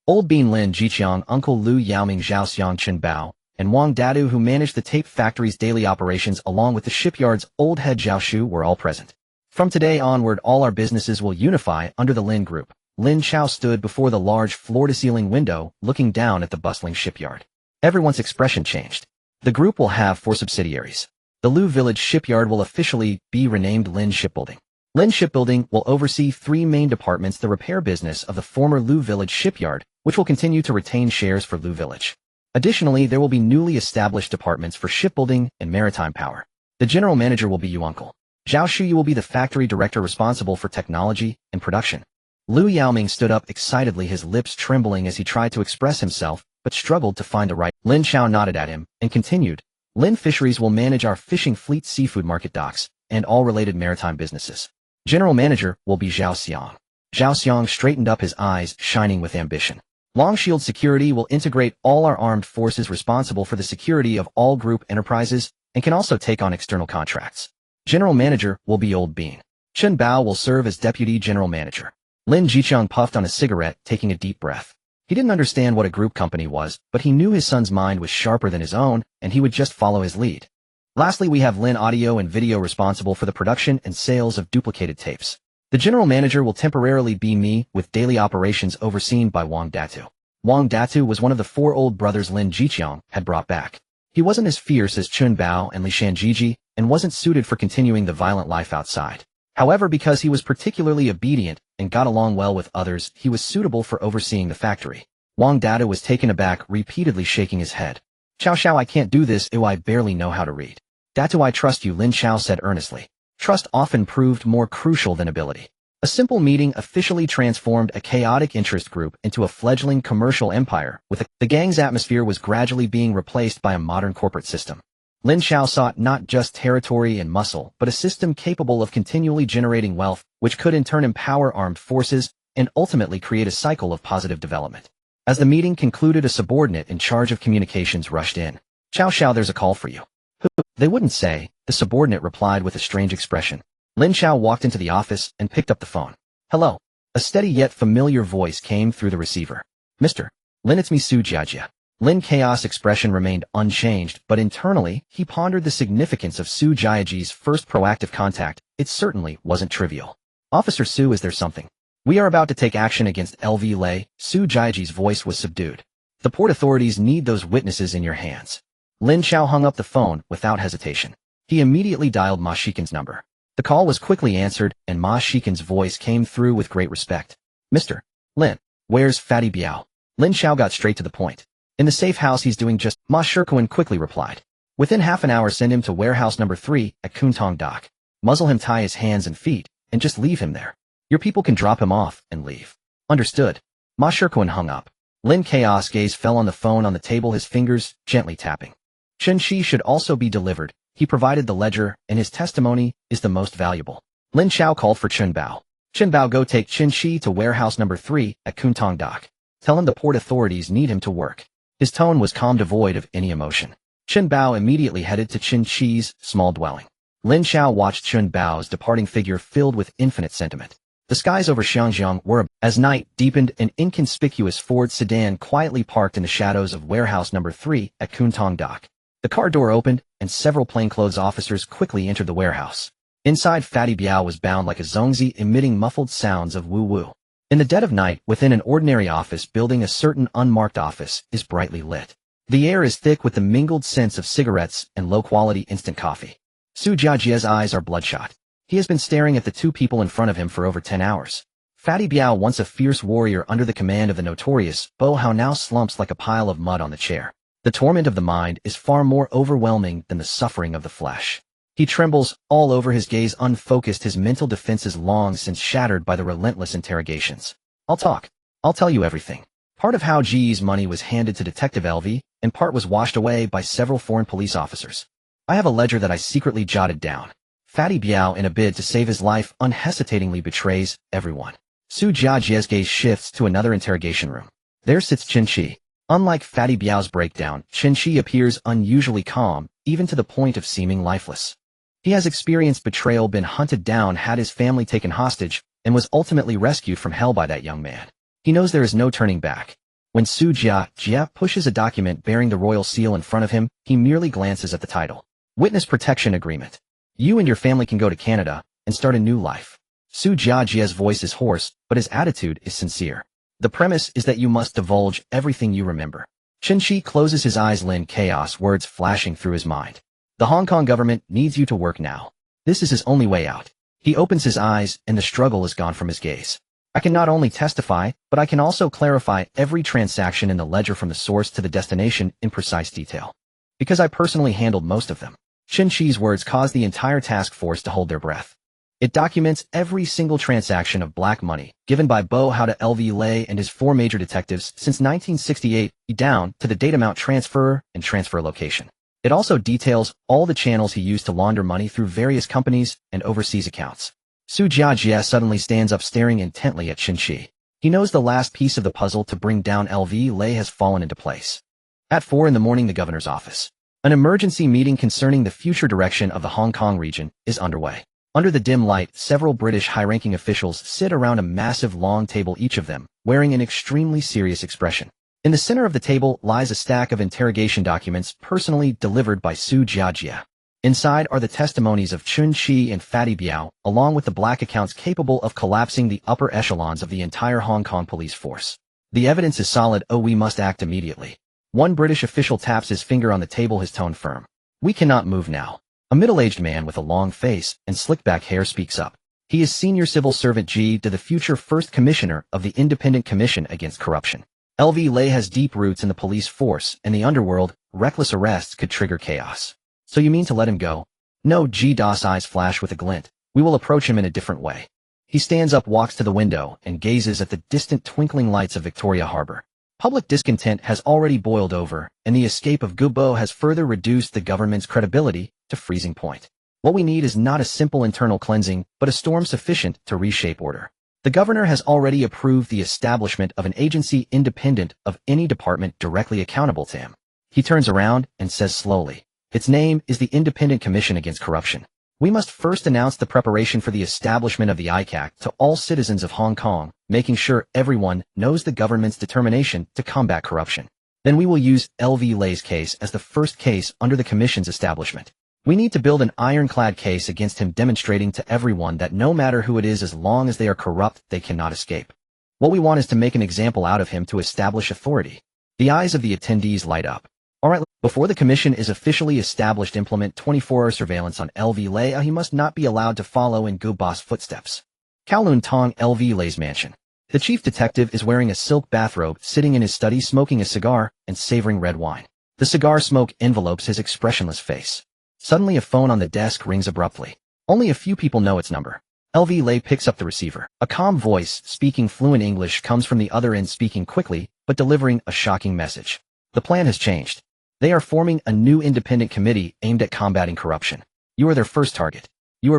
Old Bean Lin Jiqiang, Uncle Lu Yaoming, Zhao Xiang Chen Bao, and Wang Dadu, who managed the tape factory's daily operations, along with the shipyard's old head Zhao Shu, were all present. From today onward, all our businesses will unify under the Lin Group. Lin Chao stood before the large floor-to-ceiling window, looking down at the bustling shipyard. Everyone's expression changed. The group will have 4 subsidiaries. The Lu Village Shipyard will officially be renamed Lin Shipbuilding. Lin Shipbuilding will oversee 3 main departments: the repair business of the former Lu Village Shipyard, which will continue to retain shares for Lu Village. Additionally, there will be newly established departments for shipbuilding and maritime power. The general manager will be you, Uncle. Zhao Shu will be the factory director responsible for technology and production. Lu Yaoming stood up excitedly, his lips trembling as he tried to express himself, but struggled to find the right. Lin Chao nodded at him and continued, Lin Fisheries will manage our fishing fleet, seafood market, docks, and all related maritime businesses. General manager will be Zhao Xiang. Zhao Xiang straightened up, his eyes shining with ambition. Longshield Security will integrate all our armed forces, responsible for the security of all group enterprises, and can also take on external contracts. General manager will be Old Bean. Chen Bao will serve as deputy general manager. Lin Jiqiang puffed on a cigarette, taking a deep breath. He didn't understand what a group company was, but he knew his son's mind was sharper than his own, and he would just follow his lead. Lastly, we have Lin Audio and Video, responsible for the production and sales of duplicated tapes. The general manager will temporarily be me, with daily operations overseen by Wang Datu. Wang Datu was one of the 4 old brothers Lin Jiqiang had brought back. He wasn't as fierce as Chun Bao and Li Shanjiji, and wasn't suited for continuing the violent life outside. However, because he was particularly obedient and got along well with others, he was suitable for overseeing the factory. Wang Dada was taken aback, repeatedly shaking his head. Xiao, I can't do this. I barely know how to read. Datu, I trust you, Lin Chao said earnestly. Trust often proved more crucial than ability. A simple meeting officially transformed a chaotic interest group into a fledgling commercial empire, the gang's atmosphere was gradually being replaced by a modern corporate system. Lin Chao sought not just territory and muscle, but a system capable of continually generating wealth, which could in turn empower armed forces and ultimately create a cycle of positive development. As the meeting concluded, a subordinate in charge of communications rushed in. Xiao, there's a call for you. Who? They wouldn't say, the subordinate replied with a strange expression. Lin Chao walked into the office and picked up the phone. Hello. A steady yet familiar voice came through the receiver. Mr. Lin, it's me, Su Jiajia. Lin Chaos' expression remained unchanged, but internally, he pondered the significance of Su Jiaji's first proactive contact. It certainly wasn't trivial. Officer Su, is there something? We are about to take action against LV Lei. Su Jiaji's voice was subdued. The port authorities need those witnesses in your hands. Lin Chao hung up the phone without hesitation. He immediately dialed Ma Shikan's number. The call was quickly answered, and Ma Shikan's voice came through with great respect. Mr. Lin, where's Fatty Biao? Lin Chao got straight to the point. In the safe house, he's doing just. Ma Shirkuan quickly replied. Within half an hour, send him to warehouse number 3 at Kuntong Dock. Muzzle him, tie his hands and feet, and just leave him there. Your people can drop him off and leave. Understood. Ma Shirkuan hung up. Lin Chaos' gaze fell on the phone on the table, his fingers gently tapping. Chen Shi should also be delivered. He provided the ledger, and his testimony is the most valuable. Lin Chao called for Chen Bao. Chen Bao, go take Chen Shi to warehouse number 3 at Kuntong Dock. Tell him the port authorities need him to work. His tone was calm, devoid of any emotion. Chen Bao immediately headed to Chen Shi's small dwelling. Lin Chao watched Chen Bao's departing figure filled with infinite sentiment. The skies over Xiangjiang were, as night deepened, an inconspicuous Ford sedan quietly parked in the shadows of warehouse number 3 at Kuntong Dock. The car door opened, and several plainclothes officers quickly entered the warehouse. Inside, Fatty Biao was bound like a zongzi, emitting muffled sounds of woo-woo. In the dead of night, within an ordinary office building, a certain unmarked office is brightly lit. The air is thick with the mingled scents of cigarettes and low-quality instant coffee. Su Jiajia's eyes are bloodshot. He has been staring at the two people in front of him for over 10 hours. Fatty Biao, once a fierce warrior under the command of the notorious Bo Hao, now slumps like a pile of mud on the chair. The torment of the mind is far more overwhelming than the suffering of the flesh. He trembles all over, his gaze unfocused, his mental defenses long since shattered by the relentless interrogations. I'll talk. I'll tell you everything. Part of how Ji's money was handed to Detective LV, and part was washed away by several foreign police officers. I have a ledger that I secretly jotted down. Fatty Biao, in a bid to save his life, unhesitatingly betrays everyone. Su Jiajia's gaze shifts to another interrogation room. There sits Chen Shi. Unlike Fatty Biao's breakdown, Chen Shi appears unusually calm, even to the point of seeming lifeless. He has experienced betrayal, been hunted down, had his family taken hostage, and was ultimately rescued from hell by that young man. He knows there is no turning back. When Su Jia pushes a document bearing the royal seal in front of him, he merely glances at the title. Witness Protection Agreement. You and your family can go to Canada and start a new life. Su Jiajia's voice is hoarse, but his attitude is sincere. The premise is that you must divulge everything you remember. Chen Shi closes his eyes, Lin Chaos words flashing through his mind. The Hong Kong government needs you to work now. This is his only way out. He opens his eyes, and the struggle is gone from his gaze. I can not only testify, but I can also clarify every transaction in the ledger from the source to the destination in precise detail. Because I personally handled most of them. Chen Shi's words caused the entire task force to hold their breath. It documents every single transaction of black money given by Bo Hao to LV Lei and his 4 major detectives since 1968, down to the date amount, transfer, and transfer location. It also details all the channels he used to launder money through various companies and overseas accounts. Su Jiajia suddenly stands up, staring intently at Chen Shi. He knows the last piece of the puzzle to bring down LV Lei has fallen into place. At 4 in the morning, the governor's office. An emergency meeting concerning the future direction of the Hong Kong region is underway. Under the dim light, several British high-ranking officials sit around a massive long table, each of them wearing an extremely serious expression. In the center of the table lies a stack of interrogation documents personally delivered by Su Jiajia. Inside are the testimonies of Chen Shi and Fatty Biao, along with the black accounts capable of collapsing the upper echelons of the entire Hong Kong police force. The evidence is solid. We must act immediately. One British official taps his finger on the table, his tone firm. We cannot move now. A middle-aged man with a long face and slick-back hair speaks up. He is Senior Civil Servant G to the future First Commissioner of the Independent Commission Against Corruption. LV Lei has deep roots in the police force and the underworld. Reckless arrests could trigger chaos. So you mean to let him go? No, G Das eyes flash with a glint. We will approach him in a different way. He stands up, walks to the window, and gazes at the distant twinkling lights of Victoria Harbor. Public discontent has already boiled over, and the escape of Gubo has further reduced the government's credibility to freezing point. What we need is not a simple internal cleansing, but a storm sufficient to reshape order. The governor has already approved the establishment of an agency independent of any department directly accountable to him. He turns around and says slowly, its name is the Independent Commission Against Corruption. We must first announce the preparation for the establishment of the ICAC to all citizens of Hong Kong, making sure everyone knows the government's determination to combat corruption. Then we will use LV Lei's case as the first case under the commission's establishment. We need to build an ironclad case against him, demonstrating to everyone that no matter who it is, as long as they are corrupt, they cannot escape. What we want is to make an example out of him to establish authority. The eyes of the attendees light up. All right, before the commission is officially established, implement 24-hour surveillance on LV Lei. He must not be allowed to follow in Gubo's footsteps. Kowloon Tong, LV Lei's mansion. The chief detective is wearing a silk bathrobe, sitting in his study, smoking a cigar and savoring red wine. The cigar smoke envelopes his expressionless face. Suddenly a phone on the desk rings abruptly. Only a few people know its number. LV Lei picks up the receiver. A calm voice, speaking fluent English, comes from the other end, speaking quickly, but delivering a shocking message. The plan has changed. They are forming a new independent committee aimed at combating corruption. You are their first target. Your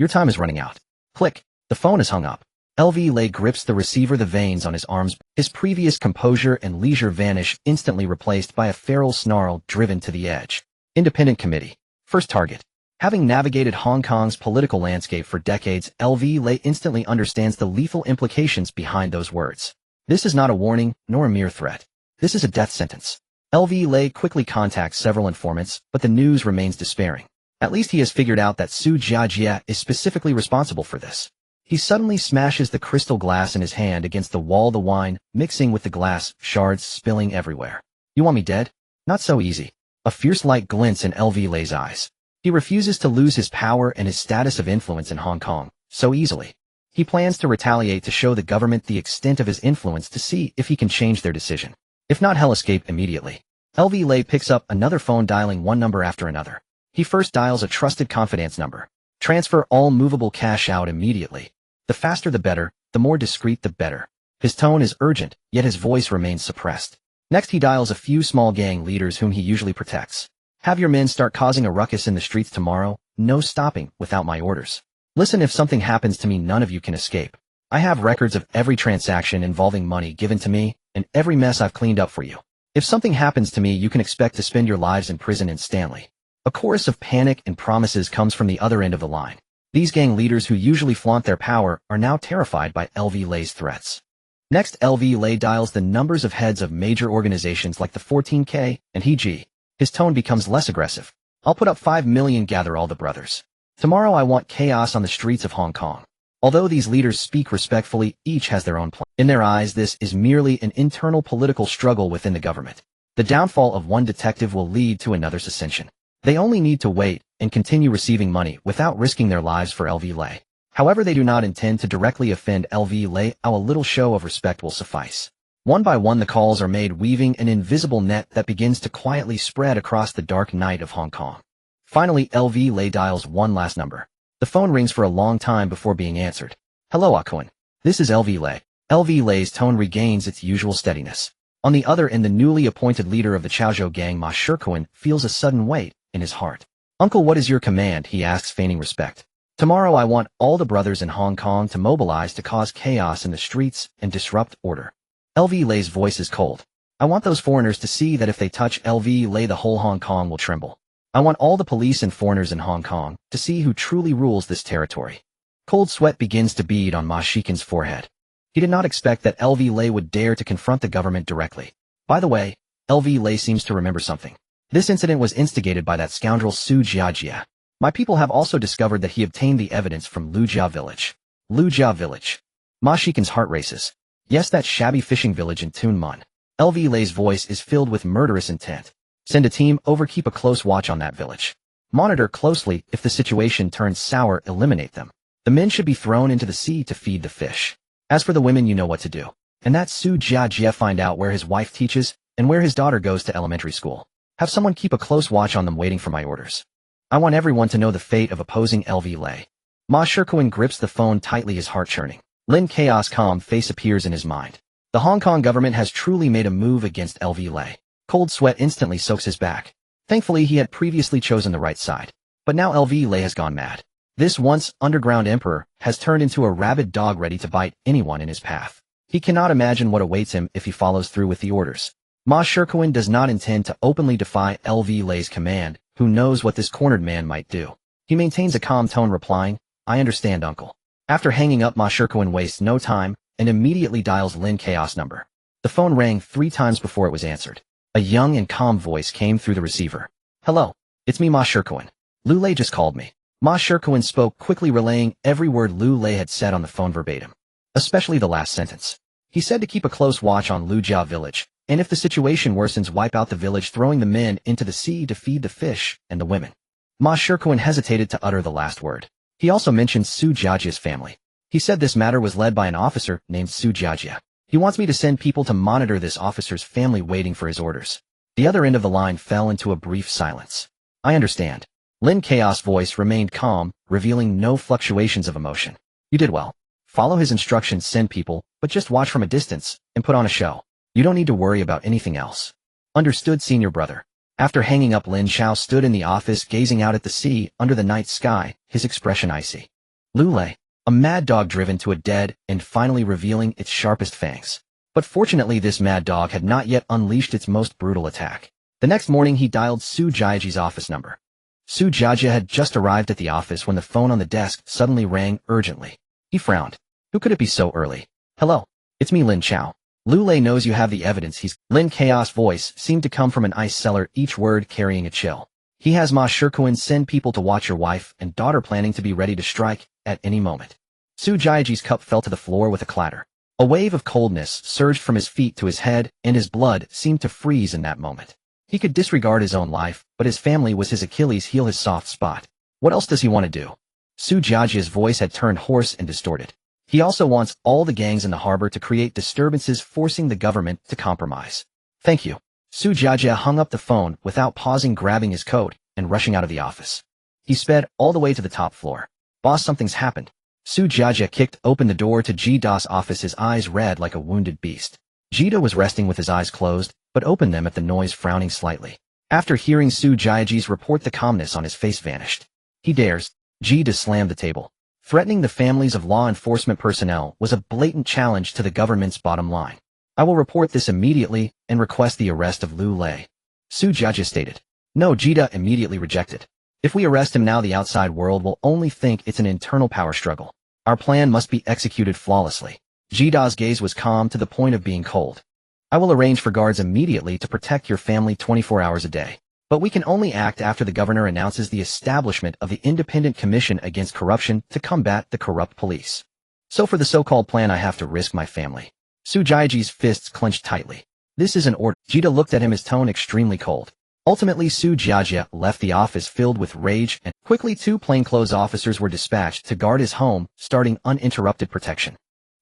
time is running out. Click. The phone is hung up. LV Lei grips the receiver, the veins on his arms. His previous composure and leisure vanish, instantly replaced by a feral snarl driven to the edge. Independent committee. First target. Having navigated Hong Kong's political landscape for decades, LV Lei instantly understands the lethal implications behind those words. This is not a warning, nor a mere threat. This is a death sentence. LV Lei quickly contacts several informants, but the news remains despairing. At least he has figured out that Su Jiajie is specifically responsible for this. He suddenly smashes the crystal glass in his hand against the wall, the wine mixing with the glass, shards spilling everywhere. You want me dead? Not so easy. A fierce light glints in LV Lei's eyes. He refuses to lose his power and his status of influence in Hong Kong so easily. He plans to retaliate, to show the government the extent of his influence, to see if he can change their decision. If not, he'll escape immediately. LV Lei picks up another phone, dialing one number after another. He first dials a trusted confidence number. Transfer all movable cash out immediately. The faster the better, the more discreet the better. His tone is urgent, yet his voice remains suppressed. Next he dials a few small gang leaders whom he usually protects. Have your men start causing a ruckus in the streets tomorrow. No stopping without my orders. Listen, if something happens to me, none of you can escape. I have records of every transaction involving money given to me, and every mess I've cleaned up for you. If something happens to me, you can expect to spend your lives in prison in Stanley. A chorus of panic and promises comes from the other end of the line. These gang leaders, who usually flaunt their power, are now terrified by LV Lei's threats. Next, LV Lei dials the numbers of heads of major organizations like the 14K and HEG. His tone becomes less aggressive. I'll put up 5 million, gather all the brothers. Tomorrow I want chaos on the streets of Hong Kong. Although these leaders speak respectfully, each has their own plan. In their eyes, this is merely an internal political struggle within the government. The downfall of one detective will lead to another's ascension. They only need to wait and continue receiving money without risking their lives for LV Lei. However, they do not intend to directly offend LV Lei. A little show of respect will suffice. One by one the calls are made, weaving an invisible net that begins to quietly spread across the dark night of Hong Kong. Finally, LV Lei dials one last number. The phone rings for a long time before being answered. Hello, Akuan. This is LV Lei. LV Lei's tone regains its usual steadiness. On the other end, the newly appointed leader of the Chaozhou gang, Ma Shikuan, feels a sudden weight in his heart. Uncle, what is your command? He asks, feigning respect. Tomorrow I want all the brothers in Hong Kong to mobilize to cause chaos in the streets and disrupt order. LV Lei's voice is cold. I want those foreigners to see that if they touch LV Lei, the whole Hong Kong will tremble. I want all the police and foreigners in Hong Kong to see who truly rules this territory. Cold sweat begins to bead on Ma Shikin's forehead. He did not expect that LV Lei would dare to confront the government directly. By the way, LV Lei seems to remember something. This incident was instigated by that scoundrel Su Jiajie. My people have also discovered that he obtained the evidence from Lujia village. Lujia village. Ma Shikin's heart races. Yes, that shabby fishing village in Tunmun. LV Lei's voice is filled with murderous intent. Send a team over, keep a close watch on that village. Monitor closely. If the situation turns sour, eliminate them. The men should be thrown into the sea to feed the fish. As for the women, you know what to do. And that's Su Jiajie. Find out where his wife teaches and where his daughter goes to elementary school. Have someone keep a close watch on them waiting for my orders. I want everyone to know the fate of opposing LV Lei. Ma Shikuan grips the phone tightly, his heart churning. Lin Chao's calm face appears in his mind. The Hong Kong government has truly made a move against LV Lei. Cold sweat instantly soaks his back. Thankfully, he had previously chosen the right side. But now LV Lei has gone mad. This once underground emperor has turned into a rabid dog ready to bite anyone in his path. He cannot imagine what awaits him if he follows through with the orders. Ma Shikuan does not intend to openly defy LV Lei's command. Who knows what this cornered man might do? He maintains a calm tone, replying, I understand, uncle. After hanging up, Ma Shikuan wastes no time and immediately dials Lin Chaos' number. The phone rang 3 times before it was answered. A young and calm voice came through the receiver. Hello, it's me, Ma Shikuan. Lu Lei just called me. Ma Shikuan spoke quickly, relaying every word Lu Lei had said on the phone verbatim, especially the last sentence. He said to keep a close watch on Lujia village, and if the situation worsens, wipe out the village, throwing the men into the sea to feed the fish and the women. Ma Shikuan hesitated to utter the last word. He also mentioned Su Jiajie's family. He said this matter was led by an officer named Su Jiajie. He wants me to send people to monitor this officer's family waiting for his orders. The other end of the line fell into a brief silence. I understand. Lin Chaos' voice remained calm, revealing no fluctuations of emotion. You did well. Follow his instructions, send people, but just watch from a distance, and put on a show. You don't need to worry about anything else. Understood, senior brother. After hanging up, Lin Chao stood in the office gazing out at the sea under the night sky, his expression icy. Lu Lei, a mad dog driven to a dead end, finally revealing its sharpest fangs. But fortunately, this mad dog had not yet unleashed its most brutal attack. The next morning, he dialed Su Jiajie's office number. Su Jiajie had just arrived at the office when the phone on the desk suddenly rang urgently. He frowned. Who could it be so early? Hello, it's me, Lin Chao. Lu Lei knows you have the evidence. Lin Chaos' voice seemed to come from an ice cellar, each word carrying a chill. He has Ma Shikuan send people to watch your wife and daughter, planning to be ready to strike at any moment. Su Jiajie's cup fell to the floor with a clatter. A wave of coldness surged from his feet to his head, and his blood seemed to freeze in that moment. He could disregard his own life, but his family was his Achilles heel, his soft spot. What else does he want to do? Su Jiajie's voice had turned hoarse and distorted. He also wants all the gangs in the harbor to create disturbances, forcing the government to compromise. Thank you. Su Jiajie hung up the phone without pausing, grabbing his coat and rushing out of the office. He sped all the way to the top floor. Boss, something's happened. Su Jiajie kicked open the door to Jida's office, his eyes red like a wounded beast. Jida was resting with his eyes closed, but opened them at the noise, frowning slightly. After hearing Su Jiajie's report, the calmness on his face vanished. He dares. Jida slammed the table. Threatening the families of law enforcement personnel was a blatant challenge to the government's bottom line. I will report this immediately and request the arrest of Lu Lei. Su Jiajie stated. No, Jida immediately rejected. If we arrest him now, the outside world will only think it's an internal power struggle. Our plan must be executed flawlessly. Jida's gaze was calm to the point of being cold. I will arrange for guards immediately to protect your family 24 hours a day. But we can only act after the governor announces the establishment of the Independent Commission Against Corruption to combat the corrupt police. So for the so-called plan, I have to risk my family. Su Jiajie's fists clenched tightly. This is an order. Jida looked at him, his tone extremely cold. Ultimately, Su Jiajie left the office filled with rage, and quickly 2 plainclothes officers were dispatched to guard his home, starting uninterrupted protection.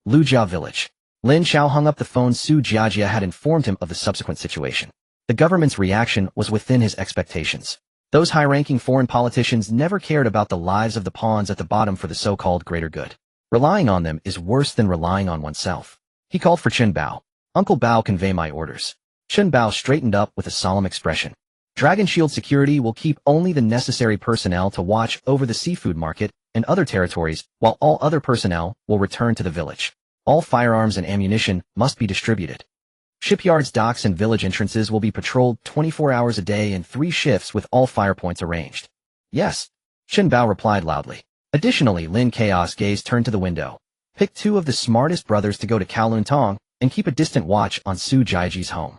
Lujia village. Lin Chao hung up the phone. Su Jiajie had informed him of the subsequent situation. The government's reaction was within his expectations. Those high-ranking foreign politicians never cared about the lives of the pawns at the bottom for the so-called greater good. Relying on them is worse than relying on oneself. He called for Chen Bao. Uncle Bao, convey my orders. Chen Bao straightened up with a solemn expression. Dragon Shield Security will keep only the necessary personnel to watch over the seafood market and other territories, while all other personnel will return to the village. All firearms and ammunition must be distributed. Shipyards, docks, and village entrances will be patrolled 24 hours a day in 3 shifts with all fire points arranged. Yes, Chen Bao replied loudly. Additionally, Lin Chaos' gaze turned to the window. Pick 2 of the smartest brothers to go to Kowloon Tong and keep a distant watch on Su Jiajie's home.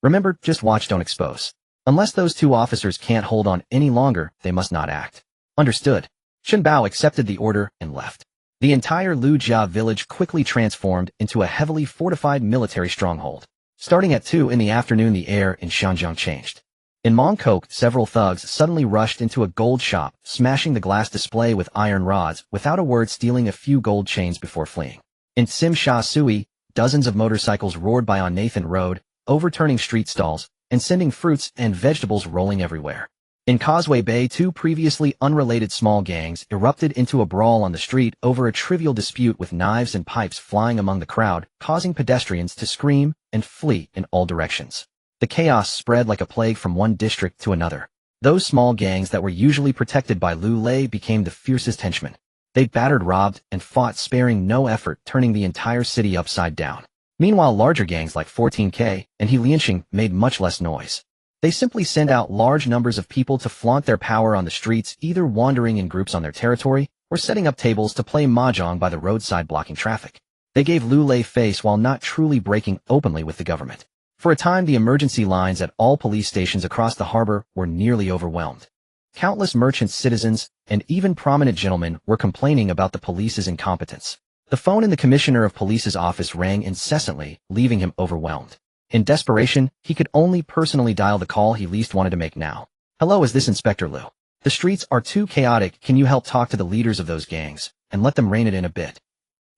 Remember, just watch, don't expose. Unless those 2 officers can't hold on any longer, they must not act. Understood. Chen Bao accepted the order and left. The entire Lujia village quickly transformed into a heavily fortified military stronghold. Starting at 2 in the afternoon, the air in Shanjiang changed. In Mongkok, several thugs suddenly rushed into a gold shop, smashing the glass display with iron rods, without a word stealing a few gold chains before fleeing. In Tsim Sha Tsui, dozens of motorcycles roared by on Nathan Road, overturning street stalls, and sending fruits and vegetables rolling everywhere. In Causeway Bay, two previously unrelated small gangs erupted into a brawl on the street over a trivial dispute with knives and pipes flying among the crowd, causing pedestrians to scream and flee in all directions. The chaos spread like a plague from one district to another. Those small gangs that were usually protected by Lu Lei became the fiercest henchmen. They battered, robbed, and fought, sparing no effort, turning the entire city upside down. Meanwhile, larger gangs like 14K and He Lianxing made much less noise. They simply sent out large numbers of people to flaunt their power on the streets, either wandering in groups on their territory or setting up tables to play mahjong by the roadside, blocking traffic. They gave Lu Lei face while not truly breaking openly with the government. For a time, the emergency lines at all police stations across the harbor were nearly overwhelmed. Countless merchants, citizens, and even prominent gentlemen were complaining about the police's incompetence. The phone in the commissioner of police's office rang incessantly, leaving him overwhelmed. In desperation, he could only personally dial the call he least wanted to make now. "Hello, is this Inspector Liu? The streets are too chaotic. Can you help talk to the leaders of those gangs and let them rein it in a bit?"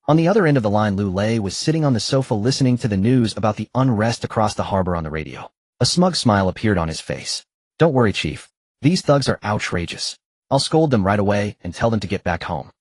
On the other end of the line, Lu Lei was sitting on the sofa listening to the news about the unrest across the harbor on the radio. A smug smile appeared on his face. "Don't worry, Chief. These thugs are outrageous. I'll scold them right away and tell them to get back home."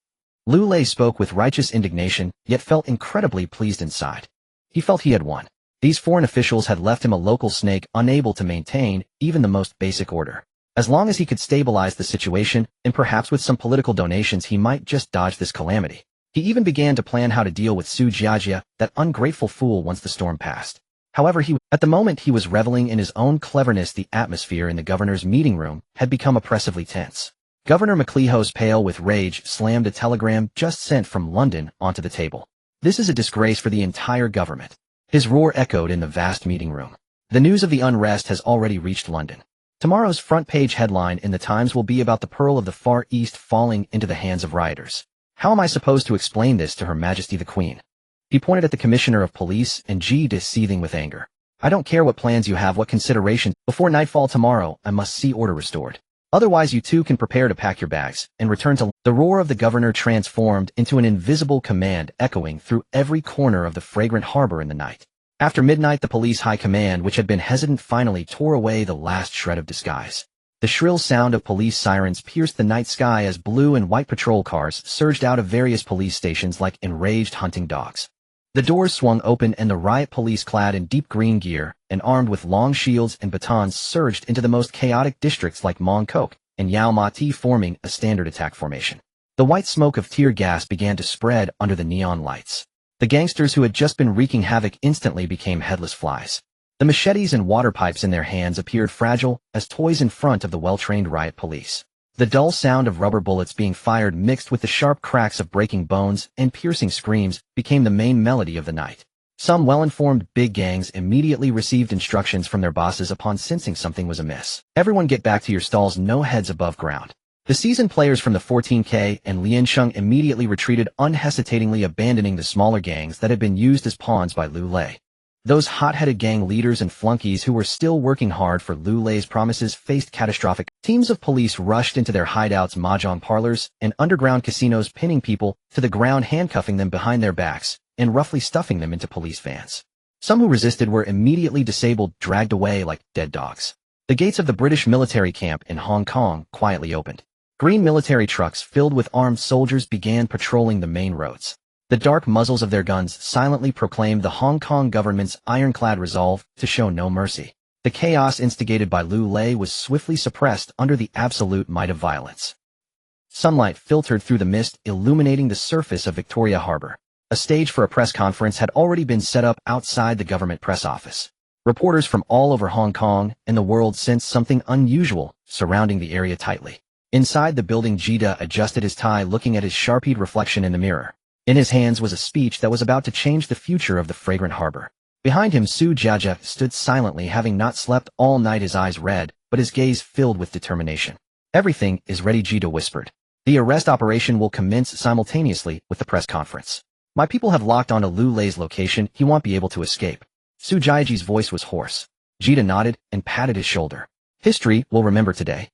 Lu Lei spoke with righteous indignation, yet felt incredibly pleased inside. He felt he had won. These foreign officials had left him a local snake, unable to maintain even the most basic order. As long as he could stabilize the situation, and perhaps with some political donations he might just dodge this calamity. He even began to plan how to deal with Su Jiajia, that ungrateful fool, once the storm passed. However, at the moment he was reveling in his own cleverness. The atmosphere in the governor's meeting room had become oppressively tense. Governor McLeho's, pale with rage, slammed a telegram just sent from London onto the table. "This is a disgrace for the entire government." His roar echoed in the vast meeting room. The news of the unrest has already reached London. Tomorrow's front-page headline in the Times will be about the Pearl of the Far East falling into the hands of rioters. How am I supposed to explain this to Her Majesty the Queen? He pointed at the Commissioner of Police and Ji De, seething with anger. "I don't care what plans you have, what considerations. Before nightfall tomorrow, I must see order restored. Otherwise you too can prepare to pack your bags and return to..." The roar of the governor transformed into an invisible command, echoing through every corner of the fragrant harbor in the night. After midnight, the police high command, which had been hesitant, finally tore away the last shred of disguise. The shrill sound of police sirens pierced the night sky as blue and white patrol cars surged out of various police stations like enraged hunting dogs. The doors swung open and the riot police, clad in deep green gear and armed with long shields and batons, surged into the most chaotic districts like Mongkok and Yau Ma Ti, forming a standard attack formation. The white smoke of tear gas began to spread under the neon lights. The gangsters who had just been wreaking havoc instantly became headless flies. The machetes and water pipes in their hands appeared fragile as toys in front of the well-trained riot police. The dull sound of rubber bullets being fired, mixed with the sharp cracks of breaking bones and piercing screams, became the main melody of the night. Some well-informed big gangs immediately received instructions from their bosses upon sensing something was amiss. "Everyone get back to your stalls, no heads above ground." The seasoned players from the 14K and Liancheng immediately retreated, unhesitatingly abandoning the smaller gangs that had been used as pawns by Lu Lei. Those hot-headed gang leaders and flunkies who were still working hard for Lu Lei's promises faced catastrophic. Teams of police rushed into their hideouts, mahjong parlors, and underground casinos, pinning people to the ground, handcuffing them behind their backs, and roughly stuffing them into police vans. Some who resisted were immediately disabled, dragged away like dead dogs. The gates of the British military camp in Hong Kong quietly opened. Green military trucks filled with armed soldiers began patrolling the main roads. The dark muzzles of their guns silently proclaimed the Hong Kong government's ironclad resolve to show no mercy. The chaos instigated by Lu Lei was swiftly suppressed under the absolute might of violence. Sunlight filtered through the mist, illuminating the surface of Victoria Harbor. A stage for a press conference had already been set up outside the government press office. Reporters from all over Hong Kong and the world sensed something unusual surrounding the area tightly. Inside the building, Jida adjusted his tie, looking at his sharpied reflection in the mirror. In his hands was a speech that was about to change the future of the fragrant harbor. Behind him, Su Jiajia stood silently, having not slept all night, his eyes red, but his gaze filled with determination. "Everything is ready," Jida whispered. "The arrest operation will commence simultaneously with the press conference. My people have locked onto Lu Lei's location. He won't be able to escape." Su Jiaji's voice was hoarse. Jida nodded and patted his shoulder. History will remember today.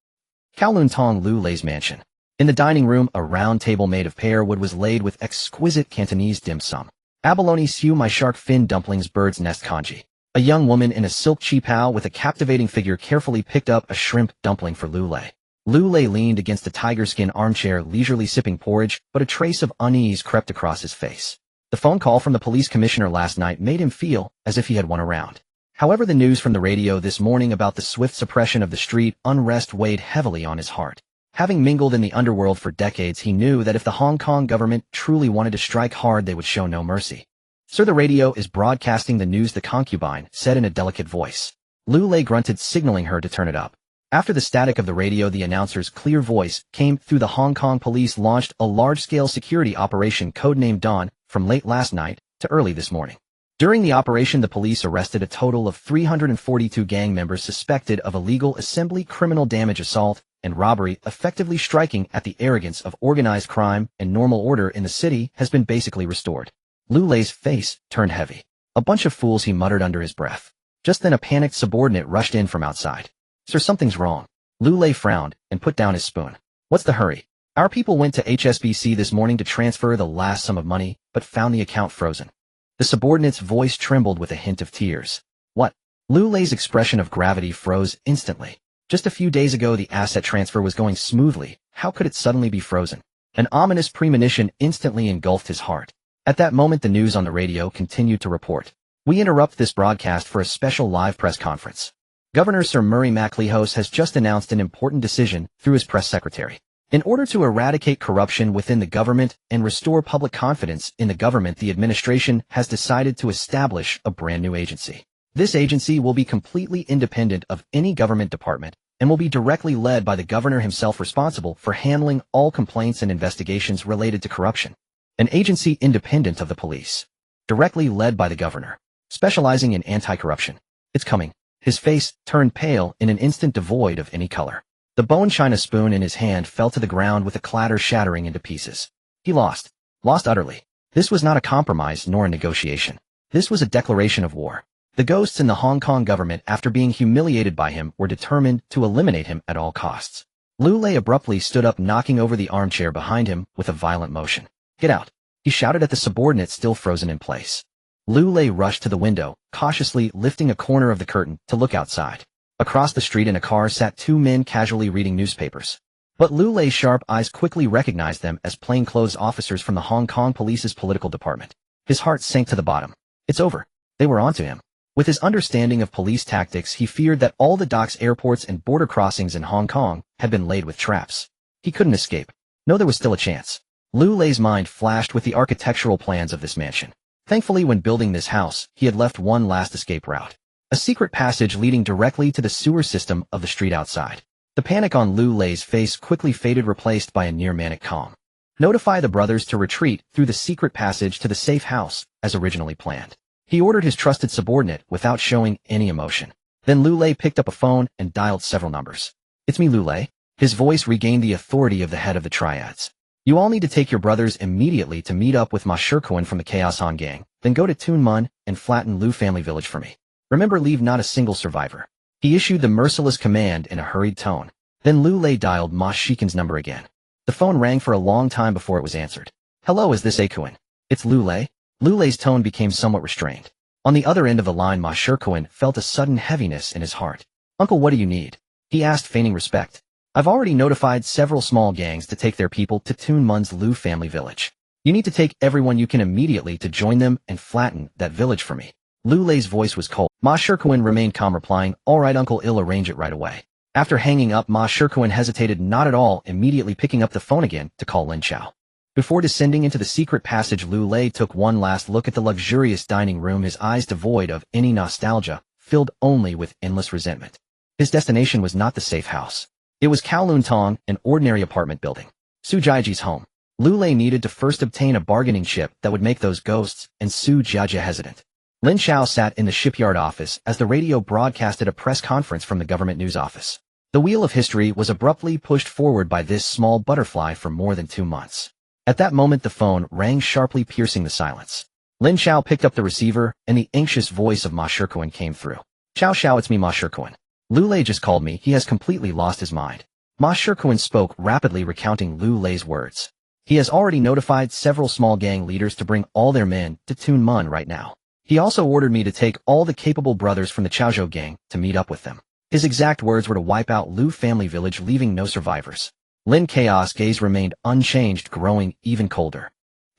Kowloon Tong Lu Lei's mansion. In the dining room, a round table made of pear wood was laid with exquisite Cantonese dim sum. Abalone siu my shark fin dumplings bird's nest congee. A young woman in a silk qipao with a captivating figure carefully picked up a shrimp dumpling for Lu Lei. Lu Lei leaned against the tiger skin armchair leisurely sipping porridge, but a trace of unease crept across his face. The phone call from the police commissioner last night made him feel as if he had won a round. However, the news from the radio this morning about the swift suppression of the street unrest weighed heavily on his heart. Having mingled in the underworld for decades, he knew that if the Hong Kong government truly wanted to strike hard, they would show no mercy. Sir, the radio is broadcasting the news, the concubine said in a delicate voice. Lu Lei grunted, signaling her to turn it up. After the static of the radio, the announcer's clear voice came through. The Hong Kong police launched a large-scale security operation codenamed Dawn from late last night to early this morning. During the operation, the police arrested a total of 342 gang members suspected of illegal assembly, criminal damage, assault, and robbery, effectively striking at the arrogance of organized crime, and normal order in the city has been basically restored. Lu Lei's face turned heavy. A bunch of fools, he muttered under his breath. Just then a panicked subordinate rushed in from outside. Sir, something's wrong. Lu Lei frowned and put down his spoon. What's the hurry? Our people went to HSBC this morning to transfer the last sum of money, but found the account frozen. The subordinate's voice trembled with a hint of tears. What? Lu Lei's expression of gravity froze instantly. Just a few days ago the asset transfer was going smoothly. How could it suddenly be frozen? An ominous premonition instantly engulfed his heart. At that moment the news on the radio continued to report. We interrupt this broadcast for a special live press conference. Governor Sir Murray MacLehose has just announced an important decision through his press secretary. In order to eradicate corruption within the government and restore public confidence in the government, the administration has decided to establish a brand new agency. This agency will be completely independent of any government department and will be directly led by the governor himself, responsible for handling all complaints and investigations related to corruption. An agency independent of the police, directly led by the governor, specializing in anti-corruption. It's coming. His face turned pale in an instant, devoid of any color. The bone china spoon in his hand fell to the ground with a clatter, shattering into pieces. He lost utterly. This was not a compromise nor a negotiation. This was a declaration of war. The ghosts in the Hong Kong government, after being humiliated by him, were determined to eliminate him at all costs. Lu Lei abruptly stood up, knocking over the armchair behind him with a violent motion. Get out, he shouted at the subordinate still frozen in place. Lu Lei rushed to the window, cautiously lifting a corner of the curtain to look outside. Across the street in a car sat two men casually reading newspapers. But Lu Lei's sharp eyes quickly recognized them as plainclothes officers from the Hong Kong police's political department. His heart sank to the bottom. It's over. They were onto him. With his understanding of police tactics, he feared that all the docks, airports, and border crossings in Hong Kong had been laid with traps. He couldn't escape. No, there was still a chance. Lu Lei's mind flashed with the architectural plans of this mansion. Thankfully, when building this house, he had left one last escape route. A secret passage leading directly to the sewer system of the street outside. The panic on Lu Lei's face quickly faded, replaced by a near-manic calm. Notify the brothers to retreat through the secret passage to the safe house, as originally planned. He ordered his trusted subordinate without showing any emotion. Then Lu Lei picked up a phone and dialed several numbers. It's me, Lu Lei. His voice regained the authority of the head of the triads. You all need to take your brothers immediately to meet up with Ma Shirkuan from the Chaos Han gang, then go to Tuen Mun and flatten Lu family village for me. Remember, leave not a single survivor. He issued the merciless command in a hurried tone. Then Lu Lei dialed Ma Shikan's number again. The phone rang for a long time before it was answered. Hello, is this Akuan? It's Lu Lei. Lu Lei's tone became somewhat restrained. On the other end of the line, Ma Shirkuan felt a sudden heaviness in his heart. Uncle, what do you need? He asked, feigning respect. I've already notified several small gangs to take their people to Tuen Mun's Lu family village. You need to take everyone you can immediately to join them and flatten that village for me. Lu Lei's voice was cold. Ma Shirkuan remained calm, replying, all right, uncle, I'll arrange it right away. After hanging up, Ma Shirkuan hesitated not at all, immediately picking up the phone again to call Lin Chao. Before descending into the secret passage, Lu Lei took one last look at the luxurious dining room, his eyes devoid of any nostalgia, filled only with endless resentment. His destination was not the safe house. It was Kowloon Tong, an ordinary apartment building. Su Jiaji's home. Lu Lei needed to first obtain a bargaining chip that would make those ghosts and Su Jiajia hesitant. Lin Chao sat in the shipyard office as the radio broadcasted a press conference from the government news office. The wheel of history was abruptly pushed forward by this small butterfly for more than 2 months. At that moment the phone rang sharply, piercing the silence. Lin Chao picked up the receiver, and the anxious voice of Ma Shirkuan came through. Chao, it's me, Ma Shirkuan. Lu Lei just called me. He has completely lost his mind. Ma Shikuan spoke, rapidly recounting Lu Lei's words. He has already notified several small gang leaders to bring all their men to Tunmun right now. He also ordered me to take all the capable brothers from the Chaozhou gang to meet up with them. His exact words were to wipe out Lu family village, leaving no survivors. Lin Chao's gaze remained unchanged, growing even colder.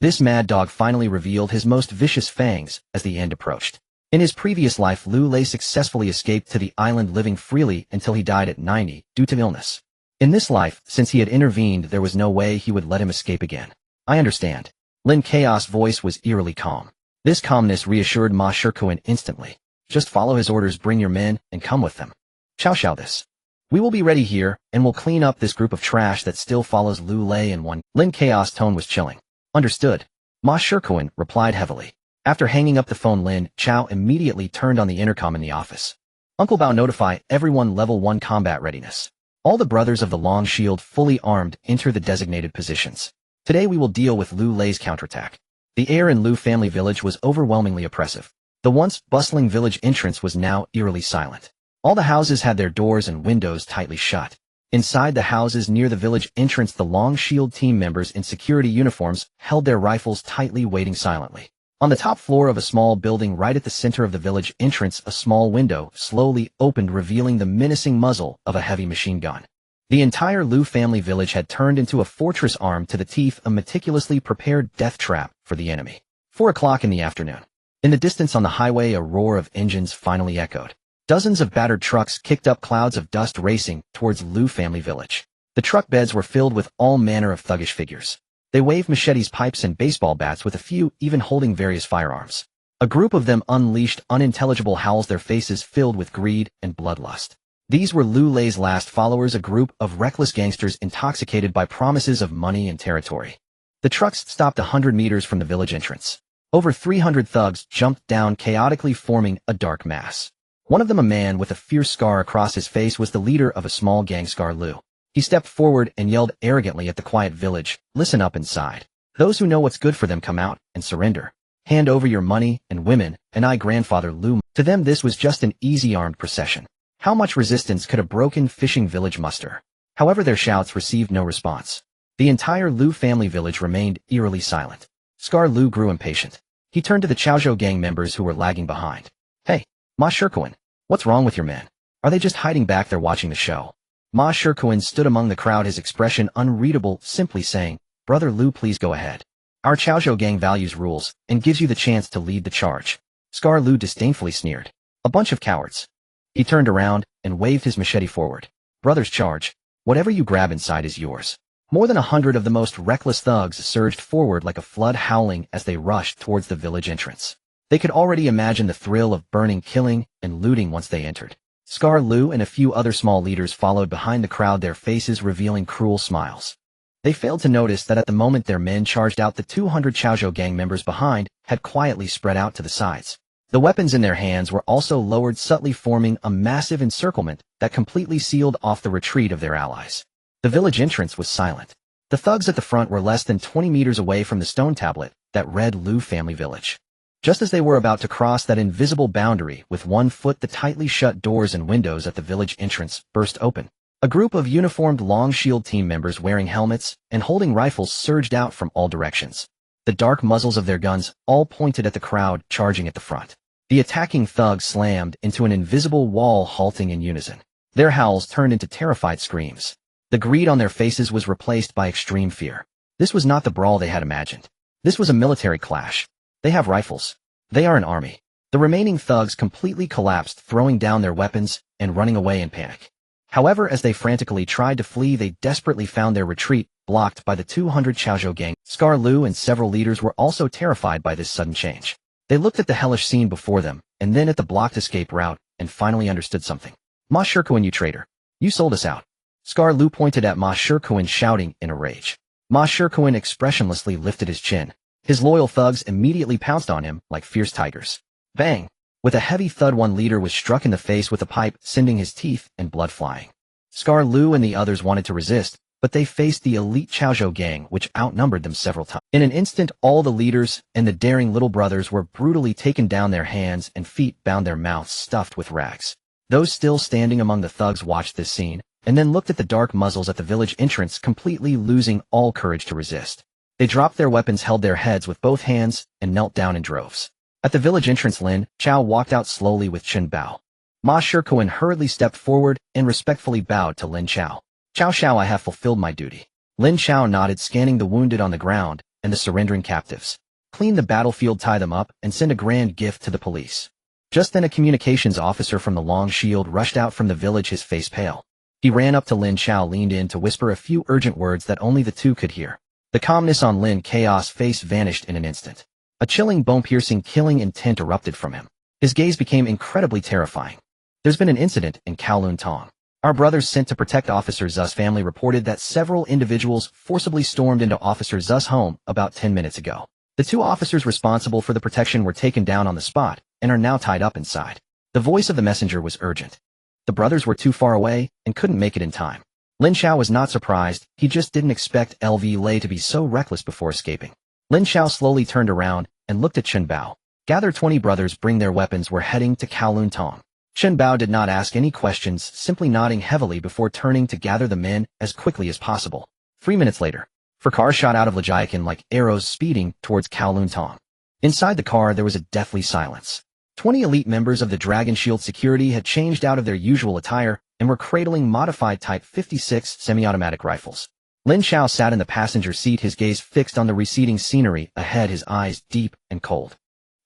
This mad dog finally revealed his most vicious fangs as the end approached. In his previous life, Lu Lei successfully escaped to the island, living freely until he died at 90 due to illness. In this life, since he had intervened, there was no way he would let him escape again. I understand. Lin Chao's voice was eerily calm. This calmness reassured Ma Shikuan instantly. Just follow his orders, bring your men, and come with them. Chow this. We will be ready here, and we'll clean up this group of trash that still follows Lu Lei and one. Lin Chao's tone was chilling. Understood. Ma Shikuan replied heavily. After hanging up the phone, Lin Chao immediately turned on the intercom in the office. Uncle Bao, notify everyone level 1 combat readiness. All the brothers of the Long Shield, fully armed, enter the designated positions. Today we will deal with Lu Lei's counterattack. The air in Lu family village was overwhelmingly oppressive. The once bustling village entrance was now eerily silent. All the houses had their doors and windows tightly shut. Inside the houses near the village entrance, the Long Shield team members in security uniforms held their rifles tightly, waiting silently. On the top floor of a small building right at the center of the village entrance, a small window slowly opened, revealing the menacing muzzle of a heavy machine gun. The entire Lu family village had turned into a fortress armed to the teeth, a meticulously prepared death trap for the enemy. 4 o'clock in the afternoon. In the distance on the highway, a roar of engines finally echoed. Dozens of battered trucks kicked up clouds of dust, racing towards Lu family village. The truck beds were filled with all manner of thuggish figures. They waved machetes, pipes, and baseball bats, with a few even holding various firearms. A group of them unleashed unintelligible howls, their faces filled with greed and bloodlust. These were Lu Lei's last followers, a group of reckless gangsters intoxicated by promises of money and territory. The trucks stopped 100 meters from the village entrance. Over 300 thugs jumped down, chaotically forming a dark mass. One of them, a man with a fierce scar across his face, was the leader of a small gang, Scar Lu. He stepped forward and yelled arrogantly at the quiet village, "Listen up inside. Those who know what's good for them, come out and surrender. Hand over your money and women, and I, grandfather Lu." To them this was just an easy armed procession. How much resistance could a broken fishing village muster? However, their shouts received no response. The entire Lu family village remained eerily silent. Scar Lu grew impatient. He turned to the Chaozhou gang members who were lagging behind. "Hey, Ma Shikuan, what's wrong with your men? Are they just hiding back there watching the show?" Ma Shikuan stood among the crowd, his expression unreadable, simply saying, "Brother Lu, please go ahead. Our Chaozhou gang values rules and gives you the chance to lead the charge." Scar Lu disdainfully sneered. "A bunch of cowards." He turned around and waved his machete forward. "Brothers, charge. Whatever you grab inside is yours." More than 100 of the most reckless thugs surged forward like a flood, howling as they rushed towards the village entrance. They could already imagine the thrill of burning, killing, and looting once they entered. Scar Lu and a few other small leaders followed behind the crowd, their faces revealing cruel smiles. They failed to notice that at the moment their men charged out, the 200 Chaozhou gang members behind had quietly spread out to the sides. The weapons in their hands were also lowered, subtly forming a massive encirclement that completely sealed off the retreat of their allies. The village entrance was silent. The thugs at the front were less than 20 meters away from the stone tablet that read Lu family village. Just as they were about to cross that invisible boundary with one foot, the tightly shut doors and windows at the village entrance burst open. A group of uniformed Long Shield team members wearing helmets and holding rifles surged out from all directions. The dark muzzles of their guns all pointed at the crowd charging at the front. The attacking thugs slammed into an invisible wall, halting in unison. Their howls turned into terrified screams. The greed on their faces was replaced by extreme fear. This was not the brawl they had imagined. This was a military clash. They have rifles. They are an army. The remaining thugs completely collapsed, throwing down their weapons and running away in panic. However, as they frantically tried to flee, they desperately found their retreat blocked by the 200 Chaozhou gang. Scar Lu and several leaders were also terrified by this sudden change. They looked at the hellish scene before them, and then at the blocked escape route, and finally understood something. "Ma Shikuan, you traitor. You sold us out." Scar Lu pointed at Ma Shikuan, shouting in a rage. Ma Shikuan expressionlessly lifted his chin. His loyal thugs immediately pounced on him like fierce tigers. Bang! With a heavy thud, one leader was struck in the face with a pipe, sending his teeth and blood flying. Scar Lu and the others wanted to resist, but they faced the elite Chaozhou gang, which outnumbered them several times. In an instant, all the leaders and the daring little brothers were brutally taken down, their hands and feet bound, their mouths stuffed with rags. Those still standing among the thugs watched this scene, and then looked at the dark muzzles at the village entrance, completely losing all courage to resist. They dropped their weapons, held their heads with both hands, and knelt down in droves. At the village entrance, Lin Chao walked out slowly with Chen Bao. Ma Shirkoan hurriedly stepped forward and respectfully bowed to Lin Chao. "Chao Shao, I have fulfilled my duty." Lin Chao nodded, scanning the wounded on the ground and the surrendering captives. "Clean the battlefield, tie them up, and send a grand gift to the police." Just then a communications officer from the Long Shield rushed out from the village, his face pale. He ran up to Lin Chao, leaned in to whisper a few urgent words that only the two could hear. The calmness on Lin Chaos' face vanished in an instant. A chilling, bone-piercing, killing intent erupted from him. His gaze became incredibly terrifying. "There's been an incident in Kowloon Tong. Our brothers sent to protect Officer Zu's family reported that several individuals forcibly stormed into Officer Zu's home about 10 minutes ago. The two officers responsible for the protection were taken down on the spot and are now tied up inside." The voice of the messenger was urgent. The brothers were too far away and couldn't make it in time. Lin Chao was not surprised, he just didn't expect LV Lei to be so reckless before escaping. Lin Chao slowly turned around and looked at Chen Bao. "Gather 20 brothers, bring their weapons, we're heading to Kowloon Tong." Chen Bao did not ask any questions, simply nodding heavily before turning to gather the men as quickly as possible. 3 minutes later, 4 cars shot out of Lejiakin like arrows, speeding towards Kowloon Tong. Inside the car there was a deathly silence. 20 elite members of the Dragon Shield security had changed out of their usual attire and were cradling modified Type 56 semi-automatic rifles. Lin Chao sat in the passenger seat, his gaze fixed on the receding scenery ahead, his eyes deep and cold.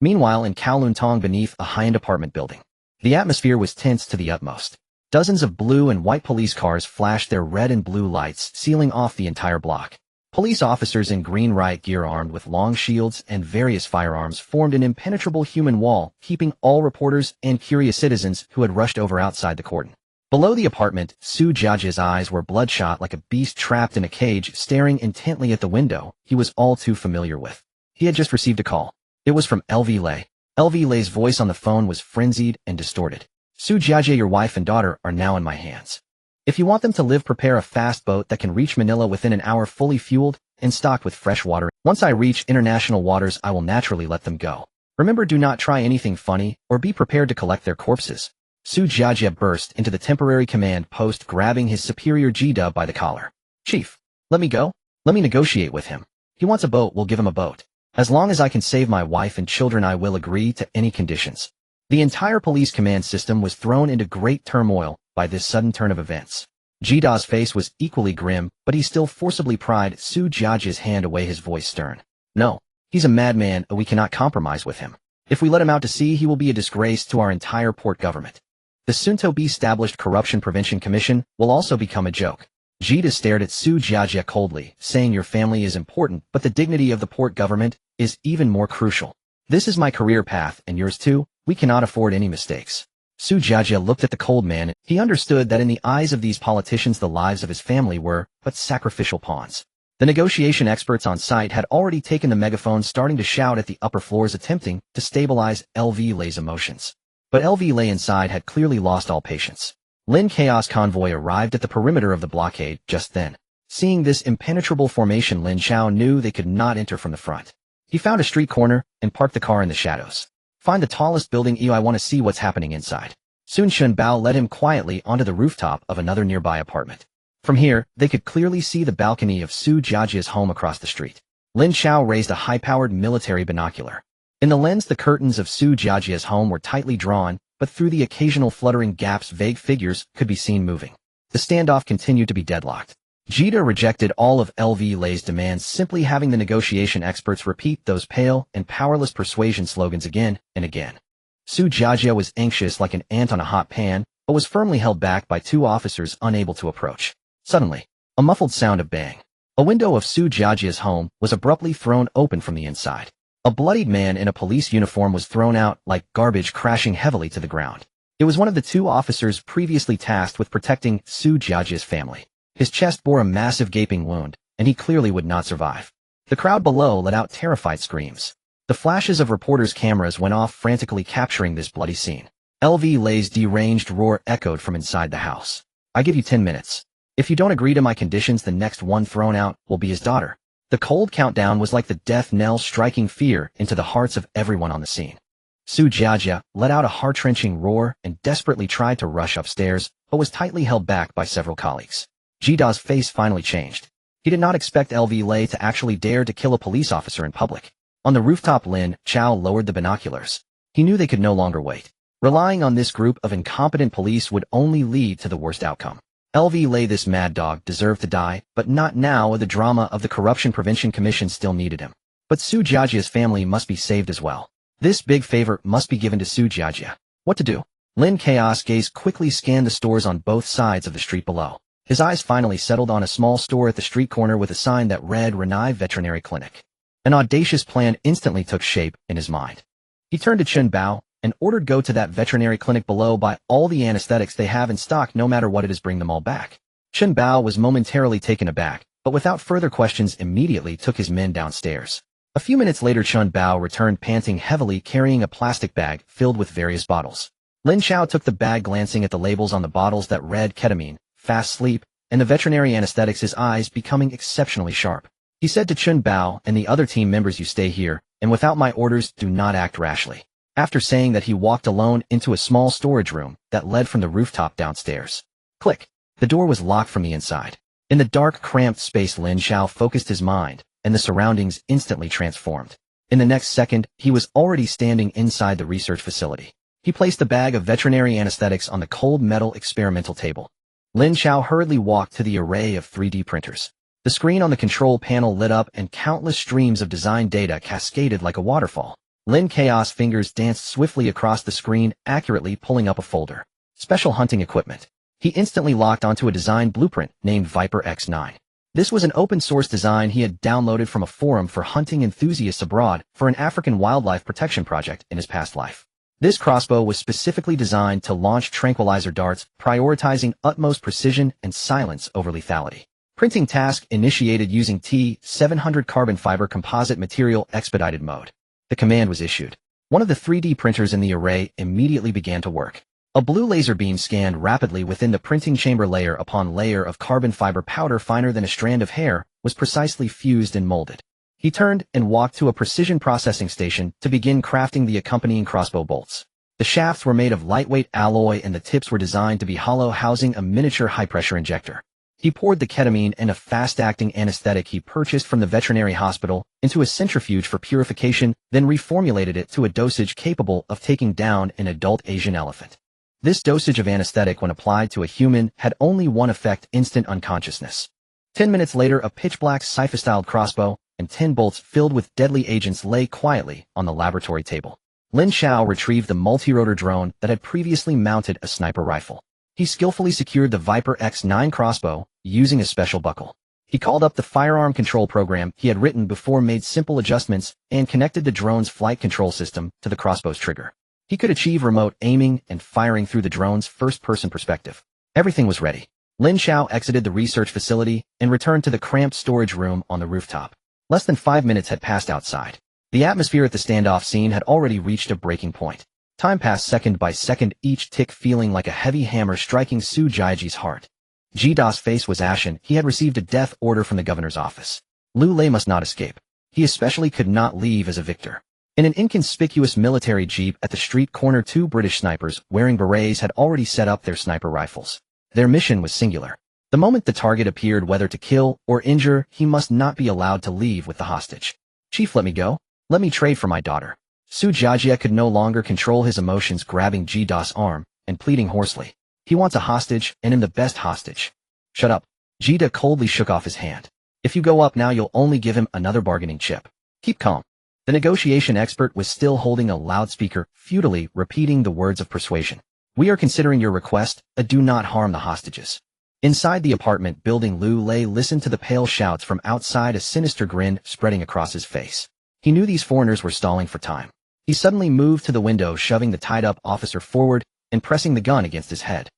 Meanwhile, in Kowloon Tong, beneath a high-end apartment building, the atmosphere was tense to the utmost. Dozens of blue and white police cars flashed their red and blue lights, sealing off the entire block. Police officers in green riot gear, armed with long shields and various firearms, formed an impenetrable human wall, keeping all reporters and curious citizens who had rushed over outside the cordon. Below the apartment, Su Jiajia's eyes were bloodshot like a beast trapped in a cage, staring intently at the window he was all too familiar with. He had just received a call. It was from LV Lei. LV Lei's voice on the phone was frenzied and distorted. "Su Jiajia, your wife and daughter are now in my hands. If you want them to live, prepare a fast boat that can reach Manila within an hour, fully fueled and stocked with fresh water. Once I reach international waters, I will naturally let them go. Remember, do not try anything funny or be prepared to collect their corpses." Su Jiajia burst into the temporary command post, grabbing his superior G-Dub by the collar. "Chief, let me go. Let me negotiate with him. He wants a boat, we'll give him a boat. As long as I can save my wife and children, I will agree to any conditions." The entire police command system was thrown into great turmoil by this sudden turn of events. Jida's face was equally grim, but he still forcibly pried Su Jiajia's hand away, his voice stern. "No, he's a madman, and we cannot compromise with him. If we let him out to sea, he will be a disgrace to our entire port government. The soon-to-be-established Corruption Prevention Commission will also become a joke." Jida stared at Su Jiajia coldly, saying, "Your family is important, but the dignity of the port government is even more crucial. This is my career path, and yours too. We cannot afford any mistakes." Su Jiajia looked at the cold man. He understood that in the eyes of these politicians, the lives of his family were but sacrificial pawns. The negotiation experts on site had already taken the megaphone, starting to shout at the upper floors, attempting to stabilize LV Lei's emotions. But LV Lei inside had clearly lost all patience. Lin Chaos convoy arrived at the perimeter of the blockade just then. Seeing this impenetrable formation, Lin Chao knew they could not enter from the front. He found a street corner and parked the car in the shadows. "Find the tallest building. I want to see what's happening inside." Soon Chen Bao led him quietly onto the rooftop of another nearby apartment. From here, they could clearly see the balcony of Su Jiajia's home across the street. Lin Chao raised a high-powered military binocular. In the lens, the curtains of Su Jiajia's home were tightly drawn, but through the occasional fluttering gaps, vague figures could be seen moving. The standoff continued to be deadlocked. Jida rejected all of LV Lei's demands, simply having the negotiation experts repeat those pale and powerless persuasion slogans again and again. Su Jiajia was anxious like an ant on a hot pan, but was firmly held back by 2 officers unable to approach. Suddenly, a muffled sound of bang. A window of Su Jiajia's home was abruptly thrown open from the inside. A bloodied man in a police uniform was thrown out like garbage, crashing heavily to the ground. It was one of the 2 officers previously tasked with protecting Su Jiajia's family. His chest bore a massive gaping wound, and he clearly would not survive. The crowd below let out terrified screams. The flashes of reporters' cameras went off, frantically capturing this bloody scene. LV Lei's deranged roar echoed from inside the house. "I give you 10 minutes. If you don't agree to my conditions, the next one thrown out will be his daughter." The cold countdown was like the death knell, striking fear into the hearts of everyone on the scene. Su Jiajia let out a heart-wrenching roar and desperately tried to rush upstairs, but was tightly held back by several colleagues. Jida's face finally changed. He did not expect LV Lei to actually dare to kill a police officer in public. On the rooftop, Lin Chao lowered the binoculars. He knew they could no longer wait. Relying on this group of incompetent police would only lead to the worst outcome. LV Lei, this mad dog, deserved to die, but not now. The drama of the Corruption Prevention Commission still needed him. But Su Jiajia's family must be saved as well. This big favor must be given to Su Jiajia. What to do? Lin Chao's gaze quickly scanned the stores on both sides of the street below. His eyes finally settled on a small store at the street corner with a sign that read Renai Veterinary Clinic. An audacious plan instantly took shape in his mind. He turned to Chen Bao and ordered, "Go to that veterinary clinic below, buy all the anesthetics they have in stock, no matter what it is, bring them all back." Chen Bao was momentarily taken aback, but without further questions immediately took his men downstairs. A few minutes later, Chen Bao returned panting heavily, carrying a plastic bag filled with various bottles. Lin Chao took the bag, glancing at the labels on the bottles that read ketamine, fast sleep, and the veterinary anesthetics, his eyes becoming exceptionally sharp. He said to Chen Bao and the other team members, "You stay here, and without my orders, do not act rashly." After saying that, he walked alone into a small storage room that led from the rooftop downstairs. Click. The door was locked from the inside. In the dark, cramped space, Lin Chao focused his mind, and the surroundings instantly transformed. In the next second, he was already standing inside the research facility. He placed the bag of veterinary anesthetics on the cold metal experimental table. Lin Chao hurriedly walked to the array of 3D printers. The screen on the control panel lit up and countless streams of design data cascaded like a waterfall. Lin Chao's fingers danced swiftly across the screen, accurately pulling up a folder. Special hunting equipment. He instantly locked onto a design blueprint named Viper X9. This was an open-source design he had downloaded from a forum for hunting enthusiasts abroad for an African wildlife protection project in his past life. This crossbow was specifically designed to launch tranquilizer darts, prioritizing utmost precision and silence over lethality. Printing task initiated using T700 carbon fiber composite material expedited mode. The command was issued. One of the 3D printers in the array immediately began to work. A blue laser beam scanned rapidly within the printing chamber. Layer upon layer of carbon fiber powder finer than a strand of hair was precisely fused and molded. He turned and walked to a precision processing station to begin crafting the accompanying crossbow bolts. The shafts were made of lightweight alloy and the tips were designed to be hollow, housing a miniature high-pressure injector. He poured the ketamine and a fast-acting anesthetic he purchased from the veterinary hospital into a centrifuge for purification, then reformulated it to a dosage capable of taking down an adult Asian elephant. This dosage of anesthetic, when applied to a human, had only one effect: instant unconsciousness. 10 minutes later, a pitch-black sci-fi-styled crossbow and 10 bolts filled with deadly agents lay quietly on the laboratory table. Lin Chao retrieved the multi-rotor drone that had previously mounted a sniper rifle. He skillfully secured the Viper X9 crossbow using a special buckle. He called up the firearm control program he had written before, made simple adjustments, and connected the drone's flight control system to the crossbow's trigger. He could achieve remote aiming and firing through the drone's first-person perspective. Everything was ready. Lin Chao exited the research facility and returned to the cramped storage room on the rooftop. Less than 5 minutes had passed outside. The atmosphere at the standoff scene had already reached a breaking point. Time passed second by second, each tick feeling like a heavy hammer striking Su Jiaji's heart. Jida's face was ashen. He had received a death order from the governor's office. Lu Lei must not escape. He especially could not leave as a victor. In an inconspicuous military jeep at the street corner, 2 British snipers wearing berets had already set up their sniper rifles. Their mission was singular. The moment the target appeared, whether to kill or injure, he must not be allowed to leave with the hostage. "Chief, let me go. Let me trade for my daughter." Su Jiajia could no longer control his emotions, grabbing Jida's arm and pleading hoarsely. "He wants a hostage, and I'm the best hostage." "Shut up." Jida coldly shook off his hand. "If you go up now, you'll only give him another bargaining chip. Keep calm." The negotiation expert was still holding a loudspeaker, futilely repeating the words of persuasion. "We are considering your request. Do not harm the hostages." Inside the apartment building, Lu Lei listened to the pale shouts from outside, a sinister grin spreading across his face. He knew these foreigners were stalling for time. He suddenly moved to the window, shoving the tied-up officer forward and pressing the gun against his head.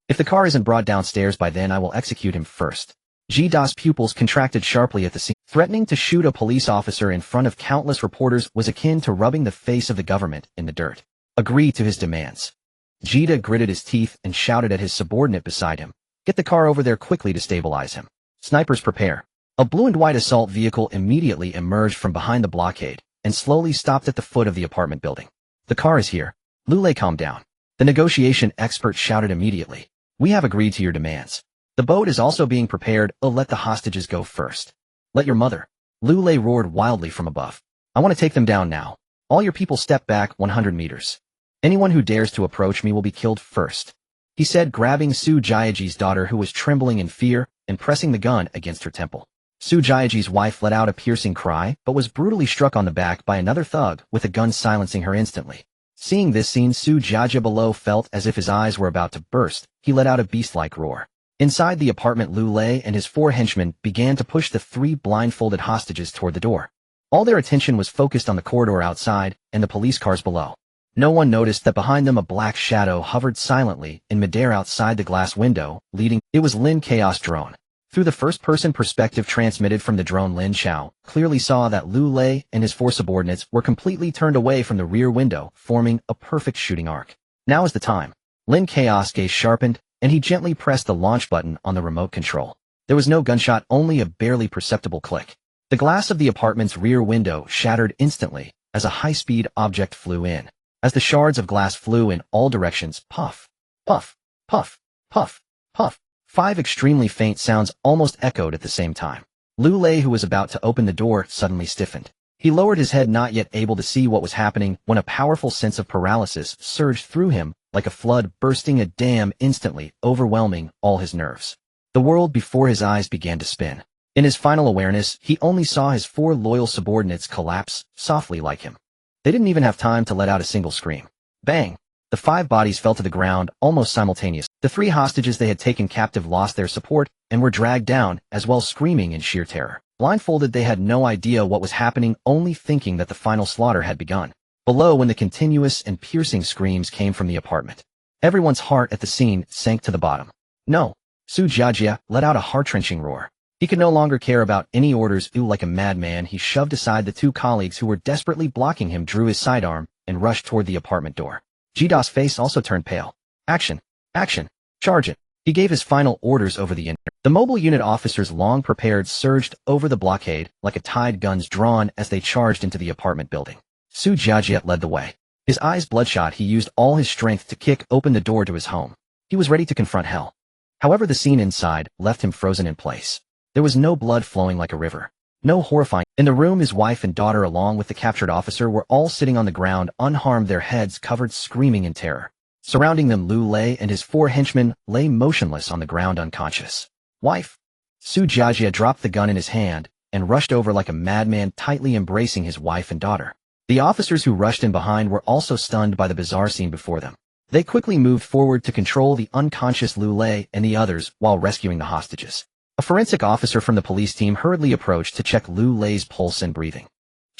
If the car isn't brought downstairs by then, I will execute him first." Jida's pupils contracted sharply at the scene. Threatening to shoot a police officer in front of countless reporters was akin to rubbing the face of the government in the dirt. "Agree to his demands." Jida gritted his teeth and shouted at his subordinate beside him. "Get the car over there quickly to stabilize him. Snipers, prepare." A blue and white assault vehicle immediately emerged from behind the blockade and slowly stopped at the foot of the apartment building. The car is here. Lu Lei calmed down. The negotiation expert shouted immediately. We have agreed to your demands. The boat is also being prepared. Let the hostages go first. Let your mother. Lu Lei roared wildly from above. I want to take them down now. All your people step back 100 meters. Anyone who dares to approach me will be killed first. He said, grabbing Su Jiaji's daughter who was trembling in fear and pressing the gun against her temple. Su Jiaji's wife let out a piercing cry but was brutally struck on the back by another thug with a gun silencing her instantly. Seeing this scene, Su Jiajia below felt as if his eyes were about to burst. He let out a beast-like roar. Inside the apartment, Lu Lei and his 4 henchmen began to push the 3 blindfolded hostages toward the door. All their attention was focused on the corridor outside and the police cars below. No one noticed that behind them a black shadow hovered silently in midair outside the glass window, leading. It was Lin Chao's drone. Through the first-person perspective transmitted from the drone, Lin Chao clearly saw that Lu Lei and his 4 subordinates were completely turned away from the rear window, forming a perfect shooting arc. Now is the time. Lin Chao's gaze sharpened, and he gently pressed the launch button on the remote control. There was no gunshot, only a barely perceptible click. The glass of the apartment's rear window shattered instantly as a high-speed object flew in. As the shards of glass flew in all directions, puff, puff, puff, puff, puff. 5 extremely faint sounds almost echoed at the same time. Lu Lei, who was about to open the door, suddenly stiffened. He lowered his head, not yet able to see what was happening, when a powerful sense of paralysis surged through him, like a flood bursting a dam, instantly overwhelming all his nerves. The world before his eyes began to spin. In his final awareness, he only saw his 4 loyal subordinates collapse, softly like him. They didn't even have time to let out a single scream. Bang! The 5 bodies fell to the ground almost simultaneously. The 3 hostages they had taken captive lost their support and were dragged down, as well screaming in sheer terror. Blindfolded, they had no idea what was happening, only thinking that the final slaughter had begun. Below, when the continuous and piercing screams came from the apartment, everyone's heart at the scene sank to the bottom. No! Su Jiajia let out a heart-wrenching roar. He could no longer care about any orders. Like a madman, he shoved aside the 2 colleagues who were desperately blocking him, drew his sidearm, and rushed toward the apartment door. Jida's face also turned pale. Action! Action! Charge it! He gave his final orders over the internet. The mobile unit officers, long prepared, surged over the blockade like a tide, guns drawn as they charged into the apartment building. Su Jiajia led the way. His eyes bloodshot, he used all his strength to kick open the door to his home. He was ready to confront hell. However, the scene inside left him frozen in place. There was no blood flowing like a river. No horrifying. In the room, his wife and daughter along with the captured officer were all sitting on the ground, unharmed, their heads covered, screaming in terror. Surrounding them, Lu Lei and his 4 henchmen lay motionless on the ground, unconscious. Wife! Su Jiajia dropped the gun in his hand and rushed over like a madman, tightly embracing his wife and daughter. The officers who rushed in behind were also stunned by the bizarre scene before them. They quickly moved forward to control the unconscious Lu Lei and the others while rescuing the hostages. A forensic officer from the police team hurriedly approached to check Lu Lei's pulse and breathing.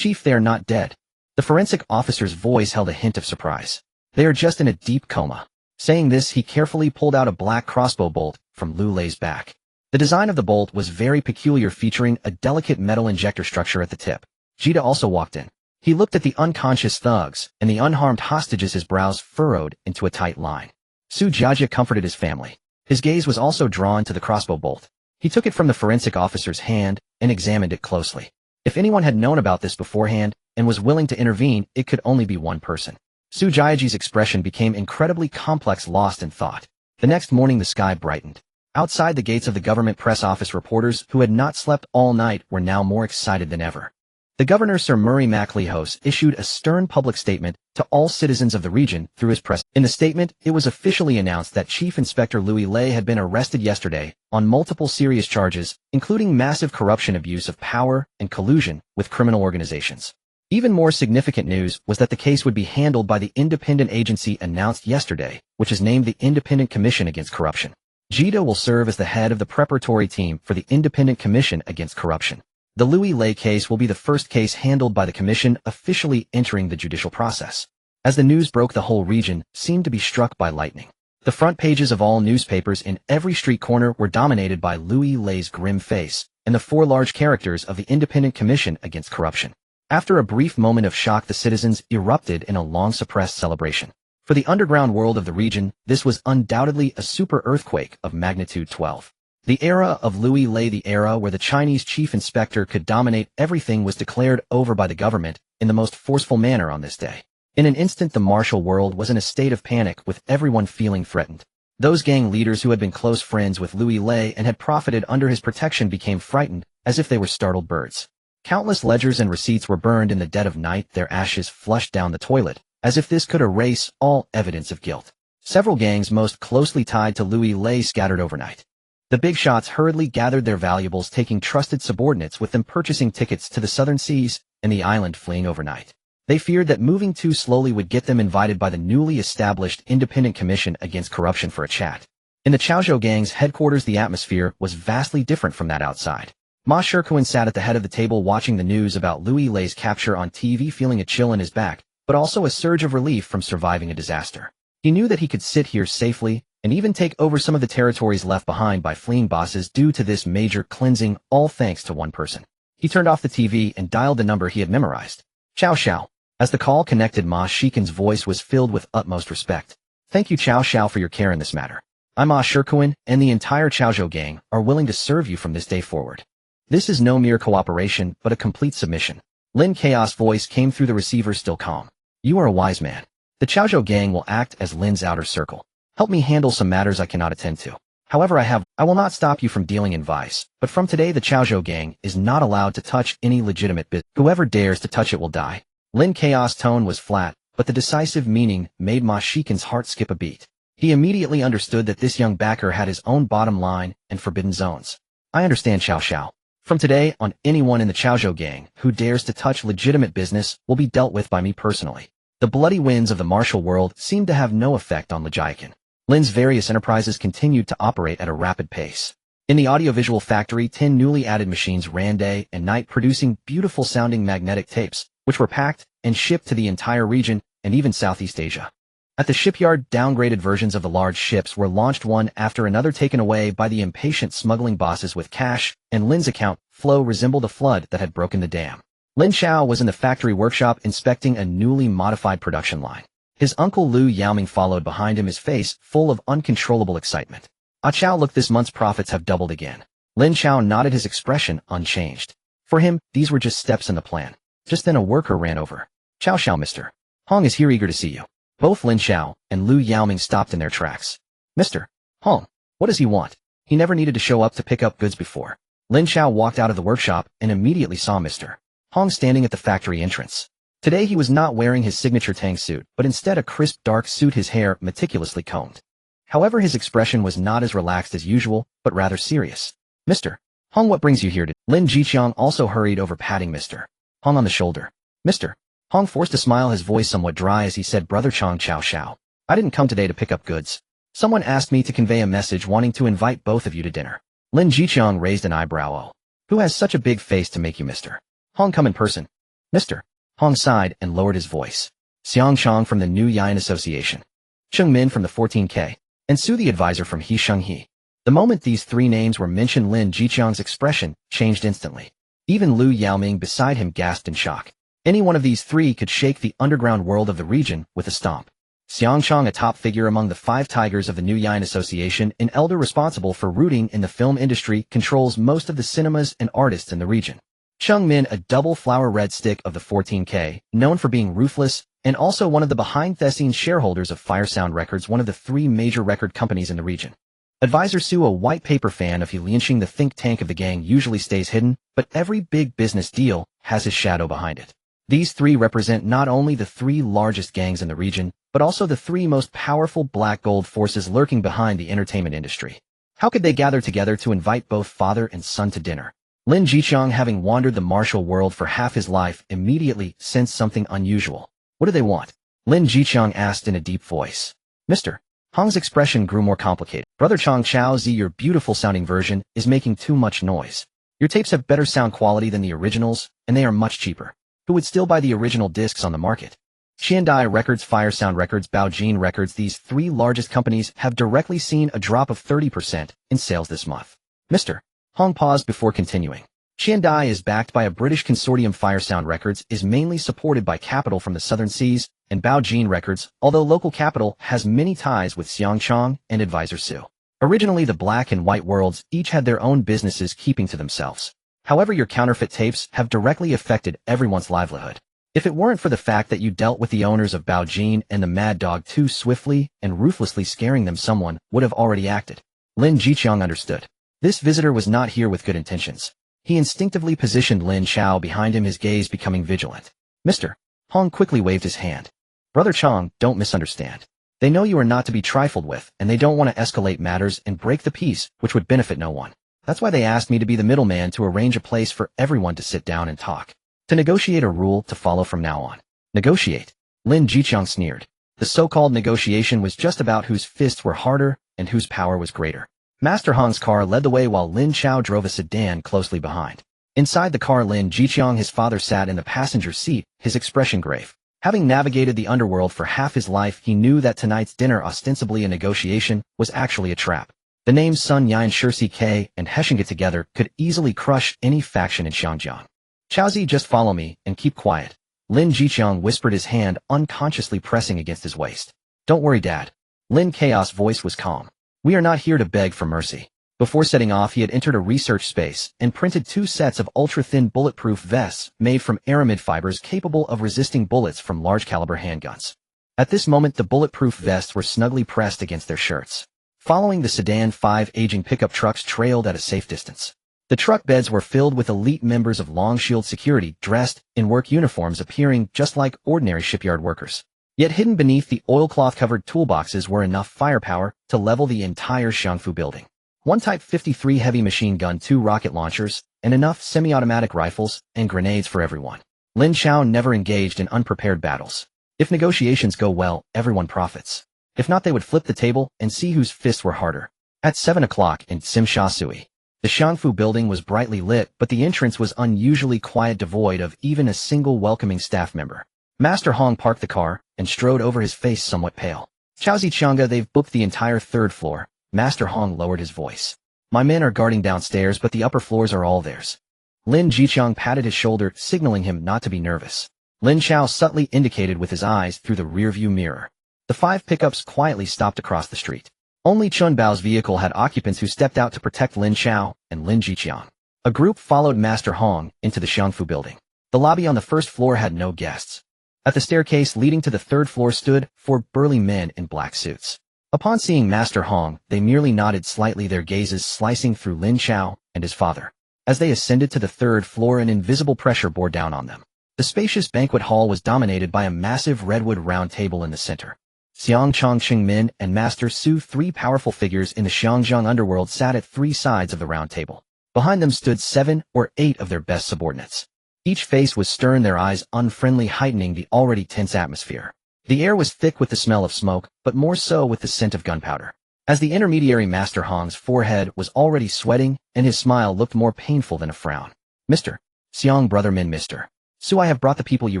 Chief, they are not dead. The forensic officer's voice held a hint of surprise. They are just in a deep coma. Saying this, he carefully pulled out a black crossbow bolt from Lu Lei's back. The design of the bolt was very peculiar, featuring a delicate metal injector structure at the tip. Jida also walked in. He looked at the unconscious thugs and the unharmed hostages, his brows furrowed into a tight line. Su Jiajia comforted his family. His gaze was also drawn to the crossbow bolt. He took it from the forensic officer's hand and examined it closely. If anyone had known about this beforehand and was willing to intervene, it could only be one person. Su Jiaji's expression became incredibly complex, lost in thought. The next morning, the sky brightened. Outside the gates of the government press office, reporters who had not slept all night were now more excited than ever. The governor, Sir Murray MacLehose, issued a stern public statement to all citizens of the region through his press. In the statement, it was officially announced that Chief Inspector Louis Lei had been arrested yesterday on multiple serious charges, including massive corruption, abuse of power, and collusion with criminal organizations. Even more significant news was that the case would be handled by the independent agency announced yesterday, which is named the Independent Commission Against Corruption. Jida will serve as the head of the preparatory team for the Independent Commission Against Corruption. The Louis Lei case will be the first case handled by the commission officially entering the judicial process. As the news broke, the whole region seemed to be struck by lightning. The front pages of all newspapers in every street corner were dominated by Louis Lei's grim face and the 4 large characters of the Independent Commission Against Corruption. After a brief moment of shock, the citizens erupted in a long-suppressed celebration. For the underground world of the region, this was undoubtedly a super earthquake of magnitude 12. The era of Louis Lei, the era where the Chinese chief inspector could dominate everything, was declared over by the government in the most forceful manner on this day. In an instant, the martial world was in a state of panic, with everyone feeling threatened. Those gang leaders who had been close friends with Louis Lei and had profited under his protection became frightened, as if they were startled birds. Countless ledgers and receipts were burned in the dead of night, their ashes flushed down the toilet, as if this could erase all evidence of guilt. Several gangs most closely tied to Louis Lei scattered overnight. The big shots hurriedly gathered their valuables, taking trusted subordinates with them, purchasing tickets to the southern seas and the island, fleeing overnight. They feared that moving too slowly would get them invited by the newly established Independent Commission Against Corruption for a chat. In the Chaozhou gang's headquarters, the atmosphere was vastly different from that outside. Ma Shikuan sat at the head of the table watching the news about Louis Lei's capture on TV, feeling a chill in his back, but also a surge of relief from surviving a disaster. He knew that he could sit here safely and even take over some of the territories left behind by fleeing bosses due to this major cleansing, all thanks to one person. He turned off the TV and dialed the number he had memorized. Chao Xiao. As the call connected, Ma Shikin's voice was filled with utmost respect. Thank you, Chao Xiao, for your care in this matter. I, Ma Shikuan, and the entire Chaozhou gang are willing to serve you from this day forward. This is no mere cooperation, but a complete submission. Lin Chao's voice came through the receiver, still calm. You are a wise man. The Chaozhou gang will act as Lin's outer circle. Help me handle some matters I cannot attend to. However, I will not stop you from dealing in vice, but from today the Chaozhou gang is not allowed to touch any legitimate business. Whoever dares to touch it will die. Lin Chao's tone was flat, but the decisive meaning made Ma Shikin's heart skip a beat. He immediately understood that this young backer had his own bottom line and forbidden zones. I understand, Chao Xiao. From today on, anyone in the Chaozhou gang who dares to touch legitimate business will be dealt with by me personally. The bloody winds of the martial world seemed to have no effect on Lejiakin. Lin's various enterprises continued to operate at a rapid pace. In the audiovisual factory, 10 newly added machines ran day and night, producing beautiful-sounding magnetic tapes, which were packed and shipped to the entire region and even Southeast Asia. At the shipyard, downgraded versions of the large ships were launched, one after another, taken away by the impatient smuggling bosses with cash, and Lin's account flow resembled a flood that had broken the dam. Lin Chao was in the factory workshop inspecting a newly modified production line. His uncle Lu Yaoming followed behind him, his face full of uncontrollable excitement. Ah Chao, look, this month's profits have doubled again. Lin Chao nodded, his expression unchanged. For him, these were just steps in the plan. Just then a worker ran over. Chao Xiao, Mr. Hong is here, eager to see you. Both Lin Chao and Lu Yaoming stopped in their tracks. Mr. Hong, what does he want? He never needed to show up to pick up goods before. Lin Chao walked out of the workshop and immediately saw Mr. Hong standing at the factory entrance. Today he was not wearing his signature Tang suit, but instead a crisp dark suit, his hair meticulously combed. However, his expression was not as relaxed as usual, but rather serious. Mr. Hong, what brings you here? Lin Jiqiang also hurried over, patting Mr. Hong on the shoulder. Mr. Hong forced a smile, his voice somewhat dry as he said, Brother Chang Chao Xiao. I didn't come today to pick up goods. Someone asked me to convey a message wanting to invite both of you to dinner. Lin Jiqiang raised an eyebrow. Oh, who has such a big face to make you Mr. Hong come in person? Mr. Hong sighed and lowered his voice. Xiang Chong from the New Yan Association. Cheng Min from the 14K. And Su the advisor from He Sheng He. The moment these three names were mentioned, Lin Jiqiang's expression changed instantly. Even Lu Yaoming beside him gasped in shock. Any one of these three could shake the underground world of the region with a stomp. Xiang Chong, a top figure among the 5 tigers of the New Yan Association, an elder responsible for rooting in the film industry, controls most of the cinemas and artists in the region. Cheng Min, a double flower red stick of the 14K, known for being ruthless, and also one of the behind-the-scenes shareholders of Fire Sound Records, one of the 3 major record companies in the region. Advisor Su, a white paper fan of He Lianxing, the think tank of the gang, usually stays hidden, but every big business deal has his shadow behind it. These 3 represent not only the 3 largest gangs in the region, but also the 3 most powerful black gold forces lurking behind the entertainment industry. How could they gather together to invite both father and son to dinner? Lin Jiqiang, having wandered the martial world for half his life, immediately sensed something unusual. What do they want? Lin Jiqiang asked in a deep voice. Mr. Hong's expression grew more complicated. Brother Chang Chao Zi, your beautiful sounding version is making too much noise. Your tapes have better sound quality than the originals, and they are much cheaper. Who would still buy the original discs on the market? Xiandai Records, Fire Sound Records, Baojin Records, these 3 largest companies have directly seen a drop of 30% in sales this month. Mr. Hong paused before continuing. Xiandai is backed by a British consortium. Fire Sound Records is mainly supported by capital from the Southern Seas, and Baojin Records, although local capital, has many ties with Xiang Chong and Advisor Su. Originally, the black and white worlds each had their own businesses keeping to themselves. However, your counterfeit tapes have directly affected everyone's livelihood. If it weren't for the fact that you dealt with the owners of Baojin and the Mad Dog too swiftly and ruthlessly scaring them, someone would have already acted. Lin Jiqiang understood. This visitor was not here with good intentions. He instinctively positioned Lin Chao behind him, his gaze becoming vigilant. Mr. Hong quickly waved his hand. Brother Chang, don't misunderstand. They know you are not to be trifled with, and they don't want to escalate matters and break the peace, which would benefit no one. That's why they asked me to be the middleman to arrange a place for everyone to sit down and talk. To negotiate a rule to follow from now on. Negotiate? Lin Jiqiang sneered. The so-called negotiation was just about whose fists were harder and whose power was greater. Master Hong's car led the way while Lin Chao drove a sedan closely behind. Inside the car, Lin Jiqiang, his father, sat in the passenger seat, his expression grave. Having navigated the underworld for half his life, he knew that tonight's dinner, ostensibly a negotiation, was actually a trap. The names Sun Yan, Shirsi K, and Heshinga together could easily crush any faction in Xiangjiang. Chaozi, just follow me and keep quiet. Lin Jiqiang whispered, his hand unconsciously pressing against his waist. Don't worry, Dad. Lin Chaos' voice was calm. We are not here to beg for mercy. Before setting off, he had entered a research space and printed 2 sets of ultra-thin bulletproof vests made from aramid fibers capable of resisting bullets from large-caliber handguns. At this moment, the bulletproof vests were snugly pressed against their shirts. Following the sedan, 5 aging pickup trucks trailed at a safe distance. The truck beds were filled with elite members of Long Shield security dressed in work uniforms, appearing just like ordinary shipyard workers. Yet hidden beneath the oilcloth-covered toolboxes were enough firepower to level the entire Xiangfu building. 1 Type 53 heavy machine gun, 2 rocket launchers, and enough semi-automatic rifles and grenades for everyone. Lin Chao never engaged in unprepared battles. If negotiations go well, everyone profits. If not, they would flip the table and see whose fists were harder. At 7 o'clock in Simsha Sui, the Xiangfu building was brightly lit, but the entrance was unusually quiet, devoid of even a single welcoming staff member. Master Hong parked the car and strode over, his face somewhat pale. Chaozi Changa, they've booked the entire 3rd floor. Master Hong lowered his voice. My men are guarding downstairs, but the upper floors are all theirs. Lin Jiqiang patted his shoulder, signaling him not to be nervous. Lin Chao subtly indicated with his eyes through the rearview mirror. The 5 pickups quietly stopped across the street. Only Chun Bao's vehicle had occupants who stepped out to protect Lin Chao and Lin Jiqiang. A group followed Master Hong into the Xiangfu building. The lobby on the 1st floor had no guests. At the staircase leading to the 3rd floor stood 4 burly men in black suits. Upon seeing Master Hong, they merely nodded slightly, their gazes slicing through Lin Chao and his father. As they ascended to the 3rd floor, an invisible pressure bore down on them. The spacious banquet hall was dominated by a massive redwood round table in the center. Xiang Chongqing Min and Master Su, 3 powerful figures in the Xiangjiang underworld, sat at 3 sides of the round table. Behind them stood 7 or 8 of their best subordinates. Each face was stern, their eyes unfriendly, heightening the already tense atmosphere. The air was thick with the smell of smoke, but more so with the scent of gunpowder. As the intermediary, Master Hong's forehead was already sweating, and his smile looked more painful than a frown. Mr. Xiang, brother Min, Mr. Su, I have brought the people you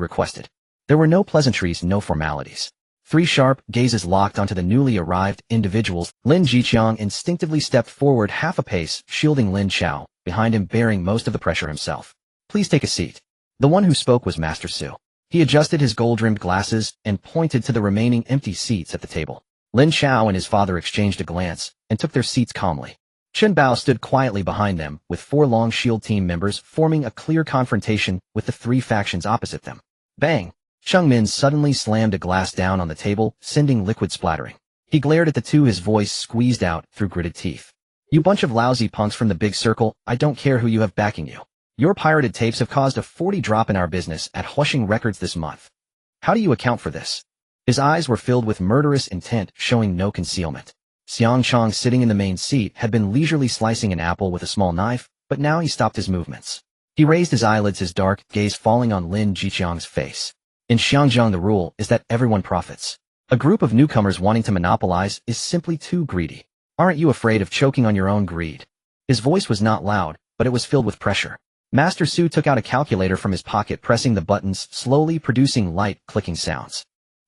requested. There were no pleasantries, no formalities. 3 sharp gazes locked onto the newly arrived individuals. Lin Jiqiang instinctively stepped forward half a pace, shielding Lin Chao, behind him bearing most of the pressure himself. Please take a seat. The one who spoke was Master Su. He adjusted his gold-rimmed glasses and pointed to the remaining empty seats at the table. Lin Chao and his father exchanged a glance and took their seats calmly. Chen Bao stood quietly behind them, with 4 Long Shield team members forming a clear confrontation with the 3 factions opposite them. Bang! Cheng Min suddenly slammed a glass down on the table, sending liquid splattering. He glared at the 2, his voice squeezed out through gritted teeth. You bunch of lousy punks from the big circle, I don't care who you have backing you. Your pirated tapes have caused a 40 drop in our business at Huashing Records this month. How do you account for this? His eyes were filled with murderous intent, showing no concealment. Xiang Chong, sitting in the main seat, had been leisurely slicing an apple with a small knife, but now he stopped his movements. He raised his eyelids, his dark gaze falling on Lin Jiqiang's face. In Xiangjiang, the rule is that everyone profits. A group of newcomers wanting to monopolize is simply too greedy. Aren't you afraid of choking on your own greed? His voice was not loud, but it was filled with pressure. Master Su took out a calculator from his pocket, pressing the buttons, slowly producing light, clicking sounds.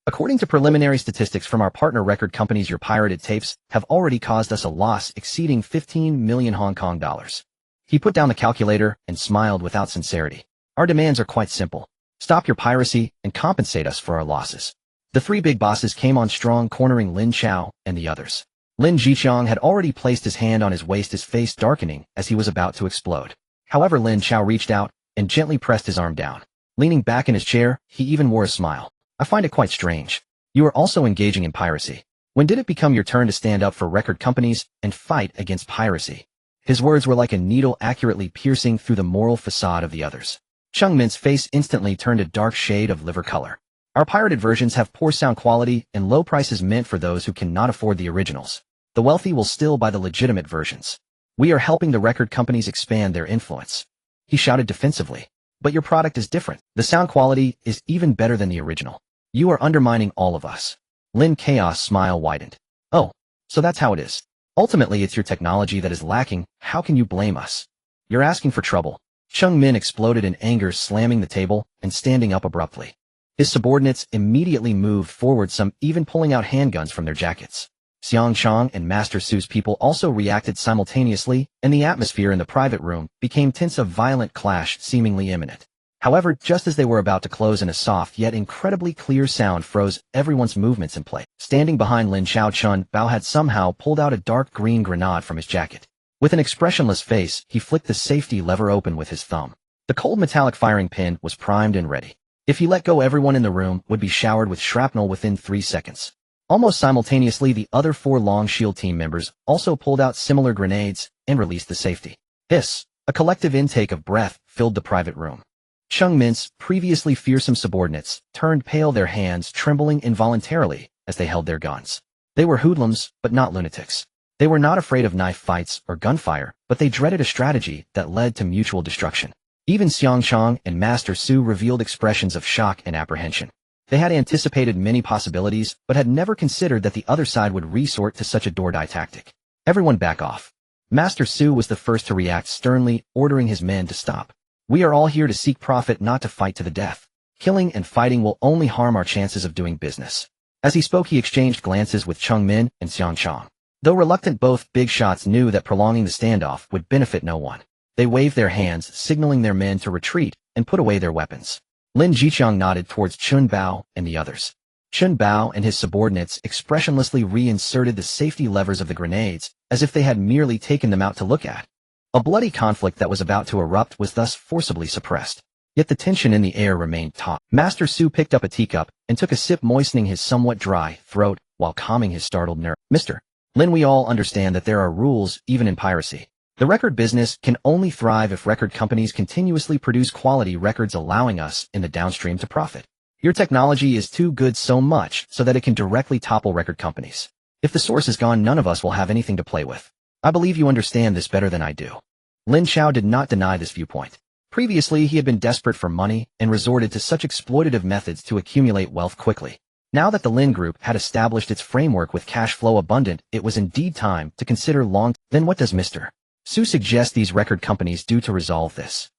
According to preliminary statistics from our partner record companies, your pirated tapes have already caused us a loss exceeding 15 million Hong Kong dollars. He put down the calculator and smiled without sincerity. Our demands are quite simple. Stop your piracy and compensate us for our losses. The 3 big bosses came on strong, cornering Lin Chao and the others. Lin Jiqiang had already placed his hand on his waist, his face darkening as he was about to explode. However, Lin Chao reached out and gently pressed his arm down. Leaning back in his chair, he even wore a smile. I find it quite strange. You are also engaging in piracy. When did it become your turn to stand up for record companies and fight against piracy? His words were like a needle accurately piercing through the moral facade of the others. Chung Min's face instantly turned a dark shade of liver color. Our pirated versions have poor sound quality and low prices meant for those who cannot afford the originals. The wealthy will still buy the legitimate versions. We are helping the record companies expand their influence. He shouted defensively. But your product is different. The sound quality is even better than the original. You are undermining all of us. Lin Chao's smile widened. Oh, so that's how it is. Ultimately, it's your technology that is lacking. How can you blame us? You're asking for trouble. Chung Min exploded in anger, slamming the table and standing up abruptly. His subordinates immediately moved forward, some even pulling out handguns from their jackets. Xiang Chong and Master Su's people also reacted simultaneously, and the atmosphere in the private room became tense, a violent clash seemingly imminent. However, just as they were about to close in, a soft yet incredibly clear sound froze everyone's movements in place. Standing behind Lin Chao, Chun Bao had somehow pulled out a dark green grenade from his jacket. With an expressionless face, he flicked the safety lever open with his thumb. The cold metallic firing pin was primed and ready. If he let go, everyone in the room would be showered with shrapnel within 3 seconds. Almost simultaneously, the other 4 Long Shield team members also pulled out similar grenades and released the safety. Hiss! A collective intake of breath filled the private room. Chung Min's previously fearsome subordinates turned pale, their hands trembling involuntarily as they held their guns. They were hoodlums, but not lunatics. They were not afraid of knife fights or gunfire, but they dreaded a strategy that led to mutual destruction. Even Xiang Chong and Master Su revealed expressions of shock and apprehension. They had anticipated many possibilities, but had never considered that the other side would resort to such a door-die tactic. Everyone back off. Master Su was the first to react sternly, ordering his men to stop. We are all here to seek profit, not to fight to the death. Killing and fighting will only harm our chances of doing business. As he spoke, he exchanged glances with Chung Min and Xiang Chong. Though reluctant, both big shots knew that prolonging the standoff would benefit no one. They waved their hands, signaling their men to retreat and put away their weapons. Lin Jiqiang nodded towards Chun Bao and the others. Chun Bao and his subordinates expressionlessly reinserted the safety levers of the grenades, as if they had merely taken them out to look at. A bloody conflict that was about to erupt was thus forcibly suppressed. Yet the tension in the air remained taut. Master Su picked up a teacup and took a sip, moistening his somewhat dry throat while calming his startled nerves. Mr. Lin, we all understand that there are rules even in piracy. The record business can only thrive if record companies continuously produce quality records, allowing us in the downstream to profit. Your technology is too good, so much so that it can directly topple record companies. If the source is gone, none of us will have anything to play with. I believe you understand this better than I do. Lin Chao did not deny this viewpoint. Previously, he had been desperate for money and resorted to such exploitative methods to accumulate wealth quickly. Now that the Lin Group had established its framework with cash flow abundant, it was indeed time to consider long. Then what does Mr. Su suggest these record companies do to resolve this?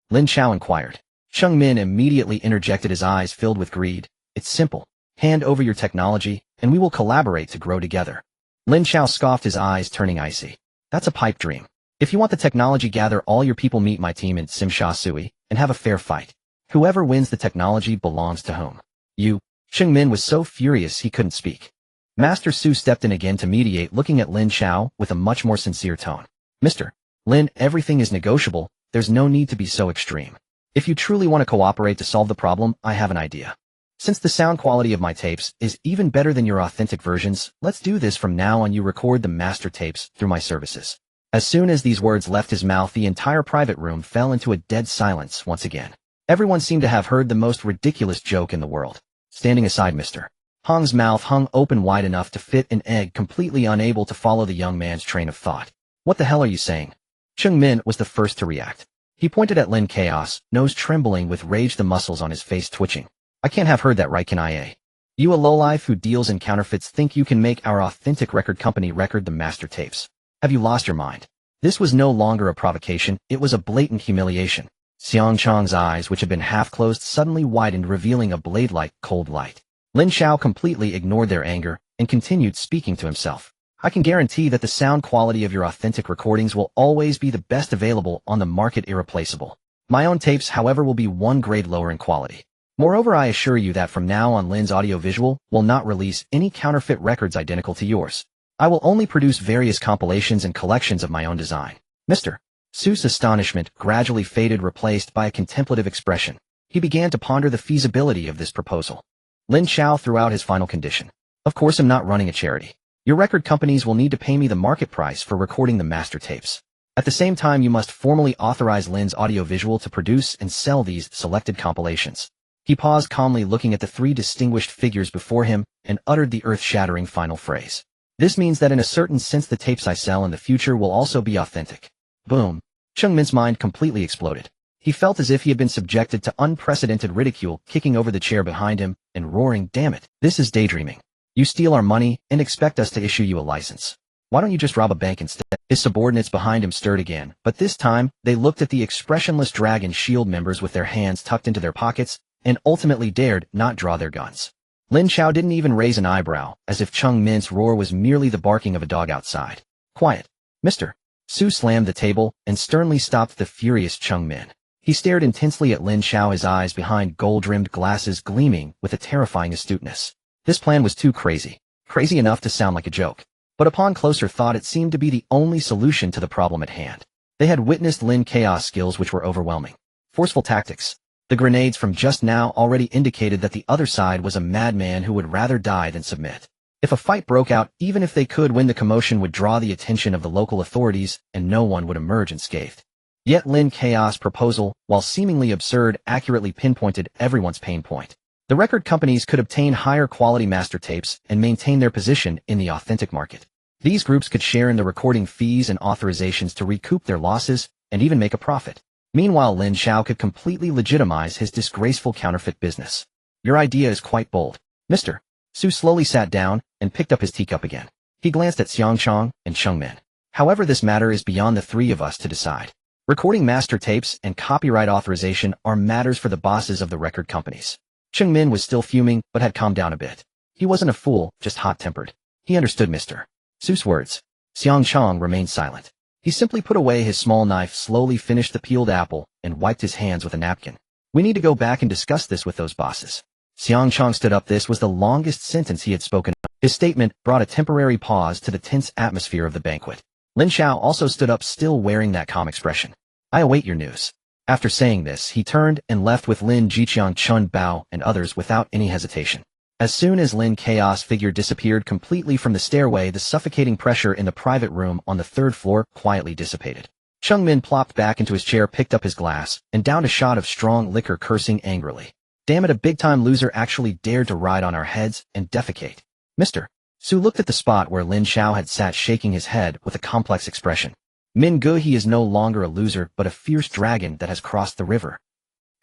Lin Chao inquired. Chung Min immediately interjected, his eyes filled with greed. It's simple. Hand over your technology, and we will collaborate to grow together. Lin Chao scoffed, his eyes turning icy. That's a pipe dream. If you want the technology, gather all your people, meet my team in Simsha Sui, and have a fair fight. Whoever wins the technology belongs to whom? You. Chung Min was so furious he couldn't speak. Master Su stepped in again to mediate, looking at Lin Chao with a much more sincere tone. Mr. Lin, everything is negotiable. There's no need to be so extreme. If you truly want to cooperate to solve the problem, I have an idea. Since the sound quality of my tapes is even better than your authentic versions, let's do this. From now on, you record the master tapes through my services. As soon as these words left his mouth, the entire private room fell into a dead silence once again. Everyone seemed to have heard the most ridiculous joke in the world. Standing aside, Mr. Hong's mouth hung open wide enough to fit an egg, completely unable to follow the young man's train of thought. What the hell are you saying? Chung Min was the first to react. He pointed at Lin Chaos, nose trembling with rage, the muscles on his face twitching. I can't have heard that right, can I? You, a lowlife who deals in counterfeits, think you can make our authentic record company record the master tapes? Have you lost your mind? This was no longer a provocation, it was a blatant humiliation. Xiang Chong's eyes, which had been half closed, suddenly widened, revealing a blade-like, cold light. Lin Chao completely ignored their anger and continued, speaking to himself. I can guarantee that the sound quality of your authentic recordings will always be the best available on the market, irreplaceable. My own tapes, however, will be one grade lower in quality. Moreover, I assure you that from now on, Lin's audiovisual will not release any counterfeit records identical to yours. I will only produce various compilations and collections of my own design. Mr. Su's astonishment gradually faded, replaced by a contemplative expression. He began to ponder the feasibility of this proposal. Lin Chao threw out his final condition. Of course I'm not running a charity. Your record companies will need to pay me the market price for recording the master tapes. At the same time you must formally authorize Lin's audiovisual to produce and sell these selected compilations. He paused calmly looking at the three distinguished figures before him and uttered the earth-shattering final phrase. This means that in a certain sense the tapes I sell in the future will also be authentic. Boom. Cheng Min's mind completely exploded. He felt as if he had been subjected to unprecedented ridicule, kicking over the chair behind him and roaring, "Damn it, this is daydreaming. You steal our money and expect us to issue you a license. Why don't you just rob a bank instead?" His subordinates behind him stirred again, but this time, they looked at the expressionless Dragon Shield members with their hands tucked into their pockets and ultimately dared not draw their guns. Lin Chao didn't even raise an eyebrow, as if Cheng Min's roar was merely the barking of a dog outside. "Quiet, mister." Su slammed the table and sternly stopped the furious Cheng Min. He stared intensely at Lin Chao, his eyes behind gold-rimmed glasses gleaming with a terrifying astuteness. This plan was too crazy. Crazy enough to sound like a joke. But upon closer thought it seemed to be the only solution to the problem at hand. They had witnessed Lin Chaos skills which were overwhelming. Forceful tactics. The grenades from just now already indicated that the other side was a madman who would rather die than submit. If a fight broke out, even if they could win, the commotion would draw the attention of the local authorities and no one would emerge unscathed. Yet Lin Chaos' proposal, while seemingly absurd, accurately pinpointed everyone's pain point. The record companies could obtain higher quality master tapes and maintain their position in the authentic market. These groups could share in the recording fees and authorizations to recoup their losses and even make a profit. Meanwhile, Lin Chao could completely legitimize his disgraceful counterfeit business. Your idea is quite bold, mister. Su slowly sat down and picked up his teacup again. He glanced at Xiangchang and Cheng Min. However, this matter is beyond the three of us to decide. Recording master tapes and copyright authorization are matters for the bosses of the record companies. Cheng Min was still fuming, but had calmed down a bit. He wasn't a fool, just hot-tempered. He understood Mr. Su's words. Xiangchang remained silent. He simply put away his small knife, slowly finished the peeled apple, and wiped his hands with a napkin. We need to go back and discuss this with those bosses. Xiangchang stood up. This was the longest sentence he had spoken. His statement brought a temporary pause to the tense atmosphere of the banquet. Lin Chao also stood up, still wearing that calm expression. I await your news. After saying this, he turned and left with Lin Jiqiang, Chun Bao, and others without any hesitation. As soon as Lin Chaos' figure disappeared completely from the stairway, the suffocating pressure in the private room on the third floor quietly dissipated. Cheng Min plopped back into his chair, picked up his glass, and downed a shot of strong liquor, cursing angrily. Damn it, a big-time loser actually dared to ride on our heads and defecate. Mister. Su looked at the spot where Lin Chao had sat, shaking his head with a complex expression. Min Gu, he is no longer a loser, but a fierce dragon that has crossed the river.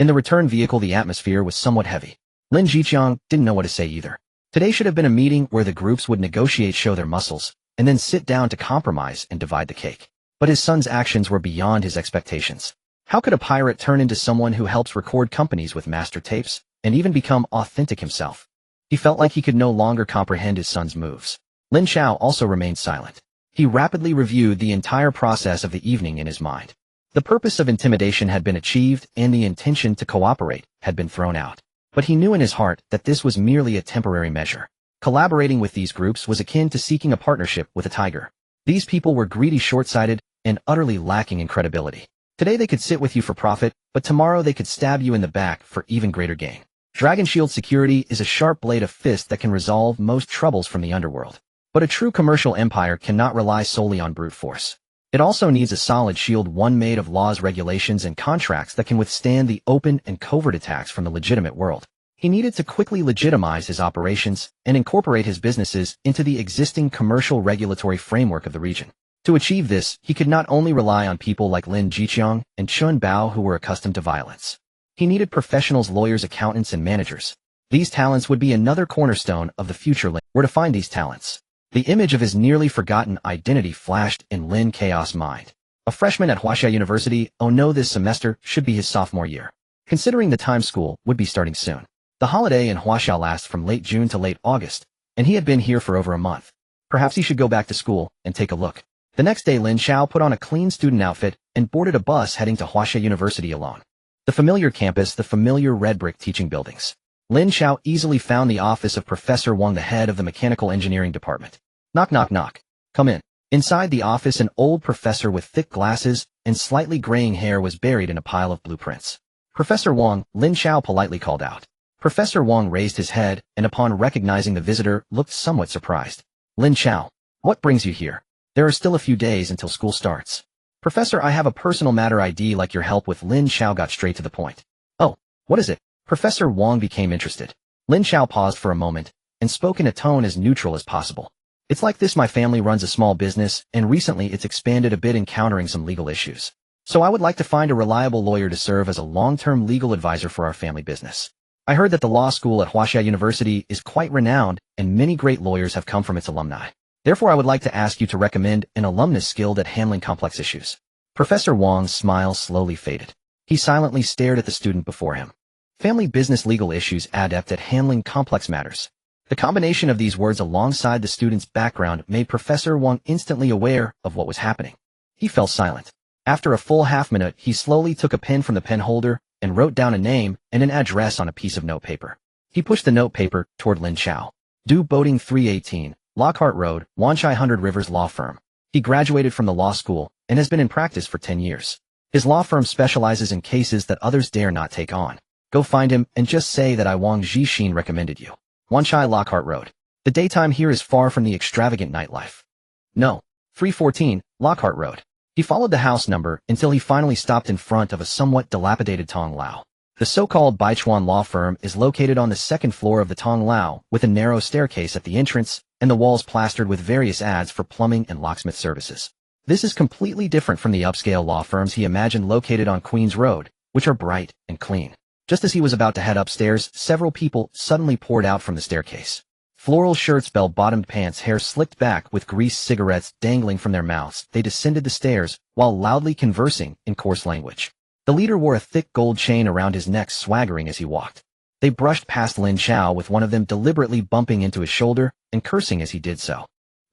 In the return vehicle, the atmosphere was somewhat heavy. Lin Jiqiang didn't know what to say either. Today should have been a meeting where the groups would negotiate, show their muscles, and then sit down to compromise and divide the cake. But his son's actions were beyond his expectations. How could a pirate turn into someone who helps record companies with master tapes, and even become authentic himself? He felt like he could no longer comprehend his son's moves. Lin Chao also remained silent. He rapidly reviewed the entire process of the evening in his mind. The purpose of intimidation had been achieved, and the intention to cooperate had been thrown out. But he knew in his heart that this was merely a temporary measure. Collaborating with these groups was akin to seeking a partnership with a tiger. These people were greedy, short-sighted, and utterly lacking in credibility. Today they could sit with you for profit, but tomorrow they could stab you in the back for even greater gain. Dragon Shield security is a sharp blade of fist that can resolve most troubles from the underworld. But a true commercial empire cannot rely solely on brute force. It also needs a solid shield, one made of laws, regulations, and contracts that can withstand the open and covert attacks from the legitimate world. He needed to quickly legitimize his operations and incorporate his businesses into the existing commercial regulatory framework of the region. To achieve this, he could not only rely on people like Lin Jiqiang and Chun Bao who were accustomed to violence. He needed professionals, lawyers, accountants, and managers. These talents would be another cornerstone of the future. Where to find these talents? The image of his nearly forgotten identity flashed in Lin Chaos' mind. A freshman at Huaxia University, oh no, this semester should be his sophomore year. Considering the time, school would be starting soon. The holiday in Huaxia lasts from late June to late August, and he had been here for over a month. Perhaps he should go back to school and take a look. The next day, Lin Chao put on a clean student outfit and boarded a bus heading to Huaxia University alone. The familiar campus, the familiar red brick teaching buildings. Lin Chao easily found the office of Professor Wang, the head of the mechanical engineering department. Knock, knock, knock. Come in. Inside the office, an old professor with thick glasses and slightly graying hair was buried in a pile of blueprints. Professor Wang, Lin Chao politely called out. Professor Wang raised his head, and upon recognizing the visitor, looked somewhat surprised. Lin Chao, what brings you here? There are still a few days until school starts. Professor, I have a personal matter I'd like your help with. Lin Chao got straight to the point. Oh, what is it? Professor Wang became interested. Lin Chao paused for a moment, and spoke in a tone as neutral as possible. It's like this: my family runs a small business, and recently it's expanded a bit, encountering some legal issues. So I would like to find a reliable lawyer to serve as a long-term legal advisor for our family business. I heard that the law school at Huaxia University is quite renowned, and many great lawyers have come from its alumni. Therefore, I would like to ask you to recommend an alumnus skilled at handling complex issues. Professor Wang's smile slowly faded. He silently stared at the student before him. Family business legal issues, adept at handling complex matters. The combination of these words alongside the student's background made Professor Wang instantly aware of what was happening. He fell silent. After a full half-minute, he slowly took a pen from the pen holder and wrote down a name and an address on a piece of notepaper. He pushed the notepaper toward Lin Chao. Du Boating 318, Lockhart Road, Wanchai 100 Rivers Law Firm. He graduated from the law school and has been in practice for 10 years. His law firm specializes in cases that others dare not take on. Go find him and just say that I, Wang Zhixin, recommended you. Wanchai, Lockhart Road. The daytime here is far from the extravagant nightlife. No. 314, Lockhart Road. He followed the house number until he finally stopped in front of a somewhat dilapidated Tong Lao. The so-called Baichuan law firm is located on the second floor of the Tong Lao, with a narrow staircase at the entrance and the walls plastered with various ads for plumbing and locksmith services. This is completely different from the upscale law firms he imagined located on Queens Road, which are bright and clean. Just as he was about to head upstairs, several people suddenly poured out from the staircase. Floral shirts, bell-bottomed pants, hair slicked back with greased cigarettes dangling from their mouths. They descended the stairs while loudly conversing in coarse language. The leader wore a thick gold chain around his neck, swaggering as he walked. They brushed past Lin Chao, with one of them deliberately bumping into his shoulder and cursing as he did so.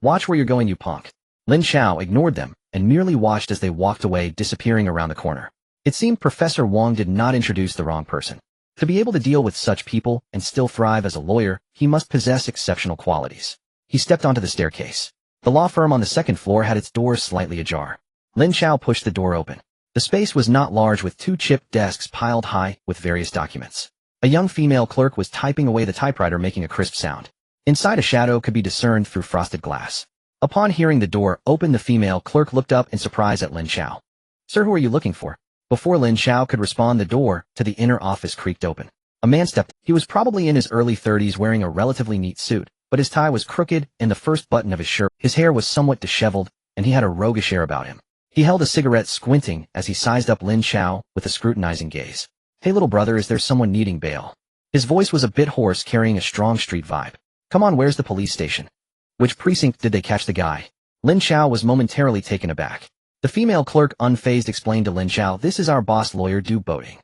Watch where you're going, you punk. Lin Chao ignored them and merely watched as they walked away, disappearing around the corner. It seemed Professor Wang did not introduce the wrong person. To be able to deal with such people and still thrive as a lawyer, he must possess exceptional qualities. He stepped onto the staircase. The law firm on the second floor had its doors slightly ajar. Lin Chao pushed the door open. The space was not large, with two chipped desks piled high with various documents. A young female clerk was typing away the typewriter, making a crisp sound. Inside, a shadow could be discerned through frosted glass. Upon hearing the door open, the female clerk looked up in surprise at Lin Chao. Sir, who are you looking for? Before Lin Chao could respond, the door to the inner office creaked open. A man stepped. He was probably in his early 30s, wearing a relatively neat suit, but his tie was crooked and the first button of his shirt. His hair was somewhat disheveled, and he had a roguish air about him. He held a cigarette, squinting as he sized up Lin Chao with a scrutinizing gaze. Hey, little brother, is there someone needing bail? His voice was a bit hoarse, carrying a strong street vibe. Come on, where's the police station? Which precinct did they catch the guy? Lin Chao was momentarily taken aback. The female clerk, unfazed, explained to Lin Chao, this is our boss, Lawyer Du Boating.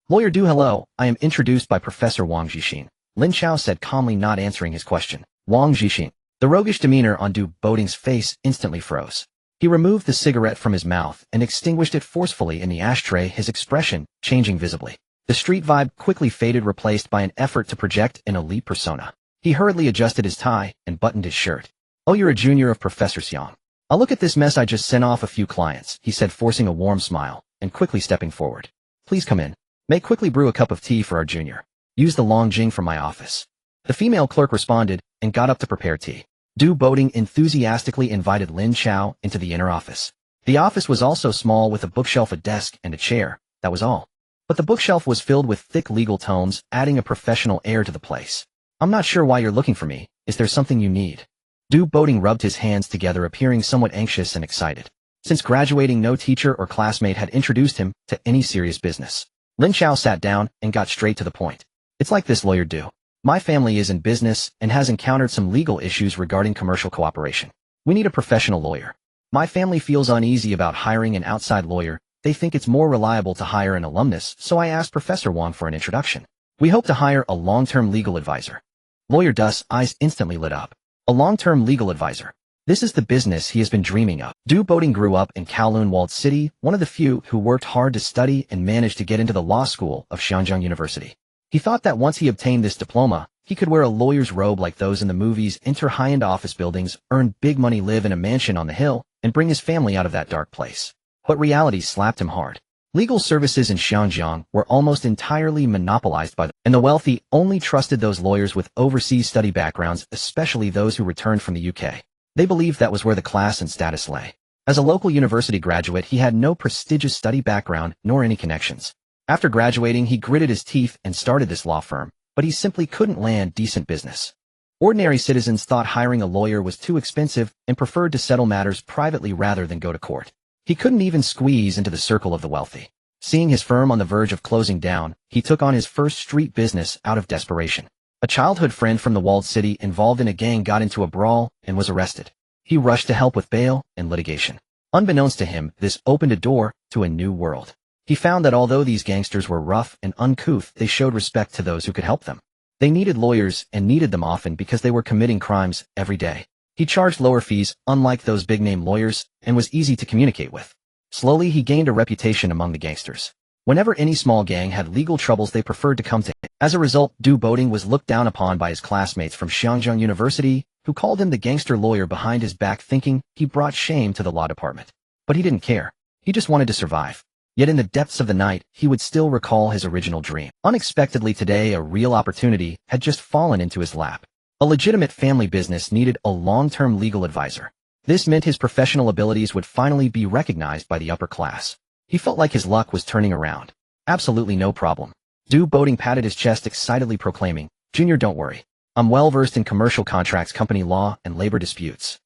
Lawyer Du, hello, I am introduced by Professor Wang Zhixin. Lin Chao said calmly, not answering his question. Wang Zhixin. The roguish demeanor on Du Boating's face instantly froze. He removed the cigarette from his mouth and extinguished it forcefully in the ashtray, his expression changing visibly. The street vibe quickly faded, replaced by an effort to project an elite persona. He hurriedly adjusted his tie and buttoned his shirt. Oh, you're a junior of Professor Xiang. I'll look at this mess. I just sent off a few clients, he said, forcing a warm smile, and quickly stepping forward. Please come in. May quickly brew a cup of tea for our junior. Use the long jing from my office. The female clerk responded and got up to prepare tea. Du Boating enthusiastically invited Lin Chao into the inner office. The office was also small, with a bookshelf, a desk, and a chair. That was all. But the bookshelf was filled with thick legal tomes, adding a professional air to the place. I'm not sure why you're looking for me. Is there something you need? Du Boating rubbed his hands together, appearing somewhat anxious and excited. Since graduating, no teacher or classmate had introduced him to any serious business. Lin Chao sat down and got straight to the point. It's like this, Lawyer Du. My family is in business and has encountered some legal issues regarding commercial cooperation. We need a professional lawyer. My family feels uneasy about hiring an outside lawyer. They think it's more reliable to hire an alumnus, so I asked Professor Wang for an introduction. We hope to hire a long-term legal advisor. Lawyer Du's eyes instantly lit up. A long-term legal advisor. This is the business he has been dreaming of. Du Boating grew up in Kowloon Walled City, one of the few who worked hard to study and managed to get into the law school of Xianjiang University. He thought that once he obtained this diploma, he could wear a lawyer's robe like those in the movies, enter high-end office buildings, earn big money, live in a mansion on the hill, and bring his family out of that dark place. But reality slapped him hard. Legal services in Xinjiang were almost entirely monopolized by them, and the wealthy only trusted those lawyers with overseas study backgrounds, especially those who returned from the UK. They believed that was where the class and status lay. As a local university graduate, he had no prestigious study background nor any connections. After graduating, he gritted his teeth and started this law firm, but he simply couldn't land decent business. Ordinary citizens thought hiring a lawyer was too expensive and preferred to settle matters privately rather than go to court. He couldn't even squeeze into the circle of the wealthy. Seeing his firm on the verge of closing down, he took on his first street business out of desperation. A childhood friend from the walled city involved in a gang got into a brawl and was arrested. He rushed to help with bail and litigation. Unbeknownst to him, this opened a door to a new world. He found that although these gangsters were rough and uncouth, they showed respect to those who could help them. They needed lawyers and needed them often because they were committing crimes every day. He charged lower fees, unlike those big-name lawyers, and was easy to communicate with. Slowly, he gained a reputation among the gangsters. Whenever any small gang had legal troubles, they preferred to come to him. As a result, Du Boating was looked down upon by his classmates from Xinjiang University, who called him the gangster lawyer behind his back, thinking he brought shame to the law department. But he didn't care. He just wanted to survive. Yet in the depths of the night, he would still recall his original dream. Unexpectedly today, a real opportunity had just fallen into his lap. A legitimate family business needed a long-term legal advisor. This meant his professional abilities would finally be recognized by the upper class. He felt like his luck was turning around. Absolutely no problem. Du Boating patted his chest excitedly, proclaiming, "Junior, don't worry. I'm well-versed in commercial contracts, company law, and labor disputes.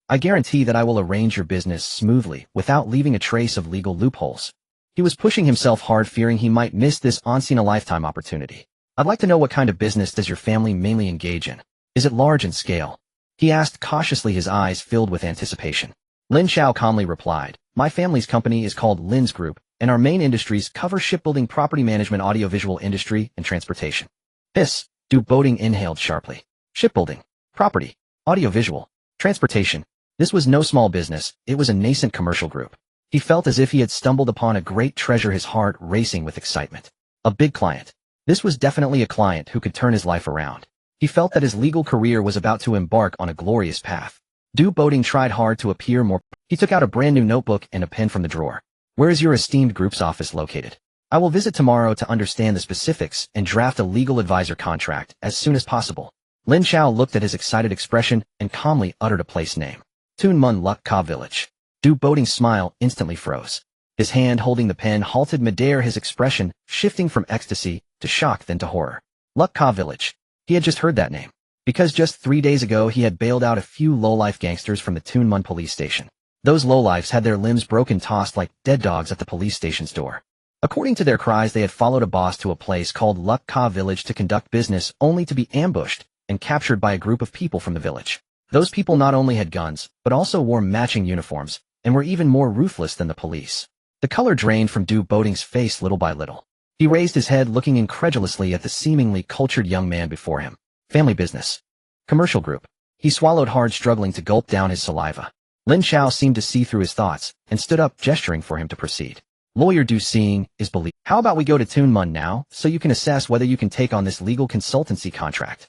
I guarantee that I will arrange your business smoothly without leaving a trace of legal loopholes." He was pushing himself hard, fearing he might miss this once-in-a-lifetime opportunity. "I'd like to know, what kind of business does your family mainly engage in? Is it large in scale?" he asked cautiously, his eyes filled with anticipation. Lin Chao calmly replied, "My family's company is called Lin's Group, and our main industries cover shipbuilding, property management, audiovisual industry, and transportation." "Hiss," Du Boating inhaled sharply. "Shipbuilding, property, audiovisual, transportation." This was no small business, it was a nascent commercial group. He felt as if he had stumbled upon a great treasure, his heart racing with excitement. A big client. This was definitely a client who could turn his life around. He felt that his legal career was about to embark on a glorious path. Du Boating tried hard to appear more. He took out a brand new notebook and a pen from the drawer. "Where is your esteemed group's office located? I will visit tomorrow to understand the specifics and draft a legal advisor contract as soon as possible." Lin Chao looked at his excited expression and calmly uttered a place name. Tunmun Luk Ka Village. Du Boating's smile instantly froze. His hand holding the pen halted midair, his expression shifting from ecstasy to shock, then to horror. Luk Ka Village. He had just heard that name, because just 3 days ago he had bailed out a few lowlife gangsters from the Tunmun police station. Those lowlifes had their limbs broken, tossed like dead dogs at the police station's door. According to their cries, they had followed a boss to a place called Luk Ka Village to conduct business, only to be ambushed and captured by a group of people from the village. Those people not only had guns, but also wore matching uniforms, and were even more ruthless than the police. The color drained from Du Boating's face little by little. He raised his head, looking incredulously at the seemingly cultured young man before him. Family business. Commercial group. He swallowed hard, struggling to gulp down his saliva. Lin Chao seemed to see through his thoughts, and stood up, gesturing for him to proceed. "Lawyer Du, seeing is believing. How about we go to Tunmun now, so you can assess whether you can take on this legal consultancy contract?"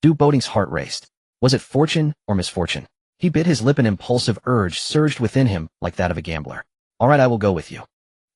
Du Boating's heart raced. Was it fortune or misfortune? He bit his lip. An impulsive urge surged within him, like that of a gambler. "All right, I will go with you."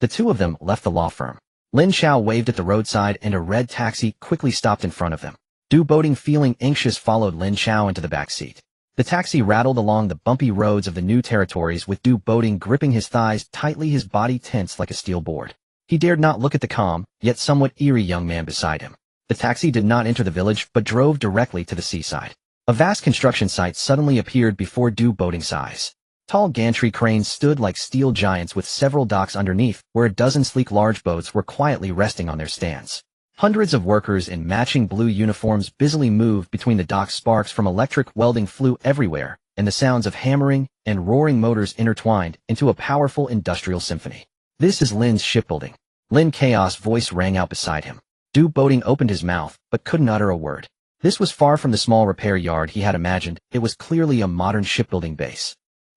The two of them left the law firm. Lin Chao waved at the roadside, and a red taxi quickly stopped in front of them. Du Boating, feeling anxious, followed Lin Chao into the back seat. The taxi rattled along the bumpy roads of the new territories, with Du Boating gripping his thighs tightly, his body tense like a steel board. He dared not look at the calm, yet somewhat eerie young man beside him. The taxi did not enter the village, but drove directly to the seaside. A vast construction site suddenly appeared before Du Boating's eyes. Tall gantry cranes stood like steel giants, with several docks underneath, where a dozen sleek large boats were quietly resting on their stands. Hundreds of workers in matching blue uniforms busily moved between the docks. Sparks from electric welding flew everywhere, and the sounds of hammering and roaring motors intertwined into a powerful industrial symphony. "This is Lin's shipbuilding." Lin Chaos' voice rang out beside him. Du Boating opened his mouth, but couldn't utter a word. This was far from the small repair yard he had imagined. It was clearly a modern shipbuilding base.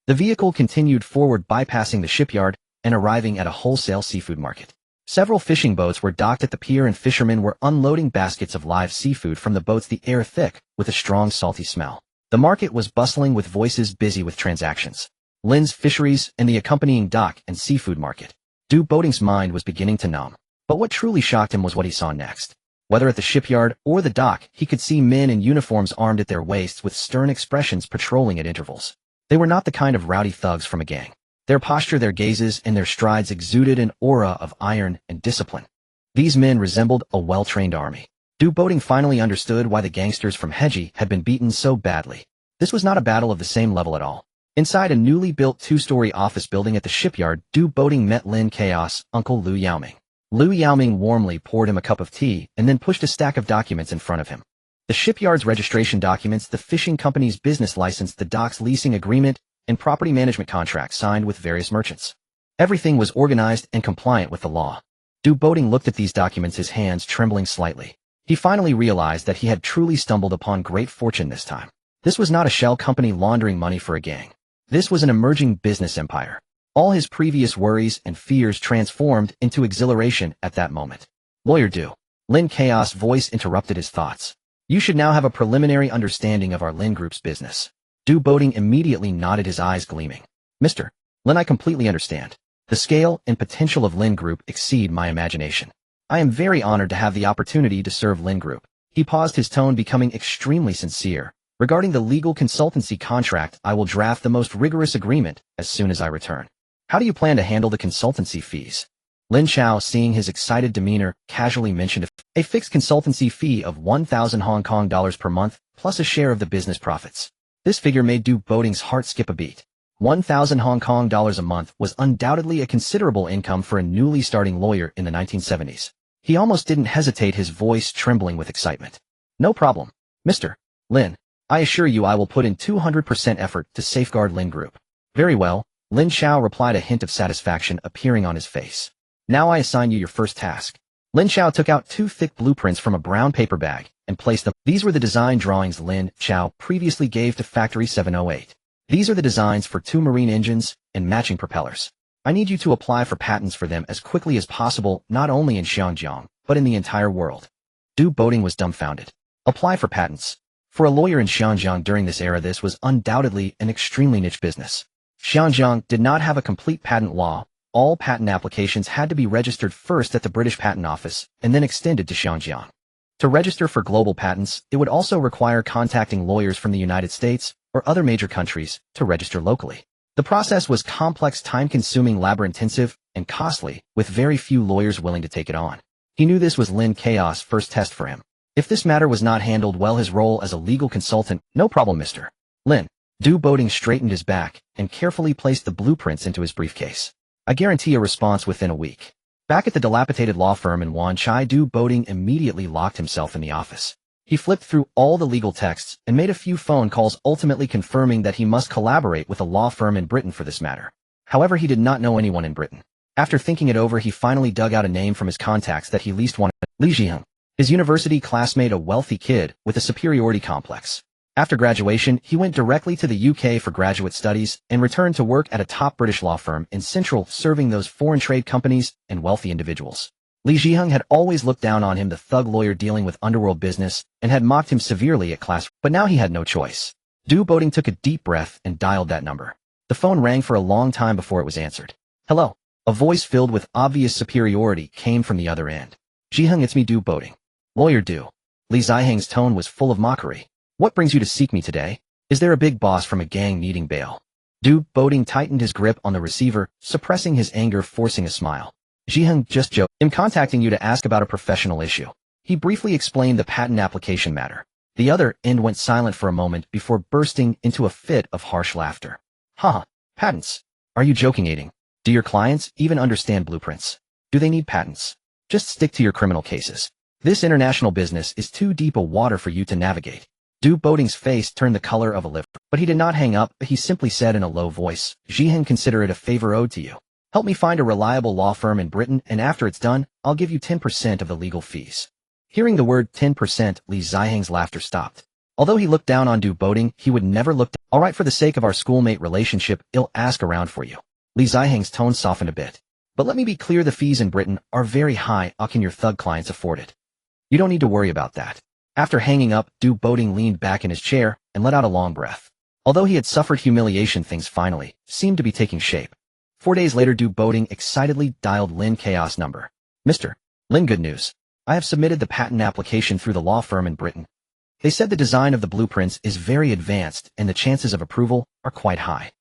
The vehicle continued forward, bypassing the shipyard and arriving at a wholesale seafood market. Several fishing boats were docked at the pier, and fishermen were unloading baskets of live seafood from the boats, the air thick with a strong salty smell. The market was bustling with voices busy with transactions. Lin's Fisheries and the accompanying dock and seafood market. Du Boating's mind was beginning to numb. But what truly shocked him was what he saw next. Whether at the shipyard or the dock, he could see men in uniforms armed at their waists with stern expressions patrolling at intervals. They were not the kind of rowdy thugs from a gang. Their posture, their gazes, and their strides exuded an aura of iron and discipline. These men resembled a well-trained army. Du Boating finally understood why the gangsters from Heji had been beaten so badly. This was not a battle of the same level at all. Inside a newly built two-story office building at the shipyard, Du Boating met Lin Chao's uncle Liu Yaoming. Liu Yaoming warmly poured him a cup of tea and then pushed a stack of documents in front of him. The shipyard's registration documents, the fishing company's business license, the dock's leasing agreement, and property management contracts signed with various merchants. Everything was organized and compliant with the law. Du Boating looked at these documents, his hands trembling slightly. He finally realized that he had truly stumbled upon great fortune this time. This was not a shell company laundering money for a gang. This was an emerging business empire. All his previous worries and fears transformed into exhilaration at that moment. Lawyer Du. Lin Chao's voice interrupted his thoughts. You should now have a preliminary understanding of our Lin Group's business. Du Boating immediately nodded, his eyes gleaming. Mr. Lin, I completely understand. The scale and potential of Lin Group exceed my imagination. I am very honored to have the opportunity to serve Lin Group. He paused, his tone becoming extremely sincere. Regarding the legal consultancy contract, I will draft the most rigorous agreement as soon as I return. How do you plan to handle the consultancy fees? Lin Chao, seeing his excited demeanor, casually mentioned a fixed consultancy fee of 1,000 Hong Kong dollars per month, plus a share of the business profits. This figure made Du Boating's heart skip a beat. 1,000 Hong Kong dollars a month was undoubtedly a considerable income for a newly starting lawyer in the 1970s. He almost didn't hesitate, his voice trembling with excitement. No problem, Mr. Lin. I assure you I will put in 200% effort to safeguard Lin Group. Very well, Lin Chao replied, a hint of satisfaction appearing on his face. Now I assign you your first task. Lin Chao took out 2 thick blueprints from a brown paper bag and placed them. These were the design drawings Lin Chao previously gave to Factory 708. These are the designs for 2 marine engines and matching propellers. I need you to apply for patents for them as quickly as possible, not only in Xiangjiang, but in the entire world. Du Boating was dumbfounded. Apply for patents. For a lawyer in Xiangjiang during this era, this was undoubtedly an extremely niche business. Xiangjiang did not have a complete patent law. All patent applications had to be registered first at the British Patent Office and then extended to Xiangjiang. To register for global patents, it would also require contacting lawyers from the United States or other major countries to register locally. The process was complex, time-consuming, labor-intensive, and costly, with very few lawyers willing to take it on. He knew this was Lin Chao's first test for him. If this matter was not handled well, his role as a legal consultant, no problem, Mr. Lin. Du Boating straightened his back and carefully placed the blueprints into his briefcase. I guarantee a response within a week. Back at the dilapidated law firm in Wan Chai, Du Boating immediately locked himself in the office. He flipped through all the legal texts and made a few phone calls, ultimately confirming that he must collaborate with a law firm in Britain for this matter. However, he did not know anyone in Britain. After thinking it over, he finally dug out a name from his contacts that he least wanted: Li Zhiheng. His university classmate, a wealthy kid with a superiority complex. After graduation, he went directly to the UK for graduate studies and returned to work at a top British law firm in Central, serving those foreign trade companies and wealthy individuals. Li Zhiheng had always looked down on him, the thug lawyer dealing with underworld business, and had mocked him severely at class, but now he had no choice. Du Boating took a deep breath and dialed that number. The phone rang for a long time before it was answered. Hello. A voice filled with obvious superiority came from the other end. Zhiheng, it's me, Du Boating. Lawyer Du. Li Zhiheng's tone was full of mockery. What brings you to seek me today? Is there a big boss from a gang needing bail? Du Boating tightened his grip on the receiver, suppressing his anger, forcing a smile. Zhiheng, just joke. I'm contacting you to ask about a professional issue. He briefly explained the patent application matter. The other end went silent for a moment before bursting into a fit of harsh laughter. Haha, patents. Are you joking, Aiding? Do your clients even understand blueprints? Do they need patents? Just stick to your criminal cases. This international business is too deep a water for you to navigate. Du Boating's face turned the color of a liver, but he did not hang up. He simply said in a low voice, Zhiheng, consider it a favor owed to you. Help me find a reliable law firm in Britain, and after it's done, I'll give you 10% of the legal fees. Hearing the word 10%, Li Zhiheng's laughter stopped. Although he looked down on Du Boating, he would never look down. All right, for the sake of our schoolmate relationship, I'll ask around for you. Li Zhiheng's tone softened a bit. But let me be clear, the fees in Britain are very high. How can your thug clients afford it? You don't need to worry about that. After hanging up, Du Boating leaned back in his chair and let out a long breath. Although he had suffered humiliation, things finally seemed to be taking shape. 4 days later, Du Boating excitedly dialed Lin Chaos number. Mr. Lin, good news. I have submitted the patent application through the law firm in Britain. They said the design of the blueprints is very advanced and the chances of approval are quite high.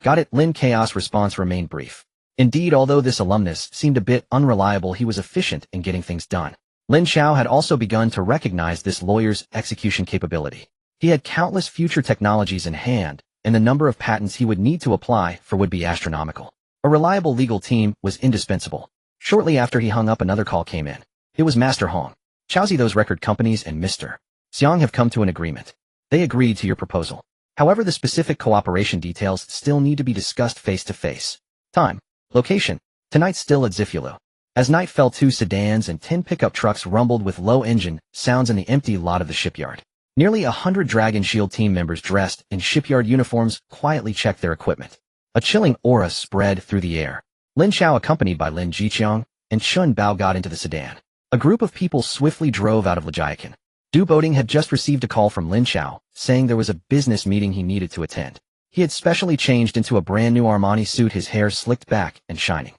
Got it. Lin Chaos' response remained brief. Indeed, although this alumnus seemed a bit unreliable, he was efficient in getting things done. Lin Chao had also begun to recognize this lawyer's execution capability. He had countless future technologies in hand, and the number of patents he would need to apply for would be astronomical. A reliable legal team was indispensable. Shortly after he hung up, another call came in. It was Master Hong. Chaozi, those record companies and Mr. Xiang have come to an agreement. They agreed to your proposal. However, the specific cooperation details still need to be discussed face-to-face. Time. Location. Tonight, still at Zifulu. As night fell, 2 sedans and 10 pickup trucks rumbled with low engine sounds in the empty lot of the shipyard. Nearly 100 Dragon Shield team members dressed in shipyard uniforms quietly checked their equipment. A chilling aura spread through the air. Lin Chao, accompanied by Lin Jiqiang and Chun Bao, got into the sedan. A group of people swiftly drove out of Lejiakan. Du Boating had just received a call from Lin Chao, saying there was a business meeting he needed to attend. He had specially changed into a brand new Armani suit, his hair slicked back and shining.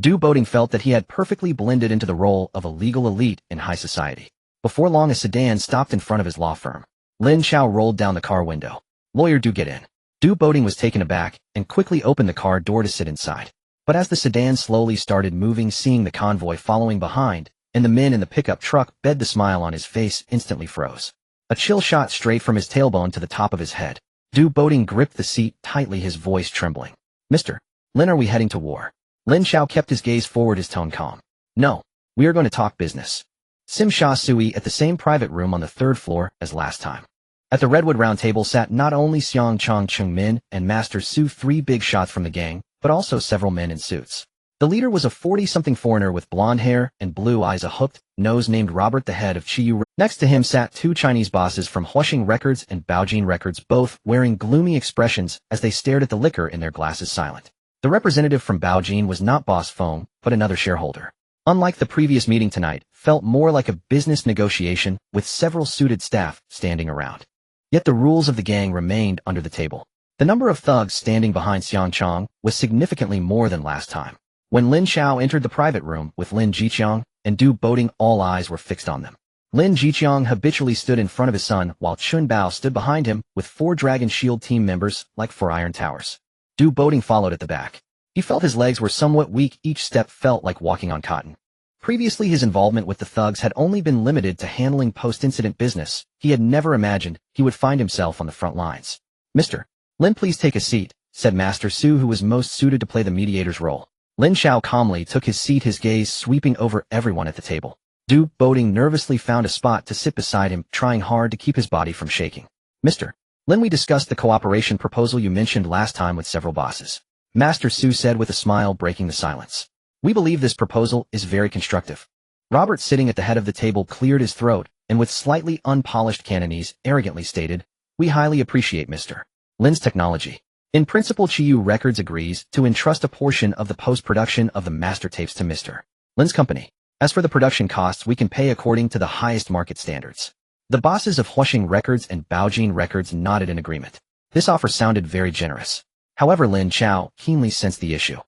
Du Boating felt that he had perfectly blended into the role of a legal elite in high society. Before long, a sedan stopped in front of his law firm. Lin Chao rolled down the car window. Lawyer, do get in. Du Boating was taken aback and quickly opened the car door to sit inside. But as the sedan slowly started moving, seeing the convoy following behind, and the men in the pickup truck, the smile on his face instantly froze. A chill shot straight from his tailbone to the top of his head. Du Boating gripped the seat tightly, his voice trembling. Mr. Lin, are we heading to war? Lin Chao kept his gaze forward, his tone calm. No. We are going to talk business. Sim Sha Sui at the same private room on the 3rd floor as last time. At the Redwood Round Table sat not only Xiang Chong Chung Min and Master Su, 3 big shots from the gang, but also several men in suits. The leader was a 40-something foreigner with blonde hair and blue eyes, a hooked nose named Robert, the head of Chiyu. Next to him sat 2 Chinese bosses from Huashing Records and Baojin Records, both wearing gloomy expressions as they stared at the liquor in their glasses, silent. The representative from Baojin was not Boss Feng, but another shareholder. Unlike the previous meeting tonight, felt more like a business negotiation with several suited staff standing around. Yet the rules of the gang remained under the table. The number of thugs standing behind Xiang Chong was significantly more than last time. When Lin Chao entered the private room with Lin Jiqiang and Du Boating, all eyes were fixed on them. Lin Jiqiang habitually stood in front of his son, while Chun Bao stood behind him with 4 Dragon Shield team members like 4 iron towers. Du Boating followed at the back. He felt his legs were somewhat weak, each step felt like walking on cotton. Previously, his involvement with the thugs had only been limited to handling post-incident business. He had never imagined he would find himself on the front lines. Mr. Lin, please take a seat, said Master Su, who was most suited to play the mediator's role. Lin Chao calmly took his seat, his gaze sweeping over everyone at the table. Du Boating nervously found a spot to sit beside him, trying hard to keep his body from shaking. Mr. Lin, we discussed the cooperation proposal you mentioned last time with several bosses. Master Su said with a smile, breaking the silence. We believe this proposal is very constructive. Robert, sitting at the head of the table, cleared his throat and with slightly unpolished Cantonese arrogantly stated, we highly appreciate Mr. Lin's technology. In principle, Chiyu Records agrees to entrust a portion of the post-production of the master tapes to Mr. Lin's company. As for the production costs, we can pay according to the highest market standards. The bosses of Huashing Records and Baojin Records nodded in agreement. This offer sounded very generous. However, Lin Chao keenly sensed the issue.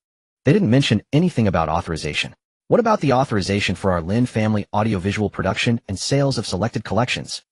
They didn't mention anything about authorization. What about the authorization for our Lin family audiovisual production and sales of selected collections?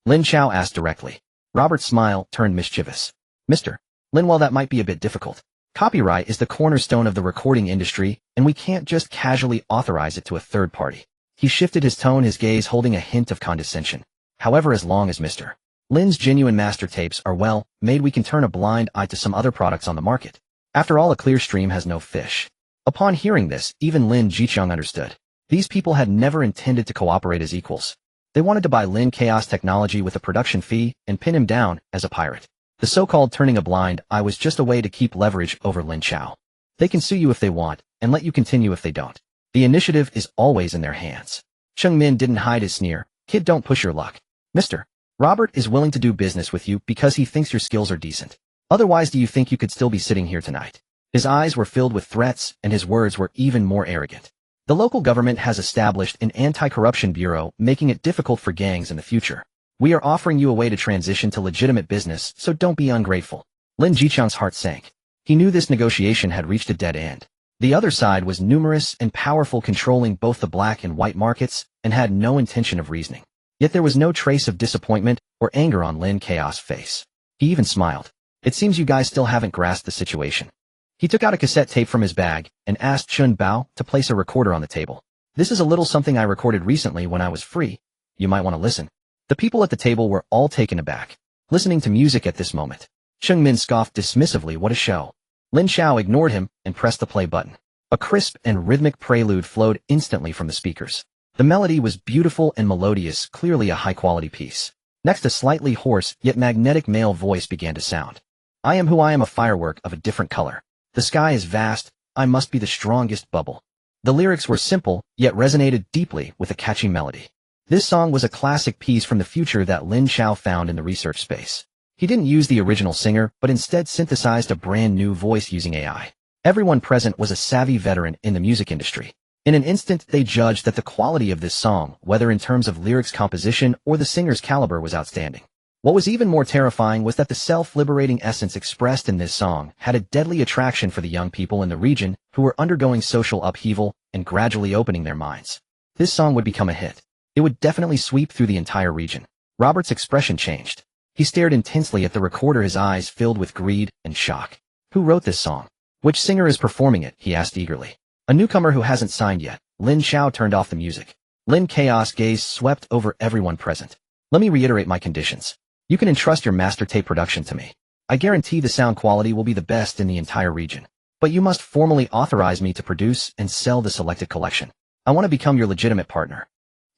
Lin Chao asked directly. Robert's smile turned mischievous. Mr. Lin, while that might be a bit difficult, copyright is the cornerstone of the recording industry, and we can't just casually authorize it to a third party. He shifted his tone, his gaze holding a hint of condescension. However, as long as Mr. Lin's genuine master tapes are well made, we can turn a blind eye to some other products on the market. After all, a clear stream has no fish. Upon hearing this, even Lin Jiqiang understood. These people had never intended to cooperate as equals. They wanted to buy Lin Chaos technology with a production fee and pin him down as a pirate. The so-called turning a blind eye was just a way to keep leverage over Lin Chao. They can sue you if they want, and let you continue if they don't. The initiative is always in their hands. Chung Min didn't hide his sneer. Kid, don't push your luck. Mr. Robert is willing to do business with you because he thinks your skills are decent. Otherwise, do you think you could still be sitting here tonight? His eyes were filled with threats, and his words were even more arrogant. The local government has established an anti-corruption bureau, making it difficult for gangs in the future. We are offering you a way to transition to legitimate business, so don't be ungrateful. Lin Jiqiang's heart sank. He knew this negotiation had reached a dead end. The other side was numerous and powerful, controlling both the black and white markets, and had no intention of reasoning. Yet there was no trace of disappointment or anger on Lin Chao's face. He even smiled. It seems you guys still haven't grasped the situation. He took out a cassette tape from his bag and asked Chun Bao to place a recorder on the table. This is a little something I recorded recently when I was free. You might want to listen. The people at the table were all taken aback, listening to music at this moment. Cheng Min scoffed dismissively. What a show. Lin Chao ignored him and pressed the play button. A crisp and rhythmic prelude flowed instantly from the speakers. The melody was beautiful and melodious, clearly a high-quality piece. Next, a slightly hoarse yet magnetic male voice began to sound. I am who I am, a firework of a different color. The sky is vast, I must be the strongest bubble. The lyrics were simple, yet resonated deeply with a catchy melody. This song was a classic piece from the future that Lin Chao found in the research space. He didn't use the original singer, but instead synthesized a brand new voice using AI. Everyone present was a savvy veteran in the music industry. In an instant, they judged that the quality of this song, whether in terms of lyrics composition or the singer's caliber, was outstanding. What was even more terrifying was that the self-liberating essence expressed in this song had a deadly attraction for the young people in the region who were undergoing social upheaval and gradually opening their minds. This song would become a hit. It would definitely sweep through the entire region. Robert's expression changed. He stared intensely at the recorder, his eyes filled with greed and shock. Who wrote this song? Which singer is performing it? He asked eagerly. A newcomer who hasn't signed yet. Lin Chao turned off the music. Lin Chaos gaze swept over everyone present. Let me reiterate my conditions. You can entrust your master tape production to me. I guarantee the sound quality will be the best in the entire region. But you must formally authorize me to produce and sell the selected collection. I want to become your legitimate partner.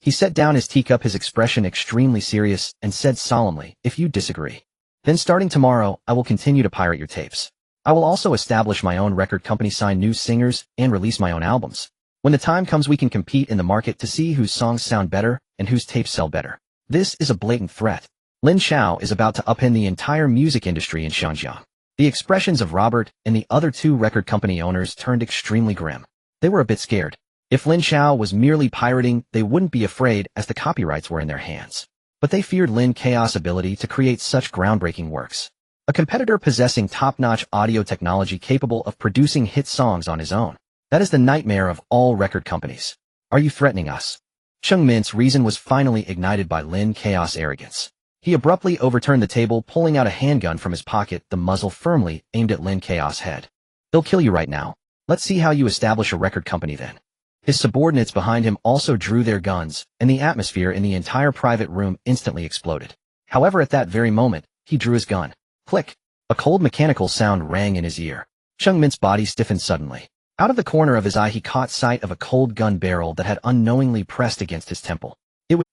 He set down his teacup, his expression extremely serious, and said solemnly, if you disagree, then starting tomorrow, I will continue to pirate your tapes. I will also establish my own record company, sign new singers, and release my own albums. When the time comes, we can compete in the market to see whose songs sound better and whose tapes sell better. This is a blatant threat. Lin Chao is about to upend the entire music industry in Xinjiang. The expressions of Robert and the other two record company owners turned extremely grim. They were a bit scared. If Lin Chao was merely pirating, they wouldn't be afraid as the copyrights were in their hands. But they feared Lin Chaos' ability to create such groundbreaking works. A competitor possessing top-notch audio technology capable of producing hit songs on his own. That is the nightmare of all record companies. Are you threatening us? Cheng Min's reason was finally ignited by Lin Chaos' arrogance. He abruptly overturned the table, pulling out a handgun from his pocket, the muzzle firmly aimed at Lin Chaos' head. They'll kill you right now. Let's see how you establish a record company then. His subordinates behind him also drew their guns, and the atmosphere in the entire private room instantly exploded. However, at that very moment, he drew his gun. Click! A cold mechanical sound rang in his ear. Cheng Min's body stiffened suddenly. Out of the corner of his eye, he caught sight of a cold gun barrel that had unknowingly pressed against his temple.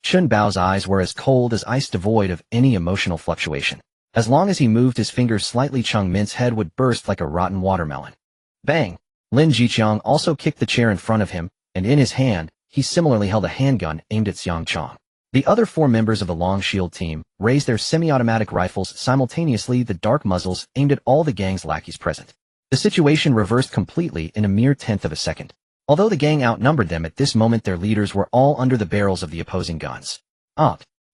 Chun Bao's eyes were as cold as ice, devoid of any emotional fluctuation. As long as he moved his fingers slightly, Cheng Min's head would burst like a rotten watermelon. Bang! Lin Jiqiang also kicked the chair in front of him, and in his hand, he similarly held a handgun aimed at Xiang Chong. The other four members of the Long Shield team raised their semi-automatic rifles simultaneously, the dark muzzles aimed at all the gang's lackeys present. The situation reversed completely in a mere tenth of a second. Although the gang outnumbered them at this moment, their leaders were all under the barrels of the opposing guns.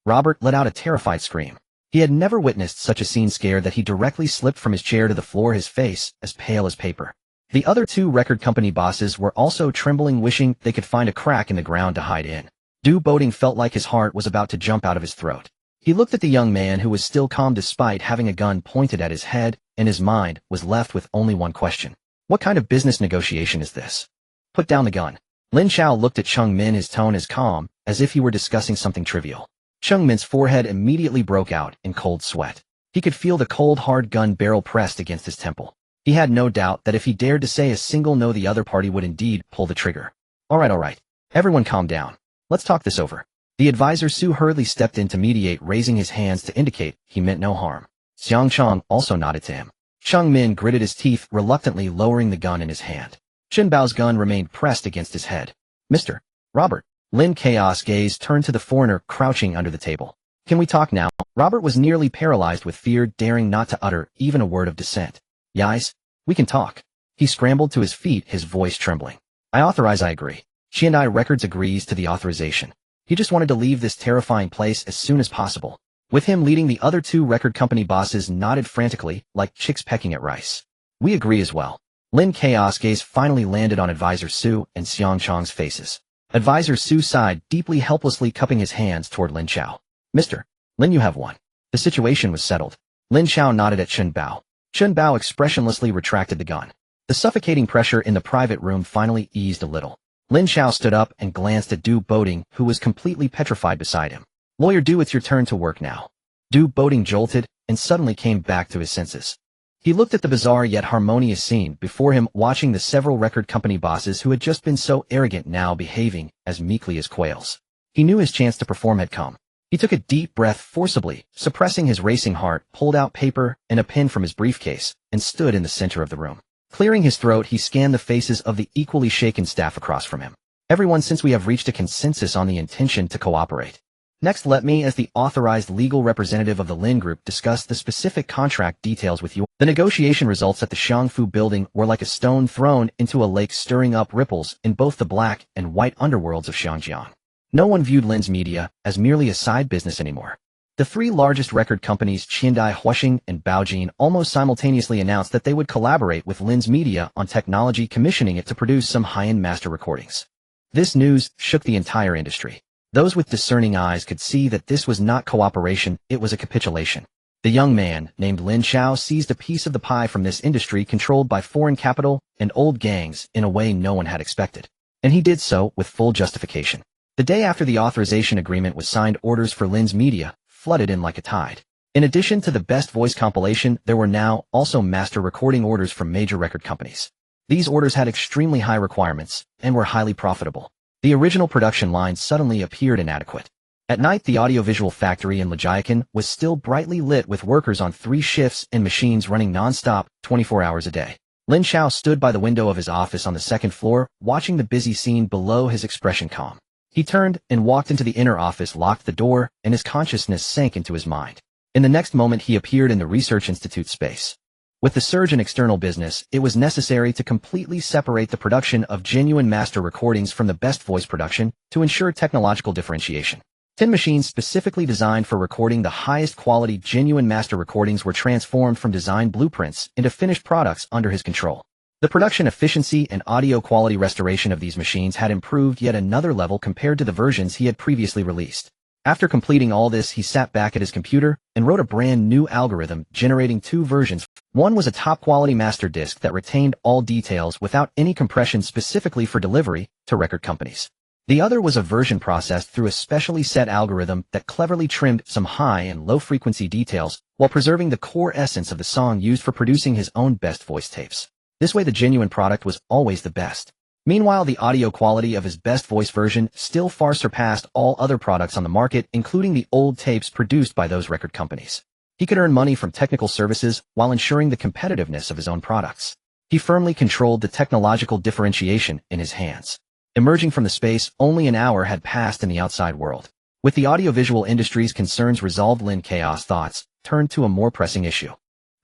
Robert let out a terrified scream. He had never witnessed such a scene, scared that he directly slipped from his chair to the floor, his face as pale as paper. The other two record company bosses were also trembling, wishing they could find a crack in the ground to hide in. Du Boding felt like his heart was about to jump out of his throat. He looked at the young man who was still calm despite having a gun pointed at his head, and his mind was left with only one question. What kind of business negotiation is this? Put down the gun. Lin Chao looked at Cheng Min, his tone as calm as if he were discussing something trivial. Cheng Min's forehead immediately broke out in cold sweat. He could feel the cold, hard gun barrel pressed against his temple. He had no doubt that if he dared to say a single no, the other party would indeed pull the trigger. All right. Everyone calm down. Let's talk this over. The advisor Su hurriedly stepped in to mediate, raising his hands to indicate he meant no harm. Xiang Chong also nodded to him. Cheng Min gritted his teeth, reluctantly lowering the gun in his hand. Chun Bao's gun remained pressed against his head. Mr. Robert. Lin Chaos' gaze turned to the foreigner crouching under the table. Can we talk now? Robert was nearly paralyzed with fear, daring not to utter even a word of dissent. Yes, we can talk. He scrambled to his feet, his voice trembling. I authorize, I agree. Xiandai Records agrees to the authorization. He just wanted to leave this terrifying place as soon as possible. With him leading, the other two record company bosses nodded frantically, like chicks pecking at rice. We agree as well. Lin Chao's gaze finally landed on Advisor Su and Xiang Chang's faces. Advisor Su sighed, deeply helplessly cupping his hands toward Lin Chao. Mr. Lin, you have won. The situation was settled. Lin Chao nodded at Chun Bao. Chun Bao expressionlessly retracted the gun. The suffocating pressure in the private room finally eased a little. Lin Chao stood up and glanced at Du Boating, who was completely petrified beside him. Lawyer Du, it's your turn to work now. Du Boating jolted and suddenly came back to his senses. He looked at the bizarre yet harmonious scene before him, watching the several record company bosses who had just been so arrogant now behaving as meekly as quails. He knew his chance to perform had come. He took a deep breath forcibly, suppressing his racing heart, pulled out paper and a pen from his briefcase, and stood in the center of the room. Clearing his throat, he scanned the faces of the equally shaken staff across from him. Everyone, since we have reached a consensus on the intention to cooperate. Next, let me, as the authorized legal representative of the Lin Group, discuss the specific contract details with you. The negotiation results at the Xiangfu building were like a stone thrown into a lake, stirring up ripples in both the black and white underworlds of Xiangjiang. No one viewed Lin's media as merely a side business anymore. The three largest record companies, Qiandai, Huaxing, and Baojin, almost simultaneously announced that they would collaborate with Lin's media on technology, commissioning it to produce some high-end master recordings. This news shook the entire industry. Those with discerning eyes could see that this was not cooperation, it was a capitulation. The young man, named Lin Chao, seized a piece of the pie from this industry controlled by foreign capital and old gangs in a way no one had expected. And he did so with full justification. The day after the authorization agreement was signed, orders for Lin's media flooded in like a tide. In addition to the Best Voice compilation, there were now also master recording orders from major record companies. These orders had extremely high requirements and were highly profitable. The original production line suddenly appeared inadequate. At night, the audiovisual factory in Lajiakan was still brightly lit with workers on 3 shifts and machines running non-stop, 24 hours a day. Lin Chao stood by the window of his office on the 2nd floor, watching the busy scene below, his expression calm. He turned and walked into the inner office, locked the door, and his consciousness sank into his mind. In the next moment, he appeared in the Research Institute space. With the surge in external business, it was necessary to completely separate the production of genuine master recordings from the Best Voice production to ensure technological differentiation. 10 machines specifically designed for recording the highest quality genuine master recordings were transformed from design blueprints into finished products under his control. The production efficiency and audio quality restoration of these machines had improved yet another level compared to the versions he had previously released. After completing all this, he sat back at his computer and wrote a brand new algorithm generating 2 versions. One was a top-quality master disc that retained all details without any compression, specifically for delivery to record companies. The other was a version processed through a specially set algorithm that cleverly trimmed some high and low-frequency details while preserving the core essence of the song used for producing his own Best Voice tapes. This way, the genuine product was always the best. Meanwhile, the audio quality of his Best Voice version still far surpassed all other products on the market, including the old tapes produced by those record companies. He could earn money from technical services while ensuring the competitiveness of his own products. He firmly controlled the technological differentiation in his hands. Emerging from the space, only an hour had passed in the outside world. With the audiovisual industry's concerns resolved, Lin Chao's thoughts turned to a more pressing issue.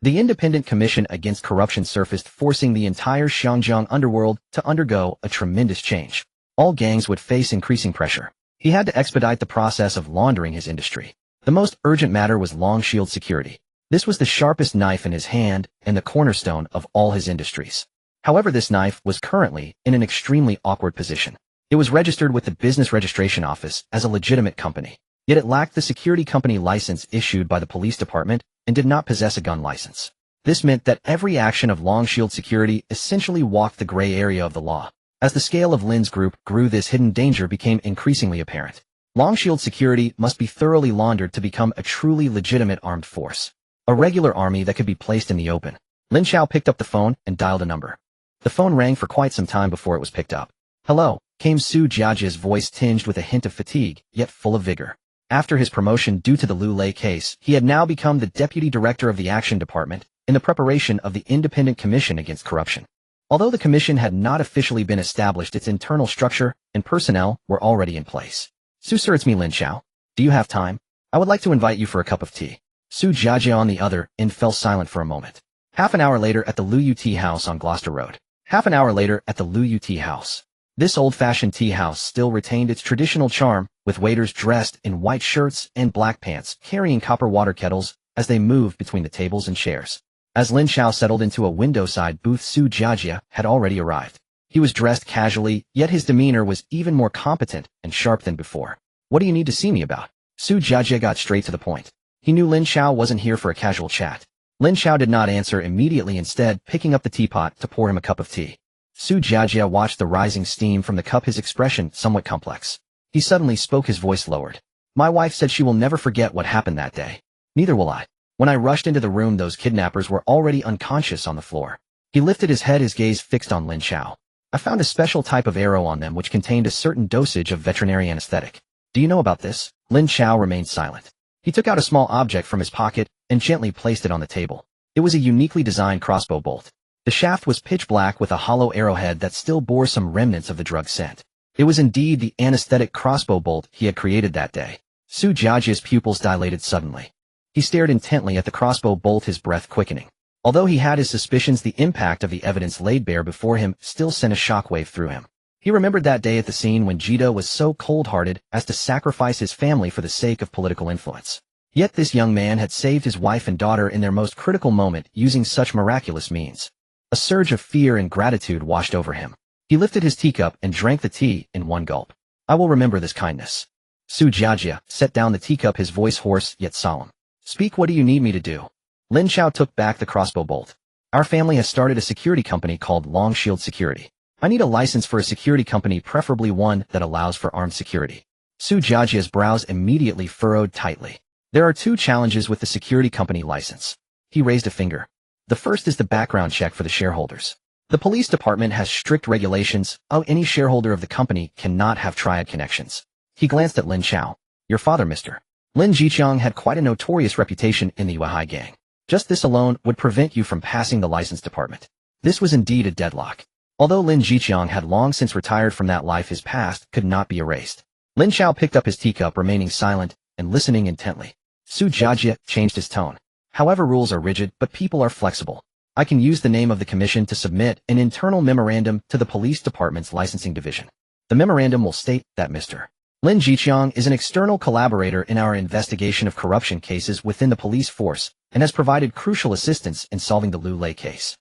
The Independent Commission Against Corruption surfaced, forcing the entire Xiangjiang underworld to undergo a tremendous change. All gangs would face increasing pressure. He had to expedite the process of laundering his industry. The most urgent matter was long shield security. This was the sharpest knife in his hand and the cornerstone of all his industries. However, this knife was currently in an extremely awkward position. It was registered with the Business Registration Office as a legitimate company, yet it lacked the security company license issued by the police department and did not possess a gun license. This meant that every action of Long Shield Security essentially walked the gray area of the law. As the scale of Lin's group grew, this hidden danger became increasingly apparent. Long Shield Security must be thoroughly laundered to become a truly legitimate armed force. A regular army that could be placed in the open. Lin Chao picked up the phone and dialed a number. The phone rang for quite some time before it was picked up. "Hello," came Su Jiajia's voice, tinged with a hint of fatigue, yet full of vigor. After his promotion due to the Lu Lei case, he had now become the deputy director of the Action Department in the preparation of the Independent Commission Against Corruption. Although the commission had not officially been established, its internal structure and personnel were already in place. "Su sir, it's me, Lin Chao. Do you have time? I would like to invite you for a cup of tea." Su Jiajia on the other end fell silent for a moment. Half an hour later at the Lu Yu Tea House on Gloucester Road. Half an hour later at the Lu Yu Tea House. This old-fashioned tea house still retained its traditional charm, with waiters dressed in white shirts and black pants carrying copper water kettles as they moved between the tables and chairs. As Lin Chao settled into a window-side booth, Su Jiajia had already arrived. He was dressed casually, yet his demeanor was even more competent and sharp than before. What do you need to see me about? Su Jiajia got straight to the point. He knew Lin Chao wasn't here for a casual chat. Lin Chao did not answer immediately, instead picking up the teapot to pour him a cup of tea. Su Jiajia watched the rising steam from the cup, his expression somewhat complex. He suddenly spoke, his voice lowered. My wife said she will never forget what happened that day. Neither will I. When I rushed into the room, those kidnappers were already unconscious on the floor. He lifted his head, his gaze fixed on Lin Chao. I found a special type of arrow on them which contained a certain dosage of veterinary anesthetic. Do you know about this? Lin Chao remained silent. He took out a small object from his pocket and gently placed it on the table. It was a uniquely designed crossbow bolt. The shaft was pitch black with a hollow arrowhead that still bore some remnants of the drug scent. It was indeed the anesthetic crossbow bolt he had created that day. Su Jiajia's pupils dilated suddenly. He stared intently at the crossbow bolt, his breath quickening. Although he had his suspicions, the impact of the evidence laid bare before him still sent a shockwave through him. He remembered that day at the scene when Jito was so cold-hearted as to sacrifice his family for the sake of political influence. Yet this young man had saved his wife and daughter in their most critical moment using such miraculous means. A surge of fear and gratitude washed over him. He lifted his teacup and drank the tea in one gulp. I will remember this kindness. Su Jiajia set down the teacup, his voice hoarse yet solemn. Speak, what do you need me to do? Lin Chao took back the crossbow bolt. Our family has started a security company called Long Shield Security. I need a license for a security company, preferably one that allows for armed security. Su Jiajia's brows immediately furrowed tightly. There are two challenges with the security company license. He raised a finger. The first is the background check for the shareholders. The police department has strict regulations. Any shareholder of the company cannot have triad connections. He glanced at Lin Chao. Your father, Mr. Lin Jiqiang, had quite a notorious reputation in the Yuehai gang. Just this alone would prevent you from passing the license department. This was indeed a deadlock. Although Lin Jiqiang had long since retired from that life, his past could not be erased. Lin Chao picked up his teacup, remaining silent and listening intently. Su Jiajia changed his tone. However, rules are rigid, but people are flexible. I can use the name of the commission to submit an internal memorandum to the police department's licensing division. The memorandum will state that Mr. Lin Jiqiang is an external collaborator in our investigation of corruption cases within the police force and has provided crucial assistance in solving the Lu Lei case.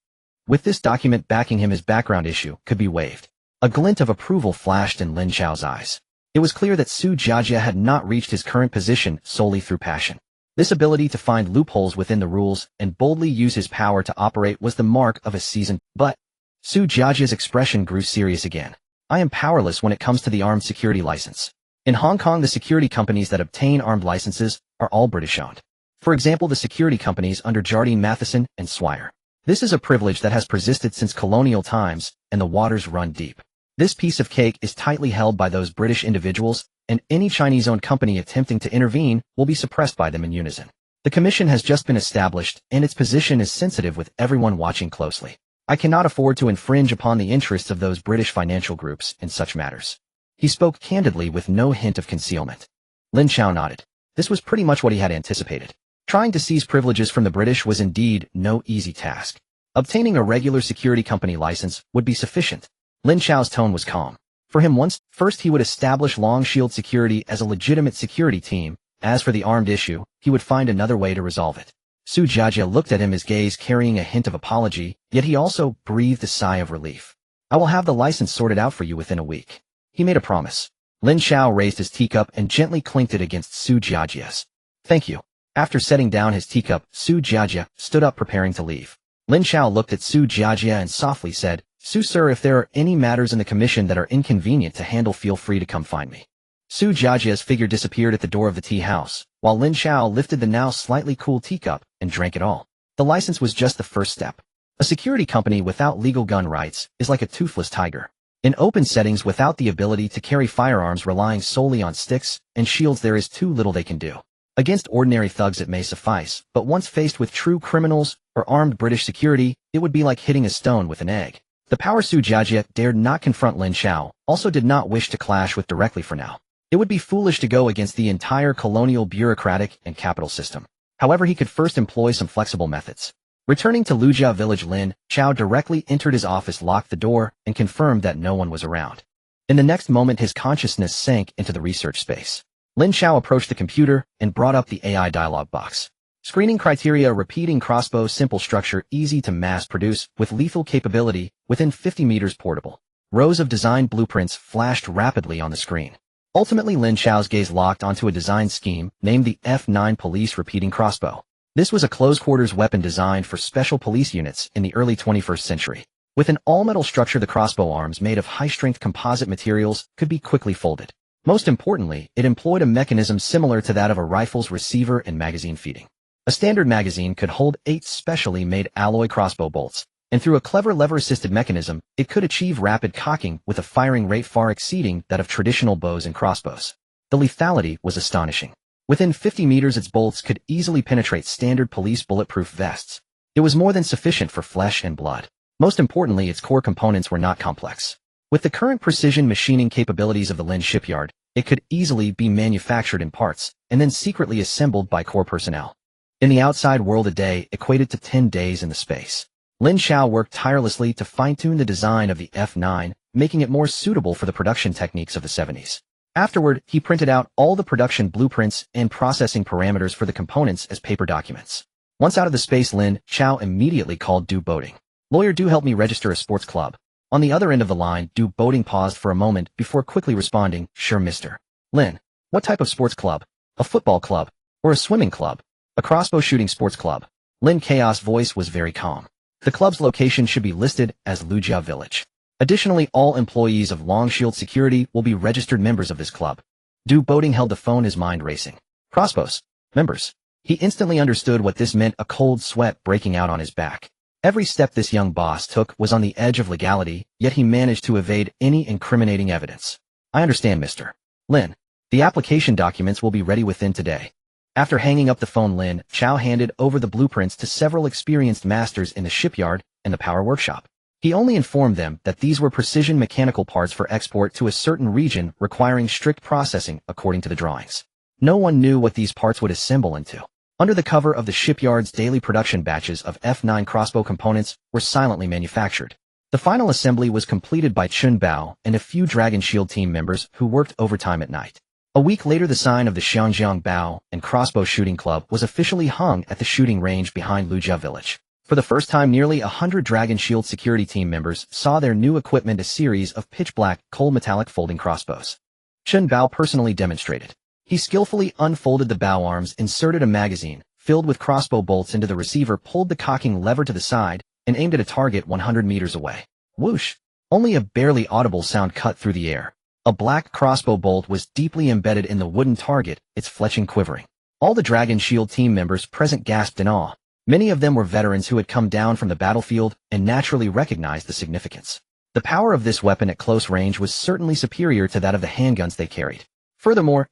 With this document backing him, his background issue could be waived. A glint of approval flashed in Lin Chao's eyes. It was clear that Su Jiajia had not reached his current position solely through passion. This ability to find loopholes within the rules and boldly use his power to operate was the mark of a seasoned. But Su Jiajia's expression grew serious again. I am powerless when it comes to the armed security license. In Hong Kong, the security companies that obtain armed licenses are all British-owned. For example, the security companies under Jardine Matheson and Swire. This is a privilege that has persisted since colonial times, and the waters run deep. This piece of cake is tightly held by those British individuals, and any Chinese-owned company attempting to intervene will be suppressed by them in unison. The commission has just been established, and its position is sensitive with everyone watching closely. I cannot afford to infringe upon the interests of those British financial groups in such matters. He spoke candidly with no hint of concealment. Lin Chao nodded. This was pretty much what he had anticipated. Trying to seize privileges from the British was indeed no easy task. Obtaining a regular security company license would be sufficient. Lin Chao's tone was calm. For him, first he would establish Long Shield Security as a legitimate security team. As for the armed issue, he would find another way to resolve it. Su Jiajia looked at him, his gaze carrying a hint of apology, yet he also breathed a sigh of relief. I will have the license sorted out for you within a week. He made a promise. Lin Chao raised his teacup and gently clinked it against Su Jiajia's. Thank you. After setting down his teacup, Su Jiajia stood up, preparing to leave. Lin Chao looked at Su Jiajia and softly said, Su sir, if there are any matters in the commission that are inconvenient to handle, feel free to come find me. Su Jiajia's figure disappeared at the door of the tea house, while Lin Chao lifted the now slightly cool teacup and drank it all. The license was just the first step. A security company without legal gun rights is like a toothless tiger. In open settings without the ability to carry firearms, relying solely on sticks and shields, there is too little they can do. Against ordinary thugs it may suffice, but once faced with true criminals or armed British security, it would be like hitting a stone with an egg. The power Su Jiajia dared not confront Lin Chao, also did not wish to clash with directly for now. It would be foolish to go against the entire colonial bureaucratic and capital system. However, he could first employ some flexible methods. Returning to Lujia village, Lin Chao directly entered his office, locked the door, and confirmed that no one was around. In the next moment, his consciousness sank into the research space. Lin Chao approached the computer and brought up the AI dialog box. Screening criteria: repeating crossbow, simple structure, easy to mass produce, with lethal capability, within 50 meters portable. Rows of design blueprints flashed rapidly on the screen. Ultimately, Lin Chao's gaze locked onto a design scheme named the F9 Police Repeating Crossbow. This was a close-quarters weapon designed for special police units in the early 21st century. With an all-metal structure, the crossbow arms, made of high-strength composite materials, could be quickly folded. Most importantly, it employed a mechanism similar to that of a rifle's receiver and magazine feeding. A standard magazine could hold 8 specially made alloy crossbow bolts, and through a clever lever-assisted mechanism, it could achieve rapid cocking with a firing rate far exceeding that of traditional bows and crossbows. The lethality was astonishing. Within 50 meters, its bolts could easily penetrate standard police bulletproof vests. It was more than sufficient for flesh and blood. Most importantly, its core components were not complex. With the current precision machining capabilities of the Lin shipyard, it could easily be manufactured in parts, and then secretly assembled by core personnel. In the outside world, a day equated to 10 days in the space. Lin Chao worked tirelessly to fine-tune the design of the F9, making it more suitable for the production techniques of the 70s. Afterward, he printed out all the production blueprints and processing parameters for the components as paper documents. Once out of the space, Lin Chao immediately called Du Boating. "Lawyer, do help me register a sports club." On the other end of the line, Du Boating paused for a moment before quickly responding, "Sure, Mr. Lin. What type of sports club? A football club? Or a swimming club? A crossbow shooting sports club?" Lin Chao's voice was very calm. "The club's location should be listed as Lujia Village. Additionally, all employees of Longshield Security will be registered members of this club." Du Boating held the phone, his mind racing. Crossbows. Members. He instantly understood what this meant, a cold sweat breaking out on his back. Every step this young boss took was on the edge of legality, yet he managed to evade any incriminating evidence. "I understand, Mr. Lin. The application documents will be ready within today." After hanging up the phone, Lin Chao handed over the blueprints to several experienced masters in the shipyard and the power workshop. He only informed them that these were precision mechanical parts for export to a certain region requiring strict processing according to the drawings. No one knew what these parts would assemble into. Under the cover of the shipyard's daily production, batches of F9 crossbow components were silently manufactured. The final assembly was completed by Chun Bao and a few Dragon Shield team members who worked overtime at night. A week later, the sign of the Xiangjiang Bao and Crossbow Shooting Club was officially hung at the shooting range behind Lujia Village. For the first time, nearly 100 Dragon Shield security team members saw their new equipment, a series of pitch-black, cold metallic folding crossbows. Chun Bao personally demonstrated. He skillfully unfolded the bow arms, inserted a magazine filled with crossbow bolts into the receiver, pulled the cocking lever to the side, and aimed at a target 100 meters away. Whoosh! Only a barely audible sound cut through the air. A black crossbow bolt was deeply embedded in the wooden target, its fletching quivering. All the Dragon Shield team members present gasped in awe. Many of them were veterans who had come down from the battlefield and naturally recognized the significance. The power of this weapon at close range was certainly superior to that of the handguns they carried. Furthermore,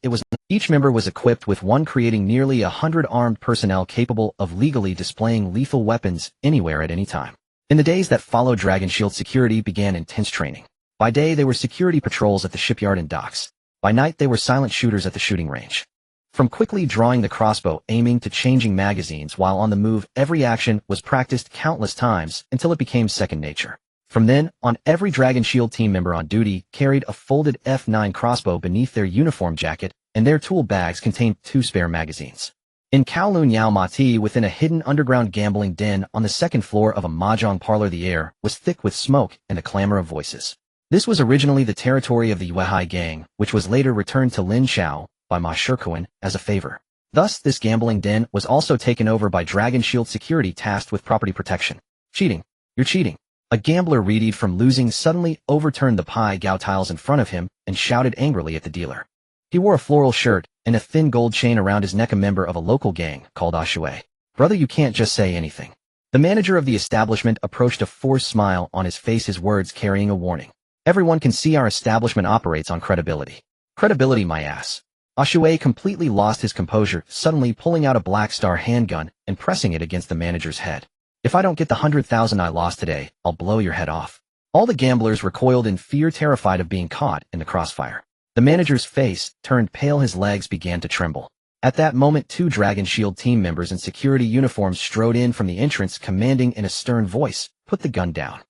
each member was equipped with one, creating nearly 100 armed personnel capable of legally displaying lethal weapons anywhere at any time. In the days that followed, Dragon Shield security began intense training. By day, they were security patrols at the shipyard and docks. By night, they were silent shooters at the shooting range. From quickly drawing the crossbow, aiming, to changing magazines while on the move, every action was practiced countless times until it became second nature. From then on, every Dragon Shield team member on duty carried a folded F9 crossbow beneath their uniform jacket, and their tool bags contained 2 spare magazines. In Kowloon Yao Mati, within a hidden underground gambling den on the second floor of a mahjong parlor, the air was thick with smoke and the clamor of voices. This was originally the territory of the Yuehai gang, which was later returned to Lin Chao by Ma Shikuan as a favor. Thus, this gambling den was also taken over by Dragon Shield security tasked with property protection. "Cheating. You're cheating." A gambler, readied from losing, suddenly overturned the pai gao tiles in front of him and shouted angrily at the dealer. He wore a floral shirt and a thin gold chain around his neck, a member of a local gang called Ashui. "Brother, you can't just say anything." The manager of the establishment approached, a forced smile on his face, his words carrying a warning. "Everyone can see our establishment operates on credibility." "Credibility, my ass." Ashui completely lost his composure, suddenly pulling out a Black Star handgun and pressing it against the manager's head. "If I don't get the 100,000 I lost today, I'll blow your head off." All the gamblers recoiled in fear, terrified of being caught in the crossfire. The manager's face turned pale, his legs began to tremble. At that moment, 2 Dragon Shield team members in security uniforms strode in from the entrance, commanding in a stern voice, "Put the gun down."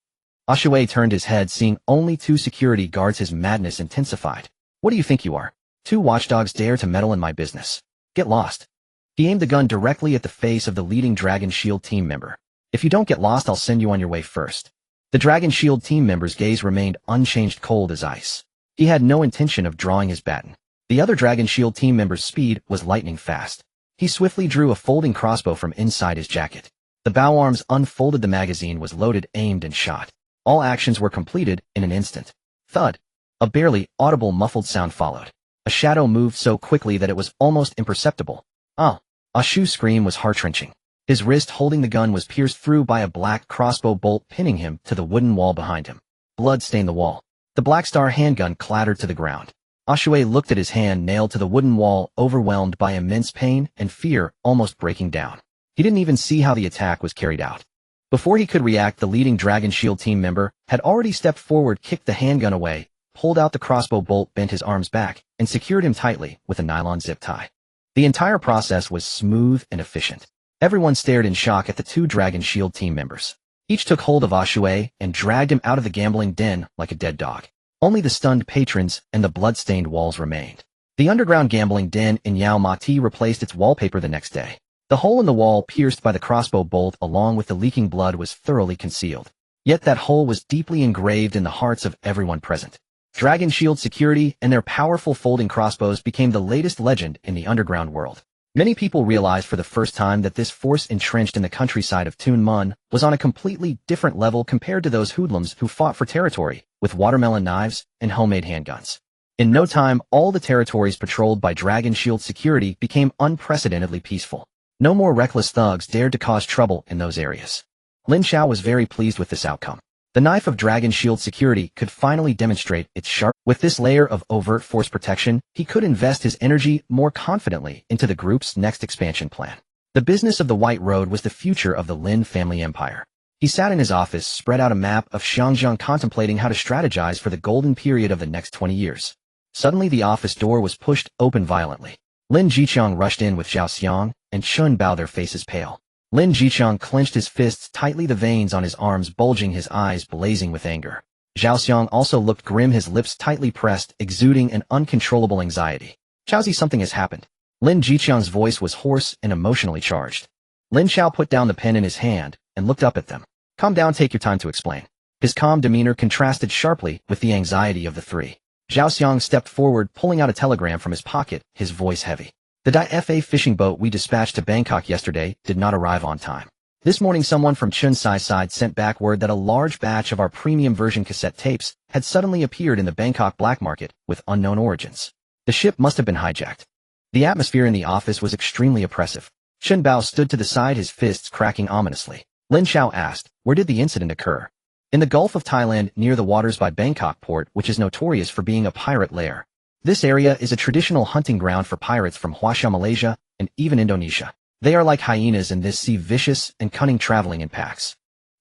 Ashui turned his head, seeing only 2 security guards. His madness intensified. "What do you think you are? 2 watchdogs dare to meddle in my business? Get lost." He aimed the gun directly at the face of the leading Dragon Shield team member. If you don't get lost, I'll send you on your way first. The Dragon Shield team member's gaze remained unchanged, cold as ice. He had no intention of drawing his baton. The other Dragon Shield team member's speed was lightning fast. He swiftly drew a folding crossbow from inside his jacket. The bow arms unfolded, the magazine was loaded, aimed, and shot. All actions were completed in an instant. Thud. A barely audible muffled sound followed. A shadow moved so quickly that it was almost imperceptible. Ah! Ashu's scream was heart-wrenching. His wrist holding the gun was pierced through by a black crossbow bolt, pinning him to the wooden wall behind him. Blood stained the wall. The Black Star handgun clattered to the ground. Ashue looked at his hand nailed to the wooden wall, overwhelmed by immense pain and fear, almost breaking down. He didn't even see how the attack was carried out. Before he could react, the leading Dragon Shield team member had already stepped forward, kicked the handgun away, pulled out the crossbow bolt, bent his arms back, and secured him tightly with a nylon zip tie. The entire process was smooth and efficient. Everyone stared in shock at the two Dragon Shield team members. Each took hold of Ashue and dragged him out of the gambling den like a dead dog. Only the stunned patrons and the blood-stained walls remained. The underground gambling den in Yao Mati replaced its wallpaper the next day. The hole in the wall pierced by the crossbow bolt along with the leaking blood was thoroughly concealed. Yet that hole was deeply engraved in the hearts of everyone present. Dragon Shield security and their powerful folding crossbows became the latest legend in the underground world. Many people realized for the first time that this force entrenched in the countryside of Tun Mun was on a completely different level compared to those hoodlums who fought for territory with watermelon knives and homemade handguns. In no time, all the territories patrolled by Dragon Shield security became unprecedentedly peaceful. No more reckless thugs dared to cause trouble in those areas. Lin Chao was very pleased with this outcome. The knife of Dragon Shield security could finally demonstrate its sharp. With this layer of overt force protection, he could invest his energy more confidently into the group's next expansion plan. The business of the White Road was the future of the Lin family empire. He sat in his office, spread out a map of Xiangjiang, contemplating how to strategize for the golden period of the next 20 years. Suddenly the office door was pushed open violently. Lin Jiqiang rushed in with Zhao Xiang and Chun Bao, their faces pale. Lin Jiqiang clenched his fists tightly, the veins on his arms bulging, his eyes blazing with anger. Zhao Xiang also looked grim, his lips tightly pressed, exuding an uncontrollable anxiety. Chaozi, something has happened. Lin Jiqiang's voice was hoarse and emotionally charged. Lin Chao put down the pen in his hand and looked up at them. Calm down, take your time to explain. His calm demeanor contrasted sharply with the anxiety of the three. Zhao Xiang stepped forward, pulling out a telegram from his pocket, his voice heavy. The DFA fishing boat we dispatched to Bangkok yesterday did not arrive on time. This morning someone from Chunsai's side sent back word that a large batch of our premium version cassette tapes had suddenly appeared in the Bangkok black market with unknown origins. The ship must have been hijacked. The atmosphere in the office was extremely oppressive. Chun Bao stood to the side, his fists cracking ominously. Lin Chao asked, where did the incident occur? In the Gulf of Thailand, near the waters by Bangkok port, which is notorious for being a pirate lair. This area is a traditional hunting ground for pirates from Huasha, Malaysia, and even Indonesia. They are like hyenas in this sea, vicious and cunning, traveling in packs.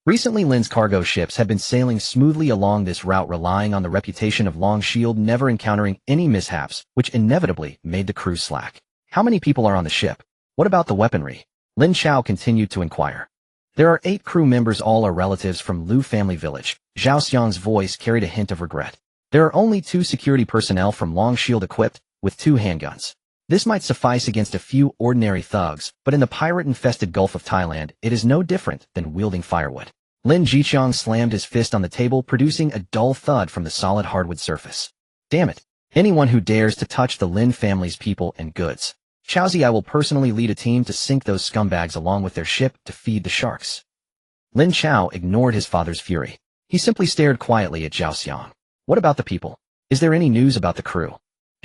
Recently, Lin's cargo ships had been sailing smoothly along this route, relying on the reputation of Long Shield, never encountering any mishaps, which inevitably made the crew slack. How many people are on the ship? What about the weaponry? Lin Chao continued to inquire. There are 8 crew members, all are relatives from Lu family village. Zhao Xiang's voice carried a hint of regret. There are only 2 security personnel from Long Shield equipped with 2 handguns. This might suffice against a few ordinary thugs, but in the pirate-infested Gulf of Thailand, it is no different than wielding firewood. Lin Jiqiang slammed his fist on the table, producing a dull thud from the solid hardwood surface. Damn it! Anyone who dares to touch the Lin family's people and goods. Chaozi, I will personally lead a team to sink those scumbags along with their ship to feed the sharks. Lin Chao ignored his father's fury. He simply stared quietly at Zhao Xiang. What about the people? Is there any news about the crew?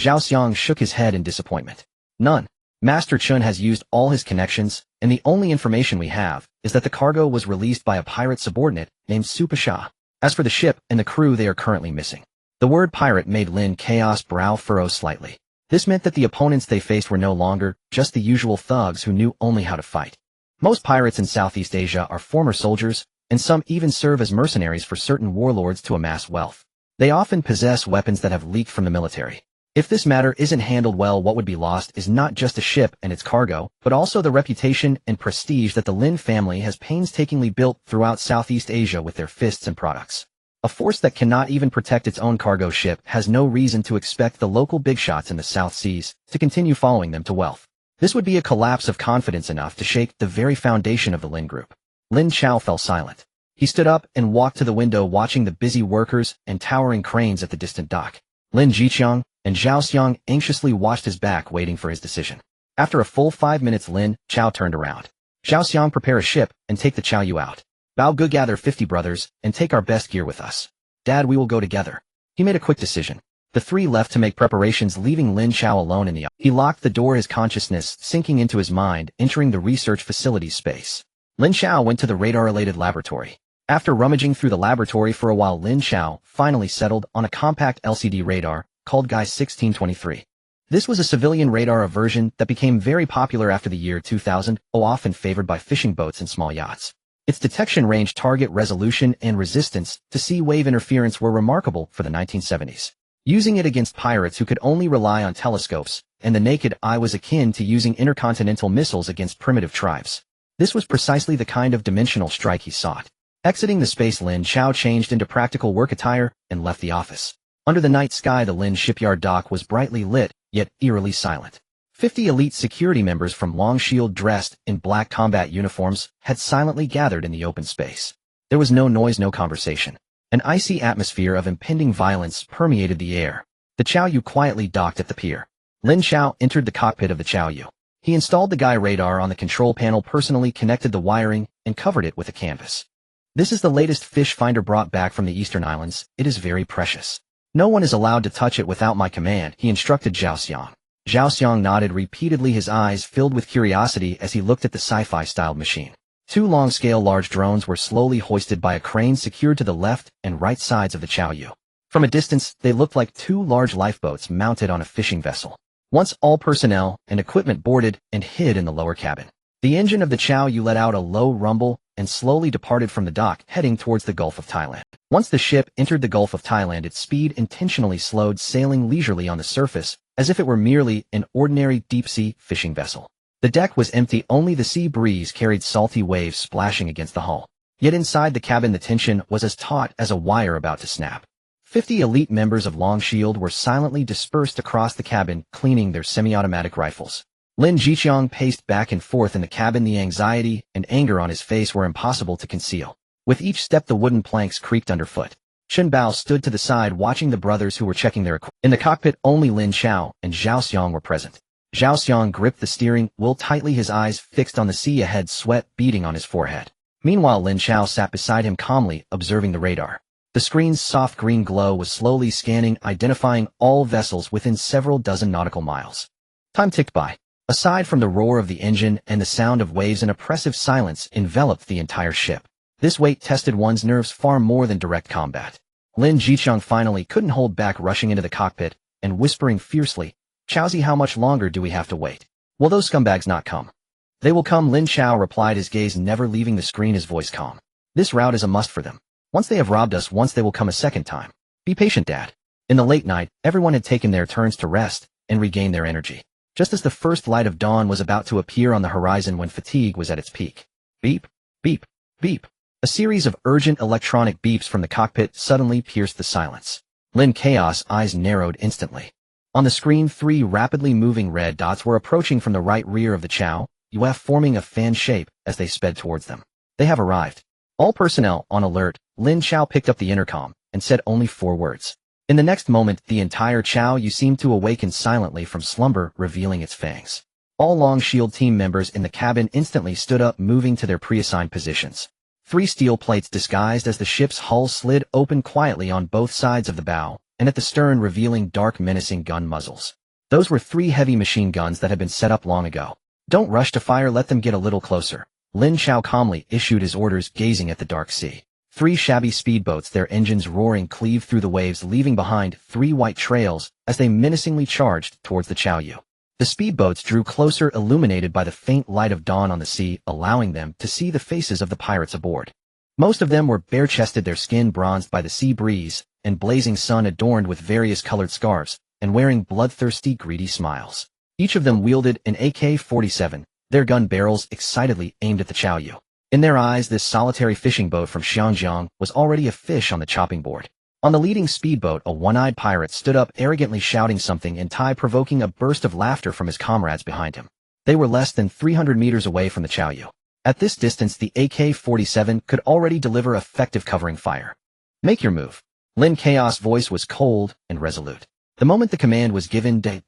Zhao Xiang shook his head in disappointment. None. Master Chun has used all his connections, and the only information we have is that the cargo was released by a pirate subordinate named Supasha. As for the ship and the crew, they are currently missing. The word pirate made Lin Chaos' brow furrow slightly. This meant that the opponents they faced were no longer just the usual thugs who knew only how to fight. Most pirates in Southeast Asia are former soldiers, and some even serve as mercenaries for certain warlords to amass wealth. They often possess weapons that have leaked from the military. If this matter isn't handled well, what would be lost is not just a ship and its cargo, but also the reputation and prestige that the Lin family has painstakingly built throughout Southeast Asia with their fists and products. A force that cannot even protect its own cargo ship has no reason to expect the local big shots in the South Seas to continue following them to wealth. This would be a collapse of confidence enough to shake the very foundation of the Lin group. Lin Chao fell silent. He stood up and walked to the window, watching the busy workers and towering cranes at the distant dock. Lin Jiqiang and Zhao Xiang anxiously watched his back, waiting for his decision. After a full 5 minutes, Lin Chao turned around. Zhao Xiang, prepare a ship and take the Chao Yu out. Bao Ge, gather 50 brothers and take our best gear with us. Dad, we will go together. He made a quick decision. The three left to make preparations, leaving Lin Chao alone in the office. He locked the door, his consciousness sinking into his mind, entering the research facility space. Lin Chao went to the radar-related laboratory. After rummaging through the laboratory for a while, Lin Chao finally settled on a compact LCD radar called Guy 1623. This was a civilian radar, a version that became very popular after the year 2000, often favored by fishing boats and small yachts. Its detection range, target resolution, and resistance to sea wave interference were remarkable for the 1970s. Using it against pirates who could only rely on telescopes and the naked eye was akin to using intercontinental missiles against primitive tribes. This was precisely the kind of dimensional strike he sought. Exiting the space, Lin Chao changed into practical work attire and left the office. Under the night sky, the Lin shipyard dock was brightly lit, yet eerily silent. 50 elite security members from Long Shield, dressed in black combat uniforms, had silently gathered in the open space. There was no noise, no conversation. An icy atmosphere of impending violence permeated the air. The Chao Yu quietly docked at the pier. Lin Chao entered the cockpit of the Chao Yu. He installed the Guy radar on the control panel, personally connected the wiring, and covered it with a canvas. This is the latest fish finder brought back from the Eastern Islands. It is very precious. No one is allowed to touch it without my command, he instructed Zhao Xiang. Zhao Xiang nodded repeatedly, his eyes filled with curiosity as he looked at the sci-fi styled machine. 2 long-scale large drones were slowly hoisted by a crane secured to the left and right sides of the Chao Yu. From a distance, they looked like 2 large lifeboats mounted on a fishing vessel. Once all personnel and equipment boarded and hid in the lower cabin, the engine of the Chao Yu let out a low rumble and slowly departed from the dock, heading towards the Gulf of Thailand. Once the ship entered the Gulf of Thailand, its speed intentionally slowed, sailing leisurely on the surface, as if it were merely an ordinary deep-sea fishing vessel. The deck was empty, only the sea breeze carried salty waves splashing against the hull. Yet inside the cabin the tension was as taut as a wire about to snap. 50 elite members of Long Shield were silently dispersed across the cabin, cleaning their semi-automatic rifles. Lin Jiqiang paced back and forth in the cabin, the anxiety and anger on his face were impossible to conceal. With each step the wooden planks creaked underfoot. Chen Bao stood to the side watching the brothers who were checking their equipment. In the cockpit only Lin Chao and Zhao Xiang were present. Zhao Xiang gripped the steering wheel tightly, his eyes fixed on the sea ahead, sweat beading on his forehead. Meanwhile Lin Chao sat beside him, calmly observing the radar. The screen's soft green glow was slowly scanning, identifying all vessels within several dozen nautical miles. Time ticked by. Aside from the roar of the engine and the sound of waves, an oppressive silence enveloped the entire ship. This wait tested one's nerves far more than direct combat. Lin Jiqiang finally couldn't hold back, rushing into the cockpit and whispering fiercely, "Chaozi, how much longer do we have to wait? Will those scumbags not come?" "They will come," Lin Chao replied, his gaze never leaving the screen, his voice calm. "This route is a must for them. Once they have robbed us once, they will come a second time. Be patient, Dad." In the late night, everyone had taken their turns to rest and regain their energy. Just as the first light of dawn was about to appear on the horizon when fatigue was at its peak. Beep, beep, beep. A series of urgent electronic beeps from the cockpit suddenly pierced the silence. Lin Chaos' eyes narrowed instantly. On the screen, 3 rapidly moving red dots were approaching from the right rear of the Chao Yu, forming a fan shape as they sped towards them. "They have arrived. All personnel on alert." Lin Chao picked up the intercom and said only 4 words. In the next moment, the entire Chao Yu seemed to awaken silently from slumber, revealing its fangs. All Long Shield team members in the cabin instantly stood up, moving to their pre-assigned positions. 3 steel plates disguised as the ship's hull slid open quietly on both sides of the bow, and at the stern, revealing dark, menacing gun muzzles. Those were 3 heavy machine guns that had been set up long ago. "Don't rush to fire, let them get a little closer." Lin Chao calmly issued his orders, gazing at the dark sea. 3 shabby speedboats, their engines roaring, cleaved through the waves, leaving behind 3 white trails as they menacingly charged towards the Chao Yu. The speedboats drew closer, illuminated by the faint light of dawn on the sea, allowing them to see the faces of the pirates aboard. Most of them were bare-chested, their skin bronzed by the sea breeze and blazing sun, adorned with various colored scarves, and wearing bloodthirsty, greedy smiles. Each of them wielded an AK-47, their gun barrels excitedly aimed at the Chao Yu. In their eyes, this solitary fishing boat from Xiangjiang was already a fish on the chopping board. On the leading speedboat, a one-eyed pirate stood up, arrogantly shouting something in Thai, provoking a burst of laughter from his comrades behind him. They were less than 300 meters away from the Chao Yu. At this distance, the AK-47 could already deliver effective covering fire. Make your move. Lin Chao's voice was cold and resolute. The moment the command was given, the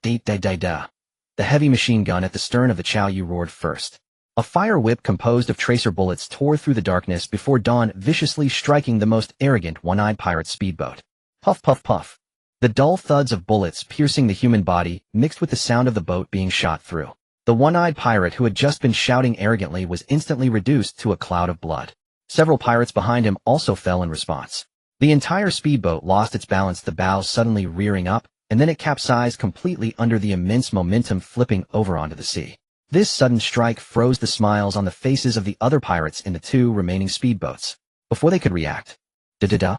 heavy machine gun at the stern of the Chao Yu roared first. A fire whip composed of tracer bullets tore through the darkness before dawn, viciously striking the most arrogant one-eyed pirate speedboat. Puff, puff, puff. The dull thuds of bullets piercing the human body mixed with the sound of the boat being shot through. The one-eyed pirate who had just been shouting arrogantly was instantly reduced to a cloud of blood. Several pirates behind him also fell in response. The entire speedboat lost its balance, the bows suddenly rearing up, and then it capsized completely under the immense momentum, flipping over onto the sea. This sudden strike froze the smiles on the faces of the other pirates in the two remaining speedboats. Before they could react, the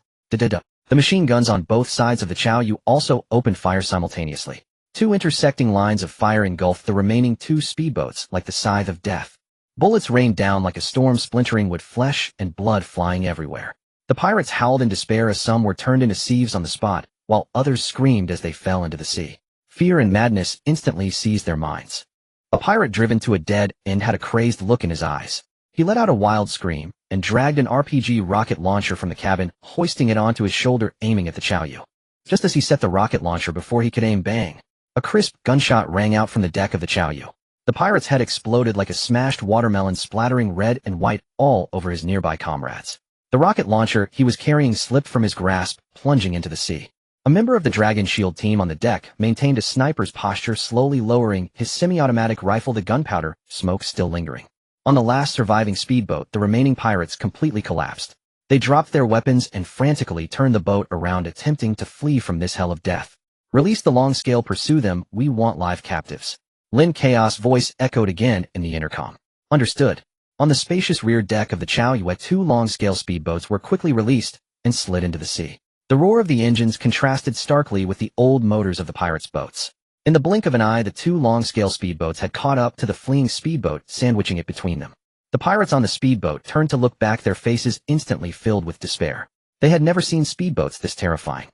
machine guns on both sides of the Chao Yu also opened fire simultaneously. Two intersecting lines of fire engulfed the remaining two speedboats like the scythe of death. Bullets rained down like a storm, splintering wood, flesh and blood flying everywhere. The pirates howled in despair as some were turned into sieves on the spot, while others screamed as they fell into the sea. Fear and madness instantly seized their minds. A pirate driven to a dead end had a crazed look in his eyes. He let out a wild scream and dragged an RPG rocket launcher from the cabin, hoisting it onto his shoulder, aiming at the Chao Yu. Just as he set the rocket launcher before he could aim, bang! A crisp gunshot rang out from the deck of the Chao Yu. The pirate's head exploded like a smashed watermelon, splattering red and white all over his nearby comrades. The rocket launcher he was carrying slipped from his grasp, plunging into the sea. A member of the Dragon Shield team on the deck maintained a sniper's posture, slowly lowering his semi-automatic rifle, the gunpowder smoke still lingering. On the last surviving speedboat, the remaining pirates completely collapsed. They dropped their weapons and frantically turned the boat around, attempting to flee from this hell of death. Release the long scale, pursue them, we want live captives. Lin Chaos' voice echoed again in the intercom. Understood. On the spacious rear deck of the Chao Yu, two long-scale speedboats were quickly released and slid into the sea. The roar of the engines contrasted starkly with the old motors of the pirates' boats. In the blink of an eye, the two long-scale speedboats had caught up to the fleeing speedboat, sandwiching it between them. The pirates on the speedboat turned to look back, their faces instantly filled with despair. They had never seen speedboats this terrifying.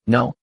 No.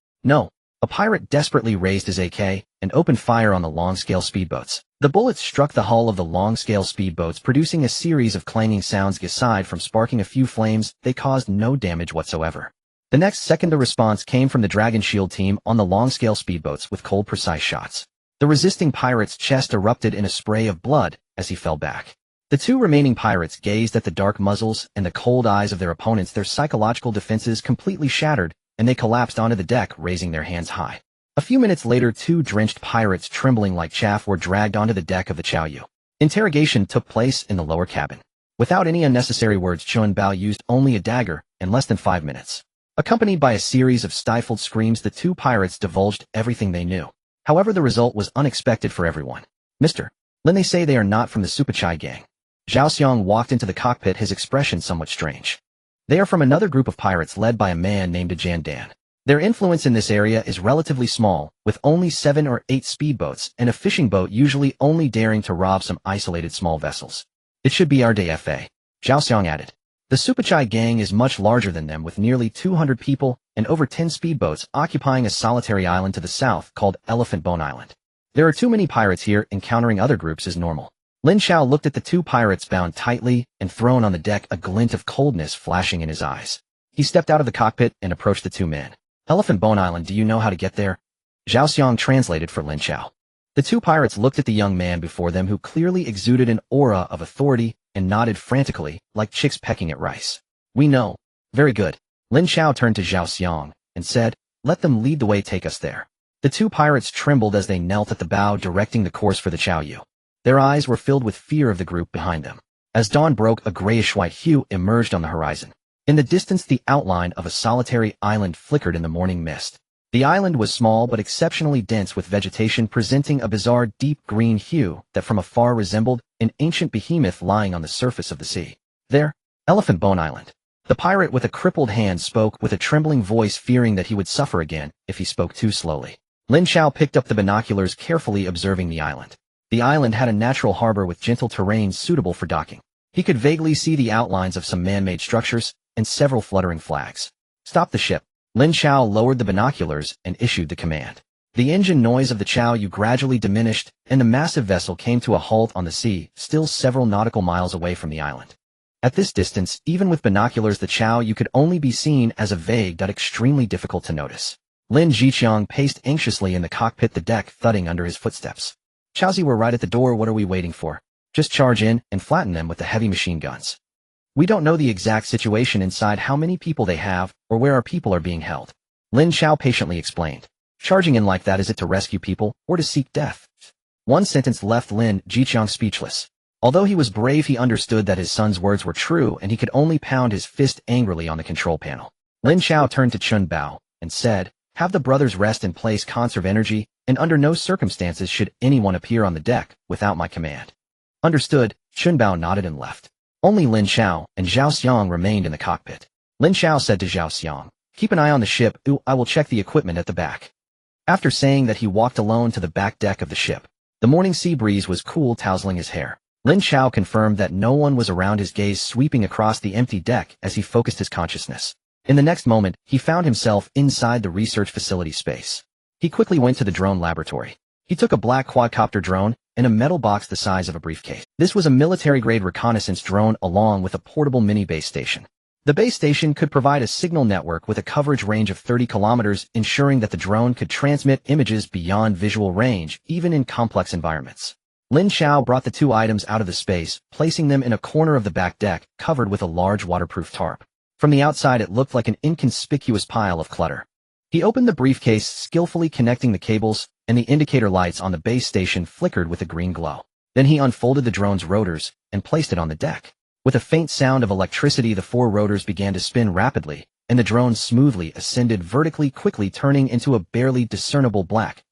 A pirate desperately raised his AK and opened fire on the long-scale speedboats. The bullets struck the hull of the long-scale speedboats, producing a series of clanging sounds. Aside from sparking a few flames, they caused no damage whatsoever. The next second, the response came from the Dragon Shield team on the long-scale speedboats with cold, precise shots. The resisting pirate's chest erupted in a spray of blood as he fell back. The two remaining pirates gazed at the dark muzzles and the cold eyes of their opponents, their psychological defenses completely shattered, and they collapsed onto the deck, raising their hands high. A few minutes later, two drenched pirates, trembling like chaff, were dragged onto the deck of the Chao Yu. Interrogation took place in the lower cabin. Without any unnecessary words, Chun Bao used only a dagger in less than 5 minutes. Accompanied by a series of stifled screams, the two pirates divulged everything they knew. However, the result was unexpected for everyone. Mr. Lin, they say they are not from the Supachai gang. Zhao Xiang walked into the cockpit, his expression somewhat strange. They are from another group of pirates led by a man named Jan Dan. Their influence in this area is relatively small, with only 7 or 8 speedboats and a fishing boat usually only daring to rob some isolated small vessels. It should be our day, Fa. Zhao Xiang added. The Supachai gang is much larger than them, with nearly 200 people and over 10 speedboats occupying a solitary island to the south called Elephant Bone Island. There are too many pirates here, encountering other groups is normal. Lin Chao looked at the two pirates bound tightly and thrown on the deck, a glint of coldness flashing in his eyes. He stepped out of the cockpit and approached the two men. Elephant Bone Island, do you know how to get there? Zhao Xiang translated for Lin Chao. The two pirates looked at the young man before them, who clearly exuded an aura of authority, and nodded frantically, like chicks pecking at rice. We know. Very good. Lin Chao turned to Zhao Xiang and said, let them lead the way, take us there. The two pirates trembled as they knelt at the bow, directing the course for the Chao Yu. Their eyes were filled with fear of the group behind them. As dawn broke, a grayish-white hue emerged on the horizon. In the distance, the outline of a solitary island flickered in the morning mist. The island was small but exceptionally dense, with vegetation presenting a bizarre deep green hue that from afar resembled an ancient behemoth lying on the surface of the sea. There, Elephant Bone Island. The pirate with a crippled hand spoke with a trembling voice, fearing that he would suffer again if he spoke too slowly. Lin Chao picked up the binoculars, carefully observing the island. The island had a natural harbor with gentle terrain suitable for docking. He could vaguely see the outlines of some man-made structures and several fluttering flags. Stop the ship. Lin Chao lowered the binoculars and issued the command. The engine noise of the Chao Yu gradually diminished and the massive vessel came to a halt on the sea, still several nautical miles away from the island. At this distance, even with binoculars, the Chao you could only be seen as a vague but extremely difficult to notice. Lin Chao paced anxiously in the cockpit, the deck thudding under his footsteps. Chaozi, we're right at the door, what are we waiting for? Just charge in and flatten them with the heavy machine guns. We don't know the exact situation inside, how many people they have, or where our people are being held. Lin Chao patiently explained. Charging in like that, is it to rescue people, or to seek death? One sentence left Lin Chao speechless. Although he was brave, he understood that his son's words were true, and he could only pound his fist angrily on the control panel. Lin Chao turned to Chun Bao and said, have the brothers rest in place, conserve energy, and under no circumstances should anyone appear on the deck without my command. Understood. Chun Bao nodded and left. Only Lin Chao and Zhao Xiang remained in the cockpit. Lin Chao said to Zhao Xiang, keep an eye on the ship, I will check the equipment at the back. After saying that, he walked alone to the back deck of the ship. The morning sea breeze was cool, tousling his hair. Lin Chao confirmed that no one was around, his gaze sweeping across the empty deck as he focused his consciousness. In the next moment, he found himself inside the research facility space. He quickly went to the drone laboratory. He took a black quadcopter drone and a metal box the size of a briefcase. This was a military-grade reconnaissance drone along with a portable mini base station. The base station could provide a signal network with a coverage range of 30 kilometers, ensuring that the drone could transmit images beyond visual range, even in complex environments. Lin Chao brought the two items out of the space, placing them in a corner of the back deck, covered with a large waterproof tarp. From the outside, it looked like an inconspicuous pile of clutter. He opened the briefcase, skillfully connecting the cables, and the indicator lights on the base station flickered with a green glow. Then he unfolded the drone's rotors and placed it on the deck. With a faint sound of electricity, the four rotors began to spin rapidly, and the drone smoothly ascended vertically, quickly turning into a barely discernible black,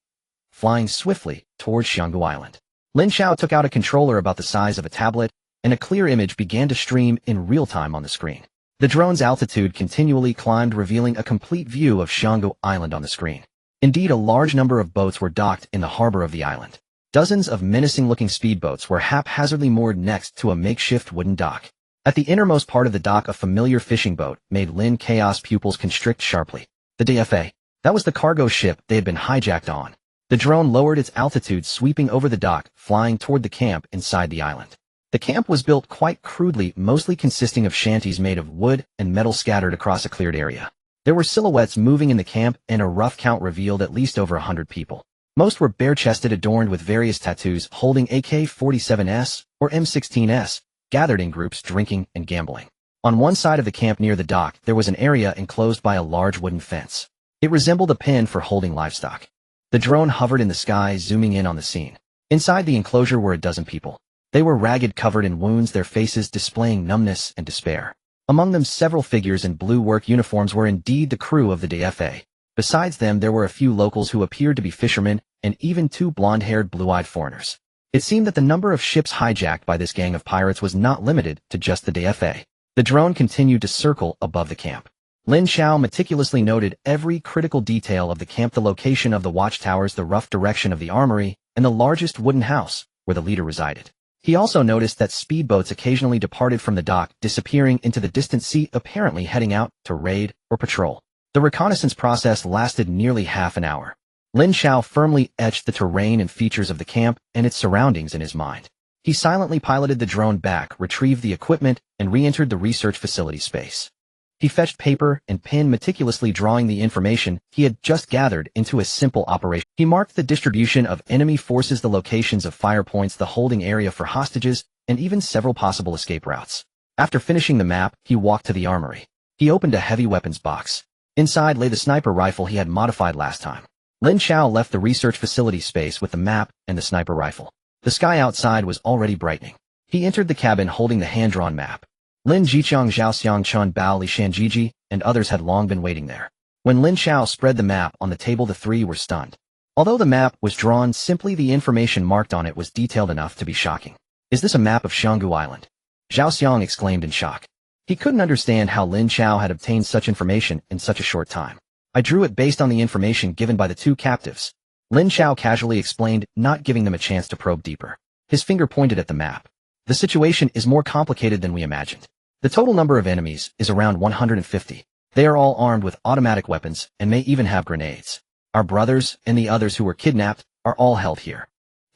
flying swiftly towards Xianggu Island. Lin Chao took out a controller about the size of a tablet, and a clear image began to stream in real time on the screen. The drone's altitude continually climbed, revealing a complete view of Xianggu Island on the screen. Indeed, a large number of boats were docked in the harbor of the island. Dozens of menacing-looking speedboats were haphazardly moored next to a makeshift wooden dock. At the innermost part of the dock, a familiar fishing boat made Lin Chao's pupils constrict sharply. The DFA. That was the cargo ship they had been hijacked on. The drone lowered its altitude, sweeping over the dock, flying toward the camp inside the island. The camp was built quite crudely, mostly consisting of shanties made of wood and metal scattered across a cleared area. There were silhouettes moving in the camp, and a rough count revealed at least over 100 people. Most were bare-chested, adorned with various tattoos, holding AK-47s or M16s, gathered in groups, drinking and gambling. On one side of the camp near the dock, there was an area enclosed by a large wooden fence. It resembled a pen for holding livestock. The drone hovered in the sky, zooming in on the scene. Inside the enclosure were a dozen people. They were ragged, covered in wounds, their faces displaying numbness and despair. Among them, several figures in blue work uniforms were indeed the crew of the DFA. Besides them, there were a few locals who appeared to be fishermen, and even two blonde-haired, blue-eyed foreigners. It seemed that the number of ships hijacked by this gang of pirates was not limited to just the DFA. The drone continued to circle above the camp. Lin Chao meticulously noted every critical detail of the camp, the location of the watchtowers, the rough direction of the armory, and the largest wooden house where the leader resided. He also noticed that speedboats occasionally departed from the dock, disappearing into the distant sea, apparently heading out to raid or patrol. The reconnaissance process lasted nearly half an hour. Lin Chao firmly etched the terrain and features of the camp and its surroundings in his mind. He silently piloted the drone back, retrieved the equipment, and re-entered the research facility space. He fetched paper and pen, meticulously drawing the information he had just gathered into a simple operation. He marked the distribution of enemy forces, the locations of fire points, the holding area for hostages, and even several possible escape routes. After finishing the map, he walked to the armory. He opened a heavy weapons box. Inside lay the sniper rifle he had modified last time. Lin Chao left the research facility space with the map and the sniper rifle. The sky outside was already brightening. He entered the cabin holding the hand-drawn map. Lin Jiqiang, Zhao Xiang, Chun Bao, Li Shanjiji, and others had long been waiting there. When Lin Chao spread the map on the table, the three were stunned. Although the map was drawn simply, the information marked on it was detailed enough to be shocking. "Is this a map of Xianggu Island?" Zhao Xiang exclaimed in shock. He couldn't understand how Lin Chao had obtained such information in such a short time. "I drew it based on the information given by the two captives," Lin Chao casually explained, not giving them a chance to probe deeper. His finger pointed at the map. "The situation is more complicated than we imagined. The total number of enemies is around 150. They are all armed with automatic weapons and may even have grenades. Our brothers and the others who were kidnapped are all held here.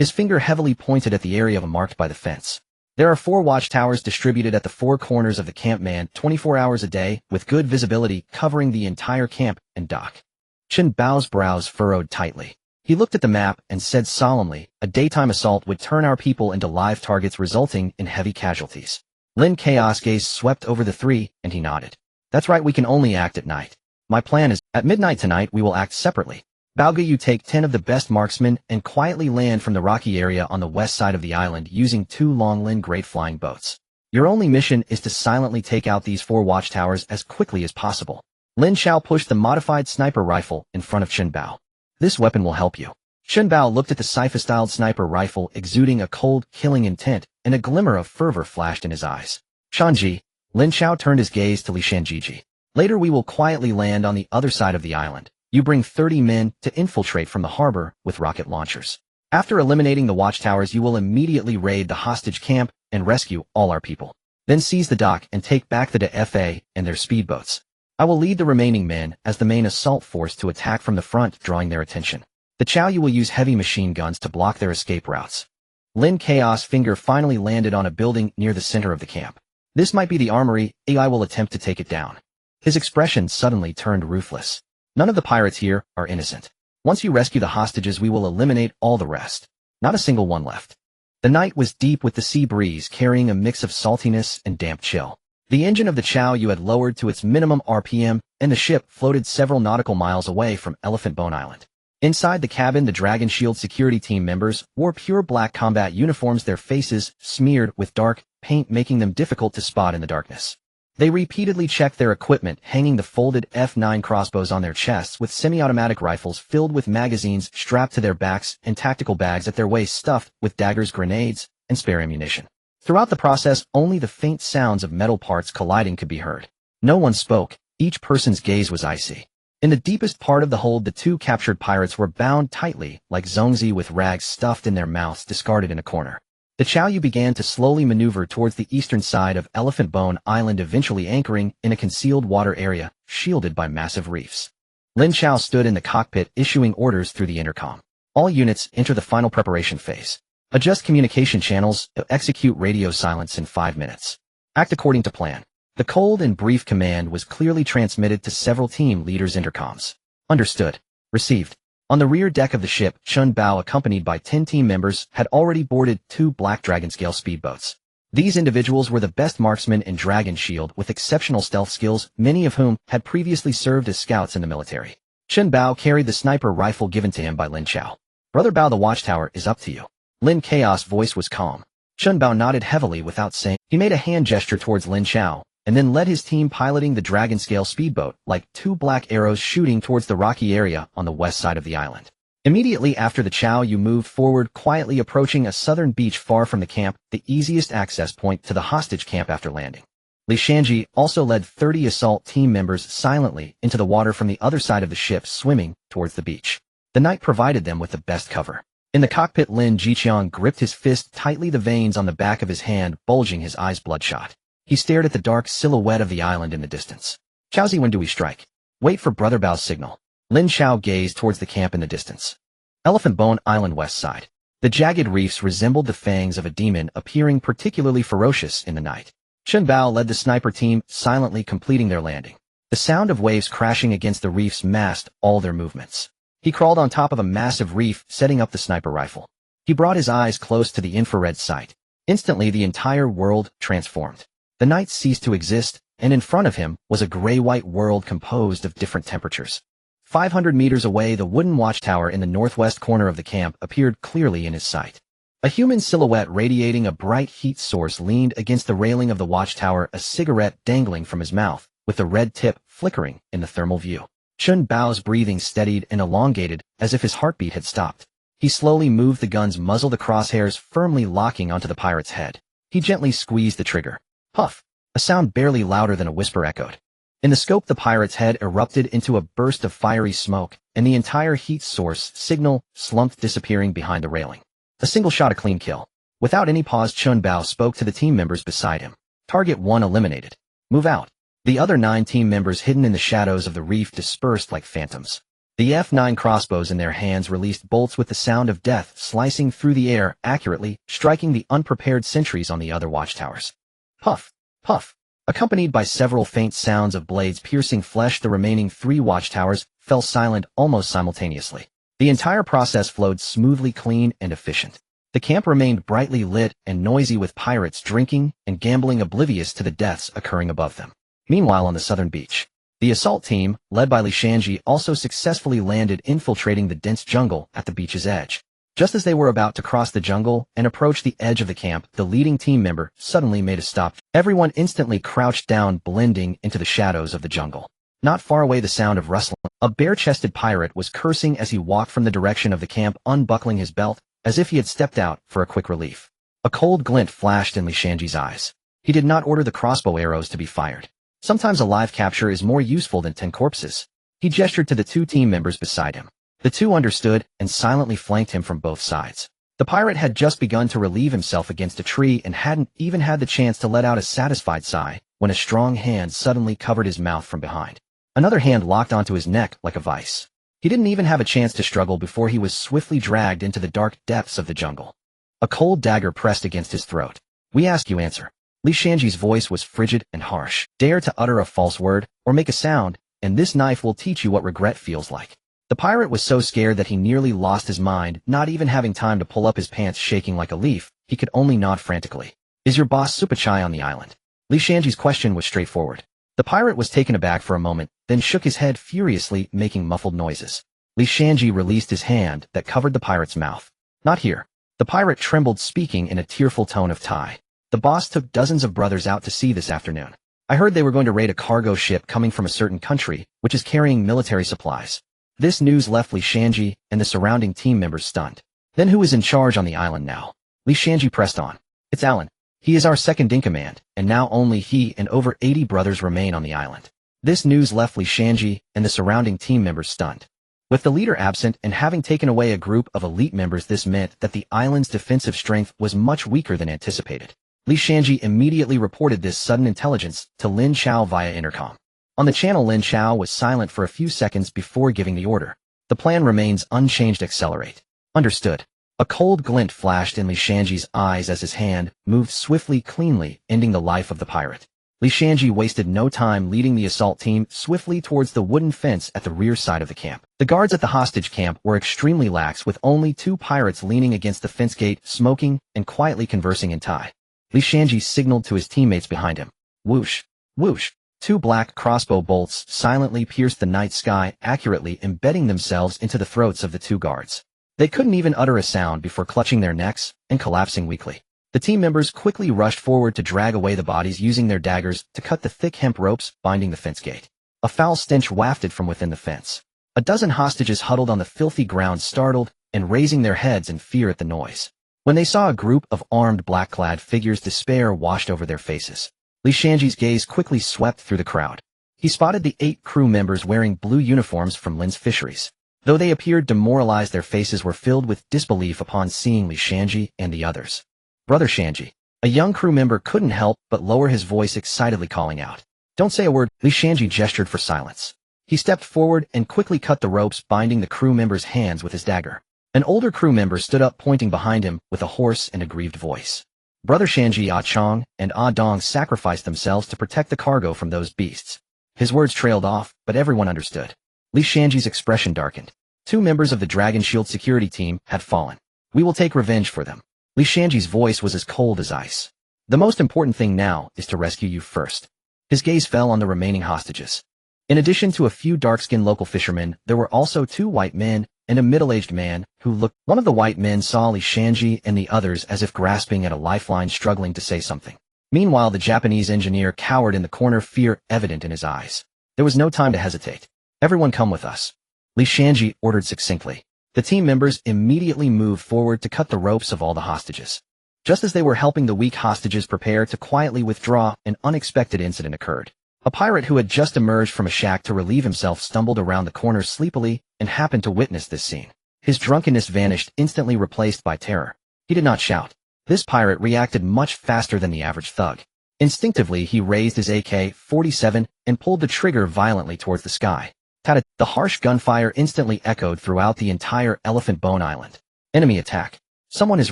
His finger heavily pointed at the area marked by the fence. There are 4 watchtowers distributed at the 4 corners of the camp, 24 hours a day, with good visibility covering the entire camp and dock. Chen Bao's brows furrowed tightly. He looked at the map and said solemnly, a daytime assault would turn our people into live targets, resulting in heavy casualties. Lin Chao's gaze swept over the 3, and he nodded. That's right, we can only act at night. My plan is, at midnight tonight we will act separately. Baoga, you take 10 of the best marksmen and quietly land from the rocky area on the west side of the island using 2 long Lin Great flying boats. Your only mission is to silently take out these 4 watchtowers as quickly as possible. Lin Chao pushed the modified sniper rifle in front of Chen Bao. This weapon will help you. Chen Bao looked at the sci-fi-styled sniper rifle, exuding a cold, killing intent, and a glimmer of fervor flashed in his eyes. Shanji, Lin Chao turned his gaze to Li Shanjiji. Later we will quietly land on the other side of the island. You bring 30 men to infiltrate from the harbor with rocket launchers. After eliminating the watchtowers, you will immediately raid the hostage camp and rescue all our people. Then seize the dock and take back the DFA and their speedboats. I will lead the remaining men as the main assault force to attack from the front, drawing their attention. The Chao you will use heavy machine guns to block their escape routes. Lin Chaos' finger finally landed on a building near the center of the camp. This might be the armory. AI will attempt to take it down. His expression suddenly turned ruthless. None of the pirates here are innocent. Once you rescue the hostages, we will eliminate all the rest. Not a single one left. The night was deep with the sea breeze carrying a mix of saltiness and damp chill. The engine of the Chao you had lowered to its minimum RPM, and the ship floated several nautical miles away from Elephant Bone Island. Inside the cabin, the Dragon Shield security team members wore pure black combat uniforms, their faces smeared with dark paint, making them difficult to spot in the darkness. They repeatedly checked their equipment, hanging the folded F9 crossbows on their chests with semi-automatic rifles filled with magazines strapped to their backs and tactical bags at their waist stuffed with daggers, grenades, and spare ammunition. Throughout the process, only the faint sounds of metal parts colliding could be heard. No one spoke. Each person's gaze was icy. In the deepest part of the hold, the 2 captured pirates were bound tightly, like Zongzi, with rags stuffed in their mouths discarded in a corner. The Chaoyu began to slowly maneuver towards the eastern side of Elephant Bone Island, eventually anchoring in a concealed water area, shielded by massive reefs. Lin Chao stood in the cockpit, issuing orders through the intercom. All units enter the final preparation phase. Adjust communication channels, execute radio silence in 5 minutes. Act according to plan. The cold and brief command was clearly transmitted to several team leaders' intercoms. Understood. Received. On the rear deck of the ship, Chen Bao, accompanied by 10 team members, had already boarded 2 Black Dragon-scale speedboats. These individuals were the best marksmen in Dragon Shield with exceptional stealth skills, many of whom had previously served as scouts in the military. Chen Bao carried the sniper rifle given to him by Lin Chao. Brother Bao, the watchtower is up to you. Lin Chaos' voice was calm. Chen Bao nodded heavily without saying. He made a hand gesture towards Lin Chao, and then led his team piloting the dragon-scale speedboat like 2 black arrows shooting towards the rocky area on the west side of the island. Immediately after the Chao you moved forward, quietly approaching a southern beach far from the camp, the easiest access point to the hostage camp after landing. Li Shanji also led 30 assault team members silently into the water from the other side of the ship, swimming towards the beach. The night provided them with the best cover. In the cockpit, Lin Jiqiang gripped his fist tightly, the veins on the back of his hand bulging, his eyes bloodshot. He stared at the dark silhouette of the island in the distance. Chaozi, when do we strike? Wait for Brother Bao's signal. Lin Chao gazed towards the camp in the distance. Elephant Bone Island west side. The jagged reefs resembled the fangs of a demon, appearing particularly ferocious in the night. Chen Bao led the sniper team, silently completing their landing. The sound of waves crashing against the reefs masked all their movements. He crawled on top of a massive reef, setting up the sniper rifle. He brought his eyes close to the infrared sight. Instantly, the entire world transformed. The night ceased to exist, and in front of him was a gray-white world composed of different temperatures. 500 meters away, the wooden watchtower in the northwest corner of the camp appeared clearly in his sight. A human silhouette radiating a bright heat source leaned against the railing of the watchtower, a cigarette dangling from his mouth, with the red tip flickering in the thermal view. Chen Bao's breathing steadied and elongated, as if his heartbeat had stopped. He slowly moved the gun's muzzle, the crosshairs firmly locking onto the pirate's head. He gently squeezed the trigger. Puff! A sound barely louder than a whisper echoed. In the scope, the pirate's head erupted into a burst of fiery smoke, and the entire heat source signal slumped, disappearing behind the railing. A single shot, a clean kill. Without any pause, Chen Bao spoke to the team members beside him. Target 1 eliminated. Move out. The other 9 team members, hidden in the shadows of the reef, dispersed like phantoms. The F9 crossbows in their hands released bolts with the sound of death slicing through the air accurately, striking the unprepared sentries on the other watchtowers. Puff, puff. Accompanied by several faint sounds of blades piercing flesh, the remaining 3 watchtowers fell silent almost simultaneously. The entire process flowed smoothly, clean, and efficient. The camp remained brightly lit and noisy, with pirates drinking and gambling, oblivious to the deaths occurring above them. Meanwhile, on the southern beach, the assault team, led by Li Shanji, also successfully landed, infiltrating the dense jungle at the beach's edge. Just as they were about to cross the jungle and approach the edge of the camp, the leading team member suddenly made a stop. Everyone instantly crouched down, blending into the shadows of the jungle. Not far away, the sound of rustling. A bare-chested pirate was cursing as he walked from the direction of the camp, unbuckling his belt, as if he had stepped out for a quick relief. A cold glint flashed in Li Shanji's eyes. He did not order the crossbow arrows to be fired. Sometimes a live capture is more useful than 10 corpses. He gestured to the 2 team members beside him. The 2 understood and silently flanked him from both sides. The pirate had just begun to relieve himself against a tree and hadn't even had the chance to let out a satisfied sigh when a strong hand suddenly covered his mouth from behind. Another hand locked onto his neck like a vice. He didn't even have a chance to struggle before he was swiftly dragged into the dark depths of the jungle. A cold dagger pressed against his throat. "We ask, you answer." Li Shanji's voice was frigid and harsh. "Dare to utter a false word or make a sound, and this knife will teach you what regret feels like." The pirate was so scared that he nearly lost his mind, not even having time to pull up his pants. Shaking like a leaf, he could only nod frantically. "Is your boss Supachai on the island?" Li Shanji's question was straightforward. The pirate was taken aback for a moment, then shook his head furiously, making muffled noises. Li Shanji released his hand that covered the pirate's mouth. "Not here." The pirate trembled, speaking in a tearful tone of Thai. "The boss took dozens of brothers out to sea this afternoon. I heard they were going to raid a cargo ship coming from a certain country, which is carrying military supplies." This news left Li Shanji and the surrounding team members stunned. "Then who is in charge on the island now?" Li Shanji pressed on. "It's Alan. He is our second-in-command, and now only he and over 80 brothers remain on the island." This news left Li Shanji and the surrounding team members stunned. With the leader absent and having taken away a group of elite members, this meant that the island's defensive strength was much weaker than anticipated. Li Shanji immediately reported this sudden intelligence to Lin Chao via intercom. On the channel, Lin Chao was silent for a few seconds before giving the order. "The plan remains unchanged. Accelerate." "Understood." A cold glint flashed in Li Shanji's eyes as his hand moved swiftly, cleanly, ending the life of the pirate. Li Shanji wasted no time, leading the assault team swiftly towards the wooden fence at the rear side of the camp. The guards at the hostage camp were extremely lax, with only 2 pirates leaning against the fence gate, smoking and quietly conversing in Thai. Li Shanji signaled to his teammates behind him. Whoosh, whoosh. 2 black crossbow bolts silently pierced the night sky, accurately embedding themselves into the throats of the 2 guards. They couldn't even utter a sound before clutching their necks and collapsing weakly. The team members quickly rushed forward to drag away the bodies, using their daggers to cut the thick hemp ropes binding the fence gate. A foul stench wafted from within the fence. A dozen hostages huddled on the filthy ground, startled and raising their heads in fear at the noise. When they saw a group of armed black-clad figures, despair washed over their faces. Li Shanji's gaze quickly swept through the crowd. He spotted the 8 crew members wearing blue uniforms from Lin's Fisheries. Though they appeared demoralized, their faces were filled with disbelief upon seeing Li Shanji and the others. "Brother Shanji." A young crew member couldn't help but lower his voice, excitedly calling out. "Don't say a word." Li Shanji gestured for silence. He stepped forward and quickly cut the ropes binding the crew member's hands with his dagger. An older crew member stood up, pointing behind him with a hoarse and aggrieved voice. Brother Shanji, Ah Chong and Ah Dong sacrificed themselves to protect the cargo from those beasts. His words trailed off, but everyone understood. Li Shanji's expression darkened. 2 members of the Dragon Shield security team had fallen. "We will take revenge for them." Li Shanji's voice was as cold as ice. "The most important thing now is to rescue you first." His gaze fell on the remaining hostages. In addition to a few dark-skinned local fishermen, there were also 2 white men and a middle-aged man who looked. One of the white men saw Li Shanji and the others as if grasping at a lifeline, struggling to say something. Meanwhile, the Japanese engineer cowered in the corner, fear evident in his eyes. There was no time to hesitate. "Everyone come with us," Li Shanji ordered succinctly. The team members immediately moved forward to cut the ropes of all the hostages. Just as they were helping the weak hostages prepare to quietly withdraw, an unexpected incident occurred. A pirate who had just emerged from a shack to relieve himself stumbled around the corner sleepily and happened to witness this scene. His drunkenness vanished, instantly replaced by terror. He did not shout. This pirate reacted much faster than the average thug. Instinctively, he raised his AK-47 and pulled the trigger violently towards the sky. Tada! The harsh gunfire instantly echoed throughout the entire Elephant Bone Island. Enemy attack. Someone is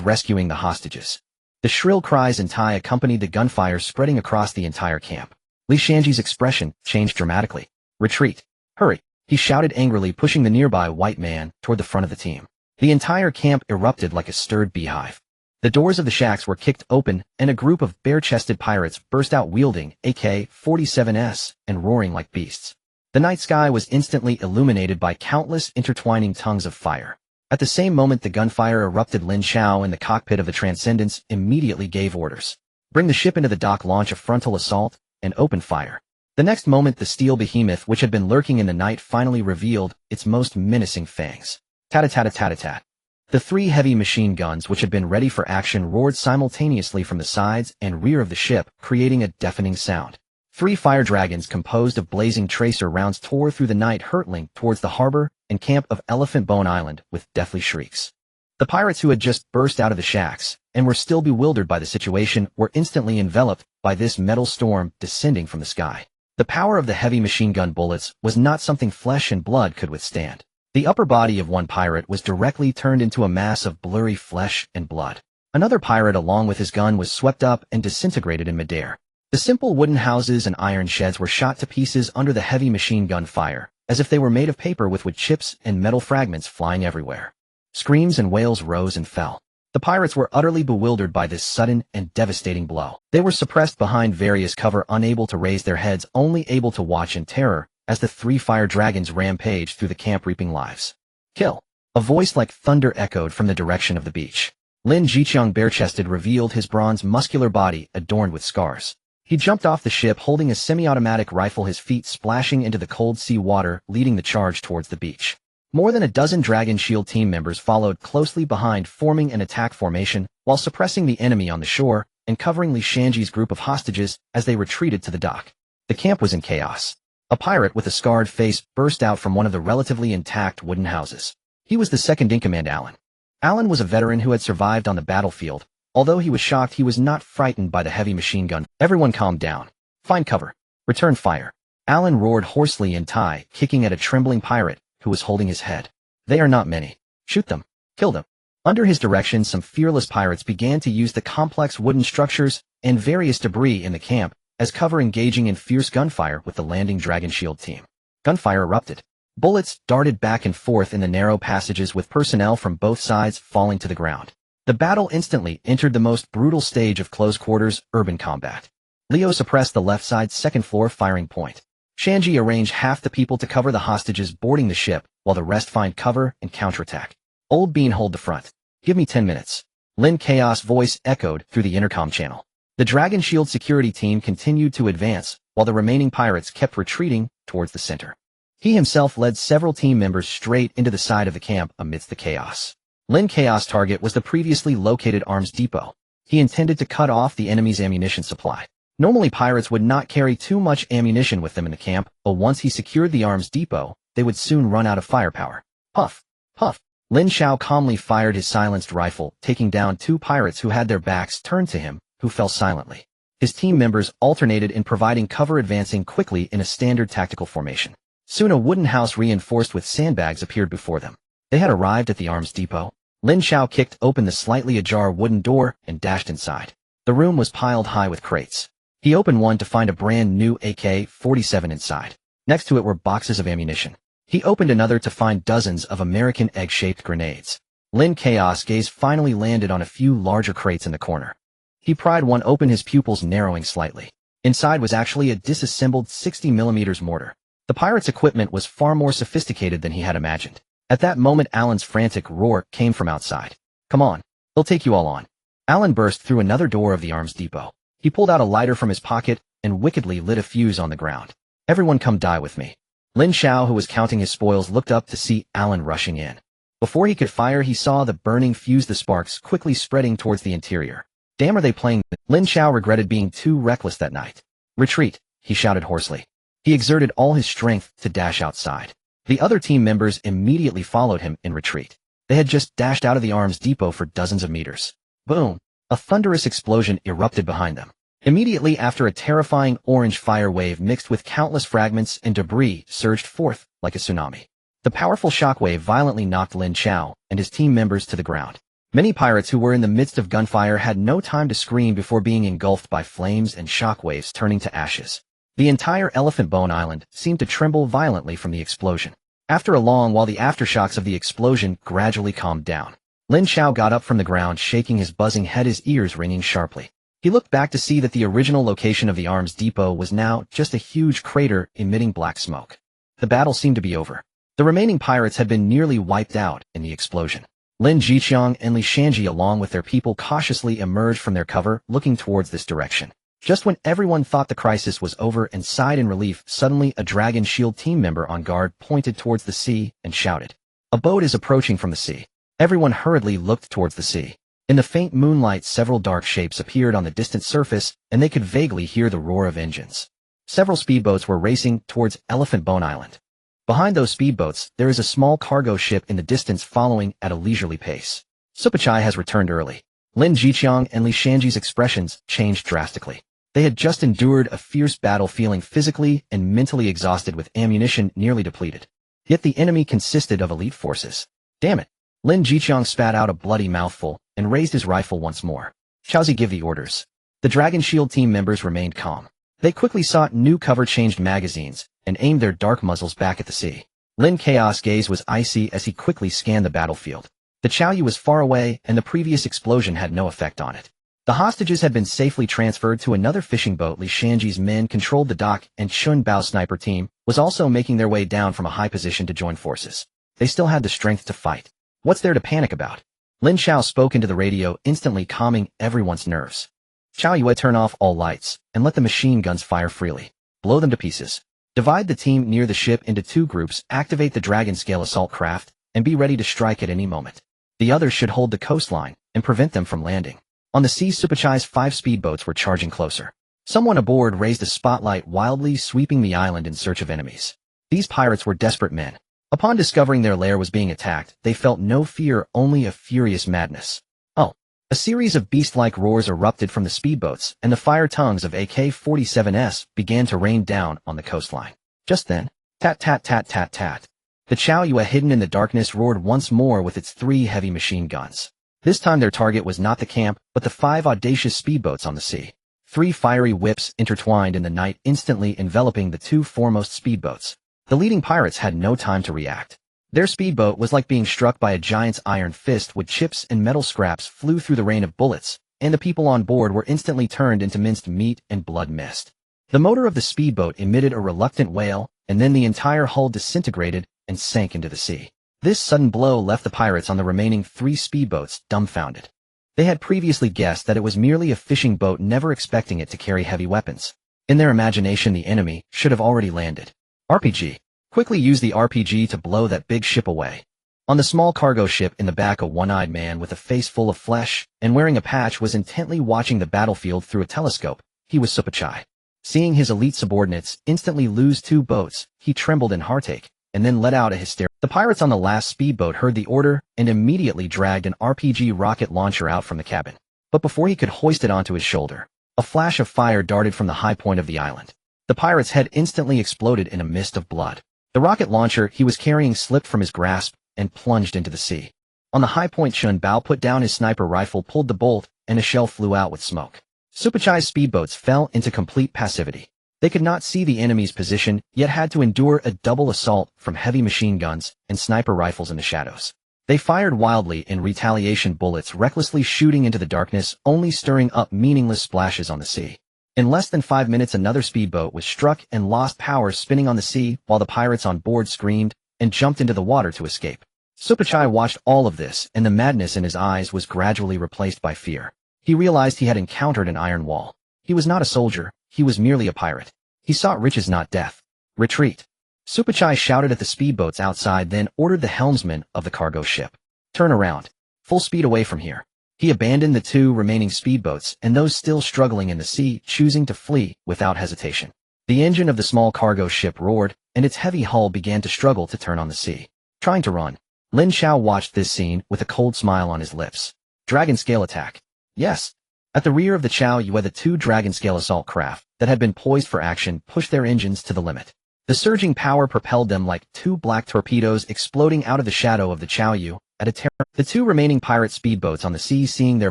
rescuing the hostages. The shrill cries in Thai accompanied the gunfire spreading across the entire camp. Li Shanji's expression changed dramatically. Retreat. Hurry. He shouted angrily, pushing the nearby white man toward the front of the team. The entire camp erupted like a stirred beehive. The doors of the shacks were kicked open, and a group of bare-chested pirates burst out wielding AK-47s and roaring like beasts. The night sky was instantly illuminated by countless intertwining tongues of fire. At the same moment the gunfire erupted, Lin Chao in the cockpit of the Transcendence immediately gave orders. Bring the ship into the dock, launch a frontal assault, and open fire. The next moment the steel behemoth which had been lurking in the night finally revealed its most menacing fangs. Tat-a-tat-a-tat-a-tat. The 3 heavy machine guns which had been ready for action roared simultaneously from the sides and rear of the ship, creating a deafening sound. 3 fire dragons composed of blazing tracer rounds tore through the night, hurtling towards the harbor and camp of Elephant Bone Island with deathly shrieks. The pirates who had just burst out of the shacks and were still bewildered by the situation were instantly enveloped by this metal storm descending from the sky. The power of the heavy machine gun bullets was not something flesh and blood could withstand. The upper body of one pirate was directly turned into a mass of blurry flesh and blood. Another pirate along with his gun was swept up and disintegrated in midair. The simple wooden houses and iron sheds were shot to pieces under the heavy machine gun fire, as if they were made of paper with wood chips and metal fragments flying everywhere. Screams and wails rose and fell. The pirates were utterly bewildered by this sudden and devastating blow. They were suppressed behind various cover, unable to raise their heads, only able to watch in terror as the 3 fire dragons rampaged through the camp, reaping lives. Kill. A voice like thunder echoed from the direction of the beach. Lin Jiqiang, bare-chested, revealed his bronze muscular body adorned with scars. He jumped off the ship holding a semi-automatic rifle, his feet splashing into the cold sea water, leading the charge towards the beach. More than a dozen Dragon Shield team members followed closely behind, forming an attack formation, while suppressing the enemy on the shore and covering Li Shanji's group of hostages as they retreated to the dock. The camp was in chaos. A pirate with a scarred face burst out from one of the relatively intact wooden houses. He was the second-in-command, Alan. Alan was a veteran who had survived on the battlefield. Although he was shocked, he was not frightened by the heavy machine gun. Everyone calmed down. Find cover. Return fire. Alan roared hoarsely in Thai, kicking at a trembling pirate who was holding his head. They are not many. Shoot them. Kill them. Under his direction, some fearless pirates began to use the complex wooden structures and various debris in the camp as cover, engaging in fierce gunfire with the landing Dragon Shield team. Gunfire erupted. Bullets darted back and forth in the narrow passages, with personnel from both sides falling to the ground. The battle instantly entered the most brutal stage of close-quarters urban combat. Leo suppressed the left side's second-floor firing point. Shanji arranged half the people to cover the hostages boarding the ship, while the rest find cover and counterattack. Old Bean, hold the front. Give me 10 minutes. Lin Chaos' voice echoed through the intercom channel. The Dragon Shield security team continued to advance, while the remaining pirates kept retreating towards the center. He himself led several team members straight into the side of the camp amidst the chaos. Lin Chaos' target was the previously located arms depot. He intended to cut off the enemy's ammunition supply. Normally pirates would not carry too much ammunition with them in the camp, but once he secured the arms depot, they would soon run out of firepower. Puff! Puff! Lin Chao calmly fired his silenced rifle, taking down 2 pirates who had their backs turned to him, who fell silently. His team members alternated in providing cover, advancing quickly in a standard tactical formation. Soon a wooden house reinforced with sandbags appeared before them. They had arrived at the arms depot. Lin Chao kicked open the slightly ajar wooden door and dashed inside. The room was piled high with crates. He opened one to find a brand new AK-47 inside. Next to it were boxes of ammunition. He opened another to find dozens of American egg-shaped grenades. Lin Chaos' gaze finally landed on a few larger crates in the corner. He pried one open, his pupils narrowing slightly. Inside was actually a disassembled 60mm mortar. The pirate's equipment was far more sophisticated than he had imagined. At that moment, Alan's frantic roar came from outside. Come on, they'll take you all on. Alan burst through another door of the arms depot. He pulled out a lighter from his pocket and wickedly lit a fuse on the ground. Everyone come die with me. Lin Chao, who was counting his spoils, looked up to see Alan rushing in. Before he could fire, he saw the burning fuse, the sparks quickly spreading towards the interior. Damn, are they playing? Lin Chao regretted being too reckless that night. Retreat, he shouted hoarsely. He exerted all his strength to dash outside. The other team members immediately followed him in retreat. They had just dashed out of the arms depot for dozens of meters. Boom! A thunderous explosion erupted behind them. Immediately after, a terrifying orange fire wave mixed with countless fragments and debris surged forth like a tsunami. The powerful shockwave violently knocked Lin Chao and his team members to the ground. Many pirates who were in the midst of gunfire had no time to scream before being engulfed by flames and shockwaves turning to ashes. The entire Elephant Bone Island seemed to tremble violently from the explosion. After a long while, the aftershocks of the explosion gradually calmed down. Lin Chao got up from the ground, shaking his buzzing head, his ears ringing sharply. He looked back to see that the original location of the arms depot was now just a huge crater emitting black smoke. The battle seemed to be over. The remaining pirates had been nearly wiped out in the explosion. Lin Chao and Li Shanji, along with their people, cautiously emerged from their cover, looking towards this direction. Just when everyone thought the crisis was over and sighed in relief, suddenly a Dragon Shield team member on guard pointed towards the sea and shouted, "A boat is approaching from the sea." Everyone hurriedly looked towards the sea. In the faint moonlight, several dark shapes appeared on the distant surface, and they could vaguely hear the roar of engines. Several speedboats were racing towards Elephant Bone Island. Behind those speedboats, there is a small cargo ship in the distance following at a leisurely pace. Supachai has returned early. Lin Chao and Li Shanji's expressions changed drastically. They had just endured a fierce battle, feeling physically and mentally exhausted with ammunition nearly depleted. Yet the enemy consisted of elite forces. Damn it! Lin Chao spat out a bloody mouthful and raised his rifle once more. "Chaozi, give the orders." The Dragon Shield team members remained calm. They quickly sought new cover, changed magazines, and aimed their dark muzzles back at the sea. Lin Chao's gaze was icy as he quickly scanned the battlefield. The Chaoyu was far away, and the previous explosion had no effect on it. The hostages had been safely transferred to another fishing boat. Li Shanji's men controlled the dock, and Chun Bao's sniper team was also making their way down from a high position to join forces. They still had the strength to fight. What's there to panic about? Lin Chao spoke into the radio, instantly calming everyone's nerves. "Chaoyu, turn off all lights, and let the machine guns fire freely. Blow them to pieces. Divide the team near the ship into two groups, activate the Dragon-scale assault craft, and be ready to strike at any moment. The others should hold the coastline and prevent them from landing." On the sea, Supachai's 5 speedboats were charging closer. Someone aboard raised a spotlight, wildly sweeping the island in search of enemies. These pirates were desperate men. Upon discovering their lair was being attacked, they felt no fear, only a furious madness. Oh! A series of beast-like roars erupted from the speedboats, and the fire tongues of AK-47s began to rain down on the coastline. Just then, tat-tat-tat-tat-tat. The Chaoyu, hidden in the darkness, roared once more with its 3 heavy machine guns. This time their target was not the camp, but the 5 audacious speedboats on the sea. 3 fiery whips intertwined in the night, instantly enveloping the 2 foremost speedboats. The leading pirates had no time to react. Their speedboat was like being struck by a giant's iron fist. Wood chips and metal scraps flew through the rain of bullets, and the people on board were instantly turned into minced meat and blood mist. The motor of the speedboat emitted a reluctant wail, and then the entire hull disintegrated and sank into the sea. This sudden blow left the pirates on the remaining 3 speedboats dumbfounded. They had previously guessed that it was merely a fishing boat, never expecting it to carry heavy weapons. In their imagination, the enemy should have already landed. RPG. Quickly use the RPG to blow that big ship away. On the small cargo ship in the back, a one-eyed man with a face full of flesh and wearing a patch was intently watching the battlefield through a telescope. He was Supachai. Seeing his elite subordinates instantly lose 2 boats, he trembled in heartache, and then let out a hysterical. The pirates on the last speedboat heard the order and immediately dragged an RPG rocket launcher out from the cabin. But before he could hoist it onto his shoulder, a flash of fire darted from the high point of the island. The pirate's head instantly exploded in a mist of blood. The rocket launcher he was carrying slipped from his grasp and plunged into the sea. On the high point, Chun Bao put down his sniper rifle, pulled the bolt, and a shell flew out with smoke. Supachai's speedboats fell into complete passivity. They could not see the enemy's position, yet had to endure a double assault from heavy machine guns and sniper rifles in the shadows. They fired wildly in retaliation, bullets recklessly shooting into the darkness, only stirring up meaningless splashes on the sea. In less than 5 minutes, another speedboat was struck and lost power, spinning on the sea, while the pirates on board screamed and jumped into the water to escape. Supachai watched all of this, and the madness in his eyes was gradually replaced by fear. He realized he had encountered an iron wall. He was not a soldier, he was merely a pirate. He sought riches, not death. Retreat. Supachai shouted at the speedboats outside, then ordered the helmsman of the cargo ship. Turn around. Full speed away from here. He abandoned the 2 remaining speedboats and those still struggling in the sea, choosing to flee without hesitation. The engine of the small cargo ship roared, and its heavy hull began to struggle to turn on the sea. Trying to run. Lin Chao watched this scene with a cold smile on his lips. Dragon scale attack. Yes. At the rear of the Chao Yue, the two dragon-scale assault craft that had been poised for action pushed their engines to the limit. The surging power propelled them like two black torpedoes exploding out of the shadow of the Chao Yue at a terror. The two remaining pirate speedboats on the sea, seeing their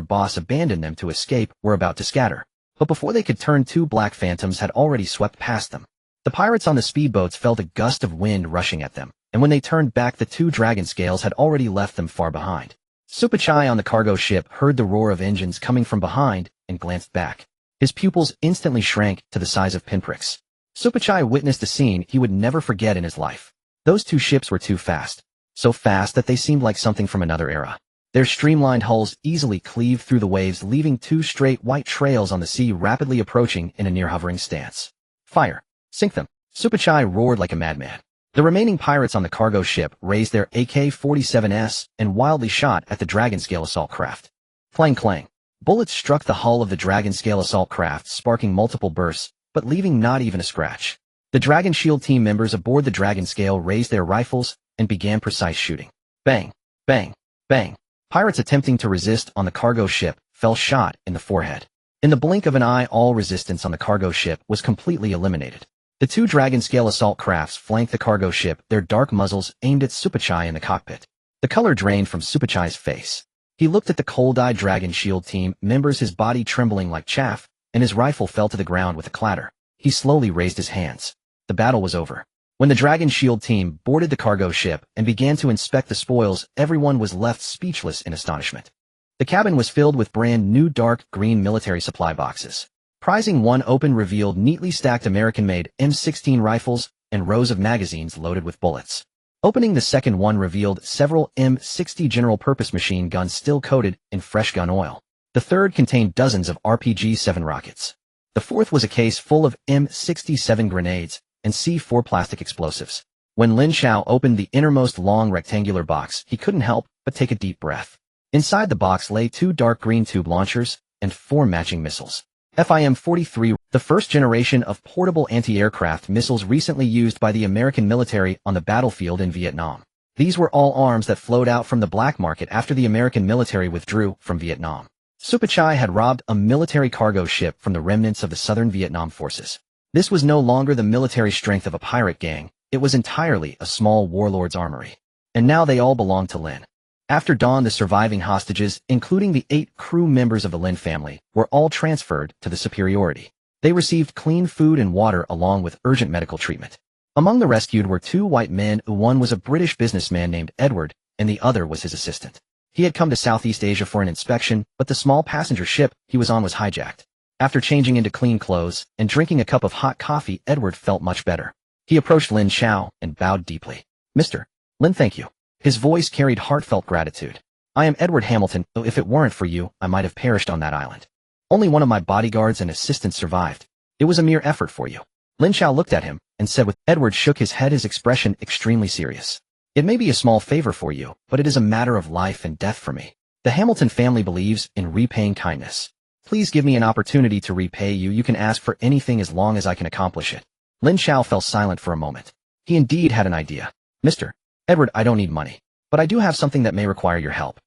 boss abandon them to escape, were about to scatter. But before they could turn, two black phantoms had already swept past them. The pirates on the speedboats felt a gust of wind rushing at them, and when they turned back, the two dragon scales had already left them far behind. Supachai on the cargo ship heard the roar of engines coming from behind and glanced back. His pupils instantly shrank to the size of pinpricks. Supachai witnessed a scene he would never forget in his life. Those two ships were too fast. So fast that they seemed like something from another era. Their streamlined hulls easily cleaved through the waves, leaving two straight white trails on the sea, rapidly approaching in a near-hovering stance. Fire! Sink them! Supachai roared like a madman. The remaining pirates on the cargo ship raised their AK-47s and wildly shot at the dragon-scale assault craft. Clang clang. Bullets struck the hull of the dragon-scale assault craft, sparking multiple bursts, but leaving not even a scratch. The Dragon Shield team members aboard the dragon scale raised their rifles and began precise shooting. Bang! Bang! Bang! Pirates attempting to resist on the cargo ship fell shot in the forehead. In the blink of an eye, all resistance on the cargo ship was completely eliminated. The two dragon-scale assault crafts flanked the cargo ship, their dark muzzles aimed at Supachai in the cockpit. The color drained from Supachai's face. He looked at the cold-eyed Dragon Shield team members, his body trembling like chaff, and his rifle fell to the ground with a clatter. He slowly raised his hands. The battle was over. When the Dragon Shield team boarded the cargo ship and began to inspect the spoils, everyone was left speechless in astonishment. The cabin was filled with brand new dark green military supply boxes. Prizing one open revealed neatly stacked American-made M16 rifles and rows of magazines loaded with bullets. Opening the second one revealed several M60 general-purpose machine guns still coated in fresh gun oil. The third contained dozens of RPG-7 rockets. The fourth was a case full of M67 grenades and C4 plastic explosives. When Lin Chao opened the innermost long rectangular box, he couldn't help but take a deep breath. Inside the box lay two dark green tube launchers and 4 matching missiles. FIM-43, the first generation of portable anti-aircraft missiles recently used by the American military on the battlefield in Vietnam. These were all arms that flowed out from the black market after the American military withdrew from Vietnam. Supachai had robbed a military cargo ship from the remnants of the Southern Vietnam forces. This was no longer the military strength of a pirate gang, it was entirely a small warlord's armory. And now they all belonged to Lin. After dawn, the surviving hostages, including the 8 crew members of the Lin family, were all transferred to the Superiority. They received clean food and water along with urgent medical treatment. Among the rescued were 2 white men. One was a British businessman named Edward, and the other was his assistant. He had come to Southeast Asia for an inspection, but the small passenger ship he was on was hijacked. After changing into clean clothes and drinking a cup of hot coffee, Edward felt much better. He approached Lin Chao and bowed deeply. Mr. Lin, thank you. His voice carried heartfelt gratitude. I am Edward Hamilton, though if it weren't for you, I might have perished on that island. Only one of my bodyguards and assistants survived. It was a mere effort for you. Lin Chao looked at him and said with Edward shook his head, his expression extremely serious. It may be a small favor for you, but it is a matter of life and death for me. The Hamilton family believes in repaying kindness. Please give me an opportunity to repay you. You can ask for anything as long as I can accomplish it. Lin Chao fell silent for a moment. He indeed had an idea. Mr. Edward, I don't need money, but I do have something that may require your help.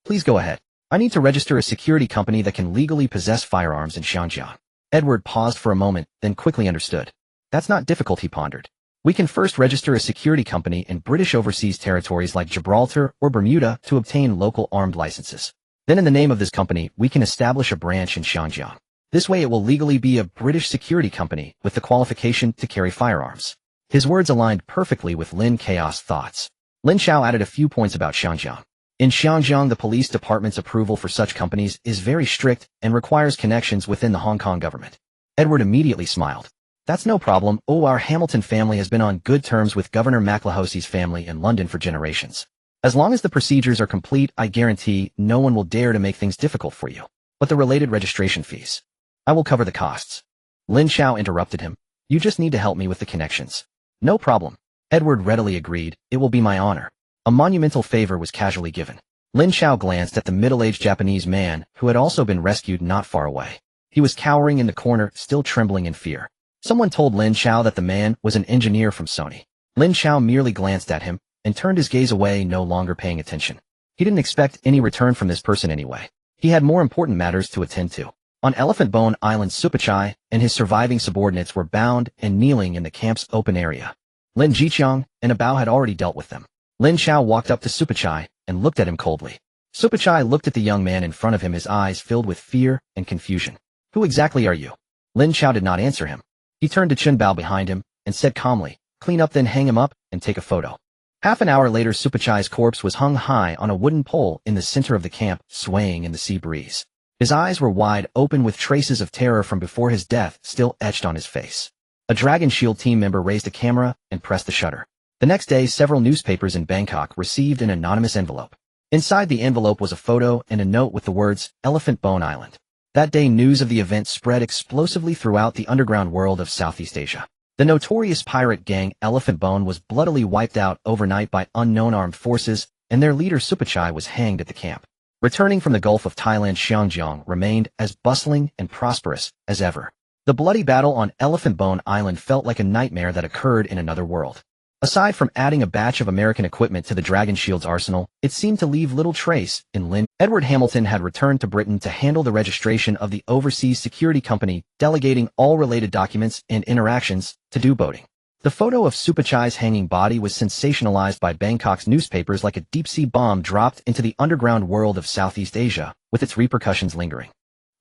Please go ahead. I need to register a security company that can legally possess firearms in Xinjiang. Edward paused for a moment, then quickly understood. That's not difficult, he pondered. We can first register a security company in British overseas territories like Gibraltar or Bermuda to obtain local armed licenses. Then in the name of this company, we can establish a branch in Xinjiang. This way it will legally be a British security company with the qualification to carry firearms. His words aligned perfectly with Lin Chao's thoughts. Lin Chao added a few points about Xinjiang. In Xinjiang, the police department's approval for such companies is very strict and requires connections within the Hong Kong government. Edward immediately smiled. That's no problem. Our Hamilton family has been on good terms with Governor Maclehosey's family in London for generations. As long as the procedures are complete, I guarantee no one will dare to make things difficult for you. But the related registration fees. I will cover the costs. Lin Chao interrupted him. You just need to help me with the connections. No problem. Edward readily agreed. It will be my honor. A monumental favor was casually given. Lin Chao glanced at the middle-aged Japanese man who had also been rescued not far away. He was cowering in the corner, still trembling in fear. Someone told Lin Chao that the man was an engineer from Sony. Lin Chao merely glanced at him and turned his gaze away, no longer paying attention. He didn't expect any return from this person anyway. He had more important matters to attend to. On Elephant Bone Island, Supachai and his surviving subordinates were bound and kneeling in the camp's open area. Lin Jiqiang and Abao had already dealt with them. Lin Chao walked up to Supachai and looked at him coldly. Supachai looked at the young man in front of him, his eyes filled with fear and confusion. Who exactly are you? Lin Chao did not answer him. He turned to Chun Bao behind him and said calmly, clean up, then hang him up and take a photo. Half an hour later, Supachai's corpse was hung high on a wooden pole in the center of the camp, swaying in the sea breeze. His eyes were wide open with traces of terror from before his death still etched on his face. A Dragon Shield team member raised a camera and pressed the shutter. The next day, several newspapers in Bangkok received an anonymous envelope. Inside the envelope was a photo and a note with the words, Elephant Bone Island. That day, news of the event spread explosively throughout the underground world of Southeast Asia. The notorious pirate gang Elephant Bone was bloodily wiped out overnight by unknown armed forces, and their leader Supachai was hanged at the camp. Returning from the Gulf of Thailand, Xiangjiang remained as bustling and prosperous as ever. The bloody battle on Elephant Bone Island felt like a nightmare that occurred in another world. Aside from adding a batch of American equipment to the Dragon Shield's arsenal, it seemed to leave little trace in Lin. Edward Hamilton had returned to Britain to handle the registration of the overseas security company, delegating all related documents and interactions to do boating. The photo of Supachai's hanging body was sensationalized by Bangkok's newspapers like a deep-sea bomb dropped into the underground world of Southeast Asia, with its repercussions lingering.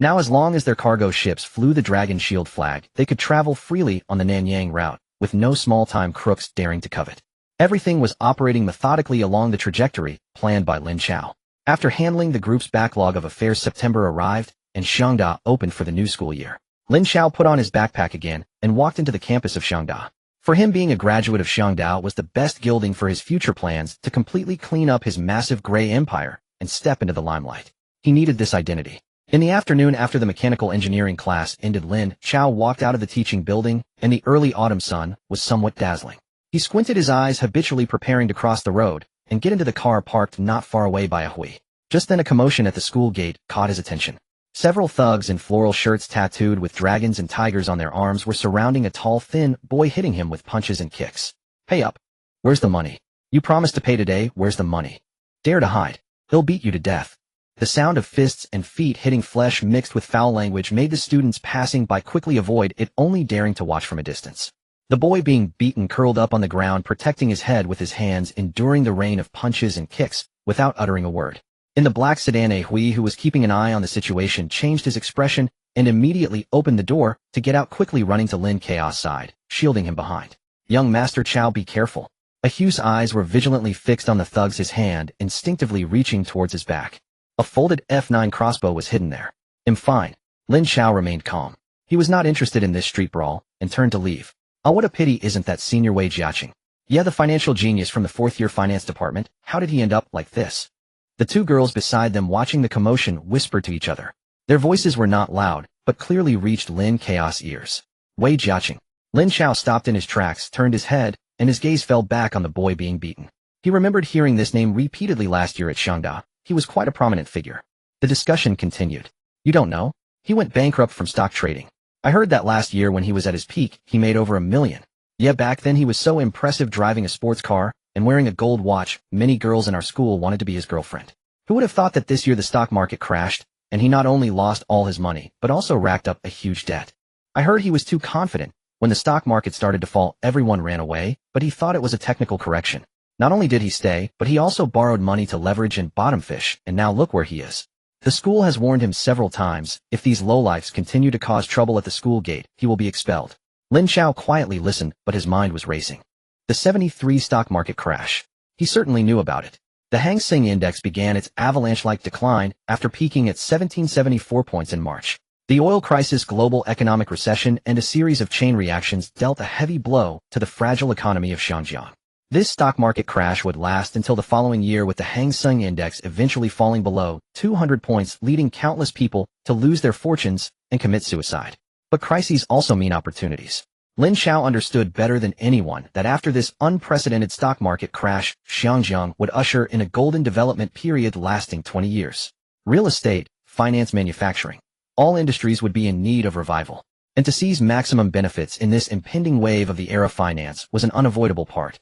Now, as long as their cargo ships flew the Dragon Shield flag, they could travel freely on the Nanyang route, with no small-time crooks daring to covet. Everything was operating methodically along the trajectory planned by Lin Chao. After handling the group's backlog of affairs, September arrived, and Xiangda opened for the new school year. Lin Chao put on his backpack again and walked into the campus of Xiangda. For him, being a graduate of Xiangda was the best gilding for his future plans to completely clean up his massive gray empire and step into the limelight. He needed this identity. In the afternoon, after the mechanical engineering class ended, Lin Chao walked out of the teaching building, and the early autumn sun was somewhat dazzling. He squinted his eyes, habitually preparing to cross the road and get into the car parked not far away by a hui. Just then, a commotion at the school gate caught his attention. Several thugs in floral shirts tattooed with dragons and tigers on their arms were surrounding a tall, thin boy, hitting him with punches and kicks. Pay up. Where's the money? You promised to pay today. Where's the money? Dare to hide. He'll beat you to death. The sound of fists and feet hitting flesh mixed with foul language made the students passing by quickly avoid it, only daring to watch from a distance. The boy, being beaten, curled up on the ground, protecting his head with his hands, enduring the rain of punches and kicks without uttering a word. In the black sedan, a hui who was keeping an eye on the situation changed his expression and immediately opened the door to get out, quickly running to Lin Chao's side, shielding him behind. Young Master Chao, be careful. A hui's eyes were vigilantly fixed on the thugs, his hand instinctively reaching towards his back. A folded F9 crossbow was hidden there. I'm fine. Lin Chao remained calm. He was not interested in this street brawl and turned to leave. Oh, what a pity, isn't that Senior Wei Jiaqing? Yeah, the financial genius from the fourth-year finance department. How did he end up like this? The two girls beside them, watching the commotion, whispered to each other. Their voices were not loud, but clearly reached Lin Chao's ears. Wei Jiaqing. Lin Chao stopped in his tracks, turned his head, and his gaze fell back on the boy being beaten. He remembered hearing this name repeatedly last year at Xiangda. He was quite a prominent figure. The discussion continued. You don't know? He went bankrupt from stock trading. I heard that last year when he was at his peak, he made over $1 million. Yeah, back then he was so impressive, driving a sports car and wearing a gold watch. Many girls in our school wanted to be his girlfriend. Who would have thought that this year the stock market crashed, and he not only lost all his money, but also racked up a huge debt? I heard he was too confident. When the stock market started to fall, everyone ran away, but he thought it was a technical correction. Not only did he stay, but he also borrowed money to leverage and bottom fish, and now look where he is. The school has warned him several times, if these lowlifes continue to cause trouble at the school gate, he will be expelled. Lin Chao quietly listened, but his mind was racing. The 73 stock market crash. He certainly knew about it. The Hang Seng Index began its avalanche-like decline after peaking at 1774 points in March. The oil crisis, global economic recession, and a series of chain reactions dealt a heavy blow to the fragile economy of Xinjiang. This stock market crash would last until the following year, with the Hang Seng Index eventually falling below 200 points, leading countless people to lose their fortunes and commit suicide. But crises also mean opportunities. Lin Chao understood better than anyone that after this unprecedented stock market crash, Xinjiang would usher in a golden development period lasting 20 years. Real estate, finance, manufacturing. All industries would be in need of revival. And to seize maximum benefits in this impending wave of the era, finance was an unavoidable part.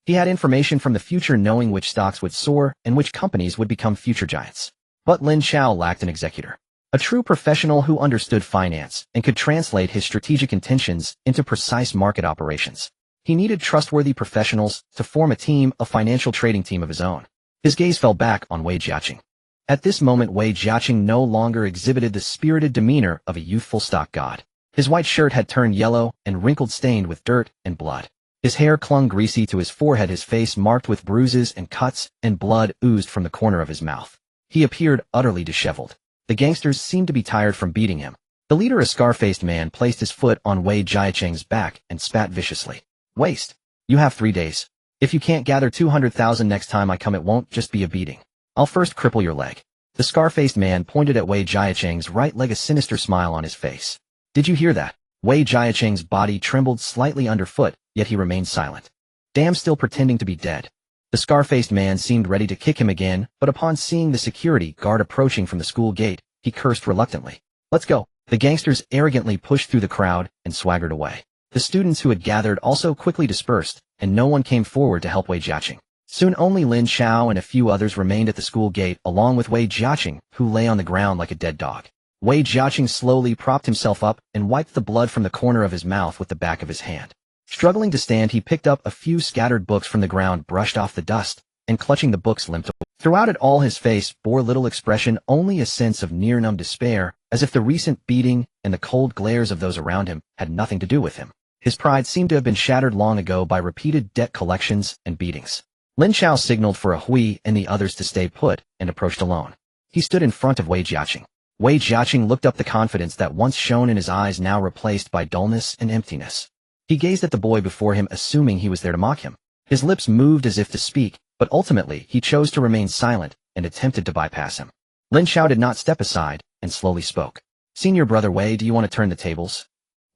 He had information from the future, knowing which stocks would soar and which companies would become future giants. But Lin Chao lacked an executor. A true professional who understood finance and could translate his strategic intentions into precise market operations. He needed trustworthy professionals to form a team, a financial trading team of his own. His gaze fell back on Wei Jiaqing. At this moment, Wei Jiaqing no longer exhibited the spirited demeanor of a youthful stock god. His white shirt had turned yellow and wrinkled, stained with dirt and blood. His hair clung greasy to his forehead, his face marked with bruises and cuts, and blood oozed from the corner of his mouth. He appeared utterly disheveled. The gangsters seemed to be tired from beating him. The leader, a scar-faced man, placed his foot on Wei Jiaqing's back and spat viciously. Waste. You have 3 days. If you can't gather 200,000 next time I come, it won't just be a beating. I'll first cripple your leg. The scar-faced man pointed at Wei Jiaqing's right leg, a sinister smile on his face. Did you hear that? Wei Jiaqing's body trembled slightly underfoot, yet he remained silent. Damn, still pretending to be dead. The scar-faced man seemed ready to kick him again, but upon seeing the security guard approaching from the school gate, he cursed reluctantly. Let's go. The gangsters arrogantly pushed through the crowd and swaggered away. The students who had gathered also quickly dispersed, and no one came forward to help Wei Jiaqing. Soon only Lin Chao and a few others remained at the school gate, along with Wei Jiaqing, who lay on the ground like a dead dog. Wei Jiaqing slowly propped himself up and wiped the blood from the corner of his mouth with the back of his hand. Struggling to stand, he picked up a few scattered books from the ground, brushed off the dust, and clutching the books limped away. Throughout it all, his face bore little expression, only a sense of near-numb despair, as if the recent beating and the cold glares of those around him had nothing to do with him. His pride seemed to have been shattered long ago by repeated debt collections and beatings. Lin Chao signaled for a Hui and the others to stay put and approached alone. He stood in front of Wei Jiaqing. Wei Jiaqing looked up, the confidence that once shone in his eyes now replaced by dullness and emptiness. He gazed at the boy before him, assuming he was there to mock him. His lips moved as if to speak, but ultimately he chose to remain silent and attempted to bypass him. Lin Chao did not step aside and slowly spoke. Senior brother Wei, do you want to turn the tables?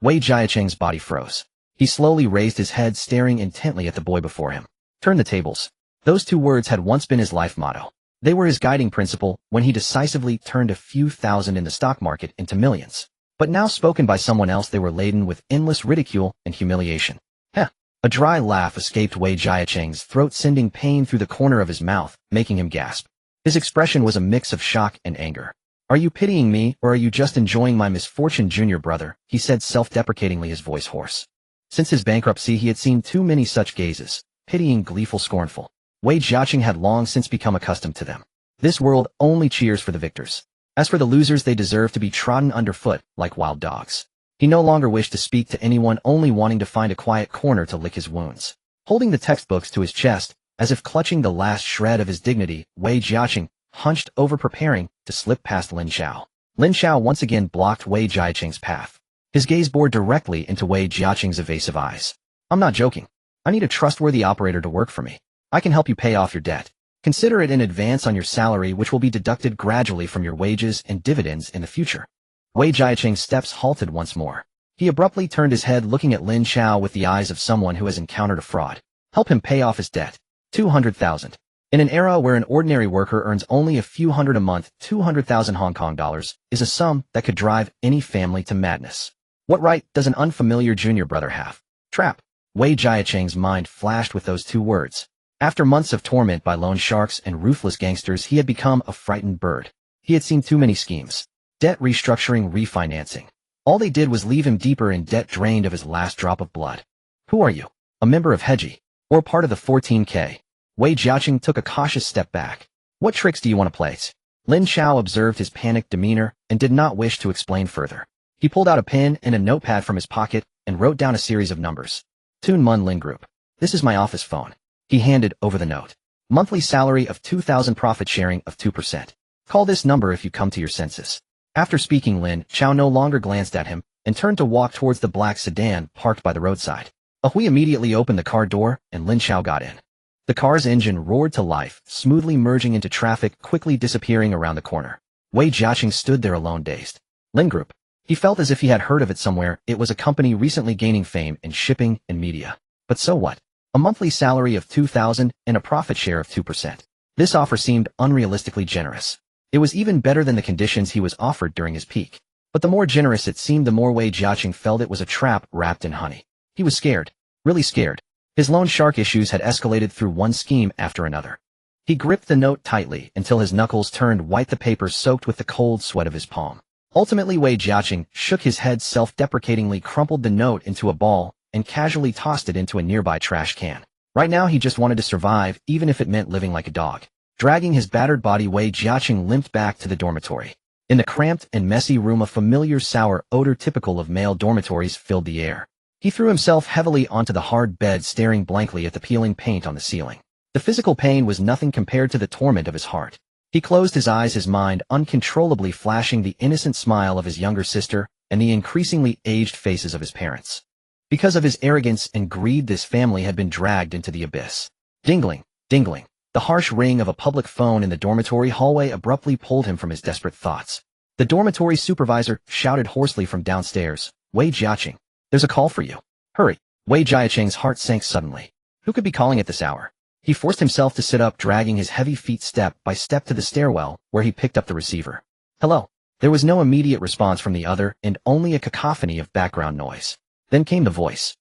Wei Jiaqing's body froze. He slowly raised his head, staring intently at the boy before him. Turn the tables. Those 2 words had once been his life motto. They were his guiding principle when he decisively turned a few thousand in the stock market into millions. But now, spoken by someone else, they were laden with endless ridicule and humiliation. Heh. A dry laugh escaped Wei Jiaqing's throat, sending pain through the corner of his mouth, making him gasp. His expression was a mix of shock and anger. Are you pitying me, or are you just enjoying my misfortune, junior brother? He said self-deprecatingly, his voice hoarse. Since his bankruptcy, he had seen too many such gazes, pitying, gleeful, scornful. Wei Jiaqing had long since become accustomed to them. This world only cheers for the victors. As for the losers, they deserve to be trodden underfoot like wild dogs. He no longer wished to speak to anyone, only wanting to find a quiet corner to lick his wounds. Holding the textbooks to his chest, as if clutching the last shred of his dignity, Wei Jiaqing hunched over, preparing to slip past Lin Chao. Lin Chao once again blocked Wei Jiaqing's path. His gaze bore directly into Wei Jiaqing's evasive eyes. I'm not joking. I need a trustworthy operator to work for me. I can help you pay off your debt. Consider it in advance on your salary, which will be deducted gradually from your wages and dividends in the future. Wei Jiaqing's steps halted once more. He abruptly turned his head, looking at Lin Chao with the eyes of someone who has encountered a fraud. Help him pay off his debt. 200,000. In an era where an ordinary worker earns only a few hundred a month, 200,000 Hong Kong dollars is a sum that could drive any family to madness. What right does an unfamiliar junior brother have? Trap. Wei Jiaqing's mind flashed with those 2 words. After months of torment by loan sharks and ruthless gangsters, he had become a frightened bird. He had seen too many schemes. Debt restructuring, refinancing. All they did was leave him deeper in debt, drained of his last drop of blood. Who are you? A member of Heji? Or part of the 14K? Wei Jiaqing took a cautious step back. What tricks do you want to play? Lin Chao observed his panicked demeanor and did not wish to explain further. He pulled out a pen and a notepad from his pocket and wrote down a series of numbers. Toon Mun Lin Group. This is my office phone. He handed over the note. Monthly salary of 2,000, profit sharing of 2%. Call this number if you come to your senses. After speaking, Lin Chao no longer glanced at him and turned to walk towards the black sedan parked by the roadside. A Hui immediately opened the car door and Lin Chao got in. The car's engine roared to life, smoothly merging into traffic, quickly disappearing around the corner. Wei Jiaqing stood there alone, dazed. Lin Group. He felt as if he had heard of it somewhere. It was a company recently gaining fame in shipping and media. But so what? A monthly salary of 2,000 and a profit share of 2%. This offer seemed unrealistically generous. It was even better than the conditions he was offered during his peak. But the more generous it seemed, the more Wei Jiaqing felt it was a trap wrapped in honey. He was scared. Really scared. His loan shark issues had escalated through one scheme after another. He gripped the note tightly until his knuckles turned white, the paper soaked with the cold sweat of his palm. Ultimately, Wei Jiaqing shook his head, self-deprecatingly crumpled the note into a ball and casually tossed it into a nearby trash can. Right now he just wanted to survive, even if it meant living like a dog. Dragging his battered body, Wei Jiaqing limped back to the dormitory. In the cramped and messy room, a familiar sour odor typical of male dormitories filled the air. He threw himself heavily onto the hard bed, staring blankly at the peeling paint on the ceiling. The physical pain was nothing compared to the torment of his heart. He closed his eyes, his mind uncontrollably flashing the innocent smile of his younger sister and the increasingly aged faces of his parents. Because of his arrogance and greed, this family had been dragged into the abyss. Dingling, dingling. The harsh ring of a public phone in the dormitory hallway abruptly pulled him from his desperate thoughts. The dormitory supervisor shouted hoarsely from downstairs, "Wei Jiaqing, there's a call for you. Hurry." Wei Jiaqing's heart sank suddenly. Who could be calling at this hour? He forced himself to sit up, dragging his heavy feet step by step to the stairwell, where he picked up the receiver. Hello. There was no immediate response from the other, and only a cacophony of background noise. Then came the voice.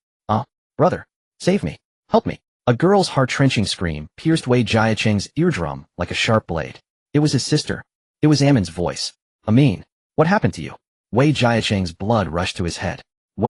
Brother. Save me. Help me." A girl's heart-wrenching scream pierced Wei Jiaqing's eardrum like a sharp blade. It was his sister. It was Amin's voice. "Amin, what happened to you?" Wei Jiaqing's blood rushed to his head.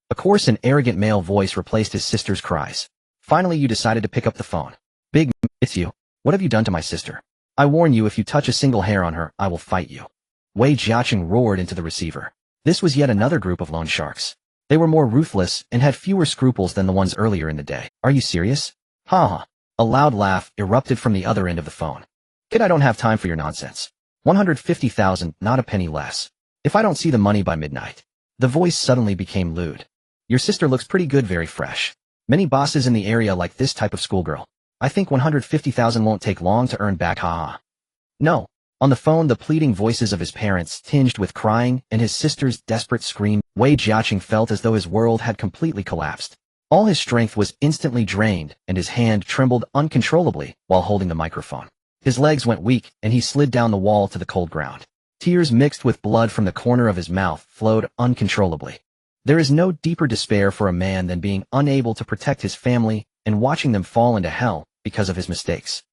A coarse and arrogant male voice replaced his sister's cries. "Finally you decided to pick up the phone. Big, it's you. What have you done to my sister? I warn you, if you touch a single hair on her, I will fight you." Wei Jiaqing roared into the receiver. This was yet another group of loan sharks. They were more ruthless and had fewer scruples than the ones earlier in the day. "Are you serious?" "Ha ha." A loud laugh erupted from the other end of the phone. "Kid, I don't have time for your nonsense. 150,000, not a penny less. If I don't see the money by midnight." The voice suddenly became lewd. "Your sister looks pretty good, very fresh. Many bosses in the area like this type of schoolgirl. I think 150,000 won't take long to earn back, ha ha." "No." On the phone, the pleading voices of his parents tinged with crying and his sister's desperate scream. Wei Jiaqing felt as though his world had completely collapsed. All his strength was instantly drained, and his hand trembled uncontrollably while holding the microphone. His legs went weak, and he slid down the wall to the cold ground. Tears mixed with blood from the corner of his mouth flowed uncontrollably. There is no deeper despair for a man than being unable to protect his family and watching them fall into hell because of his mistakes.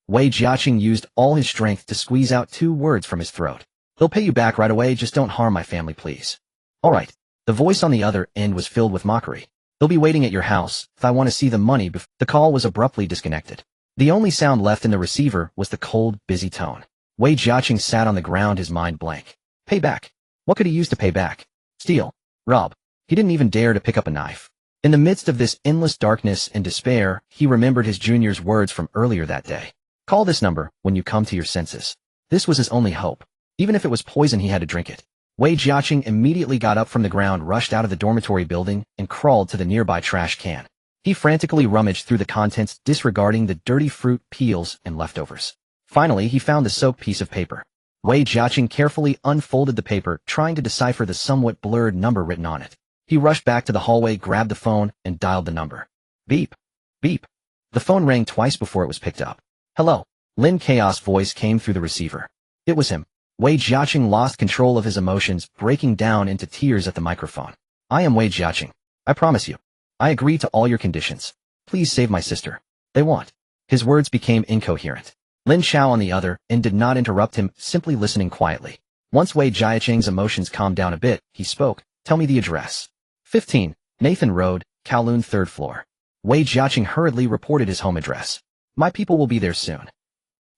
Wei Jiaqing used all his strength to squeeze out 2 words from his throat. "They'll pay you back right away, just don't harm my family, please." "All right." The voice on the other end was filled with mockery. "They'll be waiting at your house if I want to see the money before." The call was abruptly disconnected. The only sound left in the receiver was the cold, busy tone. Wei Jiaqing sat on the ground, his mind blank. Pay back. What could he use to pay back? Steal. Rob. He didn't even dare to pick up a knife. In the midst of this endless darkness and despair, he remembered his junior's words from earlier that day. "Call this number when you come to your senses." This was his only hope. Even if it was poison, he had to drink it. Wei Jiaqing immediately got up from the ground, rushed out of the dormitory building, and crawled to the nearby trash can. He frantically rummaged through the contents, disregarding the dirty fruit, peels, and leftovers. Finally, he found the soaked piece of paper. Wei Jiaqing carefully unfolded the paper, trying to decipher the somewhat blurred number written on it. He rushed back to the hallway, grabbed the phone, and dialed the number. Beep. Beep. The phone rang twice before it was picked up. "Hello." Lin Chao's voice came through the receiver. It was him. Wei Jiaqing lost control of his emotions, breaking down into tears at the microphone. "I am Wei Jiaqing. I promise you. I agree to all your conditions. Please save my sister. They want." His words became incoherent. Lin Chao on the other end did not interrupt him, simply listening quietly. Once Wei Jiaqing's emotions calmed down a bit, he spoke. "Tell me the address." 15, Nathan Road, Kowloon, 3rd floor. Wei Jiaqing hurriedly reported his home address. "My people will be there soon."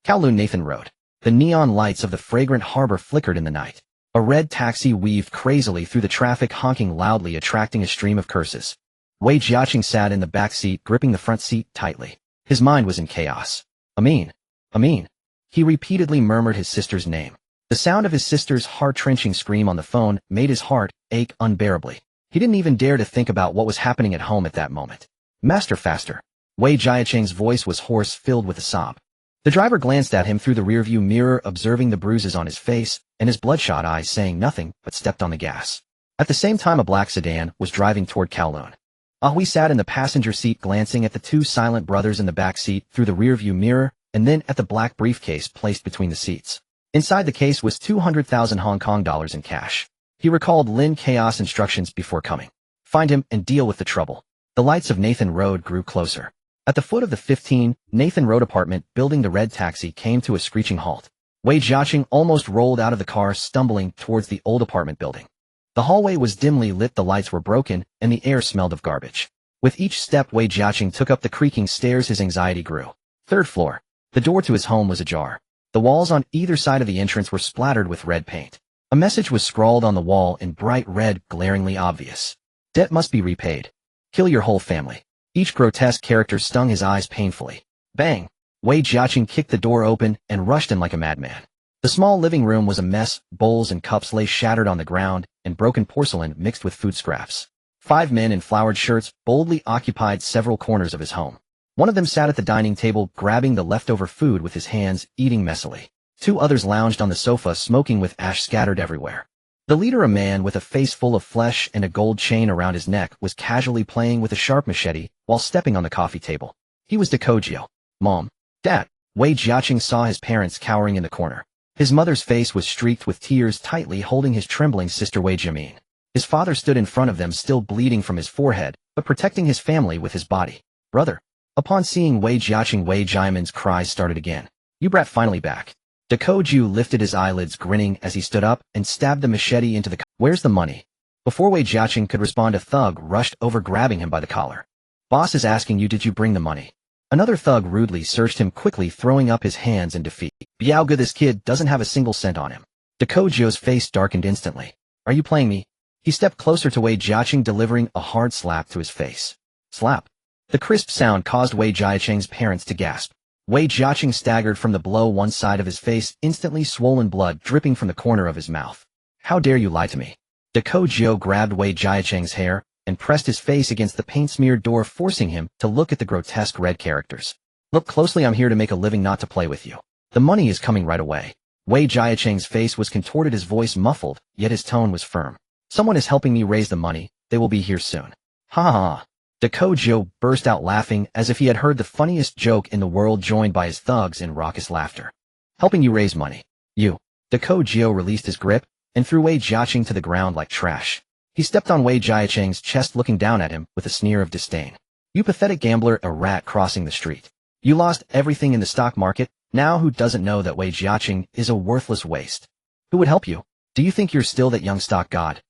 Kowloon, Nathan Road. The neon lights of the fragrant harbor flickered in the night. A red taxi weaved crazily through the traffic, honking loudly, attracting a stream of curses. Wei Jiaqing sat in the back seat, gripping the front seat tightly. His mind was in chaos. Amin. Amin. He repeatedly murmured his sister's name. The sound of his sister's heart-wrenching scream on the phone made his heart ache unbearably. He didn't even dare to think about what was happening at home at that moment. "Master, faster." Wei Jiaqing's voice was hoarse, filled with a sob. The driver glanced at him through the rearview mirror, observing the bruises on his face and his bloodshot eyes, saying nothing but stepped on the gas. At the same time, a black sedan was driving toward Kowloon. Ahui sat in the passenger seat, glancing at the 2 silent brothers in the back seat through the rearview mirror and then at the black briefcase placed between the seats. Inside the case was 200,000 Hong Kong dollars in cash. He recalled Lin Chaos instructions before coming. Find him and deal with the trouble. The lights of Nathan Road grew closer. At the foot of the 15 Nathan Road apartment building, the red taxi came to a screeching halt. Wei Jiaqing almost rolled out of the car, stumbling towards the old apartment building. The hallway was dimly lit, the lights were broken, and the air smelled of garbage. With each step Wei Jiaqing took up the creaking stairs, his anxiety grew. Third floor. The door to his home was ajar. The walls on either side of the entrance were splattered with red paint. A message was scrawled on the wall in bright red, glaringly obvious. Debt must be repaid. Kill your whole family. Each grotesque character stung his eyes painfully. Bang! Wei Jiaqing kicked the door open and rushed in like a madman. The small living room was a mess. Bowls and cups lay shattered on the ground, and broken porcelain mixed with food scraps. 5 men in flowered shirts boldly occupied several corners of his home. One of them sat at the dining table, grabbing the leftover food with his hands, eating messily. 2 others lounged on the sofa, smoking with ash scattered everywhere. The leader, a man with a face full of flesh and a gold chain around his neck, was casually playing with a sharp machete while stepping on the coffee table. He was Dakojio. Mom. Dad. Wei Jiaqing saw his parents cowering in the corner. His mother's face was streaked with tears, tightly holding his trembling sister Wei Jiamin. His father stood in front of them, still bleeding from his forehead, but protecting his family with his body. Brother. Upon seeing Wei Jiaqing, Wei Jiamin's cries started again. You brat, finally back. Dakojio lifted his eyelids, grinning as he stood up and stabbed the machete into the Where's the money? Before Wei Jiaqing could respond, a thug rushed over, grabbing him by the collar. Boss is asking you, did you bring the money? Another thug rudely searched him, quickly throwing up his hands in defeat. Biaoga, this kid doesn't have a single cent on him. Dakojio's face darkened instantly. Are you playing me? He stepped closer to Wei Jiaqing, delivering a hard slap to his face. Slap. The crisp sound caused Wei Jiaqing's parents to gasp. Wei Jiaqing staggered from the blow, one side of his face instantly swollen, blood dripping from the corner of his mouth. How dare you lie to me? Dakojio grabbed Wei Jiaqing's hair and pressed his face against the paint-smeared door, forcing him to look at the grotesque red characters. Look closely, I'm here to make a living, not to play with you. The money is coming right away. Wei Jiaqing's face was contorted, his voice muffled, yet his tone was firm. Someone is helping me raise the money. They will be here soon. Ha ha ha. Dakojio burst out laughing as if he had heard the funniest joke in the world, joined by his thugs in raucous laughter. Helping you raise money? You. Dakojio released his grip and threw Wei Jiaqing to the ground like trash. He stepped on Wei Jiaqing's chest, looking down at him with a sneer of disdain. You pathetic gambler, a rat crossing the street. You lost everything in the stock market. Now who doesn't know that Wei Jiaqing is a worthless waste? Who would help you? Do you think you're still that young stock god?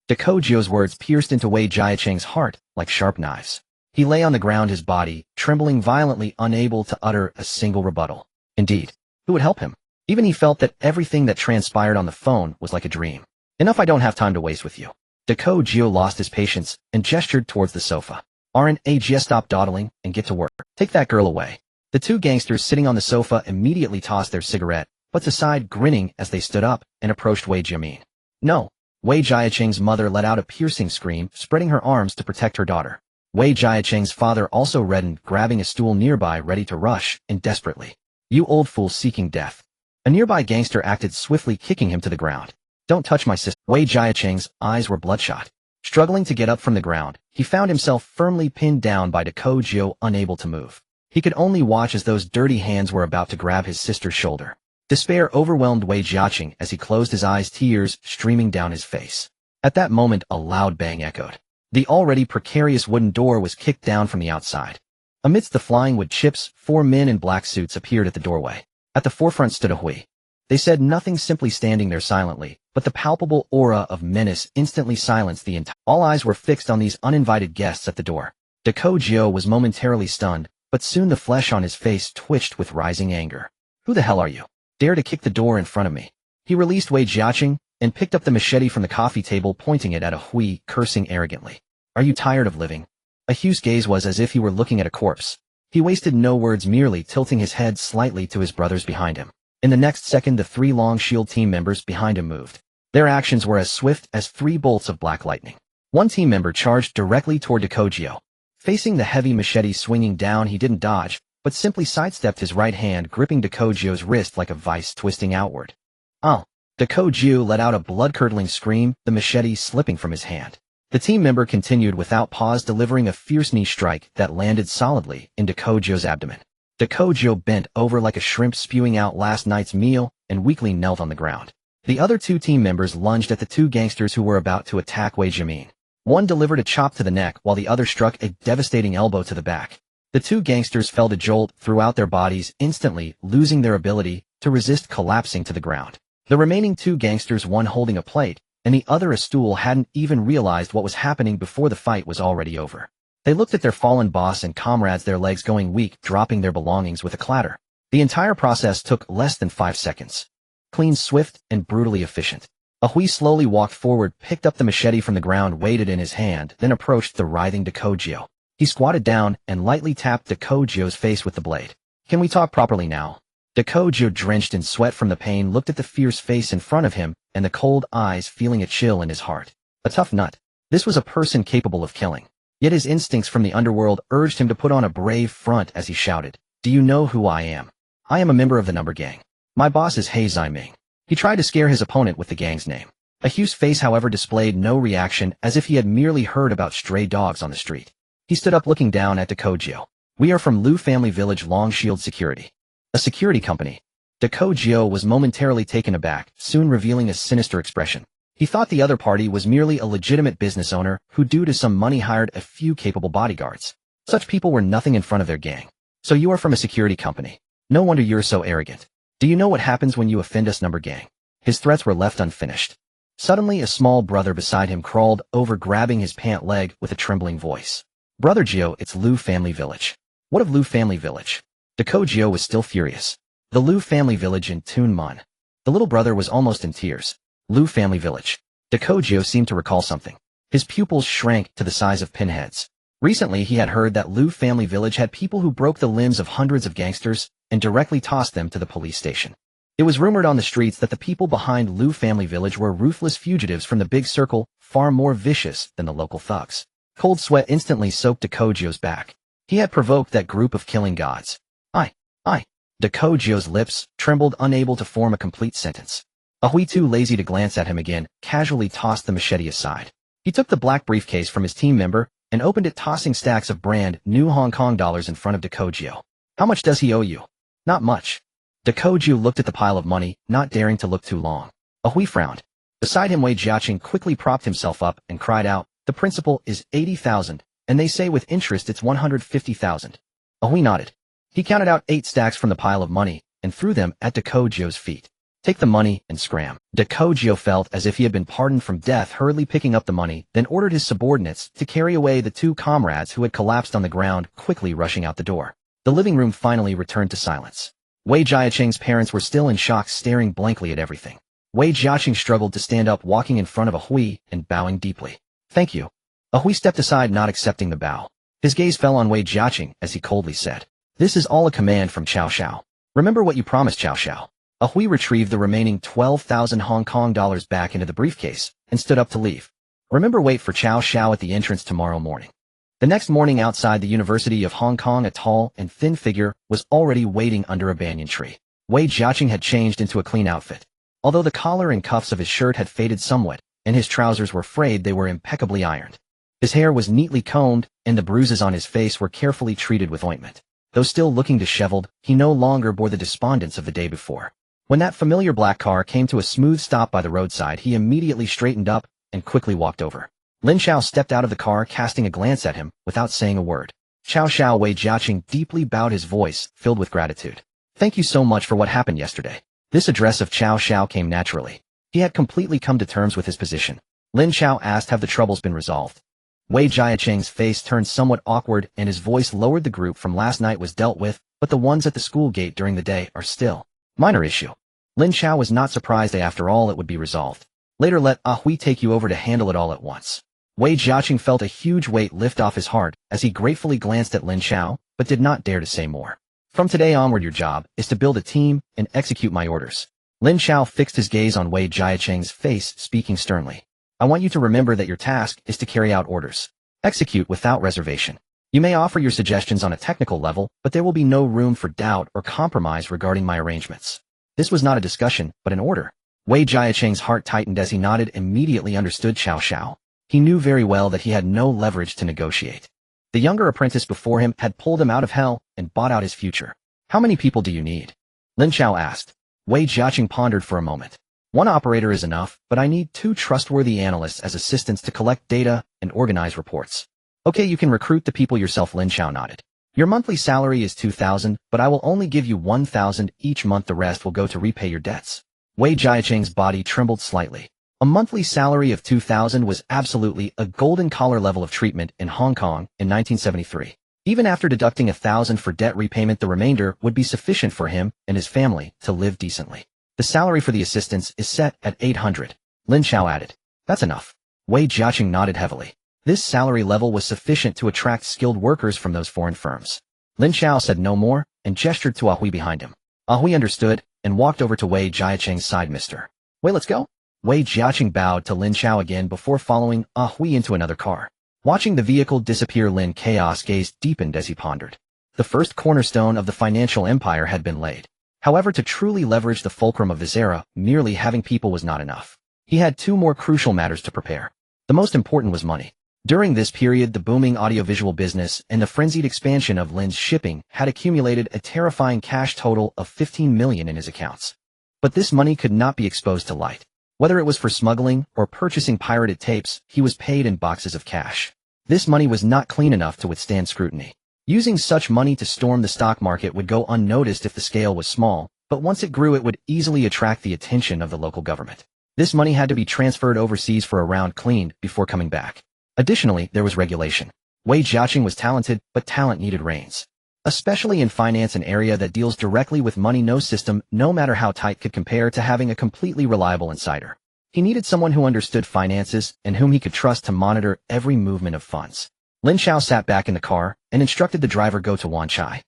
Dakojio's words pierced into Wei Jiaqing's heart like sharp knives. He lay on the ground, his body trembling violently, unable to utter a single rebuttal. Indeed, who would help him? Even he felt that everything that transpired on the phone was like a dream. Enough, I don't have time to waste with you. Dakojio lost his patience and gestured towards the sofa. RNAG, stop dawdling and get to work. Take that girl away. The 2 gangsters sitting on the sofa immediately tossed their cigarette butts aside, grinning as they stood up and approached Wei Jiamin. No. Wei Jiaqing's mother let out a piercing scream, spreading her arms to protect her daughter. Wei Jiaqing's father also reddened, grabbing a stool nearby, ready to rush in desperately. You old fool seeking death. A nearby gangster acted swiftly, kicking him to the ground. Don't touch my sister. Wei Jiaqing's eyes were bloodshot. Struggling to get up from the ground, he found himself firmly pinned down by Dakojio, unable to move. He could only watch as those dirty hands were about to grab his sister's shoulder. Despair overwhelmed Wei Jiaqing as he closed his eyes, tears streaming down his face. At that moment, a loud bang echoed. The already precarious wooden door was kicked down from the outside. Amidst the flying wood chips, 4 men in black suits appeared at the doorway. At the forefront stood a Hui. They said nothing, simply standing there silently, but the palpable aura of menace instantly silenced the entire. All eyes were fixed on these uninvited guests at the door. Dakojio was momentarily stunned, but soon the flesh on his face twitched with rising anger. Who the hell are you? Dare to kick the door in front of me? He released Wei Jiaqing and picked up the machete from the coffee table, pointing it at a Hui, cursing arrogantly. Are you tired of living? Hui's gaze was as if he were looking at a corpse. He wasted no words, merely tilting his head slightly to his brothers behind him. In the next second, the 3 Long Shield team members behind him moved. Their actions were as swift as 3 bolts of black lightning. One team member charged directly toward Dakojio. Facing the heavy machete swinging down, he didn't dodge, but simply sidestepped, his right hand gripping Dakojio's wrist like a vice, twisting outward. Oh! Dakojio let out a blood-curdling scream, the machete slipping from his hand. The team member continued without pause, delivering a fierce knee strike that landed solidly in Dakojio's abdomen. Dakojio bent over like a shrimp, spewing out last night's meal, and weakly knelt on the ground. The other 2 team members lunged at the 2 gangsters who were about to attack Wei Jiamin. One delivered a chop to the neck while the other struck a devastating elbow to the back. The two gangsters felt a jolt throughout their bodies, instantly losing their ability to resist collapsing to the ground. The remaining two gangsters, one holding a plate, and the other a stool, hadn't even realized what was happening before the fight was already over. They looked at their fallen boss and comrades, their legs going weak, dropping their belongings with a clatter. The entire process took less than 5 seconds. Clean, swift, and brutally efficient. Ahui slowly walked forward, picked up the machete from the ground, weighed it in his hand, then approached the writhing Dakojio. He squatted down and lightly tapped Dakojio's face with the blade. "Can we talk properly now?" Dakojio, drenched in sweat from the pain, looked at the fierce face in front of him and the cold eyes, feeling a chill in his heart. A tough nut. This was a person capable of killing. Yet his instincts from the underworld urged him to put on a brave front as he shouted, "Do you know who I am? I am a member of the Number Gang. My boss is He Ziming." He tried to scare his opponent with the gang's name. Ahu's face, however, displayed no reaction, as if he had merely heard about stray dogs on the street. He stood up, looking down at Dakojio. "We are from Liu Family Village Long Shield Security." "A security company?" Dakojio was momentarily taken aback, soon revealing a sinister expression. He thought the other party was merely a legitimate business owner who, due to some money, hired a few capable bodyguards. Such people were nothing in front of their gang. "So you are from a security company. No wonder you're so arrogant. Do you know what happens when you offend us, Number Gang?" His threats were left unfinished. Suddenly, a small brother beside him crawled over, grabbing his pant leg with a trembling voice. "Brother Gio, it's Liu Family Village." "What of Liu Family Village?" Dakojio was still furious. "The Liu Family Village in Tunman." The little brother was almost in tears. Liu Family Village. Dakojio seemed to recall something. His pupils shrank to the size of pinheads. Recently, he had heard that Liu Family Village had people who broke the limbs of hundreds of gangsters and directly tossed them to the police station. It was rumored on the streets that the people behind Liu Family Village were ruthless fugitives from the big circle, far more vicious than the local thugs. Cold sweat instantly soaked Dakojio's back. He had provoked that group of killing gods. I. Dakojio's lips trembled, unable to form a complete sentence. Ahui, too lazy to glance at him again, casually tossed the machete aside. He took the black briefcase from his team member and opened it, tossing stacks of brand new Hong Kong dollars in front of Dakojio. "How much does he owe you?" "Not much." Dakojio looked at the pile of money, not daring to look too long. Ahui frowned. Beside him, Wei Jiaqing quickly propped himself up and cried out, "The principal is 80,000, and they say with interest it's 150,000. Ahui nodded. He counted out 8 stacks from the pile of money and threw them at Dakojio's feet. "Take the money and scram." Dakojio felt as if he had been pardoned from death, hurriedly picking up the money, then ordered his subordinates to carry away the 2 comrades who had collapsed on the ground, quickly rushing out the door. The living room finally returned to silence. Wei Jiaqing's parents were still in shock, staring blankly at everything. Wei Jiaqing struggled to stand up, walking in front of Ahui and bowing deeply. "Thank you." Ahui stepped aside, not accepting the bow. His gaze fell on Wei Jiaqing as he coldly said, "This is all a command from Cao Xiao. Remember what you promised, Cao Xiao." Ahui retrieved the remaining 12,000 Hong Kong dollars back into the briefcase and stood up to leave. "Remember, wait for Cao Xiao at the entrance tomorrow morning." The next morning, outside the University of Hong Kong, a tall and thin figure was already waiting under a banyan tree. Wei Jiaqing had changed into a clean outfit. Although the collar and cuffs of his shirt had faded somewhat, and his trousers were frayed, they were impeccably ironed. His hair was neatly combed, and the bruises on his face were carefully treated with ointment. Though still looking disheveled, he no longer bore the despondence of the day before. When that familiar black car came to a smooth stop by the roadside, he immediately straightened up and quickly walked over. Lin Chao stepped out of the car, casting a glance at him without saying a word. "Cao Xiao." Wei Jiaqing deeply bowed, his voice filled with gratitude. "Thank you so much for what happened yesterday." This address of Cao Xiao came naturally. He had completely come to terms with his position. Lin Chao asked, "Have the troubles been resolved?" Wei Jiaqing's face turned somewhat awkward and his voice lowered. "The group from last night was dealt with, but the ones at the school gate during the day are still minor issue." Lin Chao was not surprised. After all, it would be resolved. "Later, let Ahui take you over to handle it all at once." Wei Jiaqing felt a huge weight lift off his heart as he gratefully glanced at Lin Chao, but did not dare to say more. "From today onward, your job is to build a team and execute my orders." Lin Chao fixed his gaze on Wei Jiaqing's face, speaking sternly. "I want you to remember that your task is to carry out orders. Execute without reservation. You may offer your suggestions on a technical level, but there will be no room for doubt or compromise regarding my arrangements." This was not a discussion, but an order. Wei Jiaqing's heart tightened as he nodded, immediately understood Cao Xiao. He knew very well that he had no leverage to negotiate. The younger apprentice before him had pulled him out of hell and bought out his future. "How many people do you need?" Lin Chao asked. Wei Jiaqing pondered for a moment. "One operator is enough, but I need 2 trustworthy analysts as assistants to collect data and organize reports." "Okay, you can recruit the people yourself." Lin Chao nodded. Your monthly salary is 2,000, but I will only give you 1,000 each month. The rest will go to repay your debts. Wei Jiaqing's body trembled slightly. A monthly salary of 2,000 was absolutely a golden collar level of treatment in Hong Kong in 1973. Even after deducting 1,000 for debt repayment, the remainder would be sufficient for him and his family to live decently. The salary for the assistants is set at 800. Lin Chao added. That's enough. Wei Jiaqing nodded heavily. This salary level was sufficient to attract skilled workers from those foreign firms. Lin Chao said no more and gestured to Ahui behind him. Ahui understood and walked over to Wei Jiaqing's side. Mr. Wei, let's go. Wei Jiaqing bowed to Lin Chao again before following Ahui into another car. Watching the vehicle disappear, Lin Chao's gaze deepened as he pondered. The first cornerstone of the financial empire had been laid. However, to truly leverage the fulcrum of his era, merely having people was not enough. He had two more crucial matters to prepare. The most important was money. During this period, the booming audiovisual business and the frenzied expansion of Lin's shipping had accumulated a terrifying cash total of 15 million in his accounts. But this money could not be exposed to light. Whether it was for smuggling or purchasing pirated tapes, he was paid in boxes of cash. This money was not clean enough to withstand scrutiny. Using such money to storm the stock market would go unnoticed if the scale was small, but once it grew it would easily attract the attention of the local government. This money had to be transferred overseas for a round cleaned before coming back. Additionally, there was regulation. Wei Jiaqing was talented, but talent needed reins. Especially in finance, an area that deals directly with money, no system, no matter how tight, could compare to having a completely reliable insider. He needed someone who understood finances and whom he could trust to monitor every movement of funds. Lin Chao sat back in the car and instructed the driver go to Wan Chai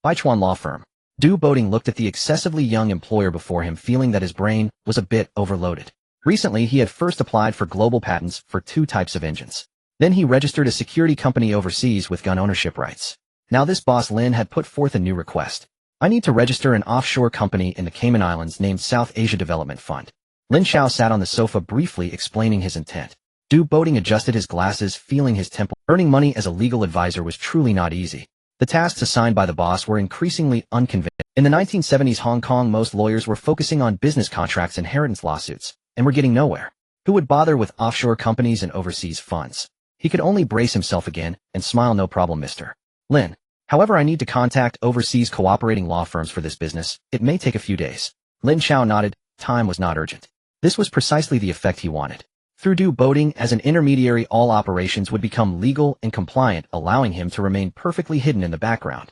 Baichuan law firm. Du Boating looked at the excessively young employer before him, feeling that his brain was a bit overloaded. Recently, he had first applied for global patents for 2 types of engines. Then he registered a security company overseas with gun ownership rights. Now this boss Lin had put forth a new request. I need to register an offshore company in the Cayman Islands named South Asia Development Fund. Lin Chao sat on the sofa briefly explaining his intent. Du Boating adjusted his glasses, feeling his temple. Earning money as a legal advisor was truly not easy. The tasks assigned by the boss were increasingly unconvincing. In the 1970s Hong Kong, most lawyers were focusing on business contracts, inheritance lawsuits, and were getting nowhere. Who would bother with offshore companies and overseas funds? He could only brace himself again and smile. No problem, Mr. Lin. However, I need to contact overseas cooperating law firms for this business. It may take a few days. Lin Chao nodded. Time was not urgent. This was precisely the effect he wanted. Through Du Boating as an intermediary, all operations would become legal and compliant, allowing him to remain perfectly hidden in the background.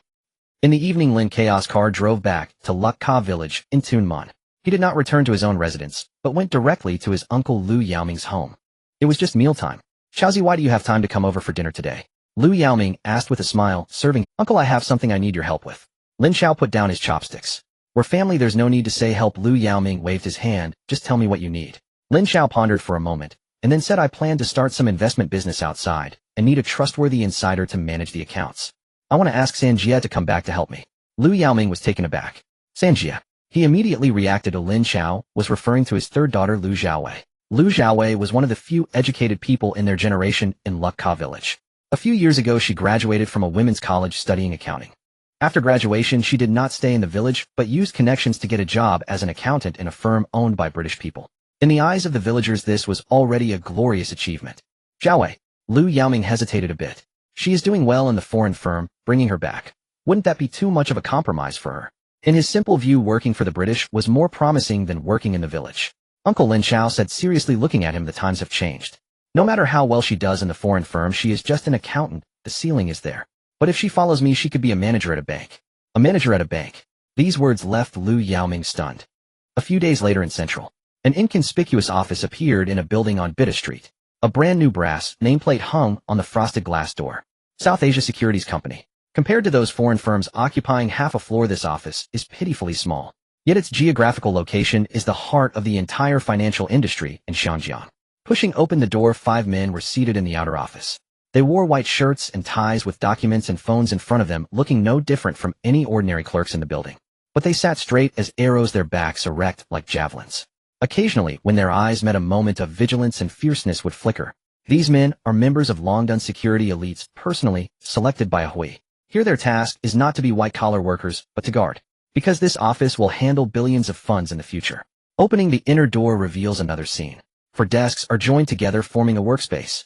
In the evening, Lin Chao's car drove back to Luk Ka village in Tuen Mun. He did not return to his own residence, but went directly to his uncle Lu Yaoming's home. It was just mealtime. Chaozi, why do you have time to come over for dinner today? Lu Yaoming asked with a smile, serving. Uncle, I have something I need your help with. Lin Chao put down his chopsticks. We're family, there's no need to say help. Lu Yaoming waved his hand. Just tell me what you need. Lin Chao pondered for a moment, and then said, I plan to start some investment business outside, and need a trustworthy insider to manage the accounts. I want to ask Sanjia to come back to help me. Lu Yaoming was taken aback. Sanjia. He immediately reacted to Lin Chao was referring to his third daughter Lu Xiaowei. Lu Xiaowei was one of the few educated people in their generation in Luk Ka village. A few years ago she graduated from a women's college studying accounting. After graduation she did not stay in the village but used connections to get a job as an accountant in a firm owned by British people. In the eyes of the villagers this was already a glorious achievement. Xiaowei. Lu Yaoming hesitated a bit. She is doing well in the foreign firm, bringing her back. Wouldn't that be too much of a compromise for her? In his simple view, working for the British was more promising than working in the village. Uncle Lin Chao said, seriously looking at him, the times have changed. No matter how well she does in the foreign firm, she is just an accountant. The ceiling is there. But if she follows me, she could be a manager at a bank. A manager at a bank. These words left Lu Yaoming stunned. A few days later in Central, an inconspicuous office appeared in a building on Bitta Street. A brand new brass nameplate hung on the frosted glass door. South Asia Securities Company. Compared to those foreign firms occupying half a floor, this office is pitifully small. Yet its geographical location is the heart of the entire financial industry in Xinjiang. Pushing open the door, 5 men were seated in the outer office. They wore white shirts and ties with documents and phones in front of them, looking no different from any ordinary clerks in the building. But they sat straight as arrows, their backs erect like javelins. Occasionally, when their eyes met, a moment of vigilance and fierceness would flicker. These men are members of long-done security elites, personally selected by Ahui. Here their task is not to be white-collar workers, but to guard. Because this office will handle billions of funds in the future. Opening the inner door reveals another scene. 4 desks are joined together, forming a workspace.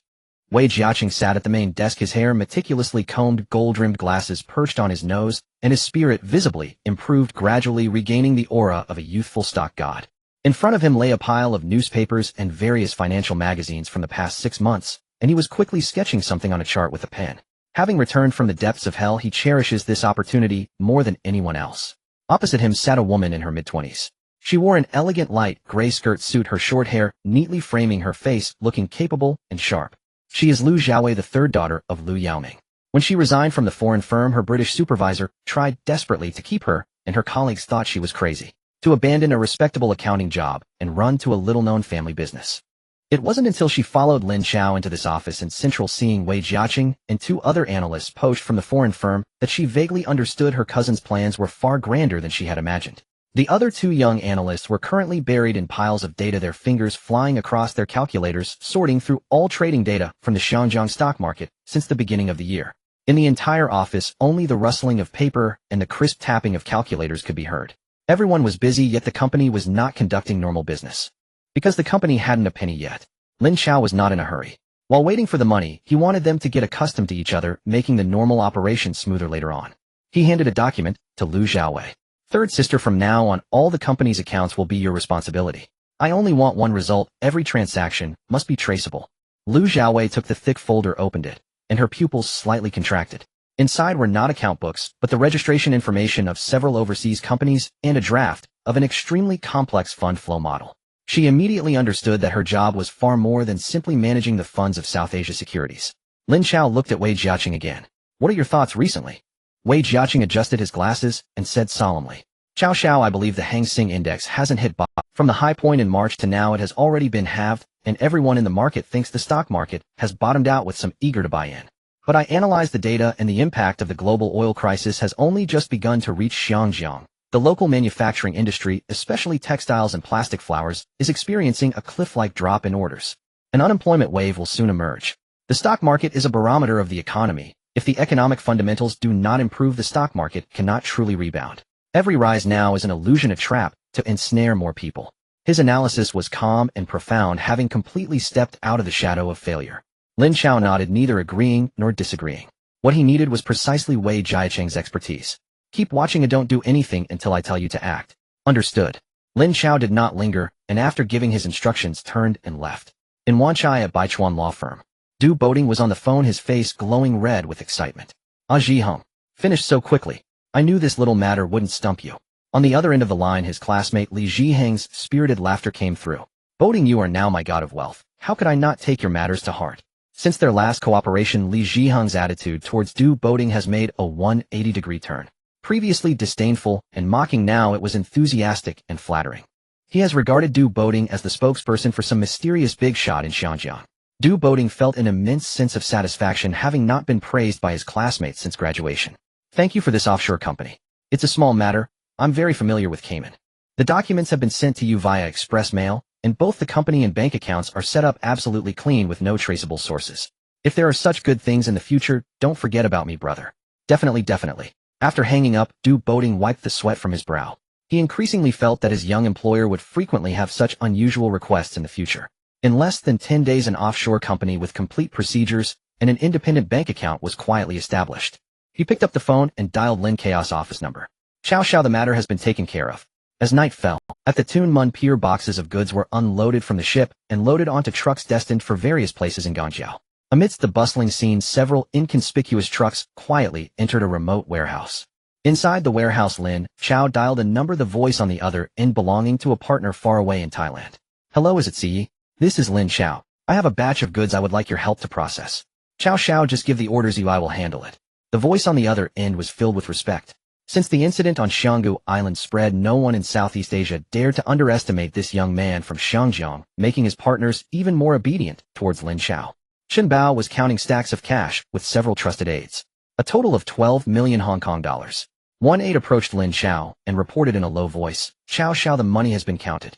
Wei Jiaqing sat at the main desk, his hair meticulously combed, gold-rimmed glasses perched on his nose, and his spirit visibly improved, gradually regaining the aura of a youthful stock god. In front of him lay a pile of newspapers and various financial magazines from the past 6 months, and he was quickly sketching something on a chart with a pen. Having returned from the depths of hell, he cherishes this opportunity more than anyone else. Opposite him sat a woman in her mid-20s. She wore an elegant light gray skirt suit, her short hair neatly framing her face, looking capable and sharp. She is Liu Xiaowei, the third daughter of Liu Yaoming. When she resigned from the foreign firm, her British supervisor tried desperately to keep her, and her colleagues thought she was crazy, to abandon a respectable accounting job and run to a little-known family business. It wasn't until she followed Lin Chao into this office in Central, seeing Wei Jiaqing and 2 other analysts poached from the foreign firm, that she vaguely understood her cousin's plans were far grander than she had imagined. The other 2 young analysts were currently buried in piles of data, their fingers flying across their calculators, sorting through all trading data from the Shanjiang stock market since the beginning of the year. In the entire office, only the rustling of paper and the crisp tapping of calculators could be heard. Everyone was busy, yet the company was not conducting normal business. Because the company hadn't a penny yet. Lin Chao was not in a hurry. While waiting for the money, he wanted them to get accustomed to each other, making the normal operation smoother later on. He handed a document to Liu Xiaowei. "Third sister, from now on, all the company's accounts will be your responsibility. I only want one result: every transaction must be traceable." Liu Xiaowei took the thick folder, opened it, and her pupils slightly contracted. Inside were not account books, but the registration information of several overseas companies and a draft of an extremely complex fund flow model. She immediately understood that her job was far more than simply managing the funds of South Asia securities. Lin Chao looked at Wei Jiaqing again. "What are your thoughts recently?" Wei Jiaqing adjusted his glasses and said solemnly, "Chao Xiao, I believe the Hang Seng Index hasn't hit bottom. From the high point in March to now, it has already been halved, and everyone in the market thinks the stock market has bottomed out, with some eager to buy in. But I analyzed the data, and the impact of the global oil crisis has only just begun to reach Xinjiang. The local manufacturing industry, especially textiles and plastic flowers, is experiencing a cliff-like drop in orders. An unemployment wave will soon emerge. The stock market is a barometer of the economy. If the economic fundamentals do not improve, the stock market cannot truly rebound. Every rise now is an illusion, a trap to ensnare more people." His analysis was calm and profound, having completely stepped out of the shadow of failure. Lin Chao nodded, neither agreeing nor disagreeing. What he needed was precisely Wei Jiaqing's expertise. "Keep watching and don't do anything until I tell you to act." "Understood." Lin Chao did not linger, and after giving his instructions, turned and left. In Wanchai, at Baichuan law firm, Du Boating was on the phone, his face glowing red with excitement. "Ah, Ji Hung. Finished so quickly. I knew this little matter wouldn't stump you." On the other end of the line, his classmate Li Zhiheng's spirited laughter came through. "Boating, you are now my god of wealth. How could I not take your matters to heart?" Since their last cooperation, Li Zhiheng's attitude towards Du Boating has made a 180-degree turn. Previously disdainful and mocking, now it was enthusiastic and flattering. He has regarded Du Boating as the spokesperson for some mysterious big shot in Xinjiang. Du Boating felt an immense sense of satisfaction, having not been praised by his classmates since graduation. "Thank you for this offshore company. It's a small matter. I'm very familiar with Cayman. The documents have been sent to you via express mail, and both the company and bank accounts are set up absolutely clean with no traceable sources. If there are such good things in the future, don't forget about me, brother." "Definitely, definitely." After hanging up, Du Boating wiped the sweat from his brow. He increasingly felt that his young employer would frequently have such unusual requests in the future. In less than 10 days, an offshore company with complete procedures and an independent bank account was quietly established. He picked up the phone and dialed Lin Chao's office number. "Chao Xiao, the matter has been taken care of." As night fell, at the Tun Mun Pier, boxes of goods were unloaded from the ship and loaded onto trucks destined for various places in Guangzhou. Amidst the bustling scene, several inconspicuous trucks quietly entered a remote warehouse. Inside the warehouse, Lin Chao dialed a number, the voice on the other end belonging to a partner far away in Thailand. "Hello, is it Ci? This is Lin Chao. I have a batch of goods I would like your help to process." "Chao Xiao, just give the orders, I will handle it." The voice on the other end was filled with respect. Since the incident on Xianggu Island spread, no one in Southeast Asia dared to underestimate this young man from Xinjiang, making his partners even more obedient towards Lin Chao. Shen Bao was counting stacks of cash with several trusted aides. A total of 12 million Hong Kong dollars. One aide approached Lin Chao and reported in a low voice, "Chao Xiao, the money has been counted.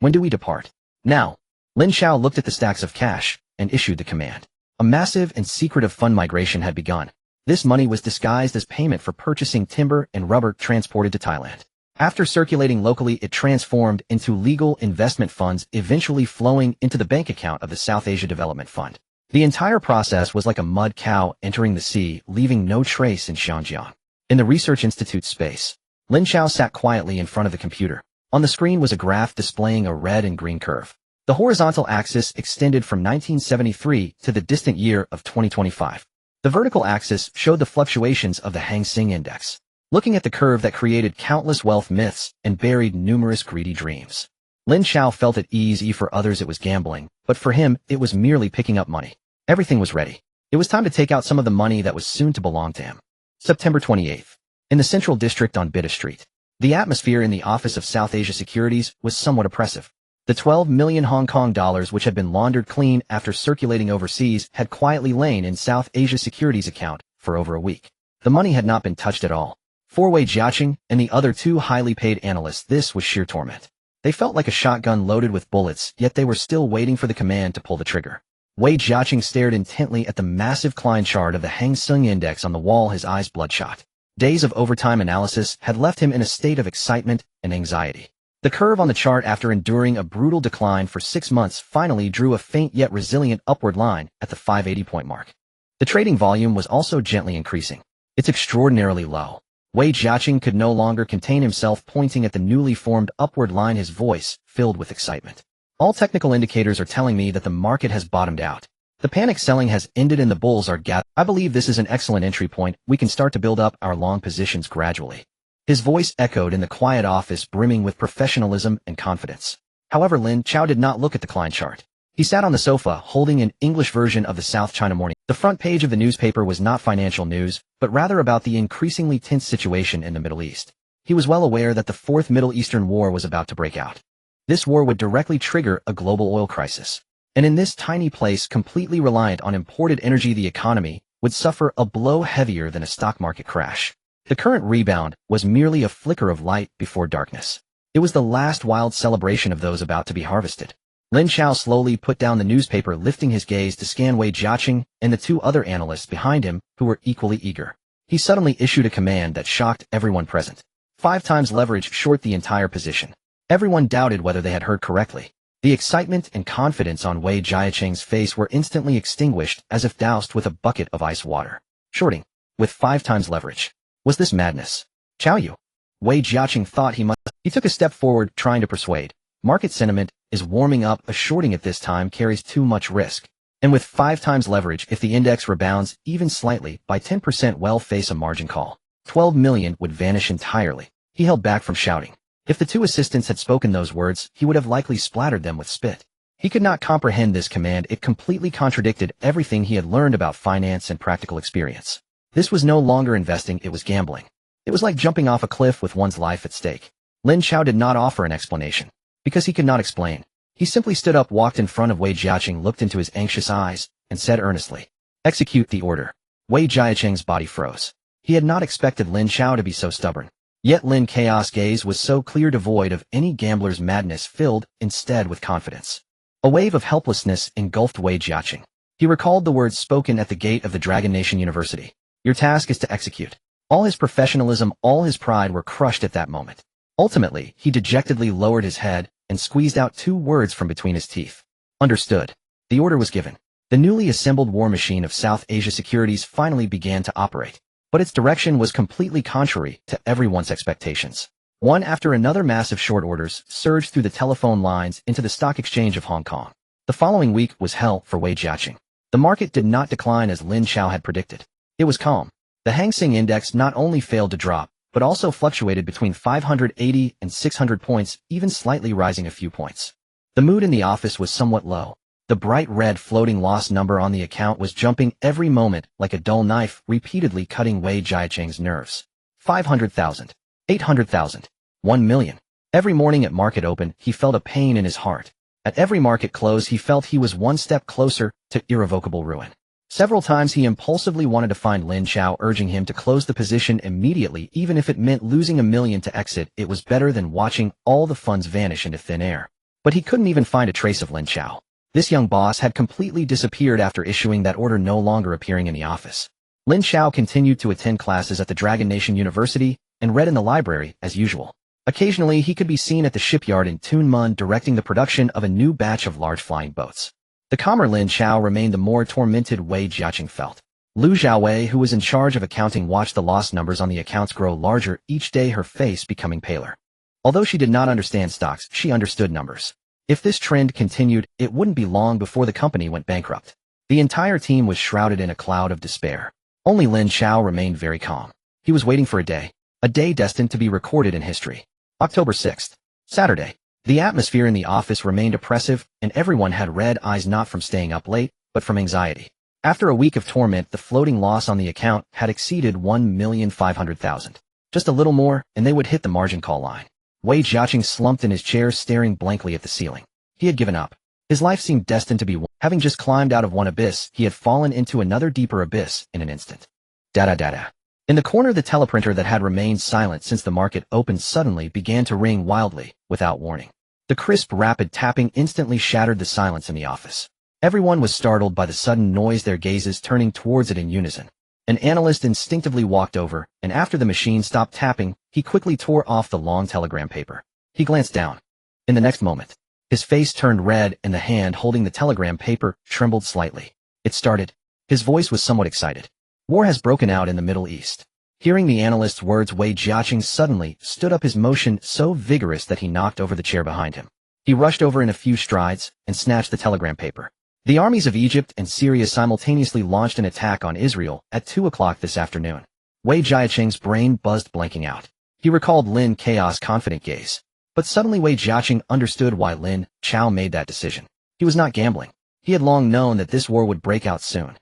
When do we depart?" "Now." Lin Chao looked at the stacks of cash and issued the command. A massive and secretive fund migration had begun. This money was disguised as payment for purchasing timber and rubber transported to Thailand. After circulating locally, it transformed into legal investment funds, eventually flowing into the bank account of the South Asia Development Fund. The entire process was like a mud cow entering the sea, leaving no trace in Xinjiang. In the Research Institute's space, Lin Chao sat quietly in front of the computer. On the screen was a graph displaying a red and green curve. The horizontal axis extended from 1973 to the distant year of 2025. The vertical axis showed the fluctuations of the Hang Seng Index. Looking at the curve that created countless wealth myths and buried numerous greedy dreams. Lin Chao felt at ease. For others it was gambling, but for him it was merely picking up money. Everything was ready. It was time to take out some of the money that was soon to belong to him. September 28th. In the Central District on Bida Street. The atmosphere in the Office of South Asia Securities was somewhat oppressive. The 12 million Hong Kong dollars which had been laundered clean after circulating overseas had quietly lain in South Asia Securities account for over a week. The money had not been touched at all. For Wei Jiaqing and the other two highly paid analysts, this was sheer torment. They felt like a shotgun loaded with bullets, yet they were still waiting for the command to pull the trigger. Wei Jiaqing stared intently at the massive Klein chart of the Hang Seng Index on the wall, his eyes bloodshot. Days of overtime analysis had left him in a state of excitement and anxiety. The curve on the chart, after enduring a brutal decline for 6 months, finally drew a faint yet resilient upward line at the 580-point mark. The trading volume was also gently increasing. It's extraordinarily low. Wei Jiaqing could no longer contain himself, pointing at the newly formed upward line, his voice filled with excitement. All technical indicators are telling me that the market has bottomed out. The panic selling has ended and the bulls are gathered. I believe this is an excellent entry point. We can start to build up our long positions gradually. His voice echoed in the quiet office, brimming with professionalism and confidence. However, Lin Chao did not look at the Klein chart. He sat on the sofa, holding an English version of the South China Morning. The front page of the newspaper was not financial news, but rather about the increasingly tense situation in the Middle East. He was well aware that the Fourth Middle Eastern War was about to break out. This war would directly trigger a global oil crisis. And in this tiny place, completely reliant on imported energy, the economy would suffer a blow heavier than a stock market crash. The current rebound was merely a flicker of light before darkness. It was the last wild celebration of those about to be harvested. Lin Chao slowly put down the newspaper, lifting his gaze to scan Wei Jiaqing and the two other analysts behind him, who were equally eager. He suddenly issued a command that shocked everyone present. 5 times leverage, short the entire position. Everyone doubted whether they had heard correctly. The excitement and confidence on Wei Jiaqing's face were instantly extinguished, as if doused with a bucket of ice water. Shorting, with 5 times leverage. Was this madness? Chao Yu? Wei Jiaqing thought he must. He took a step forward, trying to persuade. Market sentiment is warming up. A shorting at this time carries too much risk. And with 5 times leverage, if the index rebounds even slightly by 10%, well, face a margin call. 12 million would vanish entirely. He held back from shouting. If the two assistants had spoken those words, he would have likely splattered them with spit. He could not comprehend this command. It completely contradicted everything he had learned about finance and practical experience. This was no longer investing, it was gambling. It was like jumping off a cliff with one's life at stake. Lin Chao did not offer an explanation, because he could not explain. He simply stood up, walked in front of Wei Jiaqing, looked into his anxious eyes, and said earnestly, "Execute the order." Wei Jiaqing's body froze. He had not expected Lin Chao to be so stubborn. Yet Lin Chao's gaze was so clear, devoid of any gambler's madness, filled instead with confidence. A wave of helplessness engulfed Wei Jiaqing. He recalled the words spoken at the gate of the Dragon Nation University. Your task is to execute. All his professionalism, all his pride were crushed at that moment. Ultimately, he dejectedly lowered his head and squeezed out 2 words from between his teeth. Understood. The order was given. The newly assembled war machine of South Asia Securities finally began to operate. But its direction was completely contrary to everyone's expectations. One after another, massive short orders surged through the telephone lines into the stock exchange of Hong Kong. The following week was hell for Wei Jiaqing. The market did not decline as Lin Chao had predicted. It was calm. The Hang Seng Index not only failed to drop, but also fluctuated between 580 and 600 points, even slightly rising a few points. The mood in the office was somewhat low. The bright red floating loss number on the account was jumping every moment like a dull knife, repeatedly cutting Wei Jiaqing's nerves. 500,000. 800,000. 1 million. Every morning at market open, he felt a pain in his heart. At every market close, he felt he was one step closer to irrevocable ruin. Several times he impulsively wanted to find Lin Chao, urging him to close the position immediately, even if it meant losing $1 million to exit. It was better than watching all the funds vanish into thin air. But he couldn't even find a trace of Lin Chao. This young boss had completely disappeared after issuing that order, no longer appearing in the office. Lin Chao continued to attend classes at the Dragon Nation University and read in the library as usual. Occasionally he could be seen at the shipyard in Tunmun directing the production of a new batch of large flying boats. The calmer Lin Chao remained the more tormented Wei Jiaqing felt. Lu Xiaowei, who was in charge of accounting, watched the loss numbers on the accounts grow larger, each day her face becoming paler. Although she did not understand stocks, she understood numbers. If this trend continued, it wouldn't be long before the company went bankrupt. The entire team was shrouded in a cloud of despair. Only Lin Chao remained very calm. He was waiting for a day destined to be recorded in history. October 6th, Saturday. The atmosphere in the office remained oppressive, and everyone had red eyes, not from staying up late, but from anxiety. After a week of torment, the floating loss on the account had exceeded 1,500,000. Just a little more, and they would hit the margin call line. Wei Jiaqing slumped in his chair, staring blankly at the ceiling. He had given up. His life seemed destined to be one. Having just climbed out of one abyss, he had fallen into another deeper abyss in an instant. Da-da-da-da. In the corner, the teleprinter that had remained silent since the market opened suddenly began to ring wildly, without warning. The crisp, rapid tapping instantly shattered the silence in the office. Everyone was startled by the sudden noise, their gazes turning towards it in unison. An analyst instinctively walked over, and after the machine stopped tapping, he quickly tore off the long telegram paper. He glanced down. In the next moment, his face turned red and the hand holding the telegram paper trembled slightly. It started. His voice was somewhat excited. War has broken out in the Middle East. Hearing the analyst's words, Wei Jiaqing suddenly stood up, his motion so vigorous that he knocked over the chair behind him. He rushed over in a few strides and snatched the telegram paper. The armies of Egypt and Syria simultaneously launched an attack on Israel at 2 o'clock this afternoon. Wei Jiaqing's brain buzzed, blanking out. He recalled Lin Chao's confident gaze. But suddenly Wei Jiaqing understood why Lin Chao made that decision. He was not gambling. He had long known that this war would break out soon.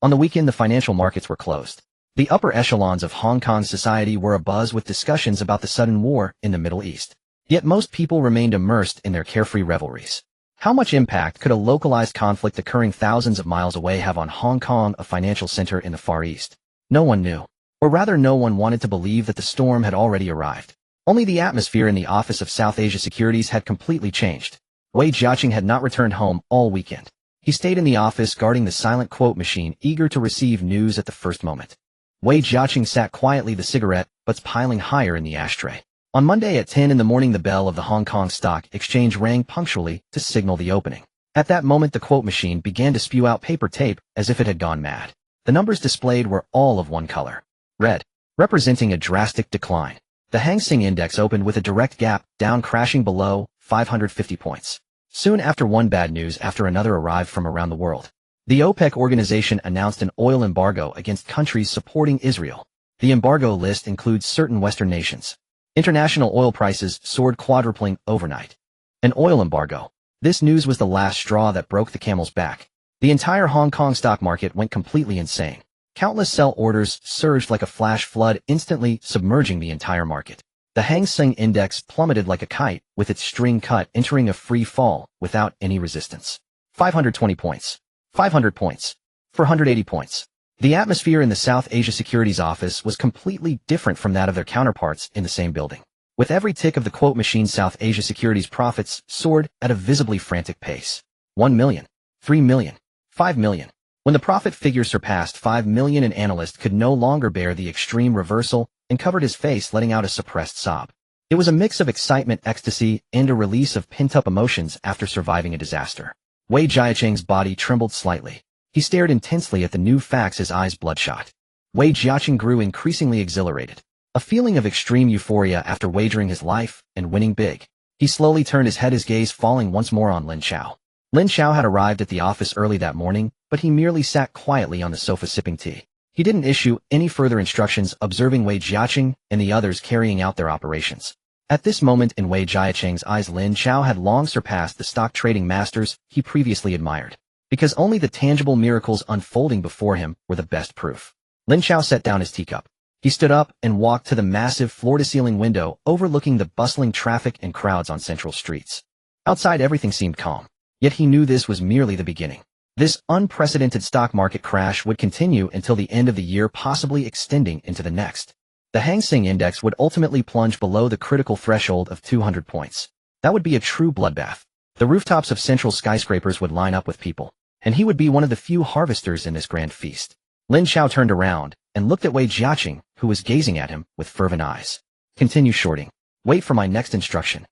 On the weekend, the financial markets were closed. The upper echelons of Hong Kong society were abuzz with discussions about the sudden war in the Middle East. Yet most people remained immersed in their carefree revelries. How much impact could a localized conflict occurring thousands of miles away have on Hong Kong, a financial center in the Far East? No one knew. Or rather, no one wanted to believe that the storm had already arrived. Only the atmosphere in the office of South Asia Securities had completely changed. Wei Jiaqing had not returned home all weekend. He stayed in the office guarding the silent quote machine, eager to receive news at the first moment. Wei Jiaqing sat quietly, the cigarette butts piling higher in the ashtray. On Monday at 10 in the morning, the bell of the Hong Kong Stock Exchange rang punctually to signal the opening. At that moment, the quote machine began to spew out paper tape as if it had gone mad. The numbers displayed were all of one color. Red, representing a drastic decline. The Hang Seng Index opened with a direct gap down, crashing below 550 points. Soon after, one bad news after another arrived from around the world. The OPEC organization announced an oil embargo against countries supporting Israel. The embargo list includes certain Western nations. International oil prices soared, quadrupling overnight. An oil embargo. This news was the last straw that broke the camel's back. The entire Hong Kong stock market went completely insane. Countless sell orders surged like a flash flood, instantly submerging the entire market. The Hang Seng Index plummeted like a kite, with its string cut, entering a free fall without any resistance. 520 points. 500 points. 480 points. The atmosphere in the South Asia Securities office was completely different from that of their counterparts in the same building. With every tick of the quote machine, South Asia Securities profits soared at a visibly frantic pace. 1 million. 3 million. 5 million. When the profit figure surpassed 5 million, an analyst could no longer bear the extreme reversal and covered his face, letting out a suppressed sob. It was a mix of excitement, ecstasy, and a release of pent-up emotions after surviving a disaster. Wei Jiaqing's body trembled slightly. He stared intensely at the new facts, his eyes bloodshot. Wei Jiaqing grew increasingly exhilarated. A feeling of extreme euphoria after wagering his life and winning big. He slowly turned his head, his gaze falling once more on Lin Chao. Lin Chao had arrived at the office early that morning, but he merely sat quietly on the sofa sipping tea. He didn't issue any further instructions, observing Wei Jiaqing and the others carrying out their operations. At this moment in Wei Jiaqing's eyes, Lin Chao had long surpassed the stock trading masters he previously admired, because only the tangible miracles unfolding before him were the best proof. Lin Chao set down his teacup. He stood up and walked to the massive floor-to-ceiling window overlooking the bustling traffic and crowds on central streets. Outside, everything seemed calm. Yet he knew this was merely the beginning. This unprecedented stock market crash would continue until the end of the year, possibly extending into the next. The Hang Seng Index would ultimately plunge below the critical threshold of 200 points. That would be a true bloodbath. The rooftops of central skyscrapers would line up with people, and he would be one of the few harvesters in this grand feast. Lin Chao turned around and looked at Wei Jiaqing, who was gazing at him with fervent eyes. Continue shorting. Wait for my next instruction.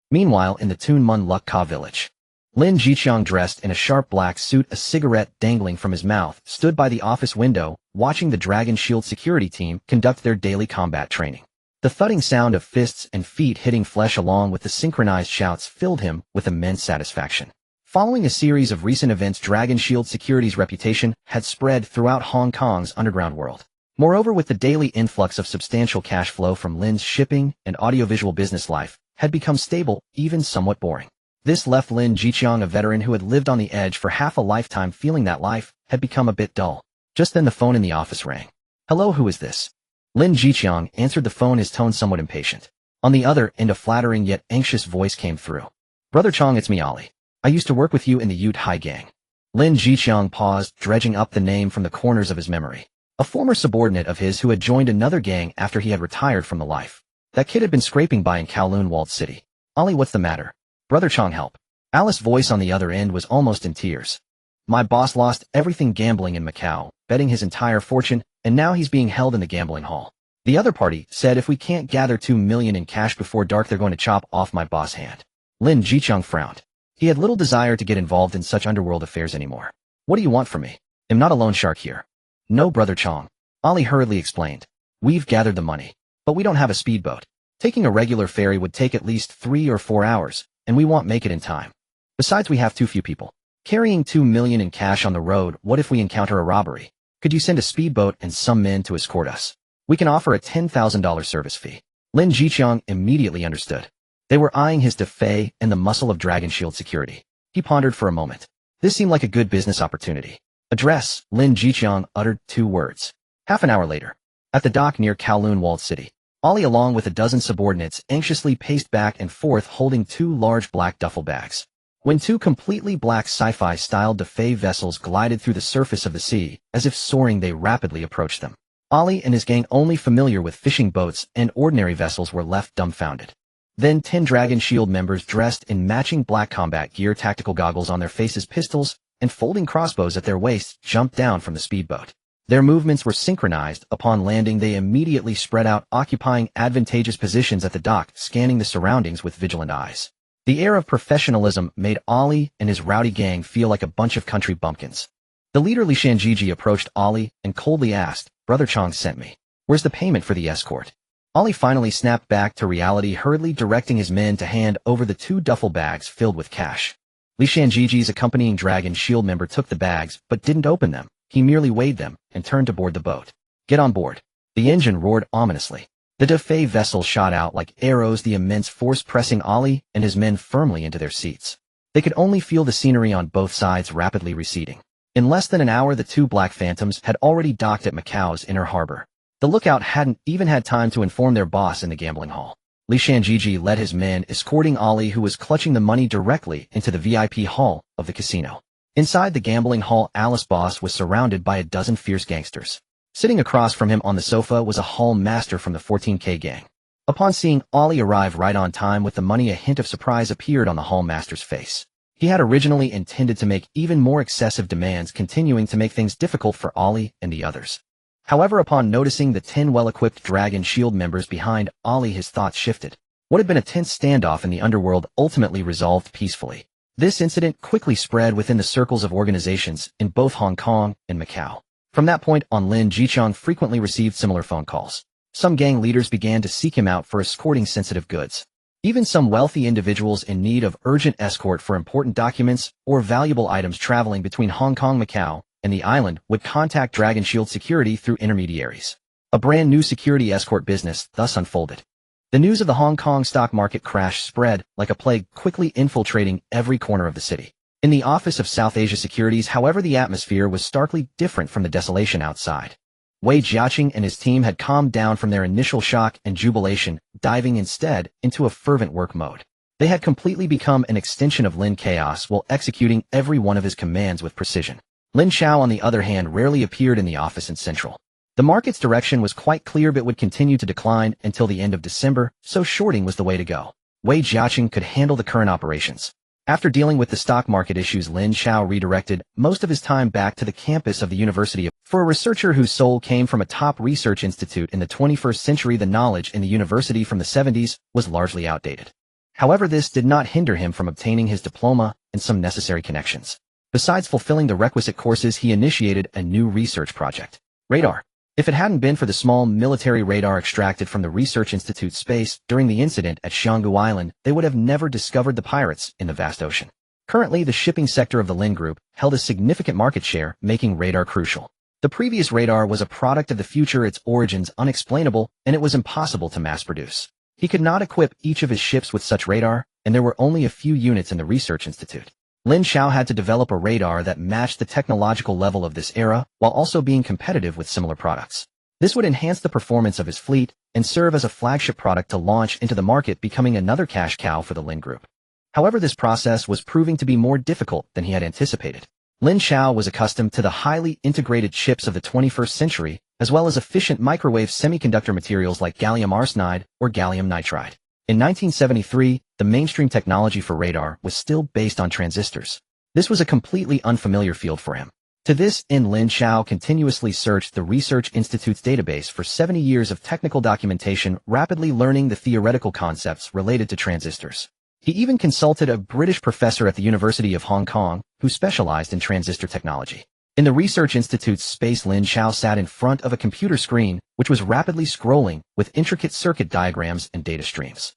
Meanwhile, in the Tun Mun Luk Ka village, Lin Jiqiang, dressed in a sharp black suit, a cigarette dangling from his mouth, stood by the office window, watching the Dragon Shield security team conduct their daily combat training. The thudding sound of fists and feet hitting flesh along with the synchronized shouts filled him with immense satisfaction. Following a series of recent events, Dragon Shield Security's reputation had spread throughout Hong Kong's underground world. Moreover, with the daily influx of substantial cash flow from Lin's shipping and audiovisual business, life had become stable, even somewhat boring. This left Lin Jiqiang, a veteran who had lived on the edge for half a lifetime, feeling that life had become a bit dull. Just then the phone in the office rang. "Hello, who is this?" Lin Jiqiang answered the phone, his tone somewhat impatient. On the other end, a flattering yet anxious voice came through. "Brother Chong, it's me, Ali. I used to work with you in the Ute Hai gang." Lin Jiqiang paused, dredging up the name from the corners of his memory. A former subordinate of his who had joined another gang after he had retired from the life. That kid had been scraping by in Kowloon Walled City. "Ali, what's the matter?" "Brother Chong, help." Alice's voice on the other end was almost in tears. "My boss lost everything gambling in Macau, betting his entire fortune, and now he's being held in the gambling hall. The other party said if we can't gather 2 million in cash before dark, they're going to chop off my boss' hand." Lin Jiqiang frowned. He had little desire to get involved in such underworld affairs anymore. "What do you want from me? I'm not a loan shark here." "No, Brother Chong," Ali hurriedly explained. "We've gathered the money, but we don't have a speedboat. Taking a regular ferry would take at least 3 or 4 hours, and we won't make it in time. Besides, we have too few people. Carrying 2 million in cash on the road, what if we encounter a robbery? Could you send a speedboat and some men to escort us? We can offer a $10,000 service fee." Lin Jiqiang immediately understood. They were eyeing his defay and the muscle of Dragon Shield Security. He pondered for a moment. This seemed like a good business opportunity. "Address," Lin Jiqiang uttered 2 words. Half an hour later, at the dock near Kowloon Walled City, Ali along with a dozen subordinates anxiously paced back and forth holding 2 large black duffel bags. When 2 completely black sci-fi style defay vessels glided through the surface of the sea, as if soaring, they rapidly approached them. Ali and his gang, only familiar with fishing boats and ordinary vessels, were left dumbfounded. Then 10 Dragon Shield members dressed in matching black combat gear, tactical goggles on their faces, pistols, and folding crossbows at their waists, jumped down from the speedboat. Their movements were synchronized. Upon landing, they immediately spread out, occupying advantageous positions at the dock, scanning the surroundings with vigilant eyes. The air of professionalism made Ali and his rowdy gang feel like a bunch of country bumpkins. The leader Li Shanjiji approached Ali and coldly asked, "Brother Chong sent me. Where's the payment for the escort?" Ali finally snapped back to reality, hurriedly directing his men to hand over the 2 duffel bags filled with cash. Li Shanjiji's accompanying Dragon Shield member took the bags, but didn't open them. He merely weighed them and turned to board the boat. "Get on board." The engine roared ominously. The defay vessel shot out like arrows, the immense force pressing Ali and his men firmly into their seats. They could only feel the scenery on both sides rapidly receding. In less than an hour, the 2 black phantoms had already docked at Macau's inner harbor. The lookout hadn't even had time to inform their boss in the gambling hall. Li Shanjiji led his men, escorting Ali, who was clutching the money, directly into the VIP hall of the casino. Inside the gambling hall, Alice's boss was surrounded by a dozen fierce gangsters. Sitting across from him on the sofa was a hall master from the 14K gang. Upon seeing Ali arrive right on time with the money, a hint of surprise appeared on the hall master's face. He had originally intended to make even more excessive demands, continuing to make things difficult for Ali and the others. However, upon noticing the 10 well-equipped Dragon Shield members behind Ali, his thoughts shifted. What had been a tense standoff in the underworld ultimately resolved peacefully. This incident quickly spread within the circles of organizations in both Hong Kong and Macau. From that point on, Lin Jiqiang frequently received similar phone calls. Some gang leaders began to seek him out for escorting sensitive goods. Even some wealthy individuals in need of urgent escort for important documents or valuable items traveling between Hong Kong, Macau, and the island would contact Dragon Shield Security through intermediaries. A brand new security escort business thus unfolded. The news of the Hong Kong stock market crash spread like a plague, quickly infiltrating every corner of the city. In the office of South Asia Securities, however, the atmosphere was starkly different from the desolation outside. Wei Jiaqing and his team had calmed down from their initial shock and jubilation, diving instead into a fervent work mode. They had completely become an extension of Lin Chaos while executing every one of his commands with precision. Lin Chao, on the other hand, rarely appeared in the office in Central. The market's direction was quite clear, but would continue to decline until the end of December, so shorting was the way to go. Wei Jiaqing could handle the current operations. After dealing with the stock market issues, Lin Chao redirected most of his time back to the campus of the University of. For a researcher whose soul came from a top research institute in the 21st century, the knowledge in the university from the 70s was largely outdated. However, this did not hinder him from obtaining his diploma and some necessary connections. Besides fulfilling the requisite courses, he initiated a new research project. Radar. If it hadn't been for the small military radar extracted from the Research Institute space during the incident at Xianggu Island, they would have never discovered the pirates in the vast ocean. Currently, the shipping sector of the Lin Group held a significant market share, making radar crucial. The previous radar was a product of the future, its origins unexplainable, and it was impossible to mass produce. He could not equip each of his ships with such radar, and there were only a few units in the Research Institute. Lin Chao had to develop a radar that matched the technological level of this era, while also being competitive with similar products. This would enhance the performance of his fleet and serve as a flagship product to launch into the market, becoming another cash cow for the Lin Group. However, this process was proving to be more difficult than he had anticipated. Lin Chao was accustomed to the highly integrated chips of the 21st century, as well as efficient microwave semiconductor materials like gallium arsenide or gallium nitride. In 1973, the mainstream technology for radar was still based on transistors. This was a completely unfamiliar field for him. To this end, Lin Chao continuously searched the Research Institute's database for 70 years of technical documentation, rapidly learning the theoretical concepts related to transistors. He even consulted a British professor at the University of Hong Kong who specialized in transistor technology. In the Research Institute's space, Lin Chao sat in front of a computer screen, which was rapidly scrolling with intricate circuit diagrams and data streams.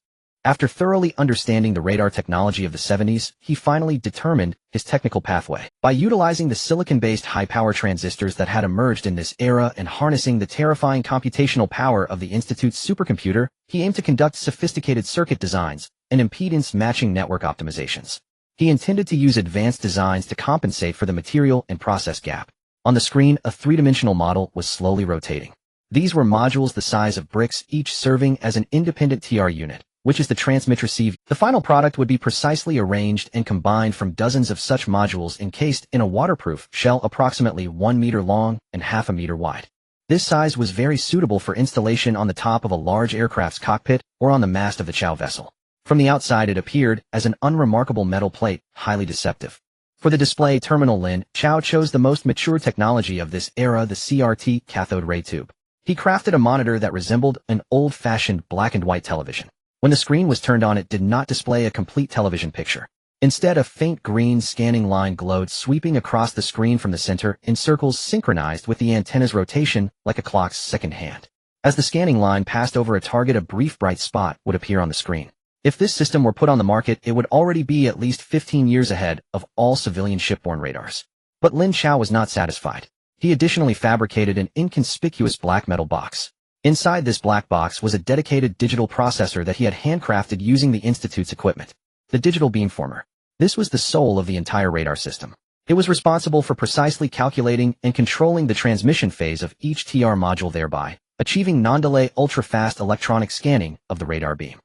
After thoroughly understanding the radar technology of the 70s, he finally determined his technical pathway. By utilizing the silicon-based high-power transistors that had emerged in this era and harnessing the terrifying computational power of the Institute's supercomputer, he aimed to conduct sophisticated circuit designs and impedance-matching network optimizations. He intended to use advanced designs to compensate for the material and process gap. On the screen, a three-dimensional model was slowly rotating. These were modules the size of bricks, each serving as an independent TR unit, which is the transmit receive. The final product would be precisely arranged and combined from dozens of such modules encased in a waterproof shell approximately 1 meter long and half a meter wide. This size was very suitable for installation on the top of a large aircraft's cockpit or on the mast of the Chao vessel. From the outside, it appeared as an unremarkable metal plate, highly deceptive. For the display terminal, Lin Chao chose the most mature technology of this era, the CRT cathode ray tube. He crafted a monitor that resembled an old-fashioned black and white television. When the screen was turned on, it did not display a complete television picture. Instead, a faint green scanning line glowed, sweeping across the screen from the center in circles synchronized with the antenna's rotation like a clock's second hand. As the scanning line passed over a target, a brief bright spot would appear on the screen. If this system were put on the market, it would already be at least 15 years ahead of all civilian shipborne radars. But Lin Chao was not satisfied. He additionally fabricated an inconspicuous black metal box. Inside this black box was a dedicated digital processor that he had handcrafted using the Institute's equipment. The digital beamformer. This was the soul of the entire radar system. It was responsible for precisely calculating and controlling the transmission phase of each TR module, thereby achieving non-delay ultra-fast electronic scanning of the radar beam.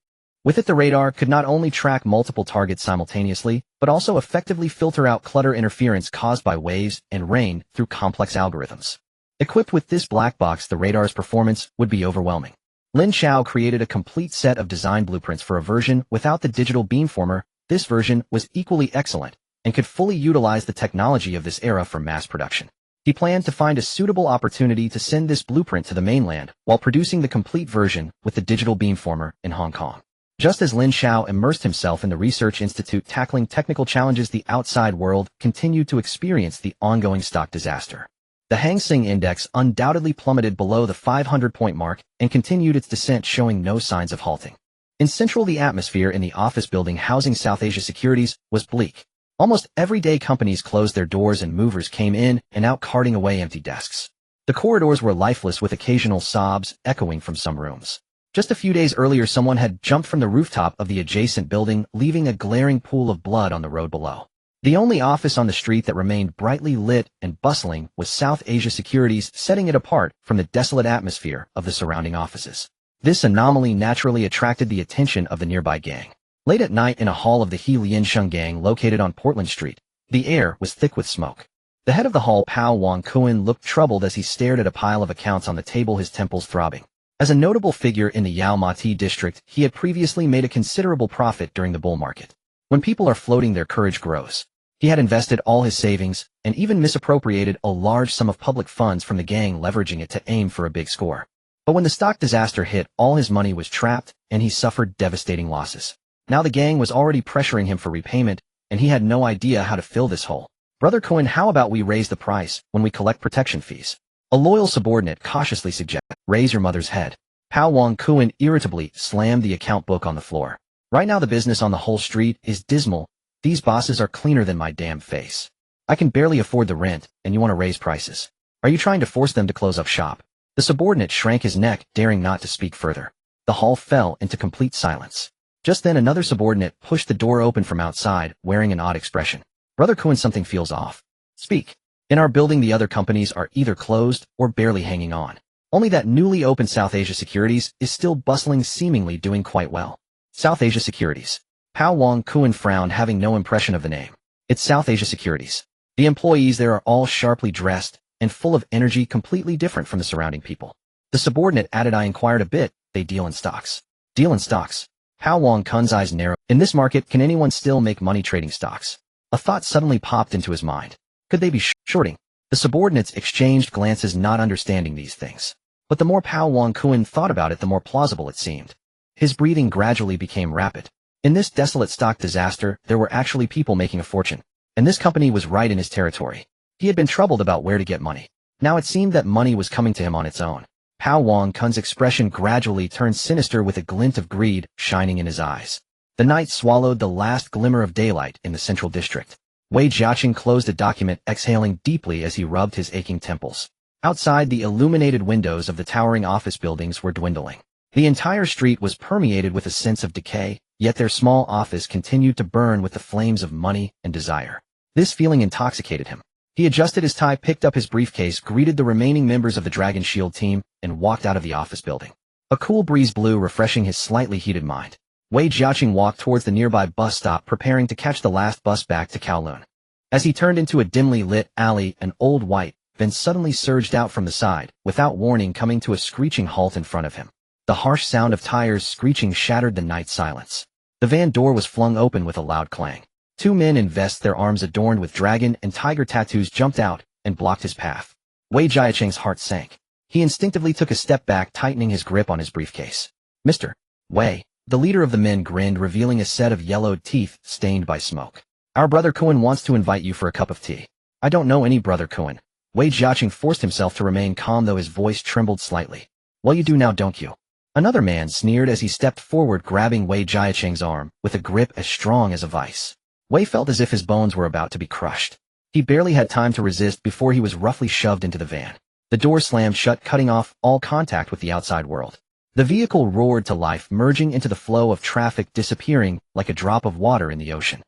With it, the radar could not only track multiple targets simultaneously, but also effectively filter out clutter interference caused by waves and rain through complex algorithms. Equipped with this black box, the radar's performance would be overwhelming. Lin Chao created a complete set of design blueprints for a version without the digital beamformer. This version was equally excellent and could fully utilize the technology of this era for mass production. He planned to find a suitable opportunity to send this blueprint to the mainland while producing the complete version with the digital beamformer in Hong Kong. Just as Lin Chao immersed himself in the Research Institute tackling technical challenges, the outside world continued to experience the ongoing stock disaster. The Hang Seng Index undoubtedly plummeted below the 500-point mark and continued its descent, showing no signs of halting. In Central, the atmosphere in the office building housing South Asia Securities was bleak. Almost every day, companies closed their doors and movers came in and out, carting away empty desks. The corridors were lifeless, with occasional sobs echoing from some rooms. Just a few days earlier, someone had jumped from the rooftop of the adjacent building, leaving a glaring pool of blood on the road below. The only office on the street that remained brightly lit and bustling was South Asia Securities, setting it apart from the desolate atmosphere of the surrounding offices. This anomaly naturally attracted the attention of the nearby gang. Late at night, in a hall of the He Liansheng gang located on Portland Street, the air was thick with smoke. The head of the hall, Pao Wang Kuan, looked troubled as he stared at a pile of accounts on the table, his temples throbbing. As a notable figure in the Yao Mati district, he had previously made a considerable profit during the bull market. When people are floating, their courage grows. He had invested all his savings and even misappropriated a large sum of public funds from the gang, leveraging it to aim for a big score. But when the stock disaster hit, all his money was trapped and he suffered devastating losses. Now the gang was already pressuring him for repayment, and he had no idea how to fill this hole. Brother Cohen, how about we raise the price when we collect protection fees? A loyal subordinate cautiously suggested. Raise your mother's head. Pao Wang Kuan irritably slammed the account book on the floor. Right now the business on the whole street is dismal. These bosses are cleaner than my damn face. I can barely afford the rent, and you want to raise prices. Are you trying to force them to close up shop? The subordinate shrank his neck, daring not to speak further. The hall fell into complete silence. Just then another subordinate pushed the door open from outside, wearing an odd expression. Brother Cohen, something feels off. Speak. In our building the other companies are either closed or barely hanging on. Only that newly opened South Asia Securities is still bustling, seemingly doing quite well. South Asia Securities. Pao Wang Kuan frowned, having no impression of the name. It's South Asia Securities. The employees there are all sharply dressed and full of energy, completely different from the surrounding people. The subordinate added, I inquired a bit, they deal in stocks. Deal in stocks. Pao Wang Kun's eyes narrowed. In this market, can anyone still make money trading stocks? A thought suddenly popped into his mind. Could they be shorting? The subordinates exchanged glances, not understanding these things. But the more Pao Wang Kuan thought about it, the more plausible it seemed. His breathing gradually became rapid. In this desolate stock disaster, there were actually people making a fortune. And this company was right in his territory. He had been troubled about where to get money. Now it seemed that money was coming to him on its own. Pao Wang Kun's expression gradually turned sinister, with a glint of greed shining in his eyes. The night swallowed the last glimmer of daylight in the central district. Wei Jiaqing closed a document, exhaling deeply as he rubbed his aching temples. Outside, the illuminated windows of the towering office buildings were dwindling. The entire street was permeated with a sense of decay, yet their small office continued to burn with the flames of money and desire. This feeling intoxicated him. He adjusted his tie, picked up his briefcase, greeted the remaining members of the Dragon Shield team, and walked out of the office building. A cool breeze blew, refreshing his slightly heated mind. Wei Jiaqing walked towards the nearby bus stop, preparing to catch the last bus back to Kowloon. As he turned into a dimly lit alley, an old white van suddenly surged out from the side, without warning, coming to a screeching halt in front of him. The harsh sound of tires screeching shattered the night silence. The van door was flung open with a loud clang. Two men in vests, their arms adorned with dragon and tiger tattoos, jumped out and blocked his path. Wei Jiaqing's heart sank. He instinctively took a step back, tightening his grip on his briefcase. Mr. Wei. The leader of the men grinned, revealing a set of yellowed teeth stained by smoke. Our brother Cohen wants to invite you for a cup of tea. I don't know any brother Cohen. Wei Jiaqing forced himself to remain calm, though his voice trembled slightly. Well, you do now, don't you? Another man sneered as he stepped forward, grabbing Wei Jiaqing's arm with a grip as strong as a vice. Wei felt as if his bones were about to be crushed. He barely had time to resist before he was roughly shoved into the van. The door slammed shut, cutting off all contact with the outside world. The vehicle roared to life, merging into the flow of traffic, disappearing like a drop of water in the ocean.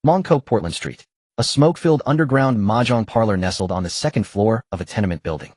Mongkok, Portland Street. A smoke-filled underground mahjong parlor nestled on the second floor of a tenement building.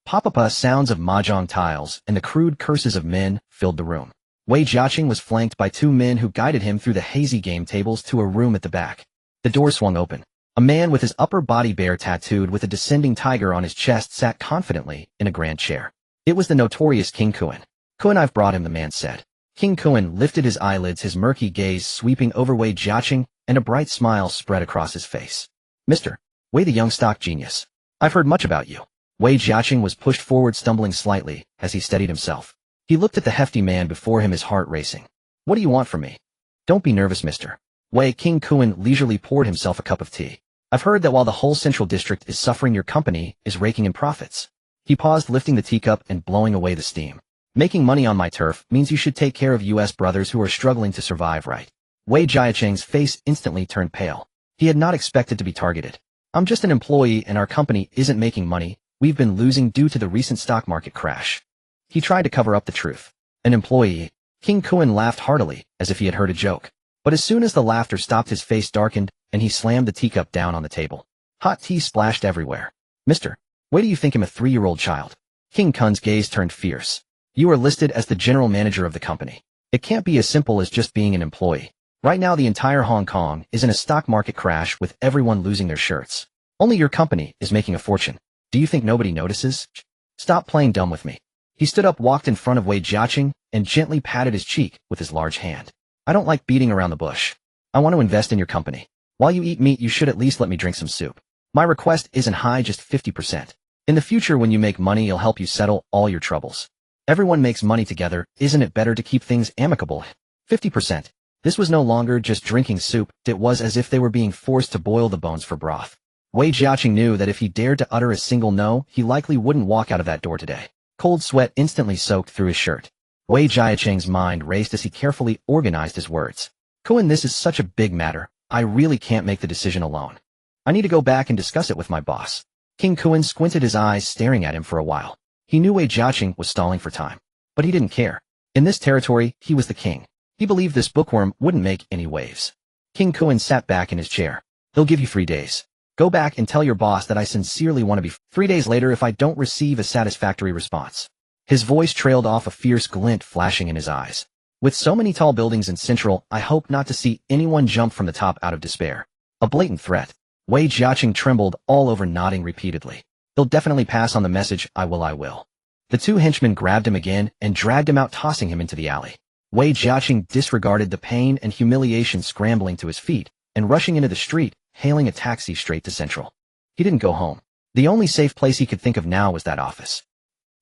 Pop-up sounds of mahjong tiles and the crude curses of men filled the room. Wei Jiaqing was flanked by two men who guided him through the hazy game tables to a room at the back. The door swung open. A man with his upper body bear tattooed with a descending tiger on his chest sat confidently in a grand chair. It was the notorious King Kuan. Kuan, I've brought him, the man said. King Kuan lifted his eyelids, his murky gaze sweeping over Wei Jiaqing, and a bright smile spread across his face. Mr. Wei, the young stock genius. I've heard much about you. Wei Jiaqing was pushed forward, stumbling slightly as he steadied himself. He looked at the hefty man before him, his heart racing. What do you want from me? Don't be nervous, Mr. Wei. King Kuan leisurely poured himself a cup of tea. I've heard that while the whole central district is suffering, your company is raking in profits. He paused, lifting the teacup and blowing away the steam. Making money on my turf means you should take care of U.S. brothers who are struggling to survive, right? Wei Jiaqing's face instantly turned pale. He had not expected to be targeted. I'm just an employee and our company isn't making money. We've been losing due to the recent stock market crash. He tried to cover up the truth. An employee? King Kuan laughed heartily, as if he had heard a joke. But as soon as the laughter stopped, his face darkened, and he slammed the teacup down on the table. Hot tea splashed everywhere. Mr. Why do you think I'm a 3-year-old child? King Kun's gaze turned fierce. You are listed as the general manager of the company. It can't be as simple as just being an employee. Right now the entire Hong Kong is in a stock market crash with everyone losing their shirts. Only your company is making a fortune. Do you think nobody notices? Stop playing dumb with me. He stood up, walked in front of Wei Jiaqing, and gently patted his cheek with his large hand. I don't like beating around the bush. I want to invest in your company. While you eat meat, you should at least let me drink some soup. My request isn't high, just 50%. In the future, when you make money, it'll help you settle all your troubles. Everyone makes money together. Isn't it better to keep things amicable? 50%. This was no longer just drinking soup, it was as if they were being forced to boil the bones for broth. Wei Jiaqing knew that if he dared to utter a single no, he likely wouldn't walk out of that door today. Cold sweat instantly soaked through his shirt. Wei Jiaqing's mind raced as he carefully organized his words. Kuan, this is such a big matter. I really can't make the decision alone. I need to go back and discuss it with my boss. King Kuan squinted his eyes, staring at him for a while. He knew Wei Jiaqing was stalling for time, but he didn't care. In this territory, he was the king. He believed this bookworm wouldn't make any waves. King Kuan sat back in his chair. He'll give you 3 days. Go back and tell your boss that I sincerely want to be 3 days later if I don't receive a satisfactory response. His voice trailed off, a fierce glint flashing in his eyes. With so many tall buildings in Central, I hope not to see anyone jump from the top out of despair. A blatant threat. Wei Jiaqing trembled all over, nodding repeatedly. He'll definitely pass on the message, I will. The 2 henchmen grabbed him again and dragged him out, tossing him into the alley. Wei Jiaqing disregarded the pain and humiliation, scrambling to his feet and rushing into the street, hailing a taxi straight to Central. He didn't go home. The only safe place he could think of now was that office.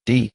The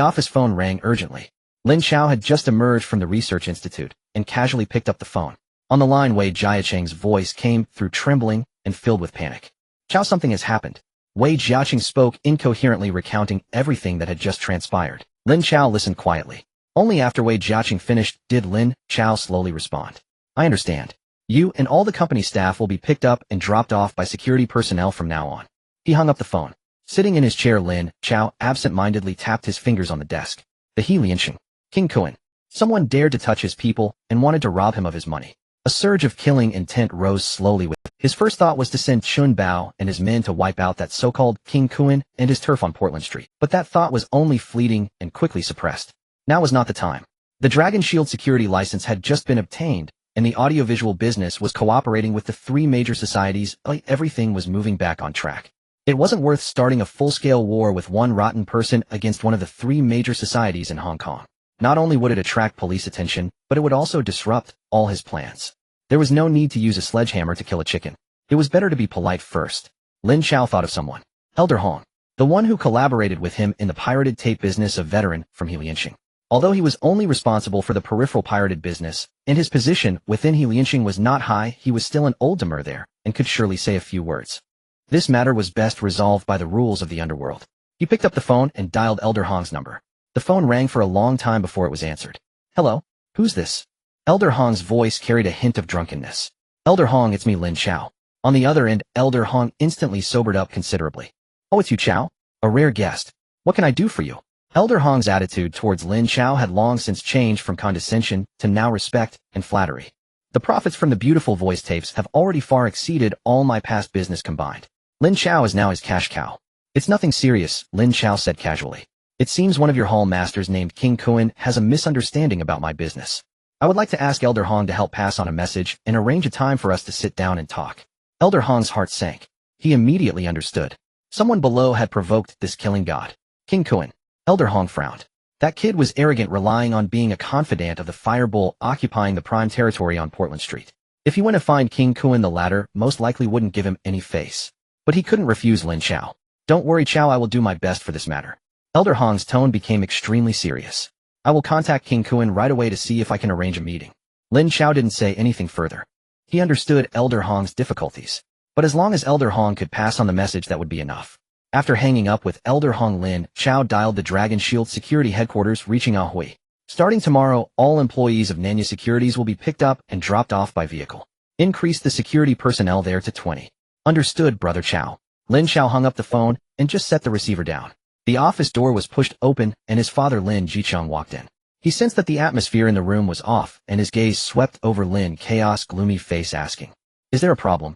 office phone rang urgently. Lin Chao had just emerged from the research institute and casually picked up the phone. On the line, Wei Jiaqing's voice came through, trembling and filled with panic. Chao, something has happened. Wei Jiaqing spoke incoherently, recounting everything that had just transpired. Lin Chao listened quietly. Only after Wei Jiaqing finished did Lin Chao slowly respond. I understand. You and all the company staff will be picked up and dropped off by security personnel from now on. He hung up the phone. Sitting in his chair, Lin Chao absent-mindedly tapped his fingers on the desk. The Lianxing. King Kuan. Someone dared to touch his people and wanted to rob him of his money. A surge of killing intent rose slowly with him. His first thought was to send Chun Bao and his men to wipe out that so-called King Kuan and his turf on Portland Street. But that thought was only fleeting and quickly suppressed. Now was not the time. The Dragon Shield security license had just been obtained, and the audiovisual business was cooperating with the 3 major societies. Everything was moving back on track. It wasn't worth starting a full-scale war with one rotten person against one of the 3 major societies in Hong Kong. Not only would it attract police attention, but it would also disrupt all his plans. There was no need to use a sledgehammer to kill a chicken. It was better to be polite first. Lin Chao thought of someone. Elder Hong. The one who collaborated with him in the pirated tape business, a veteran from Lianxing. Although he was only responsible for the peripheral pirated business, and his position within Lianxing was not high, he was still an old timer there, and could surely say a few words. This matter was best resolved by the rules of the underworld. He picked up the phone and dialed Elder Hong's number. The phone rang for a long time before it was answered. Hello? Who's this? Elder Hong's voice carried a hint of drunkenness. Elder Hong, it's me, Lin Chao. On the other end, Elder Hong instantly sobered up considerably. Oh, it's you, Chao? A rare guest. What can I do for you? Elder Hong's attitude towards Lin Chao had long since changed from condescension to now respect and flattery. The profits from the beautiful voice tapes have already far exceeded all my past business combined. Lin Chao is now his cash cow. It's nothing serious, Lin Chao said casually. It seems one of your hall masters named King Kuan has a misunderstanding about my business. I would like to ask Elder Hong to help pass on a message and arrange a time for us to sit down and talk. Elder Hong's heart sank. He immediately understood. Someone below had provoked this killing god. King Kuan. Elder Hong frowned. That kid was arrogant, relying on being a confidant of the firebull occupying the prime territory on Portland Street. If he went to find King Kuan, the latter most likely wouldn't give him any face. But he couldn't refuse Lin Chao. Don't worry, Chao, I will do my best for this matter. Elder Hong's tone became extremely serious. I will contact King Kuan right away to see if I can arrange a meeting. Lin Chao didn't say anything further. He understood Elder Hong's difficulties. But as long as Elder Hong could pass on the message, that would be enough. After hanging up with Elder Hong, Lin Chao dialed the Dragon Shield security headquarters, reaching Ahui. Starting tomorrow, all employees of Nanya Securities will be picked up and dropped off by vehicle. Increase the security personnel there to 20. Understood, Brother Chao. Lin Chao hung up the phone and just set the receiver down. The office door was pushed open and his father Lin Jiqiang walked in. He sensed that the atmosphere in the room was off and his gaze swept over Lin Chao's gloomy face, asking, "Is there a problem?"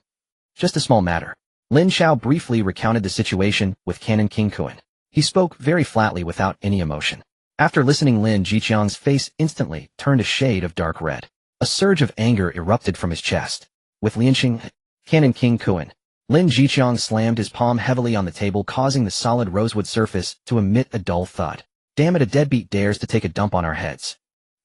"Just a small matter." Lin Chao briefly recounted the situation with Canon King Kuan. He spoke very flatly without any emotion. After listening, Lin Jiqiang's face instantly turned a shade of dark red. A surge of anger erupted from his chest. With Lianxing, Canon King Kuan, Lin Jiqiang slammed his palm heavily on the table, causing the solid rosewood surface to emit a dull thud. "Damn it, a deadbeat dares to take a dump on our heads."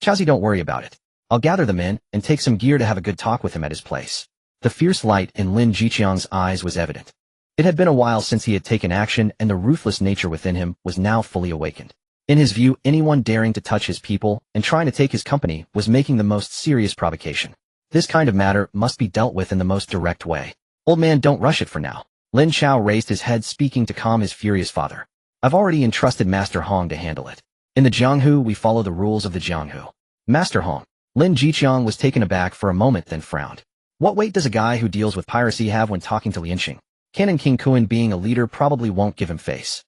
"Chaozi, don't worry about it. I'll gather the men and take some gear to have a good talk with him at his place." The fierce light in Lin Jiqiang's eyes was evident. It had been a while since he had taken action, and the ruthless nature within him was now fully awakened. In his view, anyone daring to touch his people and trying to take his company was making the most serious provocation. This kind of matter must be dealt with in the most direct way. Old man, don't rush it for now. Lin Chao raised his head, speaking to calm his furious father. I've already entrusted Master Hong to handle it. In the Jianghu, we follow the rules of the Jianghu. Master Hong. Lin Jiqiang was taken aback for a moment, then frowned. What weight does a guy who deals with piracy have when talking to Lianxing? Canon King Kuan, being a leader, probably won't give him face.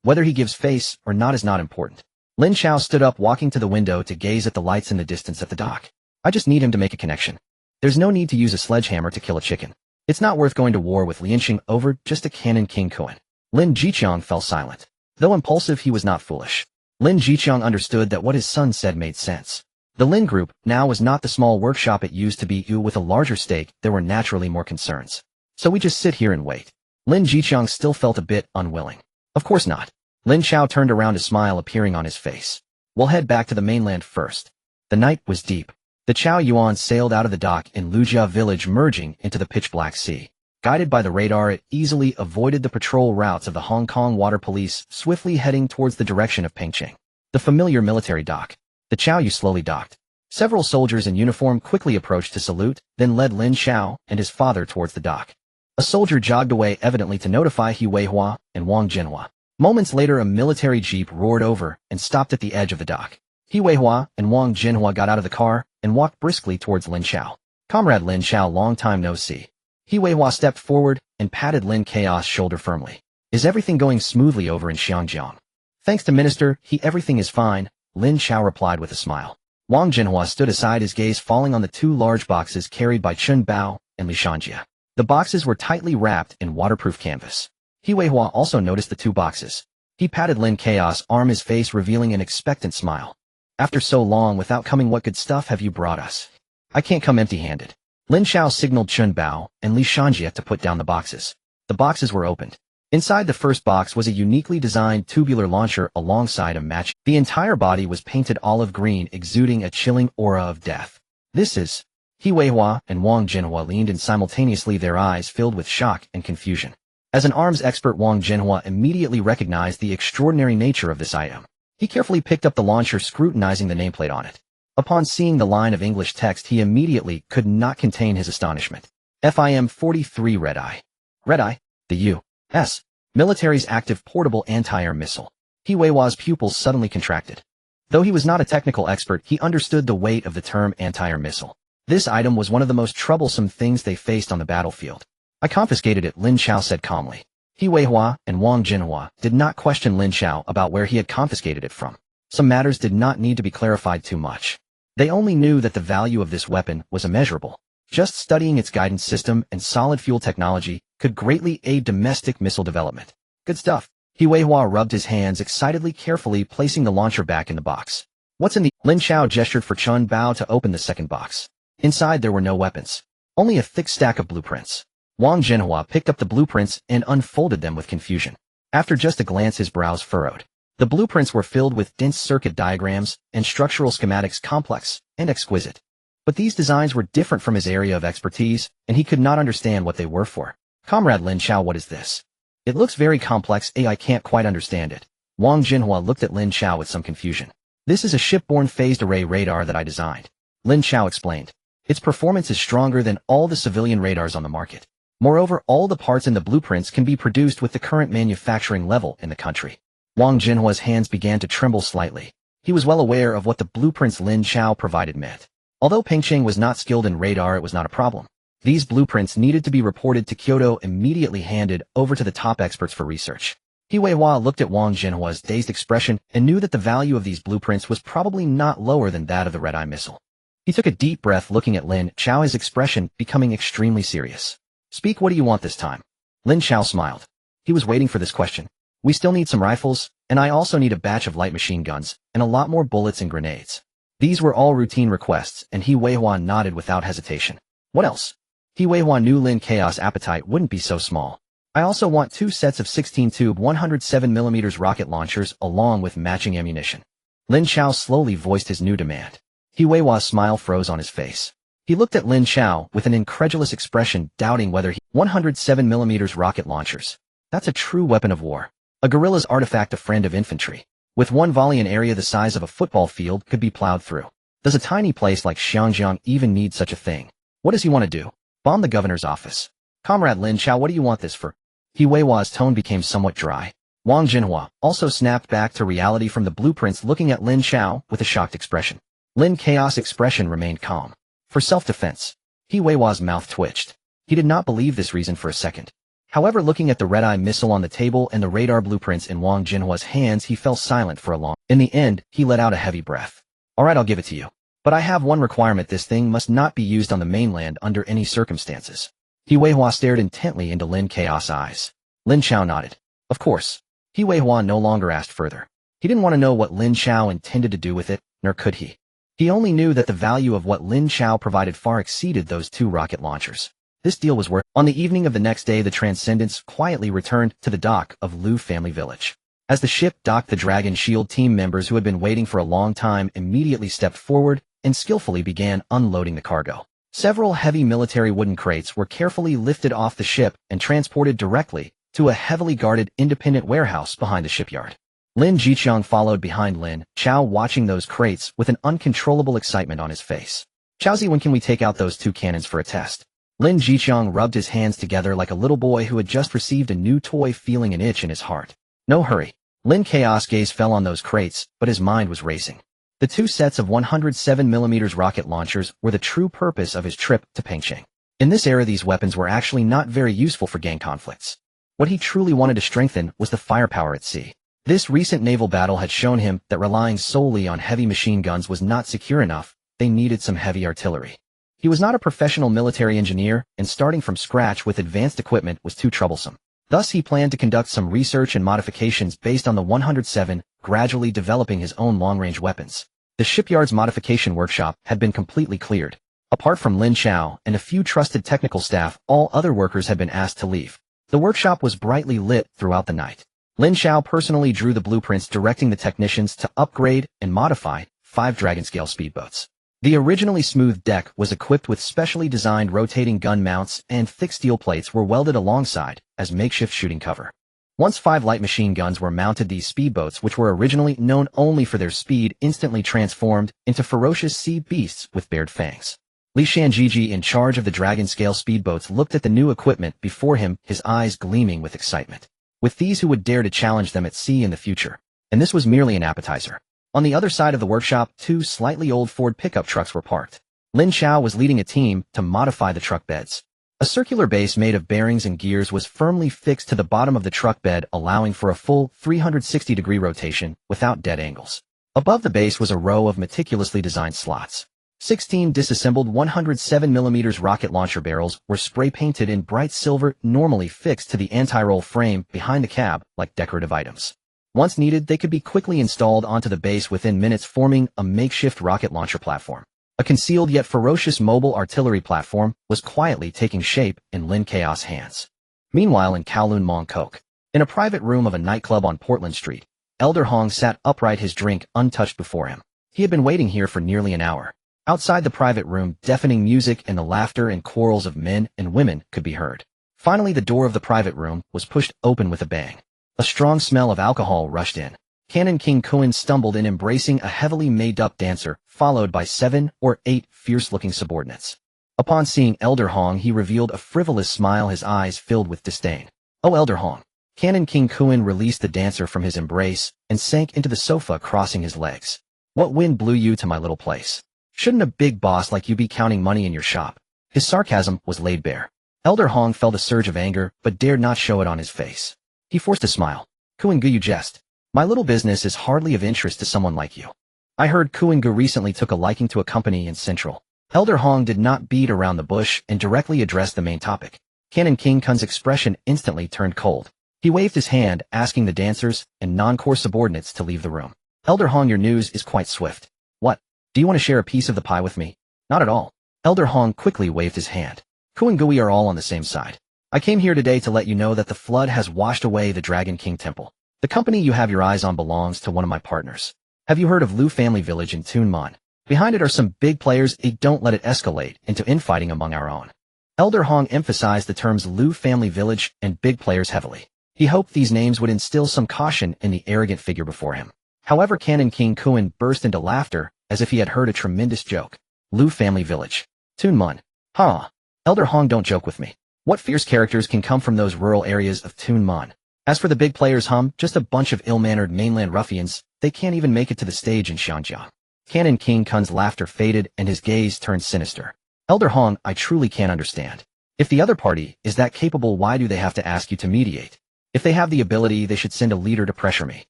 Whether he gives face or not is not important. Lin Chao stood up, walking to the window to gaze at the lights in the distance at the dock. I just need him to make a connection. There's no need to use a sledgehammer to kill a chicken. It's not worth going to war with Lianxing over just a Canon King Kuan. Lin Jiqiang fell silent. Though impulsive, he was not foolish. Lin Jiqiang understood that what his son said made sense. The Lin Group now was not the small workshop it used to be. With a larger stake, there were naturally more concerns. So we just sit here and wait. Lin Jiqiang still felt a bit unwilling. Of course not. Lin Chao turned around, a smile appearing on his face. We'll head back to the mainland first. The night was deep. The Chao Yuan sailed out of the dock in Lujia village, merging into the pitch-black sea. Guided by the radar, it easily avoided the patrol routes of the Hong Kong Water Police, swiftly heading towards the direction of Pengcheng. The familiar military dock. The Chao Yu slowly docked. Several soldiers in uniform quickly approached to salute, then led Lin Chao and his father towards the dock. A soldier jogged away, evidently to notify He Weihua and Wang Jinhua. Moments later, a military jeep roared over and stopped at the edge of the dock. He Weihua and Wang Jinhua got out of the car and walked briskly towards Lin Chao. Comrade Lin Chao, long time no see. He Weihua stepped forward and patted Lin Chao's shoulder firmly. Is everything going smoothly over in Xiangjiang? Thanks to Minister, everything is fine, Lin Chao replied with a smile. Wang Jinhua stood aside, his gaze falling on the two large boxes carried by Chun Bao and Li Shanjia. The boxes were tightly wrapped in waterproof canvas. He Weihua also noticed the two boxes. He patted Lin Chaos' arm, his face revealing an expectant smile. After so long without coming, what good stuff have you brought us? I can't come empty-handed. Lin Chao signaled Chun Bao and Li Shanjia to put down the boxes. The boxes were opened. Inside the first box was a uniquely designed tubular launcher alongside a match. The entire body was painted olive green, exuding a chilling aura of death. This is... He Weihua and Wang Jinhua leaned in simultaneously, their eyes filled with shock and confusion. As an arms expert, Wang Jinhua immediately recognized the extraordinary nature of this item. He carefully picked up the launcher, scrutinizing the nameplate on it. Upon seeing the line of English text, he immediately could not contain his astonishment. FIM-43 Red Eye. Red Eye? The U.S. military's active portable anti-air missile. He Weihua's pupils suddenly contracted. Though he was not a technical expert, he understood the weight of the term anti-air missile. This item was one of the most troublesome things they faced on the battlefield. I confiscated it, Lin Chao said calmly. He Weihua and Wang Jinhua did not question Lin Chao about where he had confiscated it from. Some matters did not need to be clarified too much. They only knew that the value of this weapon was immeasurable. Just studying its guidance system and solid fuel technology could greatly aid domestic missile development. Good stuff. He Weihua rubbed his hands excitedly, carefully placing the launcher back in the box. What's in the... Lin Chao gestured for Chun Bao to open the second box. Inside there were no weapons. Only a thick stack of blueprints. Wang Jinhua picked up the blueprints and unfolded them with confusion. After just a glance, his brows furrowed. The blueprints were filled with dense circuit diagrams and structural schematics, complex and exquisite. But these designs were different from his area of expertise, and he could not understand what they were for. Comrade Lin Chao, what is this? It looks very complex. I can't quite understand it. Wang Jinhua looked at Lin Chao with some confusion. This is a shipborne phased array radar that I designed. Lin Chao explained. Its performance is stronger than all the civilian radars on the market. Moreover, all the parts in the blueprints can be produced with the current manufacturing level in the country. Wang Jinhua's hands began to tremble slightly. He was well aware of what the blueprints Lin Chao provided meant. Although Pengcheng was not skilled in radar, it was not a problem. These blueprints needed to be reported to Kyoto, immediately handed over to the top experts for research. He Weihua looked at Wang Jinhua's dazed expression and knew that the value of these blueprints was probably not lower than that of the red-eye missile. He took a deep breath, looking at Lin Chao, his expression becoming extremely serious. Speak, what do you want this time? Lin Chao smiled. He was waiting for this question. We still need some rifles, and I also need a batch of light machine guns, and a lot more bullets and grenades. These were all routine requests, and He Weihua nodded without hesitation. What else? He Weihua knew Lin Chaos' appetite wouldn't be so small. I also want 2 sets of 16-tube 107mm rocket launchers along with matching ammunition. Lin Chao slowly voiced his new demand. He Weihua's smile froze on his face. He looked at Lin Chao with an incredulous expression, doubting whether he... 107mm rocket launchers. That's a true weapon of war. A guerrilla's artifact, a friend of infantry. With one volley, an area the size of a football field could be plowed through. Does a tiny place like Xiangjiang even need such a thing? What does he want to do? Bomb the governor's office. Comrade Lin Chao, what do you want this for? He Weihua's tone became somewhat dry. Wang Jinhua also snapped back to reality from the blueprints, looking at Lin Chao with a shocked expression. Lin Chaos' expression remained calm. For self-defense. He Weihua's mouth twitched. He did not believe this reason for a second. However, looking at the red-eye missile on the table and the radar blueprints in Wang Jinhua's hands, he fell silent for a long. In the end, he let out a heavy breath. Alright, I'll give it to you. But I have one requirement: this thing must not be used on the mainland under any circumstances. He Weihua stared intently into Lin Chaos' eyes. Lin Chao nodded. Of course. He Weihua no longer asked further. He didn't want to know what Lin Chao intended to do with it, nor could he. He only knew that the value of what Lin Chao provided far exceeded those 2 rocket launchers. This deal was worth. On the evening of the next day, the Transcendents quietly returned to the dock of Lu Family Village. As the ship docked, the Dragon Shield team members who had been waiting for a long time immediately stepped forward and skillfully began unloading the cargo. Several heavy military wooden crates were carefully lifted off the ship and transported directly to a heavily guarded independent warehouse behind the shipyard. Lin Jiqiang followed behind Lin Chao, watching those crates with an uncontrollable excitement on his face. Chaozi, when can we take out those 2 cannons for a test? Lin Jiqiang rubbed his hands together like a little boy who had just received a new toy, feeling an itch in his heart. No hurry. Lin Chaos' gaze fell on those crates, but his mind was racing. The 2 sets of 107mm rocket launchers were the true purpose of his trip to Pengcheng. In this era, these weapons were actually not very useful for gang conflicts. What he truly wanted to strengthen was the firepower at sea. This recent naval battle had shown him that relying solely on heavy machine guns was not secure enough. They needed some heavy artillery. He was not a professional military engineer, and starting from scratch with advanced equipment was too troublesome. Thus, he planned to conduct some research and modifications based on the 107, gradually developing his own long-range weapons. The shipyard's modification workshop had been completely cleared. Apart from Lin Chao and a few trusted technical staff, all other workers had been asked to leave. The workshop was brightly lit throughout the night. Lin Chao personally drew the blueprints, directing the technicians to upgrade and modify 5 Dragon-scale speedboats. The originally smooth deck was equipped with specially designed rotating gun mounts, and thick steel plates were welded alongside as makeshift shooting cover. Once 5 light machine guns were mounted, these speedboats, which were originally known only for their speed, instantly transformed into ferocious sea beasts with bared fangs. Li Shanjiji, in charge of the Dragon-scale speedboats, looked at the new equipment before him, his eyes gleaming with excitement. With these, who would dare to challenge them at sea in the future? And this was merely an appetizer. On the other side of the workshop, 2 slightly old Ford pickup trucks were parked. Lin Chao was leading a team to modify the truck beds. A circular base made of bearings and gears was firmly fixed to the bottom of the truck bed, allowing for a full 360-degree rotation without dead angles. Above the base was a row of meticulously designed slots. 16 disassembled 107mm rocket launcher barrels were spray-painted in bright silver, normally fixed to the anti-roll frame behind the cab like decorative items. Once needed, they could be quickly installed onto the base within minutes, forming a makeshift rocket launcher platform. A concealed yet ferocious mobile artillery platform was quietly taking shape in Lin Chaos' hands. Meanwhile, in Kowloon Mongkok, in a private room of a nightclub on Portland Street, Elder Hong sat upright, his drink untouched before him. He had been waiting here for nearly an hour. Outside the private room, deafening music and the laughter and quarrels of men and women could be heard. Finally, the door of the private room was pushed open with a bang. A strong smell of alcohol rushed in. Canon King Kuan stumbled in, embracing a heavily made-up dancer, followed by 7 or 8 fierce-looking subordinates. Upon seeing Elder Hong, he revealed a frivolous smile, his eyes filled with disdain. "Oh, Elder Hong." Canon King Kuan released the dancer from his embrace and sank into the sofa, crossing his legs. "What wind blew you to my little place? Shouldn't a big boss like you be counting money in your shop?" His sarcasm was laid bare. Elder Hong felt a surge of anger, but dared not show it on his face. He forced a smile. "Kuan-gu, you jest. My little business is hardly of interest to someone like you. I heard Kuan-gu recently took a liking to a company in Central." Elder Hong did not beat around the bush and directly addressed the main topic. Canon King Kun's expression instantly turned cold. He waved his hand, asking the dancers and non-core subordinates to leave the room. "Elder Hong, your news is quite swift. What? Do you want to share a piece of the pie with me?" "Not at all." Elder Hong quickly waved his hand. "Kuan-gu, we are all on the same side. I came here today to let you know that the flood has washed away the Dragon King Temple. The company you have your eyes on belongs to one of my partners. Have you heard of Lu Family Village in Tunman? Behind it are some big players. Don't let it escalate into infighting among our own." Elder Hong emphasized the terms Lu Family Village and big players heavily. He hoped these names would instill some caution in the arrogant figure before him. However, Canon King Kuan burst into laughter as if he had heard a tremendous joke. Lu family village. Tunmun. Huh. Elder Hong, don't joke with me. What fierce characters can come from those rural areas of Tunmun? As for the big players, just a bunch of ill-mannered mainland ruffians. They can't even make it to the stage in Xianjiang. Canon King Kun's laughter faded and his gaze turned sinister. Elder Hong, I truly can't understand. If the other party is that capable, why do they have to ask you to mediate? If they have the ability, they should send a leader to pressure me.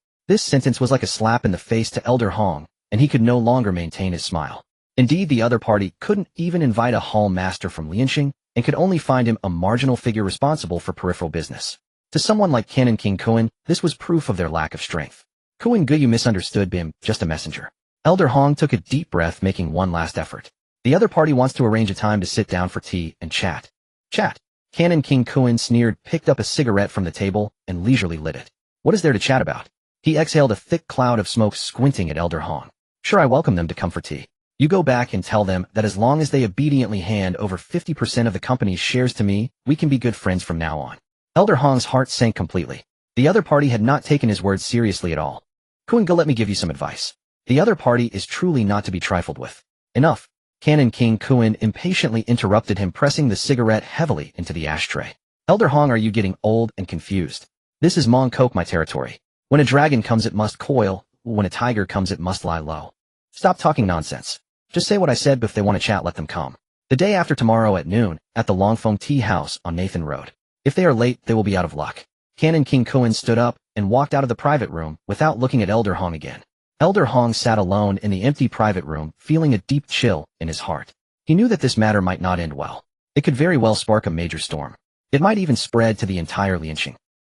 This sentence was like a slap in the face to Elder Hong, and he could no longer maintain his smile. Indeed, the other party couldn't even invite a hall master from Lianxing, and could only find him a marginal figure responsible for peripheral business. To someone like Canon King Kuan, this was proof of their lack of strength. Kuan Gu, you misunderstood him, just a messenger. Elder Hong took a deep breath, making one last effort. The other party wants to arrange a time to sit down for tea and chat. Chat. Canon King Kuan sneered, picked up a cigarette from the table, and leisurely lit it. What is there to chat about? He exhaled a thick cloud of smoke, squinting at Elder Hong. Sure, I welcome them to come for tea. You go back and tell them that as long as they obediently hand over 50% of the company's shares to me, we can be good friends from now on. Elder Hong's heart sank completely. The other party had not taken his words seriously at all. Kuan Gu, let me give you some advice. The other party is truly not to be trifled with. Enough. Canon King Kuan impatiently interrupted him, pressing the cigarette heavily into the ashtray. Elder Hong, are you getting old and confused? This is Mong Kok, my territory. When a dragon comes, it must coil. When a tiger comes, it must lie low. Stop talking nonsense. Just say what I said, but if they want to chat, let them come. The day after tomorrow at noon, at the Longfeng Tea House on Nathan Road. If they are late, they will be out of luck. Canon King Kuan stood up and walked out of the private room without looking at Elder Hong again. Elder Hong sat alone in the empty private room, feeling a deep chill in his heart. He knew that this matter might not end well. It could very well spark a major storm. It might even spread to the entire Lianxing.